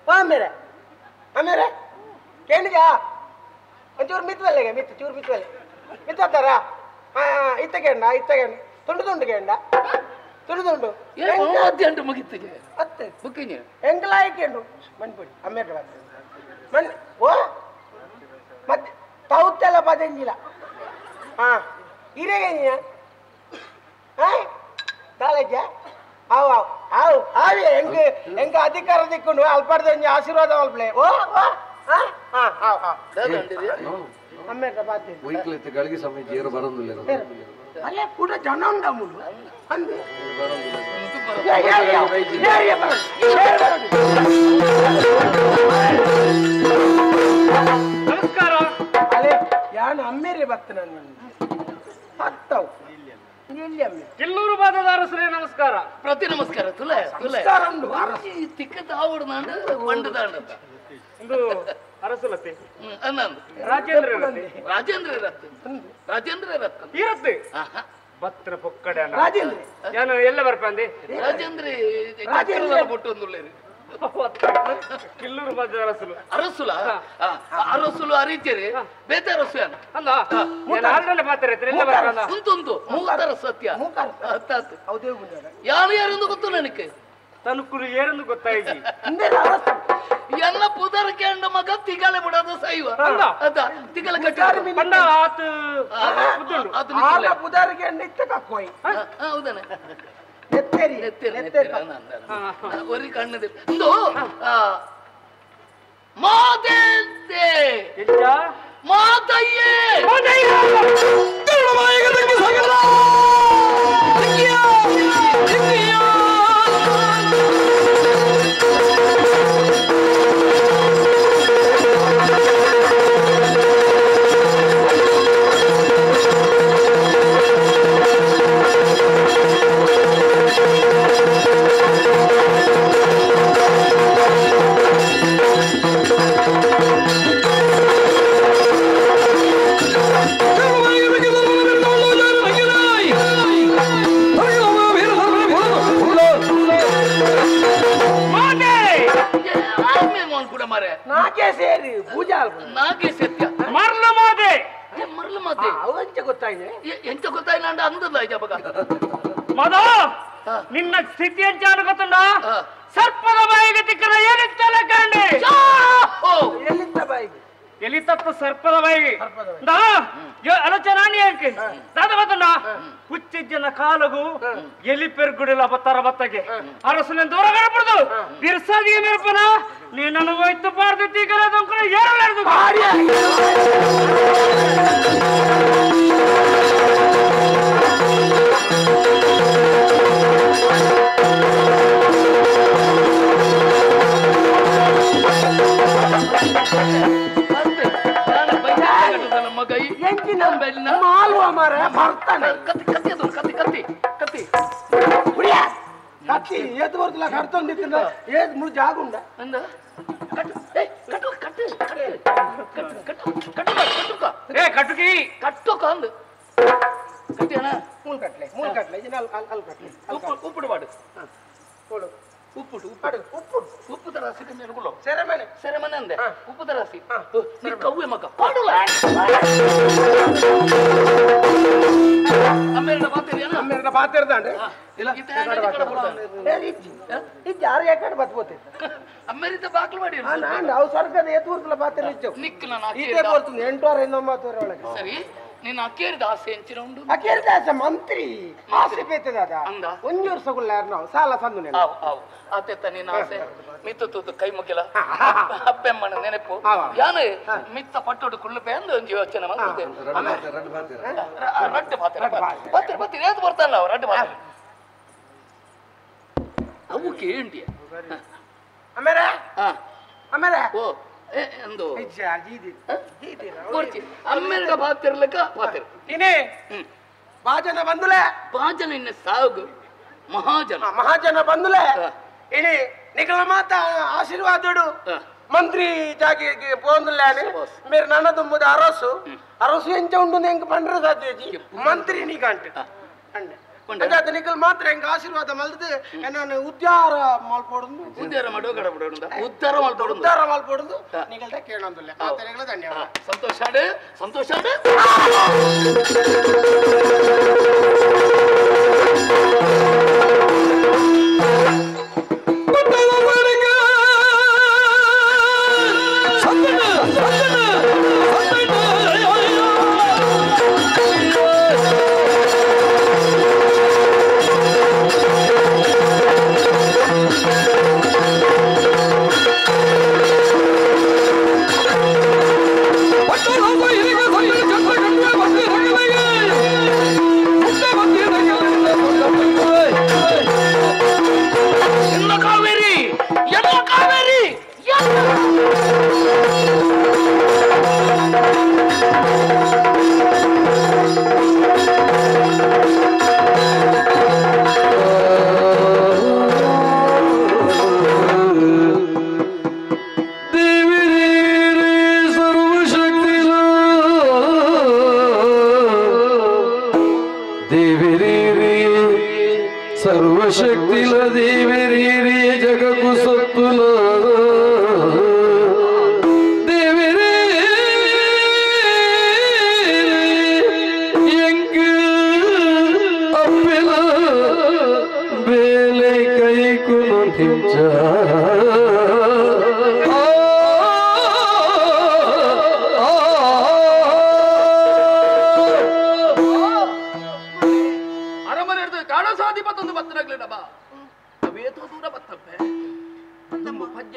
ಓ ಅಮೇರೆ ಅಮೇರೆ ಕೇಳಿದ್ಯಾ ಒಂಚೂರು ಮಿತ್ವಲ್ಲೆಗೆ ಮಿತ್ ಚೂರು ಮಿತ್ವಲ್ಲೆ ಮಿತ್ತಾರ ಇತ್ತಗೆಂಡ ತುಂಡು ತುಂಡುಗೆಂಡ ತುಂಡು ಅದ್ಯಂಟು ಮುಗಿತ್ತಿಗೆ ಅತ್ತೆ ಬುಕ್ಕಿನಿ ಎಂಕಲಾಯ್ಕೆಂಡು ಮನ್ಪುಡಿ ಅಮ್ಮೇರ ಮನ್ ಓ ಮತ್ತೆ ತೌತ್ತೆಲ್ಲ ಪದಂಜಿಲ ಹಾ ಹಿರೇಗಂಜ ಕಾಲೇಜ ಅವು ಅವು ಅವೆ ಹೆಂಗ ಅಧಿಕಾರ ದಿಕ್ಕೊಂಡು ಅಲ್ಪಡ್ದಂಜ ಆಶೀರ್ವಾದ ಮಲ್ಪಲೆ ಓ ಅಮ್ಮೇರ ಪಾತೆ ವೈಕ್ಲತೆ ಗಳಿಗೆ ಸಮಯ ಜೇರು ಬರಂದಿಲ್ಲ ಅಲ್ಲೇ ಕೂಡ ಜನ ಉಂಡ ಮುಳು ಅಂದೆ ನಮಸ್ಕಾರ ಅಲ್ಲೇ ಯಾನು ಅಮ್ಮೇರೆ ಬತ್ತ ನಾನು ಹತ್ತವು ಎಲ್ಲಿ ಅಮ್ಮೆ ಕಿಲ್ಲೂರು ಬಾದದ ಅರಸರೇ ನಮಸ್ಕಾರ ಪ್ರತಿ ನಮಸ್ಕಾರ ತುಲೆ ತುಲೆ ತಿಕ್ಕದ ಆವಡು ನಾಂಡು ಬಂಡದಾಂಡ ಒಂದು ಅರಸುಲತೆ ಅನ್ನಂದು ರಾಜೇಂದ್ರ ರಾಜೇಂದ್ರ ರತ್ ರಾಜೇಂದ್ರ ರತ್ ಇರತ್ತೆ ಭತ್ರ ಪೊಕ್ಕಡೆ ರಾಜೇಂದ್ರ ನಾನು ಎಲ್ಲ ಬರ್ಪಂದೆ ರಾಜೇಂದ್ರ ರಾಜೇಂದ್ರ ಬೊಟ್ಟೊಂದುಳ್ಳೇರಿ ಕಿಲ್ಲೂರು ಬಾದದ ಅರಸುಲು ಅರಸುಲ ಅರಸುಲು ಅರಿತೀರಿ ಬೇತೆ ಅರಸು ಯಾನ ಅಲ್ಲ ನಾನು ಆಲ್ರೆಡಿ ಮಾತಾಡ್ತಾರೆ ಎಲ್ಲ ಬರ್ಪಂದ ಉಂಟುಂಟು ಮೂತರ ಸತ್ಯ ಹತ್ತಾತು ಹೌದೇ ಯಾರು ಯಾರೆಂದು ಗೊತ್ತು ನನಗೆ ತನುಕುರು ಏರೆಂದು ಗೊತ್ತಾಯ್ತು ಎಲ್ಲ ಪುದರ್ ಕೇಂದ್ರ ಮಗ ತಿಗಲೆ ಬಿಡೋದು ಸೈವ ಅದ ತಿಗಲೆ ಕಟ್ಟಿ ಬಂದ ಆತು ಆಲ ಪುದಾರಿಗೆ ನಿತ್ತ ಕಕ್ಕೋಯ್ ಹೌದಾನೆ ನೆತ್ತೇರಿ ನೆತ್ತೇರಿ ಒರಿ ಕಣ್ಣದೆ ಒಂದು ಮಾದೇಂತೆ ಮಾದಯ್ಯೇ ನಾಕೆ ಸೇರಿ ಪೂಜಾ ನಾಕೆ ಸತ್ಯ ಮರ್ಲ ಮಾದೆ ಮರ್ಲ ಮಾದೆ ಅವು ಎಂಚ ಗೊತ್ತಾಯ್ನೆ ಎಂತ ಗೊತ್ತಾಯ್ನ ಅಂಡ ಅಂದಲ್ಲ ಈಗ ಬಗ ಮದ ನಿನ್ನ ಸ್ಥಿತಿ ಎಂಚಾನು ಗೊತ್ತುಂಡ ಸರ್ಪದ ಬಾಯಿಗೆ ತಿಕ್ಕದ ಏನಿತ್ತಲ್ಲ ಕಂಡೆ ಎಲ್ಲಿಂದ ಬಾಯಿಗೆ ಎಲಿತತ್ತ ಸರ್ಪದ ಬಾಯಿಗೆ ಆಲೋಚನೆ ಯಾಕೆ ದಾದ ಗೊತ್ತುಂಡ ಹುಚ್ಚಿಜ್ಜನ ಕಾಲಗು ಎಲಿ ಪೆರ್ಗುಡಿಲ್ಲ ಬತ್ತಾರ ಬತ್ತಗೆ ಅರಸನ ದೂರ ಕಡಪಡ್ದು ಬಿರ್ಸಾದಿಗೆ ಮೇರ್ಪನ ನೀನನ್ನು ಹೋಯ್ತು ಪಾರ್ದು ತೀಕಲ ದೊಂಕಲ ಏರಲಾರ್ದು ಮಾಲ್ವಾ ಮಾರ ಬರ್ತಾನೆ ಕತ್ತಿ ಕತ್ತಿ ಅದು ಕತ್ತಿ ಕತ್ತಿ ಕತ್ತಿ ಕತ್ತಿ ಏತ್ ಬರ್ತಲ್ಲ ಕಟ್ತೊಂದಿತ್ತಿನ ಏತ್ ಮುಳು ಜಾಗುಂಡ ಅಂದ ಕಟ್ಟು ಕಟ್ಟು ಕಟ್ಟು ಕಟ್ಟು ಕಟ್ಟು ಕಟ್ಟು ಏ ಕಟ್ಟುಕಿ ಕಟ್ಟೋಕ ಅಂದು ಕಟ್ಟಿ ಅಣ್ಣ ಮೂಲ್ ಕಟ್ಲೆ ಇದನ್ನ ಅಲ್ಲಿ ಕಟ್ಲೆ ಉಪ್ಪುಡು ಮಾಡು ಉಪ್ಪುಡು ಉಪ್ಪು ತರ ಸಿಕ್ಕ ನೆನಕೊಳ್ಳೋ ಸೆರೆಮನೆ ಅಂದೆ ಉಪ್ಪು ತರ ಸಿ ನೀ ಕವ್ವೆ ಮಗ ಪಾಡುಲ ಅಮ್ಮೇರನ ಪಾತಿರಿಯನ ಅಮ್ಮೇರನ ಪಾತಿರ್ದಾಂಡ್ರೆ ಇಲ್ಲ ಇದು ಯಾರು ಯಾಕಡೆ ಬತ್ಬೋತೆ ಅಮ್ಮೇರಿತ ಬಾಕ್ಲು ಮಾಡಿ ನಾನು ಅವು ಸ್ವರ್ಗದ ಏತೂರ್ತಲ ಪಾತಿರ ನಿಚ್ಚವು ನಿಕ್ಕು ನಾನು ಇದೇ ಬರ್ತೀನಿ 8:09 ಒಳಗೆ ಸರಿ ನೀನು ಅಕ್ಕೇರಿದ ಆಸೆ ಎಂಚಿನ ಉಂಡು ಅಕ್ಕೇರಿದ ಆಸೆ ಮಂತ್ರಿ ಆಸೆ ಬೇತದ ಅದ ಅಂದ ಒಂಜಿ ವರ್ಷ ಗುಳ್ಳ ನಾವು ಸಾಲ ಸಂದು ನೆನ ಆತೆತ್ತ ನೀನು ಆಸೆ ಮಿತ್ತು ತೂತು ಕೈ ಮುಗಿಲ ಅಪ್ಪೆಮ್ಮನ ನೆನಪು ಯಾನು ಮಿತ್ತ ಪಟ್ಟೋಡು ಕುಳ್ಳುಪೆ ಅಂದು ಒಂದು ಯೋಚನೆ ಮಾಡ್ತಿದ್ದೆ ರಡ್ಡು ಪಾತ್ರ ಬತ್ತೀರಿ ಏದು ಬರ್ತಾನಲ್ಲ ಅವ ರಡ್ಡು ಪಾತ್ರ ಅವು ಕೇಂಡಿಯ ಆಮೇಲೆ ಆಮೇಲೆ ಓ ಎಂದು ಅಮ್ಮೆರಡ ಪಾತಿರ್ಲಕ್ಕ ಪಾತಿರ್ ನೀನೇ ಭಾಜನ ಬಂದುಲೆ ಭಾಜನ ಇನ್ನ ಸಾಗು ಮಹಾಜನ ಬಂದುಲೆ ಇನಿ ನಿಖಲ ಮಾತ ಆಶೀರ್ವಾದಡು ಮಂತ್ರಿ ಜಾಗಿಗೆ ಪೋಂದುಲೆ మీరు నన్న దుమ్ముది అరసు ఎంచ ఉంటుంది ఇంక పండ్ర సాధ్యజీ మంత్రి నీకంటే అంటే నిఖల్ మాత్రం ఇంక ఆశీర్వాదం అల్ది ನಾನು ಉದ್ಯಾರ ಮಲ್ಪೋಡುದು ಉದ್ಯಾರ ಮಾಡೋ ಕಡಪಡುದು ಉದ್ಧಾರ ಮಲ್ಪೋಡುದು ನಿಖಲ್ಟ ಕೇಳೊಂದಿಲ್ಲ ಆತನೆಗಳ ಧನ್ಯವಾದ ಸಂತೋಷ ಸರ್ವಶಕ್ತಿಲ ದೇವರೀರಿ ಜಗಕು ಸತ್ತುಲ ದೇವರೇ ಎಂಗ ಅಪ್ಪೆಲ ಬೇಲೆ ಕೈಕು ನಿಂಚ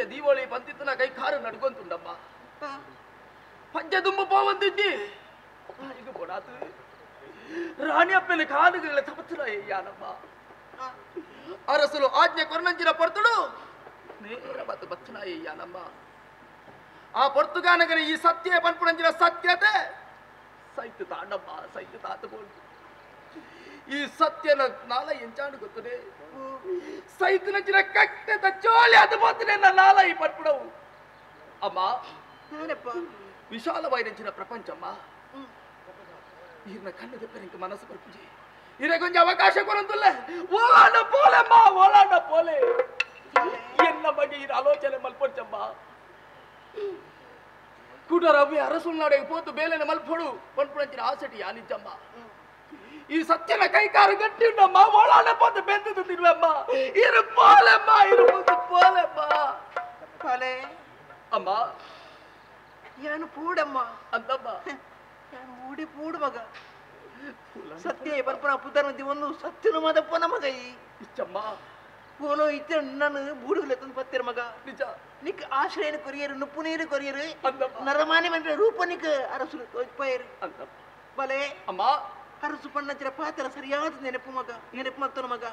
ದೀವಳಿ ಬಂದಿತ್ತು ಕೈ ಕಾರು ನಡ್ಕೊಂತುಂಡಮ್ಮ ಪಂಚ ದುಂಬು ಪೋವಂತಿದ್ದಿ ಈಗ ಕೊಡಾತು ರಾಣಿ ಅಪ್ಪನ ಕಾಲುಗಳ ತಪತ್ರ ಯಾನಮ್ಮ ಅರಸಲು ಆಜ್ಞೆ ಕೊರನಂಜಿನ ಪರ್ತುಡು ನೇರ ಬತ್ತು ಬಚ್ಚನ ಯಾನಮ್ಮ ಆ ಪೊರ್ತುಗಾನಗನ ಈ ಸತ್ಯ ಪನ್ಪುಣಂಜಿನ ಸತ್ಯತೆ ಸೈತು ತಾಂಡಮ್ಮ ಸೈತು ತಾತಬಹುದು ಈ ಸತ್ಯನ ನಾಲ ಎಂಚಾಂಡು ಗೊತ್ತದೆ ಸೈತು ನಂಚಿನ ಕಟ್ಟೆದ ಚೋಳಿ ಅದು ಮಾತ್ರ ನಾಲ ಈ ಪನ್ಪುಡವು ಅಮ್ಮ ವಿಶಾಲವಾದ ಪ್ರಪಂಚಮ್ಮ ಈರ್ನ ಕಣ್ಣು ದೆಪ್ಪನಿಂಕ ಮನಸ್ಸು ಬರ್ಪುಜಿ ಇರೆ ಕೊಂಚ ಅವಕಾಶ ಕೊರಂತಲ್ಲ ಓಲಾಂಡ ಪೋಲೆಮ್ಮ ಓಲಾಂಡ ಪೋಲೆ ಎನ್ನ ಬಗ್ಗೆ ಈ ಆಲೋಚನೆ ಮಲ್ಪೊಚ್ಚಮ್ಮ ಕೂಟರವ್ವಿ ಅರಸುಲ್ನಾಡೆಗೆ ಪೋತು ಬೇಲೆನ ಮಲ್ಪೊಡು ಪನ್ಪುಣಂಚಿನ ಆಸಟಿ ಯಾನಿಜ್ಜಮ್ಮ ಈ ಸತ್ಯನ ಕೈಕಾರು ಗಟ್ಟಿ ಉಂಡಮ್ಮ ಓಲಾಂಡ ಪೋತು ಬೆಂದು ತಿನ್ವಮ್ಮ ಇರು ಪೋಲೆಮ್ಮ ಇರು ಪೋಲೆಮ್ಮ ಪೋಲೆ ಅಮ್ಮ ಏನು ಪೂಡಮ್ಮ ಅಂತಮ್ಮ ಮೂಡಿ ಪೂಡು ಮಗ ಸತ್ಯ ಬರ್ಪನ ಪುದರ್ಮದಿ ಒಂದು ಸತ್ಯನು ಮದಪ್ಪನ ಮಗ ಈ ಇಚ್ಚಮ್ಮ ಪೋಲೋ ಇತ್ತೆ ನಾನು ಬೂಡುಗಲೆತ್ತಂದು ಪತ್ತಿರ ಮಗ ನಿಜ ನಿಕ್ ಆಶ್ರಯನ ಕೊರಿಯರು ನುಪ್ಪು ನೀರು ಕೊರಿಯರು ನರಮಾನಿ ಮಂಡ್ರೆ ರೂಪ ನಿಕ್ ಅರಸು ಪಯರು ಬಲೆ ಅಮ್ಮ ಅರಸು ಪಣ್ಣಂಚಿನ ಪಾತ್ರ ಸರಿಯಾದ ನೆನಪು ಮಗ ನೆನಪು ಮತ್ತನ ಮಗ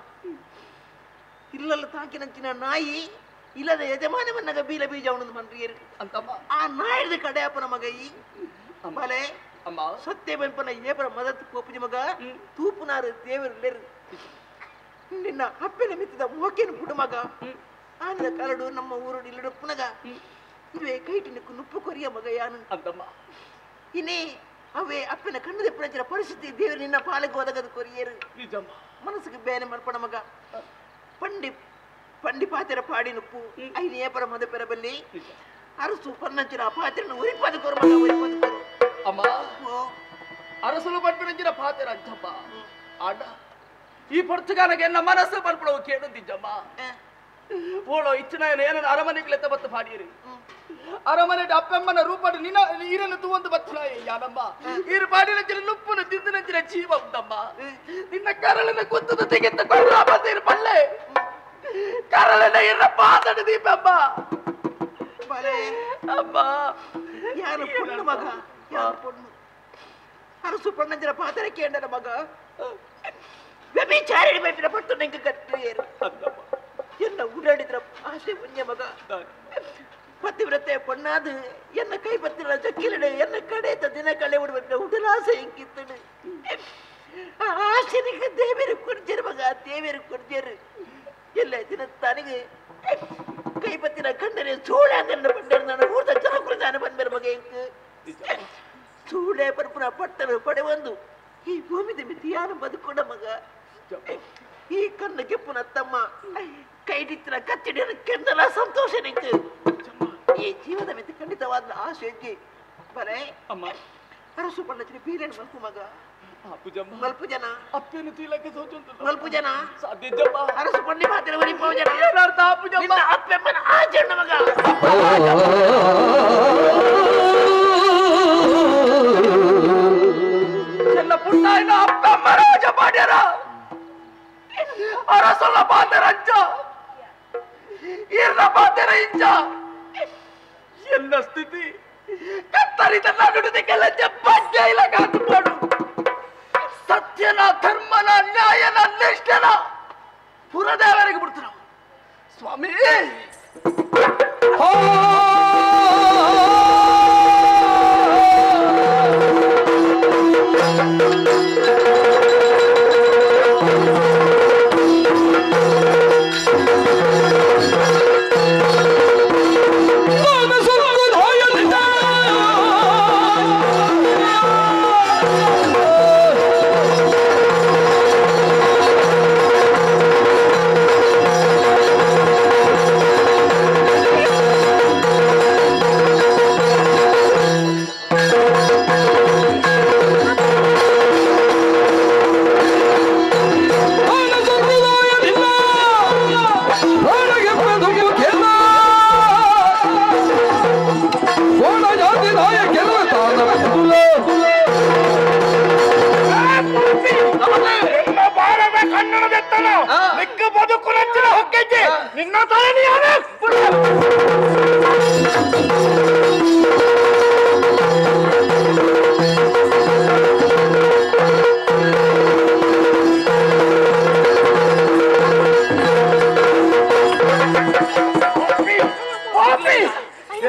ಇಲ್ಲಲ್ಲ ತಾಕಿನಂಚಿನ ನಾಯಿ ಇಲ್ಲದ ಯಜಮಾನವನ್ನಾಗ ಬೀಲ ಬೀಜ ಅವನದು ಮಂಡ್ರಿಯರು ಅಂತಮ್ಮ ಆ ನಾಯಿದ ಕಡೆಯಪ್ಪನ ಮಗ ಈ ಬಲೆ ಅಮ್ಮ ಸತ್ಯ ಬೆಂಪನ ಏಪರ ಮದತ್ ಪೋಪುಜಿ ಮಗ ತೂಪುನಾರು ದೇವರು ನಿನ್ನ ಹಪ್ಪಿನ ಮಿತ್ತದ ಮೋಕೆನ ಬುಡು ಮಗ ಆನದ ಕರಡು ನಮ್ಮ ಊರು ಇಲ್ಲಡು ಪುನಗ ಇದುವೆ ಕೈಟಿನಕ್ಕು ನುಪ್ಪು ಕೊರಿಯ ಮಗ ಯಾನು ಅಂತಮ್ಮ ಇನ್ನೇ ಅವೇ ಅಪ್ಪನ ಕಣ್ಣದ ಪ್ರಜರ ಪರಿಸ್ಥಿತಿ ದೇವರು ನಿನ್ನ ಪಾಲಿಗೆ ಒದಗದ ಕೊರಿಯರು ನಿಜಮ್ಮ ಮನಸ್ಸಿಗೆ ಬೇನೆ ಮಲ್ಪಣ ಮಗ ಪಂಡಿ ಪಾತ್ರ ಪಾಡಿ ನುಪ್ಪು ಐದು ಏಪರ ಮದ ಪೆರಬಲ್ಲಿ ಅರಸು ಪನ್ನಂಚಿನ ಪಾತ್ರನ ಉರಿಪದ ಕೊರು ಮಗ ಉರಿಪದ ಕೊರು ಅಮ್ಮ ಅರಸಲು ಪನ್ಪುಣಂಚಿನ ಪಾತ್ರ ಅಂಚಮ್ಮ ಆಡ ಈ ಪೊರ್ತುಗಾಲಗೆ ಎನ್ನ ಮನಸ್ಸು ಪನ್ಪುಡವು ಕೇಳುತ್ತಿದ್ದಮ್ಮ ಓಳೋ ಇಚ್ಚಿನ ಏನನ್ನ ಅರಮನೆಗಳೆತ್ತ ಬತ್ತು ಪಾಡಿಯರಿ ಅರಮನೆ ಅಪ್ಪಮ್ಮನ ರೂಪದ ನಿನ್ನ ನೀರನ್ನು ತೂವೊಂದು ಬತ್ತನ ಯಾನಮ್ಮ ಇರು ಪಾಡಿನಂಚಿನ ನುಪ್ಪುನ ತಿಂದಿನಂಚಿನ ಜೀವ ಉಂಟಮ್ಮ ನಿನ್ನ ಕರಳನ್ನ ಕುತ್ತದ ತೆಗೆದುಕೊಂಡು ಬಂದಿರು ಪಲ್ಲೆ ಕರಳನ್ನ ಇರ ಪಾದಡ ದೀಪಮ್ಮ ಅಮ್ಮ ಯಾರು ಪುಣ್ಣ ಮಗ ಯಾರು ಪುಣ್ಣ ಅರಸು ಪಣ್ಣಂಚಿನ ಪಾತ್ರ ಕೇಂದ್ರ ಮಗ ವ್ಯಭಿಚಾರಿ ಬೆಟ್ಟಿನ ಪಟ್ಟು ನಿಂಗೆ ಕಟ್ಟಿಯರು ಎನ್ನ ಉಡಾಡಿದ್ರ ಆಸೆ ಪುಣ್ಯ ಮಗ ಪತಿವ್ರತೆ ಪೊಣ್ಣಾದು ಎನ್ನ ಕೈ ಪತ್ತಿರ ಜಕ್ಕಿಲಡೆ ಎನ್ನ ಕಡೆತ ದಿನ ಕಳೆ ಬಿಡುವ ಉಡಲ ಆಸೆ ಹೆಂಗಿತ್ತಡು ಆಸೆನಿಗೆ ದೇವೇರು ಕೊಡ್ಜರು ಮಗ ದೇವೇರು ಕೊಡ್ಜರು ಎಲ್ಲ ದಿನ ತನಗೆ ಕೈ ಪತ್ತಿನ ಕಂಡನೆ ಸೂಳೆ ಅಂಗನ್ನ ಬಂದರು ನಾನು ಊರ್ದ ಜನ ಕುರಿತಾನೆ ಬಂದರ ಮಗ ಹೆಂಗ್ ಸೂಳೆ ಪರಪುರ ಪಟ್ಟರು ಪಡೆ ಒಂದು ಈ ಭೂಮಿ ಮಿತಿ ಯಾರು ಬದುಕೊಂಡ ಮಗ ಈ ಕಣ್ಣ ಕೆಪ್ಪುನ ತಮ್ಮ ಕೈಡಿತ್ತಿನ ಕತ್ತಿಡಿನ ಕೆಂದಲ ಸಂತೋಷ ನಿಂತು ಈ ಜೀವದ ಮಿತಿ ಖಂಡಿತವಾದ ಆಸೆ ಬರೇ ಅಮ್ಮ ಅರಸು ಪಂಡಚಿನ ಬೀರೇನು ಮಲ್ಪು ಮಗ ಮಲ್ಪು ಜನ ಅಪ್ಪೇನು ತೀಲಕ್ಕೆ ಸೋಚುಂಟು ಮಲ್ಪು ಜನ ಸಾಧ್ಯಜಮ್ಮ ಅರಸು ಪಂಡಿ ಮಾತಿನ ವರಿ ಪೌ ಜನ ಏನರ್ಥ ಅಪ್ಪುಜಮ್ಮ ಅಪ್ಪೆಮ್ಮನ ಆಚರಣ ಮಗ ಚೆನ್ನ ಪುಟ್ಟಾಯಿನ ಅಪ್ಪಮ್ಮ ರಾಜ ಮಾಡ್ಯಾರ ಅರಸೊಲ್ಲ ಪಾತೆರ ಅಂಚ ಇರ್ನ ಪಾತೆರ ಇಂಚ ಎನ್ನ ಸ್ಥಿತಿ ಕತ್ತರಿದ ನಡುವುದಕ್ಕೆಲ್ಲ ಜಬ್ಬಜ್ಜ ಇಲ್ಲ ಕಾದುಕೊಂಡು ಸತ್ಯನ ಧರ್ಮನ ನ್ಯಾಯನ ನಿಷ್ಠನ ಪುರದೇವರಿಗೆ ಬಿಡ್ತು ನಾವು ಸ್ವಾಮಿ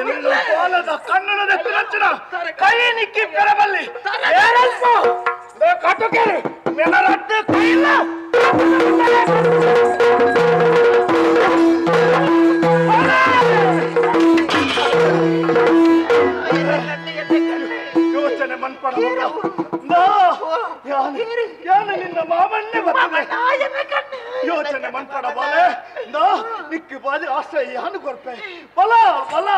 ನಿನ್ನ ಕನ್ನಡದ ತಿರಚ್ಚಿನ ಕೈ ನಿಕ್ಕಿ ಬೆರಬಲ್ಲಿ ಕಟುಕೇರಿ ಮೆನರದ್ದು ಕೈಲ್ಲ ಯೋಚನೆ ಮನ್ಪಡ ನಿನ್ನ ಮಾಮನ್ನೇ ಯೋಚನೆ ಮನ್ಪಡ ಬಾಲೆ ನಿಕ್ಕಿ ಬಾಲಿ ಆಶ್ರಯ ಯಾನು ಕೊರ್ಪೆ ಬಲ ಬಲ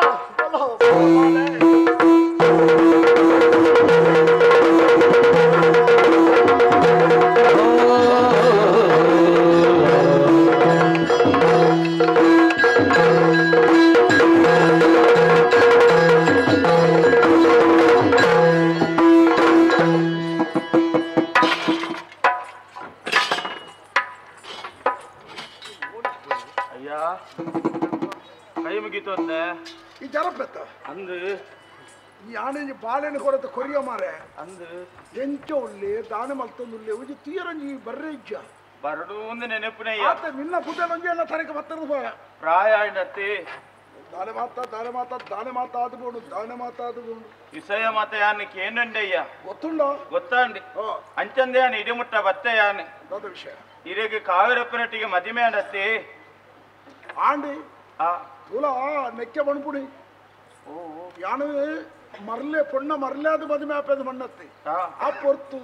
ಕೈ ಮುಗೀತು ಅಂದೆ ಈ ಜರಪೆತ್ತ ಅಂದು ಈ ಆನೆ ಬಾಳೆಣ್ಣೆ ಕೊರತೆ ಕೊರಿಯ ಮಾರೆ ಅಂದು ಎಂಚ ಉಳ್ಳಿ ದಾನೆ ಮಲ್ತೊಂದುಳ್ಳಿ ಉಜಿ ತೀರಂಜಿ ಬರ್ರೆ ಇಜ್ಜ ಬರಡು ಒಂದು ನೆನಪಿನ ಆತ ನಿನ್ನ ಕುಟನೊಂಜಿ ಎಲ್ಲ ತನಕ ಬತ್ತರದ ಹೋಯ ಪ್ರಾಯ ಆಯ್ನತ್ತಿ ದಾನೆ ಮಾತಾದ್ಬೋಡು ದಾನೆ ಮಾತಾದ್ಬೋಡು ವಿಷಯ ಮಾತ ಯಾನಕ್ಕೆ ಏನಂಡಯ್ಯ ಗೊತ್ತುಂಡೋ ಗೊತ್ತಾಂಡಿ ಅಂಚಂದೆ ಯಾನು ಇಡಿಮುಟ್ಟ ಬತ್ತೆ ಯಾನೆ ಅದ ವಿಷಯ ಇರೆಗೆ ಕಾವೇರಪ್ಪನಟ್ಟಿಗೆ ಮದಿಮೆ ಅಂಡತ್ತಿ ಆಂಡಿ ತುಲ ನೆಕ್ಕೆ ಬಣ್ಪುಡಿ ಯಾನು ಮರ್ಲೆ ಪೊಣ್ಣ ಮರ್ಲಾದ ಮದುವೆ ಆಪೇದ ಮಣ್ಣತ್ತಿ ಆ ಪೊರ್ತು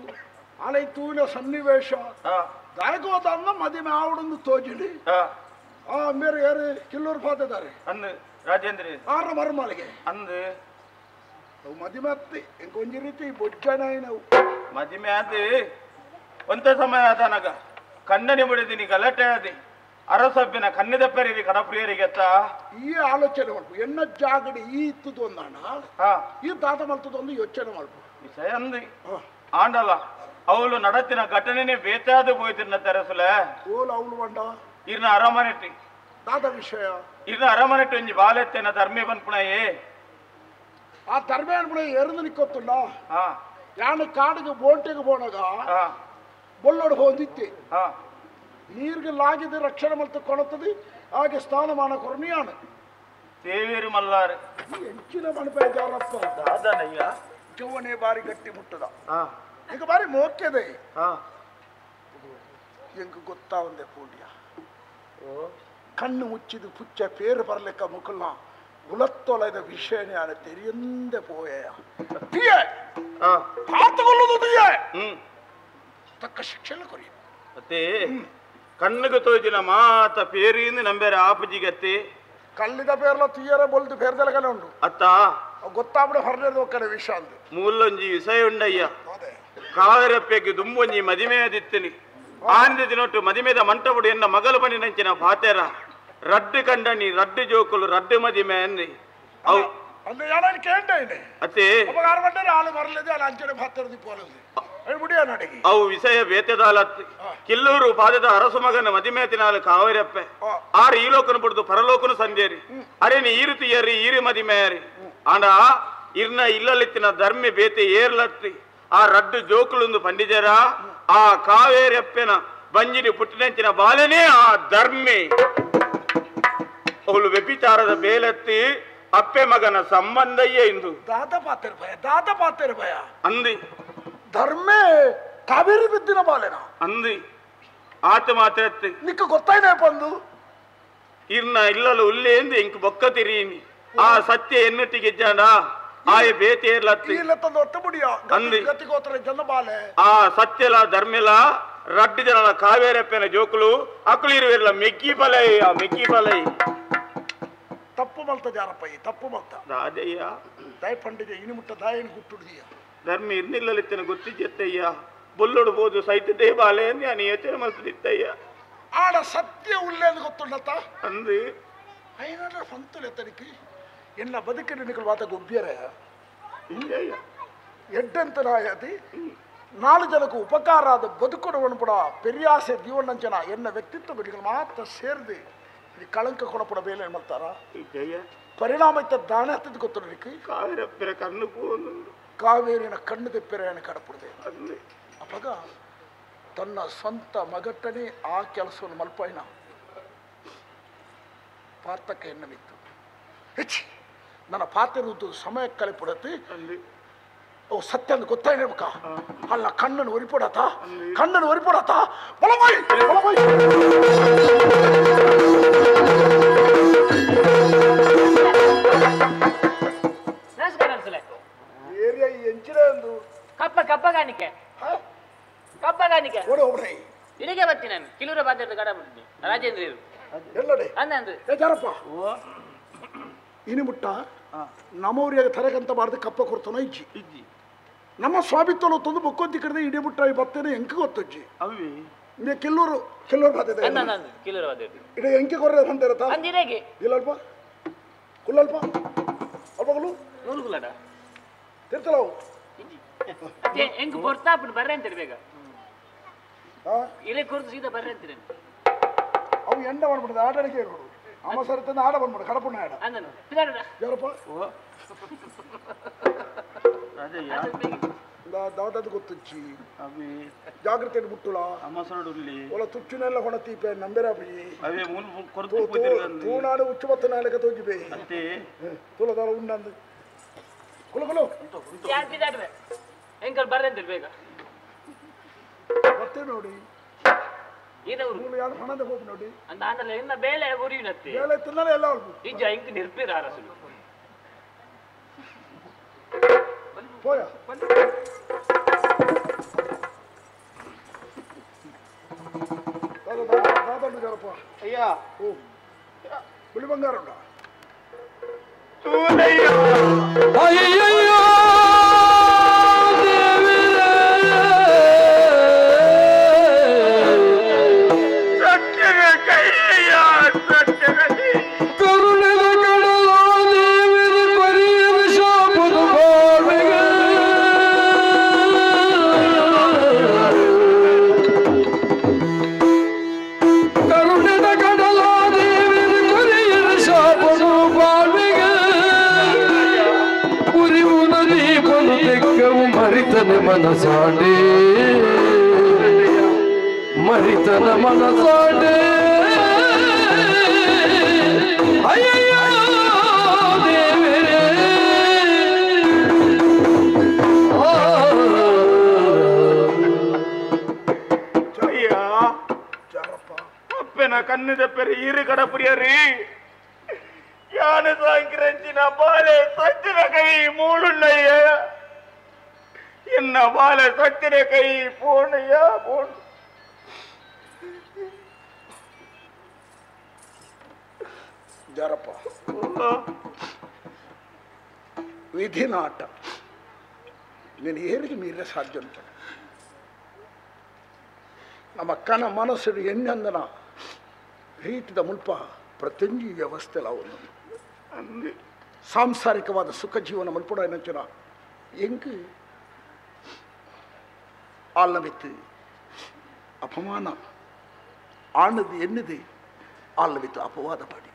ಅಲೈ ತೂಲ ಸನ್ನಿವೇಶ ದಾಯಕವಾದ ಅನ್ನ ಮದುವೆ ಆವಡೊಂದು ತೋಜಿಡಿ ಆ ಮೇರೆ ಯಾರು ಕಿಲ್ಲೂರು ಪಾತಿದ್ದಾರೆ ಅಂದು ರಾಜೇಂದ್ರ ಆರ ಮರುಮಾಲಿಗೆ ಅಂದು ಅವು ಮದುವೆ ಅತ್ತಿ ಒಂಜಿ ರೀತಿ ಬೊಜ್ಜನ ನಾವು ಮದುವೆ ಆದಿ ಒಂತ ಸಮಯ ಆದನಗ ಕಣ್ಣನೆ ಬಿಡಿದೀನಿ ಗಲಾಟೆ ಆದಿ ಅರಸಬ್ಬಿನ ಕನ್ನಿದಪ್ಪರಿಗೆ ಕಡಪ್ರಿಯರಿಗೆ ಈ ಆಲೋಚನೆ ಮಾಡ್ಬು ಎನ್ನ ಜಾಗಡಿ ಈ ಇತ್ತದು ಒಂದಣ್ಣ ಈ ತಾತ ಮಲ್ತದ ಒಂದು ಯೋಚನೆ ಮಾಡ್ಬು ವಿಷಯ ಅಂದಿ ಆಂಡಲ್ಲ ಅವಳು ನಡತಿನ ಘಟನೆ ಬೇತಾದ ಹೋಯ್ತಿನ ತೆರಸುಲ ಓಲ್ ಅವಳು ಬಂಡ ಇರ್ನ ಅರಮನೆಟ್ಟಿ ತಾತ ವಿಷಯ ಇರ್ನ ಅರಮನೆಟ್ಟು ಒಂಜಿ ಬಾಲೆತ್ತೇನ ಧರ್ಮಿ ಬನ್ಪುಣಯೇ ಆ ಧರ್ಮಿ ಅನ್ಪುಣ ಎರ್ದು ನಿಕ್ಕೊತ್ತುಂಡ ಯಾನು ಕಾಡಿಗೆ ಬೋಂಟೆಗೆ ಬೋಣಗ ಬೊಲ್ಲೋಡು ಹೋದಿತ್ತಿ ನೀರಿಗೆ ಲಾಗಿದ ರಕ್ಷಣೆ ಮಲ್ತ ಕೊಳತದಿ ಹಾಗೆ ಸ್ಥಾನಮಾನ ಕೊರನಿಯಾನು ದೇವೇರು ಮಲ್ಲಾರೆ ಹೆಚ್ಚಿನ ಮನಪೇಜಾರಪ್ಪ ದಾದನಯ್ಯ ಜವನೇ ಬಾರಿ ಗಟ್ಟಿ ಮುಟ್ಟದ ಈಗ ಬಾರಿ ಮೋಕ್ಯದೆ ಎಂಗ ಗೊತ್ತಾ ಒಂದೇ ಪೂಡ್ಯ ಕಣ್ಣು ಮುಚ್ಚಿದು ಪುಚ್ಚ ಪೇರು ಬರ್ಲಿಕ್ಕ ಮುಕುಲ್ನ ಉಳತ್ತೊಲದ ವಿಷಯನೇ ಆದ ತೆರಿಯಂದೆ ಪೋಯ ಹಾತುಕೊಳ್ಳುವುದು ತಕ್ಕ ಶಿಕ್ಷೆ ಕೊರಿಯ ಮತ್ತೆ ಕಣ್ಣಿಗೆ ತೋಜಿನ ಮಾತ ಪೇರಿಂದ ನಂಬೇರೆ ಆಪಜಿಗತ್ತೆ ಕಲ್ಲಿದ ಪೇರ್ಲ ತುಯ್ಯರ ಬೊಲ್ದು ಪೇರ್ದೆಲಗನೆ ಉಂಡು ಅತ್ತ ಗೊತ್ತಾಬಿಡ ಹೊರನೇದು ಒಕ್ಕನೆ ವಿಷಯ ಅಂದು ಮೂಲೊಂಜಿ ವಿಷಯ ಉಂಡಯ್ಯ ಕಾವೇರಪ್ಪೆಗೆ ದುಂಬೊಂಜಿ ಮದಿಮೆಯದಿತ್ತನಿ ಆಂದ ದಿನೊಟ್ಟು ಮದಿಮೆದ ಮಂಟಪಡು ಎನ್ನ ಮಗಲು ಬನಿ ನಂಚಿನ ಪಾತೆರ ರಡ್ಡು ಕಂಡನಿ ರಡ್ಡು ಜೋಕುಲು ರಡ್ಡು ಮದಿಮೆ ಅನ್ನಿ ಅವು ಅಂದು ಯಾರು ಕೇಳ್ತೇನೆ ಅತ್ತೆ ಉಪಕಾರ ಬಂದರೆ ಹಾಲು ಬರಲಿದೆ ಅಲ್ಲಿ ಅಂಚನೆ ಭಾತರದಿ ಪೋಲದು ಅವು ವಿಷಯ ಬೇತೆದಾಲತ್ತಿ ಕಿಲ್ಲೂರು ಪಾದದ ಅರಸು ಮಗನ ಮದಿಮೆ ತಿನಾಲು ಕಾವೇರಪ್ಪೆ ಆರು ಈ ಲೋಕನು ಬಿಡ್ದು ಪರಲೋಕನು ಸಂಜೇರಿ ಅರೇನಿ ಈರು ತೀಯರಿ ಈರಿ ಮದಿಮೆಯರಿ ಆಂಡ ಇರ್ನ ಇಲ್ಲಲಿತ್ತಿನ ಧರ್ಮಿ ಬೇತೆ ಏರ್ಲತ್ತಿ ಆ ರಡ್ಡು ಜೋಕುಲೊಂದು ಪಂಡಿಜರ ಆ ಕಾವೇರಪ್ಪನ ಬಂಜಿನಿ ಪುಟ್ಟಿನಂಚಿನ ಬಾಲನೇ ಆ ಧರ್ಮಿ ಅವಳು ವ್ಯಭಿಚಾರದ ಬೇಲೆತ್ತಿ ಅಪ್ಪೆ ಮಗನ ಸಂಬಂಧಯ್ಯ ಇಂದು ದಾದ ಪಾತೆರ್ ಭಯ ಅಂದಿ ಧರ್ಮೇ ಕಾವೇರಿ ಬಿದ್ದಿನ ಬಾಲೆನ ಅಂದಿ ಆತ ಮಾತೆತ್ತಿ ನಿಕ್ಕ ಗೊತ್ತಾಯ್ನೆ ಬಂದು ಇರ್ನ ಇಲ್ಲಲು ಉಲ್ಲೇಂದು ಇಂಕ್ ಬೊಕ್ಕ ತಿರೀನಿ ಆ ಸತ್ಯ ಎನ್ನಟ್ಟಿಗೆ ಜಾಡ ಆಯ ಬೇತೆ ಏರ್ಲತ್ತಿ ತಂದು ಒತ್ತ ಮುಡಿಯ ಅಂದಿ ಗತಿಗೋತ್ರ ಜನ ಬಾಲೆ ಆ ಸತ್ಯಲ ಧರ್ಮೆಲ ರಡ್ಡು ಜನನ ಕಾವೇರಪ್ಪನ ಜೋಕುಲು ಅಕ್ಕಳಿರುವಿರಲ್ಲ ಮೆಕ್ಕಿ ಪಲೈ ತಪ್ಪು ಮಲ್ತ ಜಾರಪ್ಪ ತಪ್ಪು ಮಲ್ತ ರಾಜಯ್ಯ ದಯ ಪಂಡಿತ ಇನಿ ಮುಟ್ಟ ದಾಯನ ಗುಟ್ಟುಡಿಯ ಧರ್ಮಿ ಇರ್ನಿಲ್ಲಲಿತ್ತಿನ ಗೊತ್ತಿದ್ದಯ್ಯ ಬೊಲ್ಲೊಡ್ಬೋದು ಸಹಿತ ದೇವಾಲಯ ನಾನು ಯೋಚನೆ ಮಾಡ್ತಿದ್ದಯ್ಯ ಆಡ ಸತ್ಯ ಉಲ್ಲೇದು ಗೊತ್ತುಂಡತ್ತ ಅಂದು ಐನಾಡ ಸಂತುಲ ಎತ್ತನಿಕೆ ಎನ್ನ ಬದುಕಿನ ನಿಕಲು ಮಾತ ಗೊಬ್ಬ್ಯರ ಎಡ್ಡಂತನಾಯತಿ ನಾಲ್ಕು ಜನಕ್ಕೆ ಉಪಕಾರ ಆದ ಬದುಕುಡು ಒಣಪಡ ಪೆರಿಯಾಸೆ ದೀವಣ್ಣಂಚನ ಎನ್ನ ವ್ಯಕ್ತಿತ್ವ ಬಿಡಿಗಳು ಮಾತ್ರ ಸೇರಿದೆ ಕಳಂಕ ಕೊಡಪಡ ಬೇಲೆ ಮಾಡ್ತಾರ ಪರಿಣಾಮ ಇತ್ತ ದಾನ ಹತ್ತದ ಗೊತ್ತಿರಲಿಕ್ಕೆ ಕಾವೇರಪ್ಪರ ಕಣ್ಣು ಕಾವೇರಿನ ಕಣ್ಣು ತೆಪ್ಪೆರೆಯನ್ನು ಕಡಪುಡಿದೆ ಅವಾಗ ತನ್ನ ಸ್ವಂತ ಮಗಟ್ಟನೆ ಆ ಕೆಲಸವನ್ನು ಮಲ್ಪಾಯಿನ ಪಾತಕ್ಕೆ ಎನ್ನವಿತ್ತು ಹೆಚ್ಚಿ ನನ್ನ ಪಾತ್ರದ ಸಮಯ ಕಲಿಪಡತ್ತೆ ಓ ಸತ್ಯ ಅಂತ ಗೊತ್ತಾಯಿರ್ಬೇಕ ಅಲ್ಲ ಕಣ್ಣನ್ನು ಒರಿಪಡತ್ತ ಬಲವಾಯ್ ಏರಿಯಾ ಎಂಚಿನ ಒಂದು ಕಪ್ಪಗಾನಿಕೆ ಇಲ್ಲಿಗೆ ಬರ್ತೀನಿ ನಾನು ಕಿಲೂರ ಬಾಧ್ಯತೆ ಕಡ ಬಿಡ್ತೀನಿ ರಾಜೇಂದ್ರ ಎಲ್ಲಡೆ ಜಾರಪ್ಪ ಇನಿ ಮುಟ್ಟ ನಮ್ಮವ್ರಿಗೆ ತರಗಂತ ಮಾಡಿದ ಕಪ್ಪ ಕೊಡ್ತಾನ ಇಜ್ಜಿ ನಮ್ಮ ಸ್ವಾಮಿತ್ವ ತಂದು ಬೊಕ್ಕೊಂತಿ ಕಡಿದ ಇಡೀ ಮುಟ್ಟ ಬರ್ತೇನೆ ಎಂಕ ಗೊತ್ತಜ್ಜಿ ಅವಿ ಕಿಲ್ಲೂರು ಬಾಧ್ಯತೆ ಇಡ ಎಂಕೆ ಕೊರ್ರೆ ಅಂತ ಇರತ್ತಾ ಇಲ್ಲಲ್ಪ ಕುಲ್ಲಲ್ಪ ಅಲ್ಪಗಳು ತಿರ್ತಲವು ಹೆಂಗ್ ಬರ್ತಾಬಿಟ್ಟು ಬರ್ರೆ ಅಂತೀರಿ ಬೇಗ ಇಲ್ಲಿ ಕುರ್ದು ಸೀದಾ ಬರ್ರೆ ಅಂತೀರಿ ಅವು ಎಂಡ ಮಾಡ್ಬಿಡ್ದು ಆಡಳಿಕೆ ನೋಡು ಅಮ್ಮ ಸರಿ ತಂದು ಆಡ ಬಂದ್ಬಿಡು ಕಡಪುಣ್ಣ ಆಡ ಯಾರಪ್ಪ ದಾದದು ಗೊತ್ತುಚ್ಚಿ ಜಾಗ್ರತೆ ಮುಟ್ಟುಳ ಒಳ ತುಚ್ಚಿನೆಲ್ಲ ಹೊಣತೀಪೆ ನಂಬೆರಾಬಿ ತೂನಾಡು ಉಚ್ಚು ಬತ್ತ ನಾಳೆಗೆ ತೋಗಿಬೇ ತುಳದಾಳ ಉಂಡಂದು ಕುಲಕುಲು ಹೆಂಗ್ ಬರ್ರೆ ಅಂತೀರಿ ಬೇಗ ಮತ್ತೆ ನೋಡಿ ಹಣದ ಹೋಗಿ ನೋಡಿ ಅಂದ್ರೆ ಇನ್ನ ಬೇಲೆ ಉರಿನತ್ತಿ ಬೇಲೆ ತಿನ್ನಲೇ ಎಲ್ಲ ನಿಜ ಹಿಂಗ್ ನಿರ್ಪೀರ ಅರಸು పోయ దాదండి జరప అయ్యా బిల్లి బంగారు ఉండా అయ్యయ్యో మనసాడే మరితన మనసాడే ಅಯ್ಯಯ್ಯೋ ದೇವರೇ ಅಪ್ಪನ ಕಣ್ಣದ ಪೆರಿ ಈರು ಕಡಪುರಿಯರಿ ಯಾನ ಸಾಂಕ್ರಂಚಿನ ಬಾಲೆ ಸಚ್ಚಿನ ಕೈ ಮೂಳುಣ್ಣಯ್ಯ ಎನ್ನ ಬಾಲೆ ಸಚ್ಚಿನ ಕೈ ಪೂರ್ಣಯ್ಯ ಪೂರ್ಣ ಜಾರಪ್ಪ ವಿಧಿನಾಟ ನೀನು ಏರಿಗೆ ಮೀರ ಸಾಧ್ಯ ಅಂತ ನಮ್ಮ ಅಕ್ಕನ ಮನಸ್ಸು ಎಣ್ಣಂದನ ರೀತಿದ ಮುಲ್ಪ ಪ್ರತಿಯೊಂದು ವ್ಯವಸ್ಥೆಲ್ಲ ಅವನು ಸಾಂಸಾರಿಕವಾದ ಸುಖ ಜೀವನ ಮುಲ್ಪಡ ಏನಂಚನ ಹೆಂಗೆ ಆಲ್ನವಿತ್ತು ಅಪಮಾನ ಆಣದು ಎನ್ನಿದೆ ಆಲ್ನವಿತ್ತು ಅಪವಾದ ಮಾಡಿ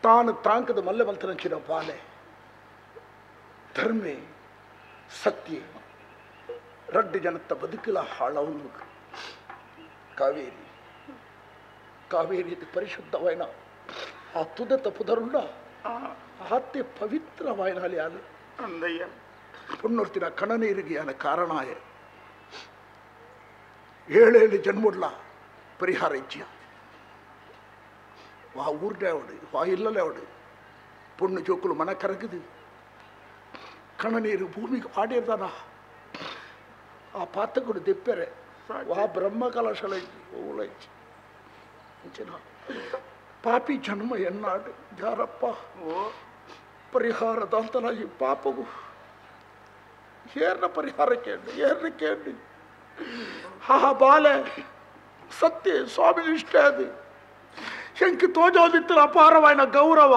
ತಾನು ತಾಂಕದ ಮಲ್ಲೆ ಮಲ್ತನಂಚಿನ ಬಾಲೆ ಧರ್ಮೆ ಸತ್ಯ ರಡ್ಡು ಜನತ ಬದುಕಲ ಹಾಳವನು ಕಾವೇರಿ ಕಾವೇರಿ ಪರಿಶುದ್ಧವಾಯಿನ ಆ ತುದತ ಪುದರುಂಡ ಆತ್ತೆ ಪವಿತ್ರವಾಯಿನಾಲಿ ಅದು ಅಂದಯ್ಯ ಪುಣ್ಣೊರ್ತಿನ ಕಣನೀರಿಗೆ ಅನ ಕಾರಣಾಯ ಏಳೇಳು ಜನ್ಮುಡ್ಲ ಪರಿಹಾರ ಇಚ್ಛೆಯ வா ஊர்டே அவடு வா இல்லல அவடு பொண்ணு ஜோக்குలు மன கறக்குது கணநீர் பூமிக்கு பாடியதானா ಆ ಪಾತಗಳು ದಿಪ್ಪೆರೆ ವಾ ಬ್ರಹ್ಮ ಕಲಶಲ ಓಲೈಚಿ ಪಾಪಿ ಜನ್ಮ ಎನ್ನಾಡು ಜಾರಪ್ಪ ಪರಿಹಾರದ ಅಂತನಾಗಿ ಪಾಪವು ಏರ್ನ ಪರಿಹಾರ ಕೇಳಿ ಹಾ ಬಾಲೆ ಸತ್ಯ ಸ್ವಾಮಿ ನಿಷ್ಠೆ ಅದು ಶಂಕಿ ತೋಜೋದಿತ್ತರ ಅಪಾರವಾಯಿನ ಗೌರವ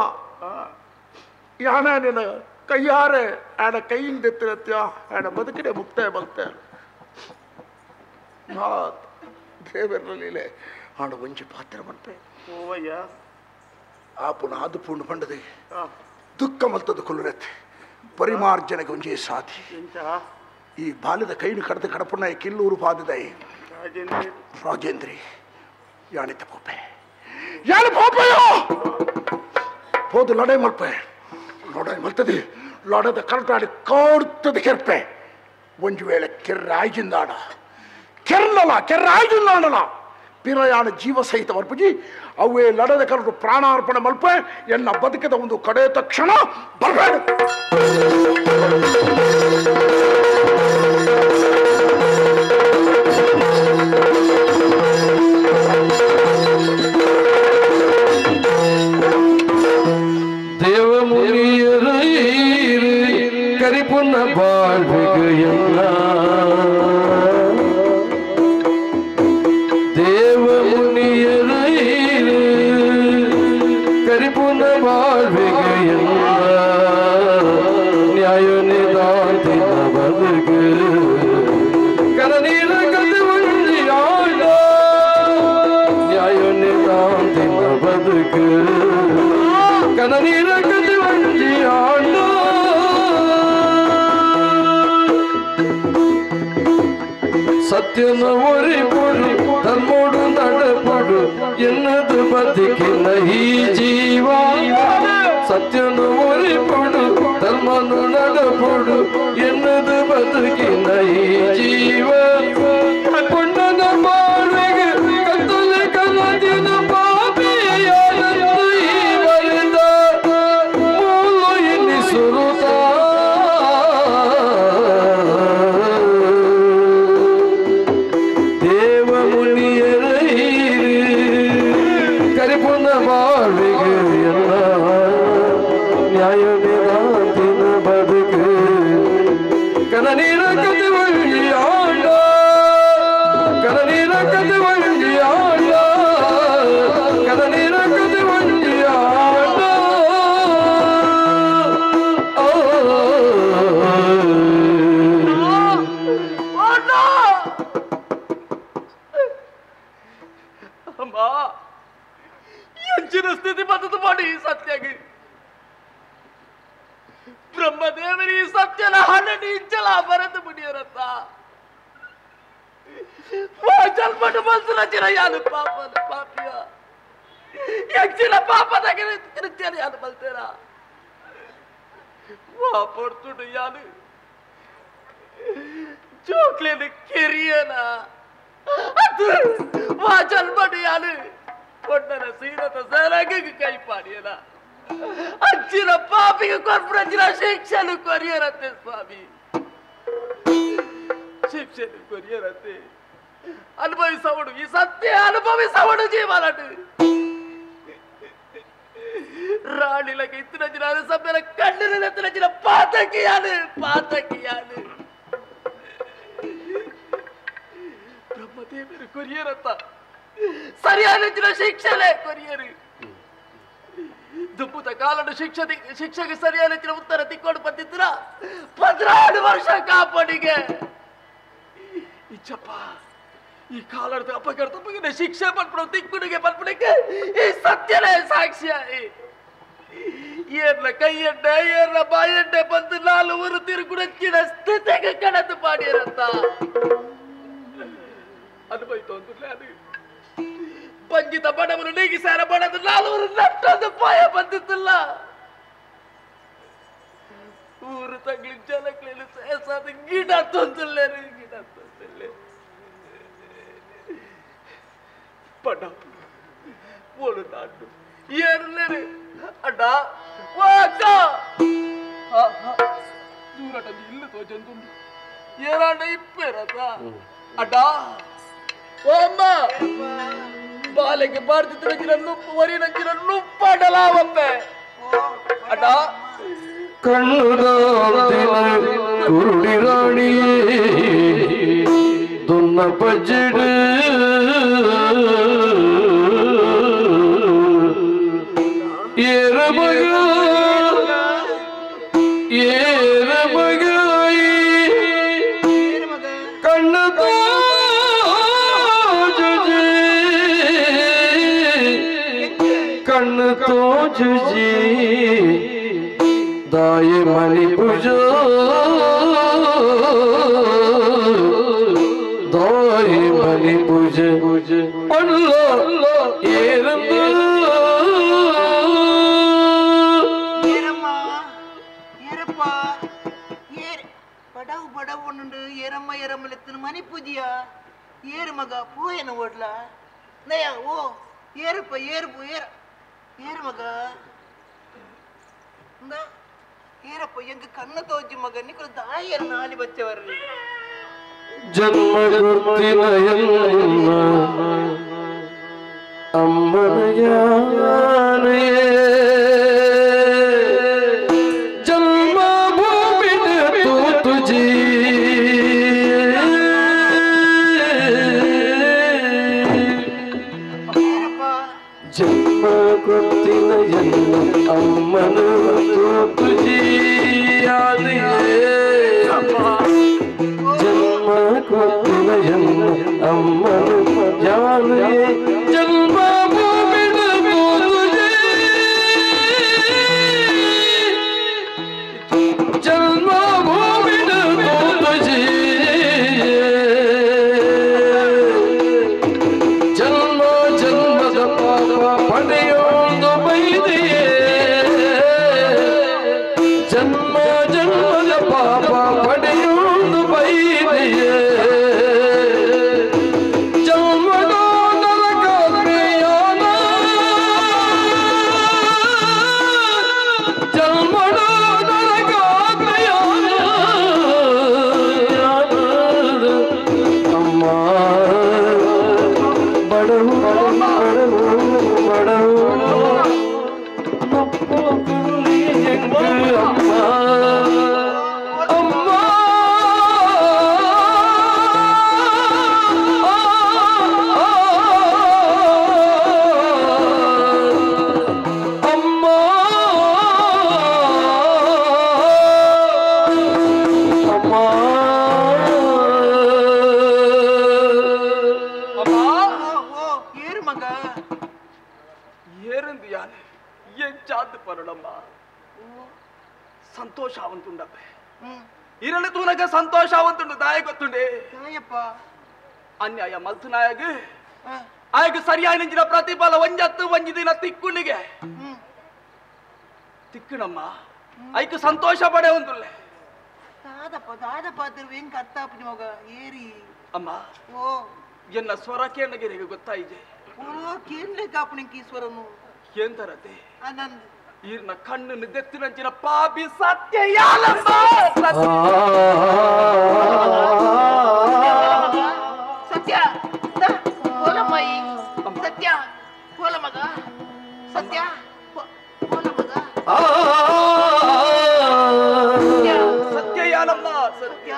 ಯಾನ ನಿನ್ನ ಕೈಯಾರೆ ಆಡ ಕೈಯಿಂದ ಎತ್ತಿರತ್ಯ ಆಡ ಬದುಕಿಡೆ ಮುಕ್ತಾಯ ಬಲ್ತೆ ಮಾತ್ ದೇವರಲ್ಲಿಲೆ ಆಡ ಒಂಜಿ ಪಾತ್ರ ಬಂತೆ ಓವಯ್ಯ ಆ ಪುನಃ ಅದು ಪೂರ್ಣ ಬಂಡದೆ ದುಃಖ ಮಲ್ತದ ಕೊಲ್ಲುರತ್ತೆ ಪರಿಮಾರ್ಜನೆಗೆ ಒಂಜಿ ಸಾಧಿ ಈ ಬಾಲ್ಯದ ಕೈನು ಕಡದ ಕಡಪುಣ್ಣ ಕಿಲ್ಲೂರು ಪಾದದೈ ರಾಜೇಂದ್ರಿ ಯಾಣಿತ ಪೋಪೆ ಯಾರು ಪೋಪೆಯೋ ಹೋದು ಲಡೈ ಮಲ್ಪೆ ಲಡೈ ಮಲ್ತದೆ ಲಡದ ಕರಟಾಡಿ ಕಾಡ್ತದೆ ಕೆರ್ಪೆ ಒಂಜು ವೇಳೆ ಕೆರ್ರಾಯ್ಜಿಂದಾಡ ಕೆರ್ರಾಯ್ಜಿಂದಾಡಲ ಪಿರಯಾಣ ಜೀವ ಸಹಿತ ವರ್ಪಜಿ ಅವೇ ಲಡದ ಕರಟು ಪ್ರಾಣಾರ್ಪಣೆ ಮಲ್ಪೆ ಎನ್ನ ಬದುಕದ ಒಂದು ಕಡೆ ತಕ್ಷಣ ಬರಬೇಡ கரிப்புண்ண வாழ்வுக்கு என்ன தேவ முனியரையிரு கரிப்புண்ண வாழ்வுக்கு என்ன நியாய நிதாந்தின பதுக்கு கரநீர கது வஞ்சி ஆட நியாய நிதாந்தின பதுக்கு கரநீர கது வஞ்சி ஆட ಸತ್ಯನ ಒರಿಪುಡು ಧರ್ಮೋಡು ನಡಪಡು ಎನ್ನದು ಬದುಕಿನ ಈ ಜೀವ ಸತ್ಯನ ಒರಿಪುಡು ಧರ್ಮನು ನಡಪಡು ಎನ್ನದು ಬದುಕಿನ ಈ ಜೀವ ಪುಣ್ಣನ ಬಾಳಿಗೆ ಕತ್ತಲೆ ಕಲದಿನ ಪಾಪಿಯಾನಂದು ಈ ಬರೆದ ಮೂಲ ಎನ್ನಿಸುರುತ್ತ ಎಂಚಿನ ಸ್ಥಿತಿ ಬದಲು ಮಾಡಿ ಸತ್ಯಗೆ ಬ್ರಹ್ಮದೇವರಿ ಸತ್ಯನ ಹಣನಿ ಇಂಚಲ ಬರೆದು ಬಿಡಿಯರತ್ತ ಜನ್ಮಟ ಮನ್ಸು ರಚನ ಯಾನು ಪಾಪನ ಪಾಪಿಯ ಹೆಚ್ಚಿನ ಪಾಪದಾಗ ತಿರುಗ್ತೇನೆ ಯಾರು ಬಲ್ತೇನ ಪಡ್ತುಡು ಯಾನು ಚೋಕ್ಲೇನ ಕೆರಿಯನ ಅದು ವಾಚಲ್ಪಡು ಯಾನು ಕೊಟ್ಟನ ಸೀರತ ಸರಗ ಕೈ ಪಾಡಿಯನ ಅಚ್ಚಿನ ಪಾಪಿಗೆ ಕೊರ್ಪುರಚ್ಚಿನ ಶಿಕ್ಷಣ ಕೊರಿಯರಂತೆ ಸ್ವಾಮಿ ಶಿಕ್ಷಣ ಕೊರಿಯರಂತೆ ಅನುಭವಿಸವಡು ಈ ಸತ್ಯ ಅನುಭವಿಸವಡು ಜೀವನಡು ರಾಣಿಲಗೆ ಇತ್ತಿನ ಜನ ಸಭ್ಯನ ಕಣ್ಣಿನ ಜನ ಪಾತಕಿಯಾನು ಬ್ರಹ್ಮದೇವರು ಕೊರಿಯರಂತ ಸರಿಯಾದ ಶಿಕ್ಷಣೆ ಕೊರಿಯರು ದುಬ್ಬುದ ಕಾಲದ ಶಿಕ್ಷೆಗೆ ಸರಿಯಾದ ಉತ್ತರ ತಿಕ್ಕೊಂಡು ಬಂದಿದ್ರ 16 ವರ್ಷ ಕಾಪಾಡಿಗೆ ಇಚ್ಚಪ್ಪ ಈ ಕಾಲದ ಅಪಘಾತ ತಪ್ಪಿಗೆ ಶಿಕ್ಷೆ ಪಡ್ಬಿಡೋ ತಿಕ್ಕುಡಿಗೆ ಪಡ್ಬಿಡಕ್ಕೆ ಈ ಸತ್ಯನೇ ಸಾಕ್ಷ್ಯ ಏರ್ನ ಕೈಯಡ್ಡೆ ಏರ್ನ ಬಾಯಡ್ಡೆ ಬಂದು 4 ಊರು ತಿರುಗುಡಚ್ಚಿನ ಸ್ಥಿತಿಗೆ ಕಣದು ಪಾಡಿಯರಂತ ಅನುಭವಿತು ಅಂದ್ರೆ ಅದು ಬಂಜಿತ ಬಡವರು ನೀಗಿಸಾರ ಬಡದು 4 ಊರು ನಷ್ಟೊಂದು ಪಾಯ ಬಂದಿತ್ತಿಲ್ಲ ಊರು ತಗ್ಲಿ ಜನಕ್ಲೇನು ಸೇಸಾದ ಗಿಡ ತೊಂದಲ್ಲೇರು ಗಿಡ ತೊಂದಲ್ಲೇ ಪಡ ಓಡು ನಾಡು ಏರ್ಲೇರು ಅಡ್ಡ ಓ ಅಕ್ಕ ದೂರಟದು ಇಲ್ಲು ತೋಚಂದುಂಡು ಏರಾಂಡ ಇಪ್ಪೇರತ ಅಡ್ಡ ಓ ಅಮ್ಮ ಬಾಲೆಗೆ ಬಾರ್ದಿದ್ದ ನುಪ್ಪು ವರಿ ನಂಚಿನ ನುಪ್ಪಡಲಾವಪ್ಪೆ ಅಡ್ಡ ಕಣ್ಣುದಾದಿನ ಕುರುಡಿ ರಾಣಿಯೇ ದುನ್ನ ಪಜ್ಜಿಡು ಏರ ಮಗಾಯಿ ಕಣ್ಣು ಕಣ್ಣು ತೋಜುಜಿ दाये मणि पूजो दाये मणि पूजे पल्लो येरंदु येरम्मा येरप्पा येर बड़ाव बड़ाव उन्नंडु येरम्मा येरम्मलेत्तनु मणि पूजिया येर मग पोयेन ओडला नया ओ येरप्प येरपु येर मग इंदा ಏರಪ್ಪ ಎಂಗ ಕಣ್ಣ ತೋಜಿ ಮಗ ನಿಕರು ದಾಯರ ನಾಲಿ ಬಚ್ಚವರ್ರಿ ಜನ್ಮ ಗುರ್ತಿನಯನ್ನ ಅಮ್ಮನಯಾನೇ ಜನ್ಮ ಭೂಮಿನ ತೂತುಜಿ ಜನ್ಮ ಗುರ್ತಿನಯನ್ನ ಅಮ್ಮನ ತೂತುಜಿ जन्म को जन्म अमर जाने जन्म भूमिन तुझे जन्म भूमिन तुझे जन्म जन्म पापा पಡೆಯೋದು ಬೈದಿಯೇ जन्म जन्म पाप पಡೆಯೋದು ಬೈದಿಯೇ ಜನ್ಮದೋ ನರಕಪ್ರಿಯಾನ ಜನ್ಮದೋ ನರಕಪ್ರಿಯಾನ ಅಮ್ಮ ಬಡವು ಬಡವು ಬಡವು ಸಂತೋಷವಂತುಂಡಪ್ಪೆ ಇರಲು ತೂನಗ ಸಂತೋಷವಂತುಂಡು ದಾಯ ಗೊತ್ತುಂಡೆ ಅನ್ಯಾಯ ಮಲ್ತುನಾಯಗ ಆಯ್ಕೆ ಸರಿಯಾಗಿನ ಪ್ರತಿಫಲ ಒಂಜತ್ತು ಒಂಜಿ ದಿನ ತಿಕ್ಕುಣಿಗೆ ತಿಕ್ಕಣಮ್ಮ ಆಯ್ಕೆ ಸಂತೋಷ ಪಡೆ ಒಂದುಲ್ಲೆ ದಾದಪ್ಪ ಹೆಂಗ್ ಅರ್ಥ ಮಗ ಏರಿ ಅಮ್ಮ ಓ ಎನ್ನ ಸ್ವರ ಕೇಳಗಿರಿಗೆ ಗೊತ್ತಾಯಿದೆ ಓ ಕೇಂದ್ರ ಕಾಪಣಿಂಗ್ ಈಶ್ವರನು ಎಂತರತೆ ಆನಂದ್ ಈರ್ನ ಕಣ್ಣು ನಿದ್ದೆತ್ತಿನಂಚಿನ ಪಾಪಿ ಸತ್ಯ ಯಾಲಮ್ಮ ಸತ್ಯ ಹೋಲಮ್ಮಯಿ ಸತ್ಯ ಹೋಲ ಮಗ ಸತ್ಯ ಹೋಲ ಮಗ ಸತ್ಯ ಯಾಲಮ್ಮ ಸತ್ಯ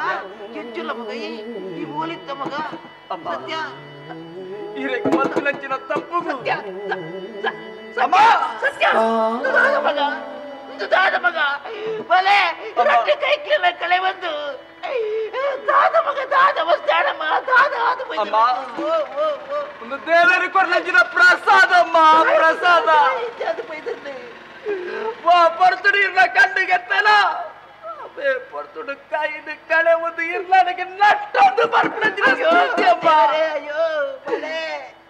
ಕೆಂಚುಲ ಮಗ ಈ ಹೋಲಿದ್ದ ಮಗ ಸತ್ಯ ಈರೆಗೆ ಮತ್ತಿನಂಚಿನ ತಪ್ಪು ಸತ್ಯ ಸತ್ಯ ಮಗ ದಾದ ಮಗ ಬಲೆ ರೊಟ್ಟಿ ಕೈ ಕೀಳ ಕಳೆ ಬಂದು ದಾದ ಮಗ ದಾದ ವಸ್ತಾಡಮ್ಮ ದಾದ ಅದು ಒಂದು ದೇವರಿಗೆ ಕೊರ್ಲಂಚಿನ ಪ್ರಸಾದಮ್ಮ ಪ್ರಸಾದ ಅದು ಬೈದನ್ನೇ ಪರ್ತುಡು ಇರ್ಲ ಕಣ್ಣಿಗೆತ್ತಲ ಪರ್ತುಡು ಕೈದು ಕಳೆ ಒಂದು ಇರ್ಲಾನಗೆ ನಟ್ಟೊಂದು ಬರ್ಪಂಚಿನ ಅಯ್ಯೋ ಬಲೆ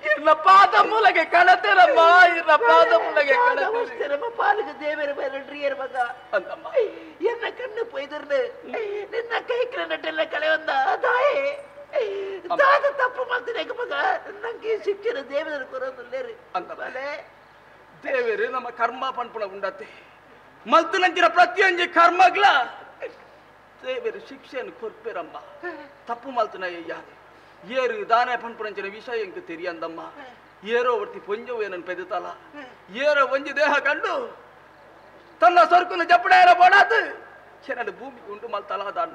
ಇರ್ನ ಪಾದ ಮೂಲಗೆ ಕಳತೆರಮ್ಮ ಇರ್ನ ಪಾದ ಮೂಲಗೆ ಕಳತೆರಮ್ಮ ಪಾಲಕ ದೇವರ ಬೇರೆ ಮಗ ಅಂತಮ್ಮ ಎನ್ನ ಕಣ್ಣು ಪೈದರ್ನು ನಿನ್ನ ಕೈ ನಟ್ಟೆಲ್ಲ ಕಳೆಯೊಂದ ದಾಯೆ ದಾದ ತಪ್ಪು ಮಾಡ್ತೀನಿ ಮಗ ನಂಗೆ ಶಿಕ್ಷಣ ದೇವರ ಕೊರೋದಿಲ್ಲೇರಿ ಅಂತಮಲೆ ದೇವರು ನಮ್ಮ ಕರ್ಮ ಪಂಪುಣ ಉಂಡತ್ತೆ ಮಲ್ತುನಂಚಿನ ಪ್ರತಿಯೊಂದು ಕರ್ಮಗ್ಲ ದೇವರು ಶಿಕ್ಷೆಯನ್ನು ಕೊರ್ಪೇರಮ್ಮ ತಪ್ಪು ಮಲ್ತುನ ಯಾರು ಏರು ದಾನೆ ಪಂಪುಣಂಚಿನ ವಿಷಯ ಎಂಕ ತೆರಿಯಂದಮ್ಮ ಏರೋ ಒಟ್ಟಿ ಪೊಂಜವು ಏನನ್ನು ಪೆದತಲ ಏರೋ ಒಂಜಿ ದೇಹ ಕಂಡು ತನ್ನ ಸೊರ್ಕುನ ಜಪ್ಪಡೆಯರ ಬೋಡಾತು ಚೆನ್ನಡು ಭೂಮಿ ಉಂಟು ಮಲ್ತಲಾದಾನು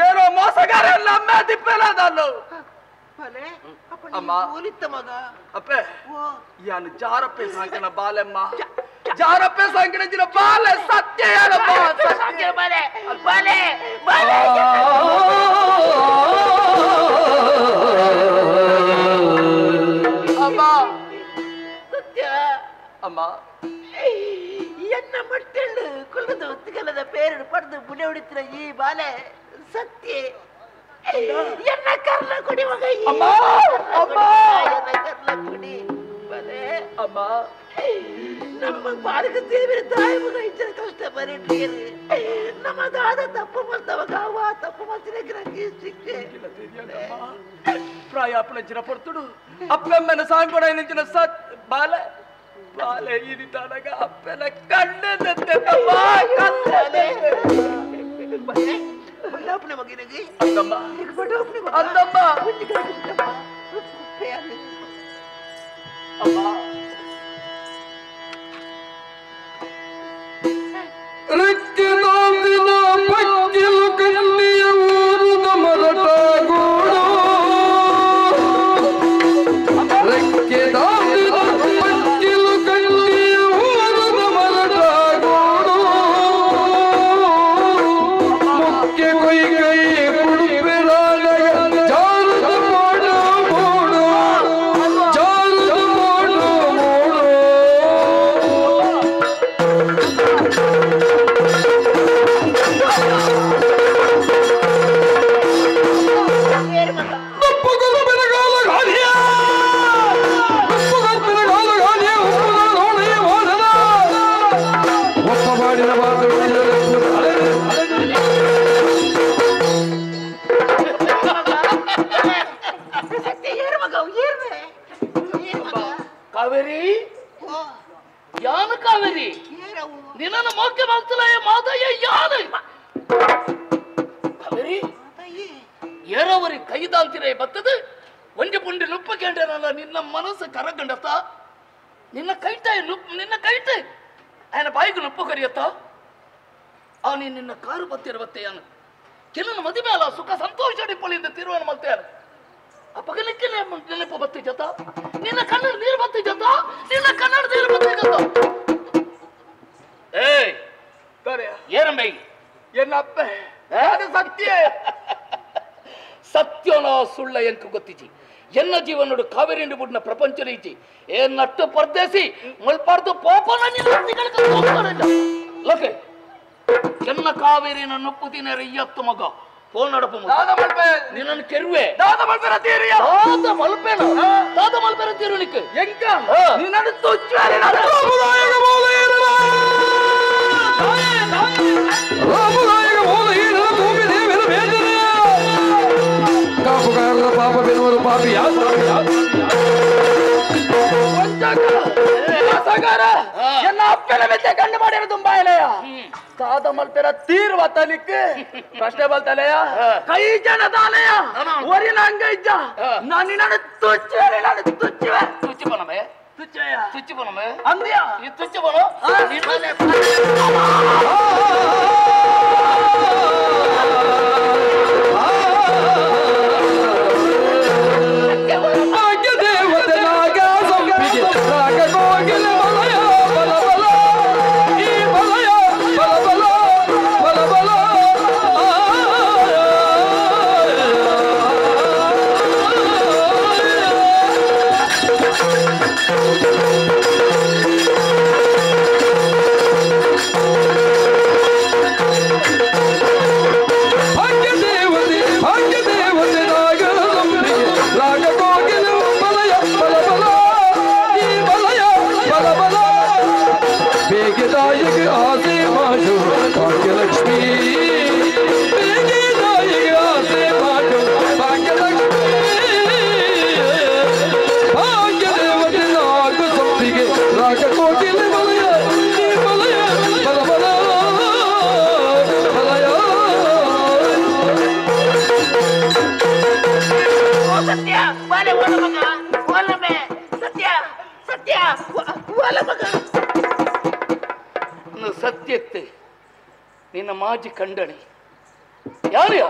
ಏರೋ ಮೋಸಗಾರ ಎಲ್ಲ ಅಮ್ಮ ತಿಪ್ಪೆಲಾದಾನು ಅಮ್ಮ ಮಗ ಅಪ್ಪೆ ಯಾನು ಜಾರಪ್ಪೆ ಸಾಂಕನ ಬಾಲೆಮ್ಮ ಜಾರಪ್ಪೆ ಸಾಂಕನ ಬಾಲೆ ಸತ್ಯ ಯಾರಮ್ಮ ಸತ್ಯ ಬಾಲೆ ಬಾಲೆ ಬಾಲೆ ಅಮ್ಮ ಸತ್ಯ ಅಮ್ಮ ಎನ್ನ ಮಟ್ಟೆಳ್ಳು ಕುಲದ ಒತ್ತಿಗಲದ ಪೇರು ಪಡೆದು ಬುಡೆ ಹೊಡಿತಿರ ಈ ಬಾಲೆ ಸತ್ಯ ಎನ್ನ ಕರ್ಲ ಕುಡಿ ಮಗ ಅಮ್ಮ ಅಮ್ಮ ಎನ್ನ ಕರ್ಲ ಕುಡಿ ಬಾಲೆ ಅಮ್ಮ ನಮ್ಮ ಬಾಲಕ ದೇವರ ತಾಯಿ ಮಗ ಇಚ್ಚರ ಕಷ್ಟ ಬರೀಟ್ರಿ ನಮ್ಮ ದಾದ ತಪ್ಪು ಮಾಡ್ತವಾಗ ಅವ ತಪ್ಪು ಮಾಡ್ತೀನಿ ನಂಗೆ ಶಿಕ್ಷೆ ಪ್ರಾಯಾಪಣಂಚಿನ ಪಡ್ತುಡು ಅಪ್ಪೆಮ್ಮನ ಸಾಂಗೋಡ ನಿಂಚಿನ ಸತ್ ಬಾಲೆ ಬಾಲೆ ಇದಿತಾನಾಗ ಅಪ್ಪನ ಕಣ್ಣೆತ್ತೆ ಬಡಾಪನೆ ಮಗಿನಗೆ ಅಂದಮ್ಮ ಬಡಾಪನೆ ಅಂದಮ್ಮ ಅಮ್ಮ ರೆಕ್ಕೆದಾಂದಿನ ಪಕ್ಕಿಲು ಕಣ್ಣಿಯ ಊರುದ ಮರಟಾಗೋಡು ರೆಕ್ಕೆದಾಂದಿನ ಪಕ್ಕಿಲು ಕಣ್ಣಿಯ ಊರುದ ಮರಟಾಗೋಡು ಮುಖ್ಯ ಕೊಯ್ ಕೈ ಕುಡುಪಿರಾಗ ಜಾರದ ಮಾಡೋ ಮೋಡು ಜಾರದ ಮಾಡೋ ಮೋಡು ಕಾವೇರಿ ಯಾನು ಕಾವೇರಿ ನಿನ್ನ ಮೋಕೆ ಮಾಡ್ತಲ ಮಾದಯ್ಯ ಯಾನು ಕಾವೇರಿ ಏರವರಿ ಕೈದಾಲ್ತಿರೇ ಬತ್ತದು ಒಂಜಿ ಪುಂಡಿ ಲುಪ್ಪ ಕೇಂದ್ರನಲ್ಲ ನಿನ್ನ ಮನಸ್ಸು ಕರಗಂಡತ್ತ ನಿನ್ನ ಕೈಟ ನಿನ್ನ ಕೈಟ ఆయన ಬಾಯಿಗೆ ಲುಪ್ಪು ಕರಿಯತ್ತ ಅವನಿ ನಿನ್ನ ಕಾರು ಬತ್ತಿರ ಬತ್ತೆಯಾನು ಕೆಲನ ಮದುವೆ ಅಲ್ಲ ಸುಖ ಸಂತೋಷ ಡಿಪ್ಪಳಿಂದ ತಿರುವನ ಮಲ್ತೆಯಾನು ಆ ಪಗಲಿಕ್ಕೆ ನೆನಪು ಬತ್ತಿ ಜತ ನಿನ್ನ ಕನ್ನಡ ನೀರು ಬತ್ತಿ ಜತ ನಿನ್ನ ಕನ್ನಡ ನೀರು ಬತ್ತಿ ಜತ ಏಯ್ ಏರಂಬೈ ಏನಪ್ಪ ಸತ್ಯ ಸತ್ಯನ ಸುಳ್ಳ ಎಂಕು ಗೊತ್ತಿಜಿ ಎನ್ನ ಜೀವನಡು ಕಾವೇರಿ ಬುಡ್ನ ಪ್ರಪಂಚ ರೀತಿ ಏ ನಟ್ಟು ಪರದೇಸಿ ಮಲ್ಪಾರ್ದು ಪೋಪನ ಲೋಕೆ ಎನ್ನ ಕಾವೇರಿನ ನುಪ್ಪುತಿನ ಇಯ್ಯತ್ತು ಮಗ ಫೋನ್ ನಡಪ ನಿನ್ನನ್ನು ಕೆರುವೆ ದಾದ ಮಲ್ಪೆರ ತೀರು ನಿಕ್ಕೆ ಎಂಕ ನಿನ್ನನ್ನು ತುಚ್ಚಾರೆ ಕಾಪುಗಾರರ ಪಾಪ ಬೆನ್ನುವರು ಪಾಪಿ ಎಲ್ಲ ಅಪ್ಪನ ಮೆತ್ತೆ ಕಂಡು ಮಾಡಿರೋ ತುಂಬಾ ಇಲೆಯ ತಾದ ಮಲ್ಪೆರ ತೀರುವ ತಲಿಕ್ಕೆ ಪ್ರಶ್ನೆ ಬಲ್ತಲೆಯ ಕೈ ಜನದಾಲೆಯ ಒರಿನ ಹಂಗ ಇದ್ದ ನಾನು ತುಚ್ಚುವೆ ತುಚ್ಚಿ ಬನಮೆ ತುಚ್ಚಿ ಬನಮೆ ಅಂದ್ಯಾ ಈ ತುಚ್ಚಿ ಬನು ಸತ್ಯತೆ ನಿನ್ನ ಮಾಜಿ ಕಂಡಣಿ ಯಾರ್ಯ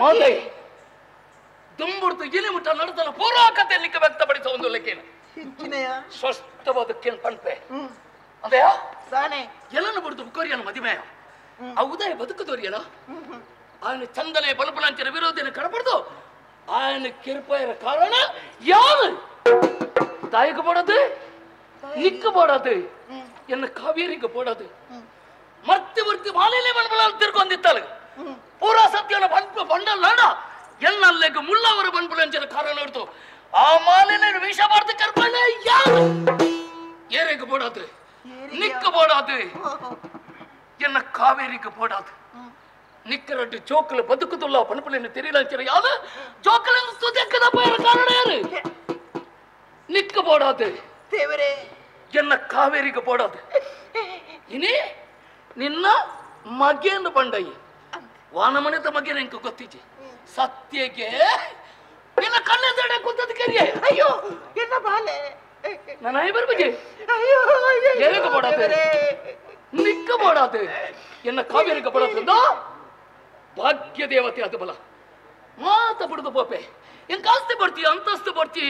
ಮಗೈ ದುಂಬುಡ್ತು ಇಲಿ ಮುಟ್ಟ ನಡೆದಲ್ಲ ಪೂರಾ ಕಥೆಯಲ್ಲಿಕ್ಕೆ ವ್ಯಕ್ತಪಡಿಸುವ ಒಂದು ಲೆಕ್ಕೇನ ಸ್ಪಷ್ಟವಾದಕ್ಕೆ ಪಂಪೆ ಅದೇಯಾ ಎಲ್ಲನ್ನು ಬಿಡ್ತು ಕೊರಿಯನ ಮದುವೆ ಆ ಉದಯ ಬದುಕುದೋರಿಯಲ್ಲ ఆయన ಚಂದನೆ ಬಲಪಲಾಂಚನ ವಿರೋಧಿನ ಕಡಪಡ್ದು ఆయన ಕಿರುಪಾಯರ ಕಾರಣ ಯಾರು ತಾಯಿಗೆ போடாது நிக்க போடாது என்ன காவேரிக்கு போடாது ಮರ್ತಿ ಮಾಲೆಲೆ ಬಲ್ಬಲಾಲ್ ತಿರ್ಕೊಂಡಿತ್ತಲ್ಲ ಪೂರಾ ಸತ್ಯನ ಬಂಡಲ್ ಎನ್ನಲ್ಲೆಗೆ ಮುಳ್ಳವರ ಬನ್ಬುಲಂಚನ ಕಾರಣ ಹಿಡ್ತು ಆ ಮಾಲೆಲೆ ವಿಷ ಮಾಡ್ದು ಕರ್ಕೊಂಡ ಯಾರು ಏರೆಗೆ போடாது நிக்க போடாது என்ன ಕಾವೇರಿಗೆ போடாது ನಿಕ್ಕರಟ್ಟು ಜೋಕಲ ಬದುಕುದುಲ್ಲ ಪಣಪಲೆಯನ್ನು ತೆರೀಲಂಚನ ಯಾರು ಜೋಕಲನ್ನು ತುದೆಕ್ಕದ ಪೋಯರ ಕಾರಣ ಯಾರು ನಿಕ್ಕ போடாது ದೇವರೇ ಎನ್ನ ಕಾವೇರಿಗೆ போடாது ಇನಿ ನಿನ್ನ ಮಗೇನು ಬಂಡಯ್ಯ ವಾನಮನೆತ ಮಗೇನ ಇಂಕ ಗೊತ್ತಿಜಿ ಸತ್ಯಗೆ ನಿನ್ನ ಕಣ್ಣೆದಡೆ ಕೂತದ ಕರಿಯೇ ಅಯ್ಯೋ ಎನ್ನ ಬಾಲೆ ನನ್ನ ಐ ಬರ್ಬಿಜಿ ಅಯ್ಯೋ ಏಕ போடாது ನಿಕ್ಕ போடாது ಎನ್ನ ಕಾವೇರಿಗೆ போடாது ಭಾಗ್ಯ ದೇವತೆ ಅದು ಬಲ ಮಾತ ಬಿಡುದು ಪೋಪೆ ಎಂಕ ಆಸ್ತಿ ಬರ್ತಿ ಅಂತಸ್ತು ಬರ್ತಿ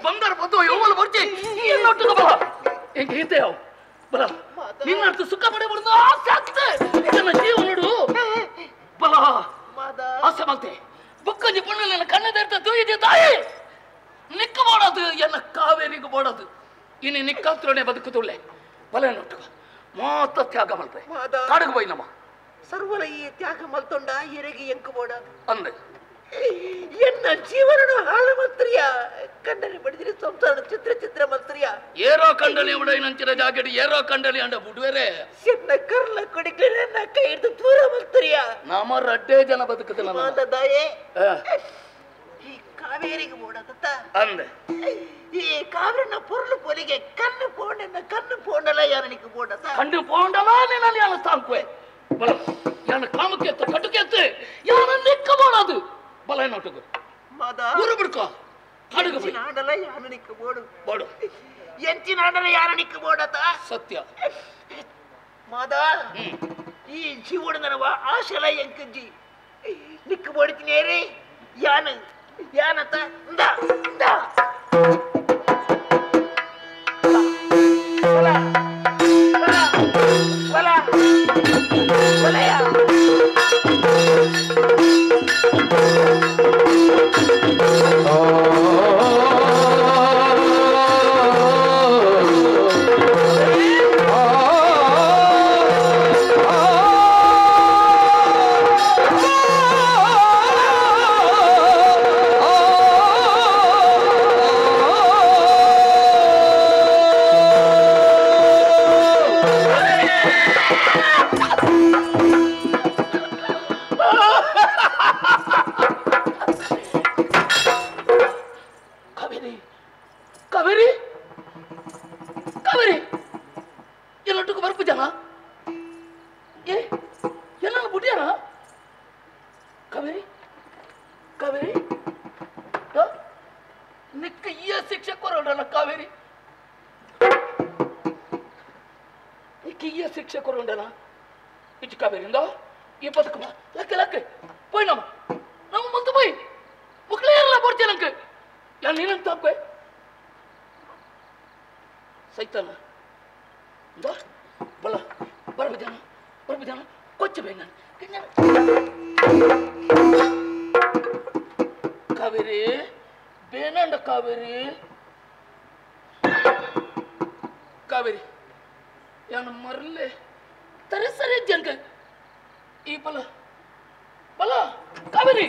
ಬಂಗಾರ ಬದ್ದು ಯೌವನ ಬರ್ತಿ ಏನೊಟ್ಟಿಗೆ ಬಲ ಎಂಕ ಹಿಂತೆಯವು ಬಲ ನಿನ್ನರ್ಥ ಸುಖ ಪಡೆಬಾರ್ದು ಆಸೆ ನನ್ನ ಜೀವ ನೋಡು ಬಲ ಆಸೆ ಮಲ್ತೆ ಬುಕ್ಕಂಜಿ ಪುಣ್ಣ ನನ್ನ ಕಣ್ಣದ ತೂಯಿದೆ ತಾಯಿ ನಿಕ್ಕ ಮಾಡೋದು ಎನ್ನ ಕಾವೇರಿಗೆ ಮಾಡೋದು ಇನ್ನು ನಿಕ್ಕಂತ್ರನೇ ಬದುಕುದುಳ್ಳೆ ಬಲ ನೋಟು ಮಾತ ತ್ಯಾಗ ಮಲ್ಪೆ ಕಾಡಿಗೆ ಬೈ ನಮ್ಮ ಸರ್ವಲ ಈ ತ್ಯಾಗ ಮಲ್ತೊಂಡ ಎರೆಗೆ ಎಂಕು ಬೋಡಾದು ಅಂದೆ ಎನ್ನ ಜೀವನ ಹಾಳು ಮಂತ್ರಿಯ ಕಂಡಲಿ ಬಡಿದ್ರೆ ಸಂಸಾರ ಚಿತ್ರ ಮಂತ್ರಿಯ ಏರೋ ಕಂಡಲಿ ಉಡೈನಂಚಿನ ಜಾಗಡಿ ಏರೋ ಕಂಡಲಿ ಅಂಡ ಬುಡುವೆರೆ ಎನ್ನ ಕರ್ಲ ಕೊಡಿಗೆ ನನ್ನ ಕೈ ಹಿಡಿದು ದೂರ ಮಂತ್ರಿಯ ನಮ್ಮ ರಡ್ಡೇ ಜನ ಬದುಕುತ್ತೆ ನನ್ನ ದಾಯೇ ಈ ಕಾವೇರಿಗೆ ಬೋಡಾದತ್ತ ಅಂದೆ ಈ ಕಾವೇರಿನ ಪೊರ್ಲು ಪೊಲಿಗೆ ಕಣ್ಣು ಪೋಂಡಲ ಯಾರನಿಗೆ ಬೋಡತ ಕಣ್ಣು ಪೋಂಡಲ ನಾನು ಯಾನ ತಾಂಕುವೆ ಬಲ ಯಾನ ಕಾಮಕ್ಕೆತ್ತು ಕಟುಕೆತ್ತು ಯಾನ ನಿಕ್ಕ ಬೋಡದು ಬಲ ನೋಟುಗು ಊರು ಬಿಡ್ಕೋ ಕಡುಗು ಬೈ ನಾಡಲ ಯಾನ ನಿಕ್ಕ ಬೋಡು ಎಂಚಿ ನಾಡಲ ಯಾನ ನಿಕ್ಕ ಬೋಡತ ಸತ್ಯ ಮಾದ ಈ ಜೀವನದನವ ಆಶಲ ಎಂಕಜ್ಜಿ ನಿಕ್ಕ ಬೋಡ್ತೀನಿ ರೀ ಯಾನತ ಇಂದ ಎಲ್ಲ ಬಿಟ್ಯಾರ ಕಾವೇರಿ ಕಾವೇರಿ ನಿಕ್ಕ ಈ ಶಿಕ್ಷೆ ಕೊರೋಡಲ್ಲ ಕಾವೇರಿ ಈ ಶಿಕ್ಷೆ ಕೊರೋಡಲ್ಲ ಇಚ್ಚು ಕಾವೇರಿಂದ ಈ ಬದುಕಮ್ಮ ಲಕ್ಕೆ ಲಕ್ಕೆ போய் நம்ம வந்து போய் ಮಕ್ಕಳೇ ಎಲ್ಲ ಬರ್ತೀಯ ನಂಗೆ ಯಾರು ನೀನಂತ ಹಾಕ್ಬೇ ಸೈತಾನ ಬಲ ಬರ್ಬಿದ್ದಾನ ಕೊಚ್ಚಬೇಕು ನಾನು ಕಾವೇರಿ ಬೇನಂಡ ಕಾವೇರಿ ಕಾವೇರಿ ಯಾನು ಮರಲೆ ತರಸರಿ ಜನಕ ಈ ಬಲ ಕಾವೇರಿ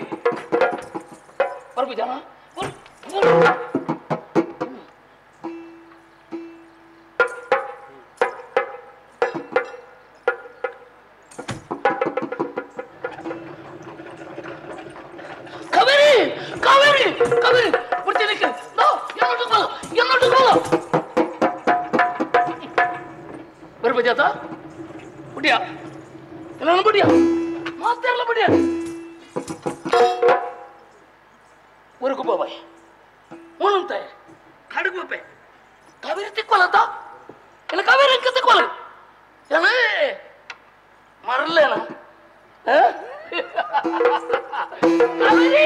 ಬರ್ಬಿದ್ದಾನ ಬರ್ಬಜಾತ ಬುಡಿಯಾ ಎಲ್ಲ ಬುಡಿಯಾ ಮಾತೆಲ್ಲ ಬುಡಿಯಾ ಊರಿಗೆ ಬಾಯ್ ಮೂನಂತೆ ಕಡುಗುಪ್ಪೆ ಕಾವೇರಿ ತಿಕ್ಕೋಲತ್ತ ಇಲ್ಲ ಕಾವೇರಿ ಅಂಕ ತಿಕ್ಕೋಲ ಎಲ್ಲ ಮರಲ್ಲೇನ ಕಾವೇರಿ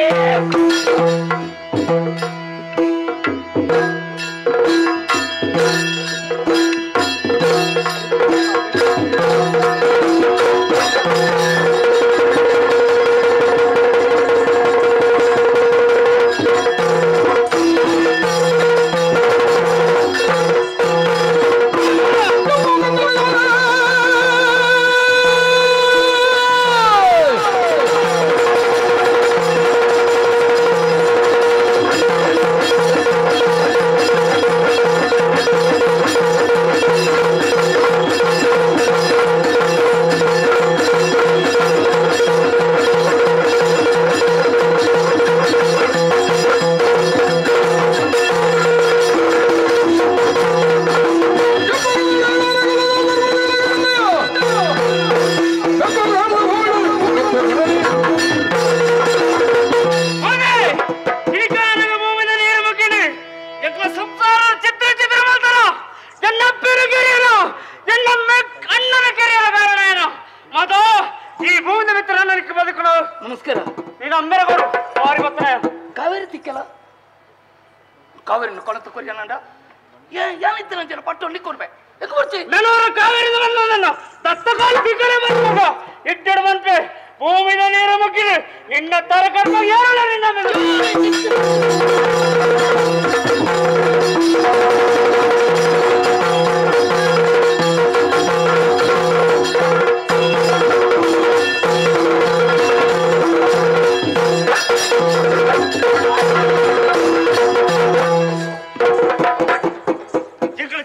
ನಮಸ್ಕಾರ ನೀನು ಅಮ್ಮೇರ ಗೋರು ವಾರಿ ಗೊತ್ತಾಯ ಕಾವೇರಿ ತಿಕ್ಕಲ್ಲ ಕಾವೇರಿನ ಕೊಳತ ಕೊರಿಯನಂಡ ಏನಿತ್ತು ನನ್ನ ಪಟ್ಟು ನಿಕ್ಕೊಡ್ಬೆ ಯಾಕೆ ಬರ್ತಿ ನನವರ ಕಾವೇರಿ ನನ್ನ ದತ್ತಕಾಲ ತಿಕ್ಕಲೆ ಬಂದ ಇಟ್ಟಡ ಬಂತೆ ಭೂಮಿನ ನೀರು ಮುಗಿದು ನಿನ್ನ ತರ ಕರ್ಮ ಯಾರಲ್ಲ ನಿನ್ನ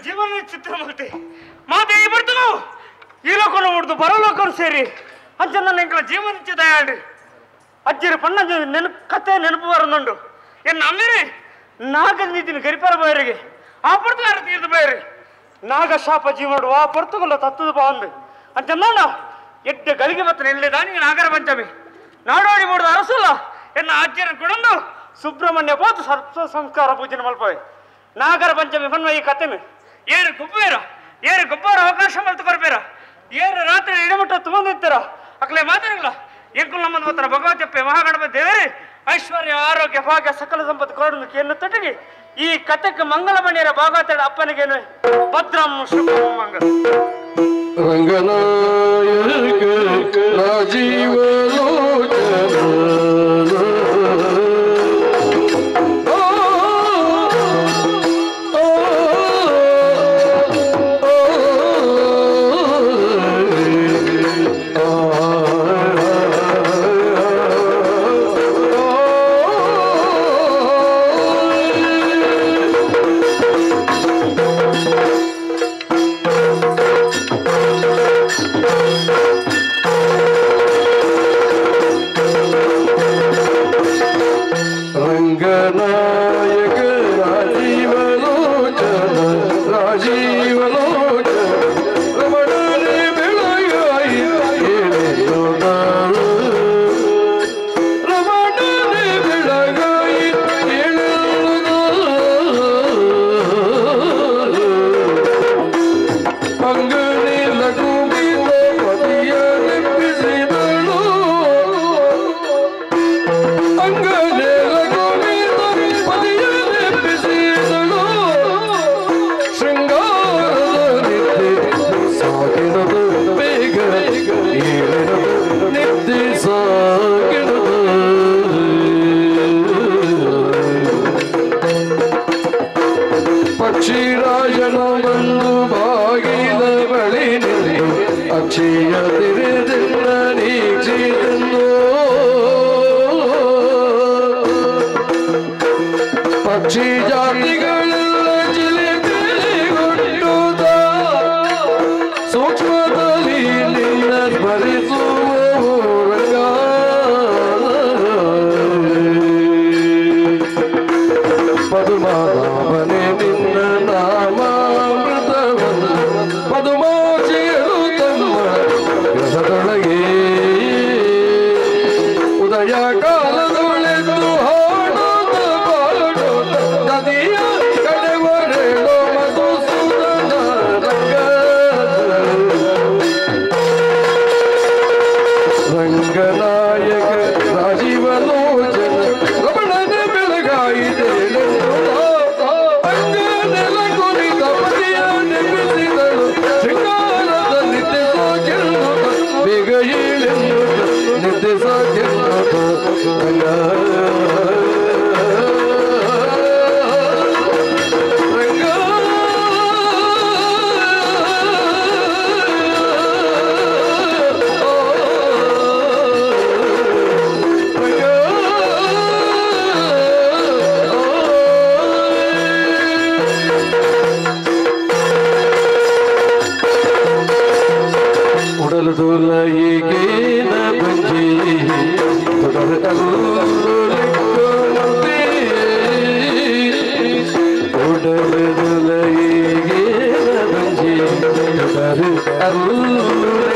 ಜೀವನ ಚಿತ್ರ ಮಾತೆ ಬರ್ತು ಈ ಲೋಕನ ಹೊಡೆದು ಬರಲೋಕರು ಸೇರಿ ಅಂಚ ನನ್ನ ಎಂಕಲ ಜೀವನ ಚಿತ್ತಾಡಿ ಅಜ್ಜಿರ ಪಣ್ಣ ಕತೆ ನೆನಪು ಬರನುಂಡು ಎನ್ನ ಅಮ್ಮಿರಿ ನಾಗ ನೀತಿನ ಗರಿಪರ ಬಯರಿಗೆ ಆ ಪರ್ತುಗಾರ ತೀರ್ದು ಬಯರಿ ನಾಗ ಶಾಪ ಜೀವನಡು ಆ ಪರ್ತುಗಲ್ಲ ತತ್ತದ ಬಾಂದು ಅಂಚ ನೋಡ ಎಡ್ಡ ಗಳಿಗೆ ಮತ್ತೆ ಎಲ್ಲಿ ದಾನಿಗೆ ನಾಗರ ಪಂಚಮಿ ನಾಡೋಡಿ ಮೂಡಿದ ಅರಸಲ್ಲ ಎನ್ನ ಅಜ್ಜಿನ ಕುಡಂದು ಸುಬ್ರಹ್ಮಣ್ಯ ಹೋತು ಸರ್ವ ಸಂಸ್ಕಾರ ಪೂಜನೆ ಮಲ್ಪವೆ ನಾಗರ ಪಂಚಮಿ ಬನ್ವ ಈ ಕತೆಮೆ ಏರು ಗುಬ್ಬೇರ ಏರು ಗೊಬ್ಬರ ಅವಕಾಶ ಮಲ್ತು ಕೊರ್ಬೇರ ಏರು ರಾತ್ರಿ ಇಡಮಟ್ಟ ತಗೊಂಡಿರ್ತಾರ ಅಕ್ಲೆ ಮಾತಾಡಲ್ಲ ಎಂಕುಲ್ ನಮ್ಮದು ಮಾತ್ರ ಭಗವತಿಯಪ್ಪೆ ಮಹಾಗಣಪತಿ ದೇವರೇ ಐಶ್ವರ್ಯ ಆರೋಗ್ಯ ಭಾಗ್ಯ ಸಕಲ ಸಂಪತ್ತು ಕೊರಡು ಕೇನ್ನು ತೊಟ್ಟಿಗೆ ಈ ಕಥಕ್ಕೆ ಮಂಗಲಮಣಿಯರ ಭಾಗವತ ಅಪ್ಪನಿಗೇನು ಭದ್ರಂ ಶುಭಂ ಮಂಗಲ ರಂಗನಾಯಕ ರಾಜೀವ Oh ಜಿರಿದಿನ್ನ ನೀಕ್ಷಿದೆಂದು ಪಕ್ಷಿ ಜಾತಿಗಳೆಲ್ಲ ಜಿಲಿಪಿಲಿಗುಟ್ಟುತ್ತ ಸೂಕ್ಷ್ಮದಲ್ಲಿ ನಿನ್ನ ಸ್ಮರಿಸುವವು ರಂಗ ಪದುಮಾವನೆ ನಿನ್ನ ನಾಮಾಮೃತವನ್ನು ಪದುಮಾಚಿಯರು ತಮ್ಮ ರಸದೊಳಗೆ ಉದಯ ಕಾಲದೊಳೆದು ಹಾಡುತ್ತ ಪಾಡುತ್ತ ನದಿಯ ಕಡೆವರೆಳೋ ಮಧುಸೂದನ ರಂಗ ರಂಗನಾಯಕ ರಾಜೀವಲೋಚನ ರಮಣನ ಬೆಳಗಾಯಿದೆ ಅಂಗನೆಲ ಕುರಿತ ಪತಿಯ ನೆನೆಸಿದಳು ಶೃಂಗಾರದ ನಿತ್ಯ ಸಾಕೆನ್ನುತ್ತ ಬೇಗ ಏಳೆನ್ನುತ್ತ ನಿತ್ಯ ಸಾಕೆನ್ನುತ್ತ ರಂಗ ಉಡಲು ದೂಲಯಿಗೇನ ಬಂಜಿ ತೊಡರು ಅಲ್ಲುಲಿಕ್ಕುವಂತೆ ಉಡಲು ದೂಲಯಿಗೇನ ಬಂಜಿ ತೊಡರು ಅಲ್ಲುಲಿಕ್ಕುವಂತೆ